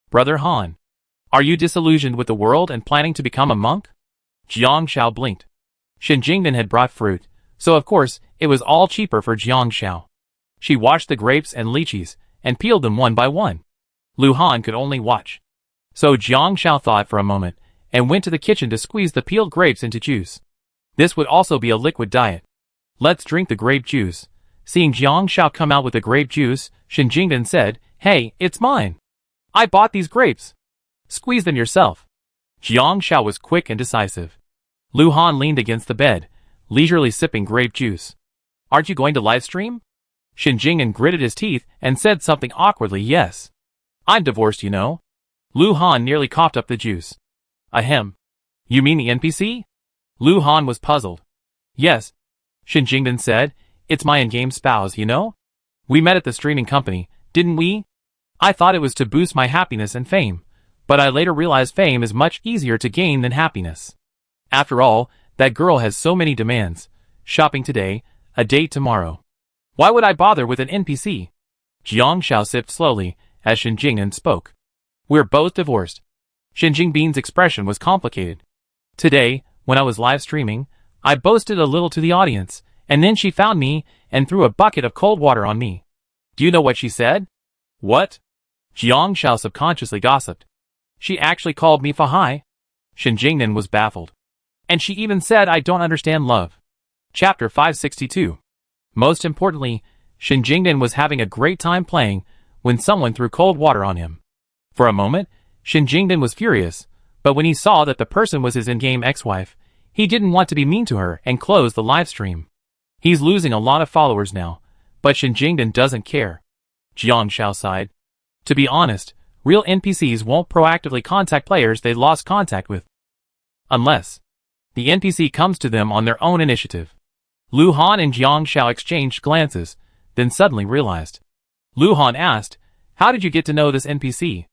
Brother Han. Are you disillusioned with the world and planning to become a monk? Jiang Xiao blinked. Shen Jingbin had brought fruit, so of course, it was all cheaper for Jiang Xiao. She washed the grapes and lychees, and peeled them one by one. Lu Han could only watch. So Jiang Xiao thought for a moment, and went to the kitchen to squeeze the peeled grapes into juice. This would also be a liquid diet. Let's drink the grape juice. Seeing Jiang Xiao come out with the grape juice, Shen Jingbin said, Hey, it's mine. I bought these grapes. Squeeze them yourself. Jiang Xiao was quick and decisive. Lu Han leaned against the bed, leisurely sipping grape juice. Aren't you going to live stream? Shen Jingbin gritted his teeth and said something awkwardly yes. I'm divorced, you know. Lu Han nearly coughed up the juice. Ahem. You mean the NPC? Lu Han was puzzled. Yes. Shen Jingbin said, it's my in-game spouse, you know? We met at the streaming company, didn't we? I thought it was to boost my happiness and fame, but I later realized fame is much easier to gain than happiness. After all, that girl has so many demands. Shopping today, a date tomorrow. Why would I bother with an NPC? Jiang Xiao sipped slowly, as Shen Jingbin spoke. We're both divorced. Shen Jingbin's expression was complicated. Today, when I was live streaming, I boasted a little to the audience, and then she found me and threw a bucket of cold water on me. Do you know what she said? What? Jiang Xiao subconsciously gossiped. She actually called me Fahai. Shen Jingbin was baffled. And she even said I don't understand love. Chapter 562. Most importantly, Shen Jingbin was having a great time playing when someone threw cold water on him. For a moment, Shen Jingbin was furious, but when he saw that the person was his in-game ex-wife, he didn't want to be mean to her and closed the live stream. He's losing a lot of followers now, but Shen Jingbin doesn't care. Jiang Xiao sighed. To be honest, real NPCs won't proactively contact players they lost contact with. Unless the NPC comes to them on their own initiative. Lu Han and Jiang Xiao exchanged glances, then suddenly realized. Lu Han asked, How did you get to know this NPC?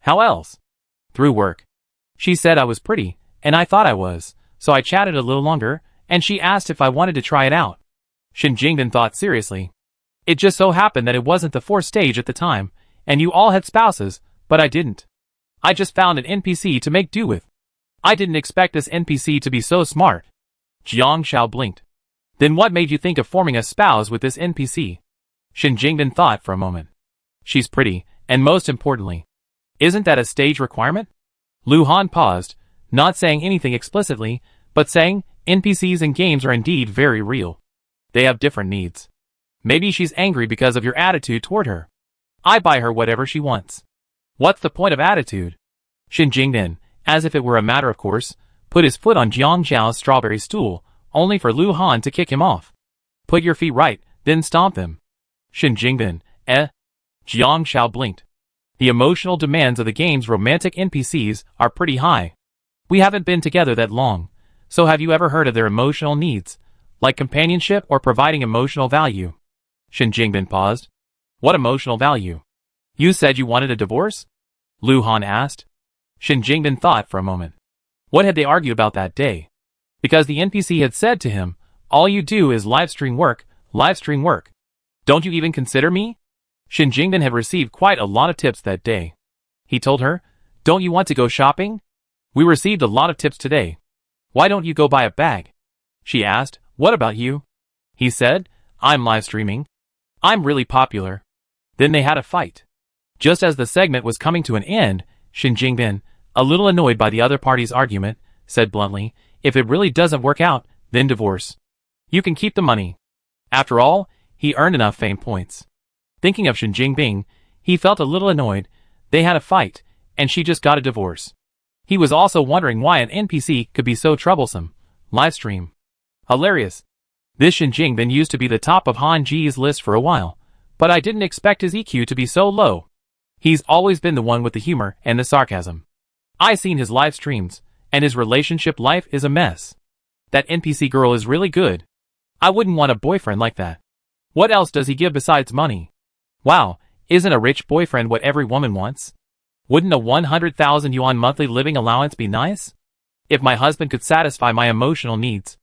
How else? Through work. She said I was pretty, and I thought I was, so I chatted a little longer, and she asked if I wanted to try it out. Shen Jingbin thought seriously. It just so happened that it wasn't the 4th stage at the time, and you all had spouses, but I didn't. I just found an NPC to make do with. I didn't expect this NPC to be so smart. Jiang Xiao blinked. Then what made you think of forming a spouse with this NPC? Shen Jingbin thought for a moment. She's pretty, and most importantly. Isn't that a stage requirement? Lu Han paused, not saying anything explicitly, but saying, NPCs in games are indeed very real. They have different needs. Maybe she's angry because of your attitude toward her. I buy her whatever she wants. What's the point of attitude? Shen Jingbin, as if it were a matter of course, put his foot on Jiang Xiao's strawberry stool, only for Lu Han to kick him off. Put your feet right, then stomp them. Shen Jingbin, Jiang Xiao blinked. The emotional demands of the game's romantic NPCs are pretty high. We haven't been together that long, so have you ever heard of their emotional needs, like companionship or providing emotional value? Shen Jingbin paused. What emotional value? You said you wanted a divorce? Lu Han asked. Shin Jingbin thought for a moment. What had they argued about that day? Because the NPC had said to him, all you do is livestream work, livestream work. Don't you even consider me? Shin Jingbin had received quite a lot of tips that day. He told her, don't you want to go shopping? We received a lot of tips today. Why don't you go buy a bag? She asked, what about you? He said, I'm live streaming. I'm really popular. Then they had a fight. Just as the segment was coming to an end, Shin Jingbin, a little annoyed by the other party's argument, said bluntly, if it really doesn't work out, then divorce. You can keep the money. After all, he earned enough fame points. Thinking of Shin Jingbin, he felt a little annoyed. They had a fight, and she just got a divorce. He was also wondering why an NPC could be so troublesome. Livestream. Hilarious. This Shin Jingbin used to be the top of Han Ji's list for a while, but I didn't expect his EQ to be so low. He's always been the one with the humor and the sarcasm. I seen his live streams, and his relationship life is a mess. That NPC girl is really good. I wouldn't want a boyfriend like that. What else does he give besides money? Wow, isn't a rich boyfriend what every woman wants? Wouldn't a 100,000 yuan monthly living allowance be nice? If my husband could satisfy my emotional needs,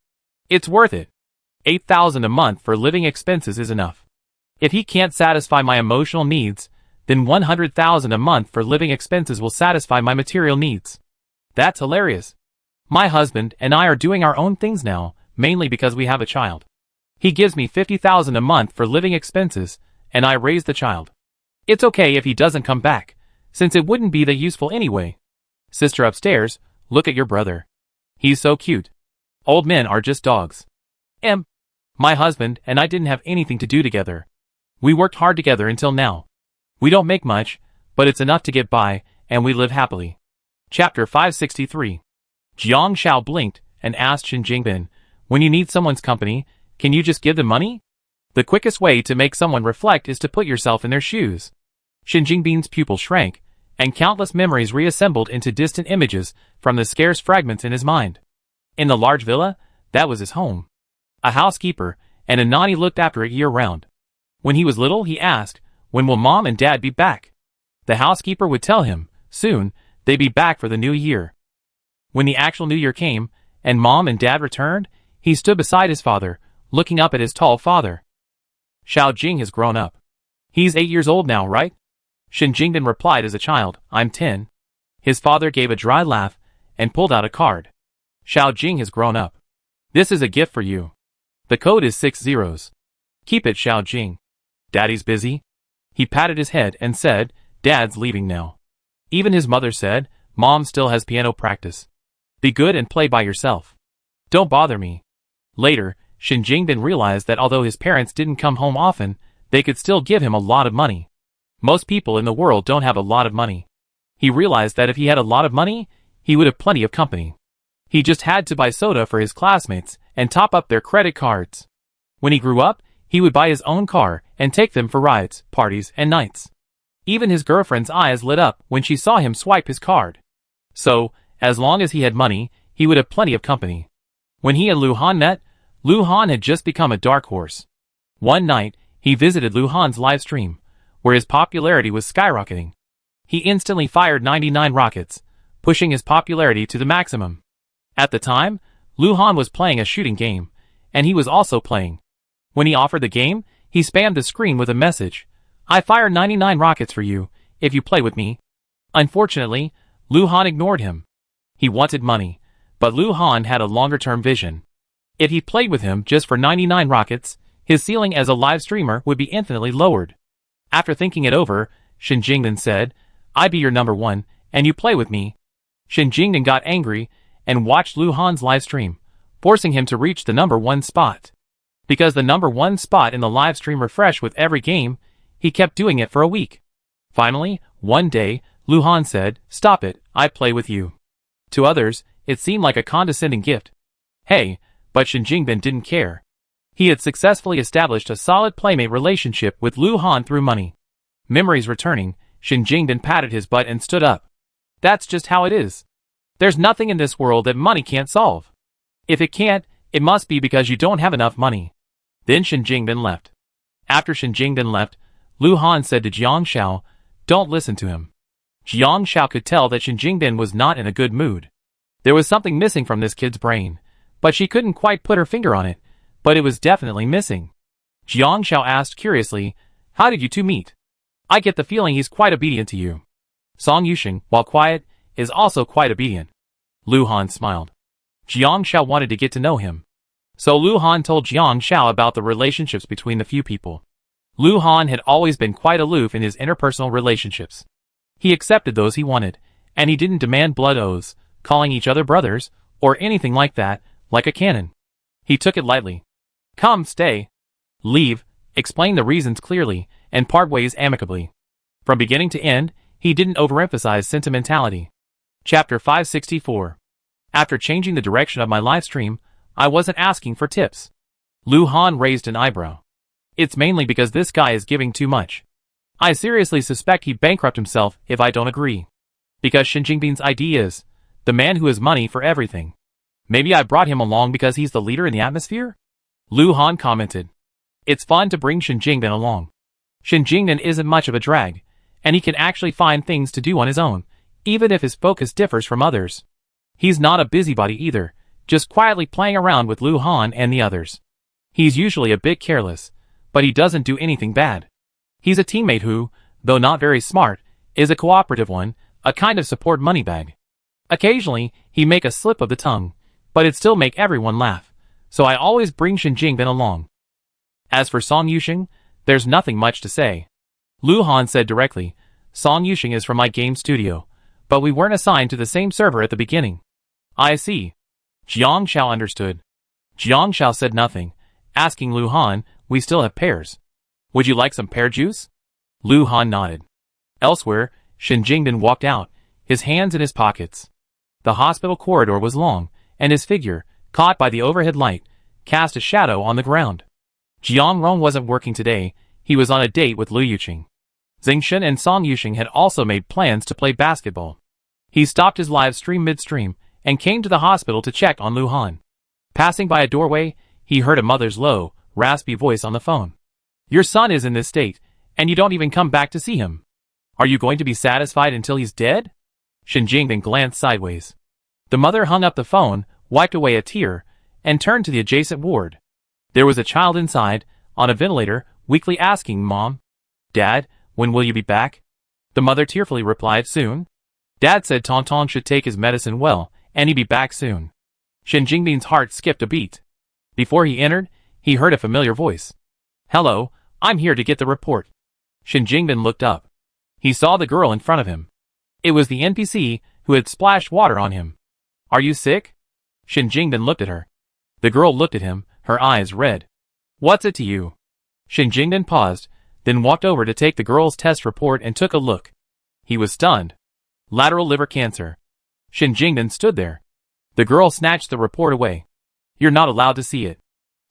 it's worth it. 8,000 a month for living expenses is enough. If he can't satisfy my emotional needs, then 100,000 a month for living expenses will satisfy my material needs. That's hilarious. My husband and I are doing our own things now, mainly because we have a child. He gives me 50,000 a month for living expenses, and I raise the child. It's okay if he doesn't come back, since it wouldn't be that useful anyway. Sister upstairs, look at your brother. He's so cute. Old men are just dogs. My husband and I didn't have anything to do together. We worked hard together until now. We don't make much, but it's enough to get by, and we live happily. Chapter 563. Jiang Shao blinked and asked Shin Jingbin, when you need someone's company, can you just give them money? The quickest way to make someone reflect is to put yourself in their shoes. Shin Jingbin's pupil shrank, and countless memories reassembled into distant images from the scarce fragments in his mind. In the large villa, that was his home. A housekeeper and a nanny looked after it year-round. When he was little, he asked, when will mom and dad be back? The housekeeper would tell him, soon, they'd be back for the new year. When the actual new year came, and mom and dad returned, he stood beside his father, looking up at his tall father. Xiao Jing has grown up. He's 8 years old now, right? Shin Jingbin replied as a child, I'm 10. His father gave a dry laugh and pulled out a card. Xiao Jing has grown up. This is a gift for you. The code is 6 zeros. Keep it, Xiao Jing. Daddy's busy? He patted his head and said, Dad's leaving now. Even his mother said, Mom still has piano practice. Be good and play by yourself. Don't bother me. Later, Shin Jingbin realized that although his parents didn't come home often, they could still give him a lot of money. Most people in the world don't have a lot of money. He realized that if he had a lot of money, he would have plenty of company. He just had to buy soda for his classmates and top up their credit cards. When he grew up, he would buy his own car and take them for rides, parties, and nights. Even his girlfriend's eyes lit up when she saw him swipe his card. So, as long as he had money, he would have plenty of company. When he and Lu Han met, Lu Han had just become a dark horse. One night, he visited Lu Han's live stream, where his popularity was skyrocketing. He instantly fired 99 rockets, pushing his popularity to the maximum. At the time, Lu Han was playing a shooting game, and he was also playing. When he offered the game, he spammed the screen with a message. I fire 99 rockets for you, if you play with me. Unfortunately, Lu Han ignored him. He wanted money, but Lu Han had a longer-term vision. If he played with him just for 99 rockets, his ceiling as a live streamer would be infinitely lowered. After thinking it over, Shin Jingbin said, I be your number one, and you play with me. Shin Jingbin got angry and watched Lu Han's live stream, forcing him to reach the number one spot. Because the number one spot in the live stream refreshed with every game, he kept doing it for a week. Finally, one day, Lu Han said, stop it, I play with you. To others, it seemed like a condescending gift. Hey, but Shin Jingbin didn't care. He had successfully established a solid playmate relationship with Lu Han through money. Memories returning, Shin Jingbin patted his butt and stood up. That's just how it is. There's nothing in this world that money can't solve. If it can't, it must be because you don't have enough money. Then Shin Jingbin left. After Shin Jingbin left, Lu Han said to Jiang Xiao, "Don't listen to him." Jiang Xiao could tell that Shen Jingbin was not in a good mood. There was something missing from this kid's brain, but she couldn't quite put her finger on it, but it was definitely missing. Jiang Xiao asked curiously, "How did you two meet?" "I get the feeling he's quite obedient to you." Song Yusheng, while quiet, is also quite obedient. Lu Han smiled. Jiang Xiao wanted to get to know him. So Lu Han told Jiang Xiao about the relationships between the few people. Lu Han had always been quite aloof in his interpersonal relationships. He accepted those he wanted, and he didn't demand blood oaths, calling each other brothers, or anything like that, like a canon. He took it lightly. "Come, stay. Leave," explain the reasons clearly, and part ways amicably. From beginning to end, he didn't overemphasize sentimentality. Chapter 564. After changing the direction of my live stream, I wasn't asking for tips. Lu Han raised an eyebrow. "It's mainly because this guy is giving too much. I seriously suspect he'd bankrupt himself if I don't agree. Because Shen Jingbin's idea is, the man who has money for everything. Maybe I brought him along because he's the leader in the atmosphere?" Lu Han commented. "It's fun to bring Shen Jingbin along. Shen Jingbin isn't much of a drag, and he can actually find things to do on his own, even if his focus differs from others. He's not a busybody either, just quietly playing around with Lu Han and the others. He's usually a bit careless, but he doesn't do anything bad. He's a teammate who, though not very smart, is a cooperative one, a kind of support money bag. Occasionally, he make a slip of the tongue, but it still make everyone laugh, so I always bring Shen Jingbin along." As for Song Yusheng, there's nothing much to say. Lu Han said directly, "Song Yusheng is from my game studio, but we weren't assigned to the same server at the beginning." "I see." Jiang Xiao understood. Jiang Xiao said nothing, asking Lu Han, "We still have pears. Would you like some pear juice?" Lu Han nodded. Elsewhere, Shen Jingbin walked out, his hands in his pockets. The hospital corridor was long, and his figure, caught by the overhead light, cast a shadow on the ground. Jiang Rong wasn't working today, he was on a date with Lu Yuqing. Zingshen and Song Yusheng had also made plans to play basketball. He stopped his live stream midstream, and came to the hospital to check on Lu Han. Passing by a doorway, he heard a mother's low, raspy voice on the phone. "Your son is in this state, and you don't even come back to see him. Are you going to be satisfied until he's dead?" Shen Jingbin glanced sideways. The mother hung up the phone, wiped away a tear, and turned to the adjacent ward. There was a child inside, on a ventilator, weakly asking, "Mom? Dad, when will you be back?" The mother tearfully replied, "Soon." Dad said Tonton should take his medicine well, and he'd be back soon. Shen Jingbin's heart skipped a beat. Before he entered, he heard a familiar voice. "Hello, I'm here to get the report." Shen Jingbin looked up. He saw the girl in front of him. It was the NPC who had splashed water on him. "Are you sick?" Shen Jingbin looked at her. The girl looked at him, her eyes red. "What's it to you?" Shen Jingbin paused, then walked over to take the girl's test report and took a look. He was stunned. Lateral liver cancer. Shen Jingbin stood there. The girl snatched the report away. "You're not allowed to see it."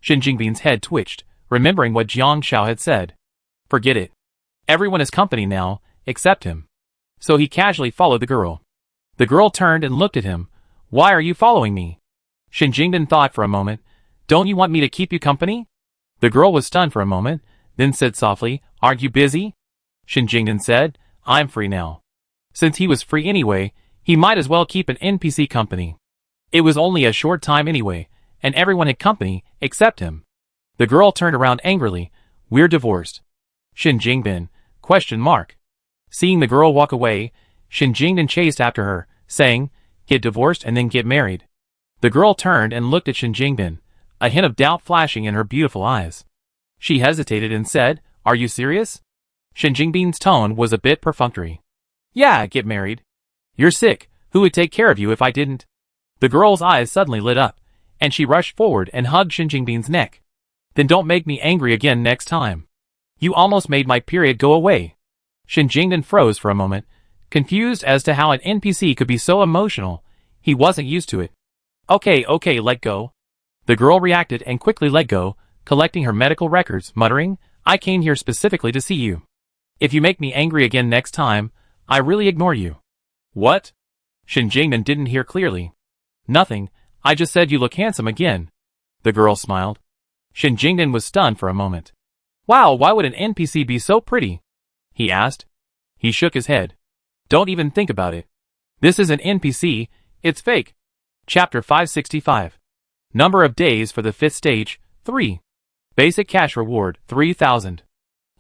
Shen Jingbin's head twitched, remembering what Jiang Xiao had said. "Forget it. Everyone is company now, except him." So he casually followed the girl. The girl turned and looked at him. "Why are you following me?" Shen Jingbin thought for a moment. "Don't you want me to keep you company?" The girl was stunned for a moment, then said softly, "Aren't you busy?" Shen Jingbin said, "I'm free now." Since he was free anyway, he might as well keep an NPC company. It was only a short time anyway, and everyone had company, except him. The girl turned around angrily. "We're divorced." Shen Jingbin, ? Seeing the girl walk away, Shen Jingbin chased after her, saying, "Get divorced and then get married." The girl turned and looked at Shen Jingbin, a hint of doubt flashing in her beautiful eyes. She hesitated and said, "Are you serious?" Shen Jingbin's tone was a bit perfunctory. "Yeah, get married. You're sick, who would take care of you if I didn't?" The girl's eyes suddenly lit up, and she rushed forward and hugged Shen Jingbin's neck. "Then don't make me angry again next time. You almost made my period go away." Shen Jingbin froze for a moment, confused as to how an NPC could be so emotional. He wasn't used to it. Okay, let go." The girl reacted and quickly let go, collecting her medical records, muttering, "I came here specifically to see you. If you make me angry again next time, I really ignore you." "What?" Shen Jingbin didn't hear clearly. "Nothing, I just said you look handsome again." The girl smiled. Shen Jingbin was stunned for a moment. Wow, why would an NPC be so pretty? He asked. He shook his head. Don't even think about it. This is an NPC, it's fake. Chapter 565. Number of days for the 5th stage, 3. Basic cash reward, 3,000.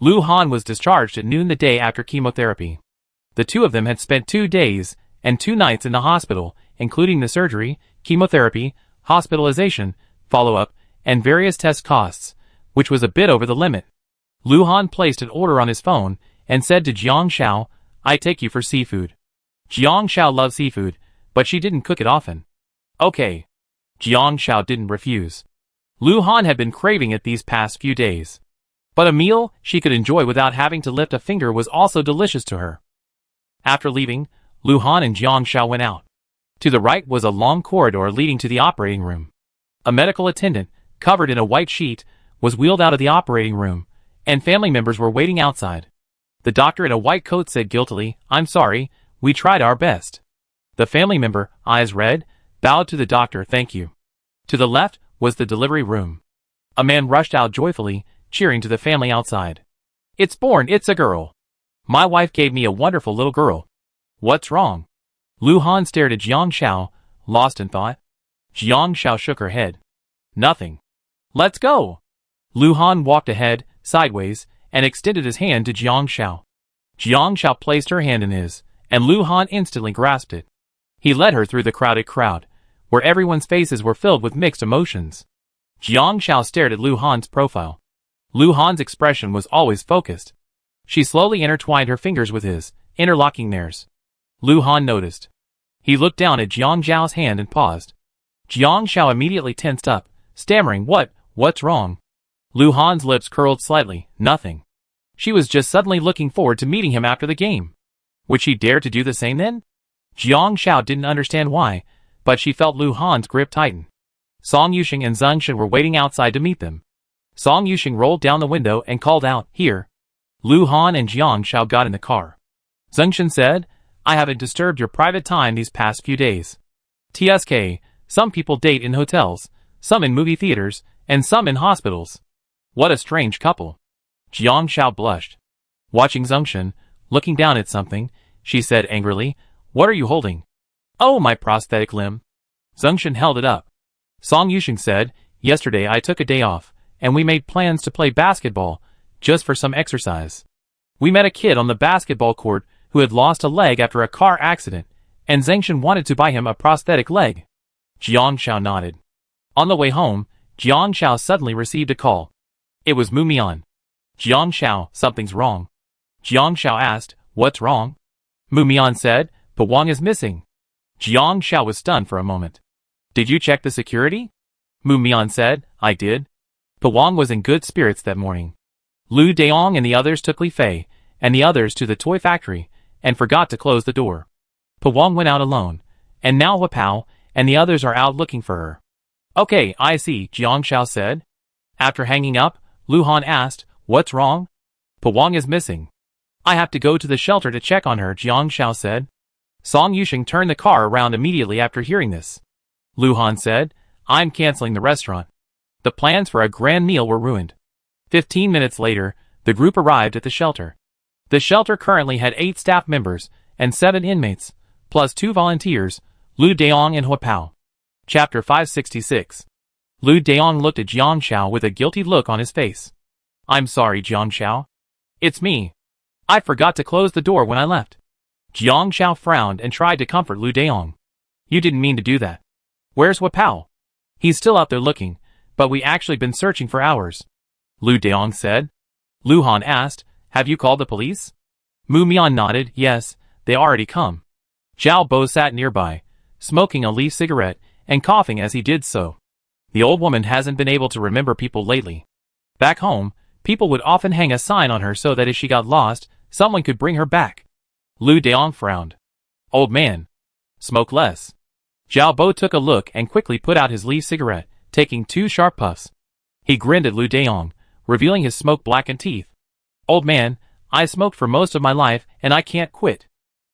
Lu Han was discharged at noon the day after chemotherapy. The two of them had spent 2 days and 2 nights in the hospital, including the surgery, chemotherapy, hospitalization, follow-up, and various test costs, which was a bit over the limit. Lu Han placed an order on his phone and said to Jiang Xiao, I take you for seafood. Jiang Xiao loved seafood, but she didn't cook it often. Okay. Jiang Xiao didn't refuse. Lu Han had been craving it these past few days. But a meal she could enjoy without having to lift a finger was also delicious to her. After leaving, Lu Han and Jiang Xiao went out. To the right was a long corridor leading to the operating room. A medical attendant, covered in a white sheet, was wheeled out of the operating room, and family members were waiting outside. The doctor in a white coat said guiltily, I'm sorry, we tried our best. The family member, eyes red, bowed to the doctor, thank you. To the left was the delivery room. A man rushed out joyfully, cheering to the family outside. It's born, it's a girl. My wife gave me a wonderful little girl. What's wrong? Lu Han stared at Jiang Xiao, lost in thought. Jiang Xiao shook her head. Nothing. Let's go. Lu Han walked ahead, sideways, and extended his hand to Jiang Xiao. Jiang Xiao placed her hand in his, and Lu Han instantly grasped it. He led her through the crowded crowd, where everyone's faces were filled with mixed emotions. Jiang Xiao stared at Lu Han's profile. Lu Han's expression was always focused. She slowly intertwined her fingers with his, interlocking theirs. Lu Han noticed. He looked down at Jiang Xiao's hand and paused. Jiang Xiao immediately tensed up, stammering, what's wrong? Lu Han's lips curled slightly, nothing. She was just suddenly looking forward to meeting him after the game. Would she dare to do the same then? Jiang Xiao didn't understand why, but she felt Lu Han's grip tighten. Song Yuxing and Zeng Shen were waiting outside to meet them. Song Yuxing rolled down the window and called out, here. Lu Han and Jiang Xiao got in the car. Zeng Shen said, I haven't disturbed your private time these past few days. TSK, some people date in hotels, some in movie theaters, and some in hospitals. What a strange couple. Jiang Xiao blushed. Watching Zeng Shen, looking down at something, she said angrily, what are you holding? Oh, my prosthetic limb. Zeng Shen held it up. Song Yuxing said, yesterday I took a day off, and we made plans to play basketball, just for some exercise. We met a kid on the basketball court who had lost a leg after a car accident, and Zeng Shen wanted to buy him a prosthetic leg. Jiang Xiao nodded. On the way home, Jiang Xiao suddenly received a call. It was Mu Mian. Jiang Xiao, something's wrong. Jiang Xiao asked, what's wrong? Mu Mian said, Pa Wang is missing. Jiang Xiao was stunned for a moment. Did you check the security? Mu Mian said, I did. Pa Wang was in good spirits that morning. Lu Daong and the others took Li Fei, and the others to the toy factory, and forgot to close the door. Pa Wang went out alone, and now Hua Pao and the others are out looking for her. Okay, I see, Jiang Xiao said. After hanging up, Lu Han asked, what's wrong? Pa Wang is missing. I have to go to the shelter to check on her, Jiang Xiao said. Song Yuxing turned the car around immediately after hearing this. Lu Han said, I'm canceling the restaurant. The plans for a grand meal were ruined. 15 minutes later, the group arrived at the shelter. The shelter currently had 8 staff members and 7 inmates, plus 2 volunteers, Lu Daong and Hua Pao. Chapter 566. Lu Daong looked at Jiang Xiao with a guilty look on his face. I'm sorry, Jiang Xiao. It's me. I forgot to close the door when I left. Jiang Xiao frowned and tried to comfort Lu Daong. You didn't mean to do that. Where's Hua Pao? He's still out there looking, but we actually been searching for hours. Lu Daong said. Lu Han asked, have you called the police? Mu Mian nodded, yes, they already come. Zhao Bo sat nearby, smoking a leaf cigarette and coughing as he did so. The old woman hasn't been able to remember people lately. Back home, people would often hang a sign on her so that if she got lost, someone could bring her back. Lu Daong frowned. Old man. Smoke less. Zhao Bo took a look and quickly put out his leaf cigarette, taking 2 sharp puffs. He grinned at Lu Daong, revealing his smoke-blackened teeth. Old man, I smoked for most of my life and I can't quit.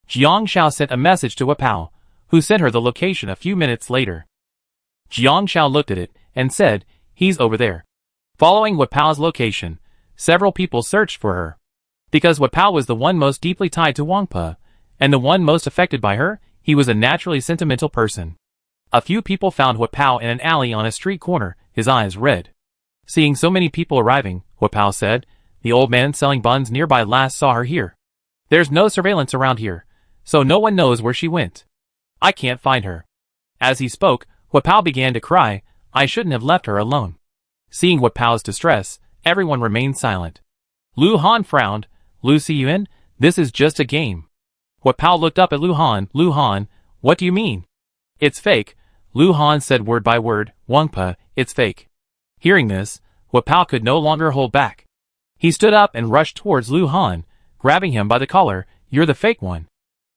Jiang Xiao sent a message to Hua Pao, who sent her the location a few minutes later. Jiang Xiao looked at it and said, he's over there. Following Hua Pao's location, several people searched for her. Because Huapao was the one most deeply tied to Wangpa, and the one most affected by her, he was a naturally sentimental person. A few people found Huapao in an alley on a street corner, his eyes red. Seeing so many people arriving, Huapao said, "The old man selling buns nearby last saw her here. There's no surveillance around here, so no one knows where she went. I can't find her." As he spoke, Huapao began to cry. "I shouldn't have left her alone." Seeing Huapao's distress, everyone remained silent. Lu Han frowned. "Lu Siyuan, this is just a game." Huapao looked up at Lu Han. "Lu Han, what do you mean?" "It's fake," Lu Han said word by word. "Wangpa, it's fake." Hearing this, Huapao could no longer hold back. He stood up and rushed towards Lu Han, grabbing him by the collar. "You're the fake one.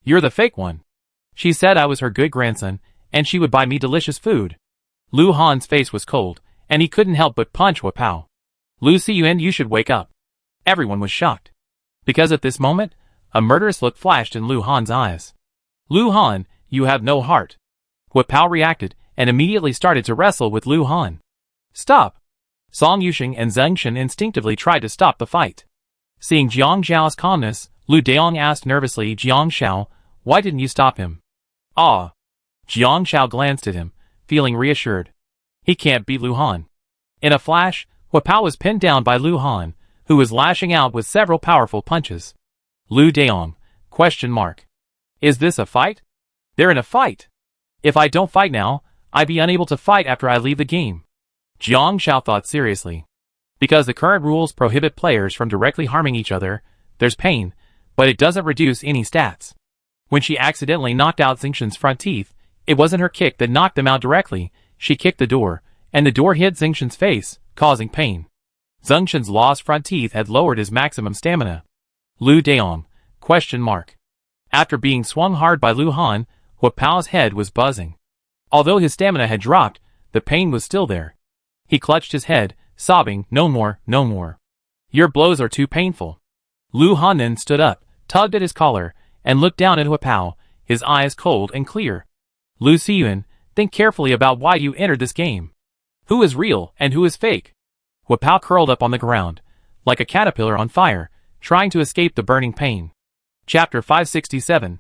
You're the fake one. She said I was her good grandson, and she would buy me delicious food." Lu Han's face was cold, and he couldn't help but punch Huapao. "Lu Siyuan, you should wake up." Everyone was shocked. Because at this moment, a murderous look flashed in Lu Han's eyes. "Lu Han, you have no heart." Huapao reacted, and immediately started to wrestle with Lu Han. "Stop!" Song Yusheng and Zheng Shen instinctively tried to stop the fight. Seeing Jiang Zhao's calmness, Lu Daong asked nervously, "Jiang Zhao, why didn't you stop him?" "Ah." Jiang Zhao glanced at him, feeling reassured. He can't beat Lu Han. In a flash, Huapao was pinned down by Lu Han, who was lashing out with several powerful punches. Lu Daong, ? Is this a fight? They're in a fight. If I don't fight now, I'd be unable to fight after I leave the game. Jiang Zhao thought seriously. Because the current rules prohibit players from directly harming each other, there's pain, but it doesn't reduce any stats. When she accidentally knocked out Zheng Shen's front teeth, it wasn't her kick that knocked them out directly, she kicked the door, and the door hit Zheng Shen's face, causing pain. Zheng Shen's lost front teeth had lowered his maximum stamina. Lu Daong, ? After being swung hard by Lu Han, Huapao's head was buzzing. Although his stamina had dropped, the pain was still there. He clutched his head, sobbing, "No more, no more. Your blows are too painful." Lu Han then stood up, tugged at his collar, and looked down at Huapao, his eyes cold and clear. "Lu Siyuan, think carefully about why you entered this game. Who is real and who is fake?" Huapao curled up on the ground, like a caterpillar on fire, trying to escape the burning pain. Chapter 567.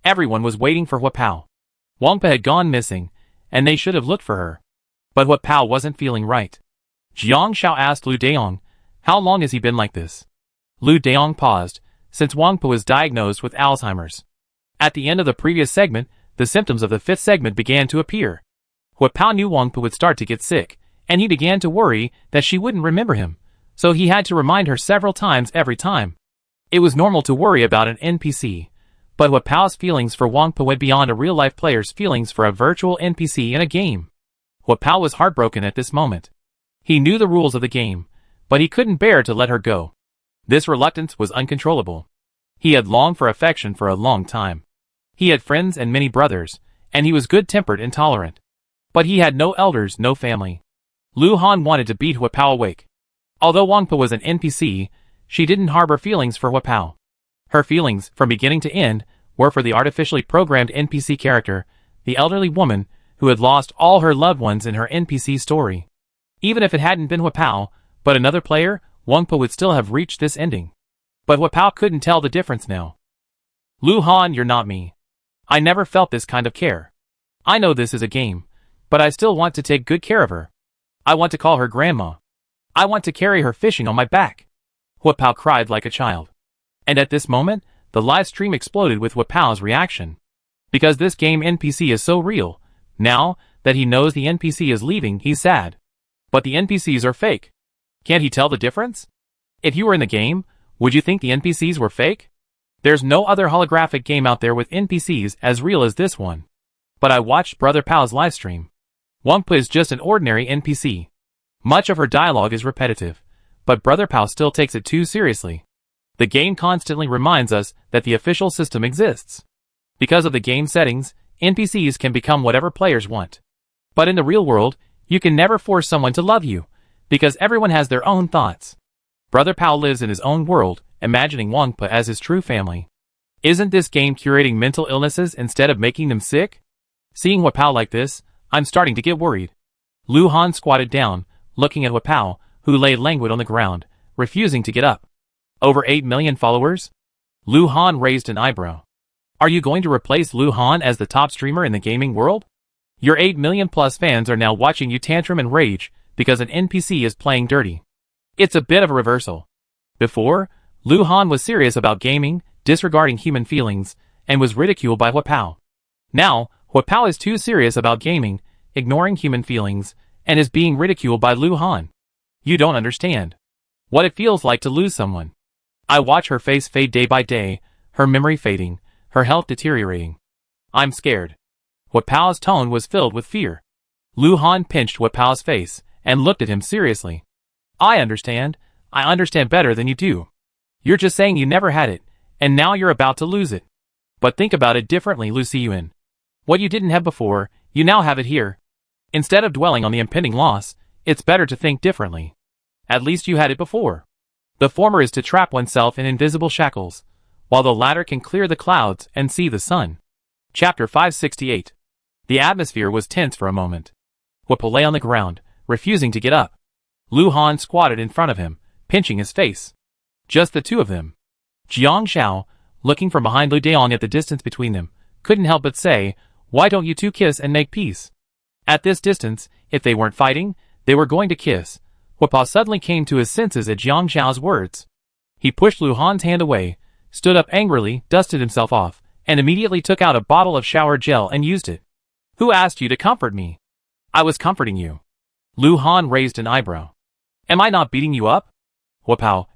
Everyone was waiting for Huapao. Wangpa had gone missing, and they should have looked for her. But Huapao wasn't feeling right. Jiang Zhao asked Lu Daong, "How long has he been like this?" Lu Daong paused, since Wangpa was diagnosed with Alzheimer's. At the end of the previous segment, the symptoms of the fifth segment began to appear. Huapao knew Wangpa would start to get sick, and he began to worry that she wouldn't remember him, so he had to remind her several times every time. It was normal to worry about an NPC, but Huapao's feelings for Wangpa went beyond a real-life player's feelings for a virtual NPC in a game. Huapao was heartbroken at this moment. He knew the rules of the game, but he couldn't bear to let her go. This reluctance was uncontrollable. He had longed for affection for a long time. He had friends and many brothers, and he was good-tempered and tolerant. But he had no elders, no family. Lu Han wanted to beat Huapao awake. Although Wangpa was an NPC, she didn't harbor feelings for Huapao. Her feelings, from beginning to end, were for the artificially programmed NPC character, the elderly woman who had lost all her loved ones in her NPC story. Even if it hadn't been Huapao, but another player, Wangpa would still have reached this ending. But Huapao couldn't tell the difference now. "Lu Han, you're not me. I never felt this kind of care. I know this is a game, but I still want to take good care of her. I want to call her grandma. I want to carry her fishing on my back." Huapao cried like a child. And at this moment, the live stream exploded with Huapao's reaction. Because this game NPC is so real, now that he knows the NPC is leaving, he's sad. But the NPCs are fake. Can't he tell the difference? If you were in the game, would you think the NPCs were fake? There's no other holographic game out there with NPCs as real as this one. But I watched Brother Pao's livestream. Wangpa is just an ordinary NPC. Much of her dialogue is repetitive, but Brother Pao still takes it too seriously. The game constantly reminds us that the official system exists. Because of the game settings, NPCs can become whatever players want. But in the real world, you can never force someone to love you, because everyone has their own thoughts. Brother Pao lives in his own world, imagining Wangpa as his true family. Isn't this game curating mental illnesses instead of making them sick? Seeing Huapao like this, I'm starting to get worried. Lu Han squatted down, looking at Huapao, who lay languid on the ground, refusing to get up. Over 8 million followers? Lu Han raised an eyebrow. Are you going to replace Lu Han as the top streamer in the gaming world? Your 8 million plus fans are now watching you tantrum and rage because an NPC is playing dirty. It's a bit of a reversal. Before, Lu Han was serious about gaming, disregarding human feelings, and was ridiculed by Huapao. Now, Huapao is too serious about gaming, ignoring human feelings, and is being ridiculed by Lu Han. You don't understand what it feels like to lose someone. I watch her face fade day by day, her memory fading, her health deteriorating. I'm scared. Huapao's tone was filled with fear. Lu Han pinched Huapao's face and looked at him seriously. I understand better than you do. You're just saying you never had it, and now you're about to lose it. But think about it differently, Lu Xiyuan. What you didn't have before, you now have it here. Instead of dwelling on the impending loss, it's better to think differently. At least you had it before. The former is to trap oneself in invisible shackles, while the latter can clear the clouds and see the sun. Chapter 568. The atmosphere was tense for a moment. Huapao lay on the ground, refusing to get up. Lu Han squatted in front of him, pinching his face. Just the two of them. Jiang Xiao, looking from behind Lu Daong at the distance between them, couldn't help but say, "Why don't you two kiss and make peace?" At this distance, if they weren't fighting, they were going to kiss. Huapao suddenly came to his senses at Jiang Xiao's words. He pushed Lu Han's hand away, stood up angrily, dusted himself off, and immediately took out a bottle of shower gel and used it. Who asked you to comfort me? I was comforting you. Lu Han raised an eyebrow. Am I not beating you up? Huapao,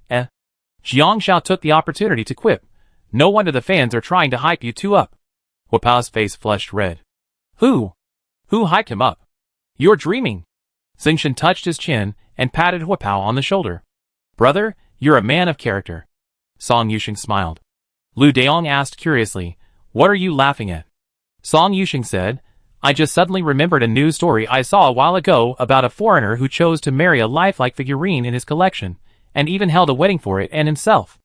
Jiang Xiao took the opportunity to quip. No wonder the fans are trying to hype you two up. Huapao's face flushed red. Who hyped him up? You're dreaming. Xingshan touched his chin and patted Huapao on the shoulder. Brother, you're a man of character. Song Yusheng smiled. Lu Daong asked curiously, what are you laughing at? Song Yusheng said, I just suddenly remembered a news story I saw a while ago about a foreigner who chose to marry a lifelike figurine in his collection, and even held a wedding for it and himself.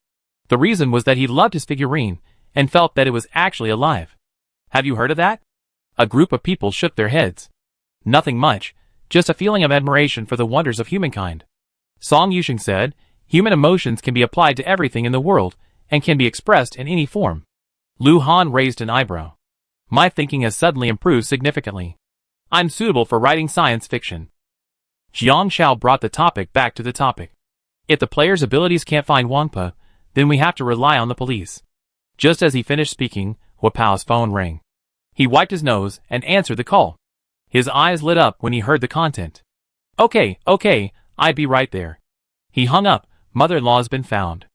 The reason was that he loved his figurine, and felt that it was actually alive. Have you heard of that? A group of people shook their heads. Nothing much, just a feeling of admiration for the wonders of humankind. Song Yusheng said, human emotions can be applied to everything in the world, and can be expressed in any form. Lu Han raised an eyebrow. My thinking has suddenly improved significantly. I'm suitable for writing science fiction. Jiang Xiao brought the topic back to the topic. If the player's abilities can't find Wangpa, then we have to rely on the police. Just as he finished speaking, Huapao's phone rang. He wiped his nose and answered the call. His eyes lit up when he heard the content. Okay, I'd be right there. He hung up. Mother-in-law's been found.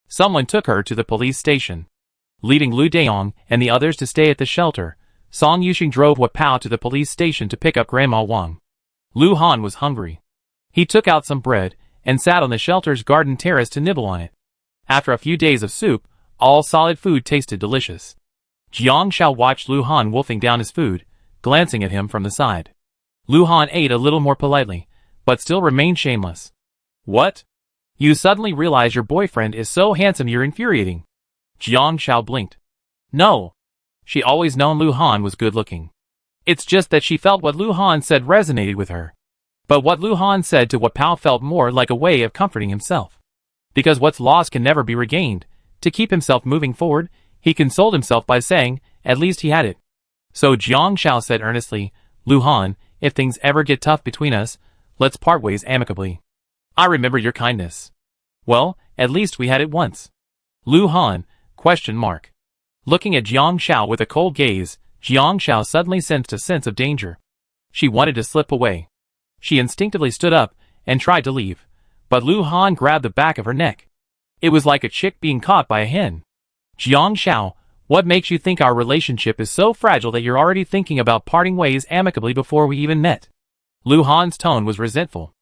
Someone took her to the police station. Leaving Lu Daong and the others to stay at the shelter, Song Yusheng drove Huapao to the police station to pick up Grandma Wang. Lu Han was hungry. He took out some bread and sat on the shelter's garden terrace to nibble on it. After a few days of soup, all solid food tasted delicious. Jiang Xiao watched Lu Han wolfing down his food, glancing at him from the side. Lu Han ate a little more politely, but still remained shameless. What? You suddenly realize your boyfriend is so handsome you're infuriating. Jiang Xiao blinked. No. She always known Lu Han was good-looking. It's just that she felt what Lu Han said resonated with her. But what Lu Han said to Huapao felt more like a way of comforting himself. Because what's lost can never be regained. To keep himself moving forward, he consoled himself by saying, at least he had it. So Jiang Xiao said earnestly, Lu Han, if things ever get tough between us, let's part ways amicably. I remember your kindness. Well, at least we had it once. Lu Han, ? Looking at Jiang Xiao with a cold gaze, Jiang Xiao suddenly sensed a sense of danger. She wanted to slip away. She instinctively stood up and tried to leave, but Lu Han grabbed the back of her neck. It was like a chick being caught by a hen. Jiang Xiao, what makes you think our relationship is so fragile that you're already thinking about parting ways amicably before we even met? Lu Han's tone was resentful.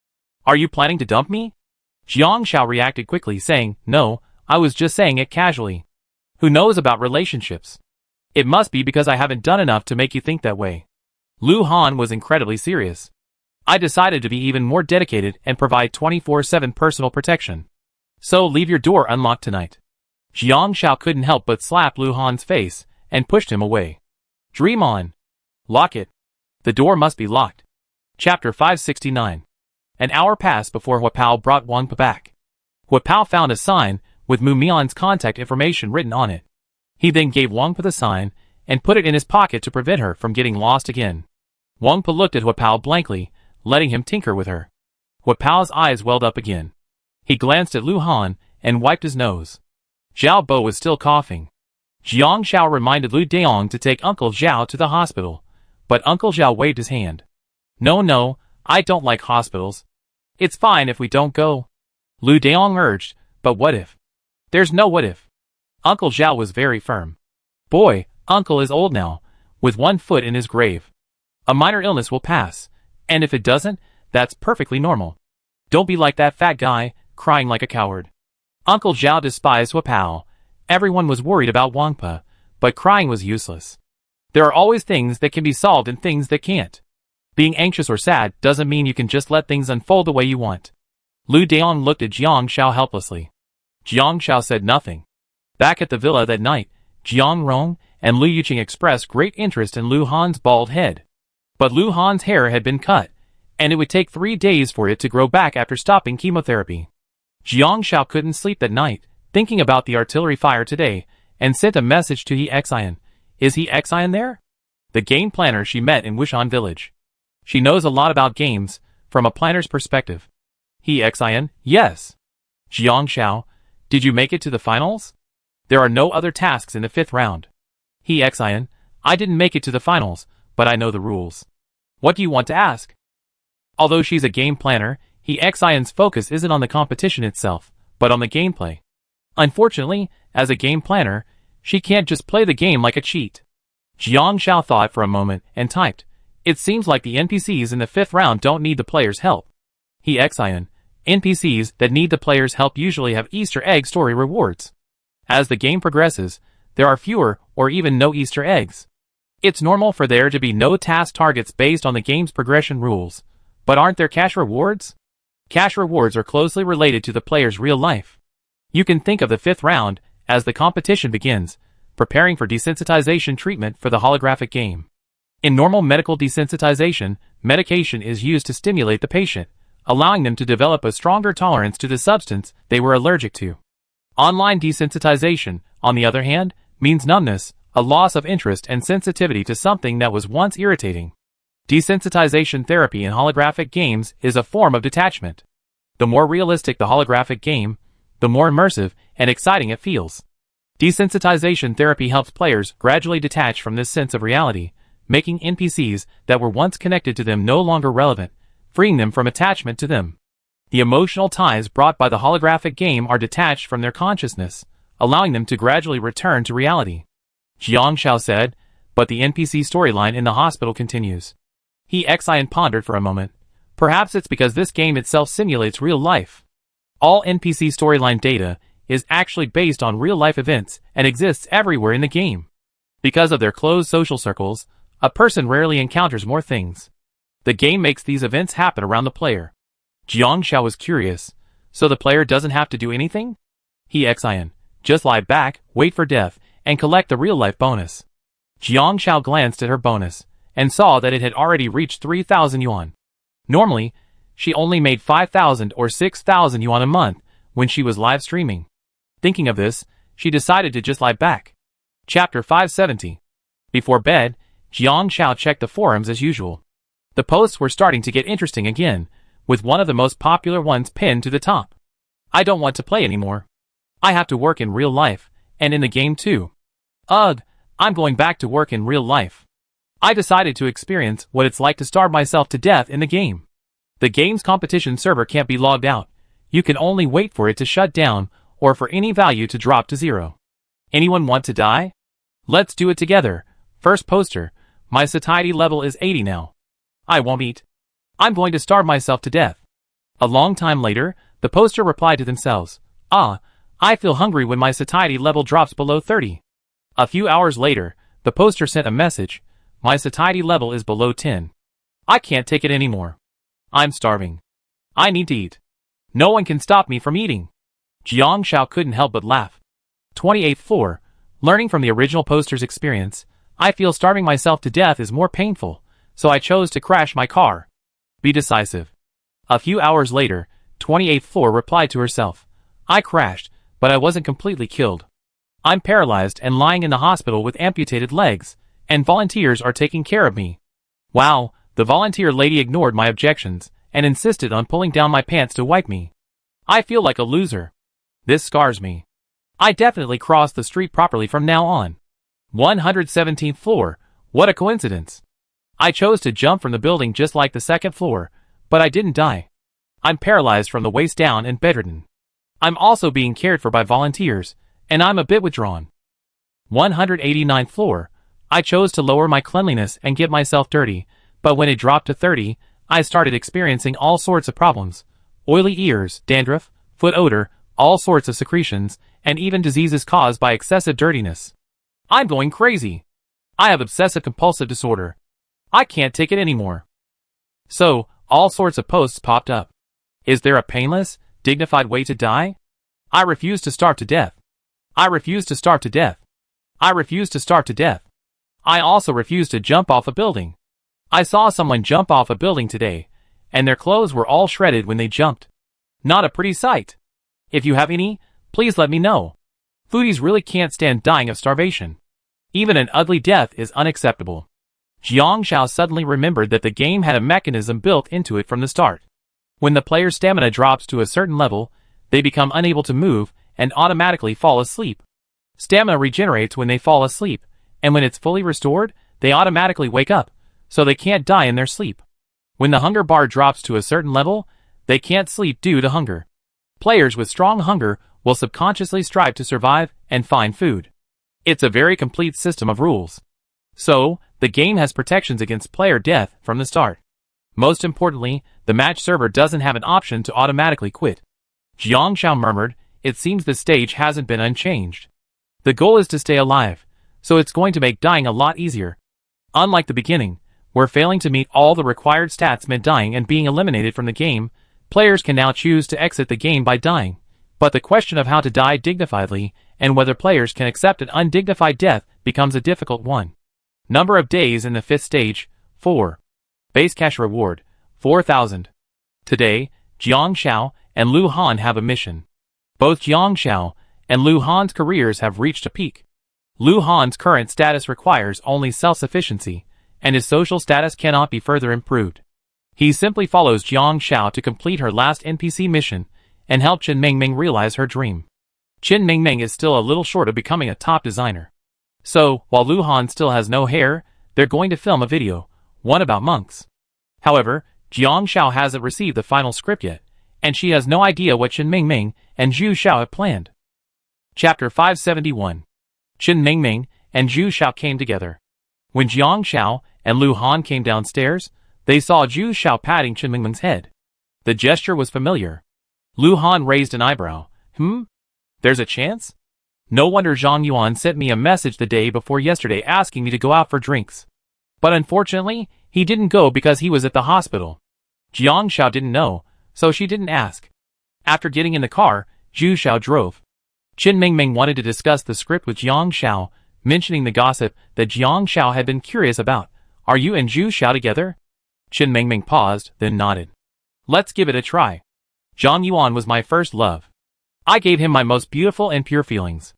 Are you planning to dump me? Jiang Xiao reacted quickly, saying, no, I was just saying it casually. Who knows about relationships? It must be because I haven't done enough to make you think that way. Lu Han was incredibly serious. I decided to be even more dedicated and provide 24/7 personal protection. So leave your door unlocked tonight. Jiang Xiao couldn't help but slap Lu Han's face and pushed him away. Dream on. Lock it. The door must be locked. Chapter 569. An hour passed before Huapao brought Wangpa back. Hua Pao found a sign with Mu Mian's contact information written on it. He then gave Wang Pa the sign and put it in his pocket to prevent her from getting lost again. Wang Pa looked at Hua Pao blankly, letting him tinker with her. Hua Pao's eyes welled up again. He glanced at Lu Han and wiped his nose. Zhao Bo was still coughing. Jiang Xiao reminded Lu Daong to take Uncle Zhao to the hospital, but Uncle Zhao waved his hand. No, I don't like hospitals. It's fine if we don't go. Lu Daong urged, but what if? There's no what if. Uncle Zhao was very firm. Boy, Uncle is old now, with one foot in his grave. A minor illness will pass, and if it doesn't, that's perfectly normal. Don't be like that fat guy, crying like a coward. Uncle Zhao despised Hua Pao. Everyone was worried about Wang Pa, but crying was useless. There are always things that can be solved and things that can't. Being anxious or sad doesn't mean you can just let things unfold the way you want. Lu Daong looked at Jiang Xiao helplessly. Jiang Xiao said nothing. Back at the villa that night, Jiang Rong and Lu Yuqing expressed great interest in Lu Han's bald head. But Lu Han's hair had been cut, and it would take 3 days for it to grow back after stopping chemotherapy. Jiang Xiao couldn't sleep that night, thinking about the artillery fire today, and sent a message to He Xian. Is He Xian there? The game planner she met in Wushan village. She knows a lot about games, from a planner's perspective. He Xian, yes. Jiang Xiao, did you make it to the finals? There are no other tasks in the 5th round. He Xian, I didn't make it to the finals, but I know the rules. What do you want to ask? Although she's a game planner, He Xian's focus isn't on the competition itself, but on the gameplay. Unfortunately, as a game planner, she can't just play the game like a cheat. Jiang Xiao thought for a moment and typed, it seems like the NPCs in the 5th round don't need the player's help. He Xian, NPCs that need the player's help usually have Easter egg story rewards. As the game progresses, there are fewer or even no Easter eggs. It's normal for there to be no task targets based on the game's progression rules, but aren't there cash rewards? Cash rewards are closely related to the player's real life. You can think of the 5th round as the competition begins, preparing for desensitization treatment for the holographic game. In normal medical desensitization, medication is used to stimulate the patient, allowing them to develop a stronger tolerance to the substance they were allergic to. Online desensitization, on the other hand, means numbness, a loss of interest and sensitivity to something that was once irritating. Desensitization therapy in holographic games is a form of detachment. The more realistic the holographic game, the more immersive and exciting it feels. Desensitization therapy helps players gradually detach from this sense of reality, making NPCs that were once connected to them no longer relevant, freeing them from attachment to them. The emotional ties brought by the holographic game are detached from their consciousness, allowing them to gradually return to reality. Jiang Xiao said, but the NPC storyline in the hospital continues. He Xian pondered for a moment. Perhaps it's because this game itself simulates real life. All NPC storyline data is actually based on real-life events and exists everywhere in the game. Because of their closed social circles, a person rarely encounters more things. The game makes these events happen around the player. Jiang Xiao was curious. So the player doesn't have to do anything? He Xian, just lie back, wait for death, and collect the real-life bonus. Jiang Xiao glanced at her bonus, and saw that it had already reached 3,000 yuan. Normally, she only made 5,000 or 6,000 yuan a month when she was live streaming. Thinking of this, she decided to just lie back. Chapter 570. Before bed, Jiang Xiao checked the forums as usual. The posts were starting to get interesting again, with one of the most popular ones pinned to the top. I don't want to play anymore. I have to work in real life, and in the game too. Ugh, I'm going back to work in real life. I decided to experience what it's like to starve myself to death in the game. The game's competition server can't be logged out. You can only wait for it to shut down, or for any value to drop to 0. Anyone want to die? Let's do it together. First poster, my satiety level is 80 now. I won't eat. I'm going to starve myself to death. A long time later, the poster replied to themselves, I feel hungry when my satiety level drops below 30. A few hours later, the poster sent a message, my satiety level is below 10. I can't take it anymore. I'm starving. I need to eat. No one can stop me from eating. Jiang Xiao couldn't help but laugh. 28th floor, learning from the original poster's experience, I feel starving myself to death is more painful, so I chose to crash my car. Be decisive. A few hours later, 28th floor replied to herself, I crashed, but I wasn't completely killed. I'm paralyzed and lying in the hospital with amputated legs, and volunteers are taking care of me. Wow, the volunteer lady ignored my objections and insisted on pulling down my pants to wipe me. I feel like a loser. This scars me. I definitely crossed the street properly from now on. 117th floor, what a coincidence. I chose to jump from the building just like the second floor, but I didn't die. I'm paralyzed from the waist down and bedridden. I'm also being cared for by volunteers, and I'm a bit withdrawn. 189th floor, I chose to lower my cleanliness and get myself dirty, but when it dropped to 30, I started experiencing all sorts of problems. Oily ears, dandruff, foot odor, all sorts of secretions, and even diseases caused by excessive dirtiness. I'm going crazy. I have obsessive-compulsive disorder. I can't take it anymore. So, all sorts of posts popped up. Is there a painless, dignified way to die? I refuse to starve to death. I refuse to starve to death. I refuse to starve to death. I also refuse to jump off a building. I saw someone jump off a building today, and their clothes were all shredded when they jumped. Not a pretty sight. If you have any, please let me know. Foodies really can't stand dying of starvation. Even an ugly death is unacceptable. Jiang Xiao suddenly remembered that the game had a mechanism built into it from the start. When the player's stamina drops to a certain level, they become unable to move and automatically fall asleep. Stamina regenerates when they fall asleep, and when it's fully restored, they automatically wake up, so they can't die in their sleep. When the hunger bar drops to a certain level, they can't sleep due to hunger. Players with strong hunger will subconsciously strive to survive and find food. It's a very complete system of rules. So, the game has protections against player death from the start. Most importantly, the match server doesn't have an option to automatically quit. Jiang Xiao murmured, it seems the stage hasn't been unchanged. The goal is to stay alive, so it's going to make dying a lot easier. Unlike the beginning, where failing to meet all the required stats meant dying and being eliminated from the game, players can now choose to exit the game by dying. But the question of how to die dignifiedly and whether players can accept an undignified death becomes a difficult one. Number of days in the 5th stage, 4. Base cash reward, 4,000. Today, Jiang Xiao and Lu Han have a mission. Both Jiang Xiao and Lu Han's careers have reached a peak. Lu Han's current status requires only self-sufficiency, and his social status cannot be further improved. He simply follows Jiang Xiao to complete her last NPC mission and help Chen Mingming realize her dream. Chen Mingming is still a little short of becoming a top designer. So, while Lu Han still has no hair, they're going to film a video, one about monks. However, Jiang Xiao hasn't received the final script yet, and she has no idea what Chen Mingming and Zhu Xiao have planned. Chapter 571. Chen Mingming and Zhu Xiao came together. When Jiang Xiao and Lu Han came downstairs, they saw Zhu Xiao patting Chen Mingming's head. The gesture was familiar. Lu Han raised an eyebrow. There's a chance? No wonder Zhang Yuan sent me a message the day before yesterday asking me to go out for drinks. But unfortunately, he didn't go because he was at the hospital. Jiang Xiao didn't know, so she didn't ask. After getting in the car, Zhu Xiao drove. Chen Mingming wanted to discuss the script with Jiang Xiao, mentioning the gossip that Jiang Xiao had been curious about. Are you and Zhu Xiao together? Chen Mingming paused, then nodded. Let's give it a try. Zhang Yuan was my first love. I gave him my most beautiful and pure feelings.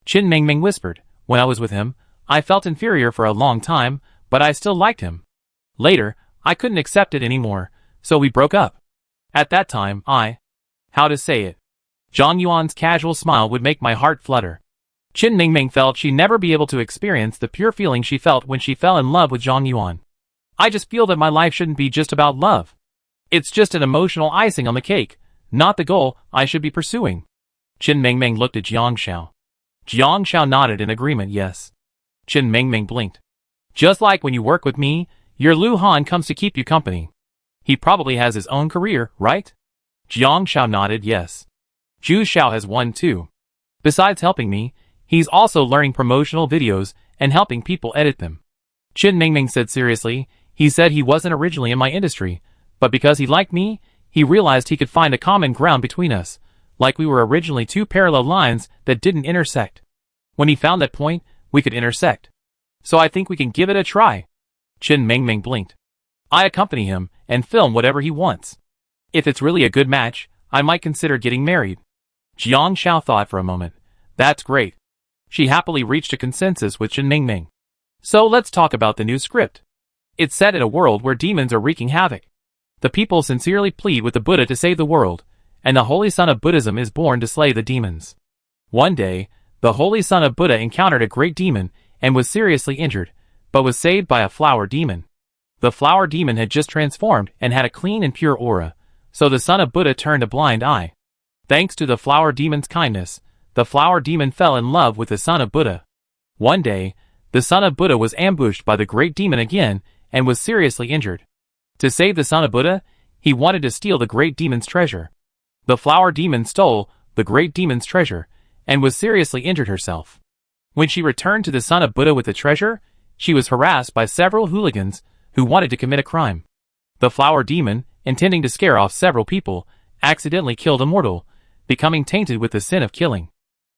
Chen Mingming whispered, when I was with him, I felt inferior for a long time, but I still liked him. Later, I couldn't accept it anymore, so we broke up. At that time, how to say it? Zhang Yuan's casual smile would make my heart flutter. Chen Mingming felt she'd never be able to experience the pure feeling she felt when she fell in love with Zhang Yuan. I just feel that my life shouldn't be just about love. It's just an emotional icing on the cake, not the goal I should be pursuing. Chen Mingming looked at Jiang Xiao. Jiang Xiao nodded in agreement, yes. Chen Mingming blinked. Just like when you work with me, your Lu Han comes to keep you company. He probably has his own career, right? Jiang Xiao nodded, yes. Zhu Xiao has one too. Besides helping me, he's also learning promotional videos and helping people edit them. Chen Mingming said seriously, he said he wasn't originally in my industry, but because he liked me, he realized he could find a common ground between us, like we were originally two parallel lines that didn't intersect. When he found that point, we could intersect. So I think we can give it a try. Chen Mingming blinked. I accompany him and film whatever he wants. If it's really a good match, I might consider getting married. Jiang Xiao thought for a moment. That's great. She happily reached a consensus with Chen Mingming. So let's talk about the new script. It's set in a world where demons are wreaking havoc. The people sincerely plead with the Buddha to save the world, and the Holy Son of Buddhism is born to slay the demons. One day, the Holy Son of Buddha encountered a great demon and was seriously injured, but was saved by a flower demon. The flower demon had just transformed and had a clean and pure aura, so the Son of Buddha turned a blind eye. Thanks to the flower demon's kindness, the flower demon fell in love with the Son of Buddha. One day, the Son of Buddha was ambushed by the great demon again and was seriously injured. To save the Son of Buddha, he wanted to steal the great demon's treasure. The flower demon stole the great demon's treasure and was seriously injured herself. When she returned to the Son of Buddha with the treasure, she was harassed by several hooligans who wanted to commit a crime. The flower demon, intending to scare off several people, accidentally killed a mortal, becoming tainted with the sin of killing.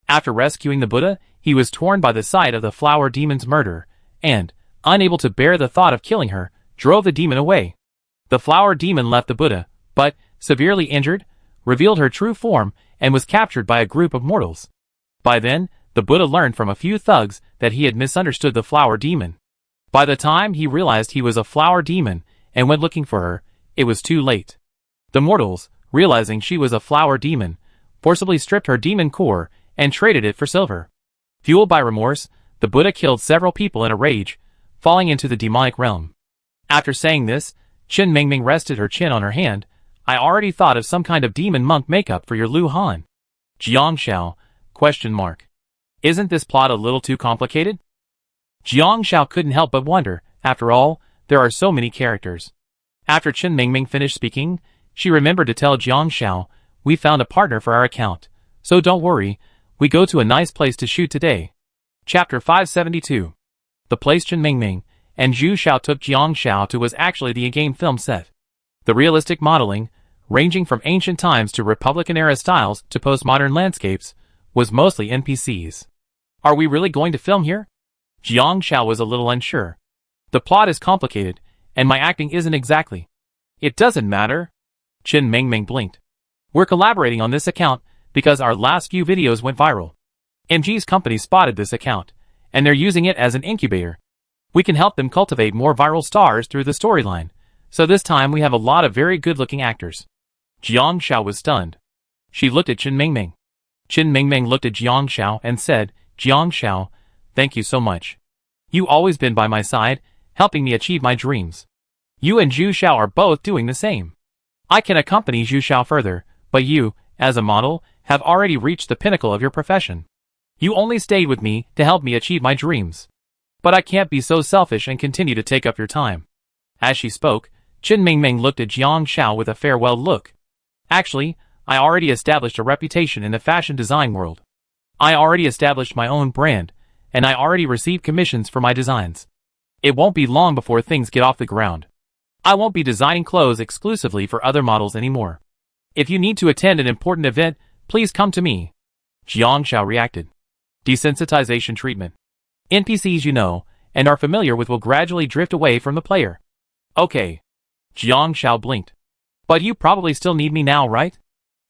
After rescuing the Buddha, he was torn by the sight of the flower demon's murder, and, unable to bear the thought of killing her, drove the demon away. The flower demon left the Buddha, but, severely injured, revealed her true form and was captured by a group of mortals. By then, the Buddha learned from a few thugs that he had misunderstood the flower demon. By the time he realized he was a flower demon and went looking for her, it was too late. The mortals, realizing she was a flower demon, forcibly stripped her demon core and traded it for silver. Fueled by remorse, the Buddha killed several people in a rage, falling into the demonic realm. After saying this, Chen Mingming rested her chin on her hand. I already thought of some kind of demon monk makeup for your Lu Han. Jiang Xiao, ? Isn't this plot a little too complicated? Jiang Xiao couldn't help but wonder. After all, there are so many characters. After Chen Mingming finished speaking, she remembered to tell Jiang Xiao, we found a partner for our account, so don't worry, we go to a nice place to shoot today. Chapter 572. The place Chen Mingming and Zhu Xiao took Jiang Xiao to was actually the in-game film set. The realistic modeling, ranging from ancient times to Republican-era styles to postmodern landscapes, was mostly NPCs. Are we really going to film here? Jiang Xiao was a little unsure. The plot is complicated, and my acting isn't exactly. It doesn't matter. Chen Mingming blinked. We're collaborating on this account because our last few videos went viral. MG's company spotted this account, and they're using it as an incubator. We can help them cultivate more viral stars through the storyline, so this time we have a lot of very good-looking actors. Jiang Xiao was stunned. She looked at Chen Mingming. Chen Mingming looked at Jiang Xiao and said, Jiang Xiao, thank you so much. You've always been by my side, helping me achieve my dreams. You and Zhu Xiao are both doing the same. I can accompany Zhu Xiao further, but you, as a model, have already reached the pinnacle of your profession. You only stayed with me to help me achieve my dreams. But I can't be so selfish and continue to take up your time. As she spoke, Chen Mingming looked at Jiang Xiao with a farewell look. Actually, I already established a reputation in the fashion design world. I already established my own brand, and I already received commissions for my designs. It won't be long before things get off the ground. I won't be designing clothes exclusively for other models anymore. If you need to attend an important event, please come to me. Jiang Xiao reacted. Desensitization treatment. NPCs you know, and are familiar with will gradually drift away from the player. Okay. Jiang Xiao blinked. But you probably still need me now, right?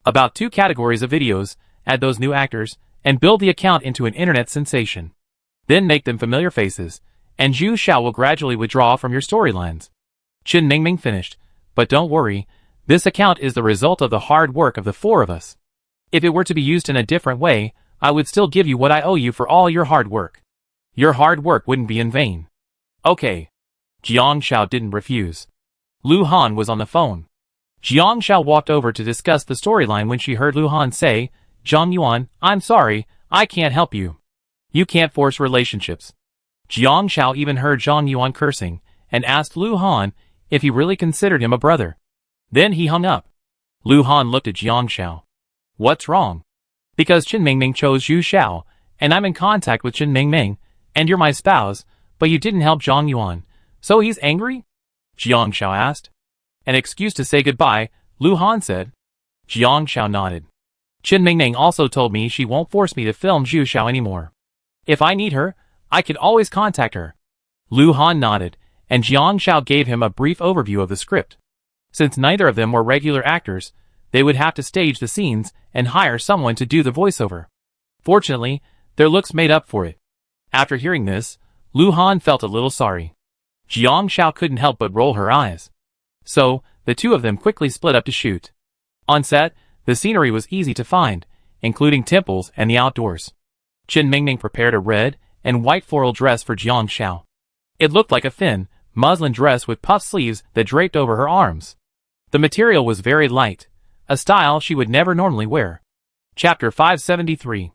About 2 categories of videos, add those new actors, and build the account into an internet sensation. Then make them familiar faces, and Zhu Xiao will gradually withdraw from your storylines. Chen Mingming finished, but don't worry, this account is the result of the hard work of the 4 of us. If it were to be used in a different way, I would still give you what I owe you for all your hard work. Your hard work wouldn't be in vain. Okay. Jiang Xiao didn't refuse. Lu Han was on the phone. Jiang Xiao walked over to discuss the storyline when she heard Lu Han say, Zhang Yuan, I'm sorry, I can't help you. You can't force relationships. Jiang Xiao even heard Zhang Yuan cursing, and asked Lu Han if he really considered him a brother. Then he hung up. Lu Han looked at Jiang Xiao. What's wrong? Because Chen Mingming chose Zhu Xiao, and I'm in contact with Chen Mingming, and you're my spouse, but you didn't help Zhang Yuan, so he's angry? Jiang Xiao asked. An excuse to say goodbye, Lu Han said. Jiang Xiao nodded. Chen Mingming also told me she won't force me to film Zhu Xiao anymore. If I need her, I can always contact her. Lu Han nodded, and Jiang Xiao gave him a brief overview of the script. Since neither of them were regular actors, they would have to stage the scenes and hire someone to do the voiceover. Fortunately, their looks made up for it. After hearing this, Lu Han felt a little sorry. Jiang Xiao couldn't help but roll her eyes. So, the two of them quickly split up to shoot. On set, the scenery was easy to find, including temples and the outdoors. Chen Mingming prepared a red and white floral dress for Jiang Xiao. It looked like a thin, muslin dress with puff sleeves that draped over her arms. The material was very light, a style she would never normally wear. Chapter 573.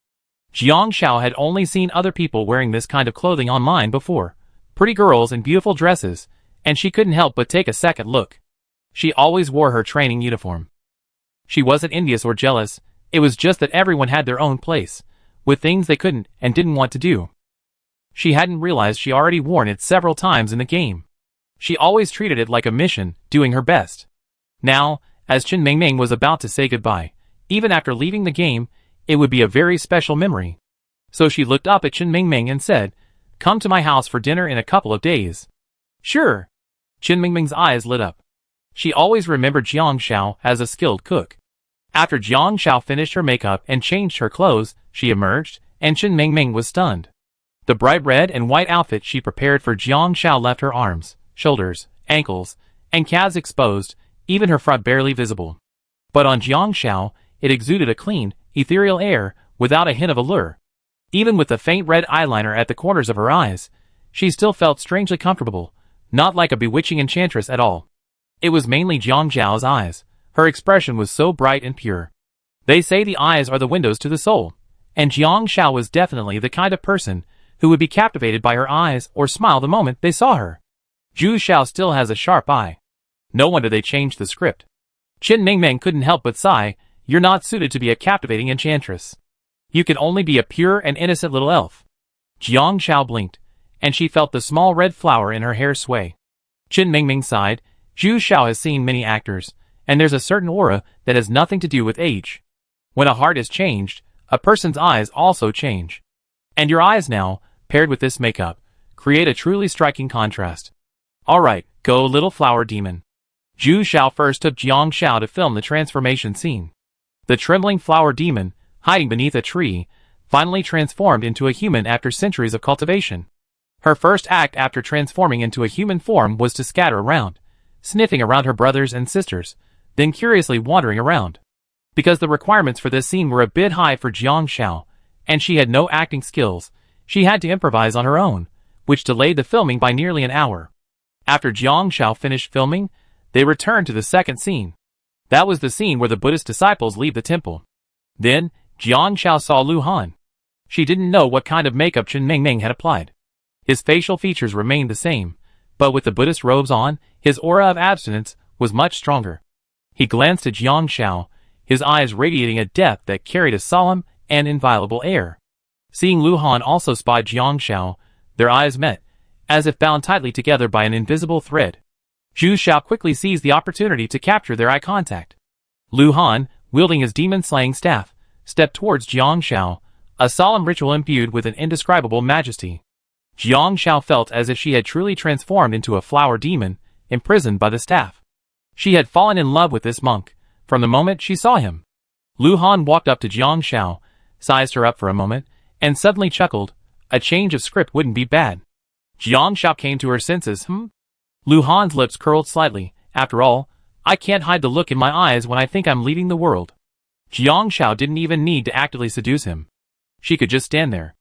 Jiang Xiao had only seen other people wearing this kind of clothing online before, pretty girls in beautiful dresses, and she couldn't help but take a second look. She always wore her training uniform. She wasn't envious or jealous, it was just that everyone had their own place, with things they couldn't and didn't want to do. She hadn't realized she already worn it several times in the game. She always treated it like a mission, doing her best. Now, as Chen Mingming was about to say goodbye, even after leaving the game, it would be a very special memory. So she looked up at Chen Mingming and said, "Come to my house for dinner in a couple of days." "Sure." Chen Mingming's eyes lit up. She always remembered Jiang Xiao as a skilled cook. After Jiang Xiao finished her makeup and changed her clothes, she emerged, and Chen Mingming was stunned. The bright red and white outfit she prepared for Jiang Xiao left her arms, shoulders, ankles, and calves exposed, even her front barely visible. But on Jiang Xiao, it exuded a clean, ethereal air, without a hint of allure. Even with the faint red eyeliner at the corners of her eyes, she still felt strangely comfortable, not like a bewitching enchantress at all. It was mainly Jiang Xiao's eyes. Her expression was so bright and pure. They say the eyes are the windows to the soul, and Jiang Xiao was definitely the kind of person who would be captivated by her eyes or smile the moment they saw her. Zhu Xiao still has a sharp eye. No wonder they changed the script. Chen Mingming couldn't help but sigh, "You're not suited to be a captivating enchantress. You can only be a pure and innocent little elf." Jiang Xiao blinked, and she felt the small red flower in her hair sway. Chen Mingming sighed, "Zhu Xiao has seen many actors, and there's a certain aura that has nothing to do with age. When a heart is changed, a person's eyes also change. And your eyes now, paired with this makeup, create a truly striking contrast. Alright, go little flower demon." Zhu Xiao first took Jiang Xiao to film the transformation scene. The trembling flower demon, hiding beneath a tree, finally transformed into a human after centuries of cultivation. Her first act after transforming into a human form was to scatter around, sniffing around her brothers and sisters, then curiously wandering around. Because the requirements for this scene were a bit high for Jiang Xiao, and she had no acting skills, she had to improvise on her own, which delayed the filming by nearly an hour. After Jiang Xiao finished filming, they returned to the second scene. That was the scene where the Buddhist disciples leave the temple. Then, Jiang Xiao saw Lu Han. She didn't know what kind of makeup Chen Mingming had applied. His facial features remained the same, but with the Buddhist robes on, his aura of abstinence was much stronger. He glanced at Jiang Xiao, his eyes radiating a depth that carried a solemn and inviolable air. Seeing Lu Han also spied Jiang Xiao, their eyes met, as if bound tightly together by an invisible thread. Zhu Xiao quickly seized the opportunity to capture their eye contact. Lu Han, wielding his demon-slaying staff, stepped towards Jiang Xiao, a solemn ritual imbued with an indescribable majesty. Jiang Xiao felt as if she had truly transformed into a flower demon, imprisoned by the staff. She had fallen in love with this monk, from the moment she saw him. Lu Han walked up to Jiang Xiao, sized her up for a moment, and suddenly chuckled, "A change of script wouldn't be bad." Jiang Xiao came to her senses. Lu Han's lips curled slightly. "After all, I can't hide the look in my eyes when I think I'm leading the world." Jiang Xiao didn't even need to actively seduce him. She could just stand there.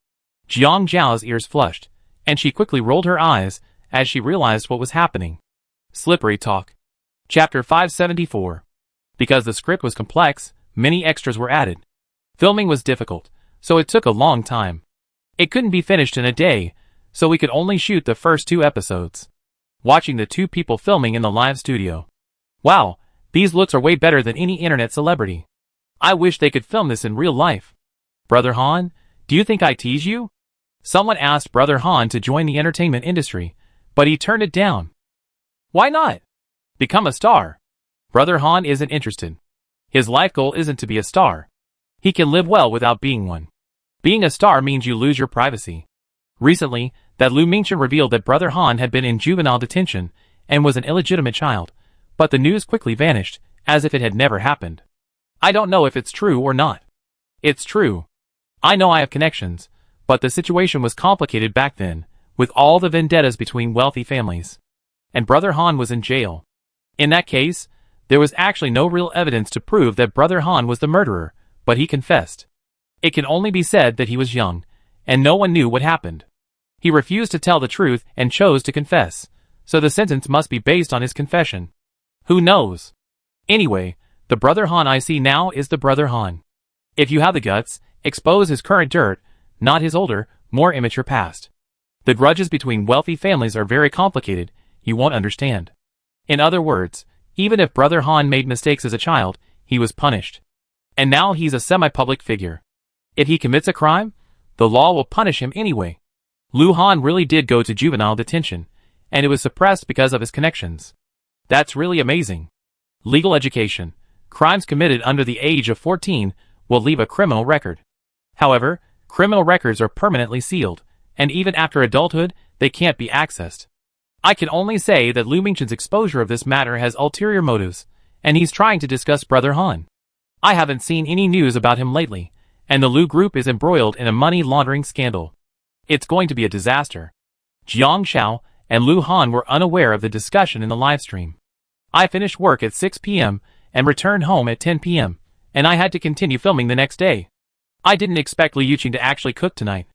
Jiang Xiao's ears flushed, and she quickly rolled her eyes as she realized what was happening. Slippery talk. Chapter 574. Because the script was complex, many extras were added. Filming was difficult, so it took a long time. It couldn't be finished in a day, so we could only shoot the first 2 episodes. Watching the 2 people filming in the live studio. Wow, these looks are way better than any internet celebrity. I wish they could film this in real life. Brother Han, do you think I tease you? Someone asked Brother Han to join the entertainment industry, but he turned it down. Why not? Become a star. Brother Han isn't interested. His life goal isn't to be a star. He can live well without being one. Being a star means you lose your privacy. Recently, that Lu Mingchen revealed that Brother Han had been in juvenile detention and was an illegitimate child, but the news quickly vanished, as if it had never happened. I don't know if it's true or not. It's true. I know I have connections, but the situation was complicated back then, with all the vendettas between wealthy families. And Brother Han was in jail. In that case, there was actually no real evidence to prove that Brother Han was the murderer, but he confessed. It can only be said that he was young, and no one knew what happened. He refused to tell the truth and chose to confess, so the sentence must be based on his confession. Who knows? Anyway, the Brother Han I see now is the Brother Han. If you have the guts, expose his current dirt, not his older, more immature past. The grudges between wealthy families are very complicated, you won't understand. In other words, even if Brother Han made mistakes as a child, he was punished. And now he's a semi-public figure. If he commits a crime, the law will punish him anyway. Lu Han really did go to juvenile detention, and it was suppressed because of his connections. That's really amazing. Legal education. Crimes committed under the age of 14 will leave a criminal record. However, criminal records are permanently sealed, and even after adulthood, they can't be accessed. I can only say that Lu Mingchen's exposure of this matter has ulterior motives, and he's trying to discuss Brother Han. I haven't seen any news about him lately, and the Lu group is embroiled in a money laundering scandal. It's going to be a disaster. Jiang Xiao and Lu Han were unaware of the discussion in the livestream. I finished work at 6 p.m. and returned home at 10 p.m., and I had to continue filming the next day. I didn't expect Liu Yuqing to actually cook tonight.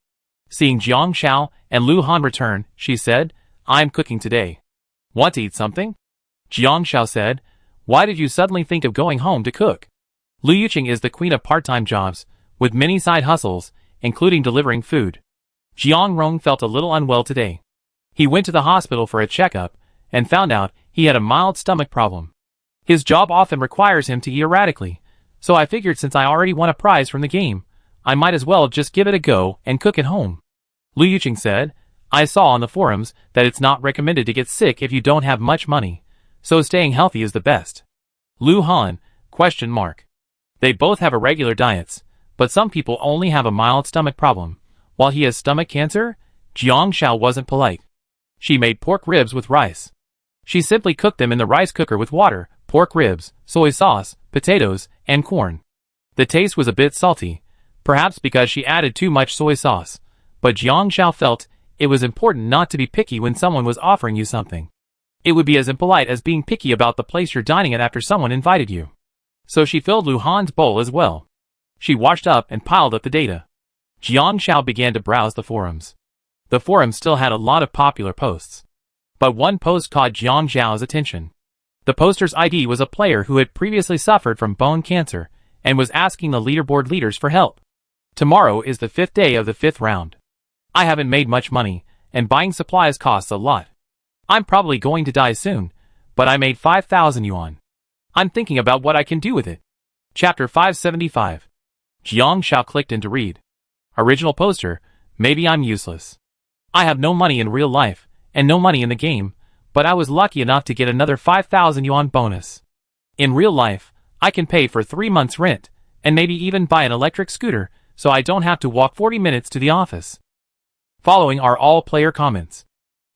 Seeing Jiang Xiao and Lu Han return, she said, "I'm cooking today. Want to eat something?" Jiang Xiao said, "Why did you suddenly think of going home to cook?" Liu Yuqing is the queen of part-time jobs, with many side hustles, including delivering food. Jiang Rong felt a little unwell today. He went to the hospital for a checkup, and found out he had a mild stomach problem. His job often requires him to eat erratically, so I figured since I already won a prize from the game, I might as well just give it a go and cook at home. Liu Yuqing said, "I saw on the forums that it's not recommended to get sick if you don't have much money, so staying healthy is the best." Lu Han, ? They both have irregular diets, but some people only have a mild stomach problem. While he has stomach cancer, Jiang Xiao wasn't polite. She made pork ribs with rice. She simply cooked them in the rice cooker with water, pork ribs, soy sauce, potatoes, and corn. The taste was a bit salty, perhaps because she added too much soy sauce, but Jiang Xiao felt it was important not to be picky when someone was offering you something. It would be as impolite as being picky about the place you're dining at after someone invited you. So she filled Lu Han's bowl as well. She washed up and piled up the data. Jiang Xiao began to browse the forums. The forum still had a lot of popular posts. But one post caught Jiang Xiao's attention. The poster's ID was a player who had previously suffered from bone cancer, and was asking the leaderboard leaders for help. Tomorrow is the 5th day of the 5th round. I haven't made much money, and buying supplies costs a lot. I'm probably going to die soon, but I made 5,000 yuan. I'm thinking about what I can do with it. Chapter 575. Jiang Xiao clicked in to read. Original poster, maybe I'm useless. I have no money in real life, and no money in the game, but I was lucky enough to get another 5,000 yuan bonus. In real life, I can pay for 3 months rent, and maybe even buy an electric scooter, so I don't have to walk 40 minutes to the office. Following are all player comments.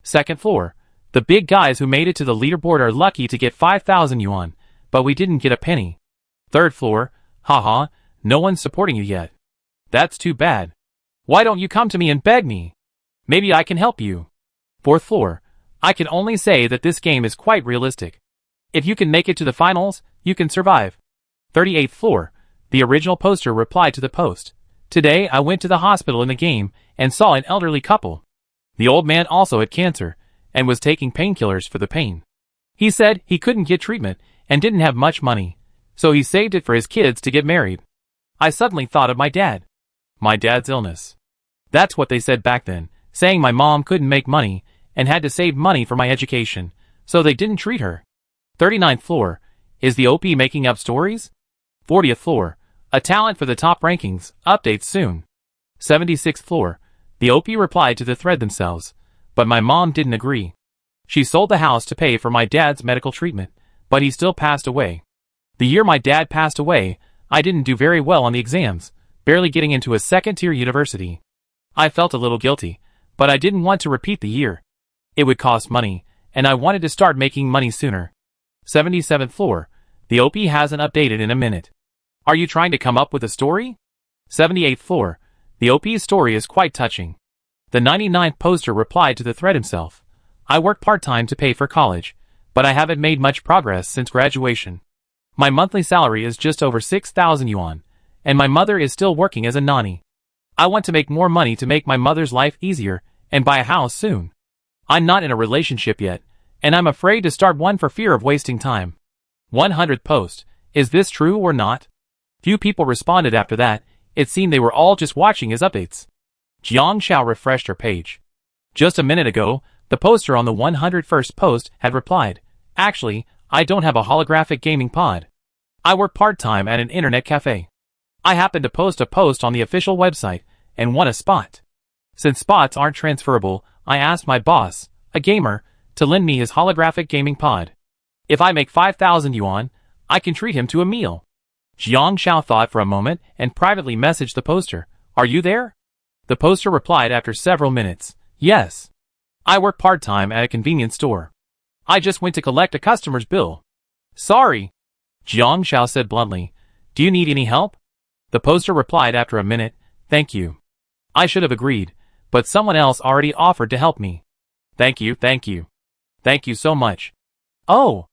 Second floor, the big guys who made it to the leaderboard are lucky to get 5,000 yuan, but we didn't get a penny. Third floor, haha, no one's supporting you yet. That's too bad. Why don't you come to me and beg me? Maybe I can help you. Fourth floor, I can only say that this game is quite realistic. If you can make it to the finals, you can survive. 38th floor, the original poster replied to the post. Today I went to the hospital in the game and saw an elderly couple. The old man also had cancer and was taking painkillers for the pain. He said he couldn't get treatment and didn't have much money, so he saved it for his kids to get married. I suddenly thought of my dad. My dad's illness. That's what they said back then, saying my mom couldn't make money and had to save money for my education, so they didn't treat her. 39th floor, is the OP making up stories? 40th floor, a talent for the top rankings, updates soon. 76th floor, the OP replied to the thread themselves, but my mom didn't agree. She sold the house to pay for my dad's medical treatment, but he still passed away. The year my dad passed away, I didn't do very well on the exams, barely getting into a second-tier university. I felt a little guilty, but I didn't want to repeat the year. It would cost money, and I wanted to start making money sooner. 77th floor, the OP hasn't updated in a minute. Are you trying to come up with a story? 78th floor. The OP's story is quite touching. The 99th poster replied to the thread himself. I work part-time to pay for college, but I haven't made much progress since graduation. My monthly salary is just over 6,000 yuan, and my mother is still working as a nanny. I want to make more money to make my mother's life easier and buy a house soon. I'm not in a relationship yet, and I'm afraid to start one for fear of wasting time. 100th post. Is this true or not? Few people responded after that. It seemed they were all just watching his updates. Jiang Xiao refreshed her page. Just a minute ago, the poster on the 101st post had replied, Actually, I don't have a holographic gaming pod. I work part-time at an internet cafe. I happened to post a post on the official website and won a spot. Since spots aren't transferable, I asked my boss, a gamer, to lend me his holographic gaming pod. If I make 5,000 yuan, I can treat him to a meal. Jiang Xiao thought for a moment and privately messaged the poster. Are you there? The poster replied after several minutes. Yes. I work part-time at a convenience store. I just went to collect a customer's bill. Sorry. Jiang Xiao said bluntly. Do you need any help? The poster replied after a minute. Thank you. I should have agreed, but someone else already offered to help me. Thank you, thank you. Thank you so much. Oh.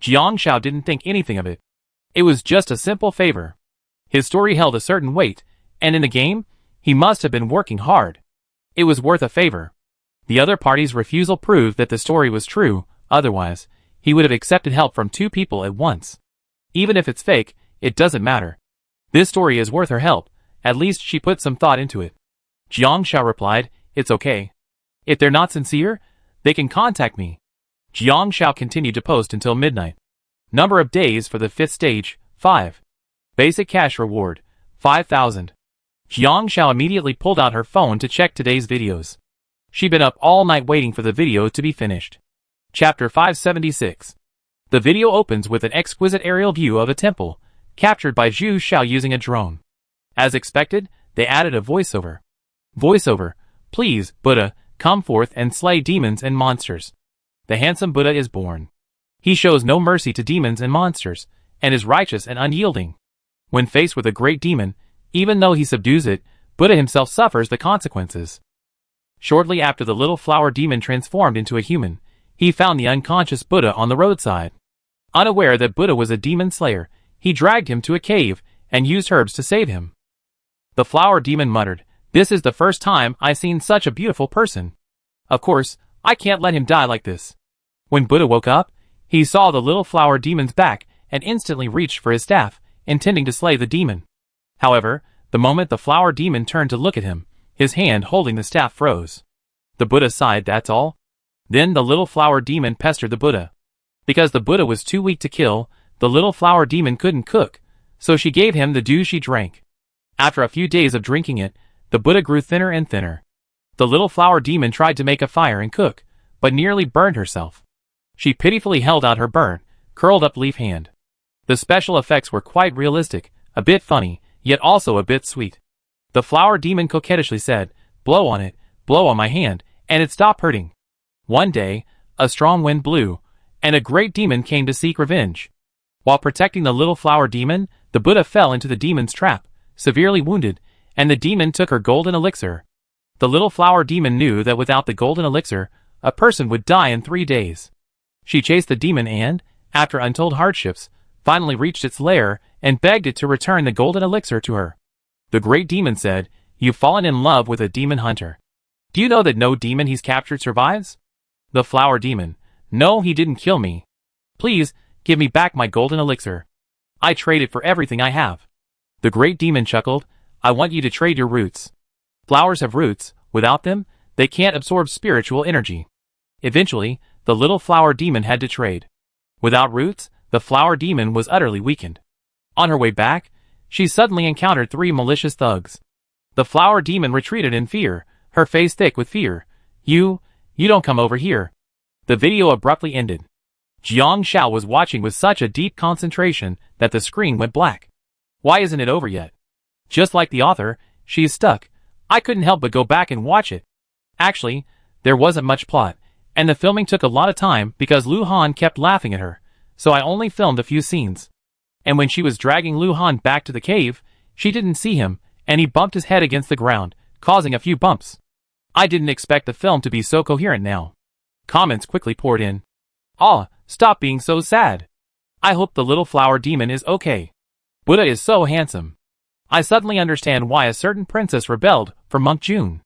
Jiang Xiao didn't think anything of it. It was just a simple favor. His story held a certain weight, and in the game, he must have been working hard. It was worth a favor. The other party's refusal proved that the story was true, otherwise, he would have accepted help from two people at once. Even if it's fake, it doesn't matter. This story is worth her help, at least she put some thought into it. Jiang Xiao replied, It's okay. If they're not sincere, they can contact me. Jiang Xiao continued to post until midnight. Number of days for the 5th stage, 5. Basic cash reward, 5,000. Jiang Xiao immediately pulled out her phone to check today's videos. She'd been up all night waiting for the video to be finished. Chapter 576. The video opens with an exquisite aerial view of a temple, captured by Zhu Xiao using a drone. As expected, they added a voiceover. Voiceover, please, Buddha, come forth and slay demons and monsters. The handsome Buddha is born. He shows no mercy to demons and monsters, and is righteous and unyielding. When faced with a great demon, even though he subdues it, Buddha himself suffers the consequences. Shortly after the little flower demon transformed into a human, he found the unconscious Buddha on the roadside. Unaware that Buddha was a demon slayer, he dragged him to a cave and used herbs to save him. The flower demon muttered, This is the first time I've seen such a beautiful person. Of course, I can't let him die like this. When Buddha woke up, he saw the little flower demon's back and instantly reached for his staff, intending to slay the demon. However, the moment the flower demon turned to look at him, his hand holding the staff froze. The Buddha sighed, That's all? Then the little flower demon pestered the Buddha. Because the Buddha was too weak to kill, the little flower demon couldn't cook, so she gave him the dew she drank. After a few days of drinking it, the Buddha grew thinner and thinner. The little flower demon tried to make a fire and cook, but nearly burned herself. She pitifully held out her burnt, curled-up leaf hand. The special effects were quite realistic, a bit funny, yet also a bit sweet. The flower demon coquettishly said, Blow on it, blow on my hand, and it stopped hurting. One day, a strong wind blew, and a great demon came to seek revenge. While protecting the little flower demon, the Buddha fell into the demon's trap, severely wounded, and the demon took her golden elixir. The little flower demon knew that without the golden elixir, a person would die in 3 days. She chased the demon and, after untold hardships, finally reached its lair and begged it to return the golden elixir to her. The great demon said, You've fallen in love with a demon hunter. Do you know that no demon he's captured survives? The flower demon, No, he didn't kill me. Please, give me back my golden elixir. I trade it for everything I have. The great demon chuckled, I want you to trade your roots. Flowers have roots, without them, they can't absorb spiritual energy. Eventually, the little flower demon had to trade. Without roots, the flower demon was utterly weakened. On her way back, she suddenly encountered 3 malicious thugs. The flower demon retreated in fear, her face thick with fear. You don't come over here. The video abruptly ended. Jiang Xiao was watching with such a deep concentration that the screen went black. Why isn't it over yet? Just like the author, she is stuck. I couldn't help but go back and watch it. Actually, there wasn't much plot, and the filming took a lot of time because Lu Han kept laughing at her, so I only filmed a few scenes. And when she was dragging Lu Han back to the cave, she didn't see him, and he bumped his head against the ground, causing a few bumps. I didn't expect the film to be so coherent now. Comments quickly poured in. Aw, stop being so sad. I hope the little flower demon is okay. Buddha is so handsome. I suddenly understand why a certain princess rebelled for Monk June.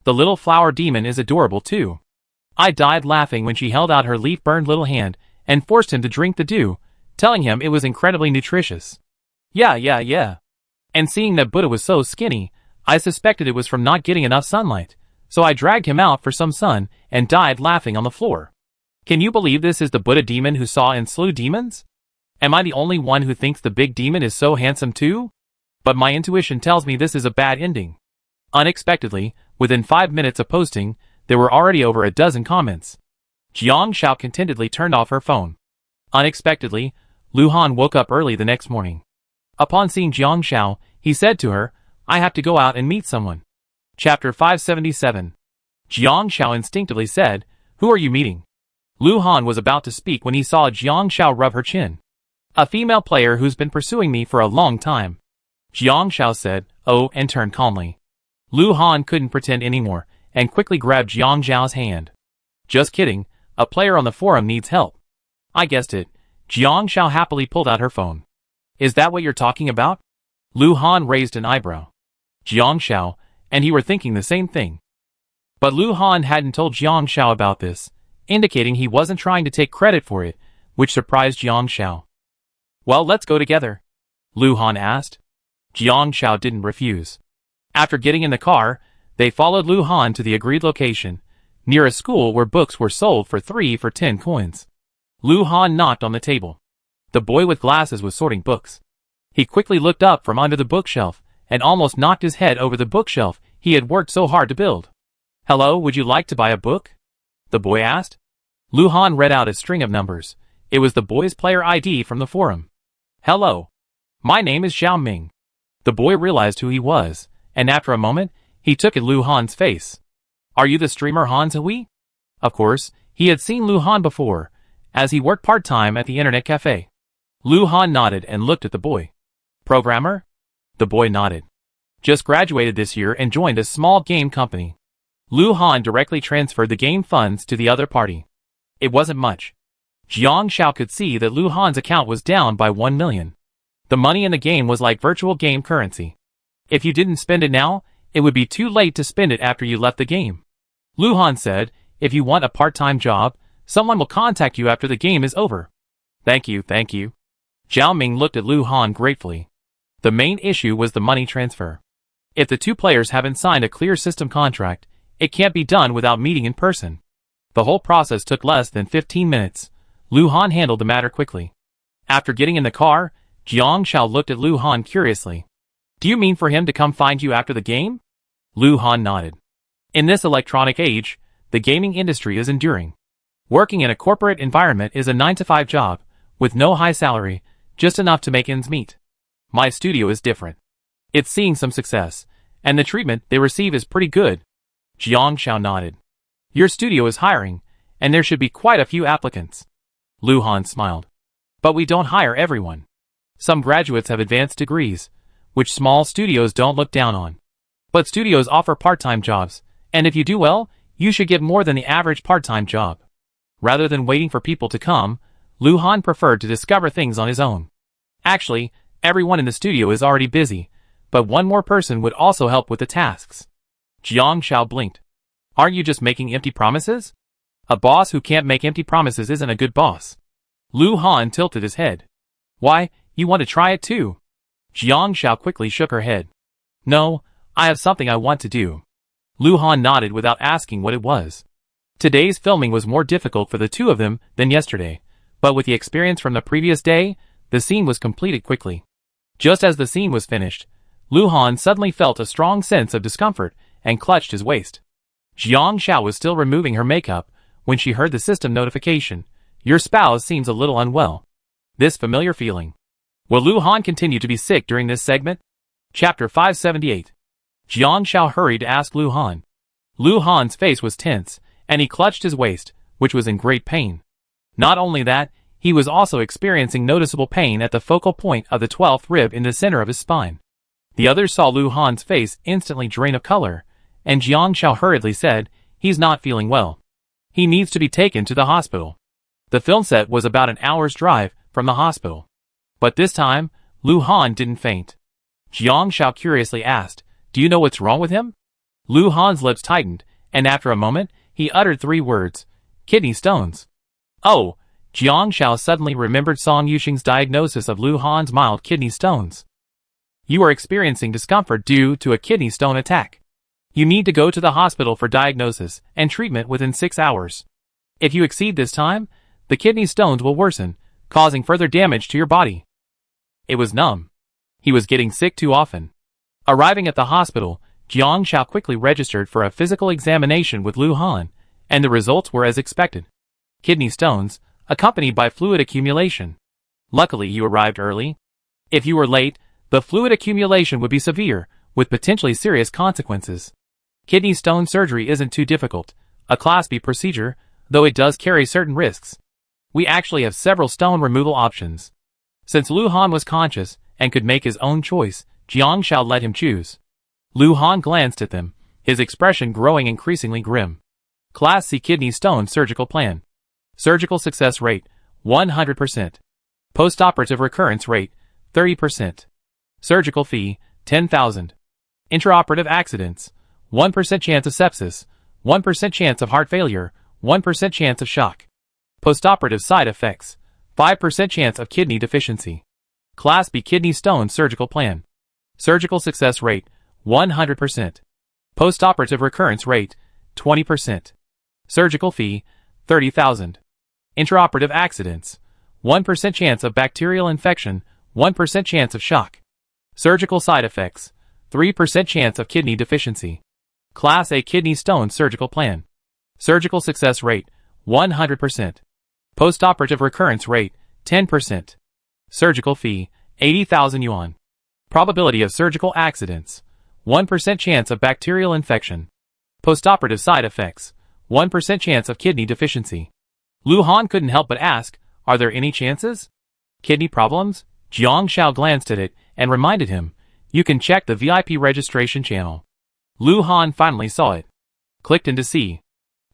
The little flower demon is adorable too. I died laughing when she held out her leaf-burned little hand and forced him to drink the dew, telling him it was incredibly nutritious. Yeah. And seeing that Buddha was so skinny, I suspected it was from not getting enough sunlight, so I dragged him out for some sun and died laughing on the floor. Can you believe this is the Buddha demon who saw and slew demons? Am I the only one who thinks the big demon is so handsome too? But my intuition tells me this is a bad ending. Unexpectedly, within 5 minutes of posting, there were already over a dozen comments. Jiang Xiao contentedly turned off her phone. Unexpectedly, Lu Han woke up early the next morning. Upon seeing Jiang Xiao, he said to her, I have to go out and meet someone. Chapter 577. Jiang Xiao instinctively said, Who are you meeting? Lu Han was about to speak when he saw Jiang Xiao rub her chin. A female player who's been pursuing me for a long time. Jiang Xiao said, Oh, and turned calmly. Lu Han couldn't pretend anymore, and quickly grabbed Jiang Xiao's hand. Just kidding, a player on the forum needs help. I guessed it. Jiang Xiao happily pulled out her phone. Is that what you're talking about? Lu Han raised an eyebrow. Jiang Xiao and he were thinking the same thing. But Lu Han hadn't told Jiang Xiao about this, indicating he wasn't trying to take credit for it, which surprised Jiang Xiao. Well, let's go together, Lu Han asked. Jiang Xiao didn't refuse. After getting in the car, they followed Lu Han to the agreed location, near a school where books were sold for 3 for 10 coins. Lu Han knocked on the table. The boy with glasses was sorting books. He quickly looked up from under the bookshelf and almost knocked his head over the bookshelf he had worked so hard to build. Hello, would you like to buy a book? The boy asked. Lu Han read out a string of numbers. It was the boy's player ID from the forum. Hello. My name is Xiao Ming. The boy realized who he was, and after a moment, he took at Lu Han's face. Are you the streamer Han Hui? Of course, he had seen Lu Han before, as he worked part-time at the internet cafe. Lu Han nodded and looked at the boy. Programmer? The boy nodded. Just graduated this year and joined a small game company. Lu Han directly transferred the game funds to the other party. It wasn't much. Jiang Xiao could see that Lu Han's account was down by 1 million. The money in the game was like virtual game currency. If you didn't spend it now, it would be too late to spend it after you left the game. Lu Han said, if you want a part-time job, someone will contact you after the game is over. Thank you. Zhao Ming looked at Lu Han gratefully. The main issue was the money transfer. If the two players haven't signed a clear system contract, it can't be done without meeting in person. The whole process took less than 15 minutes. Lu Han handled the matter quickly. After getting in the car, Jiang Xiao looked at Lu Han curiously. Do you mean for him to come find you after the game? Lu Han nodded. In this electronic age, the gaming industry is enduring. Working in a corporate environment is a 9-to-5 job, with no high salary, just enough to make ends meet. My studio is different. It's seeing some success, and the treatment they receive is pretty good. Jiang Xiao nodded. Your studio is hiring, and there should be quite a few applicants. Lu Han smiled. But we don't hire everyone. Some graduates have advanced degrees, which small studios don't look down on. But studios offer part-time jobs, and if you do well, you should get more than the average part-time job. Rather than waiting for people to come, Lu Han preferred to discover things on his own. Actually, everyone in the studio is already busy, but one more person would also help with the tasks. Jiang Xiao blinked. Aren't you just making empty promises? A boss who can't make empty promises isn't a good boss. Lu Han tilted his head. Why, you want to try it too? Jiang Xiao quickly shook her head. No, I have something I want to do. Lu Han nodded without asking what it was. Today's filming was more difficult for the two of them than yesterday, but with the experience from the previous day, the scene was completed quickly. Just as the scene was finished, Lu Han suddenly felt a strong sense of discomfort and clutched his waist. Jiang Xiao was still removing her makeup when she heard the system notification. Your spouse seems a little unwell. This familiar feeling. Will Lu Han continue to be sick during this segment? Chapter 578. Jiang Xiao hurried to ask Lu Han. Lu Han's face was tense, and he clutched his waist, which was in great pain. Not only that, he was also experiencing noticeable pain at the focal point of the 12th rib in the center of his spine. The others saw Lu Han's face instantly drain of color, and Jiang Shao hurriedly said, "He's not feeling well. He needs to be taken to the hospital." The film set was about an hour's drive from the hospital. But this time, Lu Han didn't faint. Jiang Shao curiously asked, "Do you know what's wrong with him?" Lu Han's lips tightened, and after a moment, he uttered 3 words, "Kidney stones." Oh! Jiang Shao suddenly remembered Song Yuxing's diagnosis of Lu Han's mild kidney stones. "You are experiencing discomfort due to a kidney stone attack. You need to go to the hospital for diagnosis and treatment within 6 hours. If you exceed this time, the kidney stones will worsen, causing further damage to your body." It was numb. He was getting sick too often. Arriving at the hospital, Jiang Shao quickly registered for a physical examination with Lu Han, and the results were as expected. Kidney stones, accompanied by fluid accumulation. Luckily you arrived early. If you were late, the fluid accumulation would be severe, with potentially serious consequences. Kidney stone surgery isn't too difficult, a Class B procedure, though it does carry certain risks. We actually have several stone removal options. Since Lu Han was conscious and could make his own choice, Jiang Shao let him choose. Lu Han glanced at them, his expression growing increasingly grim. Class C kidney stone surgical plan. Surgical success rate, 100%. Postoperative recurrence rate, 30%. Surgical fee, 10,000. Intraoperative accidents, 1% chance of sepsis, 1% chance of heart failure, 1% chance of shock. Postoperative side effects, 5% chance of kidney deficiency. Class B kidney stone surgical plan. Surgical success rate, 100%. Postoperative recurrence rate, 20%. Surgical fee, 30,000. Intraoperative accidents, 1% chance of bacterial infection, 1% chance of shock. Surgical side effects, 3% chance of kidney deficiency. Class A kidney stone surgical plan. Surgical success rate, 100%. Postoperative recurrence rate, 10%. Surgical fee, 80,000 yuan. Probability of surgical accidents, 1% chance of bacterial infection. Postoperative side effects, 1% chance of kidney deficiency. Lu Han couldn't help but ask, "Are there any chances?" Kidney problems? Jiang Shao glanced at it and reminded him, "You can check the VIP registration channel." Lu Han finally saw it. Clicked into C.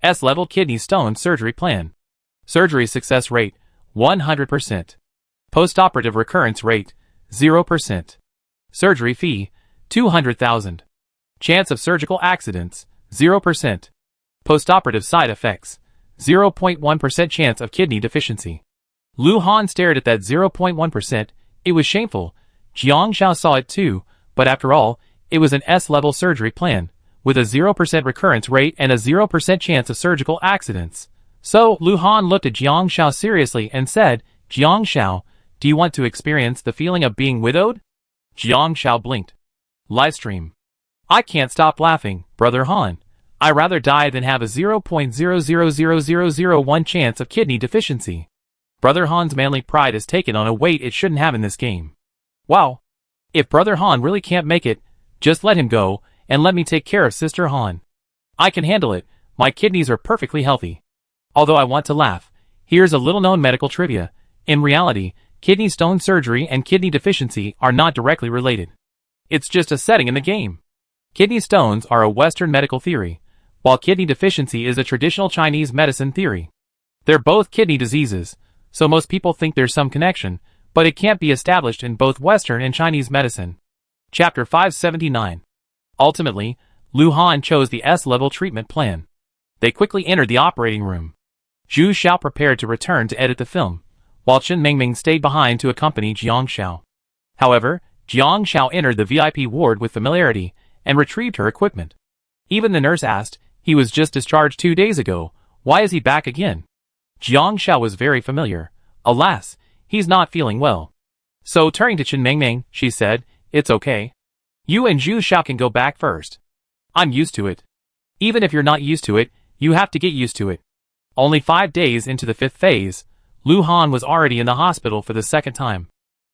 S-level kidney stone surgery plan. Surgery success rate, 100%. Postoperative recurrence rate, 0%. Surgery fee, 200,000. Chance of surgical accidents, 0%. Postoperative side effects, 0.1% chance of kidney deficiency. Lu Han stared at that 0.1%, it was shameful. Jiang Shao saw it too, but after all, it was an S-level surgery plan, with a 0% recurrence rate and a 0% chance of surgical accidents. So, Lu Han looked at Jiang Shao seriously and said, "Jiang Shao, do you want to experience the feeling of being widowed?" Jiang Shao blinked. Livestream. "I can't stop laughing, Brother Han. I'd rather die than have a 0.000001 chance of kidney deficiency." Brother Han's manly pride is taken on a weight it shouldn't have in this game. Wow. If Brother Han really can't make it, just let him go, and let me take care of Sister Han. I can handle it, my kidneys are perfectly healthy. Although I want to laugh, here's a little-known medical trivia. In reality, kidney stone surgery and kidney deficiency are not directly related. It's just a setting in the game. Kidney stones are a Western medical theory, while kidney deficiency is a traditional Chinese medicine theory. They're both kidney diseases, so most people think there's some connection, but it can't be established in both Western and Chinese medicine. Chapter 579. Ultimately, Lu Han chose the S-level treatment plan. They quickly entered the operating room. Zhu Xiao prepared to return to edit the film, while Chen Mingming stayed behind to accompany Jiang Shao. However, Jiang Shao entered the VIP ward with familiarity and retrieved her equipment. Even the nurse asked, "He was just discharged 2 days ago, why is he back again?" Jiang Shao was very familiar. Alas, he's not feeling well. So turning to Chen Mingming, she said, "It's okay. You and Zhu Xiao can go back first. I'm used to it." Even if you're not used to it, you have to get used to it. Only 5 days into the 5th phase, Lu Han was already in the hospital for the 2nd time.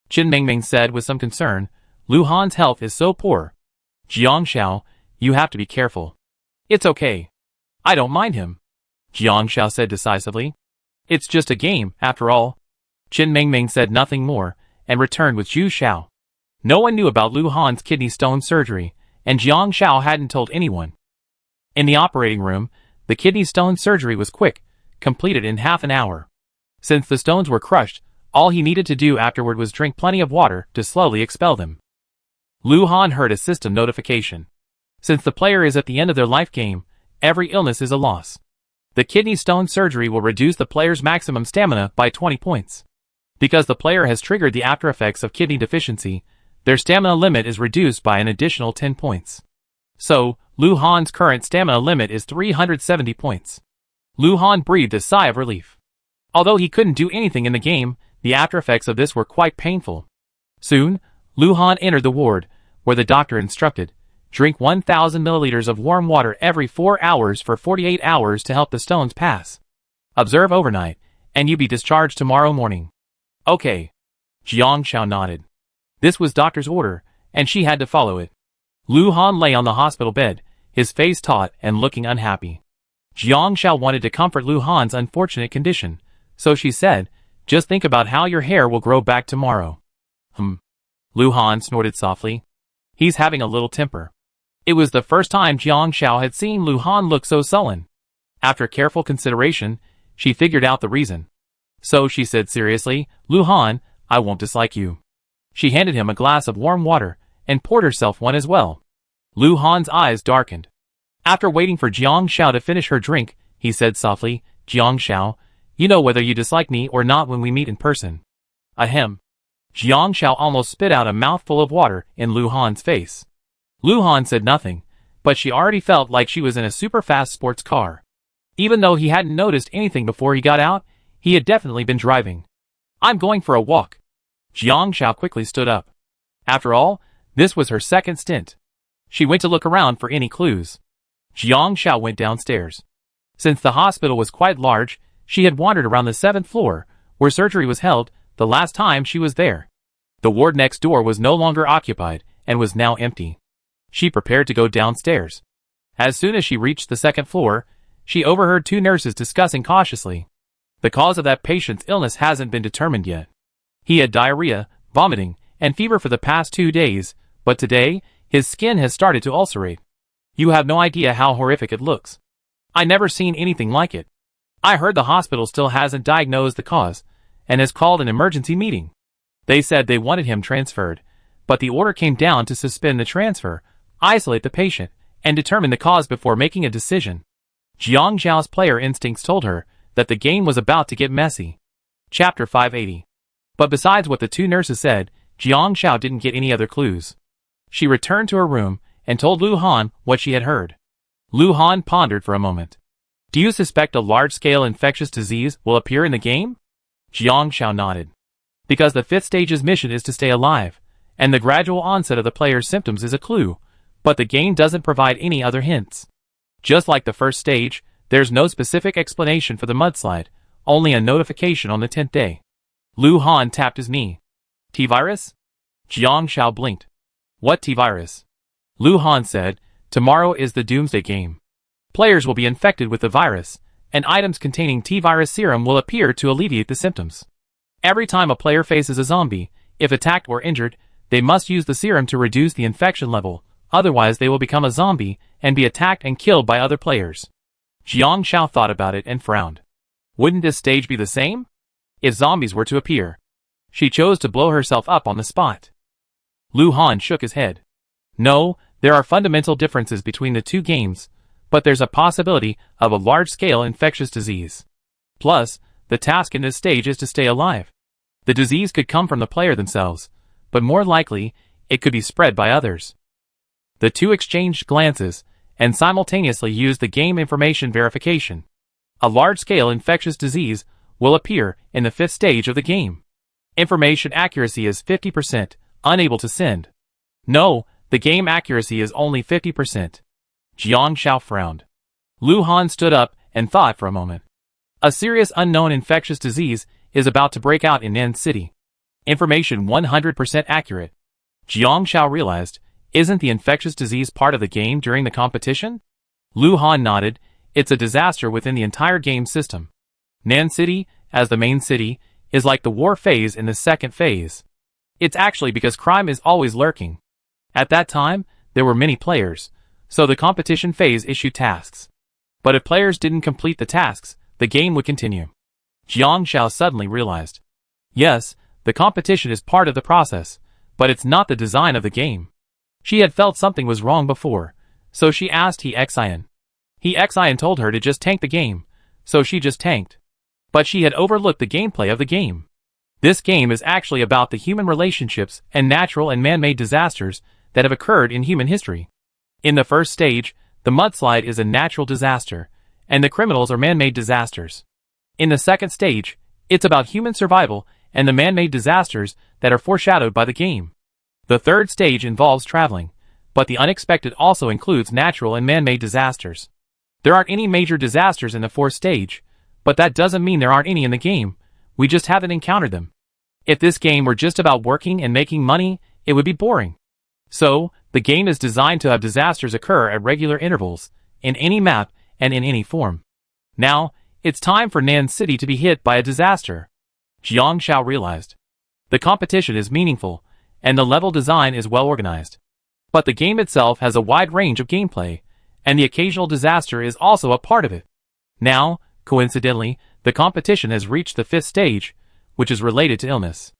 Chen Mingming said with some concern, "Lu Han's health is so poor. Jiang Shao, you have to be careful." "It's okay. I don't mind him," Jiang Shao said decisively. "It's just a game, after all." Chen Mingming said nothing more, and returned with Zhu Xiao. No one knew about Lu Han's kidney stone surgery, and Jiang Xiao hadn't told anyone. In the operating room, the kidney stone surgery was quick, completed in half an hour. Since the stones were crushed, all he needed to do afterward was drink plenty of water to slowly expel them. Lu Han heard a system notification. Since the player is at the end of their life game, every illness is a loss. The kidney stone surgery will reduce the player's maximum stamina by 20 points. Because the player has triggered the aftereffects of kidney deficiency, their stamina limit is reduced by an additional 10 points. So, Lu Han's current stamina limit is 370 points. Lu Han breathed a sigh of relief. Although he couldn't do anything in the game, the aftereffects of this were quite painful. Soon, Lu Han entered the ward, where the doctor instructed, drink 1,000 milliliters of warm water every 4 hours for 48 hours to help the stones pass. Observe overnight, and you be discharged tomorrow morning. Okay. Jiang Xiao nodded. This was doctor's order, and she had to follow it. Lu Han lay on the hospital bed, his face taut and looking unhappy. Jiang Xiao wanted to comfort Lu Han's unfortunate condition, so she said, just think about how your hair will grow back tomorrow. Lu Han snorted softly. He's having a little temper. It was the first time Jiang Xiao had seen Lu Han look so sullen. After careful consideration, she figured out the reason. So she said seriously, Lu Han, I won't dislike you. She handed him a glass of warm water, and poured herself one as well. Lu Han's eyes darkened. After waiting for Jiang Xiao to finish her drink, he said softly, Jiang Xiao, you know whether you dislike me or not when we meet in person. Ahem. Jiang Xiao almost spit out a mouthful of water in Lu Han's face. Lu Han said nothing, but she already felt like she was in a super-fast sports car. Even though he hadn't noticed anything before he got out, he had definitely been driving. I'm going for a walk. Jiang Xiao quickly stood up. After all, this was her second stint. She went to look around for any clues. Jiang Xiao went downstairs. Since the hospital was quite large, she had wandered around the 7th floor, where surgery was held, the last time she was there. The ward next door was no longer occupied, and was now empty. She prepared to go downstairs. As soon as she reached the 2nd floor, she overheard 2 nurses discussing cautiously. The cause of that patient's illness hasn't been determined yet. He had diarrhea, vomiting, and fever for the past 2 days, but today, his skin has started to ulcerate. You have no idea how horrific it looks. I never seen anything like it. I heard the hospital still hasn't diagnosed the cause, and has called an emergency meeting. They said they wanted him transferred, but the order came down to suspend the transfer, isolate the patient, and determine the cause before making a decision. Jiang Xiao's player instincts told her that the game was about to get messy. Chapter 580. But besides what the 2 nurses said, Jiang Xiao didn't get any other clues. She returned to her room and told Lu Han what she had heard. Lu Han pondered for a moment. Do you suspect a large-scale infectious disease will appear in the game? Jiang Xiao nodded. Because the 5th stage's mission is to stay alive, and the gradual onset of the player's symptoms is a clue, but the game doesn't provide any other hints. Just like the 1st stage, there's no specific explanation for the mudslide, only a notification on the 10th day. Lu Han tapped his knee. T-virus? Jiang Xiao blinked. What T-virus? Lu Han said, tomorrow is the Doomsday game. Players will be infected with the virus, and items containing T-virus serum will appear to alleviate the symptoms. Every time a player faces a zombie, if attacked or injured, they must use the serum to reduce the infection level, otherwise they will become a zombie and be attacked and killed by other players. Jiang Xiao thought about it and frowned. Wouldn't this stage be the same? If zombies were to appear. She chose to blow herself up on the spot. Lu Han shook his head. No, there are fundamental differences between the 2 games, but there's a possibility of a large-scale infectious disease. Plus, the task in this stage is to stay alive. The disease could come from the player themselves, but more likely, it could be spread by others. The 2 exchanged glances, and simultaneously used the game information verification. A large-scale infectious disease will appear in the 5th stage of the game. Information accuracy is 50%, unable to send. No, the game accuracy is only 50%. Jiang Xiao frowned. Lu Han stood up and thought for a moment. A serious unknown infectious disease is about to break out in Nan City. Information 100% accurate. Jiang Xiao realized, isn't the infectious disease part of the game during the competition? Lu Han nodded, it's a disaster within the entire game system. Nan City, as the main city, is like the war phase in the second phase. It's actually because crime is always lurking. At that time, there were many players, so the competition phase issued tasks. But if players didn't complete the tasks, the game would continue. Jiang Xiao suddenly realized. Yes, the competition is part of the process, but it's not the design of the game. She had felt something was wrong before, so she asked He Xian. He Xian told her to just tank the game, so she just tanked. But she had overlooked the gameplay of the game. This game is actually about the human relationships and natural and man-made disasters that have occurred in human history. In the first stage, the mudslide is a natural disaster, and the criminals are man-made disasters. In the second stage, it's about human survival and the man-made disasters that are foreshadowed by the game. The third stage involves traveling, but the unexpected also includes natural and man-made disasters. There aren't any major disasters in the fourth stage, but that doesn't mean there aren't any in the game, we just haven't encountered them. If this game were just about working and making money, it would be boring. So, the game is designed to have disasters occur at regular intervals, in any map and in any form. Now, it's time for Nan City to be hit by a disaster. Jiang Xiao realized. The competition is meaningful, and the level design is well organized. But the game itself has a wide range of gameplay, and the occasional disaster is also a part of it. Now, coincidentally, the competition has reached the fifth stage, which is related to illness.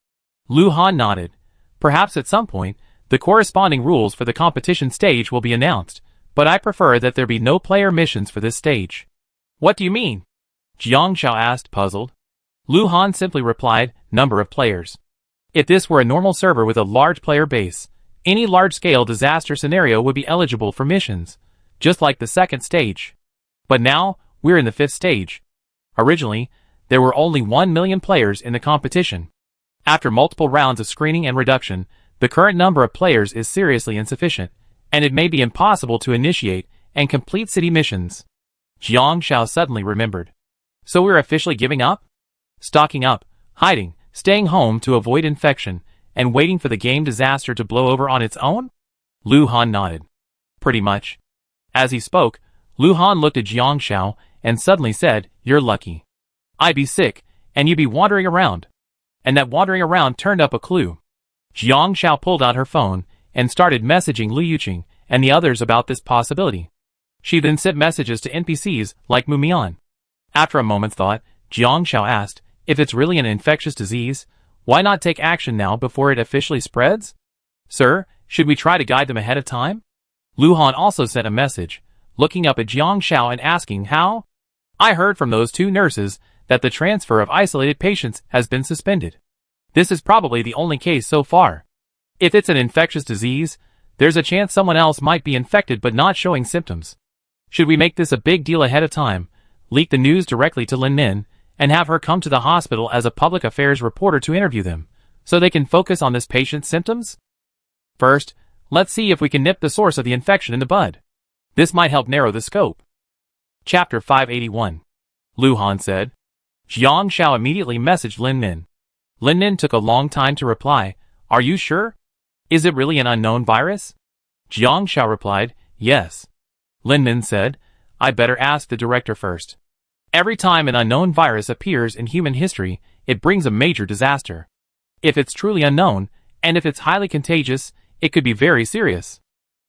Lu Han nodded. Perhaps at some point, the corresponding rules for the competition stage will be announced, but I prefer that there be no player missions for this stage. What do you mean? Jiang Xiao asked, puzzled. Lu Han simply replied, number of players. If this were a normal server with a large player base, any large-scale disaster scenario would be eligible for missions, just like the second stage. But now, we're in the fifth stage. Originally, there were only 1 million players in the competition. After multiple rounds of screening and reduction, the current number of players is seriously insufficient, and it may be impossible to initiate and complete city missions. Jiang Xiao suddenly remembered. So we're officially giving up? Stocking up, hiding, staying home to avoid infection, and waiting for the game disaster to blow over on its own? Lu Han nodded. Pretty much. As he spoke, Lu Han looked at Jiang Xiao and suddenly said, you're lucky. I'd be sick, and you'd be wandering around. And that wandering around turned up a clue. Jiang Xiao pulled out her phone and started messaging Liu Yuqing and the others about this possibility. She then sent messages to NPCs like Mu Mian. After a moment's thought, Jiang Xiao asked, if it's really an infectious disease, why not take action now before it officially spreads? Sir, should we try to guide them ahead of time? Lu Han also sent a message, looking up at Jiang Xiao and asking how? I heard from those two nurses that the transfer of isolated patients has been suspended. This is probably the only case so far. If it's an infectious disease, there's a chance someone else might be infected but not showing symptoms. Should we make this a big deal ahead of time, leak the news directly to Lin Nin, and have her come to the hospital as a public affairs reporter to interview them, so they can focus on this patient's symptoms? First, let's see if we can nip the source of the infection in the bud. This might help narrow the scope. Chapter 581. Lu Han said. Jiang Xiao immediately messaged Lin Nin. Lin Nin took a long time to reply, are you sure? Is it really an unknown virus? Jiang Xiao replied, yes. Lin Nin said, I better ask the director first. Every time an unknown virus appears in human history, it brings a major disaster. If it's truly unknown, and if it's highly contagious, it could be very serious.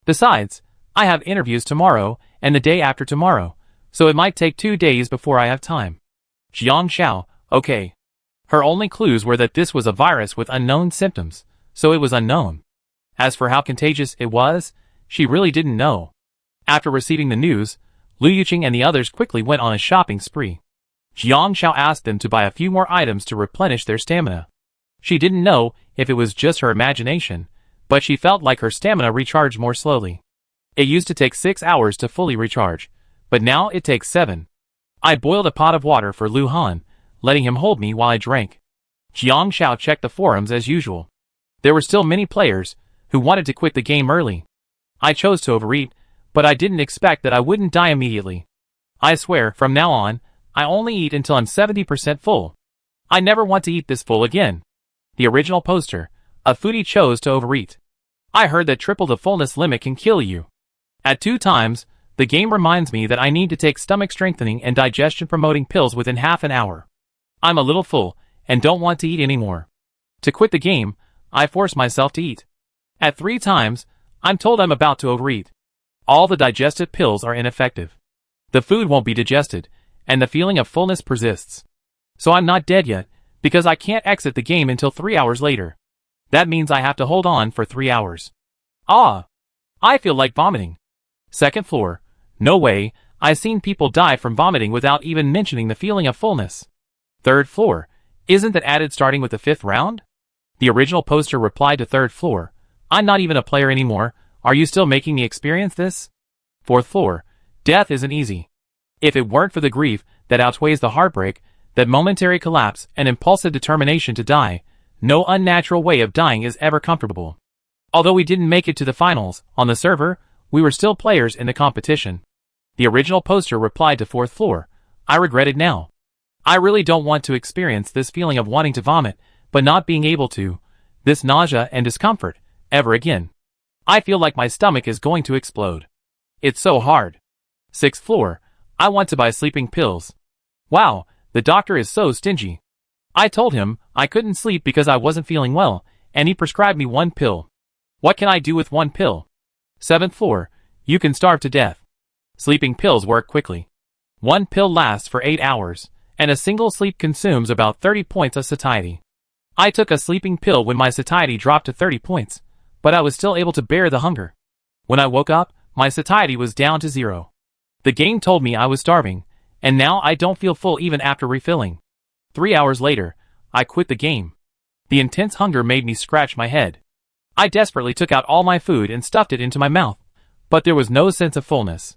Besides, I have interviews tomorrow and the day after tomorrow, so it might take 2 days before I have time. Jiang Xiao, okay. Her only clues were that this was a virus with unknown symptoms, so it was unknown. As for how contagious it was, she really didn't know. After receiving the news, Liu Yuqing and the others quickly went on a shopping spree. Jiang Xiao asked them to buy a few more items to replenish their stamina. She didn't know if it was just her imagination, but she felt like her stamina recharged more slowly. It used to take 6 hours to fully recharge, but now it takes 7. I boiled a pot of water for Lu Han, letting him hold me while I drank. Jiang Xiao checked the forums as usual. There were still many players who wanted to quit the game early. I chose to overeat, but I didn't expect that I wouldn't die immediately. I swear, from now on, I only eat until I'm 70% full. I never want to eat this full again. The original poster, a foodie chose to overeat. I heard that triple the fullness limit can kill you. At 2 times, the game reminds me that I need to take stomach strengthening and digestion promoting pills within half an hour. I'm a little full, and don't want to eat anymore. To quit the game, I force myself to eat. At 3 times, I'm told I'm about to overeat. All the digestive pills are ineffective. The food won't be digested, and the feeling of fullness persists. So I'm not dead yet, because I can't exit the game until 3 hours later. That means I have to hold on for 3 hours. Ah! I feel like vomiting. Second floor. No way, I've seen people die from vomiting without even mentioning the feeling of fullness. Third floor. Isn't that added starting with the 5th round? The original poster replied to third floor. I'm not even a player anymore, are you still making me experience this? Fourth floor. Death isn't easy. If it weren't for the grief that outweighs the heartbreak, that momentary collapse and impulsive determination to die, no unnatural way of dying is ever comfortable. Although we didn't make it to the finals, on the server, we were still players in the competition. The original poster replied to fourth floor. I regret it now. I really don't want to experience this feeling of wanting to vomit, but not being able to, this nausea and discomfort, ever again. I feel like my stomach is going to explode. It's so hard. Sixth floor. I want to buy sleeping pills. Wow, the doctor is so stingy. I told him I couldn't sleep because I wasn't feeling well, and he prescribed me 1 pill. What can I do with 1 pill? Seventh floor. You can starve to death. Sleeping pills work quickly. 1 pill lasts for 8 hours, and a single sleep consumes about 30 points of satiety. I took a sleeping pill when my satiety dropped to 30 points, but I was still able to bear the hunger. When I woke up, my satiety was down to 0. The game told me I was starving, and now I don't feel full even after refilling. 3 hours later, I quit the game. The intense hunger made me scratch my head. I desperately took out all my food and stuffed it into my mouth, but there was no sense of fullness.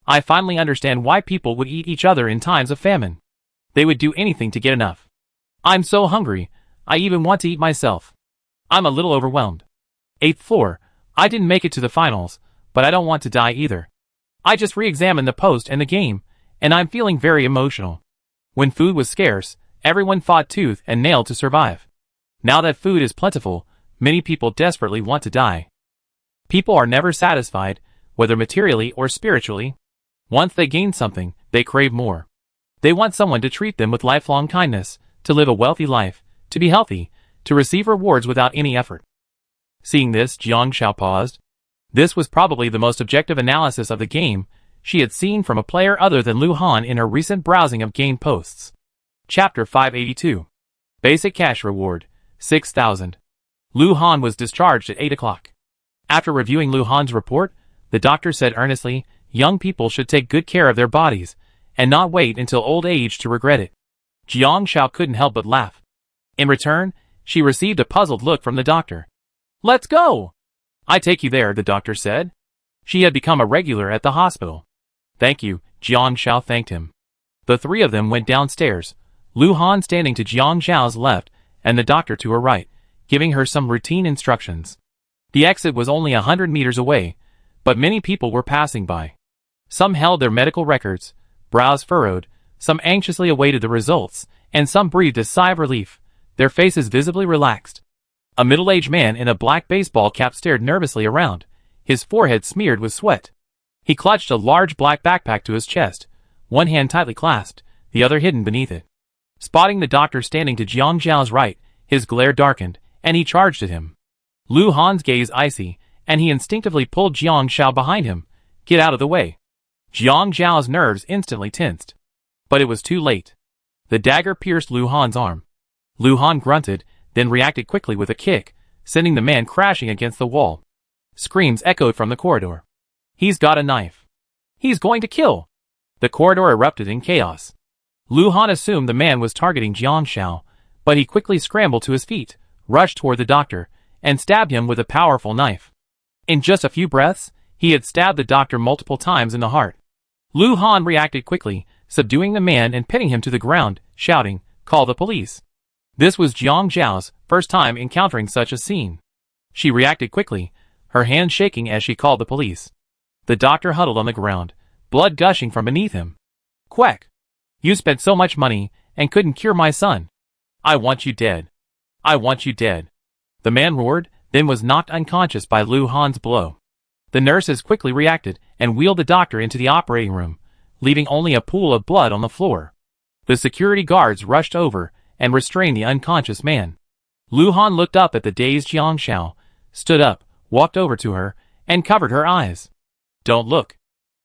I finally understand why people would eat each other in times of famine. They would do anything to get enough. I'm so hungry, I even want to eat myself. I'm a little overwhelmed. 8th floor. I didn't make it to the finals, but I don't want to die either. I just re-examined the post and the game, and I'm feeling very emotional. When food was scarce, everyone fought tooth and nail to survive. Now that food is plentiful, many people desperately want to die. People are never satisfied, whether materially or spiritually. Once they gain something, they crave more. They want someone to treat them with lifelong kindness, to live a wealthy life, to be healthy, to receive rewards without any effort. Seeing this, Jiang Xiao paused. This was probably the most objective analysis of the game she had seen from a player other than Lu Han in her recent browsing of game posts. Chapter 582. Basic Cash Reward, 6,000. Lu Han was discharged at 8 o'clock. After reviewing Lu Han's report, the doctor said earnestly, young people should take good care of their bodies, and not wait until old age to regret it. Jiang Xiao couldn't help but laugh. In return, she received a puzzled look from the doctor. Let's go! I take you there, the doctor said. She had become a regular at the hospital. Thank you, Jiang Xiao thanked him. The 3 of them went downstairs, Lu Han standing to Jiang Xiao's left and the doctor to her right, giving her some routine instructions. The exit was only 100 meters away, but many people were passing by. Some held their medical records, brows furrowed, some anxiously awaited the results, and some breathed a sigh of relief, their faces visibly relaxed. A middle-aged man in a black baseball cap stared nervously around, his forehead smeared with sweat. He clutched a large black backpack to his chest, one hand tightly clasped, the other hidden beneath it. Spotting the doctor standing to Jiang Xiao's right, his glare darkened, and he charged at him. Lu Han's gaze icy, and he instinctively pulled Jiang Xiao behind him. Get out of the way. Jiang Xiao's nerves instantly tensed. But it was too late. The dagger pierced Lu Han's arm. Lu Han grunted, then reacted quickly with a kick, sending the man crashing against the wall. Screams echoed from the corridor. He's got a knife. He's going to kill. The corridor erupted in chaos. Lu Han assumed the man was targeting Jiang Xiao, but he quickly scrambled to his feet, rushed toward the doctor, and stabbed him with a powerful knife. In just a few breaths, he had stabbed the doctor multiple times in the heart. Lu Han reacted quickly, subduing the man and pinning him to the ground, shouting, "Call the police." This was Jiang Xiao's first time encountering such a scene. She reacted quickly, her hands shaking as she called the police. The doctor huddled on the ground, blood gushing from beneath him. "Quack! You spent so much money and couldn't cure my son. I want you dead. I want you dead." The man roared, then was knocked unconscious by Lu Han's blow. The nurses quickly reacted and wheeled the doctor into the operating room, leaving only a pool of blood on the floor. The security guards rushed over and restrain the unconscious man. Lu Han looked up at the dazed Jiang Xiao, stood up, walked over to her, and covered her eyes. "Don't look."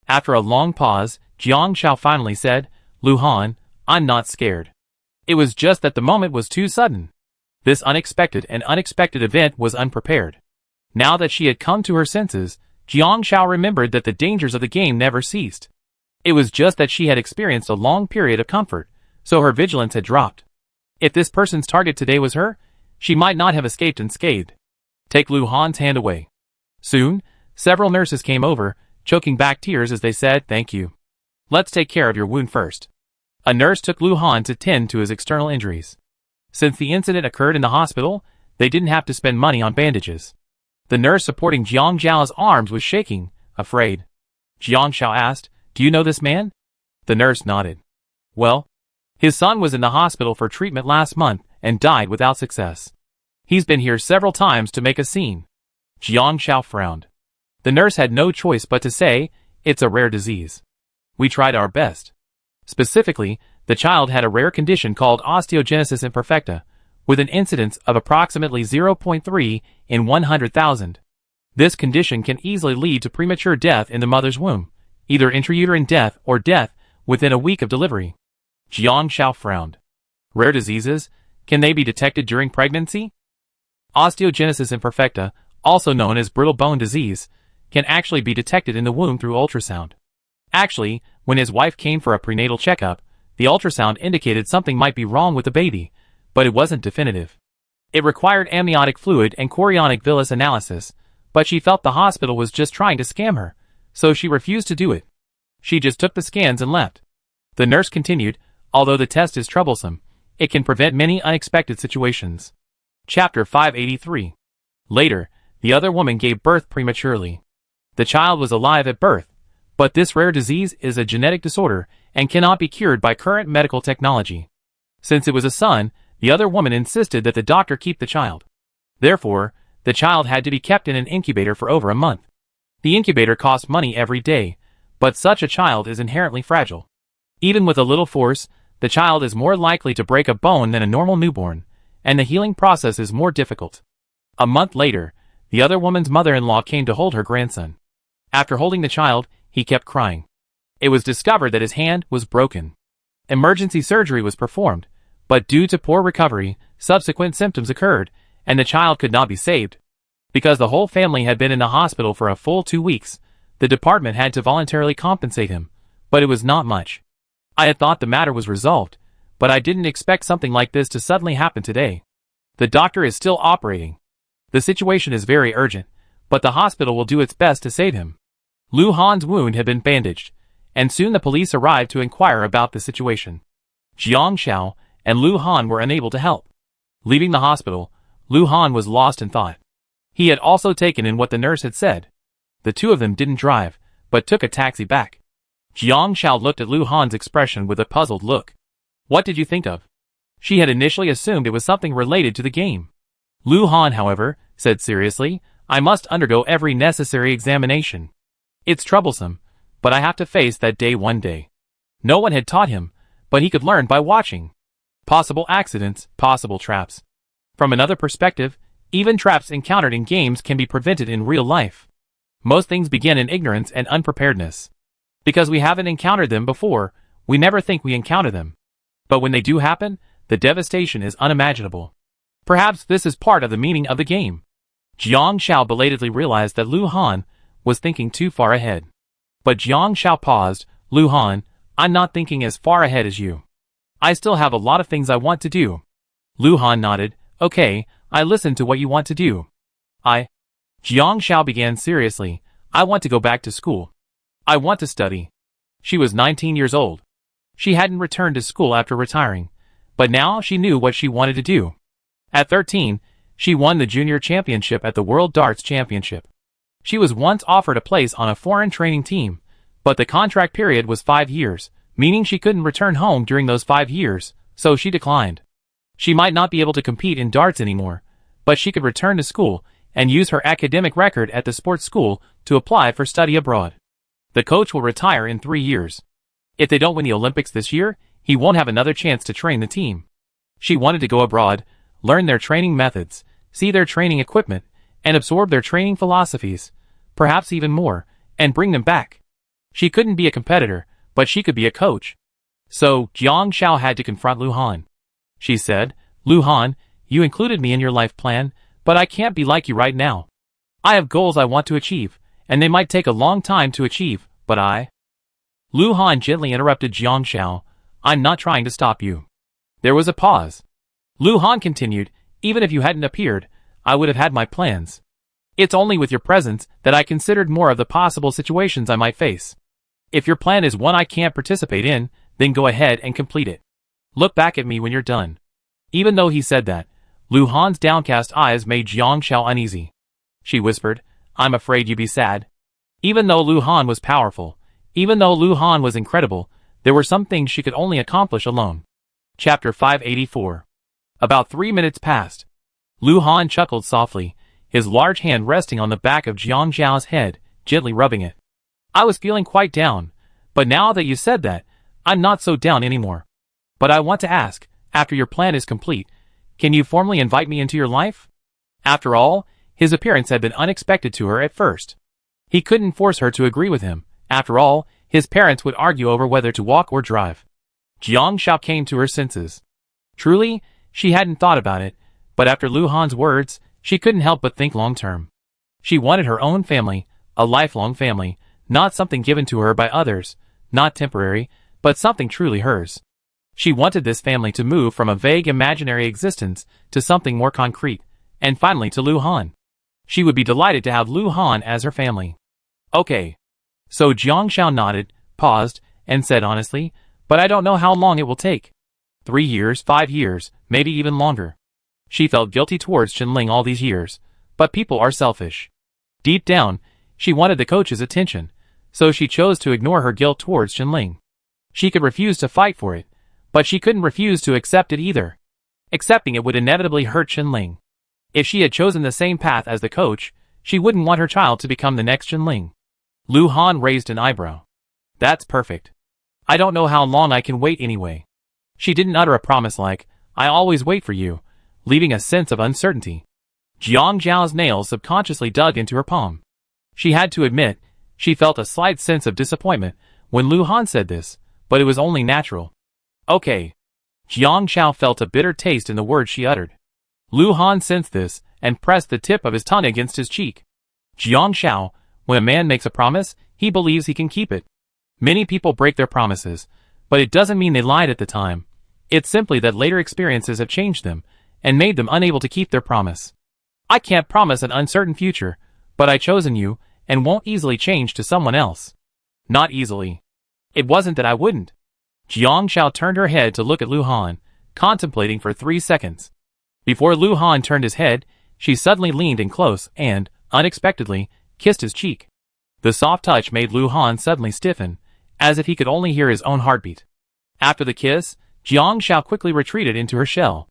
After a long pause, Jiang Xiao finally said, "Lu Han, I'm not scared. It was just that the moment was too sudden." This unexpected event was unprepared. Now that she had come to her senses, Jiang Xiao remembered that the dangers of the game never ceased. It was just that she had experienced a long period of comfort, so her vigilance had dropped. If this person's target today was her, she might not have escaped unscathed. Take Lu Han's hand away. Soon, several nurses came over, choking back tears as they said, "Thank you. Let's take care of your wound first." A nurse took Lu Han to tend to his external injuries. Since the incident occurred in the hospital, they didn't have to spend money on bandages. The nurse supporting Jiang Zhao's arms was shaking, afraid. Jiang Xiao asked, "Do you know this man?" The nurse nodded. "Well, his son was in the hospital for treatment last month and died without success. He's been here several times to make a scene." Jiang Xiao frowned. The nurse had no choice but to say, "It's a rare disease. We tried our best." Specifically, the child had a rare condition called osteogenesis imperfecta, with an incidence of approximately 0.3 in 100,000. This condition can easily lead to premature death in the mother's womb, either intrauterine death or death within a week of delivery. Jiang Xiao frowned. Rare diseases, can they be detected during pregnancy? Osteogenesis imperfecta, also known as brittle bone disease, can actually be detected in the womb through ultrasound. Actually, when his wife came for a prenatal checkup, the ultrasound indicated something might be wrong with the baby, but it wasn't definitive. It required amniotic fluid and chorionic villus analysis, but she felt the hospital was just trying to scam her, so she refused to do it. She just took the scans and left. The nurse continued, "Although the test is troublesome, it can prevent many unexpected situations." Chapter 583. Later, the other woman gave birth prematurely. The child was alive at birth, but this rare disease is a genetic disorder and cannot be cured by current medical technology. Since it was a son, the other woman insisted that the doctor keep the child. Therefore, the child had to be kept in an incubator for over a month. The incubator cost money every day, but such a child is inherently fragile. Even with a little force, the child is more likely to break a bone than a normal newborn, and the healing process is more difficult. A month later, the other woman's mother-in-law came to hold her grandson. After holding the child, he kept crying. It was discovered that his hand was broken. Emergency surgery was performed, but due to poor recovery, subsequent symptoms occurred, and the child could not be saved. Because the whole family had been in the hospital for a full 2 weeks, the department had to voluntarily compensate him, but it was not much. I had thought the matter was resolved, but I didn't expect something like this to suddenly happen today. The doctor is still operating. The situation is very urgent, but the hospital will do its best to save him. Lu Han's wound had been bandaged, and soon the police arrived to inquire about the situation. Jiang Xiao and Lu Han were unable to help. Leaving the hospital, Lu Han was lost in thought. He had also taken in what the nurse had said. The two of them didn't drive, but took a taxi back. Jiang Xiao looked at Lu Han's expression with a puzzled look. "What did you think of?" She had initially assumed it was something related to the game. Lu Han, however, said seriously, "I must undergo every necessary examination. It's troublesome, but I have to face that day one day." No one had taught him, but he could learn by watching. Possible accidents, possible traps. From another perspective, even traps encountered in games can be prevented in real life. Most things begin in ignorance and unpreparedness. Because we haven't encountered them before, we never think we encounter them. But when they do happen, the devastation is unimaginable. Perhaps this is part of the meaning of the game. Jiang Xiao belatedly realized that Lu Han was thinking too far ahead. But Jiang Xiao paused. "Lu Han, I'm not thinking as far ahead as you. I still have a lot of things I want to do." Lu Han nodded. "Okay, I listen to what you want to do." Jiang Xiao began seriously. "I want to go back to school. I want to study." She was 19 years old. She hadn't returned to school after retiring, but now she knew what she wanted to do. At 13, she won the junior championship at the World Darts Championship. She was once offered a place on a foreign training team, but the contract period was 5 years, meaning she couldn't return home during those 5 years, so she declined. She might not be able to compete in darts anymore, but she could return to school and use her academic record at the sports school to apply for study abroad. The coach will retire in 3 years. If they don't win the Olympics this year, he won't have another chance to train the team. She wanted to go abroad, learn their training methods, see their training equipment, and absorb their training philosophies, perhaps even more, and bring them back. She couldn't be a competitor, but she could be a coach. So, Jiang Xiao had to confront Lu Han. She said, "Lu Han, you included me in your life plan, but I can't be like you right now. I have goals I want to achieve, and they might take a long time to achieve, but I..." Lu Han gently interrupted Jiang Xiao, "I'm not trying to stop you." There was a pause. Lu Han continued, "Even if you hadn't appeared, I would have had my plans. It's only with your presence that I considered more of the possible situations I might face. If your plan is one I can't participate in, then go ahead and complete it. Look back at me when you're done." Even though he said that, Lu Han's downcast eyes made Jiang Xiao uneasy. She whispered, "I'm afraid you'd be sad." Even though Lu Han was powerful, even though Lu Han was incredible, there were some things she could only accomplish alone. Chapter 584. About 3 minutes passed. Lu Han chuckled softly, his large hand resting on the back of Jiang Xiao's head, gently rubbing it. "I was feeling quite down, but now that you said that, I'm not so down anymore. But I want to ask, after your plan is complete, can you formally invite me into your life?" After all, his appearance had been unexpected to her at first. He couldn't force her to agree with him. After all, his parents would argue over whether to walk or drive. Jiang Xiao came to her senses. Truly, she hadn't thought about it, but after Lu Han's words, she couldn't help but think long-term. She wanted her own family, a lifelong family, not something given to her by others, not temporary, but something truly hers. She wanted this family to move from a vague imaginary existence to something more concrete, and finally to Lu Han. She would be delighted to have Lu Han as her family. "Okay." So Jiang Xiao nodded, paused, and said honestly, "But I don't know how long it will take. 3 years, 5 years, maybe even longer." She felt guilty towards Chenling all these years, but people are selfish. Deep down, she wanted the coach's attention, so she chose to ignore her guilt towards Chenling. She could refuse to fight for it, but she couldn't refuse to accept it either. Accepting it would inevitably hurt Chenling. If she had chosen the same path as the coach, she wouldn't want her child to become the next Chenling. Lu Han raised an eyebrow. "That's perfect. I don't know how long I can wait anyway." She didn't utter a promise like, "I always wait for you," leaving a sense of uncertainty. Jiang Zhao's nails subconsciously dug into her palm. She had to admit, she felt a slight sense of disappointment when Lu Han said this, but it was only natural. "Okay." Jiang Xiao felt a bitter taste in the words she uttered. Lu Han sensed this and pressed the tip of his tongue against his cheek. Jiang Xiao, when a man makes a promise, he believes he can keep it. Many people break their promises, but it doesn't mean they lied at the time. It's simply that later experiences have changed them and made them unable to keep their promise. "I can't promise an uncertain future, but I've chosen you and won't easily change to someone else." "Not easily." "It wasn't that I wouldn't." Jiang Xiao turned her head to look at Lu Han, contemplating for 3 seconds. Before Lu Han turned his head, she suddenly leaned in close and, unexpectedly, kissed his cheek. The soft touch made Lu Han suddenly stiffen, as if he could only hear his own heartbeat. After the kiss, Jiang Xiao quickly retreated into her shell.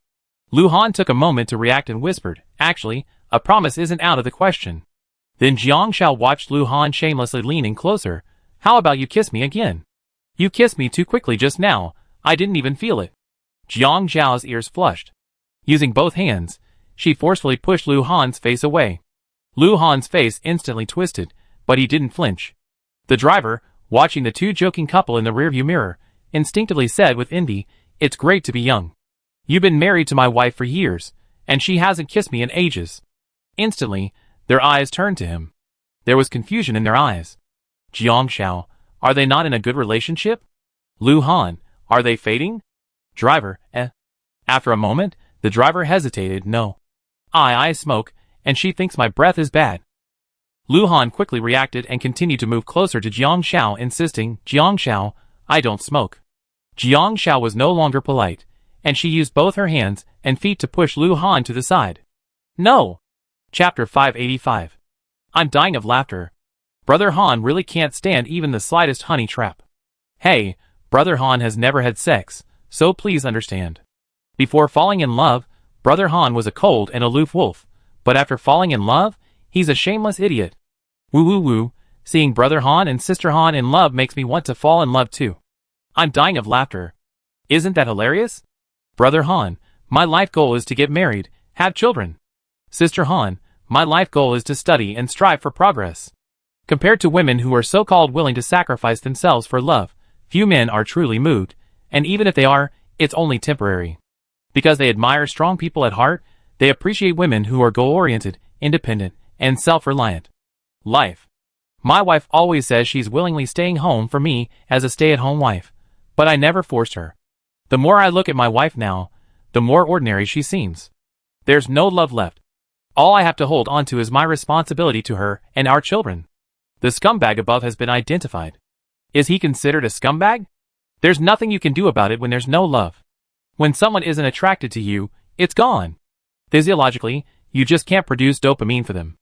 Lu Han took a moment to react and whispered, "Actually, a promise isn't out of the question." Then Jiang Xiao watched Lu Han shamelessly lean in closer. "How about you kiss me again? You kissed me too quickly just now, I didn't even feel it." Jiang Zhao's ears flushed. Using both hands, she forcefully pushed Lu Han's face away. Lu Han's face instantly twisted, but he didn't flinch. The driver, watching the two joking couple in the rearview mirror, instinctively said with envy, "It's great to be young. You've been married to my wife for years, and she hasn't kissed me in ages." Instantly, their eyes turned to him. There was confusion in their eyes. Jiang Xiao, are they not in a good relationship? Lu Han, are they fading? Driver, After a moment, the driver hesitated, "No. I smoke, and she thinks my breath is bad." Lu Han quickly reacted and continued to move closer to Jiang Xiao, insisting, "Jiang Xiao, I don't smoke." Jiang Xiao was no longer polite, and she used both her hands and feet to push Lu Han to the side. "No!" Chapter 585. I'm dying of laughter. Brother Han really can't stand even the slightest honey trap. Hey, Brother Han has never had sex, so please understand. Before falling in love, Brother Han was a cold and aloof wolf, but after falling in love, he's a shameless idiot. Woo woo woo, seeing Brother Han and Sister Han in love makes me want to fall in love too. I'm dying of laughter. Isn't that hilarious? Brother Han, My life goal is to get married, have children. Sister Han, my life goal is to study and strive for progress. Compared to women who are so-called willing to sacrifice themselves for love, few men are truly moved, and even if they are, it's only temporary. Because they admire strong people at heart, they appreciate women who are goal-oriented, independent, and self-reliant. Life. My wife always says she's willingly staying home for me as a stay-at-home wife, but I never forced her. The more I look at my wife now, the more ordinary she seems. There's no love left. All I have to hold on to is my responsibility to her and our children. The scumbag above has been identified. Is he considered a scumbag? There's nothing you can do about it when there's no love. When someone isn't attracted to you, it's gone. Physiologically, you just can't produce dopamine for them.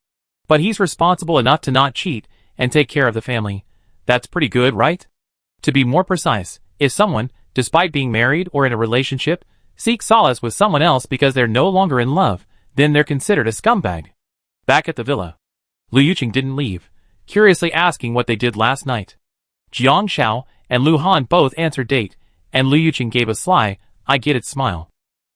But he's responsible enough to not cheat and take care of the family. That's pretty good, right? To be more precise, if someone, despite being married or in a relationship, seeks solace with someone else because they're no longer in love, then they're considered a scumbag. Back at the villa, Liu Yuqing didn't leave, curiously asking what they did last night. Jiang Xiao and Lu Han both answered date, and Liu Yuqing gave a sly, I get it smile.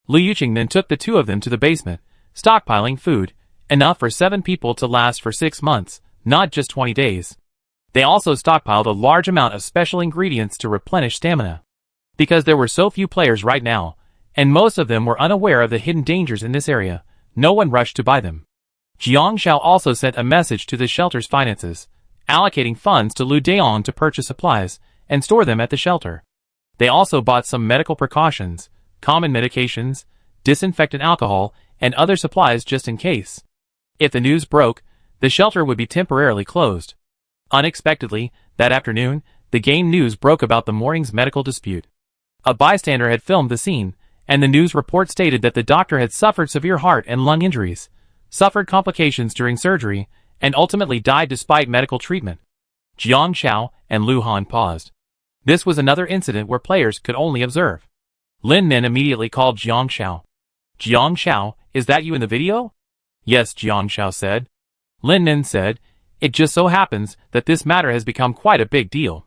Liu Yuqing then took the two of them to the basement, stockpiling food, enough for 7 people to last for 6 months, not just 20 days. They also stockpiled a large amount of special ingredients to replenish stamina. Because there were so few players right now, and most of them were unaware of the hidden dangers in this area, no one rushed to buy them. Jiang Xiao also sent a message to the shelter's finances, allocating funds to Lu Daong to purchase supplies and store them at the shelter. They also bought some medical precautions, common medications, disinfectant alcohol, and other supplies just in case. If the news broke, the shelter would be temporarily closed. Unexpectedly, that afternoon, the game news broke about the morning's medical dispute. A bystander had filmed the scene, and the news report stated that the doctor had suffered severe heart and lung injuries, suffered complications during surgery, and ultimately died despite medical treatment. Jiang Xiao and Lu Han paused. This was another incident where players could only observe. Lin Nen immediately called Jiang Xiao. Jiang Xiao, is that you in the video? Yes, Jiang Xiao said. Lin Nen said, it just so happens that this matter has become quite a big deal.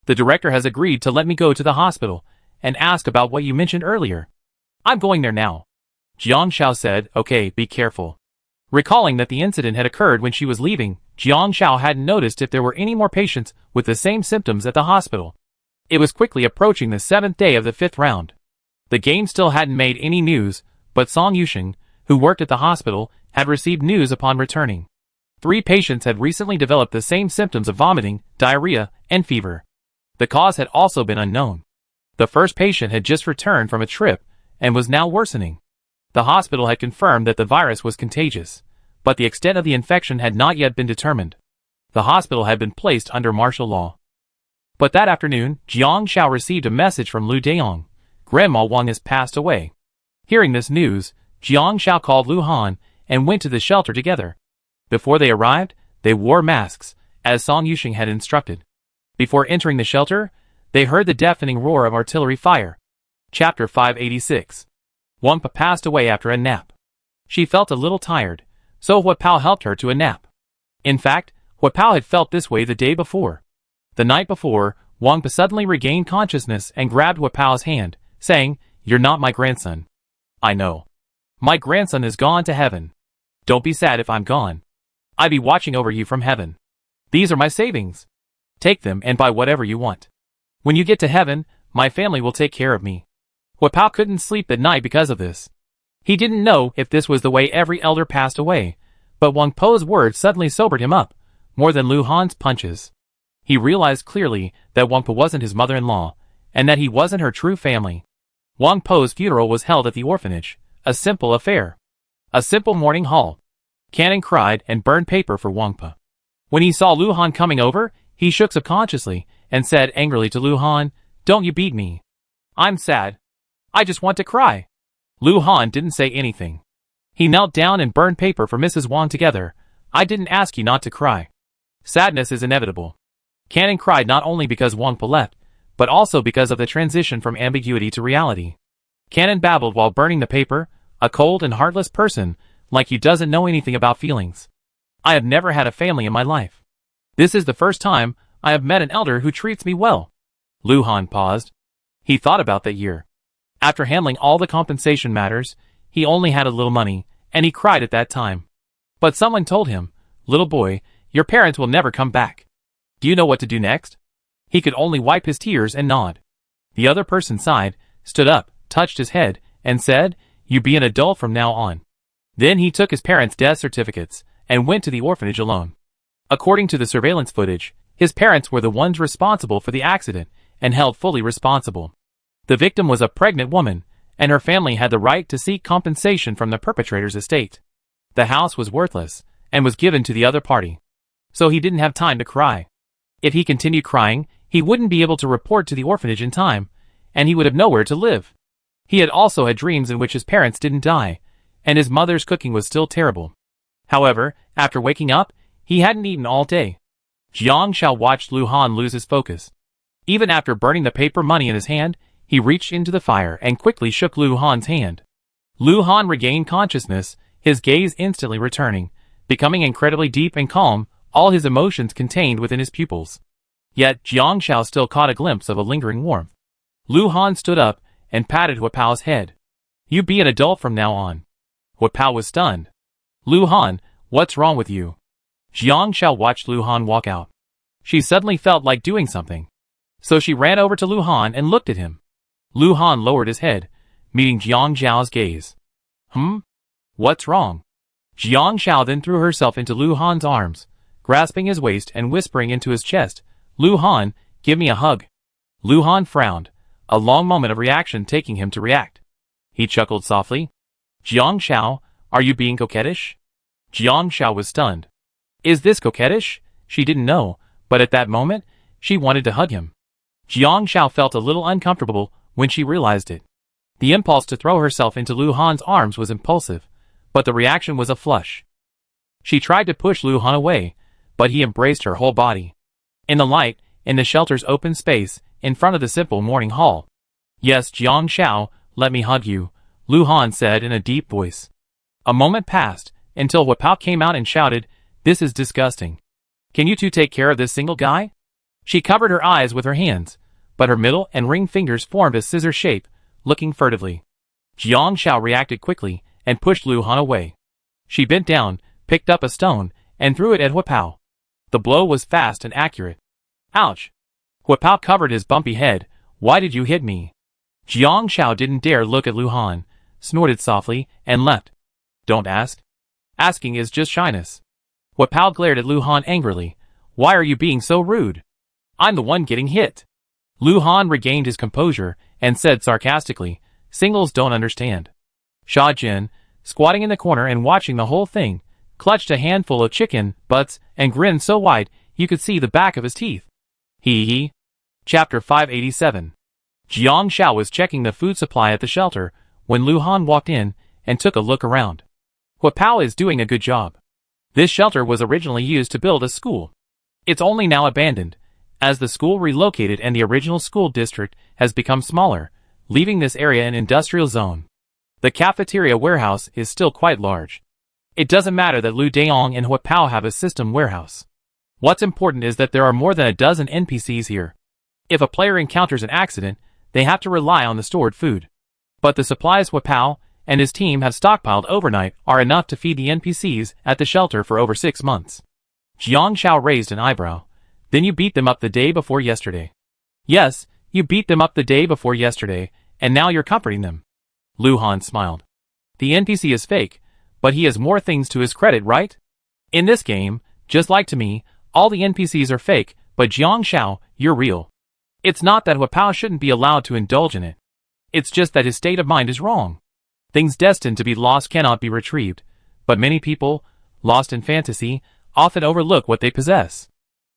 The director has agreed to let me go to the hospital and ask about what you mentioned earlier. I'm going there now. Jiang Xiao said, okay, be careful. Recalling that the incident had occurred when she was leaving, Jiang Xiao hadn't noticed if there were any more patients with the same symptoms at the hospital. It was quickly approaching the 7th day of the 5th round. The game still hadn't made any news, but Song Yusheng, who worked at the hospital, had received news upon returning. 3 patients had recently developed the same symptoms of vomiting, diarrhea, and fever. The cause had also been unknown. The first patient had just returned from a trip and was now worsening. The hospital had confirmed that the virus was contagious, but the extent of the infection had not yet been determined. The hospital had been placed under martial law. But that afternoon, Jiang Xiao received a message from Lu Daong. Grandma Wang has passed away. Hearing this news, Jiang Xiao called Lu Han and went to the shelter together. Before they arrived, they wore masks, as Song Yusheng had instructed. Before entering the shelter, they heard the deafening roar of artillery fire. Chapter 586. Wang Pa passed away after a nap. She felt a little tired, so Hua Pao helped her to a nap. In fact, Hua Pao had felt this way the day before. The night before, Wang Pa suddenly regained consciousness and grabbed Hua Pao's hand, saying, "You're not my grandson." "I know. My grandson is gone to heaven. Don't be sad if I'm gone. I be watching over you from heaven. These are my savings. Take them and buy whatever you want. When you get to heaven, my family will take care of me." Hua Pao couldn't sleep at night because of this. He didn't know if this was the way every elder passed away, but Wang Po's words suddenly sobered him up, more than Lu Han's punches. He realized clearly that Wang Po wasn't his mother-in-law, and that he wasn't her true family. Wang Po's funeral was held at the orphanage, a simple affair. A simple morning hall. Cannon cried and burned paper for Wang Po. When he saw Lu Han coming over, he shook subconsciously and said angrily to Lu Han, "Don't you beat me. I'm sad. I just want to cry." Lu Han didn't say anything. He knelt down and burned paper for Mrs. Wang together. "I didn't ask you not to cry. Sadness is inevitable." Cannon cried not only because Wang Po left, but also because of the transition from ambiguity to reality. Cannon babbled while burning the paper, a cold and heartless person, like he doesn't know anything about feelings. "I have never had a family in my life. This is the first time I have met an elder who treats me well." Lu Han paused. He thought about that year. After handling all the compensation matters, he only had a little money, and he cried at that time. But someone told him, "Little boy, your parents will never come back. Do you know what to do next?" He could only wipe his tears and nod. The other person sighed, stood up, touched his head, and said, "You be an adult from now on." Then he took his parents' death certificates and went to the orphanage alone. According to the surveillance footage, his parents were the ones responsible for the accident and held fully responsible. The victim was a pregnant woman, and her family had the right to seek compensation from the perpetrator's estate. The house was worthless and was given to the other party. So he didn't have time to cry. If he continued crying, he wouldn't be able to report to the orphanage in time, and he would have nowhere to live. He had also had dreams in which his parents didn't die, and his mother's cooking was still terrible. However, after waking up, he hadn't eaten all day. Jiang Shao watched Lu Han lose his focus. Even after burning the paper money in his hand, he reached into the fire and quickly shook Lu Han's hand. Lu Han regained consciousness, his gaze instantly returning, becoming incredibly deep and calm, all his emotions contained within his pupils. Yet Jiang Shao still caught a glimpse of a lingering warmth. Lu Han stood up and patted Huapao's head. "You be an adult from now on." Huapao was stunned. "Lu Han, what's wrong with you?" Jiang Shao watched Lu Han walk out. She suddenly felt like doing something. So she ran over to Lu Han and looked at him. Lu Han lowered his head, meeting Jiang Zhao's gaze. What's wrong?" Jiang Shao then threw herself into Lu Han's arms, grasping his waist and whispering into his chest, "Lu Han, give me a hug." Lu Han frowned, a long moment of reaction taking him to react. He chuckled softly. "Jiang Shao, are you being coquettish?" Jiang Shao was stunned. Is this coquettish? She didn't know, but at that moment, she wanted to hug him. Jiang Shao felt a little uncomfortable when she realized it. The impulse to throw herself into Lu Han's arms was impulsive, but the reaction was a flush. She tried to push Lu Han away, but he embraced her whole body. In the light, in the shelter's open space, in front of the simple morning hall. "Yes, Jiang Shao, let me hug you," Lu Han said in a deep voice. A moment passed, until Huapao came out and shouted, "This is disgusting. Can you two take care of this single guy?" She covered her eyes with her hands, but her middle and ring fingers formed a scissor shape, looking furtively. Jiang Shao reacted quickly and pushed Lu Han away. She bent down, picked up a stone, and threw it at Huapao. The blow was fast and accurate. "Ouch!" Huapao covered his bumpy head. "Why did you hit me?" Jiang Shao didn't dare look at Lu Han, snorted softly, and left. "Don't ask. Asking is just shyness." Huapao glared at Lu Han angrily. "Why are you being so rude? I'm the one getting hit." Lu Han regained his composure and said sarcastically, "Singles don't understand." Sha Jin, squatting in the corner and watching the whole thing, clutched a handful of chicken butts and grinned so wide you could see the back of his teeth. Hee hee. Chapter 587. Jiang Shao was checking the food supply at the shelter when Lu Han walked in and took a look around. Huapao is doing a good job. This shelter was originally used to build a school. It's only now abandoned, as the school relocated and the original school district has become smaller, leaving this area an industrial zone. The cafeteria warehouse is still quite large. It doesn't matter that Lu Daong and Huapao have a system warehouse. What's important is that there are more than a dozen NPCs here. If a player encounters an accident, they have to rely on the stored food. But the supplies Huapao and his team have stockpiled overnight are enough to feed the NPCs at the shelter for over 6 months. Jiang Shao raised an eyebrow. "Then you beat them up the day before yesterday." "Yes, you beat them up the day before yesterday, and now you're comforting them." Lu Han smiled. "The NPC is fake, but he has more things to his credit, right? In this game, just like to me, all the NPCs are fake, but Jiang Shao, you're real. It's not that Huapao shouldn't be allowed to indulge in it. It's just that his state of mind is wrong. Things destined to be lost cannot be retrieved, but many people, lost in fantasy, often overlook what they possess.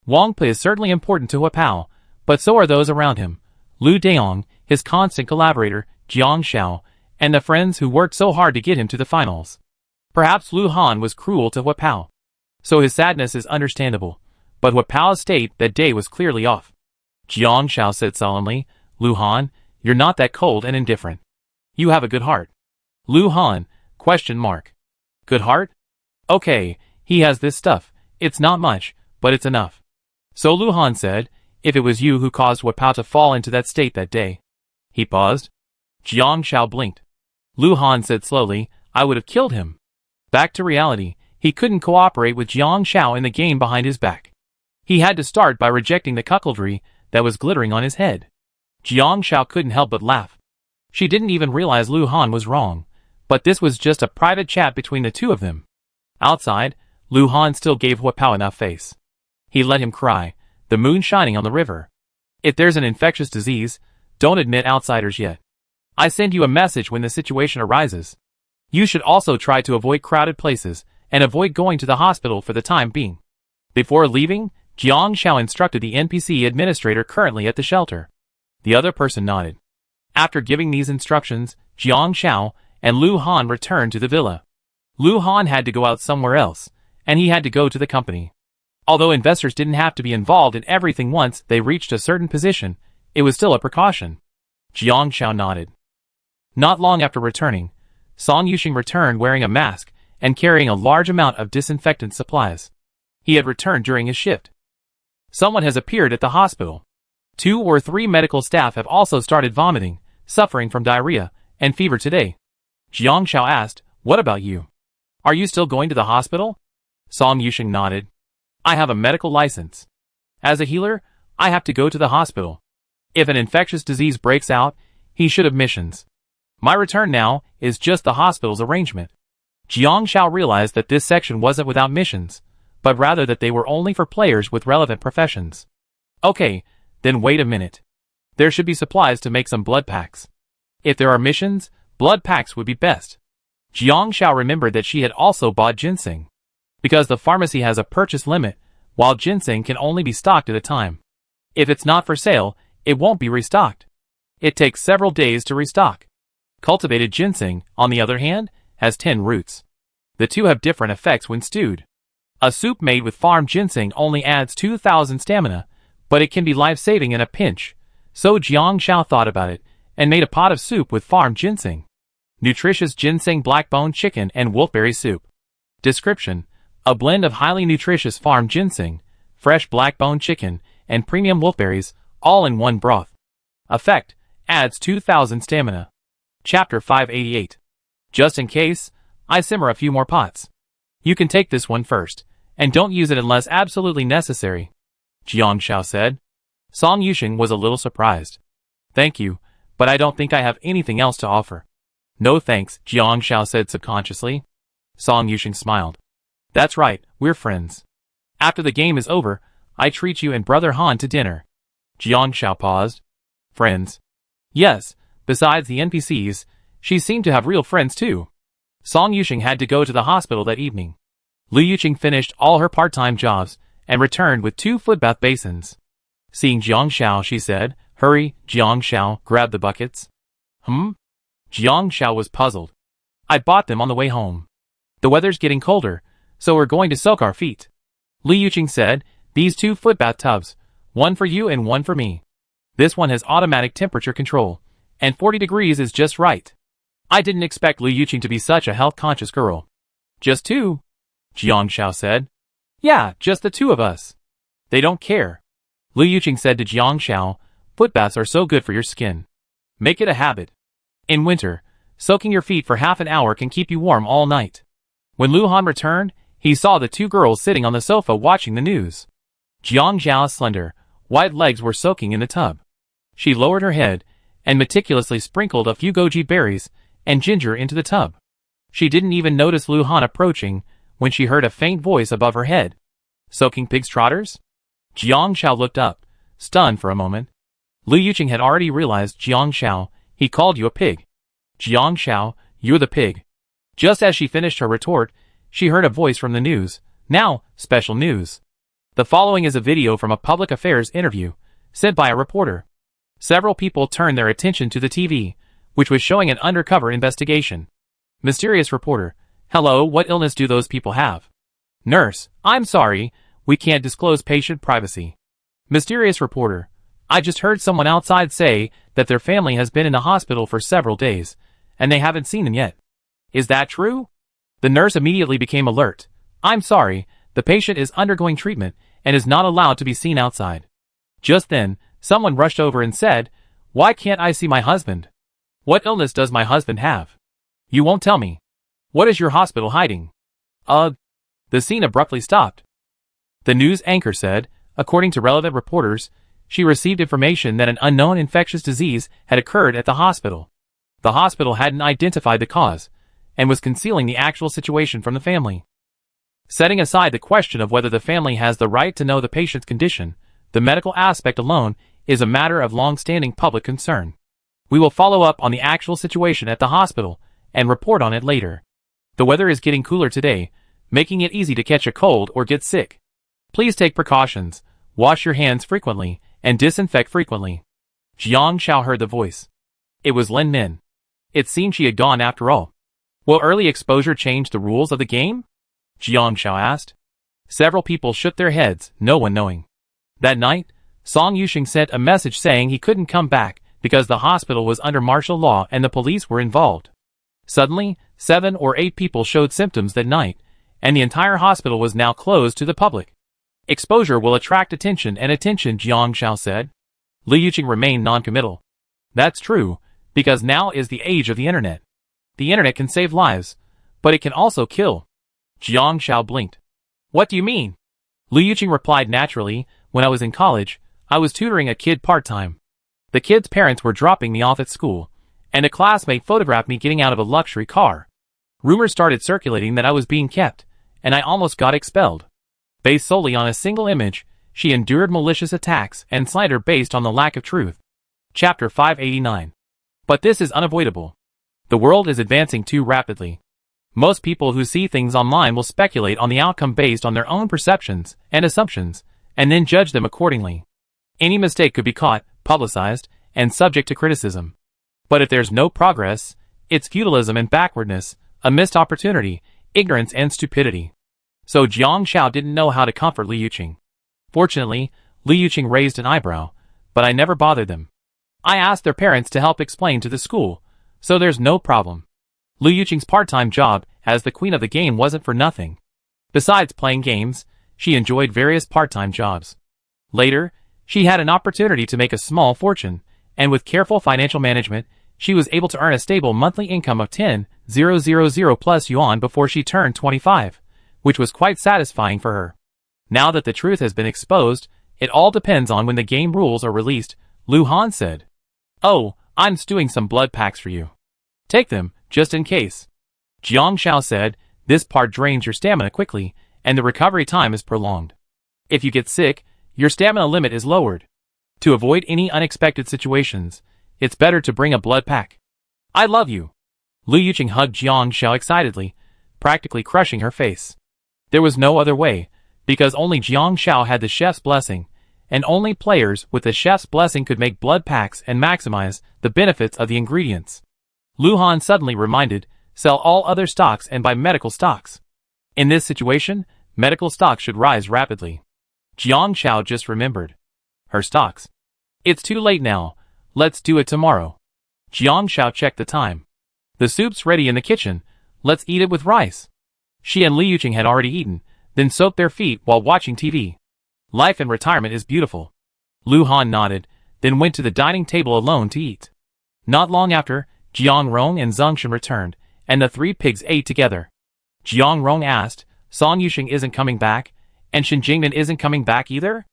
Wangpa is certainly important to Huapao, but so are those around him. Lu Daong, his constant collaborator, Jiang Shao, and the friends who worked so hard to get him to the finals. Perhaps Lu Han was cruel to Huapao. So his sadness is understandable, but Huapao's state that day was clearly off. Jiang Shao said solemnly, "Lu Han, you're not that cold and indifferent. You have a good heart." Lu Han, ? Good heart? Okay, he has this stuff. It's not much, but it's enough. So Lu Han said, "If it was you who caused Huapao to fall into that state that day." He paused. Jiang Xiao blinked. Lu Han said slowly, I would have killed him. Back to reality, he couldn't cooperate with Jiang Xiao in the game behind his back. He had to start by rejecting the cuckoldry that was glittering on his head. Jiang Xiao couldn't help but laugh. She didn't even realize Lu Han was wrong, but this was just a private chat between the two of them. Outside, Lu Han still gave Hua Pao enough face. He let him cry, the moon shining on the river. If there's an infectious disease, don't admit outsiders yet. I send you a message when the situation arises. You should also try to avoid crowded places and avoid going to the hospital for the time being. Before leaving, Jiang Xiao instructed the NPC administrator currently at the shelter. The other person nodded. After giving these instructions, Jiang Xiao and Lu Han returned to the villa. Lu Han had to go out somewhere else, and he had to go to the company. Although investors didn't have to be involved in everything once they reached a certain position, it was still a precaution. Jiang Xiao nodded. Not long after returning, Song Yuxing returned wearing a mask and carrying a large amount of disinfectant supplies. He had returned during his shift. Someone has appeared at the hospital. 2 or 3 medical staff have also started vomiting, suffering from diarrhea and fever today. Jiang Xiao asked, what about you? Are you still going to the hospital? Song Yuxing nodded. I have a medical license. As a healer, I have to go to the hospital. If an infectious disease breaks out, he should have missions. My return now is just the hospital's arrangement. Jiang Xiao realized that this section wasn't without missions, but rather that they were only for players with relevant professions. Okay, then wait a minute. There should be supplies to make some blood packs. If there are missions, blood packs would be best. Jiang Xiao remembered that she had also bought ginseng. Because the pharmacy has a purchase limit, while ginseng can only be stocked at a time. If it's not for sale, it won't be restocked. It takes several days to restock. Cultivated ginseng, on the other hand, has 10 roots. The two have different effects when stewed. A soup made with farm ginseng only adds 2,000 stamina, but it can be life-saving in a pinch, so Jiang Xiao thought about it, and made a pot of soup with farm ginseng. Nutritious ginseng black-bone chicken and wolfberry soup. Description: a blend of highly nutritious farm ginseng, fresh black-bone chicken, and premium wolfberries, all in one broth. Effect: adds 2,000 stamina. Chapter 588. Just in case, I simmer a few more pots. You can take this one first, and don't use it unless absolutely necessary, Jiang Xiao said. Song Yuxing was a little surprised. Thank you, but I don't think I have anything else to offer. No thanks, Jiang Xiao said subconsciously. Song Yuxing smiled. That's right, we're friends. After the game is over, I treat you and Brother Han to dinner. Jiang Xiao paused. Friends? Yes, besides the NPCs, she seemed to have real friends too. Song Yuxing had to go to the hospital that evening. Lu Yuqing finished all her part-time jobs and returned with 2 footbath basins. Seeing Jiang Xiao, she said, Hurry, Jiang Xiao, grab the buckets. Jiang Xiao was puzzled. I bought them on the way home. The weather's getting colder, so we're going to soak our feet. Lu Yuqing said, these 2 footbath tubs, one for you and one for me. This one has automatic temperature control, and 40 degrees is just right. I didn't expect Lu Yuqing to be such a health-conscious girl. Just 2? Jiang Xiao said. Yeah, just the 2 of us. They don't care. Lu Yuqing said to Jiang Xiao, footbaths are so good for your skin. Make it a habit. In winter, soaking your feet for half an hour can keep you warm all night. When Lu Han returned, he saw the 2 girls sitting on the sofa watching the news. Jiang Xiao's slender, white legs were soaking in the tub. She lowered her head and meticulously sprinkled a few goji berries and ginger into the tub. She didn't even notice Lu Han approaching when she heard a faint voice above her head. Soaking pig's trotters? Jiang Xiao looked up, stunned for a moment. Lu Yuqing had already realized Jiang Xiao, he called you a pig. Jiang Xiao, you're the pig. Just as she finished her retort, she heard a voice from the news. Now, special news. The following is a video from a public affairs interview, sent by a reporter. Several people turned their attention to the TV, which was showing an undercover investigation. Mysterious reporter, hello, what illness do those people have? Nurse, I'm sorry, we can't disclose patient privacy. Mysterious reporter, I just heard someone outside say that their family has been in the hospital for several days, and they haven't seen them yet. Is that true? The nurse immediately became alert. I'm sorry, the patient is undergoing treatment and is not allowed to be seen outside. Just then, someone rushed over and said, why can't I see my husband? What illness does my husband have? You won't tell me. What is your hospital hiding? The scene abruptly stopped. The news anchor said, according to relevant reporters, she received information that an unknown infectious disease had occurred at the hospital. The hospital hadn't identified the cause, and was concealing the actual situation from the family. Setting aside the question of whether the family has the right to know the patient's condition, the medical aspect alone is a matter of long-standing public concern. We will follow up on the actual situation at the hospital and report on it later. The weather is getting cooler today, making it easy to catch a cold or get sick. Please take precautions, wash your hands frequently, and disinfect frequently. Jiang Xiao heard the voice. It was Lin Min. It seemed she had gone after all. Will early exposure change the rules of the game? Jiang Xiao asked. Several people shook their heads, no one knowing. That night, Song Yuxing sent a message saying he couldn't come back because the hospital was under martial law and the police were involved. Suddenly, 7 or 8 people showed symptoms that night, and the entire hospital was now closed to the public. Exposure will attract attention, Jiang Xiao said. Li Yuqing remained non-committal. That's true, because now is the age of the internet. The internet can save lives, but it can also kill. Jiang Xiao blinked. What do you mean? Li Yuqing replied naturally, when I was in college, I was tutoring a kid part-time. The kid's parents were dropping me off at school, and a classmate photographed me getting out of a luxury car. Rumors started circulating that I was being kept, and I almost got expelled. Based solely on a single image, she endured malicious attacks and slander based on the lack of truth. Chapter 589. But this is unavoidable. The world is advancing too rapidly. Most people who see things online will speculate on the outcome based on their own perceptions and assumptions, and then judge them accordingly. Any mistake could be caught, publicized, and subject to criticism. But if there's no progress, it's feudalism and backwardness, a missed opportunity, ignorance and stupidity. So Jiang Xiao didn't know how to comfort Li Yuqing. Fortunately, Li Yuqing raised an eyebrow, but I never bothered them. I asked their parents to help explain to the school, so there's no problem. Li Yuqing's part-time job as the queen of the game wasn't for nothing. Besides playing games, she enjoyed various part-time jobs. Later, she had an opportunity to make a small fortune, and with careful financial management, she was able to earn a stable monthly income of 10,000 plus yuan before she turned 25, which was quite satisfying for her. Now that the truth has been exposed, it all depends on when the game rules are released, Lu Han said. Oh, I'm stewing some blood packs for you. Take them, just in case. Jiang Xiao said, this part drains your stamina quickly, and the recovery time is prolonged. If you get sick, your stamina limit is lowered. To avoid any unexpected situations, it's better to bring a blood pack. I love you. Li Yuqing hugged Jiang Xiao excitedly, practically crushing her face. There was no other way, because only Jiang Xiao had the chef's blessing, and only players with the chef's blessing could make blood packs and maximize the benefits of the ingredients. Lu Han suddenly reminded, sell all other stocks and buy medical stocks. In this situation, medical stocks should rise rapidly. Jiang Xiao just remembered. Her stocks. It's too late now, let's do it tomorrow. Jiang Xiao checked the time. The soup's ready in the kitchen, let's eat it with rice. She and Li Yuqing had already eaten, then soaked their feet while watching TV. Life in retirement is beautiful. Lu Han nodded, then went to the dining table alone to eat. Not long after, Jiang Rong and Zheng Shen returned, and the 3 pigs ate together. Jiang Rong asked, Song Yuxing isn't coming back, and Shen Jingbin isn't coming back either?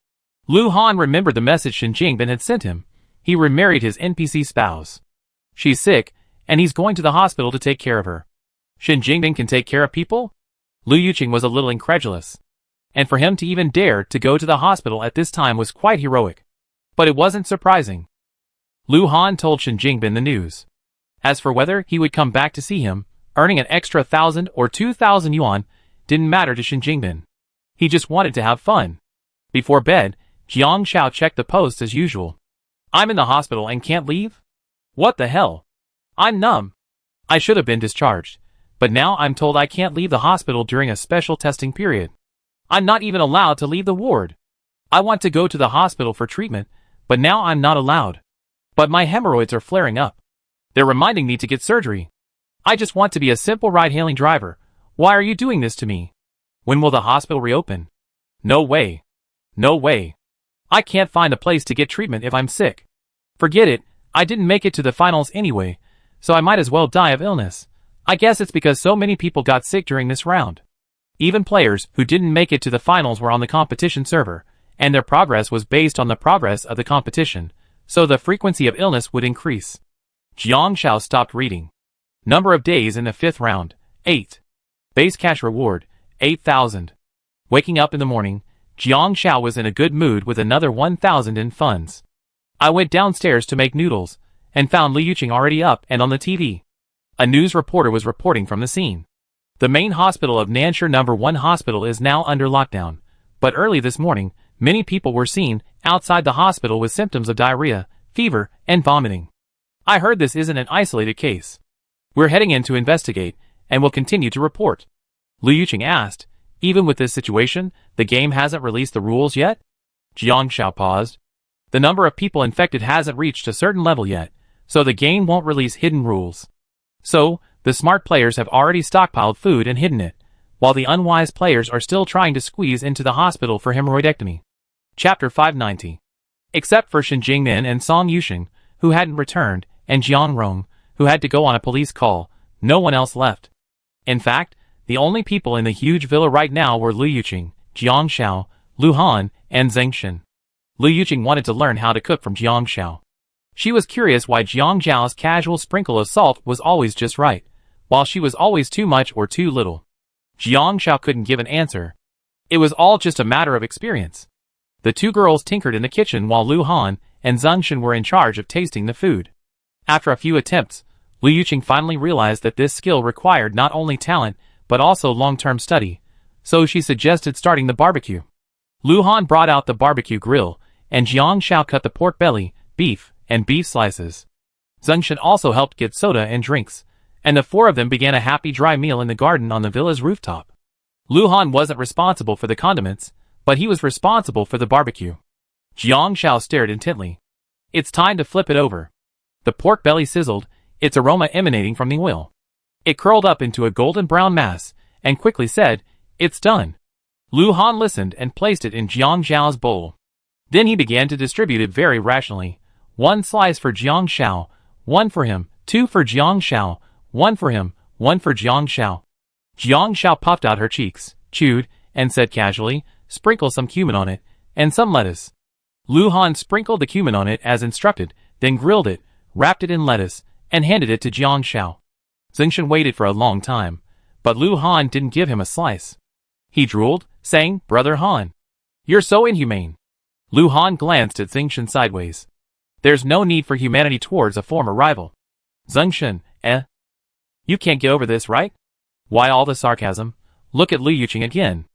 Lu Han remembered the message Shen Jingbin had sent him. He remarried his NPC spouse. She's sick, and he's going to the hospital to take care of her. Shen Jingbin can take care of people? Lu Yuqing was a little incredulous. And for him to even dare to go to the hospital at this time was quite heroic. But it wasn't surprising. Lu Han told Shen Jingbin the news. As for whether he would come back to see him, earning an extra 1,000 or 2,000 yuan didn't matter to Shen Jingbin. He just wanted to have fun. Before bed, Jiang Xiao checked the post as usual. I'm in the hospital and can't leave? What the hell? I'm numb. I should have been discharged, but now I'm told I can't leave the hospital during a special testing period. I'm not even allowed to leave the ward. I want to go to the hospital for treatment, but now I'm not allowed. But my hemorrhoids are flaring up. They're reminding me to get surgery. I just want to be a simple ride-hailing driver. Why are you doing this to me? When will the hospital reopen? No way. No way. I can't find a place to get treatment if I'm sick. Forget it, I didn't make it to the finals anyway, so I might as well die of illness. I guess it's because so many people got sick during this round. Even players who didn't make it to the finals were on the competition server, and their progress was based on the progress of the competition, so the frequency of illness would increase. Jiang Shao stopped reading. Number of days in the 5th round, 8. Base cash reward, 8,000. Waking up in the morning, Jiang Shao was in a good mood with another 1,000 in funds. I went downstairs to make noodles, and found Liu Yuqing already up and on the TV. A news reporter was reporting from the scene. The main hospital of Nansha No. 1 hospital is now under lockdown, but early this morning, many people were seen outside the hospital with symptoms of diarrhea, fever, and vomiting. I heard this isn't an isolated case. We're heading in to investigate, and will continue to report. Liu Yuqing asked, even with this situation, the game hasn't released the rules yet? Jiang Shao paused. The number of people infected hasn't reached a certain level yet, so the game won't release hidden rules. So, the smart players have already stockpiled food and hidden it, while the unwise players are still trying to squeeze into the hospital for hemorrhoidectomy. Chapter 590. Except for Shen Jingmin and Song Yuxing, who hadn't returned, and Jiang Rong, who had to go on a police call, no one else left. In fact, the only people in the huge villa right now were Liu Yuqing, Jiang Shao, Lu Han, and Zheng Shen. Liu Yuqing wanted to learn how to cook from Jiang Shao. She was curious why Jiang Zhao's casual sprinkle of salt was always just right, while she was always too much or too little. Jiang Shao couldn't give an answer. It was all just a matter of experience. The two girls tinkered in the kitchen while Lu Han and Zheng Shen were in charge of tasting the food. After a few attempts, Liu Yuqing finally realized that this skill required not only talent, but also long-term study, so she suggested starting the barbecue. Lu Han brought out the barbecue grill, and Jiang Shao cut the pork belly, beef, and beef slices. Zheng Shen also helped get soda and drinks, and the four of them began a happy dry meal in the garden on the villa's rooftop. Lu Han wasn't responsible for the condiments, but he was responsible for the barbecue. Jiang Shao stared intently. It's time to flip it over. The pork belly sizzled, its aroma emanating from the oil. It curled up into a golden brown mass, and quickly said, "It's done." Lu Han listened and placed it in Jiang Zhao's bowl. Then he began to distribute it very rationally. 1 slice for Jiang Shao, 1 for him, 2 for Jiang Shao, 1 for him, 1 for Jiang Shao. Jiang Shao puffed out her cheeks, chewed, and said casually, "Sprinkle some cumin on it, and some lettuce." Lu Han sprinkled the cumin on it as instructed, then grilled it, wrapped it in lettuce, and handed it to Jiang Shao. Zheng Shen waited for a long time, but Lu Han didn't give him a slice. He drooled, saying, "Brother Han, you're so inhumane." Lu Han glanced at Zheng Shen sideways. There's no need for humanity towards a former rival. Zheng Shen, You can't get over this, right? Why all the sarcasm? Look at Liu Yuqing again.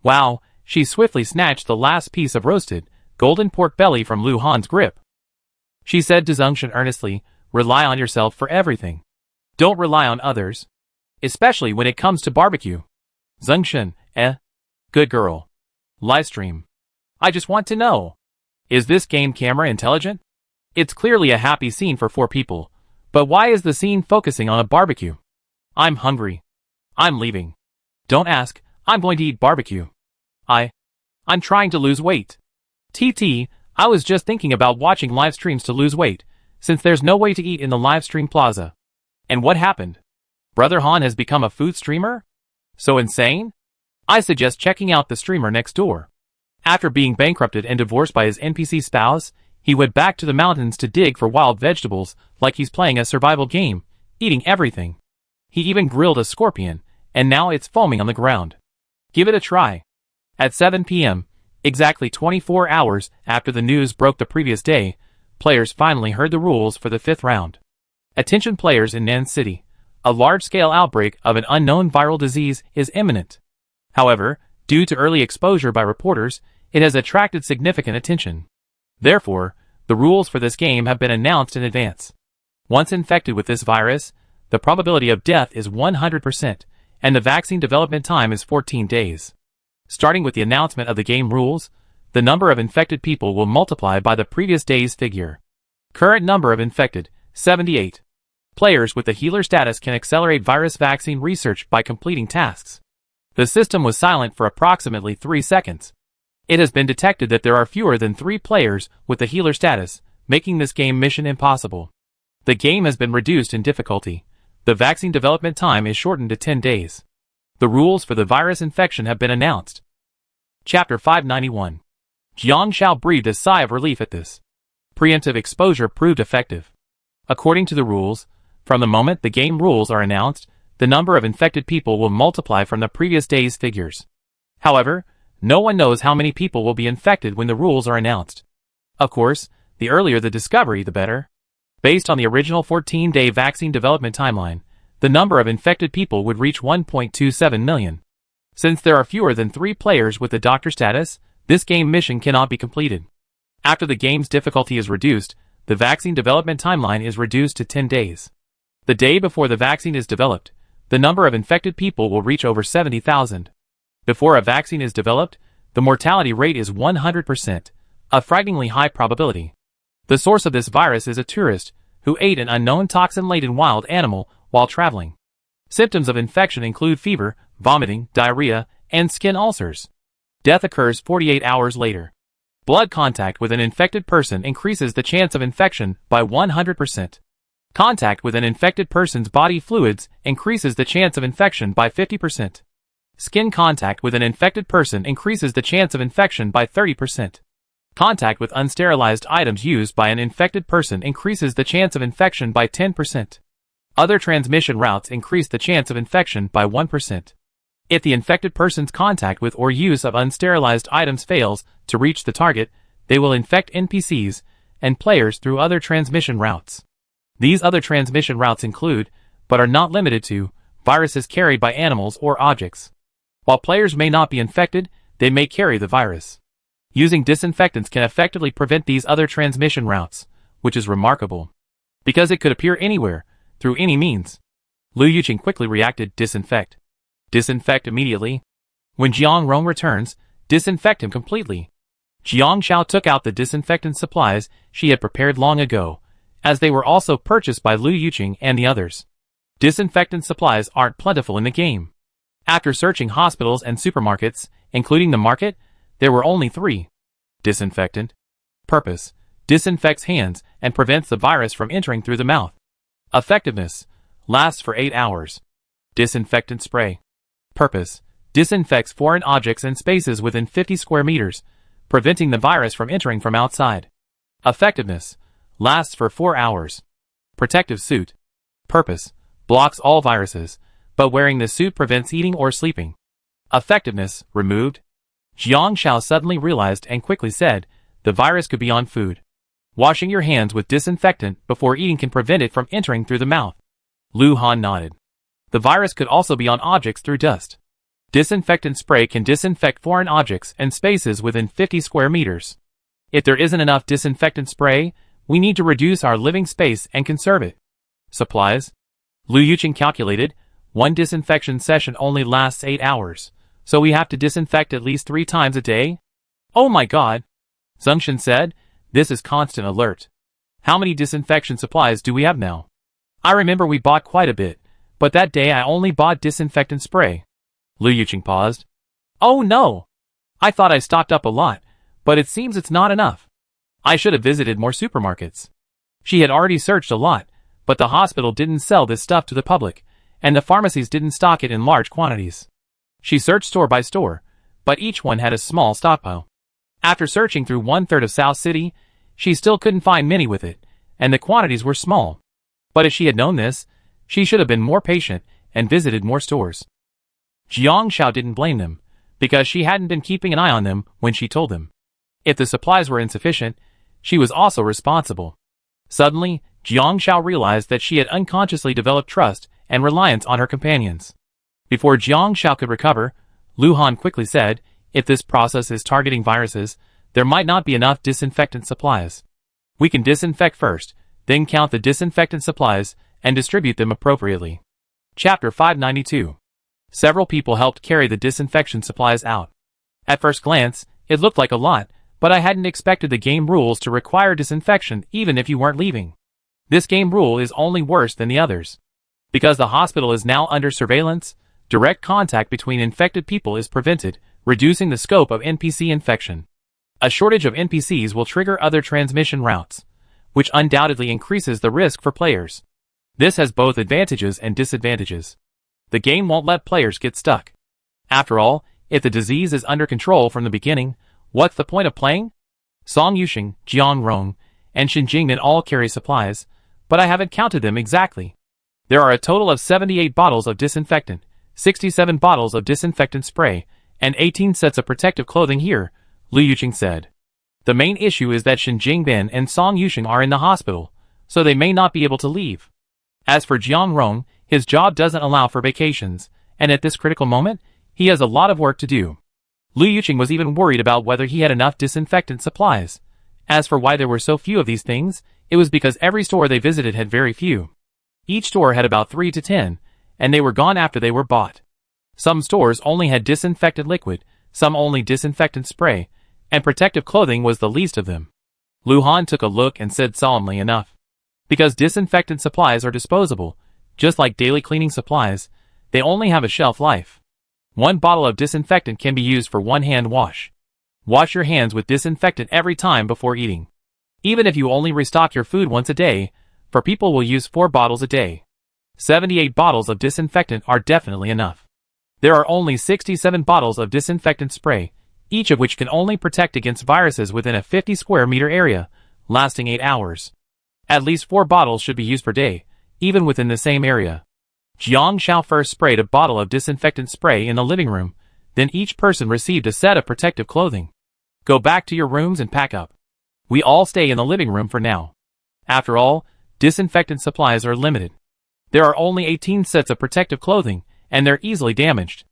Wow, she swiftly snatched the last piece of roasted, golden pork belly from Lu Han's grip. She said to Zheng Shen earnestly, "Rely on yourself for everything. Don't rely on others. Especially when it comes to barbecue." Zheng Shen, Good girl. Livestream. I just want to know. Is this game camera intelligent? It's clearly a happy scene for 4 people, but why is the scene focusing on a barbecue? I'm hungry. I'm leaving. Don't ask, I'm going to eat barbecue. I'm trying to lose weight. I was just thinking about watching live streams to lose weight, since there's no way to eat in the live stream plaza. And what happened? Brother Han has become a food streamer? So insane? I suggest checking out the streamer next door. After being bankrupted and divorced by his NPC spouse, he went back to the mountains to dig for wild vegetables like he's playing a survival game, eating everything. He even grilled a scorpion, and now it's foaming on the ground. Give it a try. At 7 p.m., exactly 24 hours after the news broke the previous day, players finally heard the rules for the 5th round. Attention players in Nan City. A large-scale outbreak of an unknown viral disease is imminent. However, due to early exposure by reporters, it has attracted significant attention. Therefore, the rules for this game have been announced in advance. Once infected with this virus, the probability of death is 100%, and the vaccine development time is 14 days. Starting with the announcement of the game rules, the number of infected people will multiply by the previous day's figure. Current number of infected, 78. Players with the healer status can accelerate virus vaccine research by completing tasks. The system was silent for approximately 3 seconds. It has been detected that there are fewer than 3 players with the healer status, making this game mission impossible. The game has been reduced in difficulty. The vaccine development time is shortened to 10 days. The rules for the virus infection have been announced. Chapter 591. Jiang Shao breathed a sigh of relief at this. Preemptive exposure proved effective. According to the rules, from the moment the game rules are announced, the number of infected people will multiply from the previous day's figures. However, no one knows how many people will be infected when the rules are announced. Of course, the earlier the discovery, the better. Based on the original 14-day vaccine development timeline, the number of infected people would reach 1.27 million. Since there are fewer than 3 players with the doctor status, this game mission cannot be completed. After the game's difficulty is reduced, the vaccine development timeline is reduced to 10 days. The day before the vaccine is developed, the number of infected people will reach over 70,000. Before a vaccine is developed, the mortality rate is 100%, a frighteningly high probability. The source of this virus is a tourist who ate an unknown toxin-laden wild animal while traveling. Symptoms of infection include fever, vomiting, diarrhea, and skin ulcers. Death occurs 48 hours later. Blood contact with an infected person increases the chance of infection by 100%. Contact with an infected person's body fluids increases the chance of infection by 50%. Skin contact with an infected person increases the chance of infection by 30%. Contact with unsterilized items used by an infected person increases the chance of infection by 10%. Other transmission routes increase the chance of infection by 1%. If the infected person's contact with or use of unsterilized items fails to reach the target, they will infect NPCs and players through other transmission routes. These other transmission routes include, but are not limited to, viruses carried by animals or objects. While players may not be infected, they may carry the virus. Using disinfectants can effectively prevent these other transmission routes, which is remarkable. Because it could appear anywhere, through any means. Liu Yuqing quickly reacted, disinfect. Disinfect immediately. When Jiang Rong returns, disinfect him completely. Jiang Shao took out the disinfectant supplies she had prepared long ago, as they were also purchased by Liu Yuqing and the others. Disinfectant supplies aren't plentiful in the game. After searching hospitals and supermarkets, including the market, there were only 3. Disinfectant. Purpose. Disinfects hands and prevents the virus from entering through the mouth. Effectiveness. Lasts for 8 hours. Disinfectant spray. Purpose. Disinfects foreign objects and spaces within 50 square meters, preventing the virus from entering from outside. Effectiveness. Lasts for 4 hours. Protective suit. Purpose. Blocks all viruses, but wearing the suit prevents eating or sleeping. Effectiveness. Removed. Jiang Shao suddenly realized and quickly said, the virus could be on food. Washing your hands with disinfectant before eating can prevent it from entering through the mouth. Lu Han nodded. The virus could also be on objects through dust. Disinfectant spray can disinfect foreign objects and spaces within 50 square meters. If there isn't enough disinfectant spray, we need to reduce our living space and conserve it. Supplies. Liu Yuqing calculated, 1 disinfection session only lasts 8 hours, so we have to disinfect at least 3 times a day? Oh my god! Zhengshan said, this is constant alert. How many disinfection supplies do we have now? I remember we bought quite a bit, but that day I only bought disinfectant spray. Liu Yuqing paused. Oh no! I thought I stocked up a lot, but it seems it's not enough. I should have visited more supermarkets. She had already searched a lot, but the hospital didn't sell this stuff to the public, and the pharmacies didn't stock it in large quantities. She searched store by store, but each one had a small stockpile. After searching through 1/3 of South City, she still couldn't find many with it, and the quantities were small. But if she had known this, she should have been more patient and visited more stores. Jiang Shao didn't blame them, because she hadn't been keeping an eye on them when she told them. If the supplies were insufficient, she was also responsible. Suddenly, Jiang Shao realized that she had unconsciously developed trust and reliance on her companions. Before Jiang Shao could recover, Lu Han quickly said, if this process is targeting viruses, there might not be enough disinfectant supplies. We can disinfect first, then count the disinfectant supplies and distribute them appropriately. Chapter 592. Several people helped carry the disinfection supplies out. At first glance, it looked like a lot, but I hadn't expected the game rules to require disinfection even if you weren't leaving. This game rule is only worse than the others. Because the hospital is now under surveillance, direct contact between infected people is prevented, reducing the scope of NPC infection. A shortage of NPCs will trigger other transmission routes, which undoubtedly increases the risk for players. This has both advantages and disadvantages. The game won't let players get stuck. After all, if the disease is under control from the beginning, what's the point of playing? Song Yusheng, Jiang Rong, and Shen Jingnan all carry supplies, but I haven't counted them exactly. There are a total of 78 bottles of disinfectant, 67 bottles of disinfectant spray, and 18 sets of protective clothing here, Lu Yuqing said. The main issue is that Shen Jingban and Song Yusheng are in the hospital, so they may not be able to leave. As for Jiang Rong, his job doesn't allow for vacations, and at this critical moment, he has a lot of work to do. Lu Yuqing was even worried about whether he had enough disinfectant supplies. As for why there were so few of these things, it was because every store they visited had very few. Each store had about 3 to 10, and they were gone after they were bought. Some stores only had disinfectant liquid, some only disinfectant spray, and protective clothing was the least of them. Lu Han took a look and said solemnly enough. Because disinfectant supplies are disposable, just like daily cleaning supplies, they only have a shelf life. 1 bottle of disinfectant can be used for 1 hand wash. Wash your hands with disinfectant every time before eating. Even if you only restock your food once a day, for people will use 4 bottles a day. 78 bottles of disinfectant are definitely enough. There are only 67 bottles of disinfectant spray, each of which can only protect against viruses within a 50 square meter area, lasting 8 hours. At least 4 bottles should be used per day, even within the same area. Jiang Xiao first sprayed a bottle of disinfectant spray in the living room, then each person received a set of protective clothing. Go back to your rooms and pack up. We all stay in the living room for now. After all, disinfectant supplies are limited. There are only 18 sets of protective clothing, and they're easily damaged.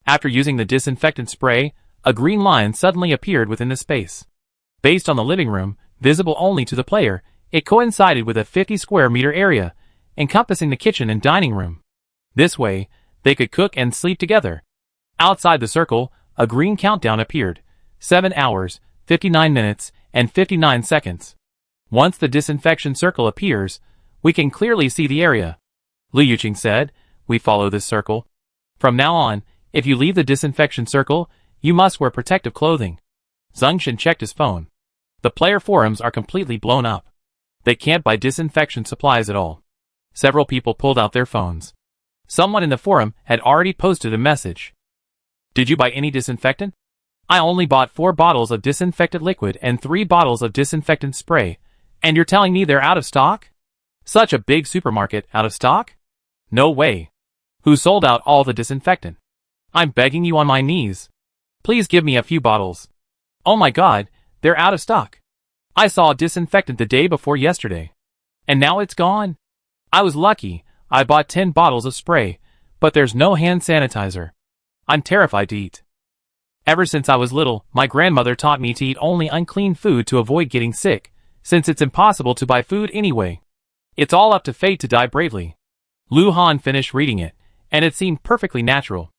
After using the disinfectant spray, a green line suddenly appeared within the space. Based on the living room, visible only to the player, it coincided with a 50 square meter area, encompassing the kitchen and dining room. This way, they could cook and sleep together. Outside the circle, a green countdown appeared. 7 hours, 59 minutes, and 59 seconds. Once the disinfection circle appears, we can clearly see the area. Lu Yuqing said, we follow this circle. From now on, if you leave the disinfection circle, you must wear protective clothing. Zheng Shen checked his phone. The player forums are completely blown up. They can't buy disinfection supplies at all. Several people pulled out their phones. Someone in the forum had already posted a message. Did you buy any disinfectant? I only bought 4 bottles of disinfectant liquid and 3 bottles of disinfectant spray, and you're telling me they're out of stock? Such a big supermarket out of stock? No way. Who sold out all the disinfectant? I'm begging you on my knees. Please give me a few bottles. Oh my god, they're out of stock. I saw disinfectant the day before yesterday. And now it's gone? I was lucky, I bought 10 bottles of spray, but there's no hand sanitizer. I'm terrified to eat. Ever since I was little, my grandmother taught me to eat only unclean food to avoid getting sick, since it's impossible to buy food anyway. It's all up to fate to die bravely. Lu Han finished reading it, and it seemed perfectly natural.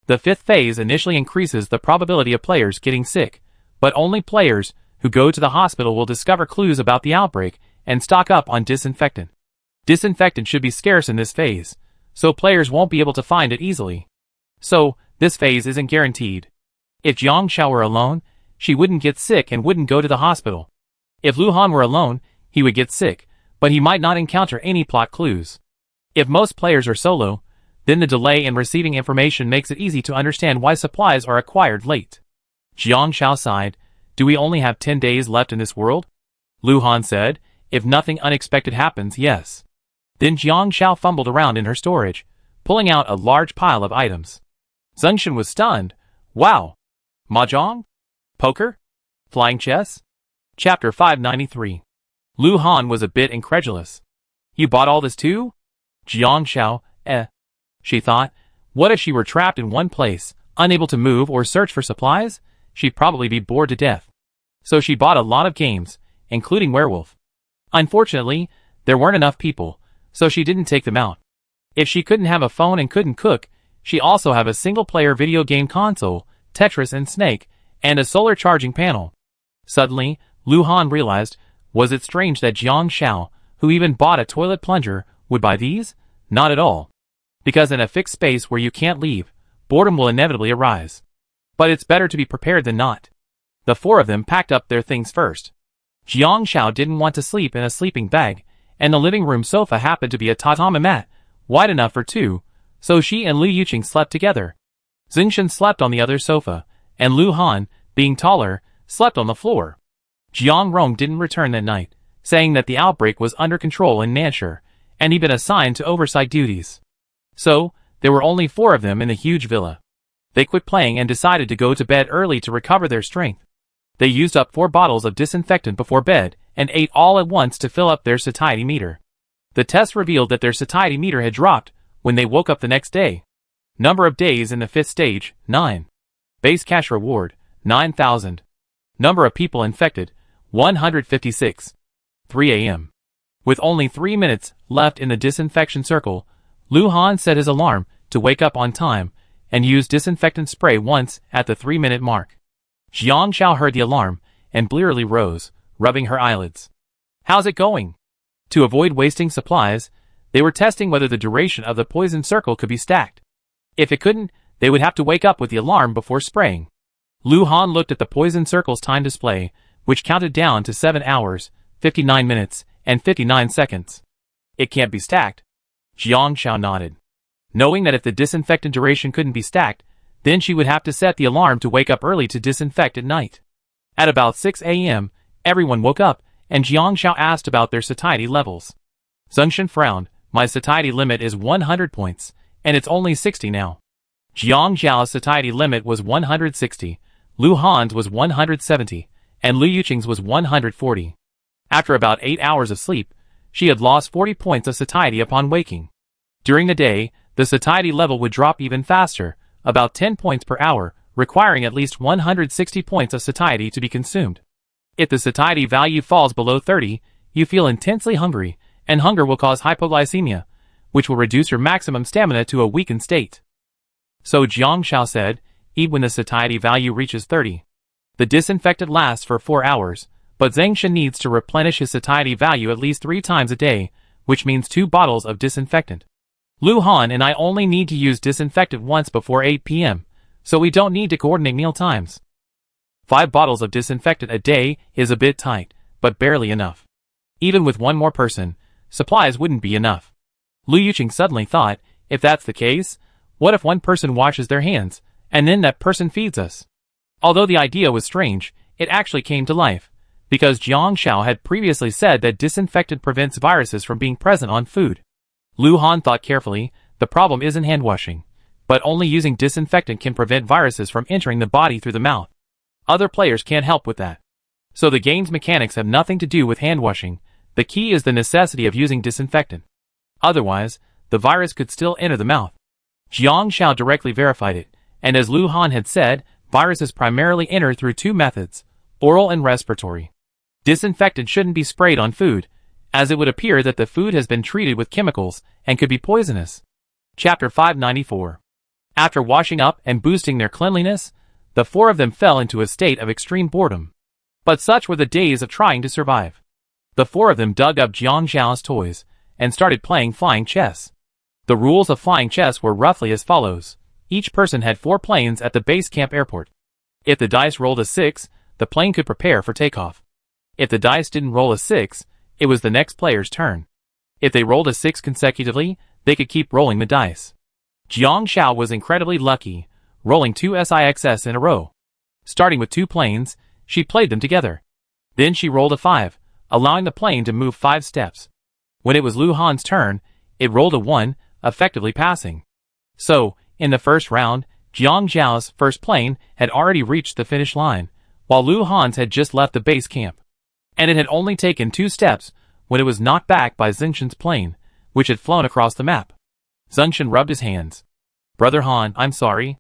The 5th phase initially increases the probability of players getting sick, but only players who go to the hospital will discover clues about the outbreak and stock up on disinfectant. Disinfectant should be scarce in this phase, so players won't be able to find it easily. So, this phase isn't guaranteed. If Jiang Xiao were alone, she wouldn't get sick and wouldn't go to the hospital. If Lu Han were alone, he would get sick, but he might not encounter any plot clues. If most players are solo, then the delay in receiving information makes it easy to understand why supplies are acquired late. Jiang Xiao sighed. Do we only have 10 days left in this world? Lu Han said, if nothing unexpected happens, yes. Then Jiang Xiao fumbled around in her storage, pulling out a large pile of items. Zheng Shen was stunned. Wow! Mahjong? Poker? Flying chess? Chapter 593. Lu Han was a bit incredulous. You bought all this too? Jiang Xiao, She thought, what if she were trapped in one place, unable to move or search for supplies? She'd probably be bored to death. So she bought a lot of games, including Werewolf. Unfortunately, there weren't enough people, so she didn't take them out. If she couldn't have a phone and couldn't cook, she also have a single-player video game console, Tetris and Snake, and a solar charging panel. Suddenly, Lu Han realized, was it strange that Jiang Xiao, who even bought a toilet plunger, would buy these? Not at all. Because in a fixed space where you can't leave, boredom will inevitably arise. But it's better to be prepared than not. The 4 of them packed up their things first. Jiang Xiao didn't want to sleep in a sleeping bag, and the living room sofa happened to be a tatami mat, wide enough for two, so she and Liu Yuqing slept together. Zingshan slept on the other sofa, and Lu Han, being taller, slept on the floor. Jiang Rong didn't return that night, saying that the outbreak was under control in Nanshire, and he'd been assigned to oversight duties. So, there were only 4 of them in the huge villa. They quit playing and decided to go to bed early to recover their strength. They used up 4 bottles of disinfectant before bed, and ate all at once to fill up their satiety meter. The test revealed that their satiety meter had dropped when they woke up the next day. Number of days in the 5th stage, 9. Base cash reward, 9,000. Number of people infected, 156. 3 a.m. With only 3 minutes left in the disinfection circle, Lu Han set his alarm to wake up on time and use disinfectant spray once at the 3-minute mark. Jiang Xiao heard the alarm and blearily rose, rubbing her eyelids. How's it going? To avoid wasting supplies, they were testing whether the duration of the poison circle could be stacked. If it couldn't, they would have to wake up with the alarm before spraying. Lu Han looked at the poison circle's time display, which counted down to 7 hours, 59 minutes, and 59 seconds. It can't be stacked. Jiang Xiao nodded. Knowing that if the disinfectant duration couldn't be stacked, then she would have to set the alarm to wake up early to disinfect at night. At about 6 a.m., everyone woke up, and Jiang Xiao asked about their satiety levels. Zingshan frowned. My satiety limit is 100 points, and it's only 60 now. Jiang Xiao's satiety limit was 160, Lu Han's was 170, and Liu Yuqing's was 140. After about 8 hours of sleep, she had lost 40 points of satiety upon waking. During the day, the satiety level would drop even faster, about 10 points per hour, requiring at least 160 points of satiety to be consumed. If the satiety value falls below 30, you feel intensely hungry, and hunger will cause hypoglycemia, which will reduce your maximum stamina to a weakened state. So Jiang Xiao said, eat when the satiety value reaches 30. The disinfectant lasts for 4 hours, but Zingshan needs to replenish his satiety value at least 3 times a day, which means 2 bottles of disinfectant. Lu Han and I only need to use disinfectant once before 8 p.m., so we don't need to coordinate meal times. 5 bottles of disinfectant a day is a bit tight, but barely enough. Even with 1 more person, supplies wouldn't be enough. Liu Yuqing suddenly thought, if that's the case, what if 1 person washes their hands, and then that person feeds us? Although the idea was strange, it actually came to life, because Jiang Xiao had previously said that disinfectant prevents viruses from being present on food. Lu Han thought carefully, the problem isn't hand washing, but only using disinfectant can prevent viruses from entering the body through the mouth. Other players can't help with that. So the game's mechanics have nothing to do with hand washing. The key is the necessity of using disinfectant. Otherwise, the virus could still enter the mouth. Jiang Xiao directly verified it, and as Lu Han had said, viruses primarily enter through 2 methods, oral and respiratory. Disinfectant shouldn't be sprayed on food, as it would appear that the food has been treated with chemicals and could be poisonous. Chapter 594. After washing up and boosting their cleanliness, the 4 of them fell into a state of extreme boredom. But such were the days of trying to survive. The 4 of them dug up Jiang Xiao's toys and started playing flying chess. The rules of flying chess were roughly as follows. Each person had 4 planes at the base camp airport. If the dice rolled a 6, the plane could prepare for takeoff. If the dice didn't roll a 6, it was the next player's turn. If they rolled a 6 consecutively, they could keep rolling the dice. Jiang Xiao was incredibly lucky, rolling 2 SIXS in a row. Starting with 2 planes, she played them together. Then she rolled a 5, allowing the plane to move 5 steps. When it was Lu Han's turn, it rolled a 1, effectively passing. So, in the first round, Jiang Xiao's first plane had already reached the finish line, while Lu Han's had just left the base camp. And it had only taken 2 steps when it was knocked back by Zingshan's plane, which had flown across the map. Zingshan rubbed his hands. Brother Han, I'm sorry.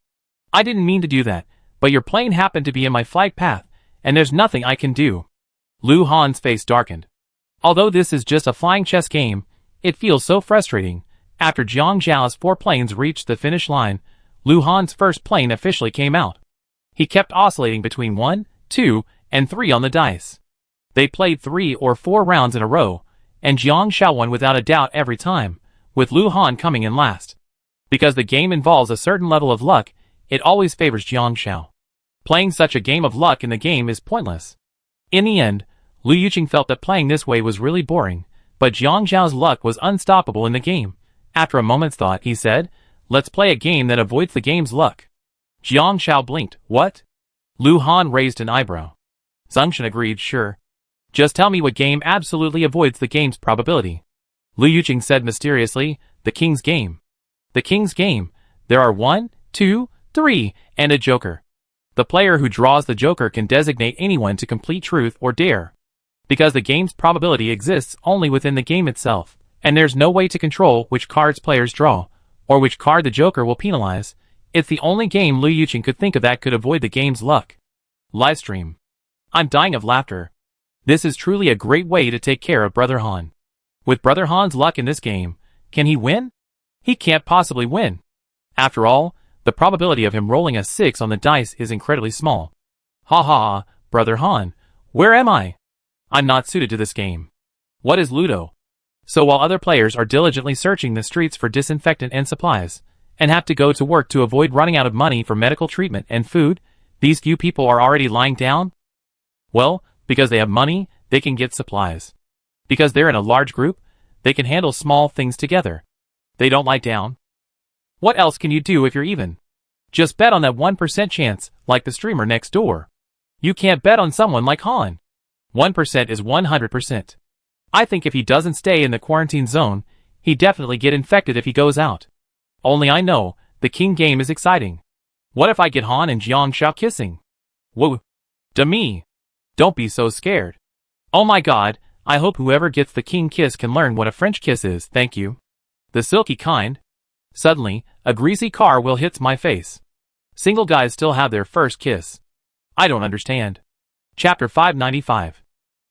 I didn't mean to do that, but your plane happened to be in my flight path, and there's nothing I can do. Lu Han's face darkened. Although this is just a flying chess game, it feels so frustrating. After Jiang Xiao's 4 planes reached the finish line, Lu Han's first plane officially came out. He kept oscillating between 1, 2, and 3 on the dice. They played 3 or 4 rounds in a row, and Jiang Xiao won without a doubt every time, with Lu Han coming in last. Because the game involves a certain level of luck, it always favors Jiang Xiao. Playing such a game of luck in the game is pointless. In the end, Lu Yuqing felt that playing this way was really boring, but Jiang Zhao's luck was unstoppable in the game. After a moment's thought, he said, "Let's play a game that avoids the game's luck." Jiang Zhao blinked. "What?" Lu Han raised an eyebrow. Zhongshan agreed, "Sure. Just tell me what game absolutely avoids the game's probability." Lu Yuqing said mysteriously, "The King's Game." "The King's Game. There are 1, 2, 3, and a joker. The player who draws the joker can designate anyone to complete truth or dare. Because the game's probability exists only within the game itself, and there's no way to control which cards players draw, or which card the joker will penalize, it's the only game Lu Yuqing could think of that could avoid the game's luck." Livestream. I'm dying of laughter. This is truly a great way to take care of Brother Han. With Brother Han's luck in this game, can he win? He can't possibly win. After all, the probability of him rolling a 6 on the dice is incredibly small. Ha ha ha, Brother Han, where am I? I'm not suited to this game. What is Ludo? So while other players are diligently searching the streets for disinfectant and supplies, and have to go to work to avoid running out of money for medical treatment and food, these few people are already lying down? Well, because they have money, they can get supplies. Because they're in a large group, they can handle small things together. They don't lie down. What else can you do if you're even? Just bet on that 1% chance, like the streamer next door. You can't bet on someone like Han. 1% is 100%. I think if he doesn't stay in the quarantine zone, he'd definitely get infected if he goes out. Only I know, the king game is exciting. What if I get Han and Jiang Zhao kissing? Whoa. To me. Don't be so scared. Oh my god, I hope whoever gets the king kiss can learn what a French kiss is, thank you. The silky kind. Suddenly, a greasy car wheel hits my face. Single guys still have their first kiss. I don't understand. Chapter 595.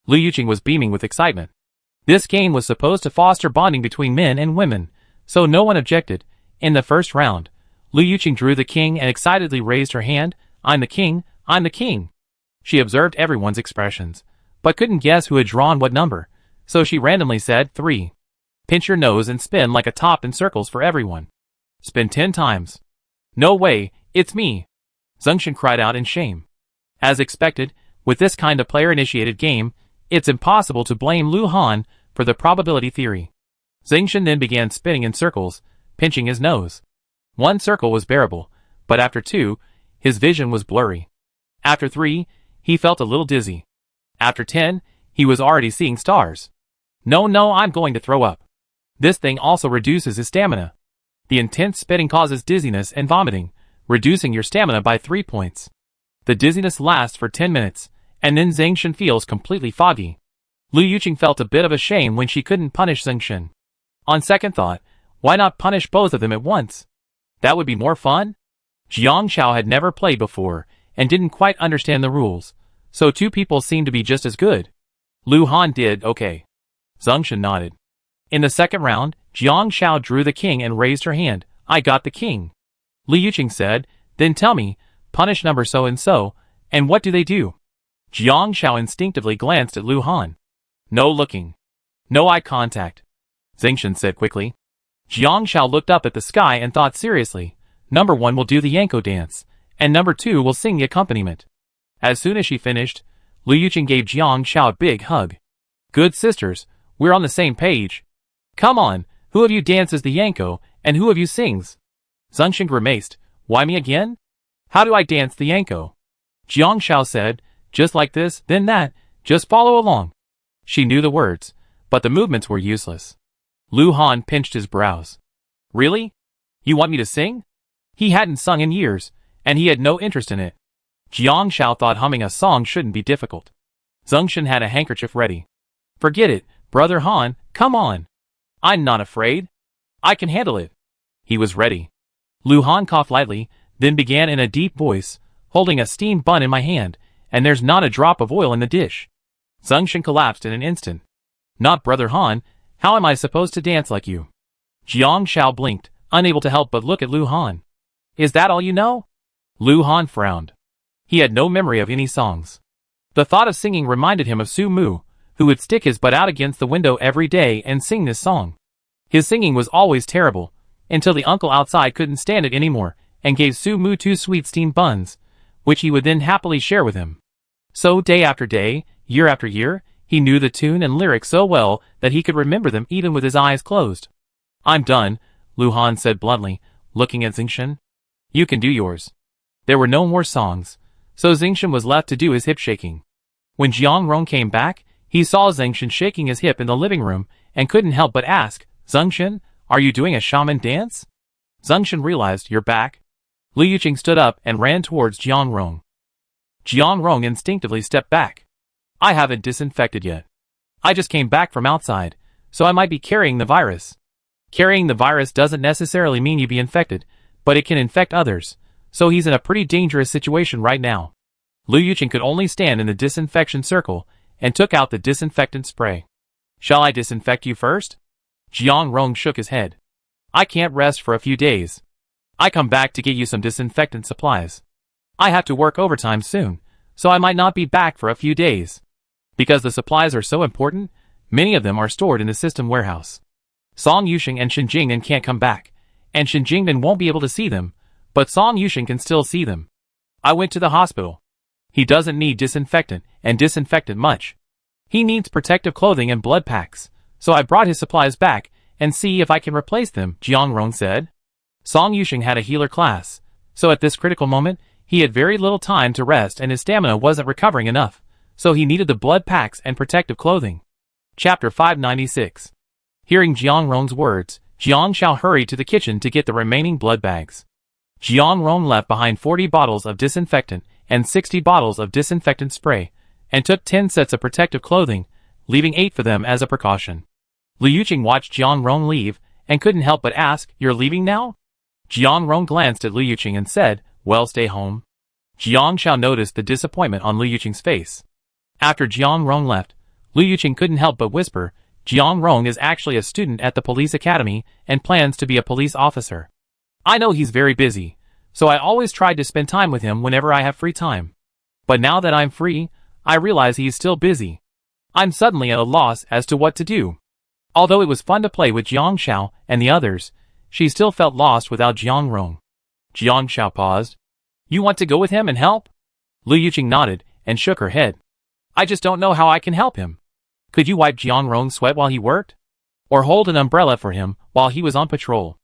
Lu Yuqing was beaming with excitement. This game was supposed to foster bonding between men and women, so no one objected. In the first round, Lu Yuqing drew the king and excitedly raised her hand. "I'm the king, I'm the king." She observed everyone's expressions, but couldn't guess who had drawn what number, so she randomly said 3. Pinch your nose and spin like a top in circles for everyone. Spin 10 times. No way, it's me. Zhongshan cried out in shame. As expected, with this kind of player-initiated game, it's impossible to blame Lu Han for the probability theory. Zhongshan then began spinning in circles, pinching his nose. 1 circle was bearable, but after 2, his vision was blurry. After 3, he felt a little dizzy. After 10, he was already seeing stars. No, I'm going to throw up. This thing also reduces his stamina. The intense spitting causes dizziness and vomiting, reducing your stamina by 3 points. The dizziness lasts for 10 minutes, and then Zhongshan feels completely foggy. Lu Yuqing felt a bit of a shame when she couldn't punish Zhongshan. On second thought, why not punish both of them at once? That would be more fun? Jiang Zhao had never played before, and didn't quite understand the rules, so 2 people seemed to be just as good. Lu Han did okay. Zhongshan nodded. In the second round, Jiang Zhao drew the king and raised her hand. "I got the king." Lu Yuqing said, "Then tell me, punish number so-and-so, and what do they do?" Jiang Zhao instinctively glanced at Lu Han. "No looking. No eye contact," Zhongshan said quickly. Jiang Zhao looked up at the sky and thought seriously. Number 1 will do the Yanko dance, and number 2 will sing the accompaniment. As soon as she finished, Lu Yuqing gave Jiang Zhao a big hug. "Good sisters, we're on the same page. Come on, who of you dances the Yanko, and who of you sings?" Zhongshan grimaced. "Why me again? How do I dance the Yanko?" Jiang Zhao said, "Just like this, then that, just follow along." She knew the words, but the movements were useless. Lu Han pinched his brows. "Really? You want me to sing?" He hadn't sung in years, and he had no interest in it. Jiang Zhao thought humming a song shouldn't be difficult. Zhongshan had a handkerchief ready. "Forget it, Brother Han, come on. I'm not afraid. I can handle it." He was ready. Lu Han coughed lightly, then began in a deep voice, "Holding a steamed bun in my hand, and there's not a drop of oil in the dish." Zhongshan collapsed in an instant. "Not Brother Han, how am I supposed to dance like you?" Jiang Zhao blinked, unable to help but look at Lu Han. "Is that all you know?" Lu Han frowned. He had no memory of any songs. The thought of singing reminded him of Su Mu, who would stick his butt out against the window every day and sing this song. His singing was always terrible, until the uncle outside couldn't stand it anymore, and gave Su Mu 2 sweet steamed buns, which he would then happily share with him. So day after day, year after year, He knew the tune and lyrics so well that he could remember them even with his eyes closed. I'm done, Lu Han said bluntly, looking at Zingshan. You can do yours. There were no more songs, so Zingshan was left to do his hip shaking. When Jiang Rong came back, he saw Zingshan shaking his hip in the living room and couldn't help but ask, Zingshan, are you doing a shaman dance? Zingshan realized, you're back. Liu Yuqing stood up and ran towards Jiang Rong. Jiang Rong instinctively stepped back. I haven't disinfected yet. I just came back from outside, so I might be carrying the virus. Carrying the virus doesn't necessarily mean you be infected, but it can infect others, so he's in a pretty dangerous situation right now. Liu Yuqing could only stand in the disinfection circle and took out the disinfectant spray. Shall I disinfect you first? Jiang Rong shook his head. I can't rest for a few days. I come back to get you some disinfectant supplies. I have to work overtime soon, so I might not be back for a few days. Because the supplies are so important, many of them are stored in the system warehouse. Song Yusheng and Shen Jingnan can't come back, and Shen Jingnan won't be able to see them, but Song Yusheng can still see them. I went to the hospital. He doesn't need disinfectant and disinfectant much. He needs protective clothing and blood packs, so I brought his supplies back and see if I can replace them, Jiang Rong said. Song Yusheng had a healer class, so at this critical moment, he had very little time to rest and his stamina wasn't recovering enough, so he needed the blood packs and protective clothing. Chapter 596. Hearing Jiang Rong's words, Jiang Xiao hurried to the kitchen to get the remaining blood bags. Jiang Rong left behind 40 bottles of disinfectant and 60 bottles of disinfectant spray, and took 10 sets of protective clothing, leaving 8 for them as a precaution. Liu Yuqing watched Jiang Rong leave, and couldn't help but ask, you're leaving now? Jiang Rong glanced at Liu Yuqing and said, well, stay home. Jiang Xiao noticed the disappointment on Liu Yuqing's face. After Jiang Rong left, Liu Yuqing couldn't help but whisper, Jiang Rong is actually a student at the police academy and plans to be a police officer. I know he's very busy, so I always tried to spend time with him whenever I have free time. But now that I'm free, I realize he's still busy. I'm suddenly at a loss as to what to do. Although it was fun to play with Jiang Xiao and the others, she still felt lost without Jiang Rong. Jiang Xiao paused. You want to go with him and help? Liu Yuqing nodded and shook her head. I just don't know how I can help him. Could you wipe Jiang Rong's sweat while he worked? Or hold an umbrella for him while he was on patrol?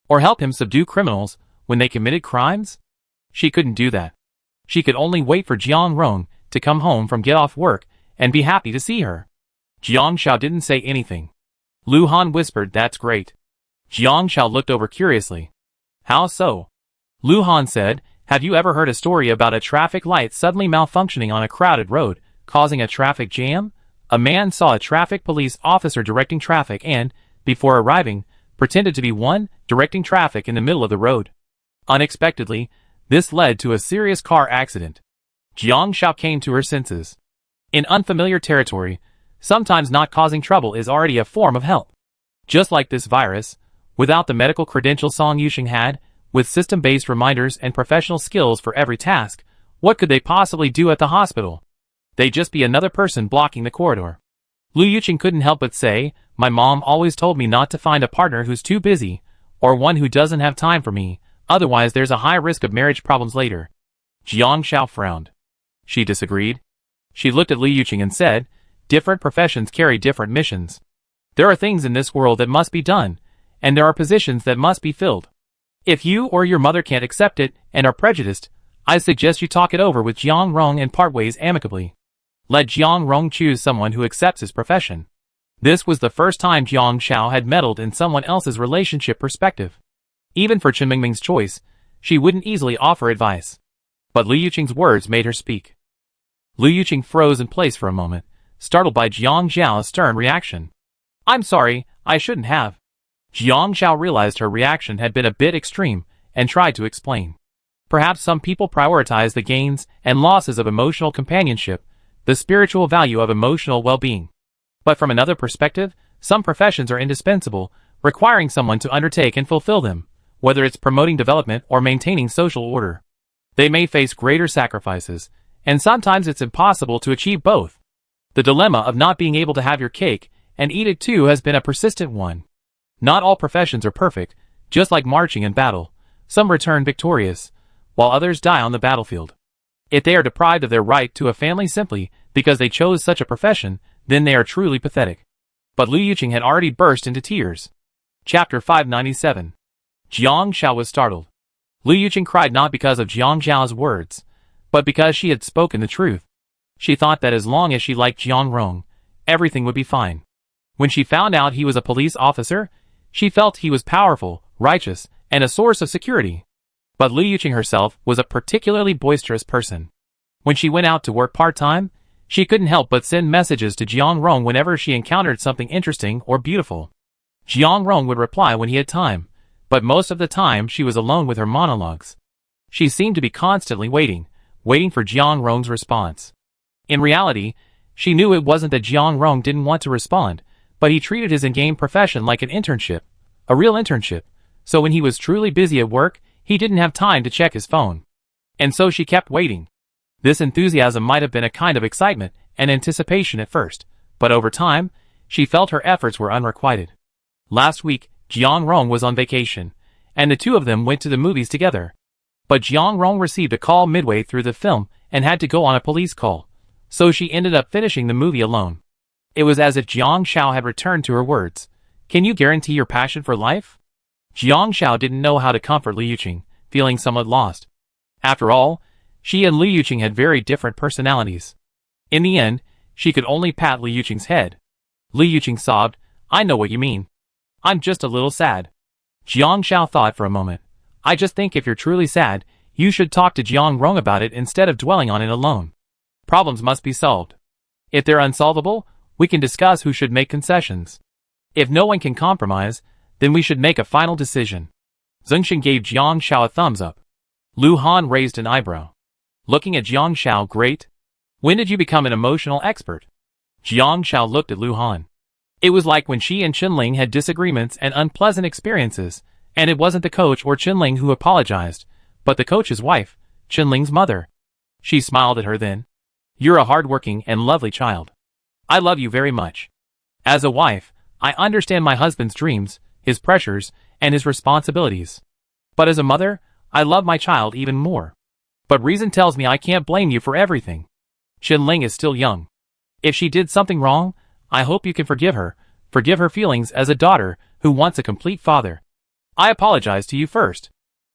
Or help him subdue criminals when they committed crimes? She couldn't do that. She could only wait for Jiang Rong to come home from get off work and be happy to see her. Jiang Xiao didn't say anything. Lu Han whispered, that's great. Jiang Xiao looked over curiously. How so? Lu Han said, have you ever heard a story about a traffic light suddenly malfunctioning on a crowded road, causing a traffic jam? A man saw a traffic police officer directing traffic and, before arriving, pretended to be one directing traffic in the middle of the road. Unexpectedly, this led to a serious car accident. Jiang Xiao came to her senses. In unfamiliar territory, sometimes not causing trouble is already a form of help. Just like this virus, without the medical credentials Song Yusheng had, with system-based reminders and professional skills for every task, what could they possibly do at the hospital? They'd just be another person blocking the corridor. Liu Yuqing couldn't help but say, my mom always told me not to find a partner who's too busy, or one who doesn't have time for me, otherwise there's a high risk of marriage problems later. Jiang Xiao frowned. She disagreed. She looked at Liu Yuqing and said, different professions carry different missions. There are things in this world that must be done, and there are positions that must be filled. If you or your mother can't accept it and are prejudiced, I suggest you talk it over with Jiang Rong and part ways amicably. Let Jiang Rong choose someone who accepts his profession. This was the first time Jiang Xiao had meddled in someone else's relationship perspective. Even for Chen Mingming's choice, she wouldn't easily offer advice. But Liu Yuqing's words made her speak. Liu Yuqing froze in place for a moment, startled by Jiang Xiao's stern reaction. I'm sorry, I shouldn't have. Jiang Xiao realized her reaction had been a bit extreme, and tried to explain. Perhaps some people prioritize the gains and losses of emotional companionship, the spiritual value of emotional well-being. But from another perspective, some professions are indispensable, requiring someone to undertake and fulfill them, whether it's promoting development or maintaining social order. They may face greater sacrifices, and sometimes it's impossible to achieve both. The dilemma of not being able to have your cake and eat it too has been a persistent one. Not all professions are perfect, just like marching in battle. Some return victorious, while others die on the battlefield. If they are deprived of their right to a family simply because they chose such a profession, then they are truly pathetic. But Liu Yuqing had already burst into tears. Chapter 597. Jiang Xiao was startled. Liu Yuqing cried not because of Jiang Xiao's words, but because she had spoken the truth. She thought that as long as she liked Jiang Rong, everything would be fine. When she found out he was a police officer, she felt he was powerful, righteous, and a source of security. But Liu Yuqing herself was a particularly boisterous person. When she went out to work part-time, she couldn't help but send messages to Jiang Rong whenever she encountered something interesting or beautiful. Jiang Rong would reply when he had time, but most of the time she was alone with her monologues. She seemed to be constantly waiting for Jiang Rong's response. In reality, she knew it wasn't that Jiang Rong didn't want to respond, but he treated his in-game profession like an internship, a real internship, so when he was truly busy at work, he didn't have time to check his phone. And so she kept waiting. This enthusiasm might have been a kind of excitement and anticipation at first, but over time, she felt her efforts were unrequited. Last week, Jiang Rong was on vacation, and the two of them went to the movies together. But Jiang Rong received a call midway through the film and had to go on a police call, so she ended up finishing the movie alone. It was as if Jiang Xiao had returned to her words. Can you guarantee your passion for life? Jiang Xiao didn't know how to comfort Liu Yuqing, feeling somewhat lost. After all, she and Liu Yuqing had very different personalities. In the end, she could only pat Liu Yuqing's head. Liu Yuqing sobbed, I know what you mean. I'm just a little sad. Jiang Xiao thought for a moment. I just think if you're truly sad, you should talk to Jiang Rong about it instead of dwelling on it alone. Problems must be solved. If they're unsolvable, we can discuss who should make concessions. If no one can compromise, then we should make a final decision. Zhengxin gave Jiang Xiao a thumbs up. Lu Han raised an eyebrow. Looking at Jiang Xiao, great. When did you become an emotional expert? Jiang Xiao looked at Lu Han. It was like when she and Qinling had disagreements and unpleasant experiences, and it wasn't the coach or Qinling who apologized, but the coach's wife, Qinling's mother. She smiled at her then. You're a hard-working and lovely child. I love you very much. As a wife, I understand my husband's dreams, his pressures, and his responsibilities. But as a mother, I love my child even more. But reason tells me I can't blame you for everything. Qinling is still young. If she did something wrong, I hope you can forgive her feelings as a daughter who wants a complete father. I apologize to you first.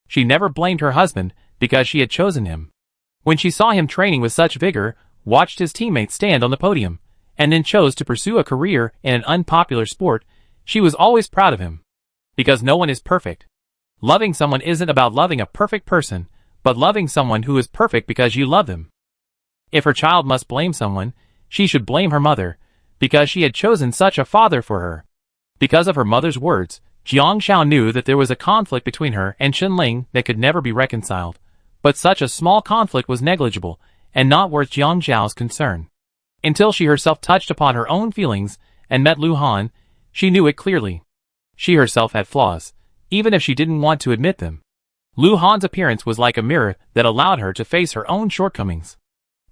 She never blamed her husband because she had chosen him. When she saw him training with such vigor, watched his teammates stand on the podium, and then chose to pursue a career in an unpopular sport, she was always proud of him. Because no one is perfect. Loving someone isn't about loving a perfect person, but loving someone who is perfect because you love them. If her child must blame someone, she should blame her mother, because she had chosen such a father for her. Because of her mother's words, Jiang Xiao knew that there was a conflict between her and Qinling that could never be reconciled, but such a small conflict was negligible and not worth Jiang Xiao's concern. Until she herself touched upon her own feelings and met Lu Han, she knew it clearly. She herself had flaws, even if she didn't want to admit them. Lu Han's appearance was like a mirror that allowed her to face her own shortcomings.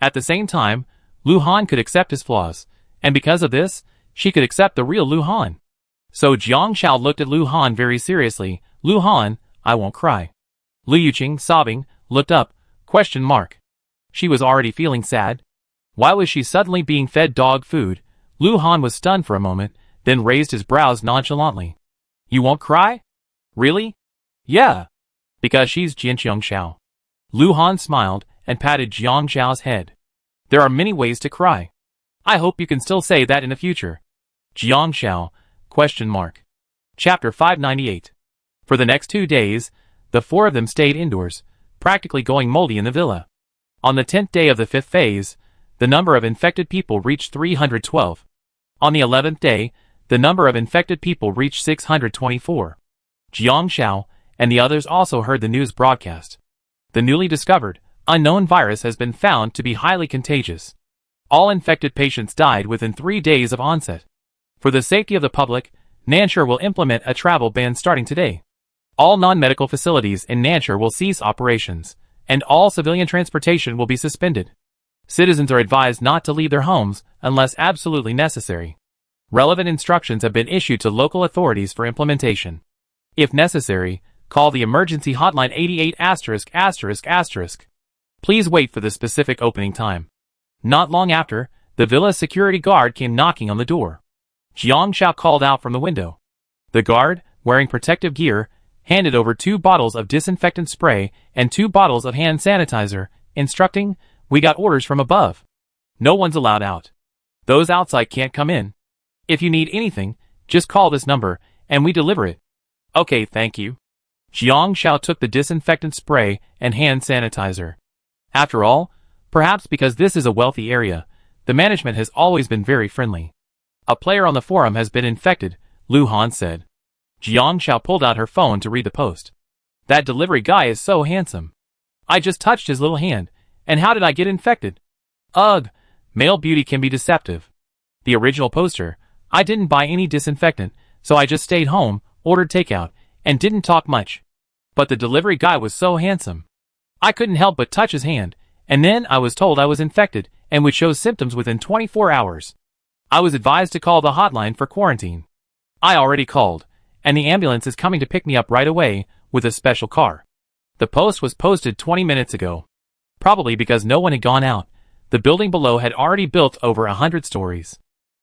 At the same time, Lu Han could accept his flaws, and because of this, she could accept the real Lu Han. So Jiang Xiao looked at Lu Han very seriously. Lu Han, I won't cry. Liu Yuqing, sobbing, looked up, ? She was already feeling sad. Why was she suddenly being fed dog food? Lu Han was stunned for a moment, then raised his brows nonchalantly. You won't cry? Really? Yeah. Because she's Jiang Xiao. Lu Han smiled and patted Jiang Xiao's head. There are many ways to cry. I hope you can still say that in the future. Jiang Xiao, ? Chapter 598. For the next 2 days, the four of them stayed indoors, practically going moldy in the villa. On the 10th day of the 5th phase, the number of infected people reached 312. On the 11th day, the number of infected people reached 624. Jiang Xiao and the others also heard the news broadcast. The newly discovered, unknown virus has been found to be highly contagious. All infected patients died within 3 days of onset. For the safety of the public, Nanshur will implement a travel ban starting today. All non-medical facilities in Nanshur will cease operations, and all civilian transportation will be suspended. Citizens are advised not to leave their homes unless absolutely necessary. Relevant instructions have been issued to local authorities for implementation. If necessary, call the emergency hotline 88*****. Please wait for the specific opening time. Not long after, The villa's security guard came knocking on the door. Jiang Shao called out from the window. The guard, wearing protective gear, handed over 2 bottles of disinfectant spray and 2 bottles of hand sanitizer, instructing, "We got orders from above. No one's allowed out. Those outside can't come in. If you need anything, just call this number, and we deliver it." "Okay, thank you." Jiang Shao took the disinfectant spray and hand sanitizer. After all, perhaps because this is a wealthy area, the management has always been very friendly. "A player on the forum has been infected," Lu Han said. Jiang Shao pulled out her phone to read the post. "That delivery guy is so handsome. I just touched his little hand, and how did I get infected? Ugh, male beauty can be deceptive." The original poster, "I didn't buy any disinfectant, so I just stayed home, ordered takeout, and didn't talk much. But the delivery guy was so handsome. I couldn't help but touch his hand, and then I was told I was infected and would show symptoms within 24 hours. I was advised to call the hotline for quarantine. I already called, and the ambulance is coming to pick me up right away with a special car." The post was posted 20 minutes ago. Probably because no one had gone out, the building below had already built over 100 stories.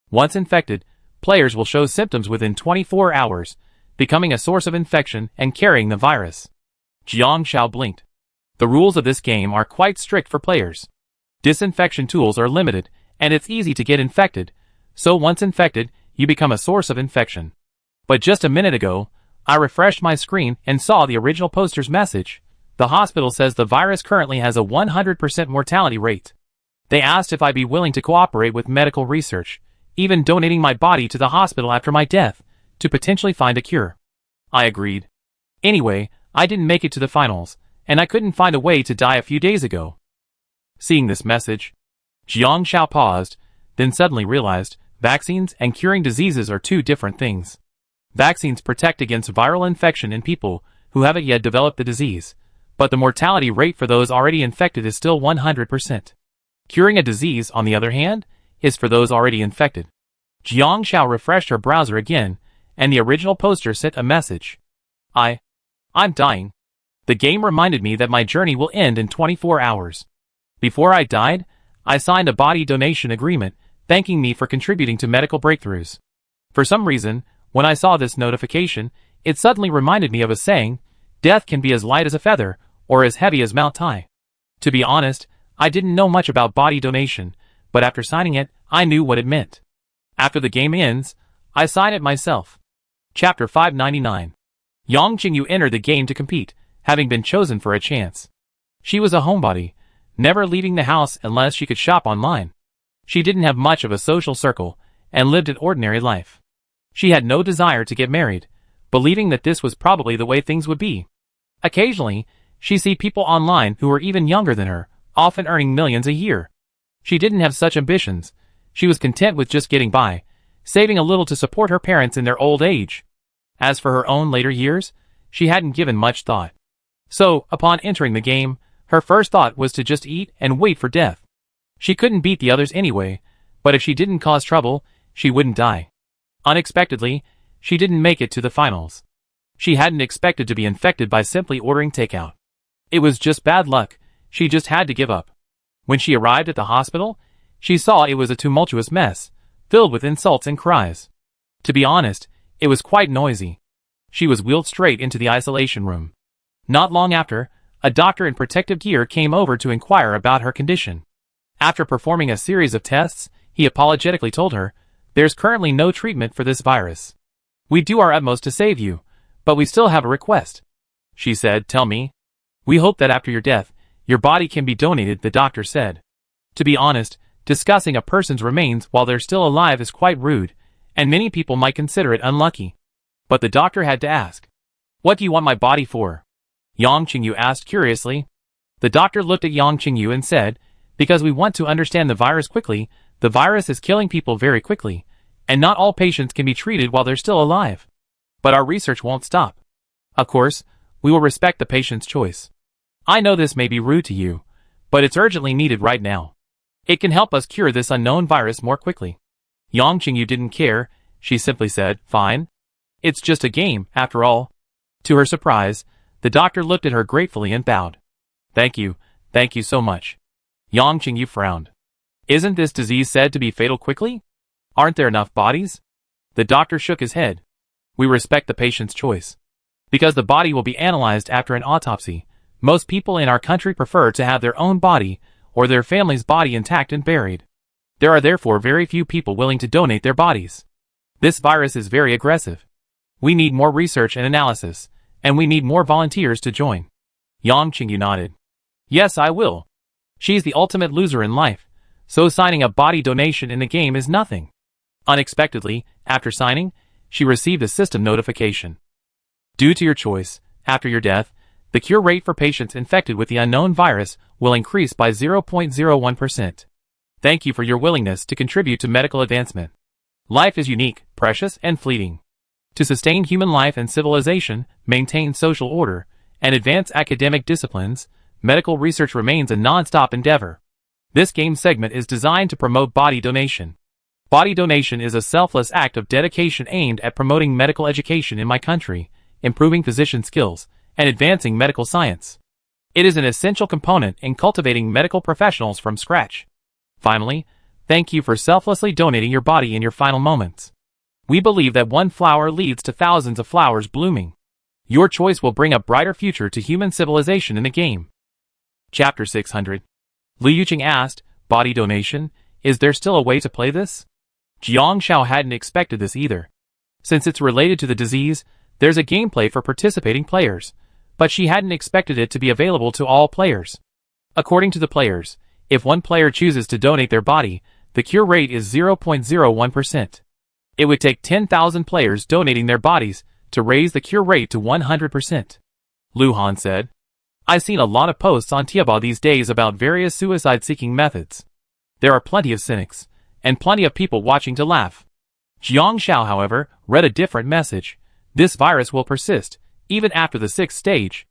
Once infected, players will show symptoms within 24 hours, becoming a source of infection and carrying the virus. Jiang Shao blinked. The rules of this game are quite strict for players. Disinfection tools are limited, and it's easy to get infected, so once infected, you become a source of infection. But just a minute ago, I refreshed my screen and saw the original poster's message. The hospital says the virus currently has a 100% mortality rate. They asked if I'd be willing to cooperate with medical research, even donating my body to the hospital after my death, to potentially find a cure. I agreed. Anyway, I didn't make it to the finals, and I couldn't find a way to die a few days ago. Seeing this message, Jiang Shao paused, then suddenly realized vaccines and curing diseases are 2 different things. Vaccines protect against viral infection in people who haven't yet developed the disease, but the mortality rate for those already infected is still 100%. Curing a disease, on the other hand, is for those already infected. Jiang Shao refreshed her browser again, and the original poster sent a message. I'm dying. The game reminded me that my journey will end in 24 hours. Before I died, I signed a body donation agreement, thanking me for contributing to medical breakthroughs. For some reason, when I saw this notification, it suddenly reminded me of a saying, death can be as light as a feather, or as heavy as Mount Tai. To be honest, I didn't know much about body donation, but after signing it, I knew what it meant. After the game ends, I sign it myself. Chapter 599. Yang Qingyu entered the game to compete, having been chosen for a chance. She was a homebody, never leaving the house unless she could shop online. She didn't have much of a social circle, and lived an ordinary life. She had no desire to get married, believing that this was probably the way things would be. Occasionally, she see people online who were even younger than her, often earning millions a year. She didn't have such ambitions. She was content with just getting by, saving a little to support her parents in their old age. As for her own later years, she hadn't given much thought. So, upon entering the game, her first thought was to just eat and wait for death. She couldn't beat the others anyway, but if she didn't cause trouble, she wouldn't die. Unexpectedly, she didn't make it to the finals. She hadn't expected to be infected by simply ordering takeout. It was just bad luck. She just had to give up. When she arrived at the hospital, she saw it was a tumultuous mess, filled with insults and cries. To be honest, it was quite noisy. She was wheeled straight into the isolation room. Not long after, a doctor in protective gear came over to inquire about her condition. After performing a series of tests, he apologetically told her, "There's currently no treatment for this virus. We do our utmost to save you, but we still have a request." She said, "Tell me." "We hope that after your death, your body can be donated," the doctor said. To be honest, discussing a person's remains while they're still alive is quite rude, and many people might consider it unlucky. But the doctor had to ask, "What do you want my body for?" Yang Qingyu asked curiously. The doctor looked at Yang Qingyu and said, "Because we want to understand the virus quickly. The virus is killing people very quickly, and not all patients can be treated while they're still alive. But our research won't stop. Of course, we will respect the patient's choice. I know this may be rude to you, but it's urgently needed right now. It can help us cure this unknown virus more quickly." Yang Qingyu didn't care. She simply said, "Fine. It's just a game, after all." To her surprise, the doctor looked at her gratefully and bowed. Thank you so much." Yang Qingyu frowned. Isn't this disease said to be fatal quickly? Aren't there enough bodies? The doctor shook his head. We respect the patient's choice. Because the body will be analyzed after an autopsy, most people in our country prefer to have their own body or their family's body intact and buried. There are therefore very few people willing to donate their bodies. This virus is very aggressive. We need more research and analysis, and we need more volunteers to join. Yang Qingyu nodded. Yes, I will. She's the ultimate loser in life, so signing a body donation in the game is nothing. Unexpectedly, after signing, she received a system notification. Due to your choice, after your death, the cure rate for patients infected with the unknown virus will increase by 0.01%. Thank you for your willingness to contribute to medical advancement. Life is unique, precious, and fleeting. To sustain human life and civilization, maintain social order, and advance academic disciplines, medical research remains a non-stop endeavor. This game segment is designed to promote body donation. Body donation is a selfless act of dedication aimed at promoting medical education in my country, improving physician skills, and advancing medical science. It is an essential component in cultivating medical professionals from scratch. Finally, thank you for selflessly donating your body in your final moments. We believe that one flower leads to thousands of flowers blooming. Your choice will bring a brighter future to human civilization in the game. Chapter 600. Liu Yuqing asked, body donation, is there still a way to play this? Jiang Shao hadn't expected this either. Since it's related to the disease, there's a gameplay for participating players, but she hadn't expected it to be available to all players. According to the players, if one player chooses to donate their body, the cure rate is 0.01%. It would take 10,000 players donating their bodies to raise the cure rate to 100%. Lu Han said, I've seen a lot of posts on Taobao these days about various suicide-seeking methods. There are plenty of cynics, and plenty of people watching to laugh. Jiang Shao, however, read a different message. This virus will persist, even after the 6th stage.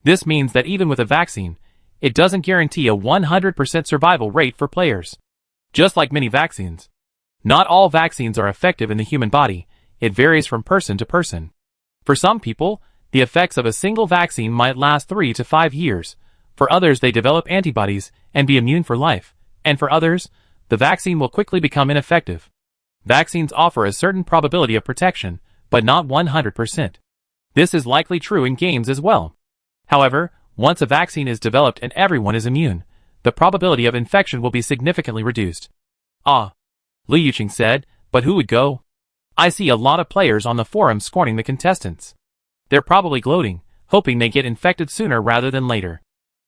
This means that even with a vaccine, it doesn't guarantee a 100% survival rate for players. Just like many vaccines. Not all vaccines are effective in the human body, it varies from person to person. For some people, the effects of a single vaccine might last 3 to 5 years. For others, they develop antibodies and be immune for life. And for others, the vaccine will quickly become ineffective. Vaccines offer a certain probability of protection, but not 100%. This is likely true in games as well. However, once a vaccine is developed and everyone is immune, the probability of infection will be significantly reduced. Ah, Liu Yuqing said, but who would go? I see a lot of players on the forum scorning the contestants. They're probably gloating, hoping they get infected sooner rather than later.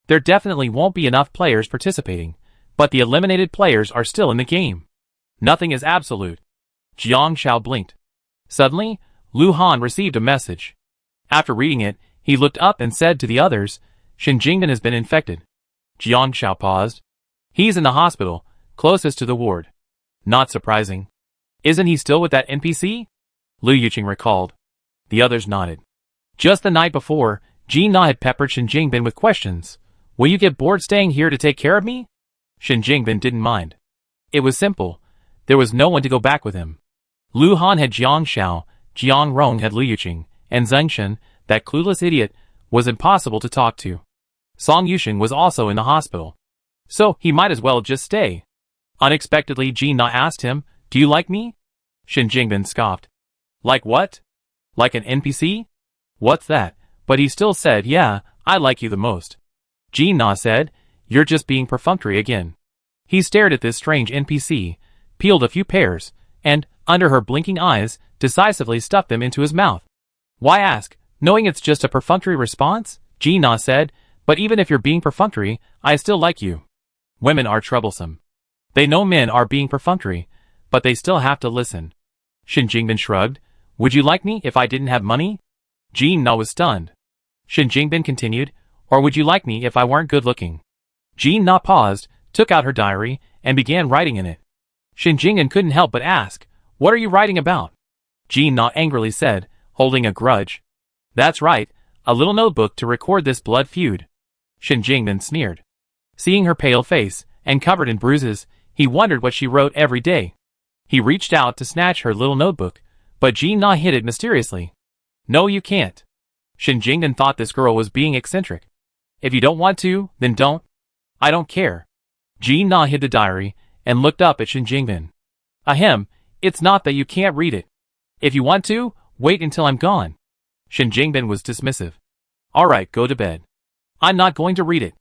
There definitely won't be enough players participating, but the eliminated players are still in the game. Nothing is absolute. Jiang Shao blinked. Suddenly, Lu Han received a message. After reading it, he looked up and said to the others, Shen Jingbin has been infected. Jiang Shao paused. He's in the hospital, closest to the ward. Not surprising. Isn't he still with that NPC? Liu Yuqing recalled. The others nodded. Just the night before, Jin Na had peppered Shen Jingbin with questions. Will you get bored staying here to take care of me? Shen Jingbin didn't mind. It was simple. There was no one to go back with him. Lu Han had Jiang Shao, Jiang Rong had Liu Yuqing, and Zheng Shen, that clueless idiot, was impossible to talk to. Song Yushin was also in the hospital. So he might as well just stay. Unexpectedly, Jin Na asked him, Do you like me? Shen Jingbin scoffed. Like what? Like an NPC? What's that? But he still said, yeah, I like you the most. Jin Na said, You're just being perfunctory again. He stared at this strange NPC, peeled a few pears, and, under her blinking eyes, decisively stuffed them into his mouth. Why ask, knowing it's just a perfunctory response? Jin Na said, But even if you're being perfunctory, I still like you. Women are troublesome. They know men are being perfunctory, but they still have to listen. Shen Jingbin shrugged. Would you like me if I didn't have money? Jin Na was stunned. Shen Jingbin continued, Or would you like me if I weren't good looking? Jin Na paused, took out her diary, and began writing in it. Shen Jingbin couldn't help but ask, What are you writing about? Jin Na angrily said, holding a grudge. That's right, a little notebook to record this blood feud. Shen Jingbin sneered. Seeing her pale face, and covered in bruises, he wondered what she wrote every day. He reached out to snatch her little notebook, but Jin Na hid it mysteriously. No, you can't. Shen Jingbin thought this girl was being eccentric. If you don't want to, then don't. I don't care. Jin Na hid the diary, and looked up at Shin Jingbin. Ahem, it's not that you can't read it. If you want to, wait until I'm gone. Shin Jingbin was dismissive. Alright, go to bed. I'm not going to read it.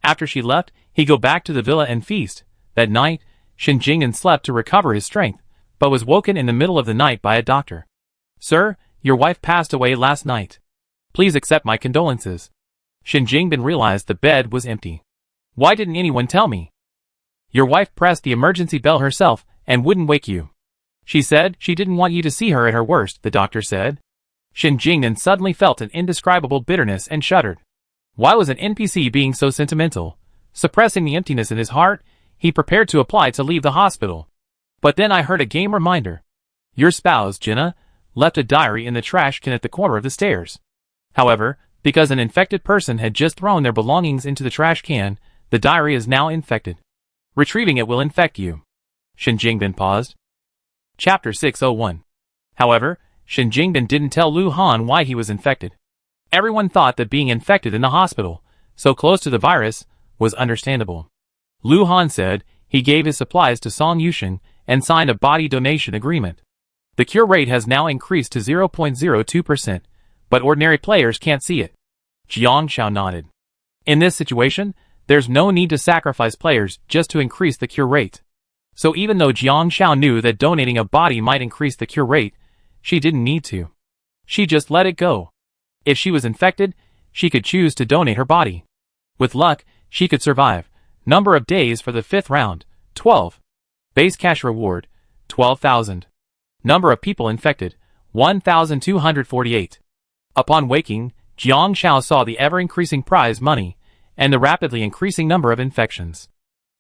After she left, he go back to the villa and feast. That night, Shin Jingbin slept to recover his strength, but was woken in the middle of the night by a doctor. Sir, your wife passed away last night. Please accept my condolences. Shin Jingbin realized the bed was empty. Why didn't anyone tell me? Your wife pressed the emergency bell herself and wouldn't wake you. She said she didn't want you to see her at her worst, the doctor said. Shin Jingbin suddenly felt an indescribable bitterness and shuddered. Why was an NPC being so sentimental? Suppressing the emptiness in his heart, he prepared to apply to leave the hospital. But then I heard a game reminder. Your spouse, Jinna, left a diary in the trash can at the corner of the stairs. However, because an infected person had just thrown their belongings into the trash can, the diary is now infected. Retrieving it will infect you. Shin Jingbin paused. Chapter 601. However, Shin Jingbin didn't tell Lu Han why he was infected. Everyone thought that being infected in the hospital, so close to the virus, was understandable. Lu Han said he gave his supplies to Song Yusheng and signed a body donation agreement. The cure rate has now increased to 0.02%, but ordinary players can't see it. Jiang Xiao nodded. In this situation, there's no need to sacrifice players just to increase the cure rate. So even though Jiang Xiao knew that donating a body might increase the cure rate, she didn't need to. She just let it go. If she was infected, she could choose to donate her body. With luck, she could survive. Number of days for the 5th round, 12. Base cash reward, 12,000. Number of people infected, 1,248. Upon waking, Jiang Xiao saw the ever-increasing prize money, and the rapidly increasing number of infections.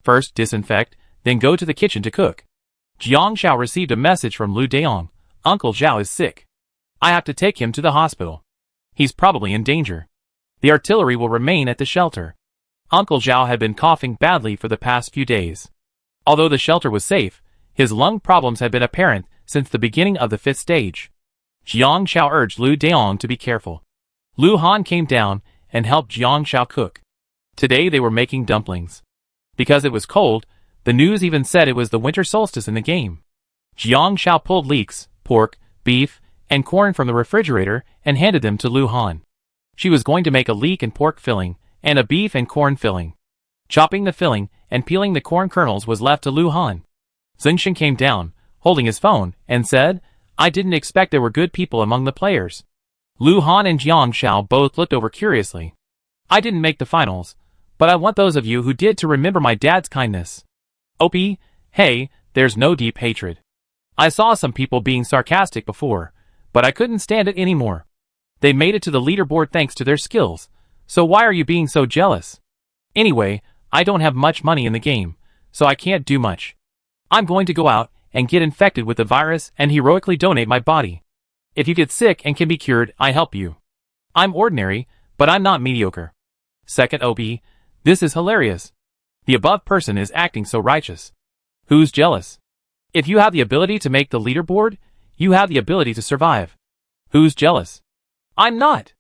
First disinfect, then go to the kitchen to cook. Jiang Xiao received a message from Lu Deong. Uncle Zhao is sick. I have to take him to the hospital. He's probably in danger. The artillery will remain at the shelter. Uncle Zhao had been coughing badly for the past few days. Although the shelter was safe, his lung problems had been apparent since the beginning of the 5th stage. Jiang Xiao urged Lu Deong to be careful. Lu Han came down and helped Jiang Xiao cook. Today they were making dumplings. Because it was cold, the news even said it was the winter solstice in the game. Jiang Xiao pulled leeks, pork, beef, and corn from the refrigerator and handed them to Lu Han. She was going to make a leek and pork filling, and a beef and corn filling. Chopping the filling and peeling the corn kernels was left to Lu Han. Zingshen came down, holding his phone, and said, I didn't expect there were good people among the players. Lu Han and Jiang Xiao both looked over curiously. I didn't make the finals, but I want those of you who did to remember my dad's kindness. OP, hey, there's no deep hatred. I saw some people being sarcastic before, but I couldn't stand it anymore. They made it to the leaderboard thanks to their skills, so why are you being so jealous? Anyway, I don't have much money in the game, so I can't do much. I'm going to go out and get infected with the virus and heroically donate my body. If you get sick and can be cured, I help you. I'm ordinary, but I'm not mediocre. Second OP, this is hilarious. The above person is acting so righteous. Who's jealous? If you have the ability to make the leaderboard, you have the ability to survive. Who's jealous? I'm not.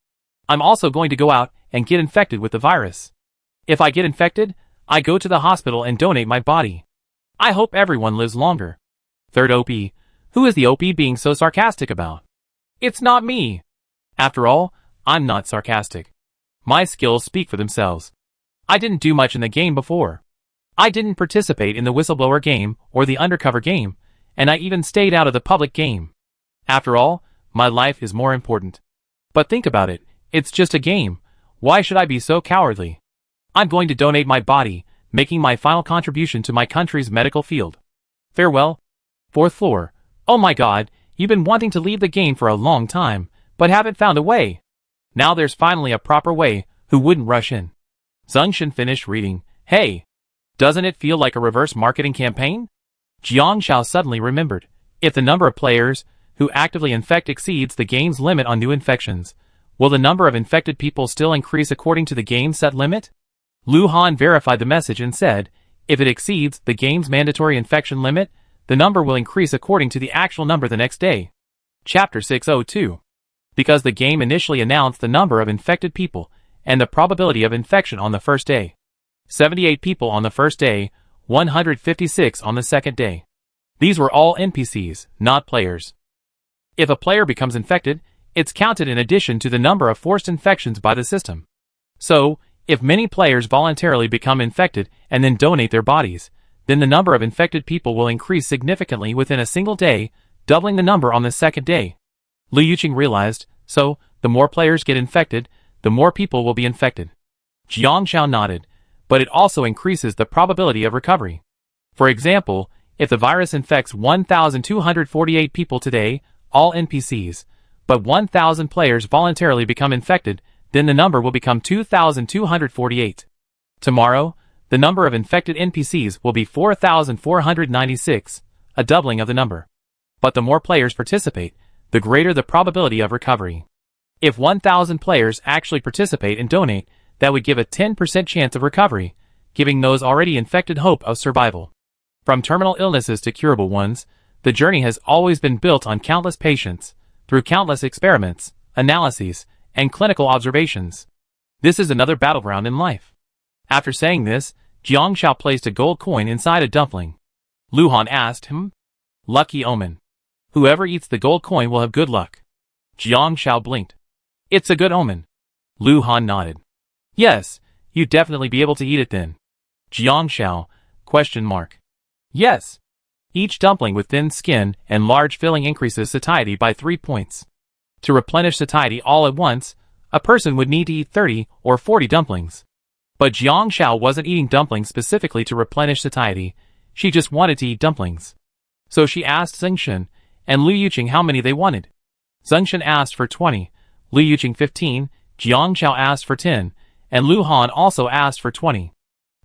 I'm also going to go out and get infected with the virus. If I get infected, I go to the hospital and donate my body. I hope everyone lives longer. Third OP, who is the OP being so sarcastic about? It's not me. After all, I'm not sarcastic. My skills speak for themselves. I didn't do much in the game before. I didn't participate in the whistleblower game or the undercover game, and I even stayed out of the public game. After all, my life is more important. But think about it, it's just a game. Why should I be so cowardly? I'm going to donate my body, making my final contribution to my country's medical field. Farewell. 4th floor. Oh my god, you've been wanting to leave the game for a long time, but haven't found a way. Now there's finally a proper way. Who wouldn't rush in? Zingshen finished reading. Hey! Doesn't it feel like a reverse marketing campaign? Jiang Xiao suddenly remembered. If the number of players who actively infect exceeds the game's limit on new infections, will the number of infected people still increase according to the game's set limit? Lu Han verified the message and said, if it exceeds the game's mandatory infection limit, the number will increase according to the actual number the next day. Chapter 602. Because the game initially announced the number of infected people and the probability of infection on the first day. 78 people on the first day, 156 on the second day. These were all NPCs, not players. If a player becomes infected, it's counted in addition to the number of forced infections by the system. So, if many players voluntarily become infected and then donate their bodies, then the number of infected people will increase significantly within a single day, doubling the number on the second day. Liu Yuqing realized, so, the more players get infected, the more people will be infected. Jiang Xiao nodded, but it also increases the probability of recovery. For example, if the virus infects 1,248 people today, all NPCs, but 1,000 players voluntarily become infected, then the number will become 2,248. Tomorrow, the number of infected NPCs will be 4,496, a doubling of the number. But the more players participate, the greater the probability of recovery. If 1,000 players actually participate and donate, that would give a 10% chance of recovery, giving those already infected hope of survival. From terminal illnesses to curable ones, the journey has always been built on countless patients, through countless experiments, analyses, and clinical observations. This is another battleground in life. After saying this, Jiang Xiao placed a gold coin inside a dumpling. Lu Han asked him, "Lucky omen. Whoever eats the gold coin will have good luck." Jiang Xiao blinked. "It's a good omen." Lu Han nodded. "Yes, you'd definitely be able to eat it then." Jiang Xiao, ? Yes. Each dumpling with thin skin and large filling increases satiety by 3 points. To replenish satiety all at once, a person would need to eat 30 or 40 dumplings. But Jiang Xiao wasn't eating dumplings specifically to replenish satiety, she just wanted to eat dumplings. So she asked Zhengshen and Liu Yuqing how many they wanted. Zhengshen asked for 20, Liu Yuqing 15, Jiang Xiao asked for 10, and Lu Han also asked for 20.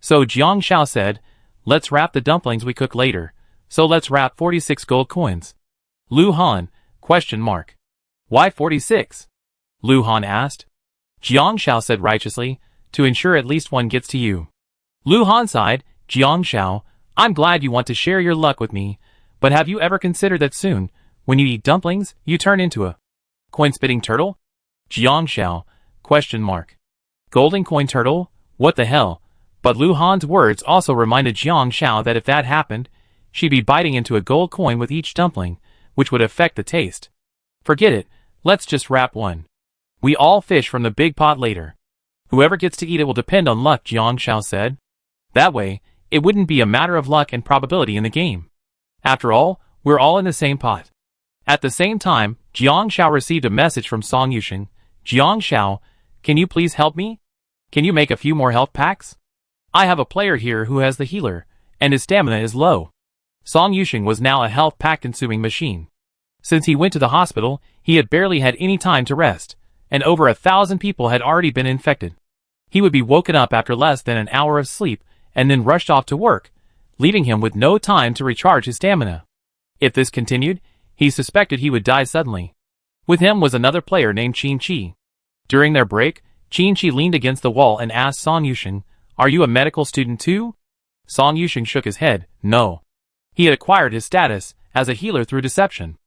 So Jiang Xiao said, "Let's wrap the dumplings we cook later, so let's wrap 46 gold coins." Lu Han, ? Why 46? Lu Han asked. Jiang Xiao said righteously, "To ensure at least one gets to you." Lu Han sighed, "Jiang Xiao, I'm glad you want to share your luck with me, but have you ever considered that soon, when you eat dumplings, you turn into a coin-spitting turtle?" Jiang Xiao, ? Golden coin turtle? What the hell? But Lu Han's words also reminded Jiang Xiao that if that happened, she'd be biting into a gold coin with each dumpling, which would affect the taste. Forget it, let's just wrap one. We all fish from the big pot later. Whoever gets to eat it will depend on luck, Jiang Xiao said. That way, it wouldn't be a matter of luck and probability in the game. After all, we're all in the same pot. At the same time, Jiang Xiao received a message from Song Yusheng. "Jiang Xiao, can you please help me? Can you make a few more health packs? I have a player here who has the healer, and his stamina is low." Song Yusheng was now a health pack consuming machine. Since he went to the hospital, he had barely had any time to rest, and over 1,000 people had already been infected. He would be woken up after less than an hour of sleep, and then rushed off to work, leaving him with no time to recharge his stamina. If this continued, he suspected he would die suddenly. With him was another player named Qin Chi. During their break, Qin Chi leaned against the wall and asked Song Yusheng, "Are you a medical student too?" Song Yusheng shook his head, "No." He had acquired his status as a healer through deception.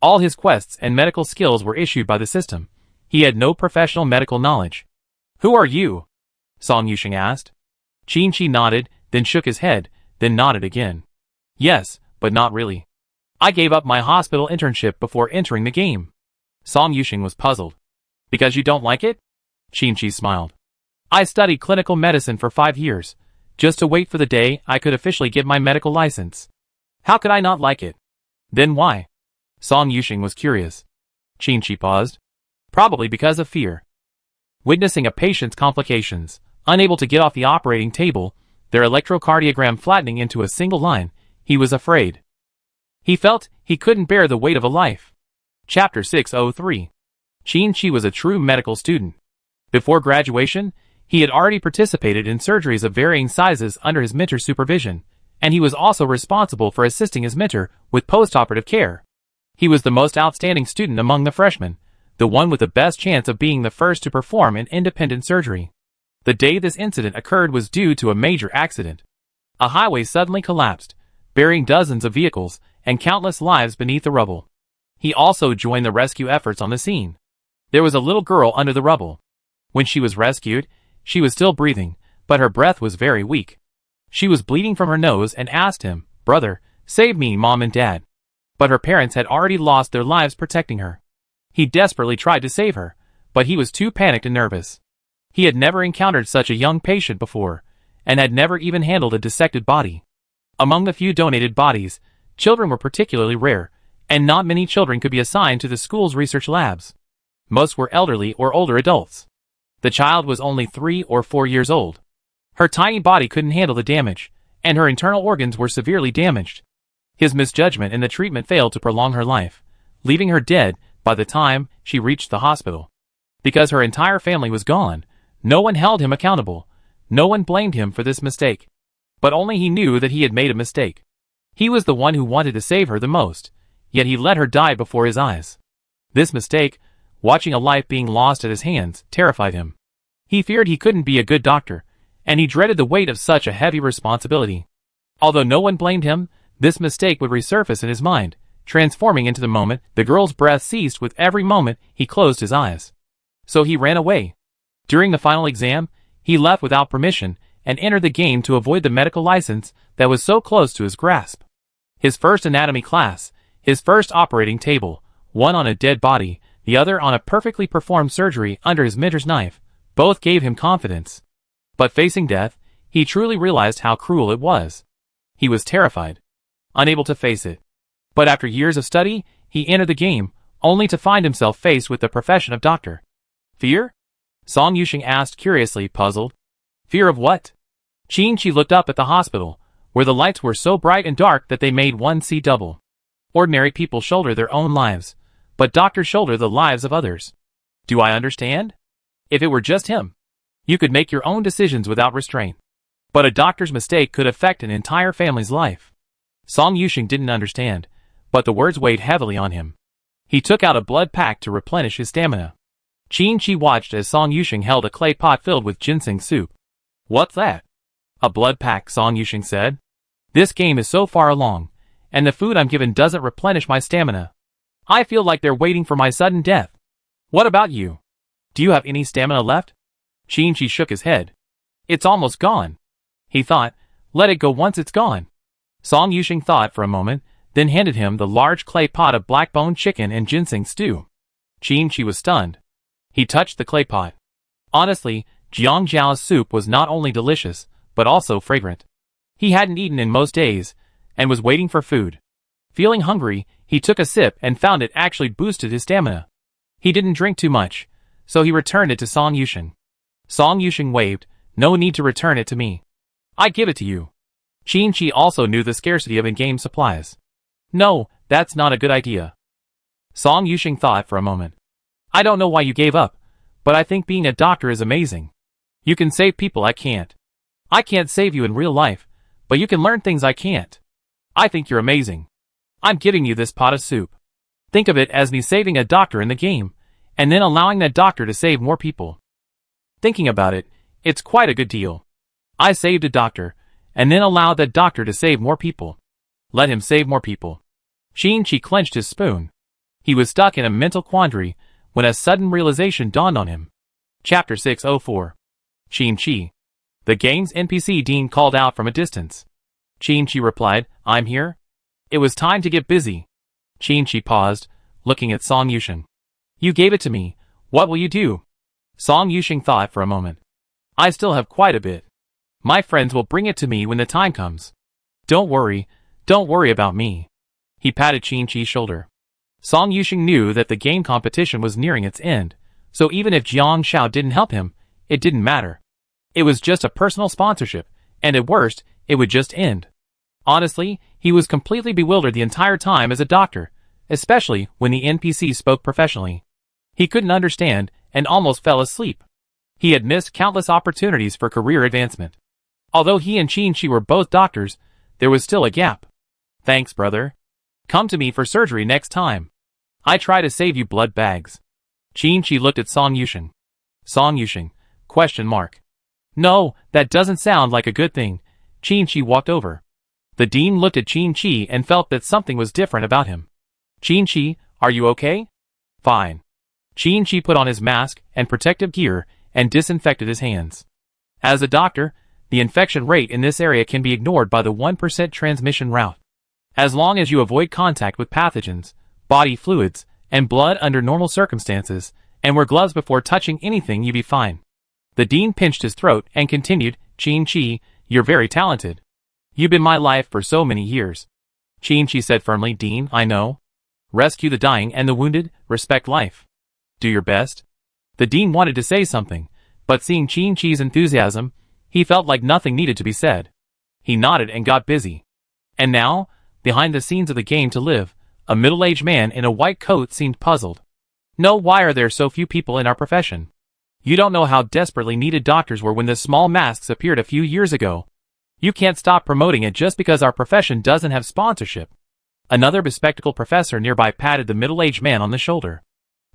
All his quests and medical skills were issued by the system. He had no professional medical knowledge. "Who are you?" Song Yusheng asked. Qin Chi nodded, then shook his head, then nodded again. "Yes, but not really. I gave up my hospital internship before entering the game." Song Yusheng was puzzled. "Because you don't like it?" Qin Chi smiled. "I studied clinical medicine for 5 years, just to wait for the day I could officially get my medical license. How could I not like it?" "Then why?" Song Yusheng was curious. Qin Chi paused. "Probably because of fear. Witnessing a patient's complications, unable to get off the operating table, their electrocardiogram flattening into a single line, he was afraid. He felt he couldn't bear the weight of a life." Chapter 603. Qin Chi was a true medical student. Before graduation, he had already participated in surgeries of varying sizes under his mentor's supervision, and he was also responsible for assisting his mentor with post-operative care. He was the most outstanding student among the freshmen, the one with the best chance of being the first to perform an independent surgery. The day this incident occurred was due to a major accident. A highway suddenly collapsed, burying dozens of vehicles and countless lives beneath the rubble. He also joined the rescue efforts on the scene. There was a little girl under the rubble. When she was rescued, she was still breathing, but her breath was very weak. She was bleeding from her nose and asked him, "Brother, save me, Mom and Dad." But her parents had already lost their lives protecting her. He desperately tried to save her, but he was too panicked and nervous. He had never encountered such a young patient before, and had never even handled a dissected body. Among the few donated bodies, children were particularly rare, and not many children could be assigned to the school's research labs. Most were elderly or older adults. The child was only 3 or 4 years old. Her tiny body couldn't handle the damage, and her internal organs were severely damaged. His misjudgment in the treatment failed to prolong her life, leaving her dead by the time she reached the hospital. Because her entire family was gone, no one held him accountable. No one blamed him for this mistake. But only he knew that he had made a mistake. He was the one who wanted to save her the most, yet he let her die before his eyes. This mistake, watching a life being lost at his hands, terrified him. He feared he couldn't be a good doctor, and he dreaded the weight of such a heavy responsibility. Although no one blamed him, this mistake would resurface in his mind, transforming into the moment the girl's breath ceased with every moment he closed his eyes. So he ran away. During the final exam, he left without permission and entered the game to avoid the medical license that was so close to his grasp. His first anatomy class, his first operating table, one on a dead body, the other on a perfectly performed surgery under his mentor's knife, both gave him confidence. But facing death, he truly realized how cruel it was. He was terrified, unable to face it. But after years of study, he entered the game, only to find himself faced with the profession of doctor. Fear? Song Yusheng asked curiously, puzzled. Fear of what? Qin-Chi looked up at the hospital, where the lights were so bright and dark that they made one see double. Ordinary people shoulder their own lives, but doctors shoulder the lives of others. Do I understand? If it were just him, you could make your own decisions without restraint. But a doctor's mistake could affect an entire family's life. Song Yusheng didn't understand, but the words weighed heavily on him. He took out a blood pack to replenish his stamina. Qin-Chi watched as Song Yusheng held a clay pot filled with ginseng soup. What's that? A blood pack, Song Yusheng said. This game is so far along, and the food I'm given doesn't replenish my stamina. I feel like they're waiting for my sudden death. What about you? Do you have any stamina left? Qin-Chi shook his head. It's almost gone. He thought, let it go once it's gone. Song Yusheng thought for a moment, then handed him the large clay pot of black-boned chicken and ginseng stew. Qin-Chi was stunned. He touched the clay pot. Honestly, Jiang Zhao's soup was not only delicious, but also fragrant. He hadn't eaten in most days, and was waiting for food. Feeling hungry, he took a sip and found it actually boosted his stamina. He didn't drink too much, so he returned it to Song Yusheng. Song Yusheng waved, no need to return it to me. I give it to you. Qin-Chi also knew the scarcity of in-game supplies. No, that's not a good idea. Song Yusheng thought for a moment. I don't know why you gave up, but I think being a doctor is amazing. You can save people I can't. I can't save you in real life, but you can learn things I can't. I think you're amazing. I'm giving you this pot of soup. Think of it as me saving a doctor in the game, and then allowing that doctor to save more people. Thinking about it, it's quite a good deal. I saved a doctor, and then allowed that doctor to save more people. Let him save more people. Qin-Chi clenched his spoon. He was stuck in a mental quandary when a sudden realization dawned on him. Chapter 604. Qin-Chi. The game's NPC Dean called out from a distance. Qin-Chi replied, I'm here. It was time to get busy. Qin-Chi paused, looking at Song Yusheng. You gave it to me. What will you do? Song Yusheng thought for a moment. I still have quite a bit. My friends will bring it to me when the time comes. Don't worry about me. He patted Qin-Chi's shoulder. Song Yusheng knew that the game competition was nearing its end, so even if Jiang Zhao didn't help him, it didn't matter. It was just a personal sponsorship, and at worst, it would just end. Honestly, he was completely bewildered the entire time as a doctor, especially when the NPC spoke professionally. He couldn't understand, and almost fell asleep. He had missed countless opportunities for career advancement. Although he and Qin-Chi were both doctors, there was still a gap. Thanks, brother. Come to me for surgery next time. I try to save you blood bags. Qin-Chi looked at Song Yusheng. Song Yusheng? ? No, that doesn't sound like a good thing. Qin-Chi walked over. The dean looked at Qin-Chi and felt that something was different about him. Qin-Chi, are you okay? Fine. Qin-Chi put on his mask and protective gear and disinfected his hands. As a doctor, the infection rate in this area can be ignored by the 1% transmission route. As long as you avoid contact with pathogens, body fluids, and blood under normal circumstances, and wear gloves before touching anything, you'll be fine. The dean pinched his throat and continued, Chin-Chi, you're very talented. You've been my life for so many years. Chin-Chi said firmly, Dean, I know. Rescue the dying and the wounded, respect life. Do your best. The dean wanted to say something, but seeing Chin-Chi's enthusiasm, he felt like nothing needed to be said. He nodded and got busy. And now, behind the scenes of the game to live, a middle-aged man in a white coat seemed puzzled. No, why are there so few people in our profession? You don't know how desperately needed doctors were when the small masks appeared a few years ago. You can't stop promoting it just because our profession doesn't have sponsorship. Another bespectacled professor nearby patted the middle-aged man on the shoulder.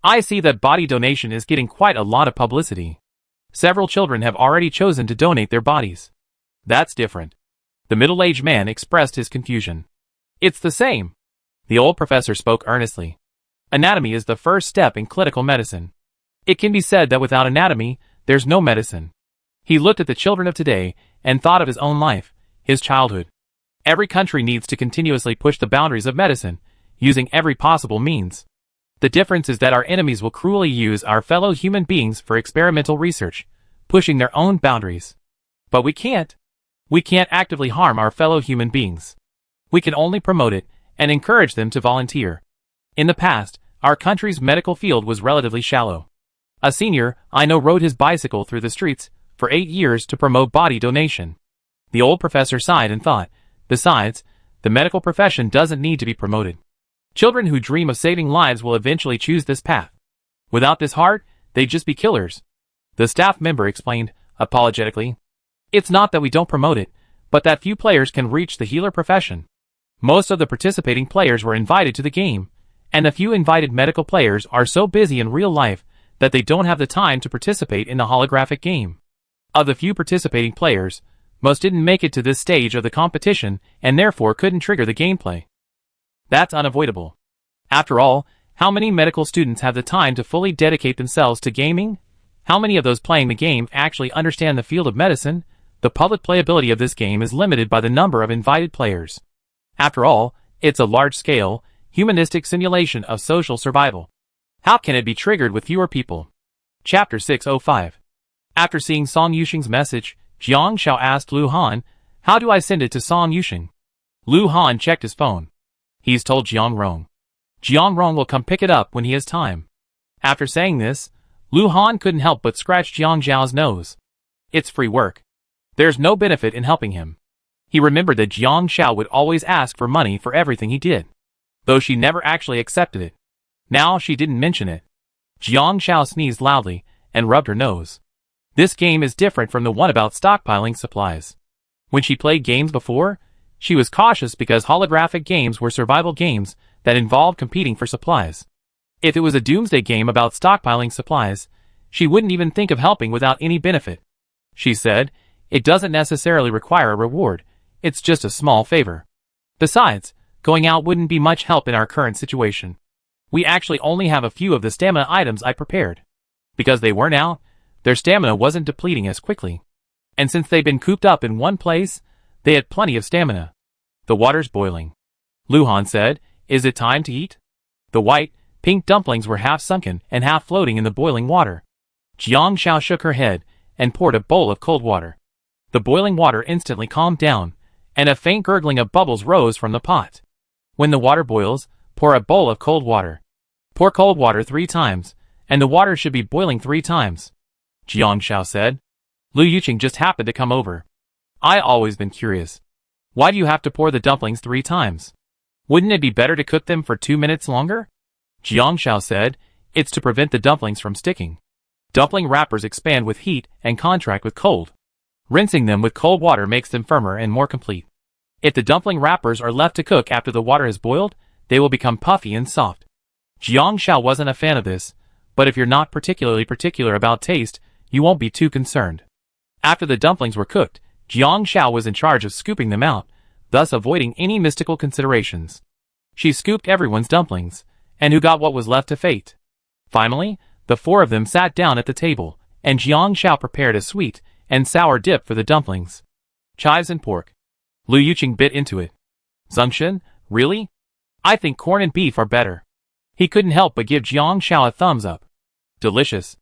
I see that body donation is getting quite a lot of publicity. Several children have already chosen to donate their bodies. That's different. The middle-aged man expressed his confusion. It's the same. The old professor spoke earnestly. Anatomy is the first step in clinical medicine. It can be said that without anatomy, there's no medicine. He looked at the children of today and thought of his own life, his childhood. Every country needs to continuously push the boundaries of medicine, using every possible means. The difference is that our enemies will cruelly use our fellow human beings for experimental research, pushing their own boundaries. But we can't. We can't actively harm our fellow human beings. We can only promote it and encourage them to volunteer. In the past, our country's medical field was relatively shallow. A senior I know rode his bicycle through the streets for 8 years to promote body donation. The old professor sighed and thought, besides, the medical profession doesn't need to be promoted. Children who dream of saving lives will eventually choose this path. Without this heart, they'd just be killers. The staff member explained, apologetically. It's not that we don't promote it, but that few players can reach the healer profession. Most of the participating players were invited to the game, and the few invited medical players are so busy in real life that they don't have the time to participate in the holographic game. Of the few participating players, most didn't make it to this stage of the competition and therefore couldn't trigger the gameplay. That's unavoidable. After all, how many medical students have the time to fully dedicate themselves to gaming? How many of those playing the game actually understand the field of medicine? The public playability of this game is limited by the number of invited players. After all, it's a large-scale, humanistic simulation of social survival. How can it be triggered with fewer people? Chapter 605. After seeing Song Yuxing's message, Jiang Xiao asked Lu Han, how do I send it to Song Yuxing? Lu Han checked his phone. He's told Jiang Rong. Jiang Rong will come pick it up when he has time. After saying this, Lu Han couldn't help but scratch Jiang Zhao's nose. It's free work. There's no benefit in helping him. He remembered that Jiang Xiao would always ask for money for everything he did, though she never actually accepted it. Now she didn't mention it. Jiang Xiao sneezed loudly and rubbed her nose. This game is different from the one about stockpiling supplies. When she played games before, she was cautious because holographic games were survival games that involved competing for supplies. If it was a doomsday game about stockpiling supplies, she wouldn't even think of helping without any benefit. She said, it doesn't necessarily require a reward, it's just a small favor. Besides, going out wouldn't be much help in our current situation. We actually only have a few of the stamina items I prepared. Because they weren't out, their stamina wasn't depleting as quickly. And since they'd been cooped up in one place, they had plenty of stamina. The water's boiling. Lu Han said, is it time to eat? The white, pink dumplings were half sunken and half floating in the boiling water. Jiang Xiao shook her head and poured a bowl of cold water. The boiling water instantly calmed down, and a faint gurgling of bubbles rose from the pot. When the water boils, pour a bowl of cold water. Pour cold water 3 times, and the water should be boiling 3 times. Jiang Xiao said. Lu Yuqing just happened to come over. I always been curious. Why do you have to pour the dumplings 3 times? Wouldn't it be better to cook them for 2 minutes longer? Jiang Xiao said, it's to prevent the dumplings from sticking. Dumpling wrappers expand with heat and contract with cold. Rinsing them with cold water makes them firmer and more complete. If the dumpling wrappers are left to cook after the water has boiled, they will become puffy and soft. Jiang Xiao wasn't a fan of this, but if you're not particularly particular about taste, you won't be too concerned. After the dumplings were cooked, Jiang Xiao was in charge of scooping them out, thus avoiding any mystical considerations. She scooped everyone's dumplings, and who got what was left to fate. Finally, the 4 of them sat down at the table, and Jiang Xiao prepared a sweet and sour dip for the dumplings. Chives and pork. Lu Yuqing bit into it. Zungshan, really? I think corn and beef are better. He couldn't help but give Jiang Xiao a thumbs up. Delicious.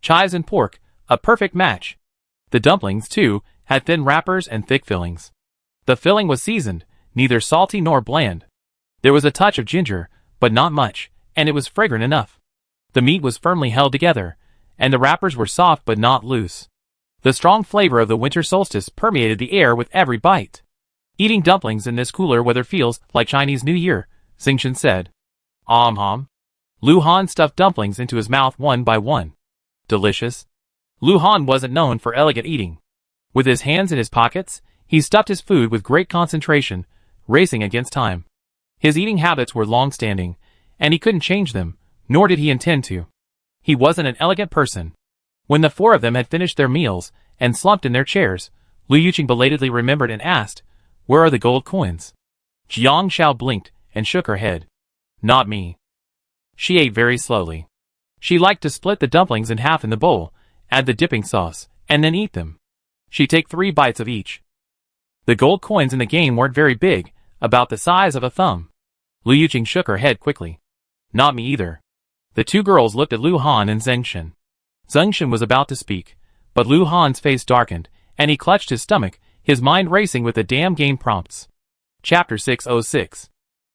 Chives and pork, a perfect match. The dumplings, too, had thin wrappers and thick fillings. The filling was seasoned, neither salty nor bland. There was a touch of ginger, but not much, and it was fragrant enough. The meat was firmly held together, and the wrappers were soft but not loose. The strong flavor of the winter solstice permeated the air with every bite. Eating dumplings in this cooler weather feels like Chinese New Year, Zungshan said. Hom. Lu Han stuffed dumplings into his mouth one by one. Delicious. Lu Han wasn't known for elegant eating. With his hands in his pockets, he stuffed his food with great concentration, racing against time. His eating habits were long-standing, and he couldn't change them, nor did he intend to. He wasn't an elegant person. When the four of them had finished their meals and slumped in their chairs, Lu Yuqing belatedly remembered and asked, "Where are the gold coins?" Jiang Xiao blinked and shook her head. Not me. She ate very slowly. She liked to split the dumplings in half in the bowl, add the dipping sauce, and then eat them. She'd take 3 bites of each. The gold coins in the game weren't very big, about the size of a thumb. Lu Yuqing shook her head quickly. Not me either. The two girls looked at Lu Han and Zungshan. Zungshan was about to speak, but Lu Han's face darkened, and he clutched his stomach, his mind racing with the damn game prompts. Chapter 606.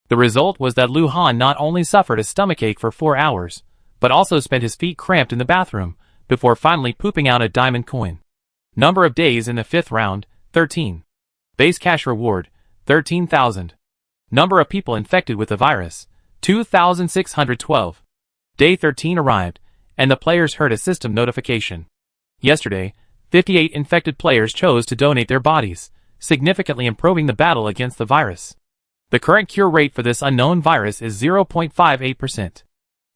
The result was that Lu Han not only suffered a stomachache for 4 hours, but also spent his feet cramped in the bathroom, before finally pooping out a diamond coin. Number of days in the 5th round, 13. Base cash reward, 13,000. Number of people infected with the virus, 2,612. Day 13 arrived, and the players heard a system notification. Yesterday, 58 infected players chose to donate their bodies, significantly improving the battle against the virus. The current cure rate for this unknown virus is 0.58%.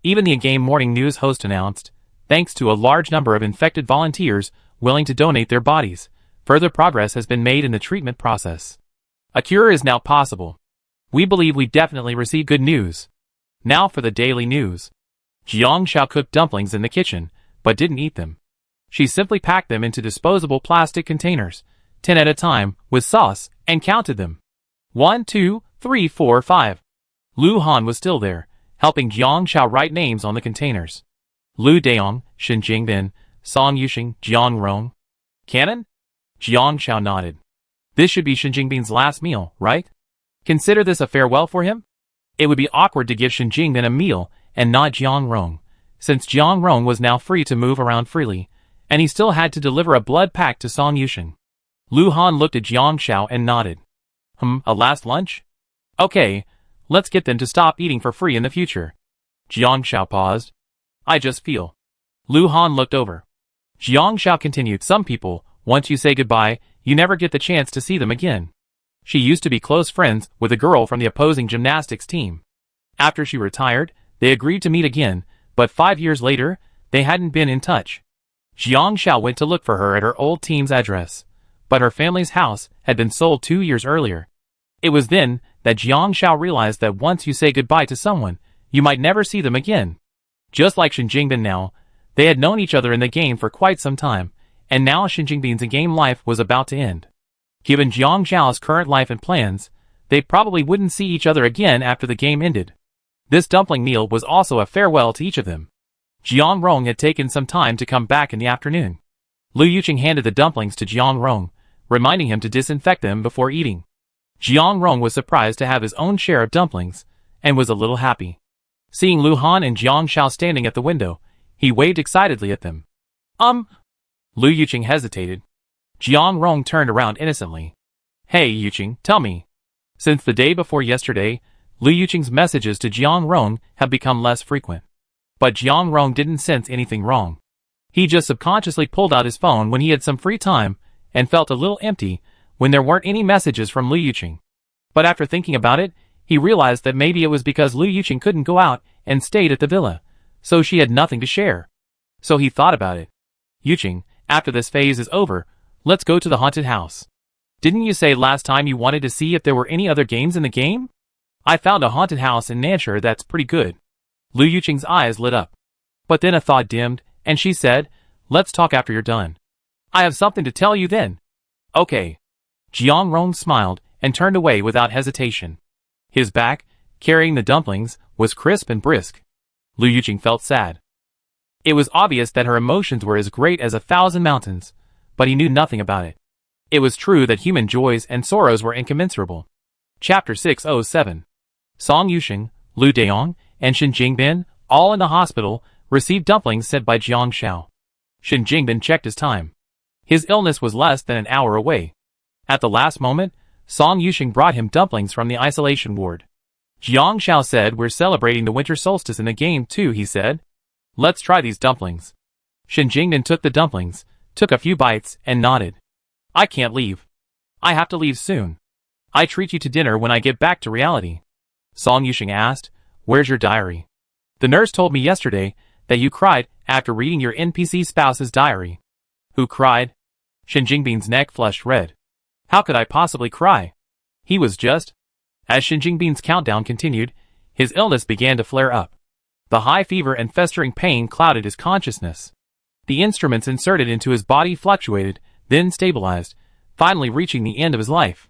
Even the in-game morning news host announced, thanks to a large number of infected volunteers willing to donate their bodies, further progress has been made in the treatment process. A cure is now possible. We believe we definitely received good news. Now for the daily news. Jiang Xiao cooked dumplings in the kitchen, but didn't eat them. She simply packed them into disposable plastic containers, 10 at a time, with sauce, and counted them. 1, 2, 3, 4, 5. Lu Han was still there, helping Jiang Xiao write names on the containers. Lu Daong, Shen Jingbin, Song Yuxing, Jiang Rong. Canon? Jiang Xiao nodded. This should be Shen Jingbin's last meal, right? Consider this a farewell for him? It would be awkward to give Shen Jingbin a meal and not Jiang Rong, since Jiang Rong was now free to move around freely, and he still had to deliver a blood pack to Song Yuxing. Lu Han looked at Jiang Xiao and nodded. A last lunch? Okay, let's get them to stop eating for free in the future. Jiang Xiao paused. I just feel. Lu Han looked over. Jiang Xiao continued, some people, once you say goodbye, you never get the chance to see them again. She used to be close friends with a girl from the opposing gymnastics team. After she retired, they agreed to meet again, but 5 years later, they hadn't been in touch. Jiang Xiao went to look for her at her old team's address, but her family's house had been sold 2 years earlier. It was then that Jiang Xiao realized that once you say goodbye to someone, you might never see them again. Just like Shen Jingbin now, they had known each other in the game for quite some time, and now Shen Jingbin's in-game life was about to end. Given Jiang Xiao's current life and plans, they probably wouldn't see each other again after the game ended. This dumpling meal was also a farewell to each of them. Jiang Rong had taken some time to come back in the afternoon. Lu Yuqing handed the dumplings to Jiang Rong, reminding him to disinfect them before eating. Jiang Rong was surprised to have his own share of dumplings, and was a little happy. Seeing Lu Han and Jiang Xiao standing at the window, he waved excitedly at them. Lu Yuqing hesitated. Jiang Rong turned around innocently. Hey Yuqing, tell me. Since the day before yesterday, Lu Yuqing's messages to Jiang Rong have become less frequent. But Jiang Rong didn't sense anything wrong. He just subconsciously pulled out his phone when he had some free time, and felt a little empty when there weren't any messages from Lu Yuqing. But after thinking about it, he realized that maybe it was because Lu Yuqing couldn't go out and stayed at the villa, so she had nothing to share. So he thought about it. Yuqing, after this phase is over, let's go to the haunted house. Didn't you say last time you wanted to see if there were any other games in the game? I found a haunted house in Nanshire that's pretty good. Lu Yuqing's eyes lit up. But then a thought dimmed, and she said, let's talk after you're done. I have something to tell you then. Okay. Jiang Rong smiled and turned away without hesitation. His back, carrying the dumplings, was crisp and brisk. Lu Yuqing felt sad. It was obvious that her emotions were as great as 1,000 mountains, but he knew nothing about it. It was true that human joys and sorrows were incommensurable. Chapter 607. Song Yuqing, Lu Deong, and Shen Jingbin, all in the hospital, received dumplings sent by Jiang Xiao. Shen Jingbin checked his time. His illness was less than an hour away. At the last moment, Song Yuqing brought him dumplings from the isolation ward. Jiang Xiao said, "We're celebrating the winter solstice in a game too," he said. "Let's try these dumplings." Shen Jingbin took the dumplings, took a few bites, and nodded. "I can't leave. I have to leave soon. I treat you to dinner when I get back to reality." Song Yuqing asked, "Where's your diary? The nurse told me yesterday that you cried after reading your NPC spouse's diary." "Who cried?" Shen Jingbin's neck flushed red. "How could I possibly cry? He was just..." As Shen Jingbin's countdown continued, his illness began to flare up. The high fever and festering pain clouded his consciousness. The instruments inserted into his body fluctuated, then stabilized, finally reaching the end of his life.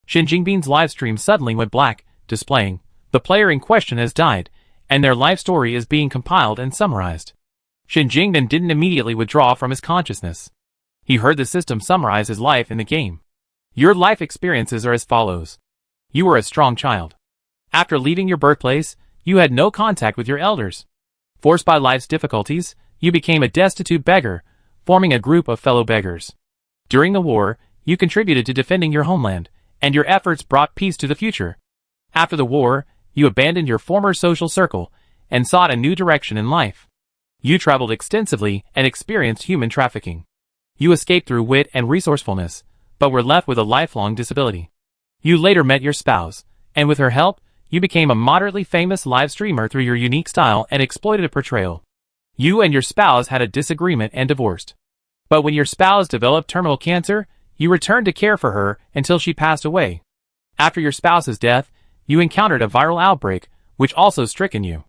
Shen Jingbin's livestream suddenly went black, displaying, "The player in question has died, and their life story is being compiled and summarized." Shen Jingbin didn't immediately withdraw from his consciousness. He heard the system summarize his life in the game. "Your life experiences are as follows. You were a strong child. After leaving your birthplace, you had no contact with your elders. Forced by life's difficulties, you became a destitute beggar, forming a group of fellow beggars. During the war, you contributed to defending your homeland, and your efforts brought peace to the future. After the war, you abandoned your former social circle and sought a new direction in life. You traveled extensively and experienced human trafficking. You escaped through wit and resourcefulness, but were left with a lifelong disability. You later met your spouse, and with her help, you became a moderately famous live streamer through your unique style and exploited portrayal. You and your spouse had a disagreement and divorced. But when your spouse developed terminal cancer, you returned to care for her until she passed away. After your spouse's death, you encountered a viral outbreak, which also stricken you.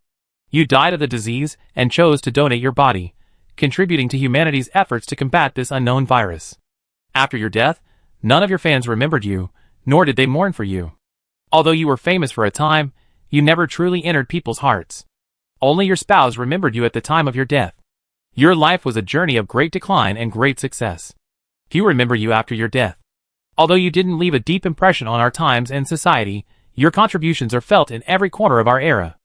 You died of the disease and chose to donate your body, contributing to humanity's efforts to combat this unknown virus. After your death, none of your fans remembered you, nor did they mourn for you. Although you were famous for a time, you never truly entered people's hearts. Only your spouse remembered you at the time of your death. Your life was a journey of great decline and great success. Few remember you after your death. Although you didn't leave a deep impression on our times and society, your contributions are felt in every corner of our era.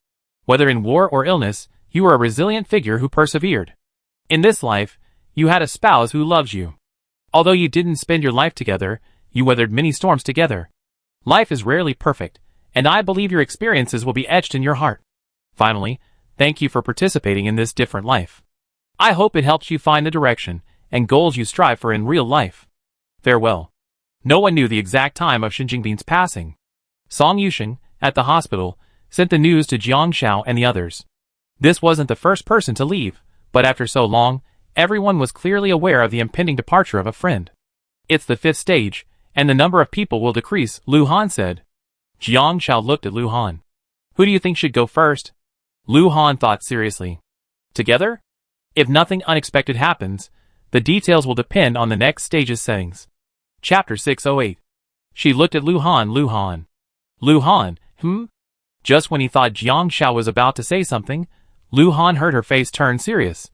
Whether in war or illness, you were a resilient figure who persevered. In this life, you had a spouse who loves you. Although you didn't spend your life together, you weathered many storms together. Life is rarely perfect, and I believe your experiences will be etched in your heart. Finally, thank you for participating in this different life. I hope it helps you find the direction and goals you strive for in real life. Farewell." No one knew the exact time of Shen Jingbin's passing. Song Yuqing, at the hospital, sent the news to Jiang Xiao and the others. This wasn't the first person to leave, but after so long, everyone was clearly aware of the impending departure of a friend. "It's the 5th stage, and the number of people will decrease," Lu Han said. Jiang Xiao looked at Lu Han. "Who do you think should go first?" Lu Han thought seriously. "Together? If nothing unexpected happens, the details will depend on the next stage's settings." Chapter 608. She looked at Lu Han. Lu Han, Just when he thought Jiang Xiao was about to say something, Lu Han heard her face turn serious.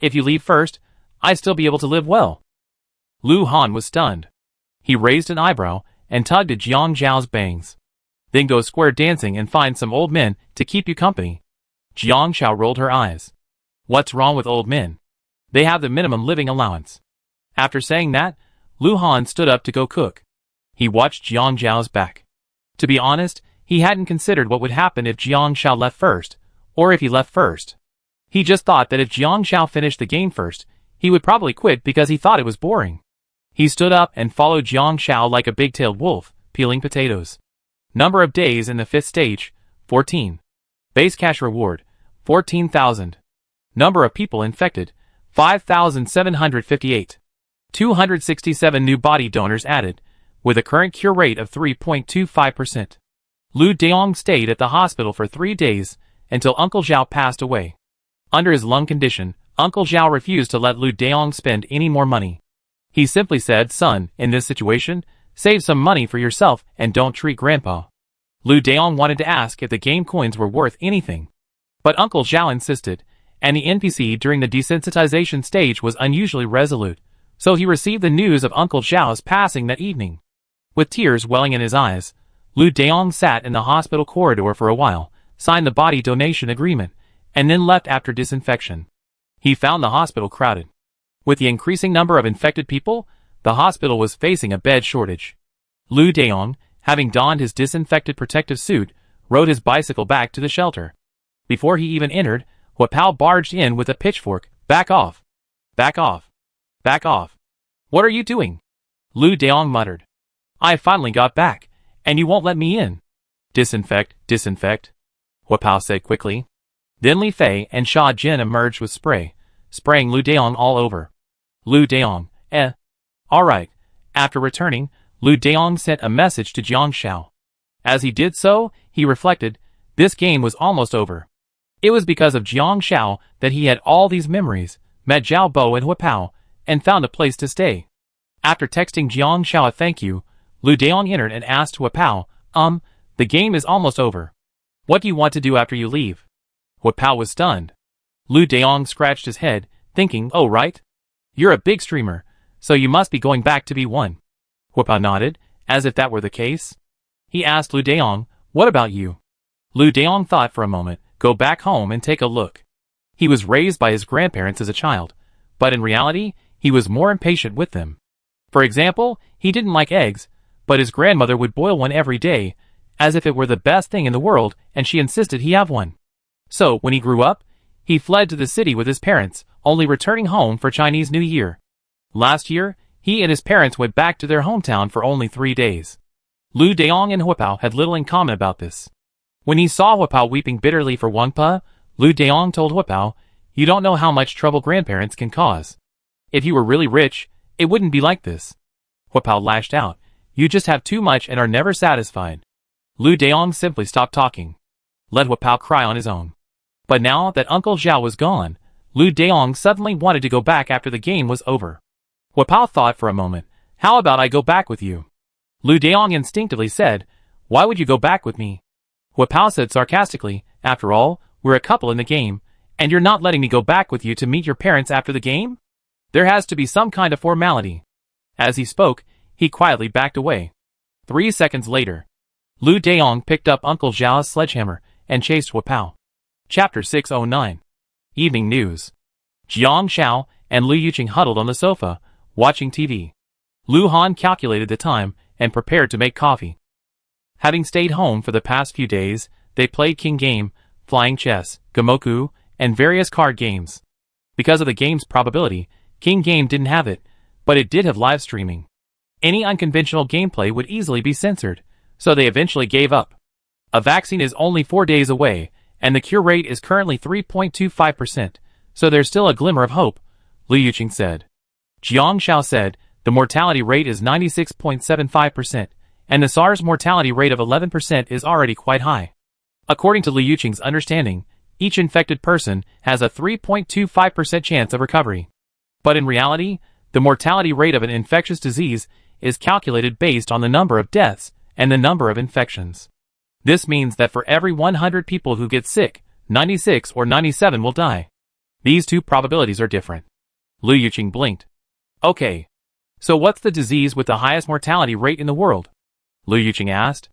"If you leave first, I'd still be able to live well." Lu Han was stunned. He raised an eyebrow and tugged at Jiang Xiao's bangs. "Then go square dancing and find some old men to keep you company." Jiang Xiao rolled her eyes. "What's wrong with old men? They have the minimum living allowance." After saying that, Lu Han stood up to go cook. He watched Jiang Xiao's back. To be honest, he hadn't considered what would happen if Jiang Xiao left first, or if he left first. He just thought that if Jiang Xiao finished the game first, he would probably quit because he thought it was boring. He stood up and followed Jiang Xiao like a big-tailed wolf, peeling potatoes. Number of days in the 5th stage, 14. Base cash reward, 14,000. Number of people infected, 5,758. 267 new body donors added, with a current cure rate of 3.25%. Lu Deong stayed at the hospital for 3 days, until Uncle Zhao passed away. Under his lung condition, Uncle Zhao refused to let Lu Deong spend any more money. He simply said, "Son, in this situation, save some money for yourself and don't treat Grandpa." Lu Daong wanted to ask if the game coins were worth anything, but Uncle Zhao insisted, and the NPC during the desensitization stage was unusually resolute, so he received the news of Uncle Zhao's passing that evening. With tears welling in his eyes, Lu Daong sat in the hospital corridor for a while, signed the body donation agreement, and then left after disinfection. He found the hospital crowded. With the increasing number of infected people, the hospital was facing a bed shortage. Lu Daong, having donned his disinfected protective suit, rode his bicycle back to the shelter. Before he even entered, Huapao barged in with a pitchfork. "Back off! Back off! Back off! What are you doing?" Lu Daong muttered. "I finally got back, and you won't let me in." "Disinfect, disinfect," Huapao said quickly. Then Li Fei and Sha Jin emerged with spray, spraying Lu Daong all over. Lu Daong, Alright. After returning, Lu Daong sent a message to Jiang Shao. As he did so, he reflected, this game was almost over. It was because of Jiang Shao that he had all these memories, met Zhao Bo and Huapao, and found a place to stay. After texting Jiang Shao a thank you, Lu Daong entered and asked Huapao, the game is almost over. What do you want to do after you leave? Huapao was stunned. Lu Daong scratched his head, thinking, oh right? You're a big streamer, so you must be going back to be one. Huapao nodded, as if that were the case. He asked Lu Daong, what about you? Lu Daong thought for a moment, go back home and take a look. He was raised by his grandparents as a child, but in reality, he was more impatient with them. For example, he didn't like eggs, but his grandmother would boil one every day, as if it were the best thing in the world, and she insisted he have one. So, when he grew up, he fled to the city with his parents, only returning home for Chinese New Year. Last year, he and his parents went back to their hometown for only 3 days. Lu Daong and Huapao had little in common about this. When he saw Huapao weeping bitterly for Wangpa, Lu Daong told Huapao, you don't know how much trouble grandparents can cause. If you were really rich, it wouldn't be like this. Huapao lashed out, you just have too much and are never satisfied. Lu Daong simply stopped talking. Let Huapao cry on his own. But now that Uncle Zhao was gone, Lu Daong suddenly wanted to go back after the game was over. Huapao thought for a moment, how about I go back with you? Lu Daong instinctively said, why would you go back with me? Huapao said sarcastically, after all, we're a couple in the game, and you're not letting me go back with you to meet your parents after the game? There has to be some kind of formality. As he spoke, he quietly backed away. 3 seconds later, Lu Daong picked up Uncle Zhao's sledgehammer and chased Huapao. Chapter 609. Evening News. Jiang Shao and Lu Yuqing huddled on the sofa, watching TV. Lu Han calculated the time and prepared to make coffee. Having stayed home for the past few days, they played King Game, Flying Chess, Gamoku, and various card games. Because of the game's probability, King Game didn't have it, but it did have live streaming. Any unconventional gameplay would easily be censored, so they eventually gave up. A vaccine is only 4 days away, and the cure rate is currently 3.25%, so there's still a glimmer of hope, Lu Yuqing said. Jiang Shao said, the mortality rate is 96.75%, and the SARS mortality rate of 11% is already quite high. According to Lu Yuqing's understanding, each infected person has a 3.25% chance of recovery. But in reality, the mortality rate of an infectious disease is calculated based on the number of deaths and the number of infections. This means that for every 100 people who get sick, 96 or 97 will die. These two probabilities are different. Lu Yuqing blinked. Okay. So what's the disease with the highest mortality rate in the world? Lu Yuqing asked.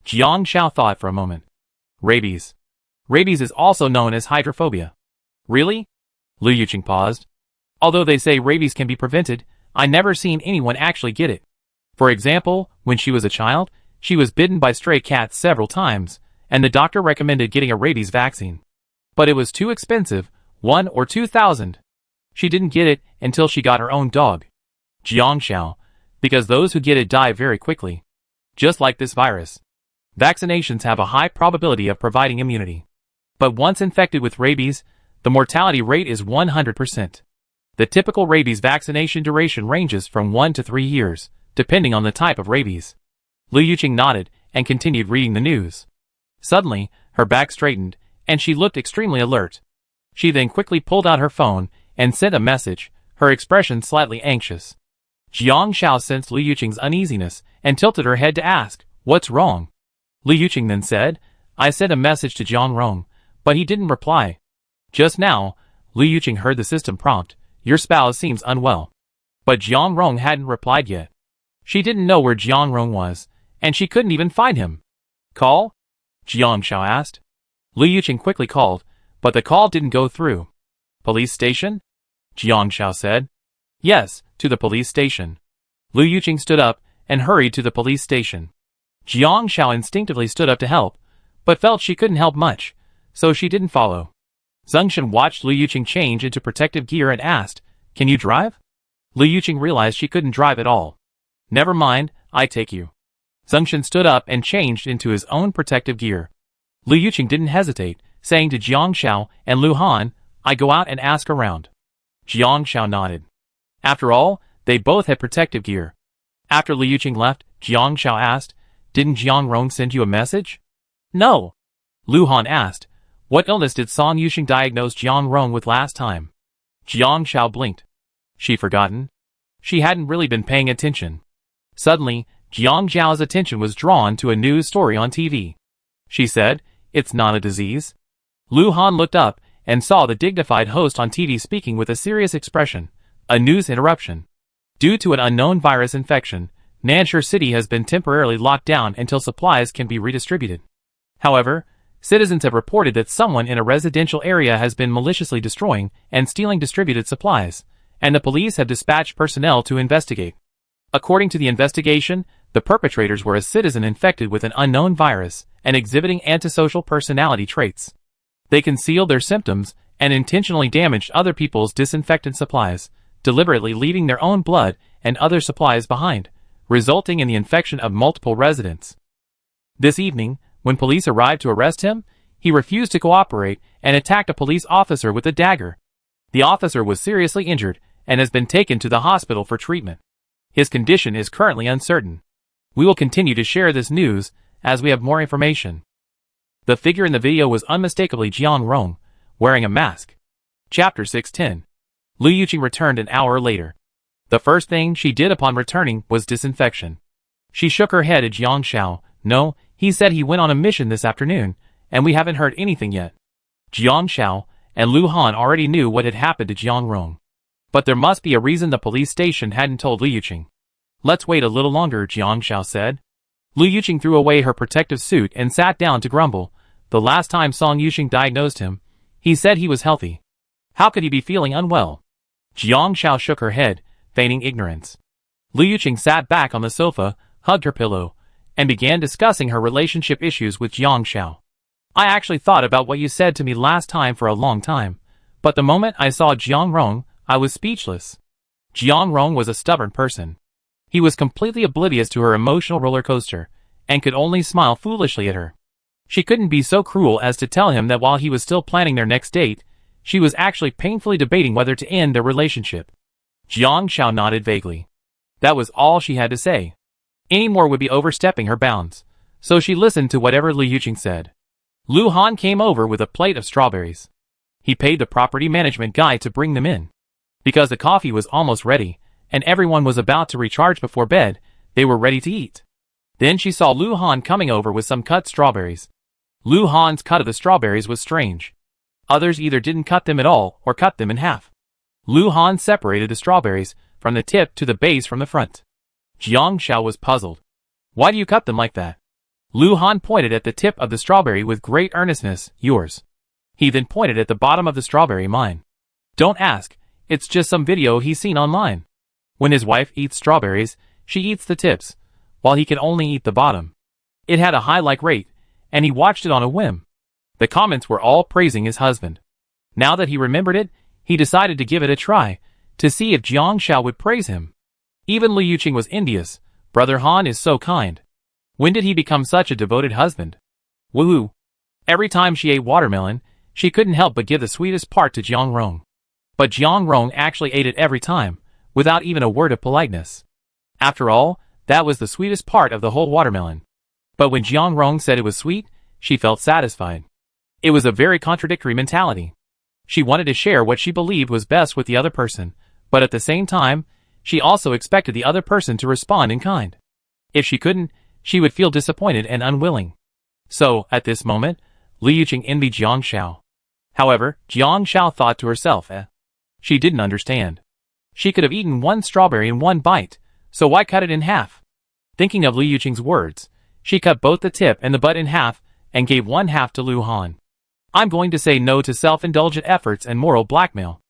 Jiang Shao thought for a moment. Rabies. Rabies is also known as hydrophobia. Really? Lu Yuqing paused. Although they say rabies can be prevented, I never seen anyone actually get it. For example, when she was a child, she was bitten by stray cats several times, and the doctor recommended getting a rabies vaccine. But it was too expensive, 1 or 2,000. She didn't get it until she got her own dog. Jiang Shao, because those who get it die very quickly. Just like this virus. Vaccinations have a high probability of providing immunity. But once infected with rabies, the mortality rate is 100%. The typical rabies vaccination duration ranges from 1 to 3 years, depending on the type of rabies. Lu Yuqing nodded and continued reading the news. Suddenly, her back straightened, and she looked extremely alert. She then quickly pulled out her phone and sent a message, her expression slightly anxious. Jiang Xiao sensed Liu Yuqing's uneasiness and tilted her head to ask, "What's wrong?" Liu Yuqing then said, "I sent a message to Jiang Rong, but he didn't reply." Just now, Liu Yuqing heard the system prompt, "Your spouse seems unwell." But Jiang Rong hadn't replied yet. She didn't know where Jiang Rong was, and she couldn't even find him. "Call?" Jiang Xiao asked. Liu Yuqing quickly called, but the call didn't go through. "Police station?" Jiang Xiao said. "Yes, to the police station." Liu Yuqing stood up and hurried to the police station. Jiang Xiao instinctively stood up to help, but felt she couldn't help much, so she didn't follow. Zhengshan watched Liu Yuqing change into protective gear and asked, "Can you drive?" Liu Yuqing realized she couldn't drive at all. "Never mind, I take you." Zhengshan stood up and changed into his own protective gear. Liu Yuqing didn't hesitate, saying to Jiang Xiao and Lu Han, "I go out and ask around." Jiang Xiao nodded. After all, they both had protective gear. After Liu Yuqing left, Jiang Xiao asked, "Didn't Jiang Rong send you a message?" "No." Lu Han asked, "What illness did Song Yuqing diagnose Jiang Rong with last time?" Jiang Xiao blinked. She'd forgotten. She hadn't really been paying attention. Suddenly, Jiang Zhao's attention was drawn to a news story on TV. She said, "It's not a disease." Lu Han looked up and saw the dignified host on TV speaking with a serious expression. "A news interruption. Due to an unknown virus infection, Nanshur City has been temporarily locked down until supplies can be redistributed. However, citizens have reported that someone in a residential area has been maliciously destroying and stealing distributed supplies, and the police have dispatched personnel to investigate. According to the investigation, the perpetrators were a citizen infected with an unknown virus and exhibiting antisocial personality traits. They concealed their symptoms and intentionally damaged other people's disinfectant supplies, deliberately leaving their own blood and other supplies behind, resulting in the infection of multiple residents. This evening, when police arrived to arrest him, he refused to cooperate and attacked a police officer with a dagger. The officer was seriously injured and has been taken to the hospital for treatment. His condition is currently uncertain. We will continue to share this news as we have more information. The figure in the video was unmistakably Jiang Rong, wearing a mask. Chapter 610. Liu Yuqing returned an hour later. The first thing she did upon returning was disinfection. She shook her head at Jiang Xiao. "No, he said he went on a mission this afternoon, and we haven't heard anything yet." Jiang Xiao and Lu Han already knew what had happened to Jiang Rong. But there must be a reason the police station hadn't told Liu Yuqing. "Let's wait a little longer," Jiang Xiao said. Liu Yuqing threw away her protective suit and sat down to grumble. The last time Song Yuqing diagnosed him, he said he was healthy. How could he be feeling unwell? Jiang Xiao shook her head, feigning ignorance. Liu Yuqing sat back on the sofa, hugged her pillow, and began discussing her relationship issues with Jiang Xiao. "I actually thought about what you said to me last time for a long time, but the moment I saw Jiang Rong, I was speechless." Jiang Rong was a stubborn person. He was completely oblivious to her emotional roller coaster, and could only smile foolishly at her. She couldn't be so cruel as to tell him that while he was still planning their next date, she was actually painfully debating whether to end their relationship. Jiang Xiao nodded vaguely. That was all she had to say. Any more would be overstepping her bounds, so she listened to whatever Liu Yuqing said. Lu Han came over with a plate of strawberries. He paid the property management guy to bring them in. Because the coffee was almost ready, and everyone was about to recharge before bed, they were ready to eat. Then she saw Lu Han coming over with some cut strawberries. Lu Han's cut of the strawberries was strange. Others either didn't cut them at all or cut them in half. Lu Han separated the strawberries from the tip to the base from the front. Jiang Xiao was puzzled. "Why do you cut them like that?" Lu Han pointed at the tip of the strawberry with great earnestness. "Yours." He then pointed at the bottom of the strawberry. "Mine." "Don't ask, it's just some video he's seen online. When his wife eats strawberries, she eats the tips, while he can only eat the bottom. It had a high like rate, and he watched it on a whim." The comments were all praising his husband. Now that he remembered it, he decided to give it a try, to see if Jiang Xiao would praise him. Even Liu Yuqing was envious. Brother Han is so kind. When did he become such a devoted husband? Woohoo! Every time she ate watermelon, she couldn't help but give the sweetest part to Jiang Rong. But Jiang Rong actually ate it every time, without even a word of politeness. After all, that was the sweetest part of the whole watermelon. But when Jiang Rong said it was sweet, she felt satisfied. It was a very contradictory mentality. She wanted to share what she believed was best with the other person, but at the same time, she also expected the other person to respond in kind. If she couldn't, she would feel disappointed and unwilling. So, at this moment, Liu Yuqing envied Jiang Xiao. However, Jiang Xiao thought to herself, she didn't understand. She could have eaten one strawberry in one bite, so why cut it in half? Thinking of Liu Yuqing's words, she cut both the tip and the butt in half, and gave one half to Lu Han. I'm going to say no to self-indulgent efforts and moral blackmail.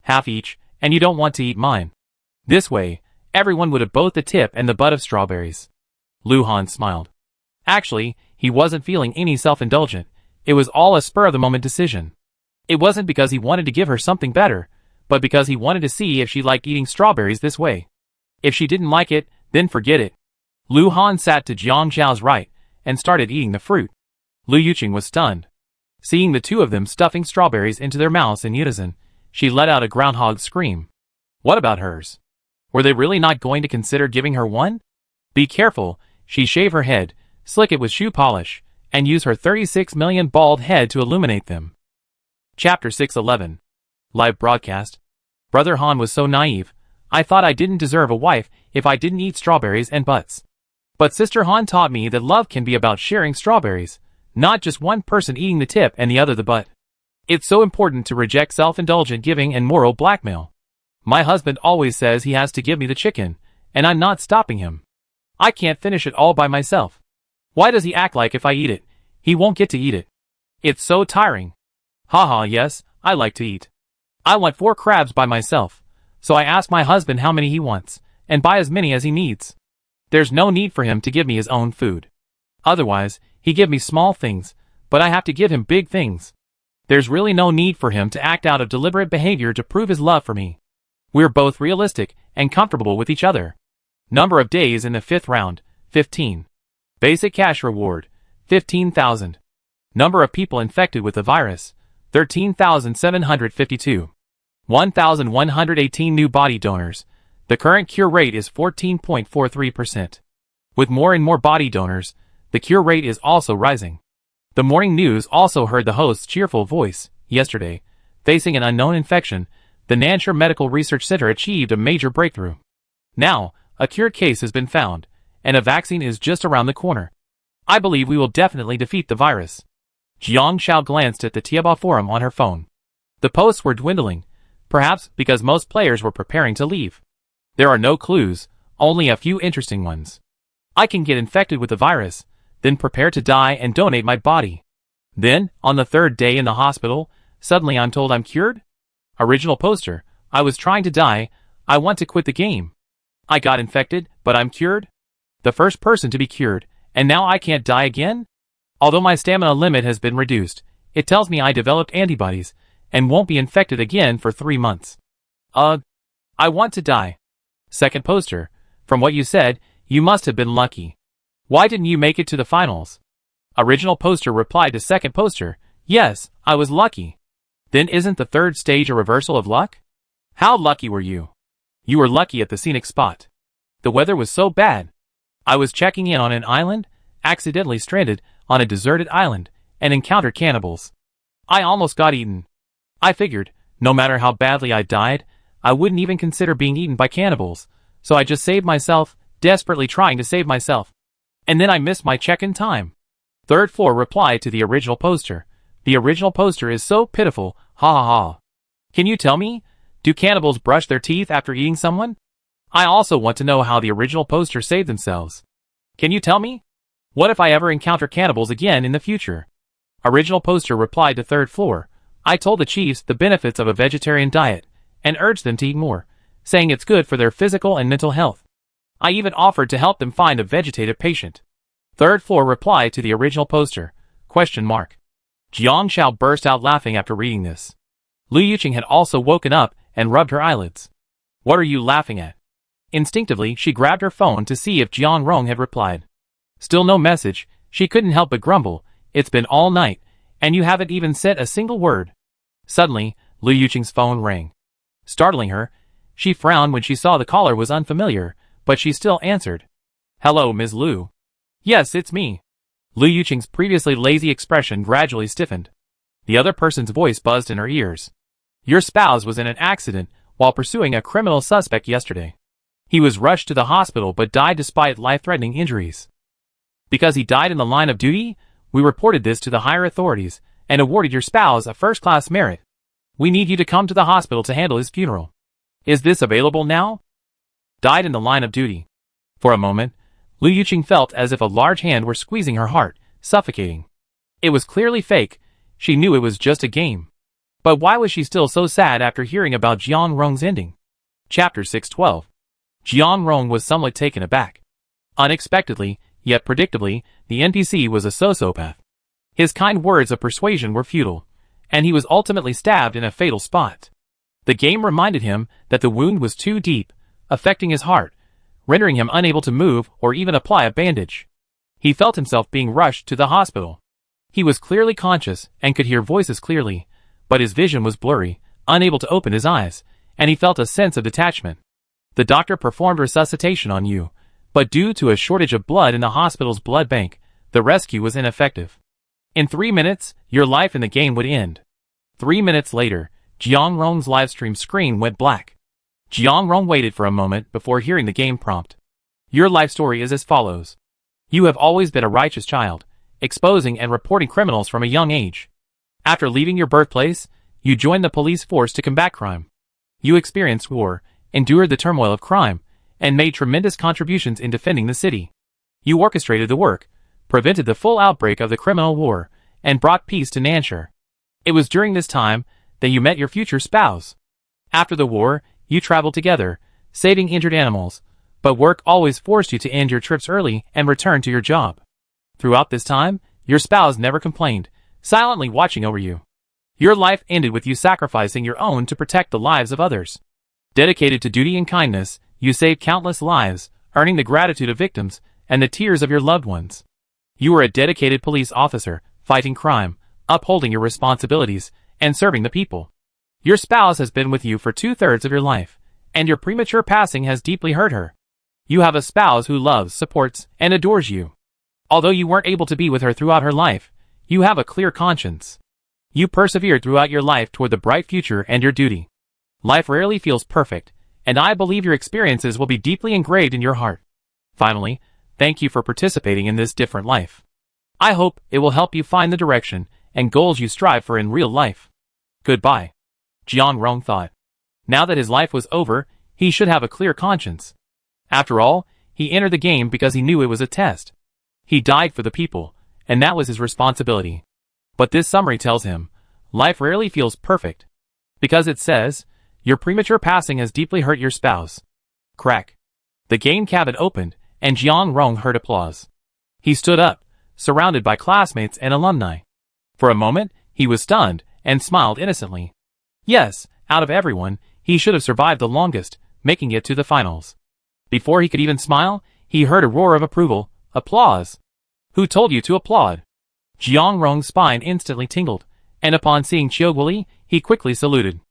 Half each, and you don't want to eat mine. This way, everyone would have both the tip and the butt of strawberries. Lu Han smiled. Actually, he wasn't feeling any self-indulgent. It was all a spur-of-the-moment decision. It wasn't because he wanted to give her something better, but because he wanted to see if she liked eating strawberries this way. If she didn't like it, then forget it. Lu Han sat to Jiang Xiao's right, and started eating the fruit. Liu Yuqing was stunned. Seeing the two of them stuffing strawberries into their mouths in unison, she let out a groundhog scream. What about hers? Were they really not going to consider giving her one? Be careful, she shave her head, slick it with shoe polish, and use her 36 million bald head to illuminate them. Chapter 611. Live broadcast. Brother Han was so naive. I thought I didn't deserve a wife if I didn't eat strawberries and butts. But Sister Han taught me that love can be about sharing strawberries, not just one person eating the tip and the other the butt. It's so important to reject self-indulgent giving and moral blackmail. My husband always says he has to give me the chicken, and I'm not stopping him. I can't finish it all by myself. Why does he act like if I eat it, he won't get to eat it? It's so tiring. Haha, yes, I like to eat. I want 4 crabs by myself, so I ask my husband how many he wants, and buy as many as he needs. There's no need for him to give me his own food. Otherwise, he give me small things, but I have to give him big things. There's really no need for him to act out of deliberate behavior to prove his love for me. We're both realistic and comfortable with each other. Number of days in the 5th round, 15. Basic cash reward, 15,000. Number of people infected with the virus, 13,752. 1,118 new body donors. The current cure rate is 14.43%. With more and more body donors, the cure rate is also rising. The morning news also heard the host's cheerful voice. Yesterday, facing an unknown infection, the Nansha Medical Research Center achieved a major breakthrough. Now, a cured case has been found, and a vaccine is just around the corner. I believe we will definitely defeat the virus. Jiang Xiao glanced at the Tiaba forum on her phone. The posts were dwindling, perhaps because most players were preparing to leave. There are no clues, only a few interesting ones. I can get infected with the virus, then prepare to die and donate my body. Then, on the 3rd day in the hospital, suddenly I'm told I'm cured? Original poster, I was trying to die, I want to quit the game. I got infected, but I'm cured? The first person to be cured, and now I can't die again? Although my stamina limit has been reduced, it tells me I developed antibodies, and won't be infected again for 3 months. I want to die. Second poster, from what you said, you must have been lucky. Why didn't you make it to the finals? Original poster replied to second poster, yes, I was lucky. Then isn't the 3rd stage a reversal of luck? How lucky were you? You were lucky at the scenic spot. The weather was so bad. I was checking in on an island, accidentally stranded on a deserted island, and encountered cannibals. I almost got eaten. I figured, no matter how badly I died, I wouldn't even consider being eaten by cannibals, so I just saved myself, desperately trying to save myself. And then I missed my check-in time. Third floor replied to the original poster. The original poster is so pitiful, ha ha ha. Can you tell me? Do cannibals brush their teeth after eating someone? I also want to know how the original poster saved themselves. Can you tell me? What if I ever encounter cannibals again in the future? Original poster replied to third floor. I told the chiefs the benefits of a vegetarian diet, and urged them to eat more, saying it's good for their physical and mental health. I even offered to help them find a vegetative patient. Third floor replied to the original poster. Question mark. Jiang Xiao burst out laughing after reading this. Liu Yuqing had also woken up and rubbed her eyelids. What are you laughing at? Instinctively, she grabbed her phone to see if Jiang Rong had replied. Still no message. She couldn't help but grumble. It's been all night, and you haven't even said a single word. Suddenly, Liu Yuqing's phone rang. Startling her, she frowned when she saw the caller was unfamiliar, but she still answered. Hello, Ms. Liu. Yes, it's me. Liu Yuqing's previously lazy expression gradually stiffened. The other person's voice buzzed in her ears. Your spouse was in an accident while pursuing a criminal suspect yesterday. He was rushed to the hospital but died despite life-threatening injuries. Because he died in the line of duty, we reported this to the higher authorities and awarded your spouse a first-class merit. We need you to come to the hospital to handle his funeral. Is this available now? Died in the line of duty. For a moment, Lu Yuqing felt as if a large hand were squeezing her heart, suffocating. It was clearly fake. She knew it was just a game. But why was she still so sad after hearing about Jiang Rong's ending? Chapter 612. Jiang Rong was somewhat taken aback. Unexpectedly, yet predictably, the NPC was a sociopath. His kind words of persuasion were futile, and he was ultimately stabbed in a fatal spot. The game reminded him that the wound was too deep, affecting his heart, rendering him unable to move or even apply a bandage. He felt himself being rushed to the hospital. He was clearly conscious and could hear voices clearly, but his vision was blurry, unable to open his eyes, and he felt a sense of detachment. The doctor performed resuscitation on you, but due to a shortage of blood in the hospital's blood bank, the rescue was ineffective. In 3 minutes, your life in the game would end. 3 minutes later, Jiang Rong's livestream screen went black. Jiang Rong waited for a moment before hearing the game prompt. Your life story is as follows. You have always been a righteous child, exposing and reporting criminals from a young age. After leaving your birthplace, you joined the police force to combat crime. You experienced war, endured the turmoil of crime, and made tremendous contributions in defending the city. You orchestrated the work, prevented the full outbreak of the criminal war, and brought peace to Nanshire. It was during this time that you met your future spouse. After the war, you traveled together, saving injured animals, but work always forced you to end your trips early and return to your job. Throughout this time, your spouse never complained, silently watching over you. Your life ended with you sacrificing your own to protect the lives of others. Dedicated to duty and kindness, you saved countless lives, earning the gratitude of victims and the tears of your loved ones. You were a dedicated police officer, fighting crime, upholding your responsibilities, and serving the people. Your spouse has been with you for 2/3 of your life, and your premature passing has deeply hurt her. You have a spouse who loves, supports, and adores you. Although you weren't able to be with her throughout her life, you have a clear conscience. You persevered throughout your life toward the bright future and your duty. Life rarely feels perfect, and I believe your experiences will be deeply engraved in your heart. Finally, thank you for participating in this different life. I hope it will help you find the direction and goals you strive for in real life. Goodbye. Jiang Rong thought. Now that his life was over, he should have a clear conscience. After all, he entered the game because he knew it was a test. He died for the people, and that was his responsibility. But this summary tells him, life rarely feels perfect. Because it says, your premature passing has deeply hurt your spouse. Crack. The game cabin opened, and Jiang Rong heard applause. He stood up, surrounded by classmates and alumni. For a moment, he was stunned, and smiled innocently. Yes, out of everyone, he should have survived the longest, making it to the finals. Before he could even smile, he heard a roar of approval, applause. Who told you to applaud? Jiang Rong's spine instantly tingled, and upon seeing Qiuguoli, he quickly saluted.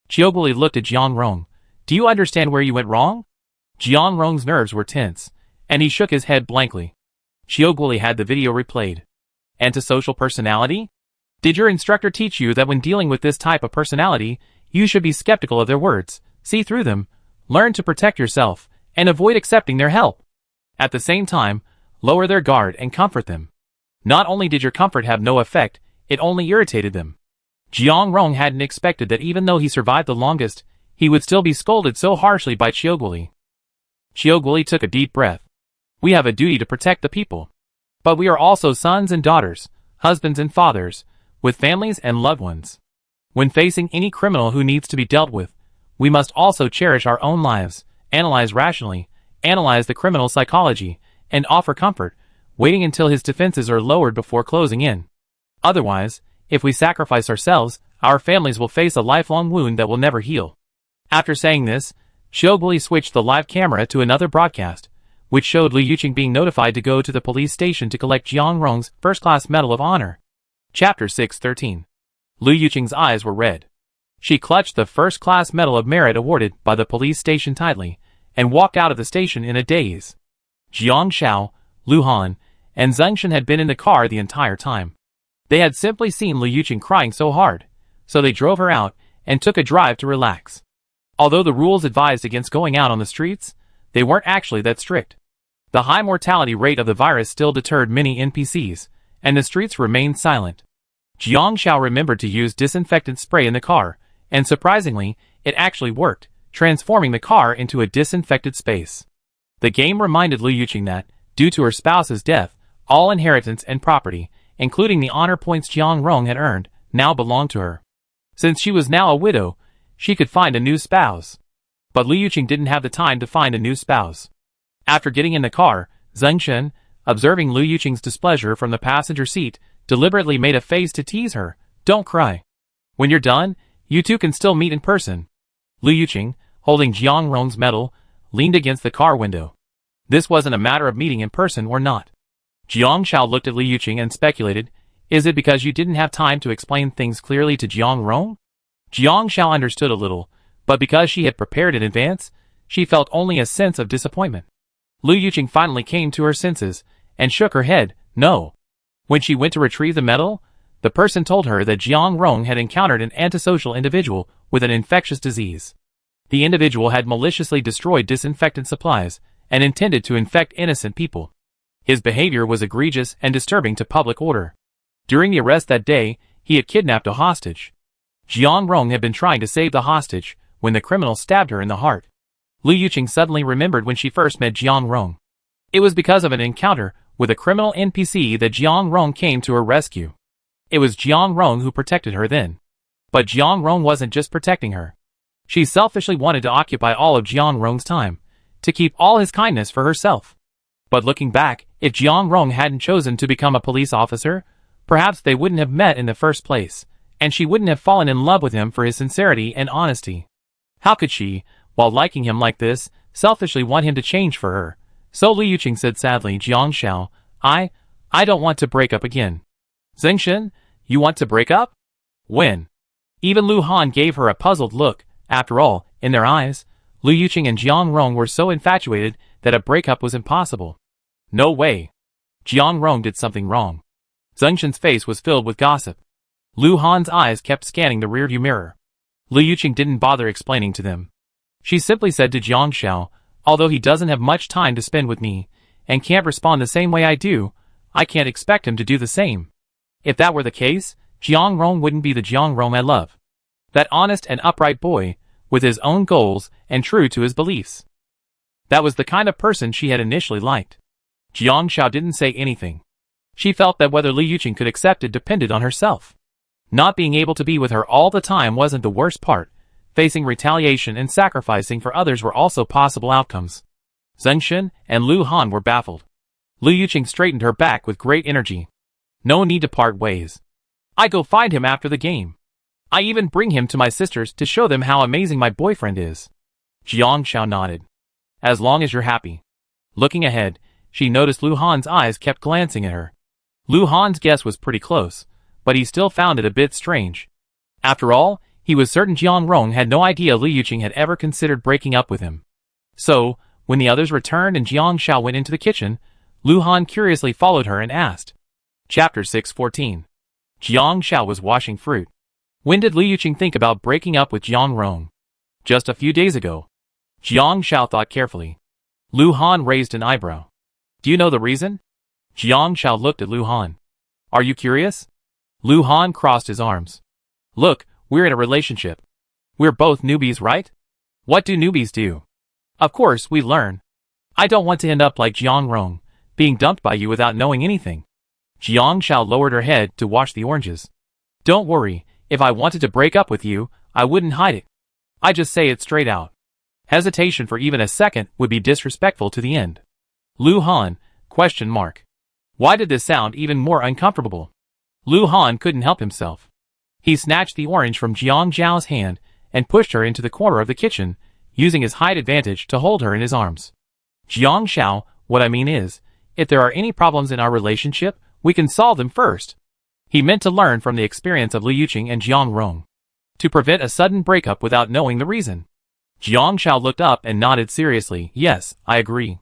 Qiuguoli looked at Jiang Rong. Do you understand where you went wrong? Jiang Rong's nerves were tense, and he shook his head blankly. Qiuguoli had the video replayed. Antisocial personality? Did your instructor teach you that when dealing with this type of personality, you should be skeptical of their words, see through them, learn to protect yourself, and avoid accepting their help? At the same time, lower their guard and comfort them. Not only did your comfort have no effect, it only irritated them. Jiang Rong hadn't expected that even though he survived the longest, he would still be scolded so harshly by Qiuguoli. Qiuguoli took a deep breath. We have a duty to protect the people. But we are also sons and daughters, husbands and fathers, with families and loved ones. When facing any criminal who needs to be dealt with, we must also cherish our own lives, analyze rationally, analyze the criminal's psychology, and offer comfort, waiting until his defenses are lowered before closing in. Otherwise, if we sacrifice ourselves, our families will face a lifelong wound that will never heal. After saying this, Qiuguoli switched the live camera to another broadcast, which showed Lu Yuqing being notified to go to the police station to collect Jiang Rong's first-class Medal of Honor. Chapter 613. Lu Yuqing's eyes were red. She clutched the first-class Medal of Merit awarded by the police station tightly, and walked out of the station in a daze. Jiang Xiao, Lu Han, and Zhengshan had been in the car the entire time. They had simply seen Lu Yuqing crying so hard, so they drove her out and took a drive to relax. Although the rules advised against going out on the streets, they weren't actually that strict. The high mortality rate of the virus still deterred many NPCs, and the streets remained silent. Jiang Xiao remembered to use disinfectant spray in the car, and surprisingly, it actually worked, transforming the car into a disinfected space. The game reminded Liu Yuqing that, due to her spouse's death, all inheritance and property, including the honor points Jiang Rong had earned, now belonged to her. Since she was now a widow, she could find a new spouse. But Liu Yuqing didn't have the time to find a new spouse. After getting in the car, Zheng Shen, observing Liu Yuqing's displeasure from the passenger seat, deliberately made a face to tease her. "Don't cry. When you're done, you two can still meet in person." Liu Yuqing, holding Jiang Rong's medal, leaned against the car window. This wasn't a matter of meeting in person or not. Jiang Xiao looked at Liu Yuqing and speculated, "Is it because you didn't have time to explain things clearly to Jiang Rong?" Jiang Xiao understood a little, but because she had prepared in advance, she felt only a sense of disappointment. Liu Yuqing finally came to her senses, and shook her head, "No." When she went to retrieve the medal, the person told her that Jiang Rong had encountered an antisocial individual with an infectious disease. The individual had maliciously destroyed disinfectant supplies, and intended to infect innocent people. His behavior was egregious and disturbing to public order. During the arrest that day, he had kidnapped a hostage. Jiang Rong had been trying to save the hostage, when the criminal stabbed her in the heart. Liu Yuqing suddenly remembered when she first met Jiang Rong. It was because of an encounter with a criminal NPC that Jiang Rong came to her rescue. It was Jiang Rong who protected her then. But Jiang Rong wasn't just protecting her. She selfishly wanted to occupy all of Jiang Rong's time, to keep all his kindness for herself. But looking back, if Jiang Rong hadn't chosen to become a police officer, perhaps they wouldn't have met in the first place, and she wouldn't have fallen in love with him for his sincerity and honesty. How could she, while liking him like this, selfishly want him to change for her? So Liu Yuqing said sadly, "Jiang Xiao, I don't want to break up again." "Zheng Shen, you want to break up? When?" Even Lu Han gave her a puzzled look. After all, in their eyes, Liu Yuqing and Jiang Rong were so infatuated that a breakup was impossible. No way. Jiang Rong did something wrong. Zheng Shen's face was filled with gossip. Lu Han's eyes kept scanning the rearview mirror. Liu Yuqing didn't bother explaining to them. She simply said to Jiang Xiao, "Although he doesn't have much time to spend with me, and can't respond the same way I do, I can't expect him to do the same." If that were the case, Jiang Rong wouldn't be the Jiang Rong I love. That honest and upright boy, with his own goals and true to his beliefs. That was the kind of person she had initially liked. Jiang Xiao didn't say anything. She felt that whether Liu Yuqing could accept it depended on herself. Not being able to be with her all the time wasn't the worst part. Facing retaliation and sacrificing for others were also possible outcomes. Zheng Shen and Lu Han were baffled. Liu Yuqing straightened her back with great energy. "No need to part ways. I go find him after the game. I even bring him to my sisters to show them how amazing my boyfriend is." Jiang Xiao nodded. "As long as you're happy." Looking ahead, she noticed Lu Han's eyes kept glancing at her. Lu Han's guess was pretty close, but he still found it a bit strange. After all, he was certain Jiang Rong had no idea Liu Yuqing had ever considered breaking up with him. So, when the others returned and Jiang Xiao went into the kitchen, Lu Han curiously followed her and asked. Chapter 614. Jiang Xiao was washing fruit. When did Liu Yuqing think about breaking up with Jiang Rong? Just a few days ago. Jiang Xiao thought carefully. Lu Han raised an eyebrow. "Do you know the reason?" Jiang Xiao looked at Lu Han. "Are you curious?" Lu Han crossed his arms. "Look, we're in a relationship. We're both newbies, right? What do newbies do? Of course, we learn. I don't want to end up like Jiang Rong, being dumped by you without knowing anything." Jiang Xiao lowered her head to wash the oranges. "Don't worry, if I wanted to break up with you, I wouldn't hide it. I just say it straight out. Hesitation for even a second would be disrespectful to the end." Lu Han, ? Why did this sound even more uncomfortable? Lu Han couldn't help himself. He snatched the orange from Jiang Zhao's hand and pushed her into the corner of the kitchen, using his height advantage to hold her in his arms. "Jiang Xiao, what I mean is, if there are any problems in our relationship, we can solve them first." He meant to learn from the experience of Liu Yuqing and Jiang Rong. To prevent a sudden breakup without knowing the reason. Jiang Xiao looked up and nodded seriously. "Yes, I agree.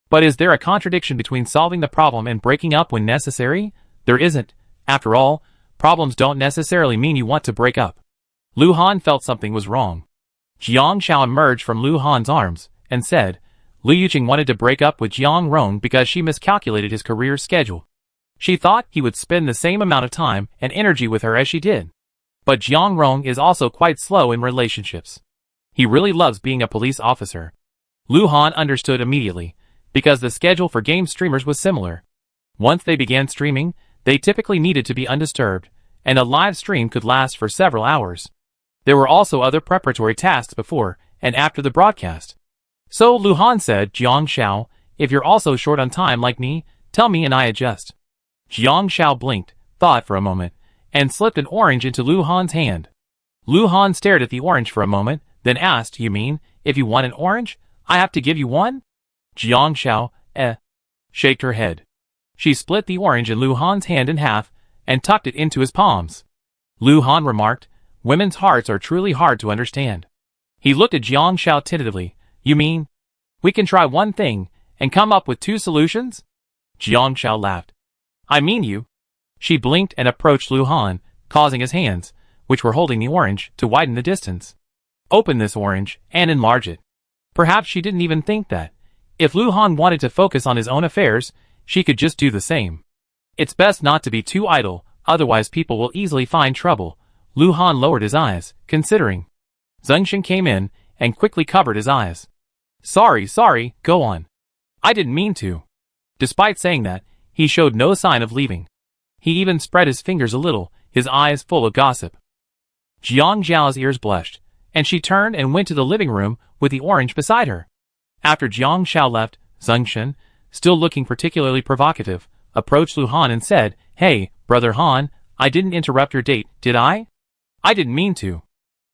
But is there a contradiction between solving the problem and breaking up when necessary? There isn't. After all, problems don't necessarily mean you want to break up." Lu Han felt something was wrong. Jiang Xiao emerged from Lu Han's arms and said, Liu Yuqing wanted to break up with Jiang Rong because she miscalculated his career schedule. She thought he would spend the same amount of time and energy with her as she did. But Jiang Rong is also quite slow in relationships. He really loves being a police officer. Lu Han understood immediately, because the schedule for game streamers was similar. Once they began streaming, they typically needed to be undisturbed, and a live stream could last for several hours. There were also other preparatory tasks before and after the broadcast. So Lu Han said, Jiang Xiao, if you're also short on time like me, tell me and I adjust. Jiang Xiao blinked, thought for a moment, and slipped an orange into Lu Han's hand. Lu Han stared at the orange for a moment, then asked, you mean, if you want an orange, I have to give you one? Jiang Xiao, shaked her head. She split the orange in Lu Han's hand in half and tucked it into his palms. Lu Han remarked, women's hearts are truly hard to understand. He looked at Jiang Xiao tentatively. You mean, we can try one thing and come up with two solutions? Jiang Xiao laughed. I mean you. She blinked and approached Lu Han, causing his hands, which were holding the orange, to widen the distance. Open this orange and enlarge it. Perhaps she didn't even think that. If Lu Han wanted to focus on his own affairs, she could just do the same. It's best not to be too idle, otherwise people will easily find trouble. Lu Han lowered his eyes, considering. Zhengxin came in and quickly covered his eyes. Sorry, go on. I didn't mean to. Despite saying that, he showed no sign of leaving. He even spread his fingers a little, his eyes full of gossip. Jiang Zhao's ears blushed, and she turned and went to the living room with the orange beside her. After Jiang Xiao left, Zhengxin, still looking particularly provocative, approached Lu Han and said, Hey, Brother Han, I didn't interrupt your date, did I? I didn't mean to.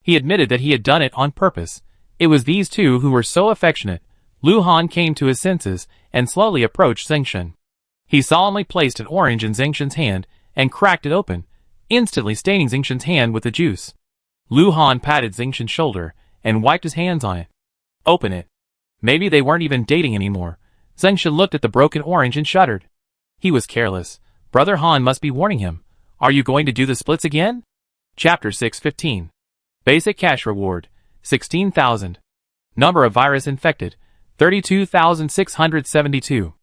He admitted that he had done it on purpose. It was these two who were so affectionate. Lu Han came to his senses and slowly approached Zhengxin. He solemnly placed an orange in Zhengxin's hand and cracked it open, instantly staining Zhengxin's hand with the juice. Lu Han patted Zhengxin's shoulder and wiped his hands on it. Open it. Maybe they weren't even dating anymore. Zhengxin looked at the broken orange and shuddered. He was careless. Brother Han must be warning him. Are you going to do the splits again? Chapter 615. Basic cash reward, 16,000. Number of virus infected, 32,672.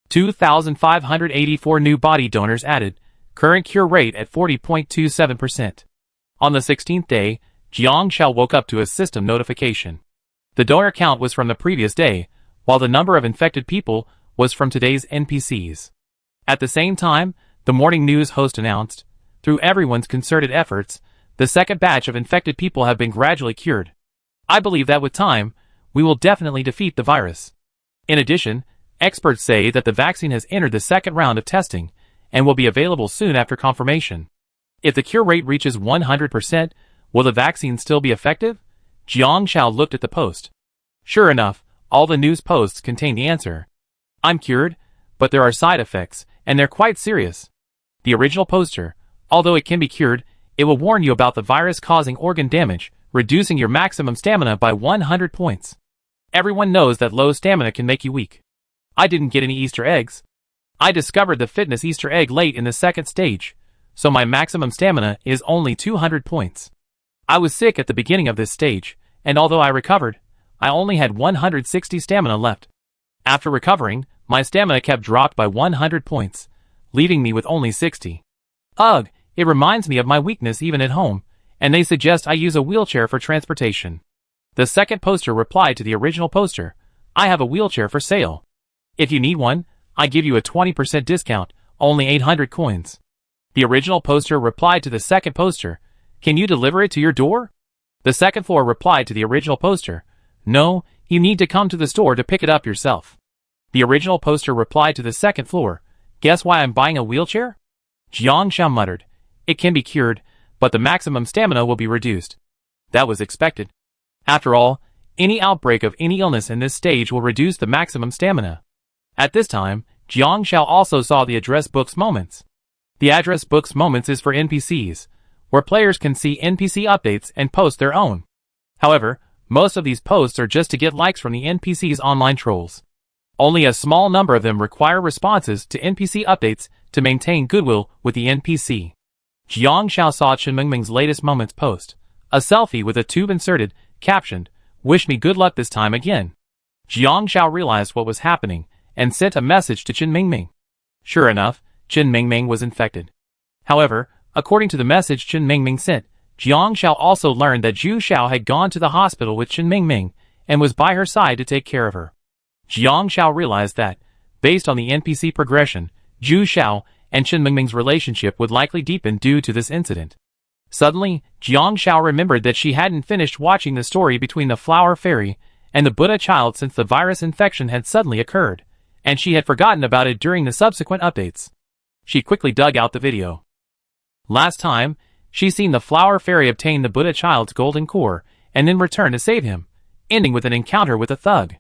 2,584 new body donors added, current cure rate at 40.27%. On the 16th day, Jiang Xiao woke up to a system notification. The donor count was from the previous day, while the number of infected people was from today's NPCs. At the same time, the morning news host announced, through everyone's concerted efforts, the second batch of infected people have been gradually cured. I believe that with time, we will definitely defeat the virus. In addition, experts say that the vaccine has entered the second round of testing and will be available soon after confirmation. If the cure rate reaches 100%, will the vaccine still be effective? Jiang Xiao looked at the post. Sure enough, all the news posts contain the answer. I'm cured, but there are side effects, and they're quite serious. The original poster, although it can be cured, it will warn you about the virus causing organ damage, reducing your maximum stamina by 100 points. Everyone knows that low stamina can make you weak. I didn't get any Easter eggs. I discovered the fitness Easter egg late in the second stage, so my maximum stamina is only 200 points. I was sick at the beginning of this stage, and although I recovered, I only had 160 stamina left. After recovering, my stamina kept dropped by 100 points, leaving me with only 60. Ugh, it reminds me of my weakness even at home, and they suggest I use a wheelchair for transportation. The second poster replied to the original poster, I have a wheelchair for sale. If you need one, I give you a 20% discount, only 800 coins. The original poster replied to the second poster, can you deliver it to your door? The second floor replied to the original poster, no, you need to come to the store to pick it up yourself. The original poster replied to the second floor, guess why I'm buying a wheelchair? Jiang Xiao muttered, it can be cured, but the maximum stamina will be reduced. That was expected. After all, any outbreak of any illness in this stage will reduce the maximum stamina. At this time, Jiang Xiao also saw the address book's moments. The address book's moments is for NPCs, where players can see NPC updates and post their own. However, most of these posts are just to get likes from the NPC's online trolls. Only a small number of them require responses to NPC updates to maintain goodwill with the NPC. Jiang Xiao saw Chen Mingming's latest moments post, a selfie with a tube inserted, captioned, wish me good luck this time again. Jiang Shao realized what was happening and sent a message to Chen Mingming. Sure enough, Chen Mingming was infected. However, according to the message Chen Mingming sent, Jiang Shao also learned that Zhu Xiao had gone to the hospital with Chen Mingming and was by her side to take care of her. Jiang Shao realized that, based on the NPC progression, Zhu Xiao and Chen Mingming's relationship would likely deepen due to this incident. Suddenly, Jiang Shao remembered that she hadn't finished watching the story between the Flower Fairy and the Buddha child since the virus infection had suddenly occurred, and she had forgotten about it during the subsequent updates. She quickly dug out the video. Last time, she seen the Flower Fairy obtain the Buddha child's golden core and then return to save him, ending with an encounter with a thug.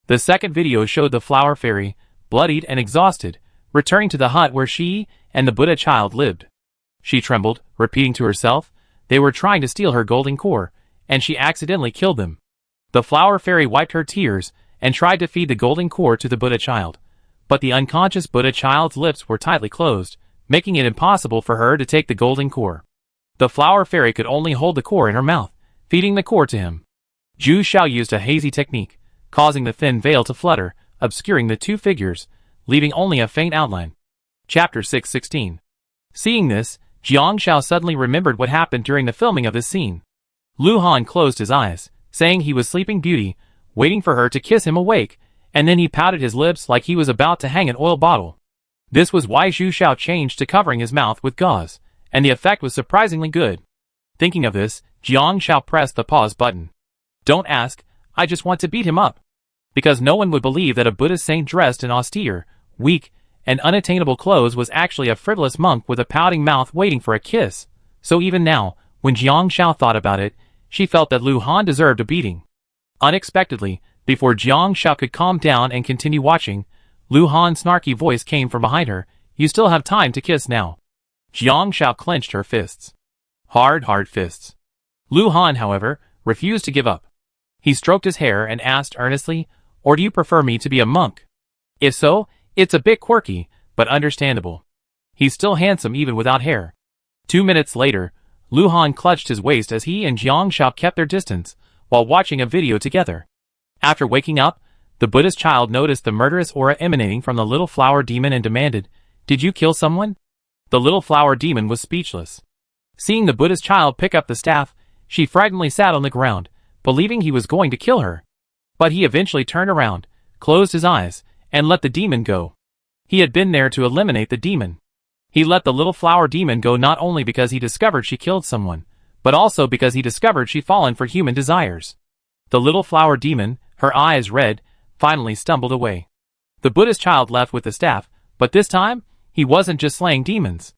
The second video showed the Flower Fairy, bloodied and exhausted, returning to the hut where she and the Buddha child lived. She trembled, repeating to herself, they were trying to steal her golden core, and she accidentally killed them. The Flower Fairy wiped her tears and tried to feed the golden core to the Buddha child, but the unconscious Buddha child's lips were tightly closed, making it impossible for her to take the golden core. The Flower Fairy could only hold the core in her mouth, feeding the core to him. Zhu Xiao used a hazy technique, causing the thin veil to flutter, obscuring the two figures, leaving only a faint outline. Chapter 616. Seeing this, Jiang Shao suddenly remembered what happened during the filming of this scene. Lu Han closed his eyes, saying he was Sleeping Beauty, waiting for her to kiss him awake, and then he pouted his lips like he was about to hang an oil bottle. This was why Zhu Xiao changed to covering his mouth with gauze, and the effect was surprisingly good. Thinking of this, Jiang Shao pressed the pause button. Don't ask, I just want to beat him up. Because no one would believe that a Buddhist saint dressed in austere, weak, and unattainable clothes was actually a frivolous monk with a pouting mouth waiting for a kiss. So even now, when Jiang Shao thought about it, she felt that Lu Han deserved a beating. Unexpectedly, before Jiang Shao could calm down and continue watching, Lu Han's snarky voice came from behind her, you still have time to kiss now. Jiang Shao clenched her fists. Hard fists. Lu Han, however, refused to give up. He stroked his hair and asked earnestly, or do you prefer me to be a monk? If so, it's a bit quirky, but understandable. He's still handsome even without hair. 2 minutes later, Lu Han clutched his waist as he and Jiang Shao kept their distance, while watching a video together. After waking up, the Buddhist child noticed the murderous aura emanating from the little flower demon and demanded, did you kill someone? The little flower demon was speechless. Seeing the Buddhist child pick up the staff, she frighteningly sat on the ground, believing he was going to kill her. But he eventually turned around, closed his eyes, and let the demon go. He had been there to eliminate the demon. He let the little flower demon go not only because he discovered she killed someone, but also because he discovered she'd fallen for human desires. The little flower demon, her eyes red, finally stumbled away. The Buddhist child left with the staff, but this time, he wasn't just slaying demons.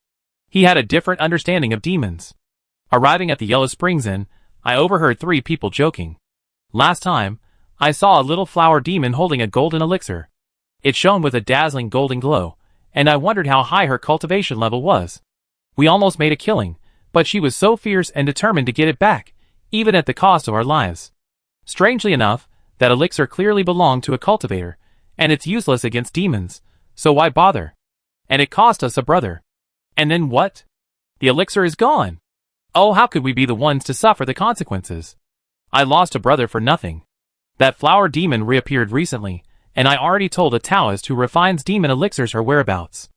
He had a different understanding of demons. Arriving at the Yellow Springs Inn, I overheard 3 people joking. Last time, I saw a little flower demon holding a golden elixir. It shone with a dazzling golden glow, and I wondered how high her cultivation level was. We almost made a killing, but she was so fierce and determined to get it back, even at the cost of our lives. Strangely enough, that elixir clearly belonged to a cultivator, and it's useless against demons, so why bother? And it cost us a brother. And then what? The elixir is gone. Oh, how could we be the ones to suffer the consequences? I lost a brother for nothing. That flower demon reappeared recently, and I already told a Taoist who refines demon elixirs her whereabouts.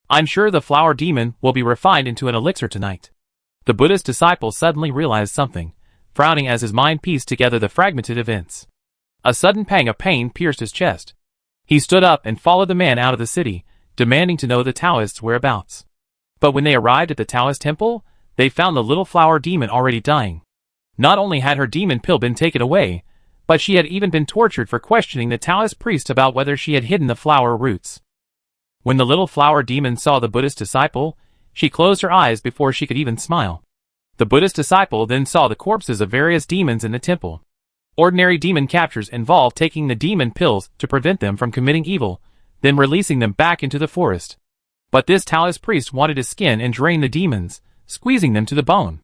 I'm sure the flower demon will be refined into an elixir tonight. The Buddhist disciple suddenly realized something, frowning as his mind pieced together the fragmented events. A sudden pang of pain pierced his chest. He stood up and followed the man out of the city, demanding to know the Taoist's whereabouts. But when they arrived at the Taoist temple, they found the little flower demon already dying. Not only had her demon pill been taken away, but she had even been tortured for questioning the Taoist priest about whether she had hidden the flower roots. When the little flower demon saw the Buddhist disciple, she closed her eyes before she could even smile. The Buddhist disciple then saw the corpses of various demons in the temple. Ordinary demon captures involve taking the demon pills to prevent them from committing evil, then releasing them back into the forest. But this Taoist priest wanted to skin and drain the demons, squeezing them to the bone.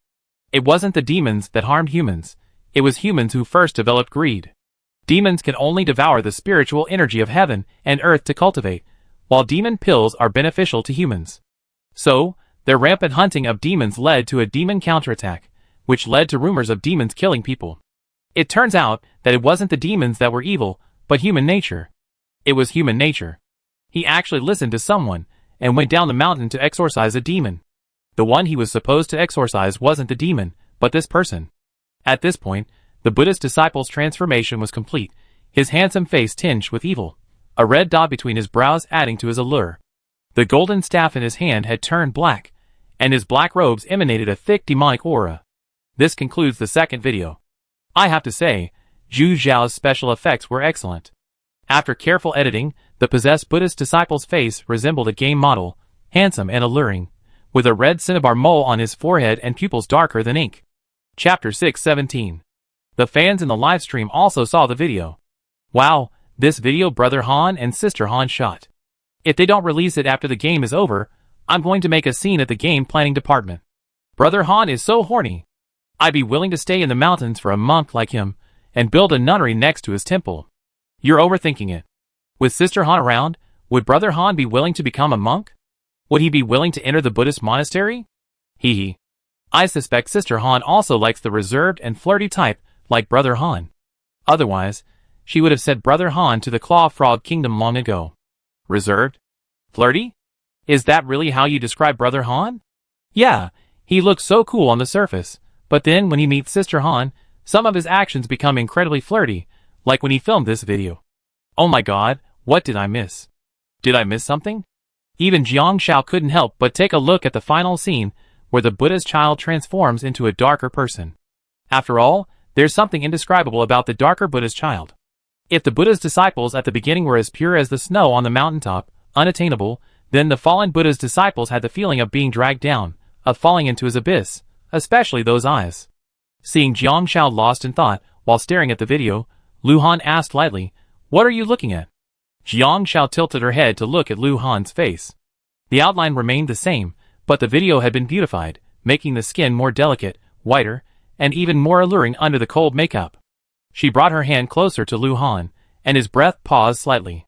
It wasn't the demons that harmed humans, it was humans who first developed greed. Demons can only devour the spiritual energy of heaven and earth to cultivate, while demon pills are beneficial to humans. So, their rampant hunting of demons led to a demon counterattack, which led to rumors of demons killing people. It turns out that it wasn't the demons that were evil, but But human nature. It was human nature. He actually listened to someone, and went down the mountain to exorcise a demon. The one he was supposed to exorcise wasn't the demon, but this person. At this point, the Buddhist disciple's transformation was complete, his handsome face tinged with evil, a red dot between his brows adding to his allure. The golden staff in his hand had turned black, and his black robes emanated a thick demonic aura. This concludes the second video. I have to say, Zhu Zhao's special effects were excellent. After careful editing, the possessed Buddhist disciple's face resembled a game model, handsome and alluring, with a red cinnabar mole on his forehead and pupils darker than ink. Chapter 6:17. The fans in the livestream also saw the video. Wow, this video Brother Han and Sister Han shot. If they don't release it after the game is over, I'm going to make a scene at the game planning department. Brother Han is so horny. I'd be willing to stay in the mountains for a monk like him, and build a nunnery next to his temple. You're overthinking it. With Sister Han around, would Brother Han be willing to become a monk? Would he be willing to enter the Buddhist monastery? Hee hee. I suspect Sister Han also likes the reserved and flirty type, like Brother Han. Otherwise, she would have said Brother Han to the Claw Frog Kingdom long ago. Reserved? Flirty? Is that really how you describe Brother Han? Yeah, he looks so cool on the surface, but then when he meets Sister Han, some of his actions become incredibly flirty, like when he filmed this video. Oh my god, what did I miss? Did I miss something? Even Jiang Shao couldn't help but take a look at the final scene, where the Buddha's child transforms into a darker person. After all, there's something indescribable about the darker Buddha's child. If the Buddha's disciples at the beginning were as pure as the snow on the mountaintop, unattainable, then the fallen Buddha's disciples had the feeling of being dragged down, of falling into his abyss, especially those eyes. Seeing Jiang Shao lost in thought, while staring at the video, Lu Han asked lightly, "What are you looking at?" Jiang Shao tilted her head to look at Lu Han's face. The outline remained the same, but the video had been beautified, making the skin more delicate, whiter, and even more alluring under the cold makeup. She brought her hand closer to Lu Han, and his breath paused slightly.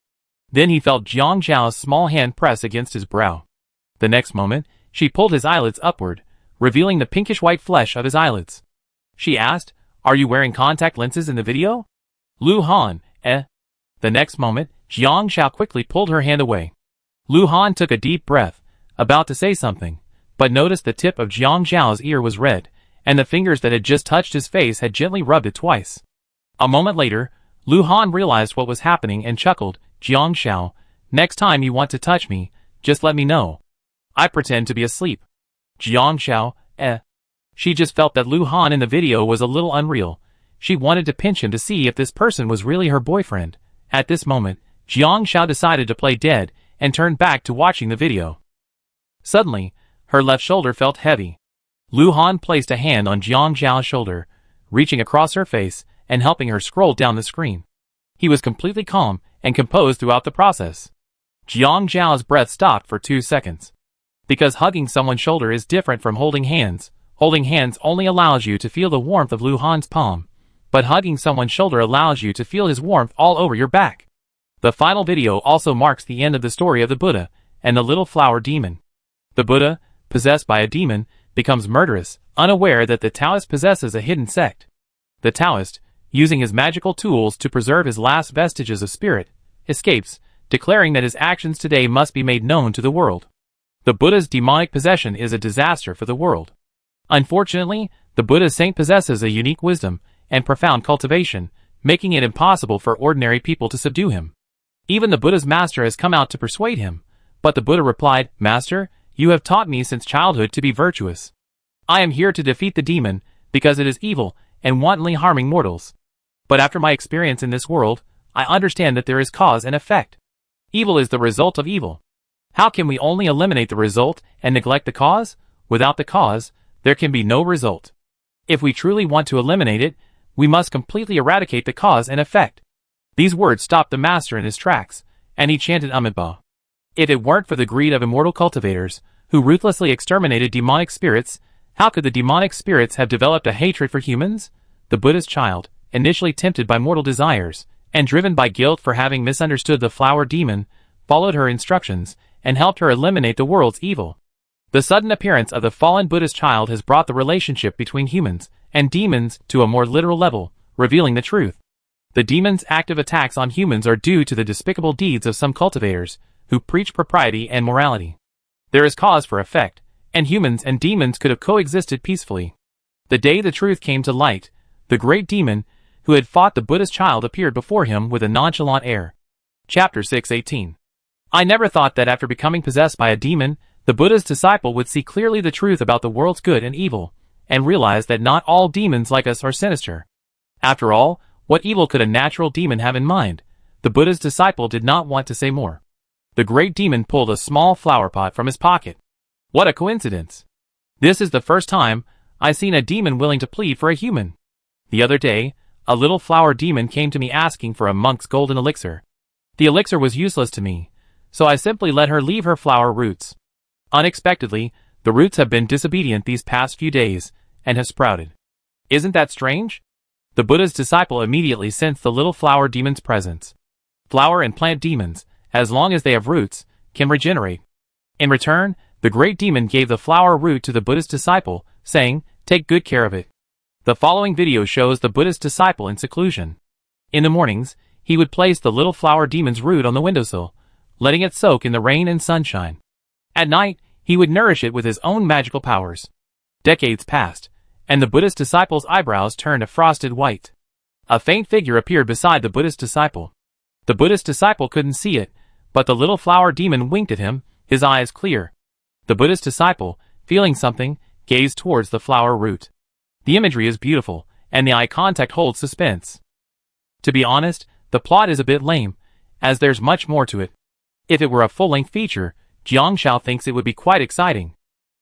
Then he felt Jiang Zhao's small hand press against his brow. The next moment, she pulled his eyelids upward, revealing the pinkish-white flesh of his eyelids. She asked, "Are you wearing contact lenses in the video?" Lu Han, The next moment, Jiang Shao quickly pulled her hand away. Lu Han took a deep breath, about to say something, but noticed the tip of Jiang Zhao's ear was red, and the fingers that had just touched his face had gently rubbed it twice. A moment later, Lu Han realized what was happening and chuckled, "Jiang Shao, next time you want to touch me, just let me know. I pretend to be asleep." Jiang Shao, She just felt that Lu Han in the video was a little unreal. She wanted to pinch him to see if this person was really her boyfriend. At this moment, Jiang Shao decided to play dead, and turned back to watching the video. Suddenly, her left shoulder felt heavy. Lu Han placed a hand on Jiang Zhao's shoulder, reaching across her face, and helping her scroll down the screen. He was completely calm, and composed throughout the process. Jiang Zhao's breath stopped for 2 seconds. Because hugging someone's shoulder is different from holding hands. Holding hands only allows you to feel the warmth of Lu Han's palm, but hugging someone's shoulder allows you to feel his warmth all over your back. The final video also marks the end of the story of the Buddha and the little flower demon. The Buddha, possessed by a demon, becomes murderous, unaware that the Taoist possesses a hidden sect. The Taoist, using his magical tools to preserve his last vestiges of spirit, escapes, declaring that his actions today must be made known to the world. The Buddha's demonic possession is a disaster for the world. Unfortunately, the Buddha's saint possesses a unique wisdom and profound cultivation, making it impossible for ordinary people to subdue him. Even the Buddha's master has come out to persuade him, but the Buddha replied, "Master, you have taught me since childhood to be virtuous. I am here to defeat the demon, because it is evil and wantonly harming mortals. But after my experience in this world, I understand that there is cause and effect. Evil is the result of evil. How can we only eliminate the result and neglect the cause? Without the cause, there can be no result. If we truly want to eliminate it, we must completely eradicate the cause and effect." These words stopped the master in his tracks, and he chanted Amitabha. If it weren't for the greed of immortal cultivators, who ruthlessly exterminated demonic spirits, how could the demonic spirits have developed a hatred for humans? The Buddha's child, initially tempted by mortal desires, and driven by guilt for having misunderstood the flower demon, followed her instructions, and helped her eliminate the world's evil. The sudden appearance of the fallen Buddhist child has brought the relationship between humans and demons to a more literal level, revealing the truth. The demon's active attacks on humans are due to the despicable deeds of some cultivators, who preach propriety and morality. There is cause for effect, and humans and demons could have coexisted peacefully. The day the truth came to light, the great demon, who had fought the Buddha's child, appeared before him with a nonchalant air. Chapter 6:18. I never thought that after becoming possessed by a demon, the Buddha's disciple would see clearly the truth about the world's good and evil, and realize that not all demons like us are sinister. After all, what evil could a natural demon have in mind? The Buddha's disciple did not want to say more. The great demon pulled a small flower pot from his pocket. What a coincidence! This is the first time I've seen a demon willing to plead for a human. The other day, a little flower demon came to me asking for a monk's golden elixir. The elixir was useless to me, so I simply let her leave her flower roots. Unexpectedly, the roots have been disobedient these past few days, and have sprouted. Isn't that strange? The Buddha's disciple immediately sensed the little flower demon's presence. Flower and plant demons, as long as they have roots, can regenerate. In return, the great demon gave the flower root to the Buddha's disciple, saying, "Take good care of it." The following video shows the Buddhist disciple in seclusion. In the mornings, he would place the little flower demon's root on the windowsill, letting it soak in the rain and sunshine. At night, he would nourish it with his own magical powers. Decades passed, and the Buddhist disciple's eyebrows turned a frosted white. A faint figure appeared beside the Buddhist disciple. The Buddhist disciple couldn't see it, but the little flower demon winked at him, his eyes clear. The Buddhist disciple, feeling something, gazed towards the flower root. The imagery is beautiful, and the eye contact holds suspense. To be honest, the plot is a bit lame, as there's much more to it. If it were a full-length feature, Jiang Xiao thinks it would be quite exciting.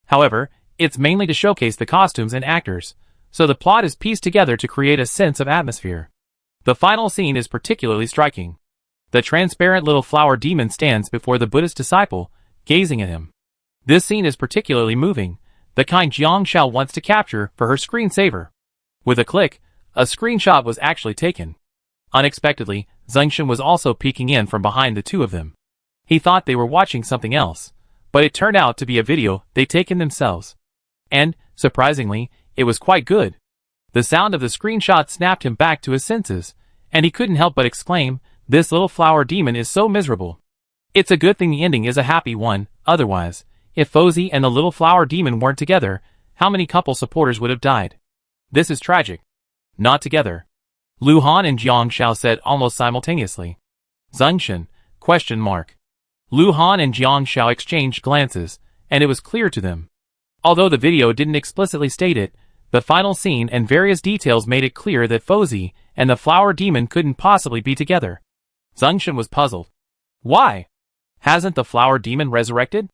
However, it's mainly to showcase the costumes and actors, so the plot is pieced together to create a sense of atmosphere. The final scene is particularly striking. The transparent little flower demon stands before the Buddhist disciple, gazing at him. This scene is particularly moving, the kind Jiang Xiao wants to capture for her screensaver. With a click, a screenshot was actually taken. Unexpectedly, Zhengshan was also peeking in from behind the two of them. He thought they were watching something else, but it turned out to be a video they'd taken themselves. And, surprisingly, it was quite good. The sound of the screenshot snapped him back to his senses, and he couldn't help but exclaim, "This little flower demon is so miserable." It's a good thing the ending is a happy one, otherwise, if Fozi and the little flower demon weren't together, how many couple supporters would have died? This is tragic. Not together. Lu Han and Jiang Xiao said almost simultaneously. Zhengshan? Lu Han and Jiang Xiao exchanged glances, and it was clear to them. Although the video didn't explicitly state it, the final scene and various details made it clear that Fozi and the flower demon couldn't possibly be together. Zhengshan was puzzled. Why? Hasn't the flower demon resurrected?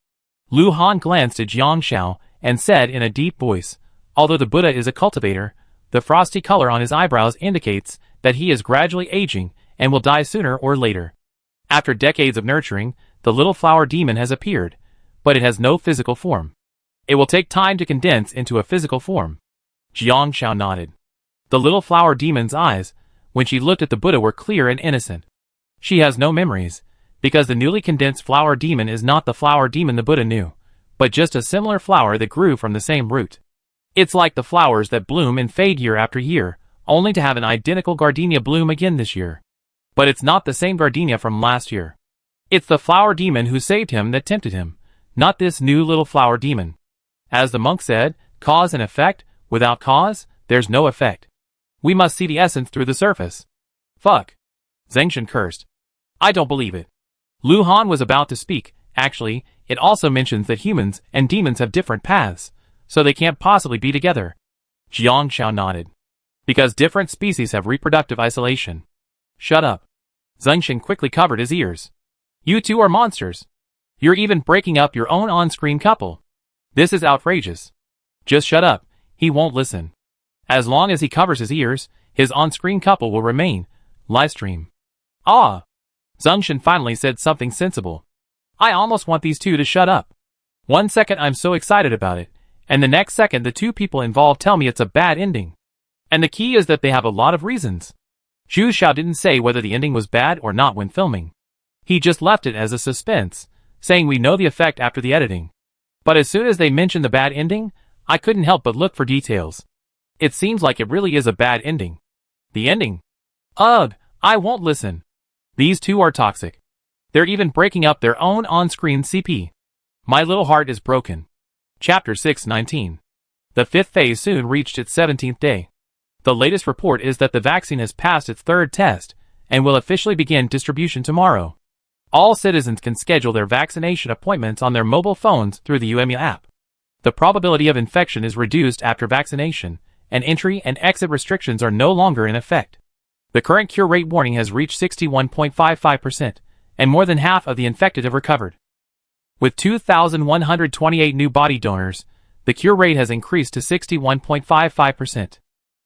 Lu Han glanced at Jiang Xiao and said in a deep voice, although the Buddha is a cultivator, the frosty color on his eyebrows indicates that he is gradually aging and will die sooner or later. After decades of nurturing, the little flower demon has appeared, but it has no physical form. It will take time to condense into a physical form. Jiang Xiao nodded. The little flower demon's eyes, when she looked at the Buddha, were clear and innocent. She has no memories, because the newly condensed flower demon is not the flower demon the Buddha knew, but just a similar flower that grew from the same root. It's like the flowers that bloom and fade year after year, only to have an identical gardenia bloom again this year. But it's not the same gardenia from last year. It's the flower demon who saved him that tempted him, not this new little flower demon. As the monk said, cause and effect, without cause, there's no effect. We must see the essence through the surface. Fuck. Zhengshan cursed. I don't believe it. Lu Han was about to speak. Actually, it also mentions that humans and demons have different paths, so they can't possibly be together. Jiang Xiao nodded. Because different species have reproductive isolation. Shut up. Zhengshan quickly covered his ears. You two are monsters. You're even breaking up your own on-screen couple. This is outrageous. Just shut up, he won't listen. As long as he covers his ears, his on-screen couple will remain. Livestream. Ah! Zhengshan finally said something sensible. I almost want these two to shut up. 1 second I'm so excited about it, and the next second the two people involved tell me it's a bad ending. And the key is that they have a lot of reasons. Zhu Xiao didn't say whether the ending was bad or not when filming. He just left it as a suspense, saying we know the effect after the editing. But as soon as they mentioned the bad ending, I couldn't help but look for details. It seems like it really is a bad ending. The ending? Ugh, I won't listen. These two are toxic. They're even breaking up their own on-screen CP. My little heart is broken. Chapter 619. The fifth phase soon reached its 17th day. The latest report is that the vaccine has passed its third test and will officially begin distribution tomorrow. All citizens can schedule their vaccination appointments on their mobile phones through the UME app. The probability of infection is reduced after vaccination, and entry and exit restrictions are no longer in effect. The current cure rate warning has reached 61.55%, and more than half of the infected have recovered. With 2,128 new body donors, the cure rate has increased to 61.55%.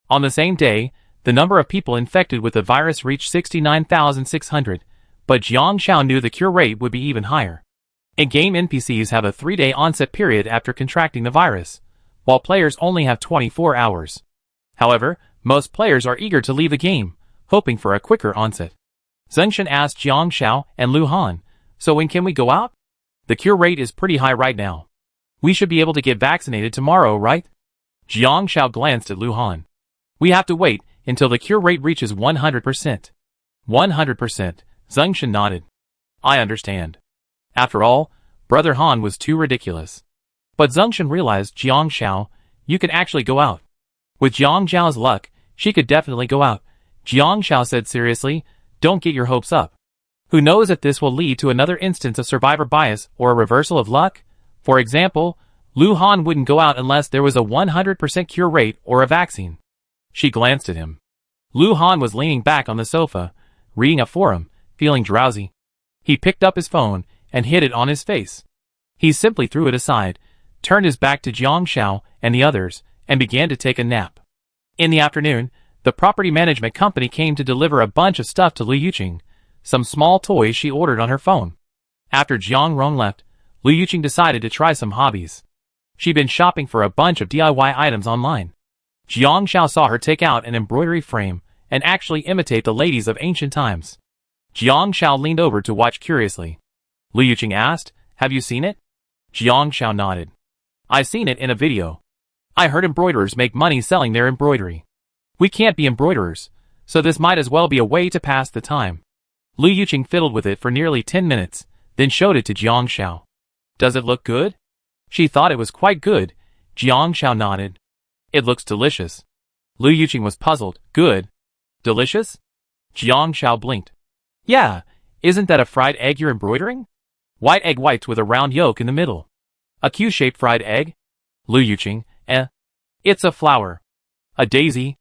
On the same day, the number of people infected with the virus reached 69,600, but Jiang Xiao knew the cure rate would be even higher. In-game NPCs have a 3-day onset period after contracting the virus, while players only have 24 hours. However, most players are eager to leave the game, hoping for a quicker onset. Zengshan asked Jiang Xiao and Lu Han, "So when can we go out? The cure rate is pretty high right now. We should be able to get vaccinated tomorrow, right?" Jiang Xiao glanced at Lu Han. "We have to wait until the cure rate reaches 100%. 100%, Zengshan nodded. "I understand." After all, Brother Han was too ridiculous. But Zengshan realized, Jiang Xiao, you can actually go out. With Jiang Xiao's luck, she could definitely go out. Jiang Xiao said seriously, "Don't get your hopes up. Who knows if this will lead to another instance of survivor bias or a reversal of luck? For example, Lu Han wouldn't go out unless there was a 100% cure rate or a vaccine." She glanced at him. Lu Han was leaning back on the sofa, reading a forum, feeling drowsy. He picked up his phone and hid it on his face. He simply threw it aside, turned his back to Jiang Xiao and the others, and began to take a nap. In the afternoon, the property management company came to deliver a bunch of stuff to Liu Yuqing, some small toys she ordered on her phone. After Jiang Rong left, Liu Yuqing decided to try some hobbies. She'd been shopping for a bunch of DIY items online. Jiang Xiao saw her take out an embroidery frame and actually imitate the ladies of ancient times. Jiang Xiao leaned over to watch curiously. Liu Yuqing asked, "Have you seen it?" Jiang Xiao nodded. "I've seen it in a video. I heard embroiderers make money selling their embroidery. We can't be embroiderers, so this might as well be a way to pass the time." Liu Yuqing fiddled with it for nearly 10 minutes, then showed it to Jiang Xiao. "Does it look good?" She thought it was quite good. Jiang Xiao nodded. "It looks delicious." Liu Yuqing was puzzled. "Good? Delicious?" Jiang Xiao blinked. "Yeah, isn't that a fried egg you're embroidering? White egg whites with a round yolk in the middle. A Q-shaped fried egg?" Liu Yuqing, It's a flower. A daisy.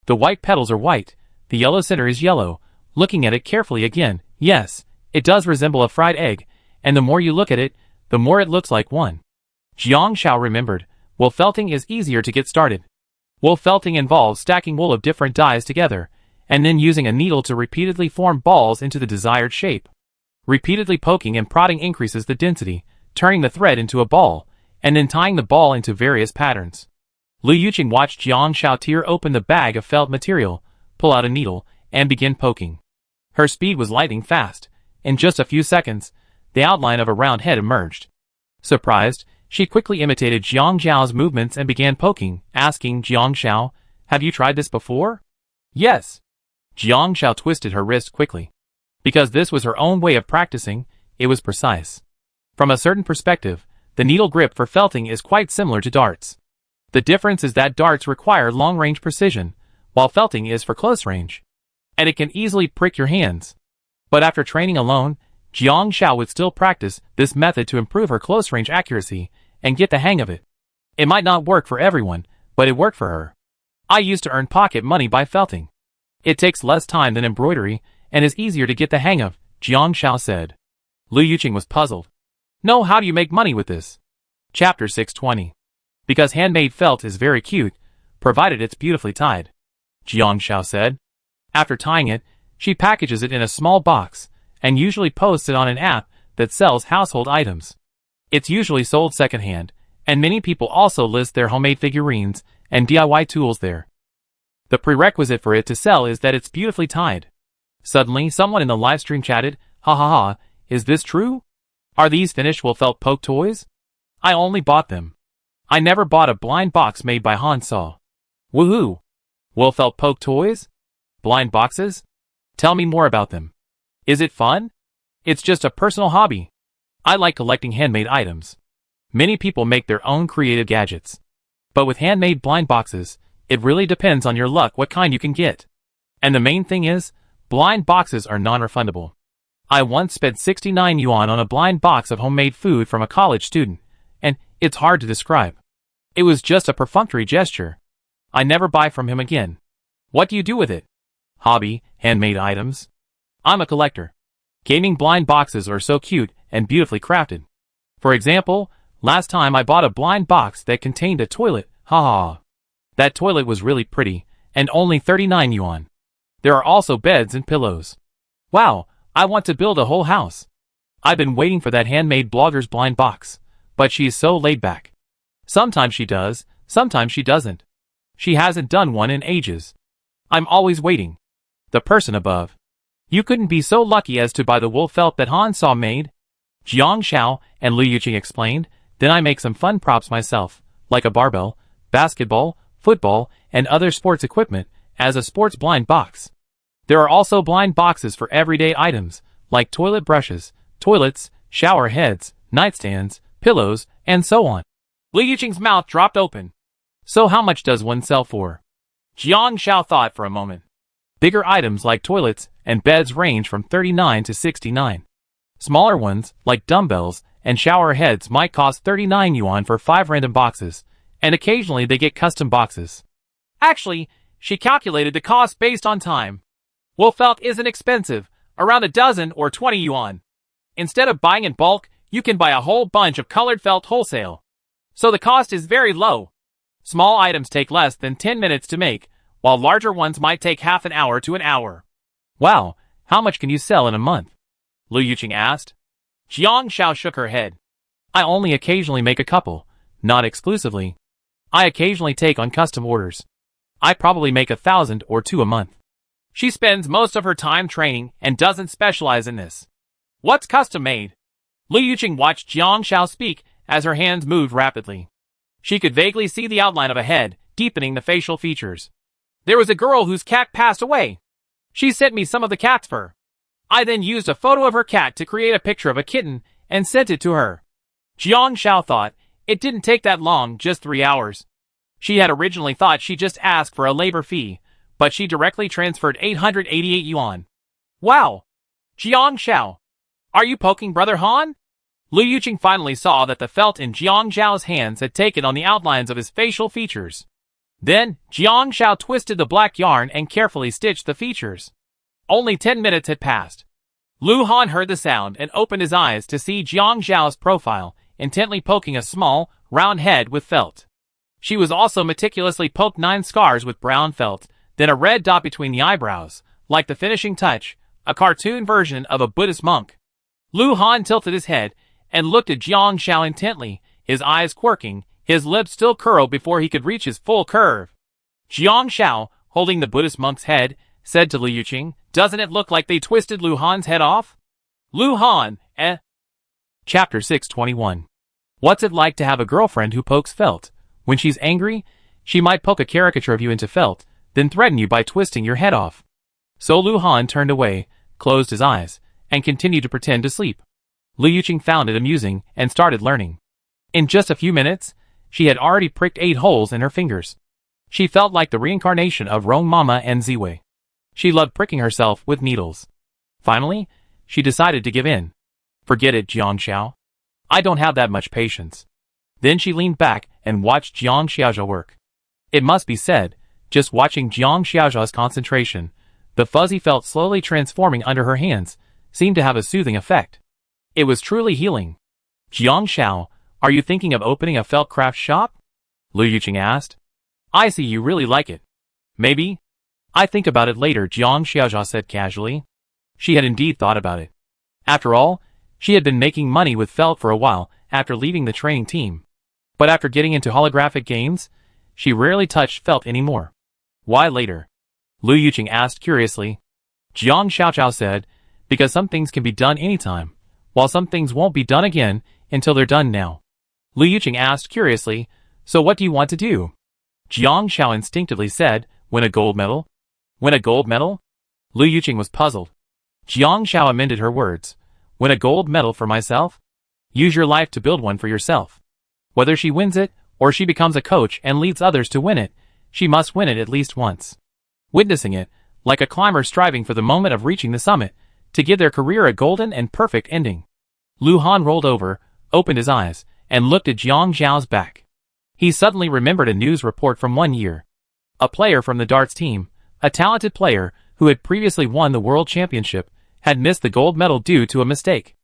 The white petals are white, the yellow center is yellow. Looking at it carefully again, yes, it does resemble a fried egg, and the more you look at it, the more it looks like one." Jiang Xiao remembered, wool felting is easier to get started. Wool felting involves stacking wool of different dyes together, and then using a needle to repeatedly form balls into the desired shape. Repeatedly poking and prodding increases the density, turning the thread into a ball, and then tying the ball into various patterns. Liu Yuqing watched Jiang Xiao tear open the bag of felt material, pull out a needle, and begin poking. Her speed was lightning fast. In just a few seconds, the outline of a round head emerged. Surprised, she quickly imitated Jiang Xiao's movements and began poking, asking Jiang Xiao, "Have you tried this before?" "Yes." Jiang Xiao twisted her wrist quickly. Because this was her own way of practicing, it was precise. From a certain perspective, the needle grip for felting is quite similar to darts. The difference is that darts require long-range precision, while felting is for close range. And it can easily prick your hands. But after training alone, Jiang Xiao would still practice this method to improve her close-range accuracy and get the hang of it. It might not work for everyone, but it worked for her. "I used to earn pocket money by felting. It takes less time than embroidery and is easier to get the hang of," Jiang Xiao said. Liu Yuqing was puzzled. "No, how do you make money with this?" Chapter 620. Because handmade felt is very cute, provided it's beautifully tied, Jiang Xiao said. After tying it, she packages it in a small box, and usually posts it on an app that sells household items. It's usually sold secondhand, and many people also list their homemade figurines and DIY tools there. The prerequisite for it to sell is that it's beautifully tied. Suddenly, someone in the live stream chatted, "Ha ha ha, is this true? Are these finished wool felt poke toys? I only bought them. I never bought a blind box made by Han Saw. Woohoo! Wool felt poke toys? Blind boxes? Tell me more about them. Is it fun? It's just a personal hobby. I like collecting handmade items. Many people make their own creative gadgets. But with handmade blind boxes, it really depends on your luck what kind you can get. And the main thing is, blind boxes are non-refundable. I once spent 69 yuan on a blind box of homemade food from a college student, and it's hard to describe. It was just a perfunctory gesture. I never buy from him again. What do you do with it? Hobby, handmade items. I'm a collector. Gaming blind boxes are so cute and beautifully crafted. For example, last time I bought a blind box that contained a toilet, haha. That toilet was really pretty, and only 39 yuan. There are also beds and pillows. Wow, I want to build a whole house. I've been waiting for that handmade blogger's blind box, but she is so laid back. Sometimes she does, sometimes she doesn't. She hasn't done one in ages. I'm always waiting. The person above. You couldn't be so lucky as to buy the wool felt that Han saw made. Jiang Xiao and Liu Yuqing explained, then I make some fun props myself, like a barbell, basketball, football, and other sports equipment, as a sports blind box. There are also blind boxes for everyday items, like toilet brushes, toilets, shower heads, nightstands, pillows, and so on. Liu Yuqing's mouth dropped open. So how much does one sell for? Jiang Xiao thought for a moment. Bigger items like toilets and beds range from 39 to 69. Smaller ones, like dumbbells and shower heads, might cost 39 yuan for 5 random boxes, and occasionally they get custom boxes. Actually, she calculated the cost based on time. Wool felt isn't expensive, around a dozen or 20 yuan. Instead of buying in bulk, you can buy a whole bunch of colored felt wholesale. So the cost is very low. Small items take less than 10 minutes to make, while larger ones might take half an hour to an hour. Wow, how much can you sell in a month? Liu Yuqing asked. Jiang Xiao shook her head. I only occasionally make a couple, not exclusively. I occasionally take on custom orders. I probably make 1,000 or 2 a month. She spends most of her time training and doesn't specialize in this. What's custom made? Liu Yuqing watched Jiang Xiao speak as her hands moved rapidly. She could vaguely see the outline of a head, deepening the facial features. There was a girl whose cat passed away. She sent me some of the cat's fur. I then used a photo of her cat to create a picture of a kitten and sent it to her. Jiang Xiao thought, it didn't take that long, just 3 hours. She had originally thought she'd just ask for a labor fee, but she directly transferred 888 yuan. Wow! Jiang Xiao, are you poking Brother Han? Liu Yuqing finally saw that the felt in Jiang Xiao's hands had taken on the outlines of his facial features. Then, Jiang Xiao twisted the black yarn and carefully stitched the features. Only 10 minutes had passed. Lu Han heard the sound and opened his eyes to see Jiang Xiao's profile, intently poking a small, round head with felt. She was also meticulously poked 9 scars with brown felt, then a red dot between the eyebrows, like the finishing touch, a cartoon version of a Buddhist monk. Lu Han tilted his head and looked at Jiang Xiao intently, his eyes quirking, his lips still curled before he could reach his full curve. Jiang Xiao, holding the Buddhist monk's head, said to Liu Yuqing, doesn't it look like they twisted Lu Han's head off? Lu Han, eh? Chapter 621. What's it like to have a girlfriend who pokes felt? When she's angry, she might poke a caricature of you into felt, then threaten you by twisting your head off. So Lu Han turned away, closed his eyes, and continued to pretend to sleep. Liu Yuqing found it amusing and started learning. In just a few minutes, she had already pricked 8 holes in her fingers. She felt like the reincarnation of Rong Mama and Ziwei. She loved pricking herself with needles. Finally, she decided to give in. Forget it, Jiang Xiao. I don't have that much patience. Then she leaned back and watched Jiang Xiaozha work. It must be said, just watching Jiang Xiaozha's concentration, the fuzzy felt slowly transforming under her hands, seemed to have a soothing effect. It was truly healing. Jiang Xiao, are you thinking of opening a felt craft shop? Liu Yuqing asked. I see you really like it. Maybe. I think about it later, Jiang Xiaozha said casually. She had indeed thought about it. After all, she had been making money with felt for a while after leaving the training team. But after getting into holographic games, she rarely touched felt anymore. Why later? Liu Yuqing asked curiously. Jiang Xiaozhao said, because some things can be done anytime, while some things won't be done again until they're done now. Liu Yuqing asked curiously, so what do you want to do? Jiang Xiao instinctively said, win a gold medal? Win a gold medal? Lu Yuqing was puzzled. Jiang Xiao amended her words. Win a gold medal for myself? Use your life to build one for yourself. Whether she wins it, or she becomes a coach and leads others to win it, she must win it at least once. Witnessing it, like a climber striving for the moment of reaching the summit, to give their career a golden and perfect ending. Lu Han rolled over, opened his eyes, and looked at Jiang Xiao's back. He suddenly remembered a news report from 1 year. A player from the darts team, a talented player who had previously won the world championship, had missed the gold medal due to a mistake.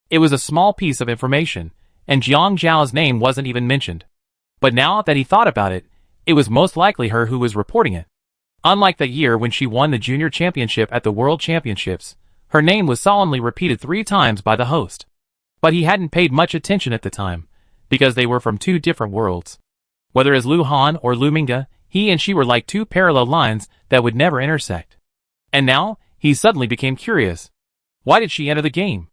It was a small piece of information, and Jiang Xiao's name wasn't even mentioned. But now that he thought about it, it was most likely her who was reporting it. Unlike that year when she won the junior championship at the world championships, her name was solemnly repeated 3 times by the host. But he hadn't paid much attention at the time, because they were from 2 different worlds. Whether as Lu Han or Lu Mingde, he and she were like 2 parallel lines that would never intersect. And now, he suddenly became curious. Why did she enter the game?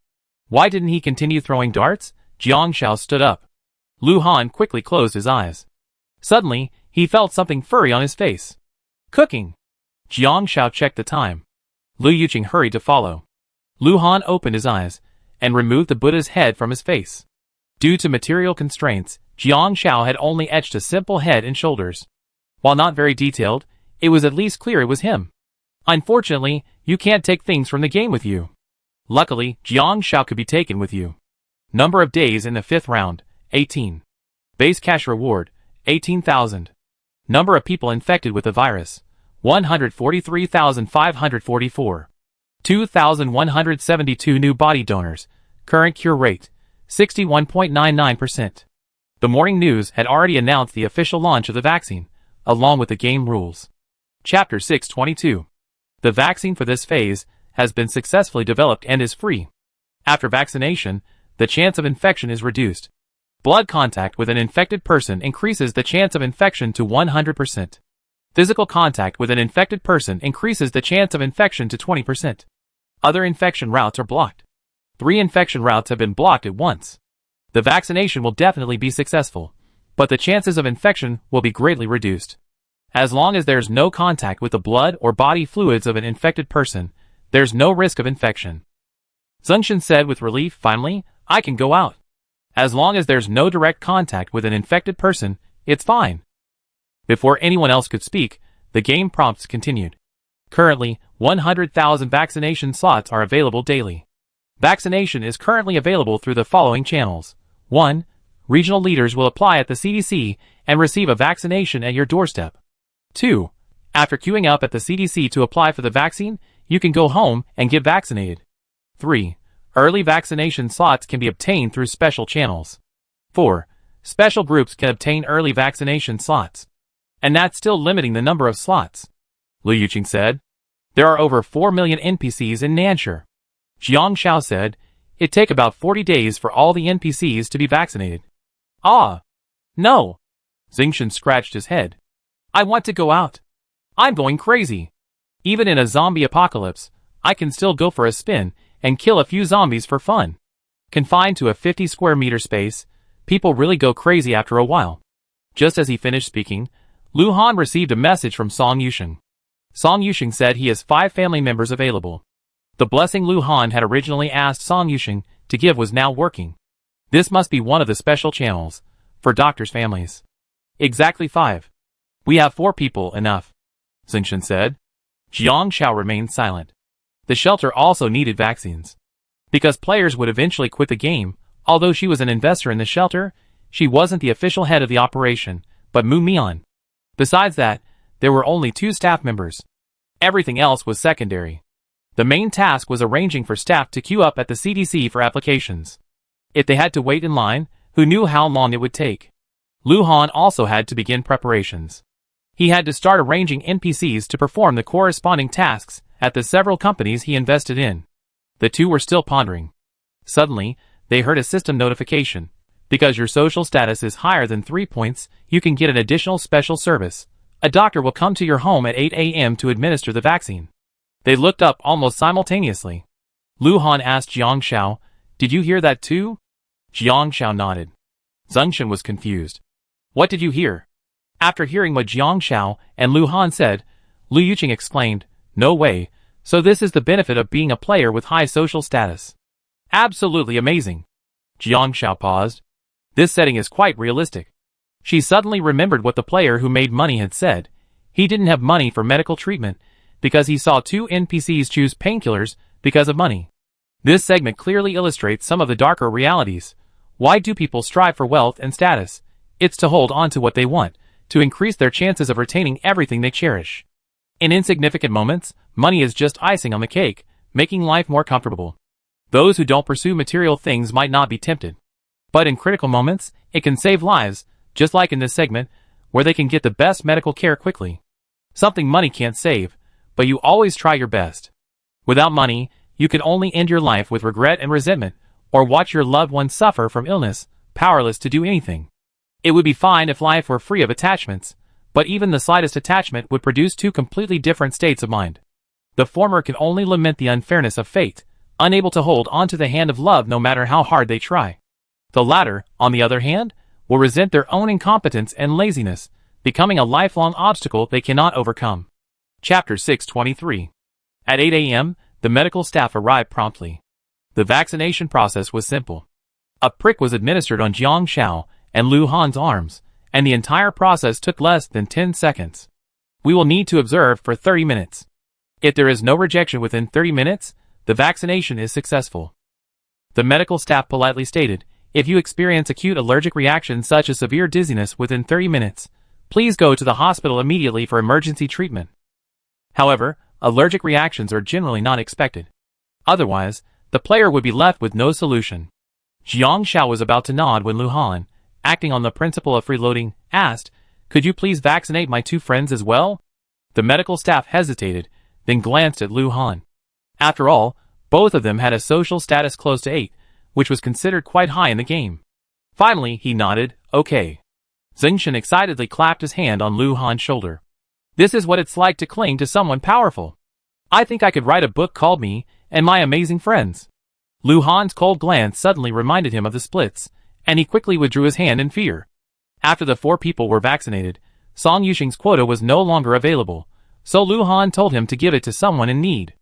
Why didn't he continue throwing darts? Jiang Xiao stood up. Lu Han quickly closed his eyes. Suddenly, he felt something furry on his face. Cooking! Jiang Xiao checked the time. Lu Yuqing hurried to follow. Lu Han opened his eyes, and removed the Buddha's head from his face. Due to material constraints, Jiang Xiao had only etched a simple head and shoulders. While not very detailed, it was at least clear it was him. Unfortunately, you can't take things from the game with you. Luckily, Jiang Xiao could be taken with you. Number of days in the 5th round, 18. Base cash reward, 18,000. Number of people infected with the virus, 143,544. 2,172 new body donors. Current cure rate, 61.99%. The morning news had already announced the official launch of the vaccine, along with the game rules. Chapter 622. The vaccine for this phase has been successfully developed and is free. After vaccination, the chance of infection is reduced. Blood contact with an infected person increases the chance of infection to 100%. Physical contact with an infected person increases the chance of infection to 20%. Other infection routes are blocked. 3 infection routes have been blocked at once. The vaccination will definitely be successful, but the chances of infection will be greatly reduced. As long as there's no contact with the blood or body fluids of an infected person, there's no risk of infection. Zungshan said with relief, finally, I can go out. As long as there's no direct contact with an infected person, it's fine. Before anyone else could speak, the game prompts continued. Currently, 100,000 vaccination slots are available daily. Vaccination is currently available through the following channels. 1. Regional leaders will apply at the CDC and receive a vaccination at your doorstep. 2. After queuing up at the CDC to apply for the vaccine, you can go home and get vaccinated. 3. Early vaccination slots can be obtained through special channels. 4. Special groups can obtain early vaccination slots. And that's still limiting the number of slots. Lu Yuqing said. There are over 4 million NPCs in Nanshire. Jiang Xiao said, it'd take about 40 days for all the NPCs to be vaccinated. Ah! No! Zungshan scratched his head. I want to go out. I'm going crazy. Even in a zombie apocalypse, I can still go for a spin and kill a few zombies for fun. Confined to a 50 square meter space, people really go crazy after a while. Just as he finished speaking, Lu Han received a message from Song Yusheng. Song Yusheng said he has 5 family members available. The blessing Lu Han had originally asked Song Yusheng to give was now working. This must be one of the special channels, for doctors' families. Exactly 5. We have 4 people, enough, Zungshan said. Jiang Xiao remained silent. The shelter also needed vaccines. Because players would eventually quit the game, although she was an investor in the shelter, she wasn't the official head of the operation, but Mu Mian. Besides that, there were only 2 staff members. Everything else was secondary. The main task was arranging for staff to queue up at the CDC for applications. If they had to wait in line, who knew how long it would take? Lu Han also had to begin preparations. He had to start arranging NPCs to perform the corresponding tasks at the several companies he invested in. The 2 were still pondering. Suddenly, they heard a system notification. Because your social status is higher than 3 points, you can get an additional special service. A doctor will come to your home at 8 a.m. to administer the vaccine. They looked up almost simultaneously. Lu Han asked Jiang Xiao, did you hear that too? Jiang Xiao nodded. Zungshan was confused. What did you hear? After hearing what Jiang Xiao and Lu Han said, Lu Yuqing explained, no way, So this is the benefit of being a player with high social status. Absolutely amazing. Jiang Xiao paused. This setting is quite realistic. She suddenly remembered what the player who made money had said. He didn't have money for medical treatment because he saw two NPCs choose painkillers because of money. This segment clearly illustrates some of the darker realities. Why do people strive for wealth and status? It's to hold on to what they want, to increase their chances of retaining everything they cherish. In insignificant moments, money is just icing on the cake, making life more comfortable. Those who don't pursue material things might not be tempted. But in critical moments, it can save lives, just like in this segment, where they can get the best medical care quickly. Something money can't save, but you always try your best. Without money, you can only end your life with regret and resentment, or watch your loved ones suffer from illness, powerless to do anything. It would be fine if life were free of attachments, but even the slightest attachment would produce two completely different states of mind. The former can only lament the unfairness of fate, unable to hold onto the hand of love no matter how hard they try. The latter, on the other hand, will resent their own incompetence and laziness, becoming a lifelong obstacle they cannot overcome. Chapter 623. At 8 a.m., the medical staff arrived promptly. The vaccination process was simple. A prick was administered on Jiang Xiao and Lu Han's arms, and the entire process took less than 10 seconds. We will need to observe for 30 minutes. If there is no rejection within 30 minutes, the vaccination is successful. The medical staff politely stated, if you experience acute allergic reactions such as severe dizziness within 30 minutes, please go to the hospital immediately for emergency treatment. However, allergic reactions are generally not expected. Otherwise, the player would be left with no solution. Jiang Xiao was about to nod when Lu Han, acting on the principle of freeloading, asked, could you please vaccinate my two friends as well? The medical staff hesitated, then glanced at Lu Han. After all, both of them had a social status close to 8, which was considered quite high in the game. Finally, he nodded, okay. Zingshan excitedly clapped his hand on Lu Han's shoulder. This is what it's like to cling to someone powerful. I think I could write a book called Me and My Amazing Friends. Lu Han's cold glance suddenly reminded him of the splits, and he quickly withdrew his hand in fear. After the 4 people were vaccinated, Song Yuxing's quota was no longer available, so Lu Han told him to give it to someone in need.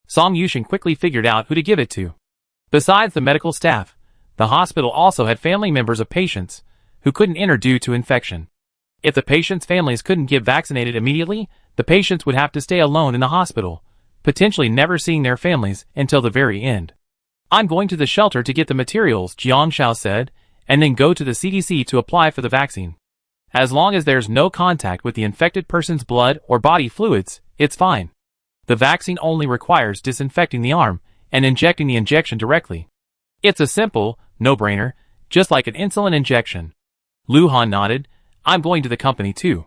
Song Yuxing quickly figured out who to give it to. Besides the medical staff, the hospital also had family members of patients who couldn't enter due to infection. If the patients' families couldn't get vaccinated immediately, the patients would have to stay alone in the hospital, potentially never seeing their families until the very end. I'm going to the shelter to get the materials, Jiang Xiao said, and then go to the CDC to apply for the vaccine. As long as there's no contact with the infected person's blood or body fluids, it's fine. The vaccine only requires disinfecting the arm and injecting the injection directly. It's a simple, no-brainer, just like an insulin injection. Lu Han nodded. I'm going to the company too.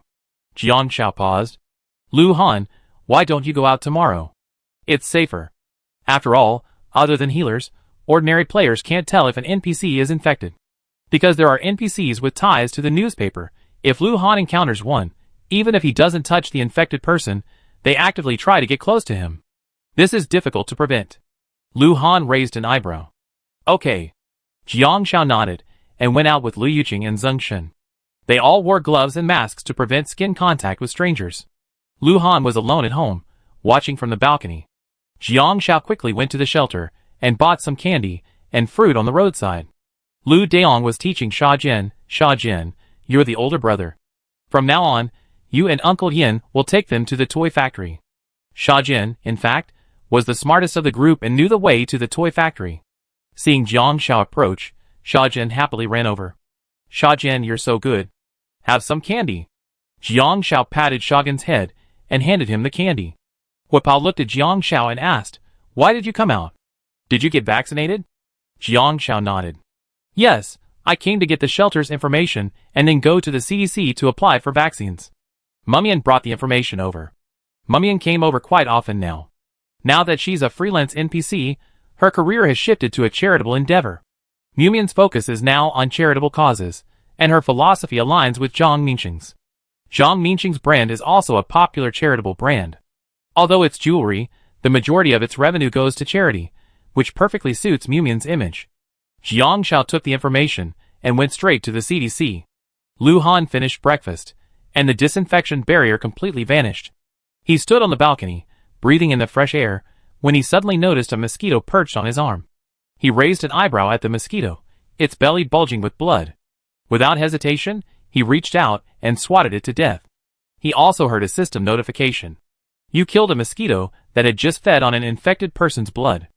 Jiang Xiao paused. Lu Han, why don't you go out tomorrow? It's safer. After all, other than healers, ordinary players can't tell if an NPC is infected. Because there are NPCs with ties to the newspaper, if Lu Han encounters one, even if he doesn't touch the infected person, they actively try to get close to him. This is difficult to prevent. Lu Han raised an eyebrow. Okay. Jiang Xiao nodded, and went out with Lu Yuqing and Zeng Shen. They all wore gloves and masks to prevent skin contact with strangers. Lu Han was alone at home, watching from the balcony. Jiang Xiao quickly went to the shelter, and bought some candy and fruit on the roadside. Lu Daong was teaching Sha Jian, you're the older brother. From now on, you and Uncle Yin will take them to the toy factory. Sha Jian, in fact, was the smartest of the group and knew the way to the toy factory. Seeing Jiang Xiao approach, Sha Jian happily ran over. Sha Jian, you're so good. Have some candy. Jiang Xiao patted Sha Jian's head and handed him the candy. Huapao looked at Jiang Xiao and asked, why did you come out? Did you get vaccinated? Jiang Xiao nodded. Yes, I came to get the shelter's information and then go to the CDC to apply for vaccines. Mumian brought the information over. Mumian came over quite often now. Now that she's a freelance NPC, her career has shifted to a charitable endeavor. Mumian's focus is now on charitable causes, and her philosophy aligns with Zhang Mingxing's. Zhang Mingxing's brand is also a popular charitable brand. Although it's jewelry, the majority of its revenue goes to charity, which perfectly suits Mumian's image. Jiang Xiao took the information and went straight to the CDC. Lu Han finished breakfast, and the disinfection barrier completely vanished. He stood on the balcony, breathing in the fresh air, when he suddenly noticed a mosquito perched on his arm. He raised an eyebrow at the mosquito, its belly bulging with blood. Without hesitation, he reached out and swatted it to death. He also heard a system notification. You killed a mosquito that had just fed on an infected person's blood.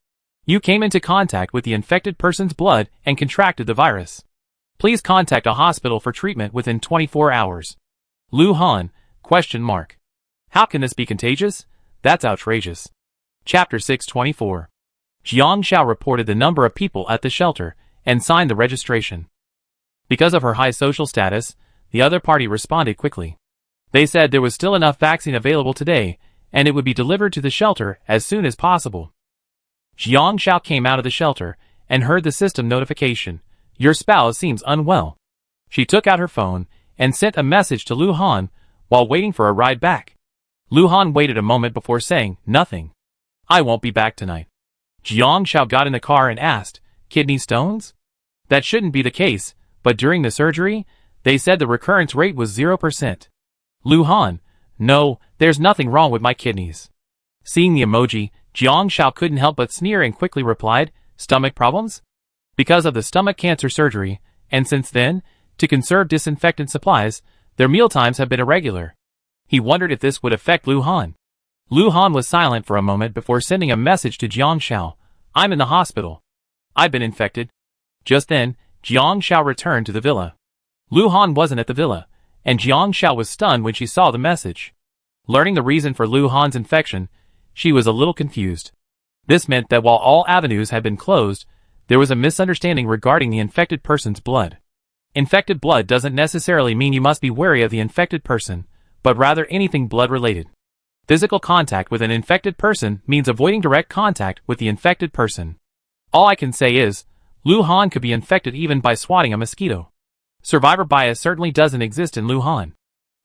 You came into contact with the infected person's blood and contracted the virus. Please contact a hospital for treatment within 24 hours. Lu Han, ? How can this be contagious? That's outrageous. Chapter 624. Jiang Xiao reported the number of people at the shelter and signed the registration. Because of her high social status, the other party responded quickly. They said there was still enough vaccine available today, and it would be delivered to the shelter as soon as possible. Jiang Xiao came out of the shelter and heard the system notification. Your spouse seems unwell. She took out her phone and sent a message to Lu Han while waiting for a ride back. Lu Han waited a moment before saying, nothing. I won't be back tonight. Jiang Xiao got in the car and asked, kidney stones? That shouldn't be the case, but during the surgery, they said the recurrence rate was 0%. Lu Han, no, there's nothing wrong with my kidneys. Seeing the emoji, Jiang Xiao couldn't help but sneer and quickly replied, stomach problems? Because of the stomach cancer surgery, and since then, to conserve disinfectant supplies, their mealtimes have been irregular. He wondered if this would affect Lu Han. Lu Han was silent for a moment before sending a message to Jiang Xiao. I'm in the hospital. I've been infected. Just then, Jiang Xiao returned to the villa. Lu Han wasn't at the villa, and Jiang Xiao was stunned when she saw the message. Learning the reason for Lu Han's infection, she was a little confused. This meant that while all avenues had been closed, there was a misunderstanding regarding the infected person's blood. Infected blood doesn't necessarily mean you must be wary of the infected person, but rather anything blood-related. Physical contact with an infected person means avoiding direct contact with the infected person. All I can say is, Lu Han could be infected even by swatting a mosquito. Survivor bias certainly doesn't exist in Lu Han.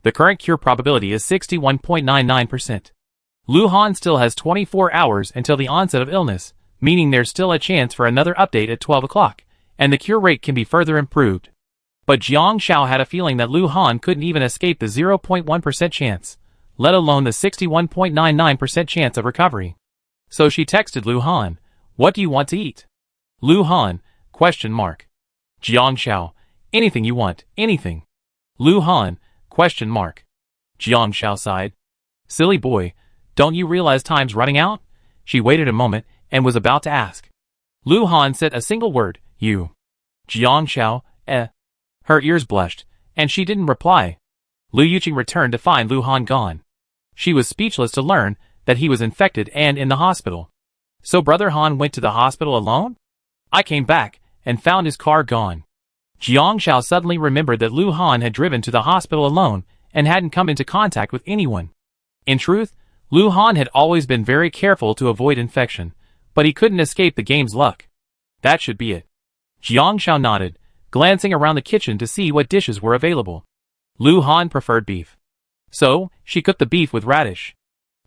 The current cure probability is 61.99%. Lu Han still has 24 hours until the onset of illness, meaning there's still a chance for another update at 12 o'clock, and the cure rate can be further improved. But Jiang Xiao had a feeling that Lu Han couldn't even escape the 0.1% chance, let alone the 61.99% chance of recovery. So she texted Lu Han, what do you want to eat? Lu Han, ? Jiang Xiao, anything you want, anything. Lu Han, ? Jiang Xiao sighed. Silly boy, don't you realize time's running out? She waited a moment and was about to ask. Lu Han said a single word, you. Jiang Xiao, Her ears blushed, and she didn't reply. Lu Yuqing returned to find Lu Han gone. She was speechless to learn that he was infected and in the hospital. So Brother Han went to the hospital alone? I came back and found his car gone. Jiang Xiao suddenly remembered that Lu Han had driven to the hospital alone and hadn't come into contact with anyone. In truth, Lu Han had always been very careful to avoid infection, but he couldn't escape the game's luck. That should be it. Jiang Xiao nodded, glancing around the kitchen to see what dishes were available. Lu Han preferred beef. So, she cooked the beef with radish.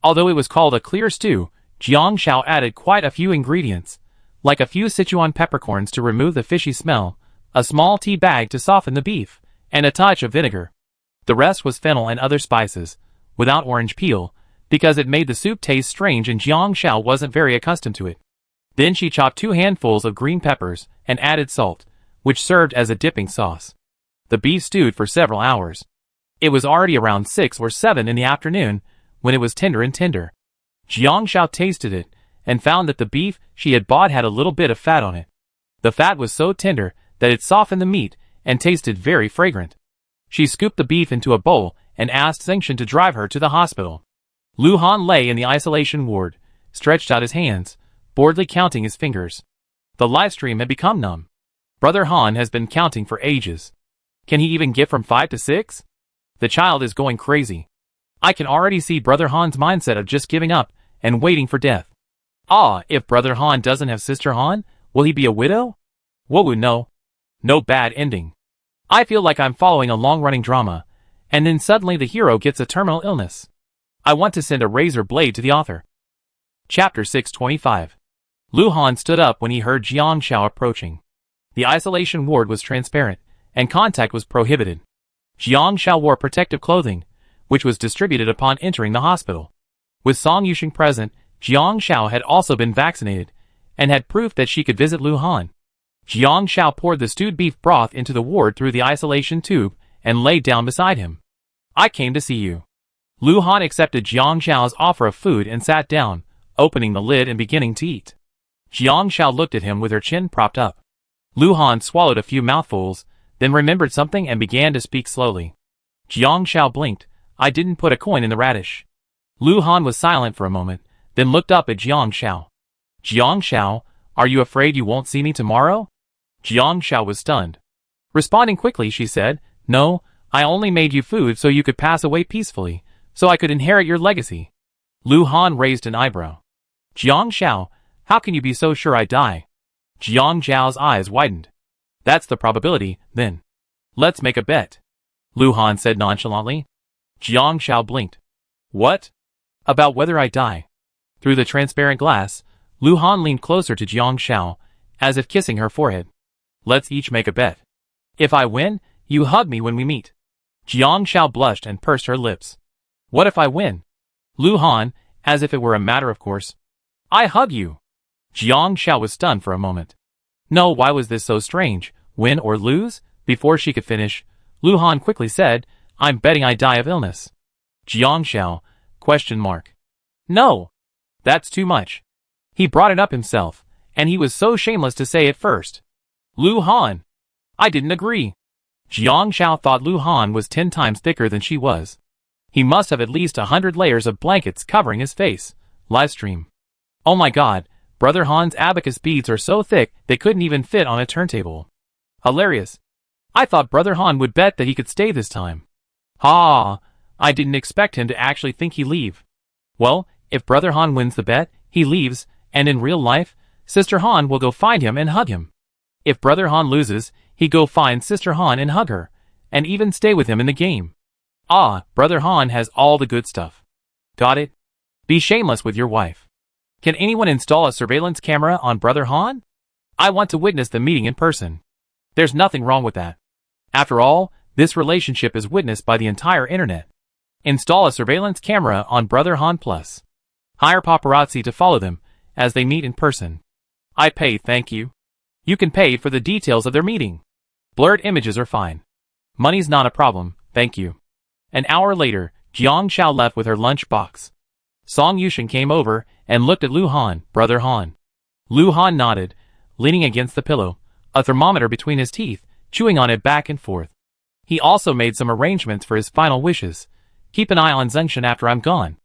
Although it was called a clear stew, Jiang Xiao added quite a few ingredients, like a few Sichuan peppercorns to remove the fishy smell, a small tea bag to soften the beef, and a touch of vinegar. The rest was fennel and other spices, without orange peel, because it made the soup taste strange and Jiang Xiao wasn't very accustomed to it. Then she chopped 2 handfuls of green peppers and added salt, which served as a dipping sauce. The beef stewed for several hours. It was already around 6 or 7 in the afternoon when it was tender and tender. Jiang Xiao tasted it and found that the beef she had bought had a little bit of fat on it. The fat was so tender that it softened the meat and tasted very fragrant. She scooped the beef into a bowl and asked Zengxin to drive her to the hospital. Lu Han lay in the isolation ward, stretched out his hands, boredly counting his fingers. The live stream had become numb. Brother Han has been counting for ages. Can he even get from 5 to 6? The child is going crazy. I can already see Brother Han's mindset of just giving up and waiting for death. If Brother Han doesn't have Sister Han, will he be a widow? Whoa, no. No bad ending. I feel like I'm following a long-running drama, and then suddenly the hero gets a terminal illness. I want to send a razor blade to the author. Chapter 625. Lu Han stood up when he heard Jiang Xiao approaching. The isolation ward was transparent, and contact was prohibited. Jiang Xiao wore protective clothing, which was distributed upon entering the hospital. With Song Yuxing present, Jiang Xiao had also been vaccinated, and had proof that she could visit Lu Han. Jiang Xiao poured the stewed beef broth into the ward through the isolation tube, and laid down beside him. I came to see you. Lu Han accepted Jiang Xiao's offer of food and sat down, opening the lid and beginning to eat. Jiang Xiao looked at him with her chin propped up. Lu Han swallowed a few mouthfuls, then remembered something and began to speak slowly. Jiang Xiao blinked. I didn't put a coin in the radish. Lu Han was silent for a moment, then looked up at Jiang Xiao. Jiang Xiao, are you afraid you won't see me tomorrow? Jiang Xiao was stunned. Responding quickly, she said, No, I only made you food so you could pass away peacefully, so I could inherit your legacy. Lu Han raised an eyebrow. Jiang Xiao, how can you be so sure I die? Jiang Xiao's eyes widened. That's the probability, then. Let's make a bet. Lu Han said nonchalantly. Jiang Xiao blinked. What? About whether I die. Through the transparent glass, Lu Han leaned closer to Jiang Xiao, as if kissing her forehead. Let's each make a bet. If I win, you hug me when we meet. Jiang Xiao blushed and pursed her lips. What if I win? Lu Han, as if it were a matter of course. I hug you. Jiang Xiao was stunned for a moment. No, why was this so strange? Win or lose? Before she could finish, Lu Han quickly said, I'm betting I die of illness. Jiang Xiao, question mark. No. That's too much. He brought it up himself, and he was so shameless to say it first. Lu Han. I didn't agree. Jiang Xiao thought Lu Han was 10 times thicker than she was. He must have at least 100 layers of blankets covering his face. Livestream. Oh my god, Brother Han's abacus beads are so thick they couldn't even fit on a turntable. Hilarious. I thought Brother Han would bet that he could stay this time. Ha! I didn't expect him to actually think he'd leave. Well, if Brother Han wins the bet, he leaves, and in real life, Sister Han will go find him and hug him. If Brother Han loses, he go find Sister Han and hug her, and even stay with him in the game. Ah, Brother Han has all the good stuff. Got it? Be shameless with your wife. Can anyone install a surveillance camera on Brother Han? I want to witness the meeting in person. There's nothing wrong with that. After all, this relationship is witnessed by the entire internet. Install a surveillance camera on Brother Han Plus. Hire paparazzi to follow them, as they meet in person. I pay, thank you. You can pay for the details of their meeting. Blurred images are fine. Money's not a problem, thank you. An hour later, Jiang Xiao left with her lunch box. Song Yusheng came over and looked at Lu Han, Brother Han. Lu Han nodded, leaning against the pillow, a thermometer between his teeth, chewing on it back and forth. He also made some arrangements for his final wishes. Keep an eye on Zhengshan after I'm gone.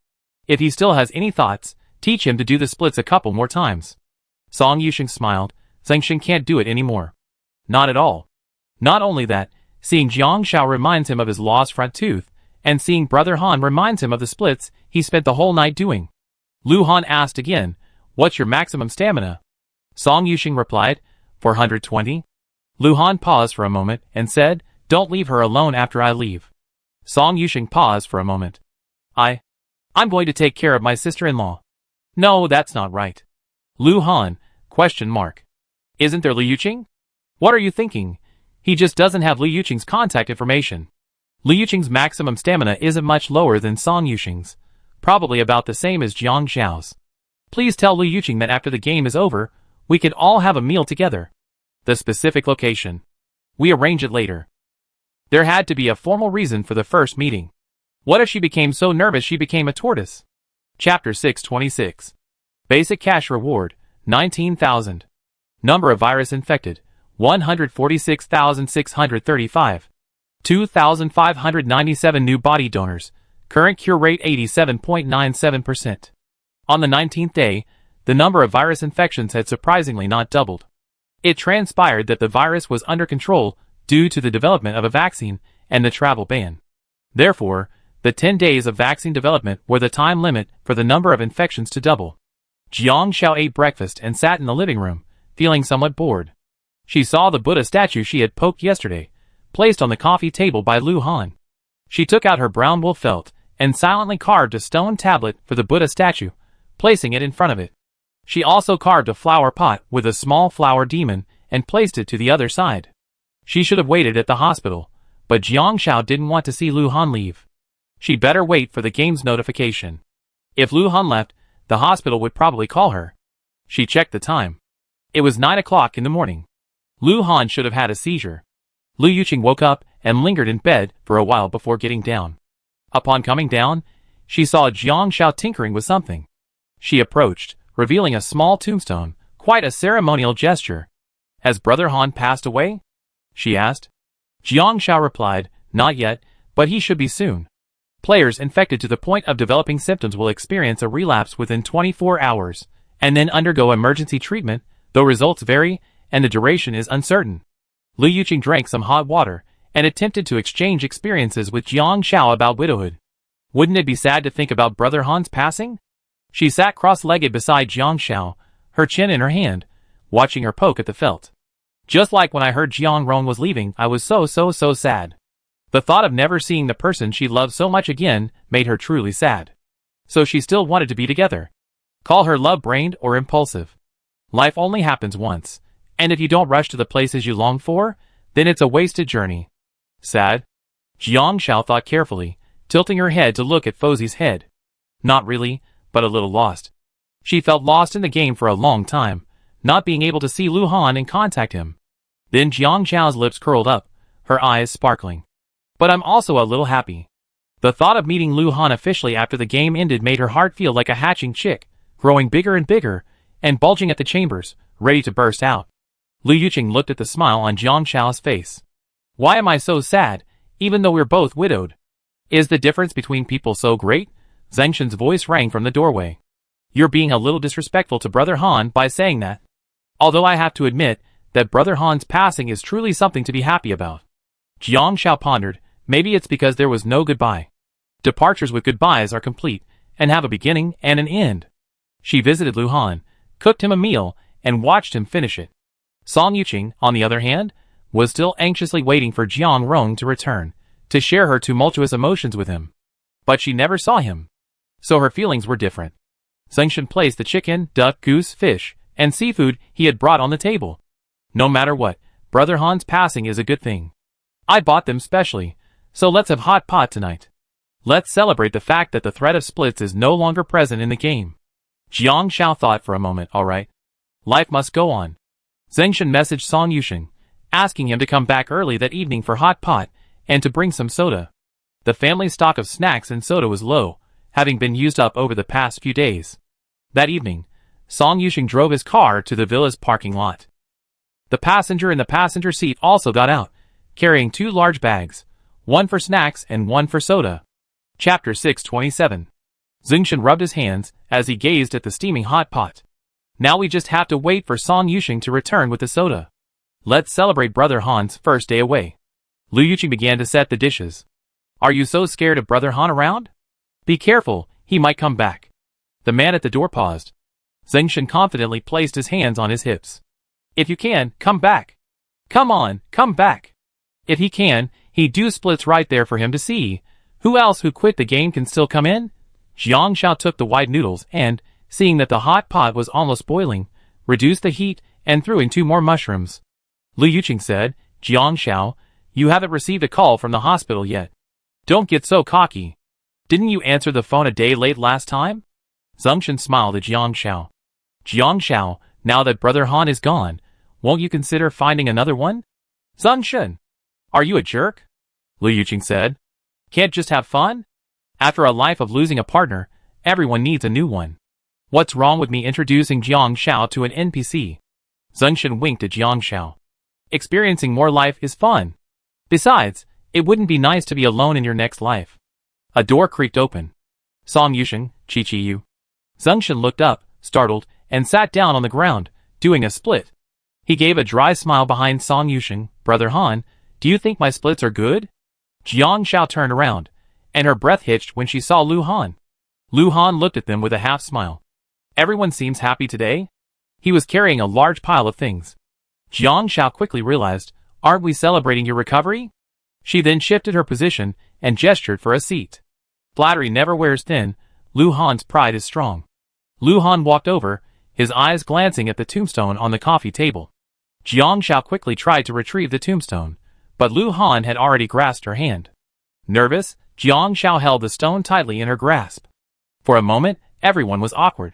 If he still has any thoughts, teach him to do the splits a couple more times. Song Yusheng smiled. Zhengshan can't do it anymore. Not at all. Not only that, seeing Jiang Xiao reminds him of his lost front tooth, and seeing Brother Han reminds him of the splits he spent the whole night doing. Lu Han asked again, what's your maximum stamina? Song Yusheng replied, 420. Lu Han paused for a moment and said, don't leave her alone after I leave. Song Yusheng paused for a moment. I'm going to take care of my sister-in-law. No, that's not right. Lu Han, question mark. Isn't there Liu Yuqing? What are you thinking? He just doesn't have Liu Yuqing's contact information. Liu Yuqing's maximum stamina isn't much lower than Song Yusheng's, probably about the same as Jiang Xiao's. Please tell Liu Yuqing that after the game is over, we can all have a meal together. The specific location. We arrange it later. There had to be a formal reason for the first meeting. What if she became so nervous she became a tortoise? Chapter 626. Basic cash reward, 19,000. Number of virus infected, 146,635. 2,597 new body donors. Current cure rate 87.97%. On the 19th day, the number of virus infections had surprisingly not doubled. It transpired that the virus was under control due to the development of a vaccine and the travel ban. Therefore, the 10 days of vaccine development were the time limit for the number of infections to double. Jiang Xiao ate breakfast and sat in the living room, feeling somewhat bored. She saw the Buddha statue she had poked yesterday, placed on the coffee table by Lu Han. She took out her brown wool felt and silently carved a stone tablet for the Buddha statue, placing it in front of it. She also carved a flower pot with a small flower demon and placed it to the other side. She should have waited at the hospital, but Jiang Xiao didn't want to see Lu Han leave. She'd better wait for the game's notification. If Lu Han left, The hospital would probably call her. She checked the time. It was 9 o'clock in the morning. Lu Han should have had a seizure. Lu Yuqing woke up and lingered in bed for a while before getting down. Upon coming down, she saw Jiang Shao tinkering with something. She approached, revealing a small tombstone, quite a ceremonial gesture. Has Brother Han passed away? She asked. Jiang Shao replied, not yet, but he should be soon. Players infected to the point of developing symptoms will experience a relapse within 24 hours, and then undergo emergency treatment, though results vary, and the duration is uncertain. Lu Yuqing drank some hot water, and attempted to exchange experiences with Jiang Shao about widowhood. Wouldn't it be sad to think about Brother Han's passing? She sat cross-legged beside Jiang Shao, her chin in her hand, watching her poke at the felt. Just like when I heard Jiang Rong was leaving, I was so sad. The thought of never seeing the person she loved so much again made her truly sad. So she still wanted to be together. Call her love-brained or impulsive. Life only happens once, and if you don't rush to the places you long for, then it's a wasted journey. Sad? Jiang Shao thought carefully, tilting her head to look at Fozie's head. Not really, but a little lost. She felt lost in the game for a long time, not being able to see Lu Han and contact him. Then Jiang Shao's lips curled up, her eyes sparkling. But I'm also a little happy. The thought of meeting Lu Han officially after the game ended made her heart feel like a hatching chick, growing bigger and bigger, and bulging at the chambers, ready to burst out. Lu Yuqing looked at the smile on Jiang Shao's face. Why am I so sad, even though we're both widowed? Is the difference between people so great? Zheng Shen's voice rang from the doorway. You're being a little disrespectful to Brother Han by saying that. Although I have to admit that Brother Han's passing is truly something to be happy about. Jiang Shao pondered, maybe it's because there was no goodbye. Departures with goodbyes are complete, and have a beginning and an end. She visited Lu Han, cooked him a meal, and watched him finish it. Song Yuqing, on the other hand, was still anxiously waiting for Jiang Rong to return, to share her tumultuous emotions with him. But she never saw him. So her feelings were different. Zheng Shen placed the chicken, duck, goose, fish, and seafood he had brought on the table. No matter what, Brother Han's passing is a good thing. I bought them specially, so let's have hot pot tonight. Let's celebrate the fact that the threat of splits is no longer present in the game. Jiang Shao thought for a moment, alright. Life must go on. Zheng Shen messaged Song Yuqing, asking him to come back early that evening for hot pot, and to bring some soda. The family's stock of snacks and soda was low, having been used up over the past few days. That evening, Song Yuqing drove his car to the villa's parking lot. The passenger in the passenger seat also got out, carrying 2 large bags, one for snacks and one for soda. Chapter 627. Zheng Shen rubbed his hands as he gazed at the steaming hot pot. Now we just have to wait for Song Yuqing to return with the soda. Let's celebrate Brother Han's first day away. Lu Yuqing began to set the dishes. Are you so scared of Brother Han around? Be careful, he might come back. The man at the door paused. Zheng Shen confidently placed his hands on his hips. If you can, come back. Come on, come back. If he can, he do splits right there for him to see. Who else who quit the game can still come in? Jiang Shao took the white noodles and, seeing that the hot pot was almost boiling, reduced the heat and threw in 2 more mushrooms. Lu Yuqing said, Jiang Shao, you haven't received a call from the hospital yet. Don't get so cocky. Didn't you answer the phone a day late last time? Zheng Shen smiled at Jiang Shao. Jiang Shao, now that Brother Han is gone, won't you consider finding another one? Zheng Shen, are you a jerk? Lu Yuqing said. Can't just have fun? After a life of losing a partner, everyone needs a new one. What's wrong with me introducing Jiang Shao to an NPC? Zheng Shen winked at Jiang Shao. Experiencing more life is fun. Besides, it wouldn't be nice to be alone in your next life. A door creaked open. Song Yuqing, Chi Yu. Zheng Shen looked up, startled, and sat down on the ground, doing a split. He gave a dry smile behind Song Yuqing. Brother Han, do you think my splits are good? Jiang Shao turned around, and her breath hitched when she saw Lu Han. Lu Han looked at them with a half smile. Everyone seems happy today? He was carrying a large pile of things. Jiang Shao quickly realized, aren't we celebrating your recovery? She then shifted her position and gestured for a seat. Flattery never wears thin. Lu Han's pride is strong. Lu Han walked over, his eyes glancing at the tombstone on the coffee table. Jiang Shao quickly tried to retrieve the tombstone, but Lu Han had already grasped her hand. Nervous, Jiang Shao held the stone tightly in her grasp. For a moment, everyone was awkward.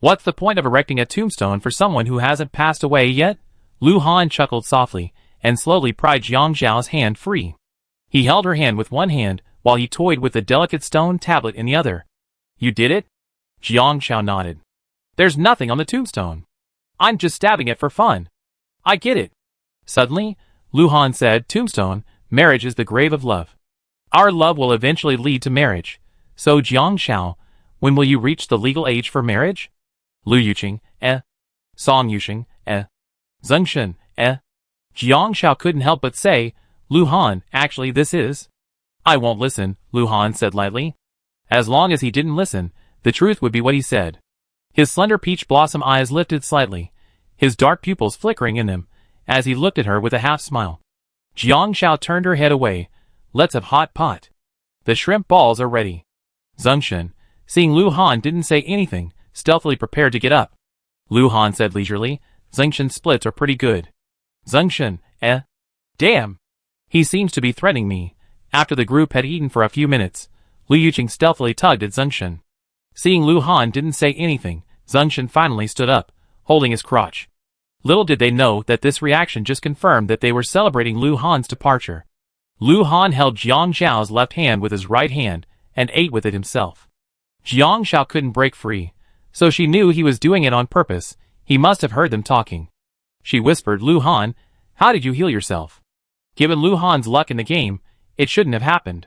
What's the point of erecting a tombstone for someone who hasn't passed away yet? Lu Han chuckled softly, and slowly pried Jiang Zhao's hand free. He held her hand with one hand, while he toyed with the delicate stone tablet in the other. You did it? Jiang Zhao nodded. There's nothing on the tombstone. I'm just stabbing it for fun. I get it. Suddenly, Lu Han said, Tombstone, marriage is the grave of love. Our love will eventually lead to marriage. So Jiang Zhao, when will you reach the legal age for marriage? Lu Yuqing, Song Yusheng, Zheng Shen, Jiang Zhao couldn't help but say, Lu Han, actually this is. I won't listen, Lu Han said lightly. As long as he didn't listen, the truth would be what he said. His slender peach blossom eyes lifted slightly, his dark pupils flickering in them, as he looked at her with a half-smile. Jiang Zhao turned her head away. Let's have hot pot. The shrimp balls are ready. Zheng Shen, seeing Lu Han didn't say anything, stealthily prepared to get up. Lu Han said leisurely, Zheng Shen's splits are pretty good. Zheng Shen, Damn. He seems to be threatening me. After the group had eaten for a few minutes, Lu Yuqing stealthily tugged at Zheng Shen. Seeing Lu Han didn't say anything, Zheng Shen finally stood up, holding his crotch. Little did they know that this reaction just confirmed that they were celebrating Lu Han's departure. Lu Han held Jiang Zhao's left hand with his right hand, and ate with it himself. Jiang Zhao couldn't break free, so she knew he was doing it on purpose. He must have heard them talking. She whispered, Lu Han, how did you heal yourself? Given Lu Han's luck in the game, it shouldn't have happened.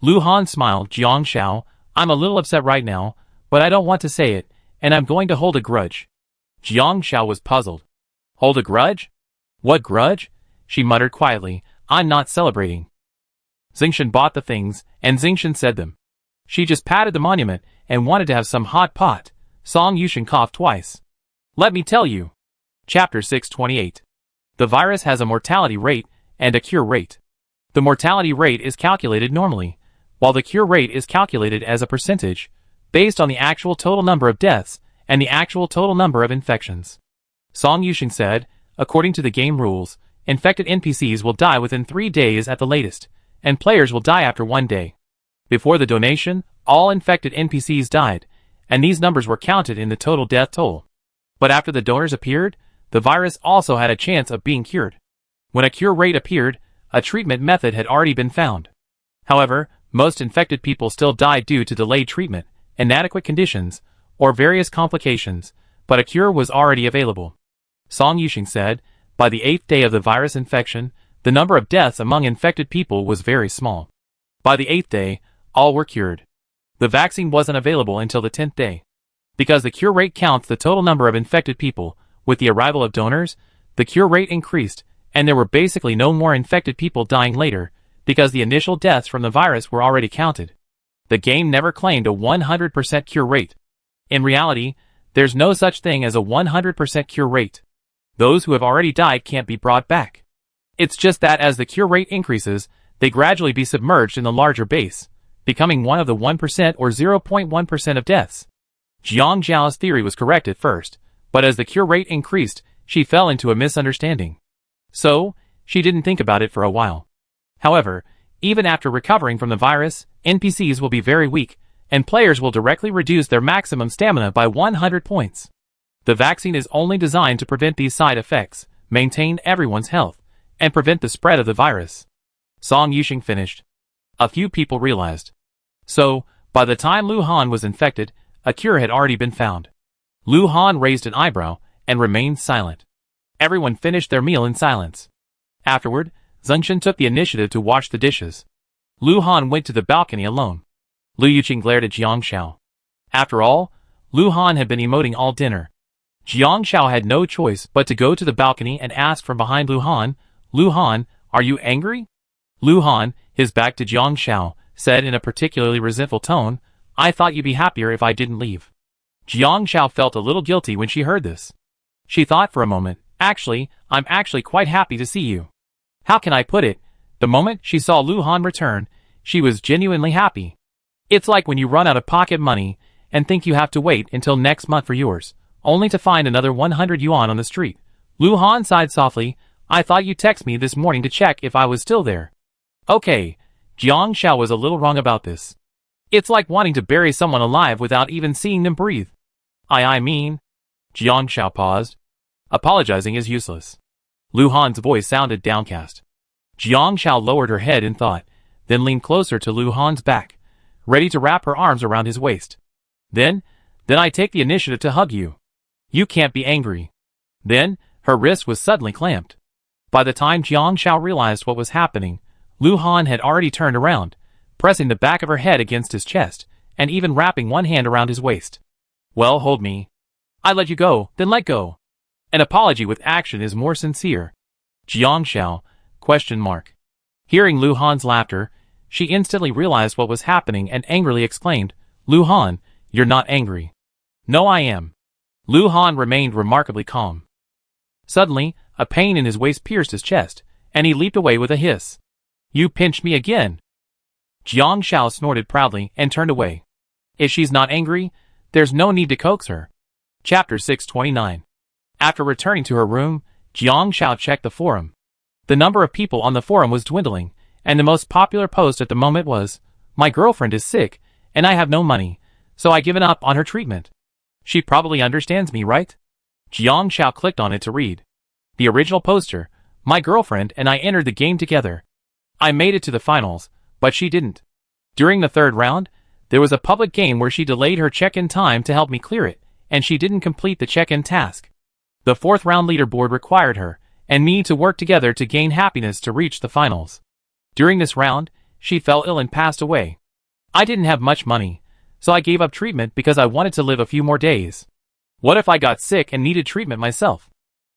Lu Han smiled, Jiang Zhao, I'm a little upset right now, but I don't want to say it, and I'm going to hold a grudge. Jiang Zhao was puzzled. Hold a grudge? What grudge? She muttered quietly, I'm not celebrating. Zheng Shen bought the things, and Zheng Shen said them. She just patted the monument, and wanted to have some hot pot. Song Yusheng coughed twice. Let me tell you. Chapter 628. The virus has a mortality rate, and a cure rate. The mortality rate is calculated normally, while the cure rate is calculated as a percentage, based on the actual total number of deaths, and the actual total number of infections. Song Yusheng said, according to the game rules, infected NPCs will die within 3 days at the latest, and players will die after 1 day. Before the donation, all infected NPCs died, and these numbers were counted in the total death toll. But after the donors appeared, the virus also had a chance of being cured. When a cure rate appeared, a treatment method had already been found. However, most infected people still died due to delayed treatment, inadequate conditions, or various complications, but a cure was already available. Song Yusheng said, by the 8th day of the virus infection, the number of deaths among infected people was very small. By the 8th day, all were cured. The vaccine wasn't available until the 10th day. Because the cure rate counts the total number of infected people, with the arrival of donors, the cure rate increased, and there were basically no more infected people dying later, because the initial deaths from the virus were already counted. The game never claimed a 100% cure rate. In reality, there's no such thing as a 100% cure rate. Those who have already died can't be brought back. It's just that as the cure rate increases, they gradually be submerged in the larger base, becoming one of the 1% or 0.1% of deaths. Jiang Zhao's theory was correct at first, but as the cure rate increased, she fell into a misunderstanding. So, she didn't think about it for a while. However, even after recovering from the virus, NPCs will be very weak, and players will directly reduce their maximum stamina by 100 points. The vaccine is only designed to prevent these side effects, maintain everyone's health, and prevent the spread of the virus. Song Yusheng finished. A few people realized. So, by the time Lu Han was infected, a cure had already been found. Lu Han raised an eyebrow, and remained silent. Everyone finished their meal in silence. Afterward, Zheng Shen took the initiative to wash the dishes. Lu Han went to the balcony alone. Lu Yuqing glared at Jiang Zhao. After all, Lu Han had been emoting all dinner. Jiang Zhao had no choice but to go to the balcony and ask from behind Lu Han, Lu Han, are you angry? Lu Han, his back to Jiang Zhao, said in a particularly resentful tone, I thought you'd be happier if I didn't leave. Jiang Zhao felt a little guilty when she heard this. She thought for a moment, actually, I'm actually quite happy to see you. How can I put it? The moment she saw Lu Han return, she was genuinely happy. It's like when you run out of pocket money and think you have to wait until next month for yours, only to find another 100 yuan on the street. Lu Han sighed softly, I thought you'd text me this morning to check if I was still there. Okay, Jiang Zhao was a little wrong about this. It's like wanting to bury someone alive without even seeing them breathe. I mean. Jiang Shao paused. Apologizing is useless. Lu Han's voice sounded downcast. Jiang Shao lowered her head in thought, then leaned closer to Lu Han's back, ready to wrap her arms around his waist. Then I take the initiative to hug you. You can't be angry. Then, her wrist was suddenly clamped. By the time Jiang Shao realized what was happening, Lu Han had already turned around, pressing the back of her head against his chest, and even wrapping one hand around his waist. Well, hold me. I let you go, then let go. An apology with action is more sincere. Jiang Shao, ? Hearing Lu Han's laughter, she instantly realized what was happening and angrily exclaimed, Lu Han, you're not angry. No, I am. Lu Han remained remarkably calm. Suddenly, a pain in his waist pierced his chest, and he leaped away with a hiss. You pinched me again. Jiang Shao snorted proudly and turned away. If she's not angry, there's no need to coax her. Chapter 629. After returning to her room, Jiang Shao checked the forum. The number of people on the forum was dwindling, and the most popular post at the moment was, My girlfriend is sick, and I have no money, so I've given up on her treatment. She probably understands me, right? Jiang Shao clicked on it to read. The original poster, My girlfriend and I entered the game together. I made it to the finals, but she didn't. During the third round, there was a public game where she delayed her check-in time to help me clear it, and she didn't complete the check-in task. The fourth round leaderboard required her and me to work together to gain happiness to reach the finals. During this round, she fell ill and passed away. I didn't have much money, so I gave up treatment because I wanted to live a few more days. What if I got sick and needed treatment myself?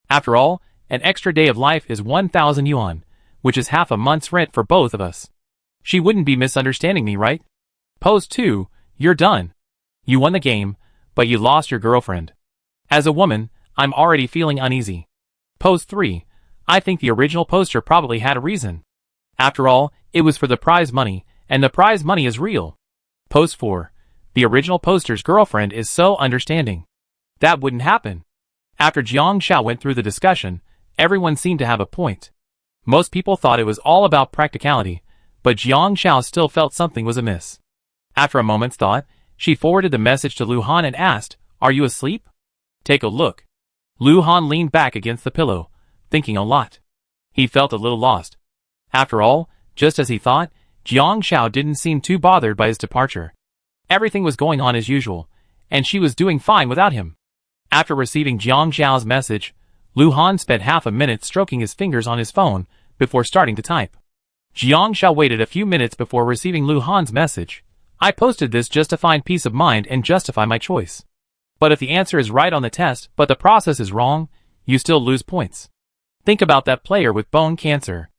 After all, an extra day of life is 1,000 yuan, which is half a month's rent for both of us. She wouldn't be misunderstanding me, right? Pose 2, you're done. You won the game, but you lost your girlfriend. As a woman, I'm already feeling uneasy. Pose 3, I think the original poster probably had a reason. After all, it was for the prize money, and the prize money is real. Pose 4, the original poster's girlfriend is so understanding. That wouldn't happen. After Jiang Shao went through the discussion, everyone seemed to have a point. Most people thought it was all about practicality, but Jiang Shao still felt something was amiss. After a moment's thought, she forwarded the message to Lu Han and asked, Are you asleep? Take a look. Lu Han leaned back against the pillow, thinking a lot. He felt a little lost. After all, just as he thought, Jiang Shao didn't seem too bothered by his departure. Everything was going on as usual, and she was doing fine without him. After receiving Jiang Shao's message, Lu Han spent half a minute stroking his fingers on his phone before starting to type. Jiang Shao waited a few minutes before receiving Lu Han's message. I posted this just to find peace of mind and justify my choice. But if the answer is right on the test but the process is wrong, you still lose points. Think about that player with bone cancer.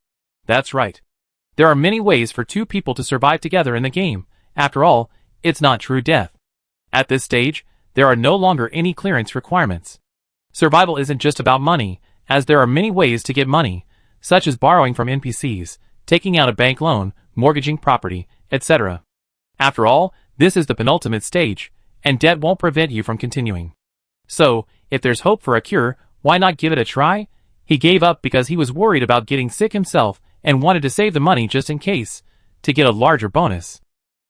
That's right. There are many ways for two people to survive together in the game. After all, it's not true death. At this stage, there are no longer any clearance requirements. Survival isn't just about money, as there are many ways to get money, such as borrowing from NPCs, taking out a bank loan, mortgaging property, etc. After all, this is the penultimate stage, and debt won't prevent you from continuing. So, if there's hope for a cure, why not give it a try? He gave up because he was worried about getting sick himself and wanted to save the money just in case, to get a larger bonus.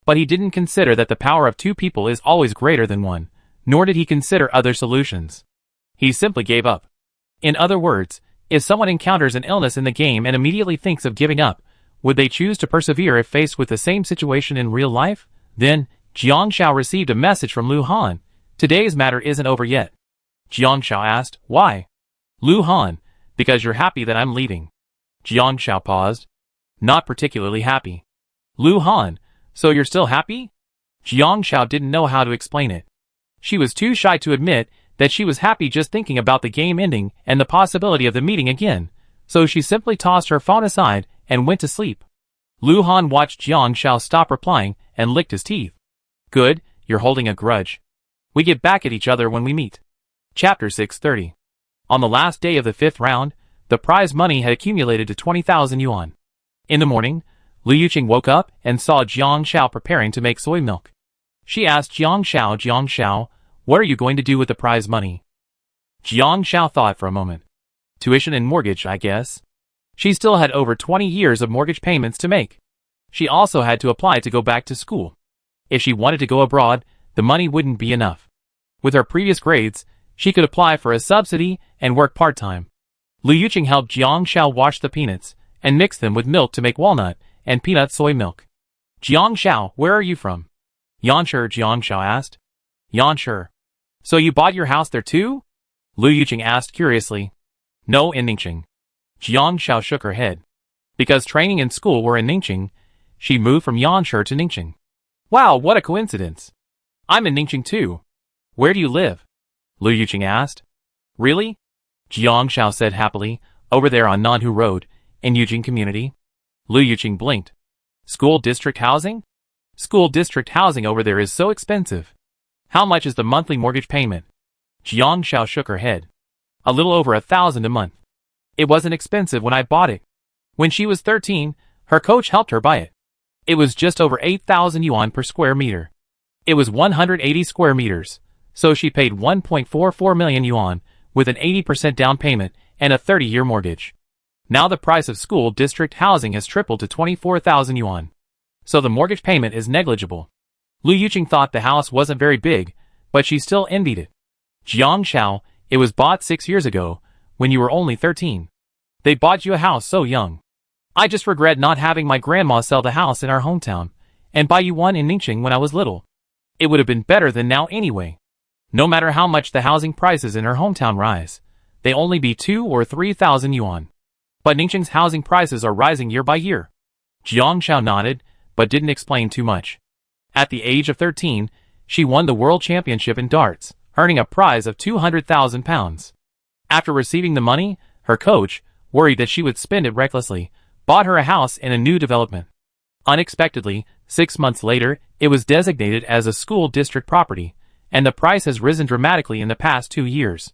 But he didn't consider that the power of two people is always greater than one, nor did he consider other solutions. He simply gave up. In other words, if someone encounters an illness in the game and immediately thinks of giving up, would they choose to persevere if faced with the same situation in real life? Then, Jiang Shao received a message from Lu Han. Today's matter isn't over yet. Jiang Shao asked, Why? Lu Han, because you're happy that I'm leaving. Jiang Shao paused. Not particularly happy. Lu Han, so you're still happy? Jiang Shao didn't know how to explain it. She was too shy to admit that she was happy just thinking about the game ending and the possibility of the meeting again, so she simply tossed her phone aside and went to sleep. Lu Han watched Jiang Shao stop replying and licked his teeth. Good, you're holding a grudge. We get back at each other when we meet. Chapter 630. On the last day of the fifth round, the prize money had accumulated to 20,000 yuan. In the morning, Liu Yuqing woke up and saw Jiang Shao preparing to make soy milk. She asked Jiang Shao, what are you going to do with the prize money? Jiang Shao thought for a moment. Tuition and mortgage, I guess. She still had over 20 years of mortgage payments to make. She also had to apply to go back to school. If she wanted to go abroad, the money wouldn't be enough. With her previous grades, she could apply for a subsidy and work part-time. Lu Yuqing helped Jiang Shao wash the peanuts and mix them with milk to make walnut and peanut soy milk. Jiang Shao, where are you from? Yanshi, Jiang Shao asked. Yanshi. So you bought your house there too? Lu Yuqing asked curiously. No, in Ningxing. Jiang Shao shook her head. Because training and school were in Ningxing, she moved from Yanshi to Ningxing. Wow, what a coincidence. I'm in Ningxing too. Where do you live? Lu Yuqing asked. Really? Jiang Shao said happily, over there on Nanhu Road, in Yujing Community. Lu Yuqing blinked. School district housing? School district housing over there is so expensive. How much is the monthly mortgage payment? Jiang Shao shook her head. A little over 1,000 a month. It wasn't expensive when I bought it. When she was 13, her coach helped her buy it. It was just over 8,000 yuan per square meter. It was 180 square meters, so she paid 1.44 million yuan with an 80% down payment and a 30-year mortgage. Now the price of school district housing has tripled to 24,000 yuan. So the mortgage payment is negligible. Lu Yuqing thought the house wasn't very big, but she still envied it. Jiang Shao, it was bought 6 years ago, when you were only 13. They bought you a house so young. I just regret not having my grandma sell the house in our hometown, and buy you one in Ningxing when I was little. It would have been better than now anyway. No matter how much the housing prices in her hometown rise, they only be 2 or 3,000 yuan. But Ningxing's housing prices are rising year by year. Jiang Shao nodded, but didn't explain too much. At the age of 13, she won the world championship in darts, earning a prize of 200,000 pounds. After receiving the money, her coach, worried that she would spend it recklessly, bought her a house in a new development. Unexpectedly, 6 months later, it was designated as a school district property, and the price has risen dramatically in the past 2 years.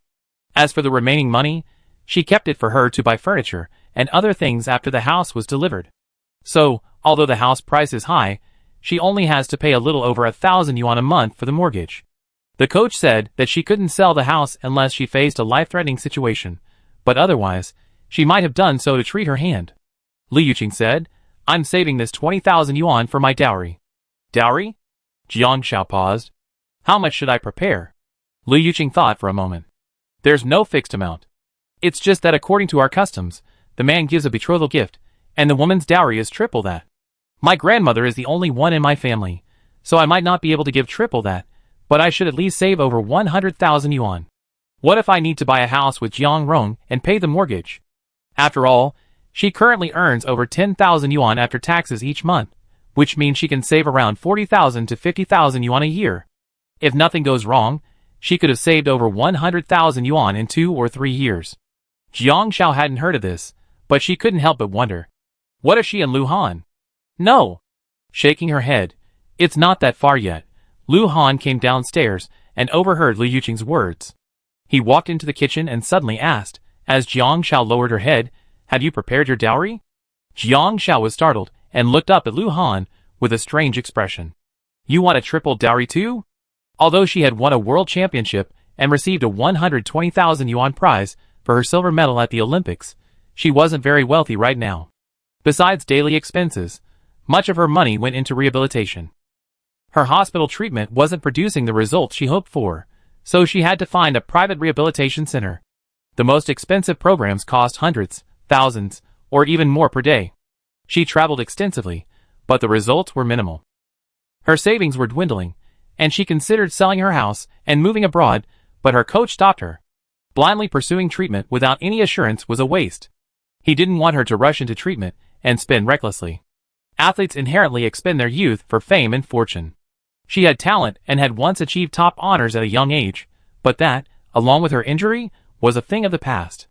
As for the remaining money, she kept it for her to buy furniture and other things after the house was delivered. So, although the house price is high, she only has to pay a little over 1,000 yuan a month for the mortgage. The coach said that she couldn't sell the house unless she faced a life-threatening situation, but otherwise, she might have done so to treat her hand. Lu Yuqing said, I'm saving this 20,000 yuan for my dowry. Dowry? Jiang Shao paused. How much should I prepare? Lu Yuqing thought for a moment. There's no fixed amount. It's just that according to our customs, the man gives a betrothal gift, and the woman's dowry is triple that. My grandmother is the only one in my family, so I might not be able to give triple that, but I should at least save over 100,000 yuan. What if I need to buy a house with Jiang Rong and pay the mortgage? After all, she currently earns over 10,000 yuan after taxes each month, which means she can save around 40,000 to 50,000 yuan a year. If nothing goes wrong, she could have saved over 100,000 yuan in 2 or 3 years. Jiang Shao hadn't heard of this, but she couldn't help but wonder. What if she and Lu Han? No. Shaking her head, it's not that far yet. Lu Han came downstairs and overheard Lu Yuqing's words. He walked into the kitchen and suddenly asked, as Jiang Shao lowered her head, have you prepared your dowry? Jiang Shao was startled and looked up at Lu Han with a strange expression. You want a triple dowry too? Although she had won a world championship and received a 120,000 yuan prize for her silver medal at the Olympics, she wasn't very wealthy right now. Besides daily expenses, much of her money went into rehabilitation. Her hospital treatment wasn't producing the results she hoped for, so she had to find a private rehabilitation center. The most expensive programs cost hundreds, thousands, or even more per day. She traveled extensively, but the results were minimal. Her savings were dwindling, and she considered selling her house and moving abroad, but her coach stopped her. Blindly pursuing treatment without any assurance was a waste. He didn't want her to rush into treatment and spend recklessly. Athletes inherently expend their youth for fame and fortune. She had talent and had once achieved top honors at a young age, but that, along with her injury, was a thing of the past.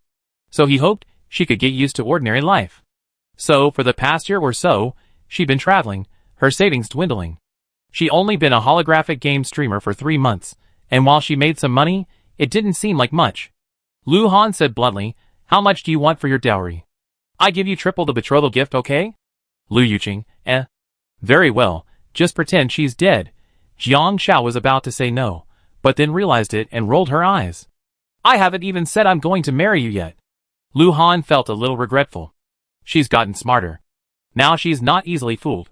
So he hoped she could get used to ordinary life. So, for the past year or so, she'd been traveling, her savings dwindling. She'd only been a holographic game streamer for 3 months, and while she made some money, it didn't seem like much. Lu Han said bluntly, how much do you want for your dowry? I give you triple the betrothal gift, okay? Lu Yuqing, Very well, just pretend she's dead. Jiang Shao was about to say no, but then realized it and rolled her eyes. I haven't even said I'm going to marry you yet. Lu Han felt a little regretful. She's gotten smarter. Now she's not easily fooled.